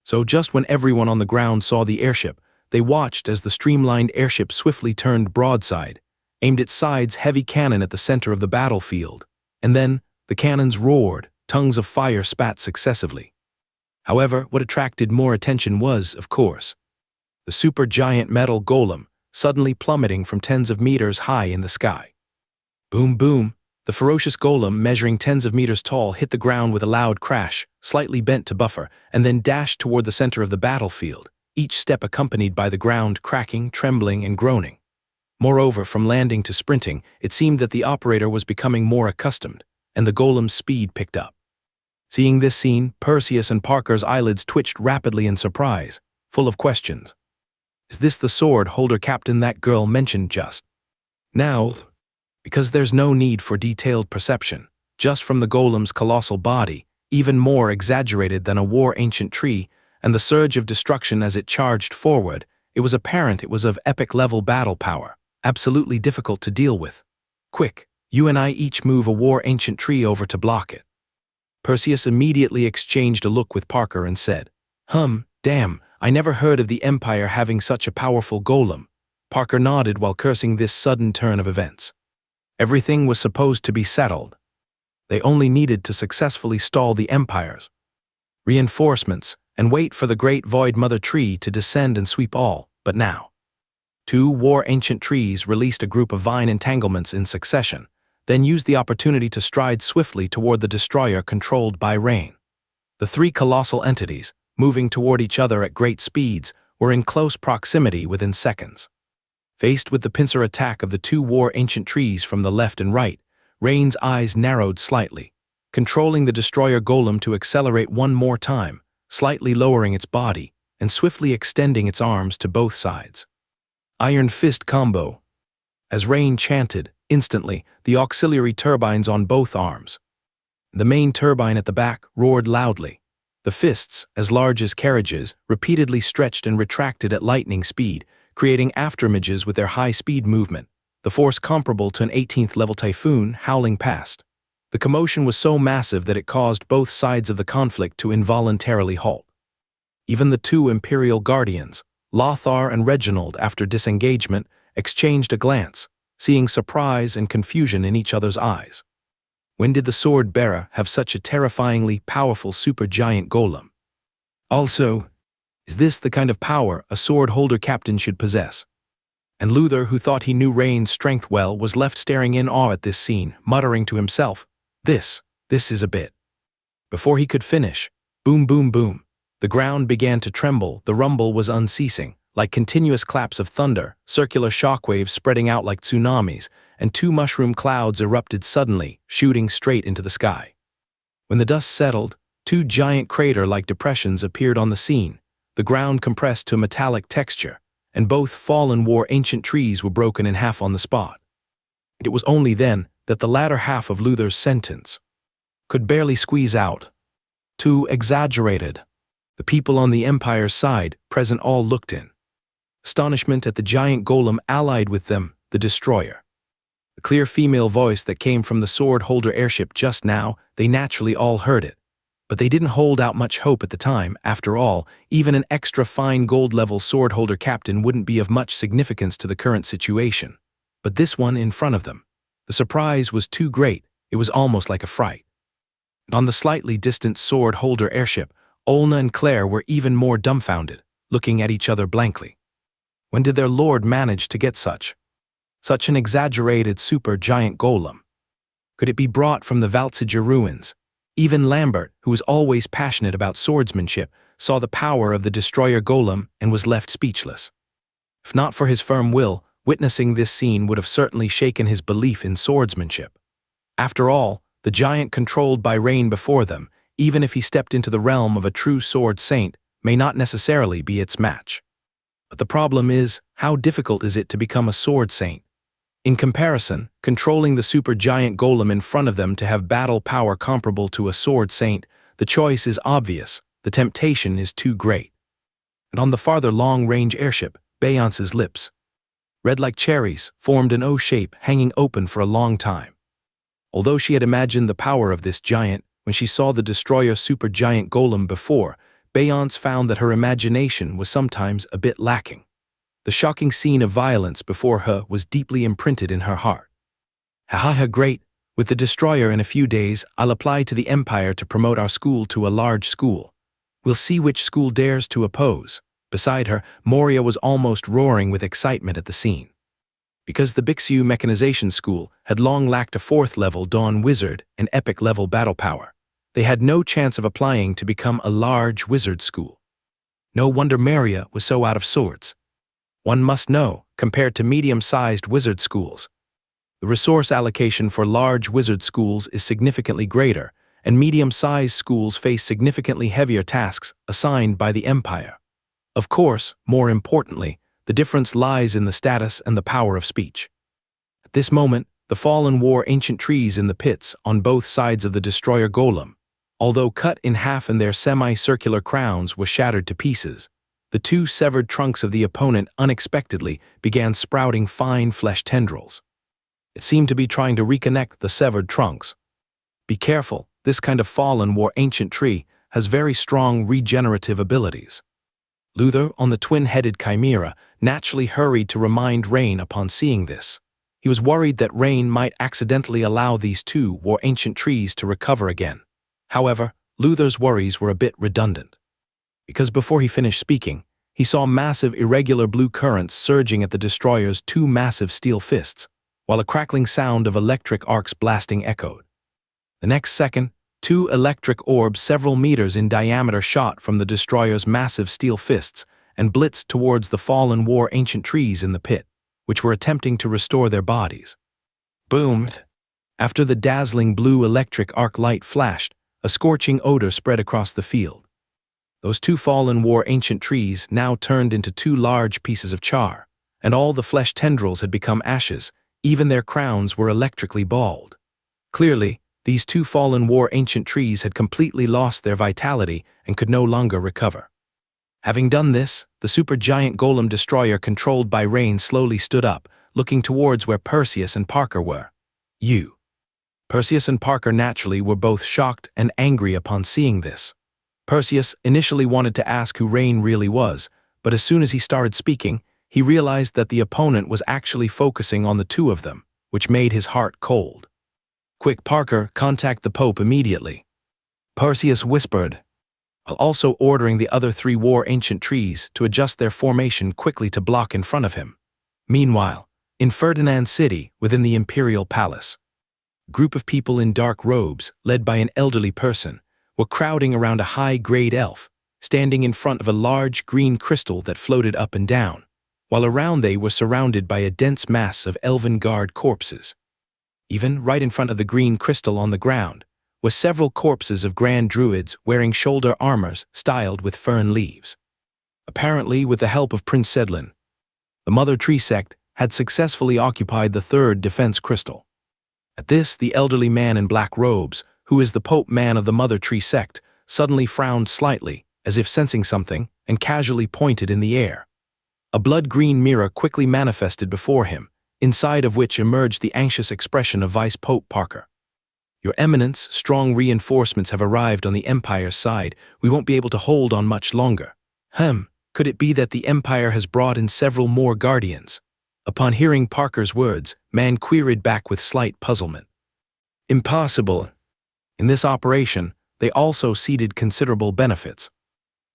So just when everyone on the ground saw the airship, they watched as the streamlined airship swiftly turned broadside, aimed its sides heavy cannon at the center of the battlefield, and then the cannons roared, tongues of fire spat successively. However, what attracted more attention was, of course, the supergiant metal golem suddenly plummeting from tens of meters high in the sky. Boom, boom, the ferocious golem, measuring tens of meters tall, hit the ground with a loud crash, slightly bent to buffer, and then dashed toward the center of the battlefield, each step accompanied by the ground cracking, trembling, and groaning. Moreover, from landing to sprinting, it seemed that the operator was becoming more accustomed, and the golem's speed picked up. Seeing this scene, Perseus and Parker's eyelids twitched rapidly in surprise, full of questions. Is this the sword-holder captain that girl mentioned just now? Because there's no need for detailed perception, just from the golem's colossal body, even more exaggerated than a war-ancient tree, and the surge of destruction as it charged forward, it was apparent it was of epic-level battle power, absolutely difficult to deal with. Quick, you and I each move a war-ancient tree over to block it. Perseus immediately exchanged a look with Parker and said, Damn, I never heard of the Empire having such a powerful golem. Parker nodded while cursing this sudden turn of events. Everything was supposed to be settled. They only needed to successfully stall the Empire's reinforcements and wait for the great Void Mother Tree to descend and sweep all, but now. Two war-ancient trees released a group of vine entanglements in succession, then used the opportunity to stride swiftly toward the destroyer controlled by Rain. The three colossal entities, moving toward each other at great speeds, were in close proximity within seconds. Faced with the pincer attack of the two war-ancient trees from the left and right, Rain's eyes narrowed slightly, controlling the destroyer golem to accelerate one more time, slightly lowering its body and swiftly extending its arms to both sides. Iron Fist combo. As Rain chanted, instantly, the auxiliary turbines on both arms. The main turbine at the back roared loudly. The fists, as large as carriages, repeatedly stretched and retracted at lightning speed, creating afterimages with their high-speed movement, the force comparable to an 18th-level typhoon howling past. The commotion was so massive that it caused both sides of the conflict to involuntarily halt. Even the two Imperial Guardians, Lothar and Reginald, after disengagement, exchanged a glance, seeing surprise and confusion in each other's eyes. When did the sword-bearer have such a terrifyingly powerful supergiant golem? Also, is this the kind of power a sword-holder captain should possess? And Luther, who thought he knew Rain's strength well, was left staring in awe at this scene, muttering to himself, This is a bit. Before he could finish, boom, boom, boom, the ground began to tremble. The rumble was unceasing, like continuous claps of thunder, circular shockwaves spreading out like tsunamis, and two mushroom clouds erupted suddenly, shooting straight into the sky. When the dust settled, two giant crater-like depressions appeared on the scene, the ground compressed to a metallic texture, and both fallen war-ancient trees were broken in half on the spot. It was only then that the latter half of Luther's sentence could barely squeeze out. Too exaggerated. The people on the Empire's side, present, all looked in astonishment at the giant golem allied with them, the destroyer. The clear female voice that came from the sword-holder airship just now, they naturally all heard it. But they didn't hold out much hope at the time. After all, even an extra fine gold-level sword-holder captain wouldn't be of much significance to the current situation. But this one in front of them. The surprise was too great, it was almost like a fright. And on the slightly distant sword-holder airship, Olna and Claire were even more dumbfounded, looking at each other blankly. When did their lord manage to get such an exaggerated super-giant golem? Could it be brought from the Valtsiger ruins? Even Lambert, who was always passionate about swordsmanship, saw the power of the destroyer golem and was left speechless. If not for his firm will, witnessing this scene would have certainly shaken his belief in swordsmanship. After all, the giant controlled by Rain before them, even if he stepped into the realm of a true sword saint, may not necessarily be its match. But the problem is, how difficult is it to become a sword saint? In comparison, controlling the supergiant golem in front of them to have battle power comparable to a sword saint, the choice is obvious, the temptation is too great. And on the farther long-range airship, Beyonce's lips, red like cherries, formed an O shape hanging open for a long time. Although she had imagined the power of this giant when she saw the destroyer supergiant golem before, Beyonce found that her imagination was sometimes a bit lacking. The shocking scene of violence before her was deeply imprinted in her heart. Ha, great. With the destroyer in a few days, I'll apply to the Empire to promote our school to a large school. We'll see which school dares to oppose. Beside her, Moria was almost roaring with excitement at the scene. Because the Bixu Mechanization School had long lacked a 4th-level Dawn Wizard and Epic-level battle power, they had no chance of applying to become a large wizard school. No wonder Moria was so out of sorts. One must know, compared to medium-sized wizard schools, the resource allocation for large wizard schools is significantly greater, and medium-sized schools face significantly heavier tasks assigned by the Empire. Of course, more importantly, the difference lies in the status and the power of speech. At this moment, the fallen wore ancient trees in the pits on both sides of the destroyer golem. Although cut in half and their semi-circular crowns were shattered to pieces, the two severed trunks of the opponent unexpectedly began sprouting fine flesh tendrils. It seemed to be trying to reconnect the severed trunks. Be careful, this kind of fallen war ancient tree has very strong regenerative abilities. Luther, on the twin-headed chimera, naturally hurried to remind Rain upon seeing this. He was worried that Rain might accidentally allow these two war ancient trees to recover again. However, Luther's worries were a bit redundant. Because before he finished speaking, he saw massive irregular blue currents surging at the destroyer's two massive steel fists, while a crackling sound of electric arcs blasting echoed. The next second, two electric orbs several meters in diameter shot from the destroyer's massive steel fists and blitzed towards the fallen war ancient trees in the pit, which were attempting to restore their bodies. Boom! After the dazzling blue electric arc light flashed, a scorching odor spread across the field. Those two fallen war ancient trees now turned into two large pieces of char, and all the flesh tendrils had become ashes. Even their crowns were electrically bald. Clearly, these two fallen war ancient trees had completely lost their vitality and could no longer recover. Having done this, the supergiant golem destroyer controlled by Rain slowly stood up, looking towards where Perseus and Parker were. Perseus and Parker naturally were both shocked and angry upon seeing this. Perseus initially wanted to ask who Rain really was, but as soon as he started speaking, he realized that the opponent was actually focusing on the two of them, which made his heart cold. Quick, Parker, contact the Pope immediately, Perseus whispered, while also ordering the other three war ancient trees to adjust their formation quickly to block in front of him. Meanwhile, in Ferdinand City, within the Imperial Palace, a group of people in dark robes, led by an elderly person, were crowding around a high-grade elf, standing in front of a large green crystal that floated up and down, while around they were surrounded by a dense mass of elven guard corpses. Even right in front of the green crystal on the ground were several corpses of grand druids wearing shoulder armors styled with fern leaves. Apparently, with the help of Prince Sedlin, the Mother Tree sect had successfully occupied the third defense crystal. At this, the elderly man in black robes, who is the Pope man of the Mother Tree sect, suddenly frowned slightly, as if sensing something, and casually pointed in the air. A blood-green mirror quickly manifested before him, inside of which emerged the anxious expression of Vice Pope Parker. Your Eminence, strong reinforcements have arrived on the Empire's side. We won't be able to hold on much longer. Could it be that the Empire has brought in several more guardians? Upon hearing Parker's words, man queried back with slight puzzlement. Impossible. In this operation, they also ceded considerable benefits.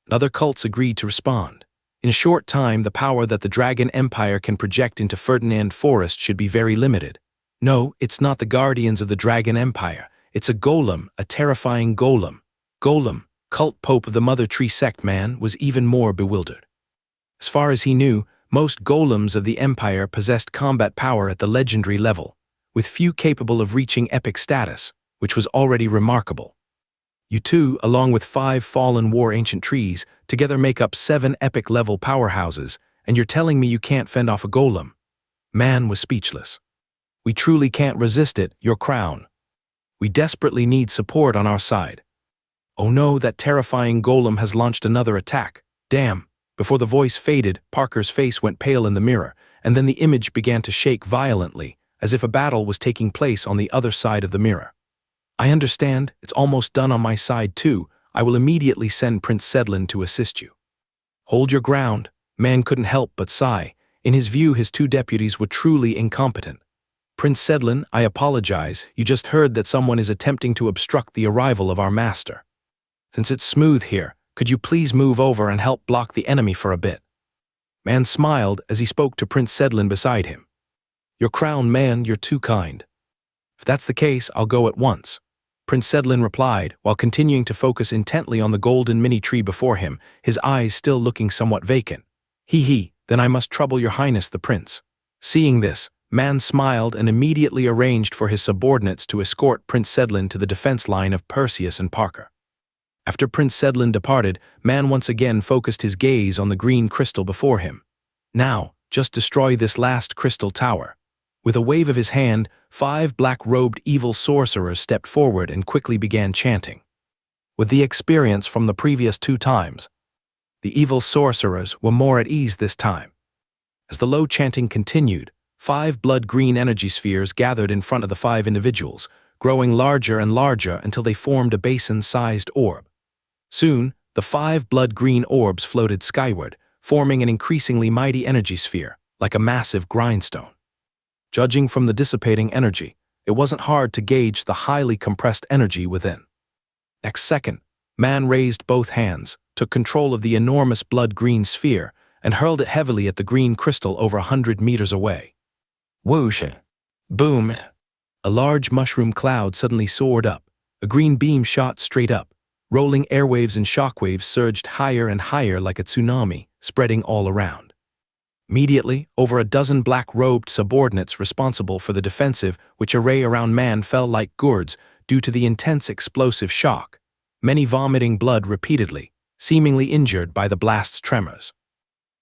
Other cults agreed to respond. In a short time, the power that the Dragon Empire can project into Ferdinand Forest should be very limited. No, it's not the guardians of the Dragon Empire. It's a golem, a terrifying golem. Golem, cult pope of the Mother Tree sect man, was even more bewildered. As far as he knew, most golems of the Empire possessed combat power at the legendary level, with few capable of reaching epic status, which was already remarkable. You two, along with 5 fallen war ancient trees, together make up 7 epic-level powerhouses, and you're telling me you can't fend off a golem? Man was speechless. We truly can't resist it, your crown. We desperately need support on our side. Oh no, that terrifying golem has launched another attack. Damn. Before the voice faded, Parker's face went pale in the mirror, and then the image began to shake violently, as if a battle was taking place on the other side of the mirror. I understand, it's almost done on my side too. I will immediately send Prince Sedlin to assist you. Hold your ground. Man couldn't help but sigh. In his view, his two deputies were truly incompetent. Prince Sedlin, I apologize. You just heard that someone is attempting to obstruct the arrival of our master. Since it's smooth here, could you please move over and help block the enemy for a bit? Man smiled as he spoke to Prince Sedlin beside him. Your crown, man, you're too kind. If that's the case, I'll go at once. Prince Sedlin replied, while continuing to focus intently on the golden mini-tree before him, his eyes still looking somewhat vacant. Then I must trouble your highness the prince. Seeing this, Man smiled and immediately arranged for his subordinates to escort Prince Sedlin to the defense line of Perseus and Parker. After Prince Sedlin departed, Man once again focused his gaze on the green crystal before him. Now, just destroy this last crystal tower. With a wave of his hand, 5 black-robed evil sorcerers stepped forward and quickly began chanting. With the experience from the previous 2 times, the evil sorcerers were more at ease this time. As the low chanting continued, 5 blood-green energy spheres gathered in front of the 5 individuals, growing larger and larger until they formed a basin-sized orb. Soon, the 5 blood-green orbs floated skyward, forming an increasingly mighty energy sphere, like a massive grindstone. Judging from the dissipating energy, it wasn't hard to gauge the highly compressed energy within. Next second, Man raised both hands, took control of the enormous blood-green sphere, and hurled it heavily at the green crystal over 100 meters away. Whoosh! Boom! A large mushroom cloud suddenly soared up. A green beam shot straight up. Rolling airwaves and shockwaves surged higher and higher like a tsunami, spreading all around. Immediately, over a dozen black-robed subordinates responsible for the defensive which array around Man fell like gourds due to the intense explosive shock, many vomiting blood repeatedly, seemingly injured by the blast's tremors.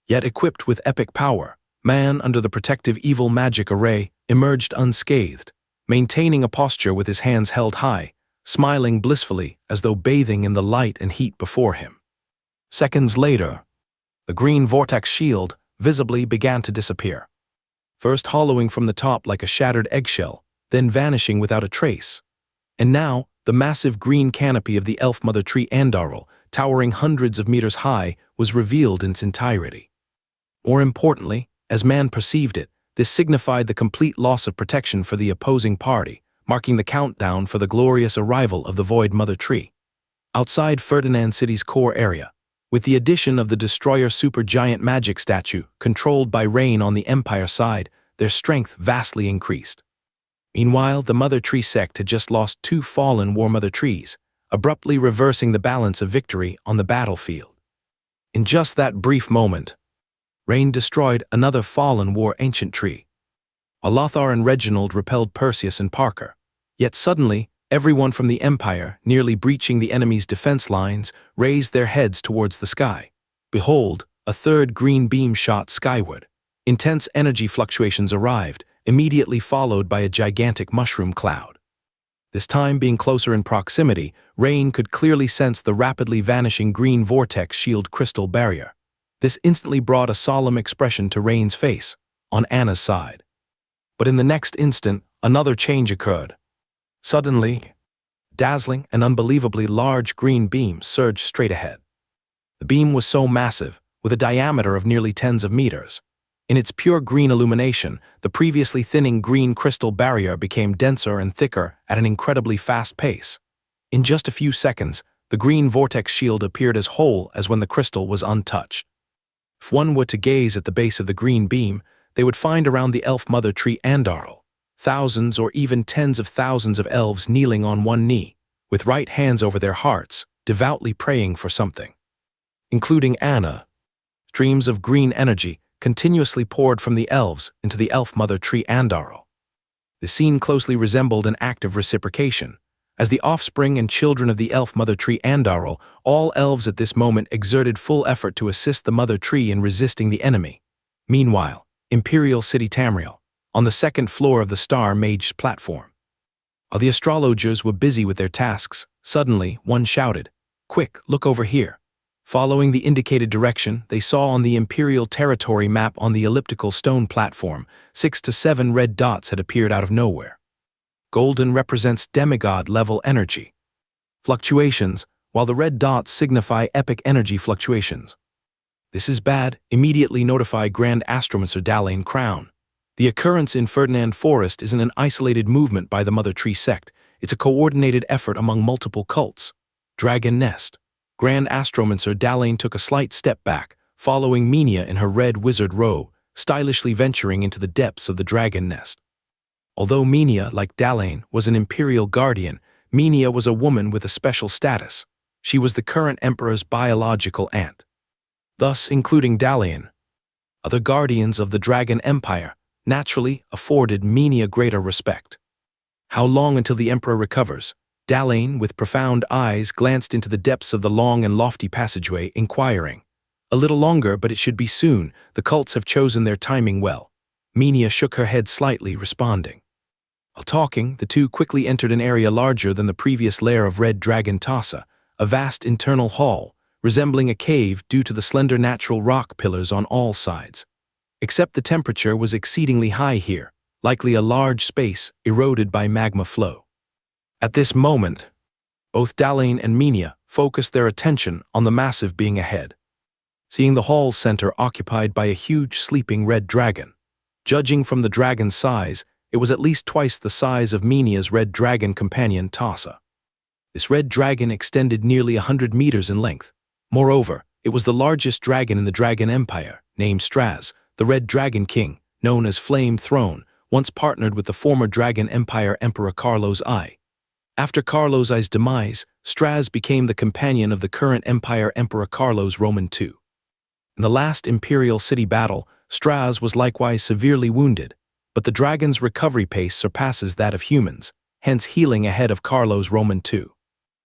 Yet equipped with epic power, Man, under the protective evil magic array, emerged unscathed, maintaining a posture with his hands held high, smiling blissfully as though bathing in the light and heat before him. Seconds later, the green vortex shield visibly began to disappear, first hollowing from the top like a shattered eggshell, then vanishing without a trace. And now, the massive green canopy of the elf mother tree Andarl, towering hundreds of meters high, was revealed in its entirety. More importantly, as Man perceived it, this signified the complete loss of protection for the opposing party, marking the countdown for the glorious arrival of the Void Mother Tree. Outside Ferdinand City's core area, with the addition of the Destroyer Supergiant Magic statue, controlled by Rain on the Empire side, their strength vastly increased. Meanwhile, the Mother Tree sect had just lost 2 fallen War Mother Trees, abruptly reversing the balance of victory on the battlefield. In just that brief moment, Rain destroyed another fallen War Ancient Tree, while Lothar and Reginald repelled Perseus and Parker. Yet suddenly, everyone from the Empire, nearly breaching the enemy's defense lines, raised their heads towards the sky. Behold, a third green beam shot skyward. Intense energy fluctuations arrived, immediately followed by a gigantic mushroom cloud. This time being closer in proximity, Rain could clearly sense the rapidly vanishing green vortex shield crystal barrier. This instantly brought a solemn expression to Rain's face, on Anna's side. But in the next instant, another change occurred. Suddenly, dazzling and unbelievably large green beam surged straight ahead. The beam was so massive, with a diameter of nearly tens of meters. In its pure green illumination, the previously thinning green crystal barrier became denser and thicker at an incredibly fast pace. In just a few seconds, the green vortex shield appeared as whole as when the crystal was untouched. If one were to gaze at the base of the green beam, they would find around the elf mother tree Andarl thousands or even tens of thousands of elves kneeling on one knee, with right hands over their hearts, devoutly praying for something. Including Anna, streams of green energy continuously poured from the elves into the elf mother tree Andarl. The scene closely resembled an act of reciprocation. As the offspring and children of the elf mother tree Andarl, all elves at this moment exerted full effort to assist the mother tree in resisting the enemy. Meanwhile, Imperial City Tamriel, on the second floor of the Star Mage's platform. While the astrologers were busy with their tasks, suddenly one shouted, "Quick, look over here." Following the indicated direction, they saw on the Imperial territory map on the elliptical stone platform, 6 to 7 red dots had appeared out of nowhere. Golden represents demigod-level energy fluctuations, while the red dots signify epic energy fluctuations. "This is bad. Immediately notify Grand Astromancer Dalain Crown." The occurrence in Ferdinand Forest isn't an isolated movement by the Mother Tree sect. It's a coordinated effort among multiple cults. Dragon Nest. Grand Astromancer Dalain took a slight step back, following Minia in her red wizard robe, stylishly venturing into the depths of the Dragon Nest. Although Minia, like Dalain, was an Imperial guardian, Minia was a woman with a special status. She was the current Emperor's biological aunt. Thus, including Dalain, other guardians of the Dragon Empire naturally afforded Minia greater respect. How long until the Emperor recovers? Dalain, with profound eyes, glanced into the depths of the long and lofty passageway, inquiring. "A little longer, but it should be soon. The cults have chosen their timing well." Minia shook her head slightly, responding. While talking, the two quickly entered an area larger than the previous lair of red dragon Tassa, a vast internal hall, resembling a cave due to the slender natural rock pillars on all sides. Except the temperature was exceedingly high here, likely a large space eroded by magma flow. At this moment, both Dalain and Minia focused their attention on the massive being ahead. Seeing the hall's center occupied by a huge sleeping red dragon. Judging from the dragon's size, it was at least twice the size of Minia's red dragon companion Tassa. This red dragon extended nearly 100 meters in length. Moreover, it was the largest dragon in the Dragon Empire, named Straz, the Red Dragon King, known as Flame Throne, once partnered with the former Dragon Empire Emperor Carlos I. After Carlos I's demise, Straz became the companion of the current Empire Emperor Carlos Roman II. In the last Imperial City battle, Straz was likewise severely wounded, but the dragon's recovery pace surpasses that of humans, hence healing ahead of Carlos Roman II.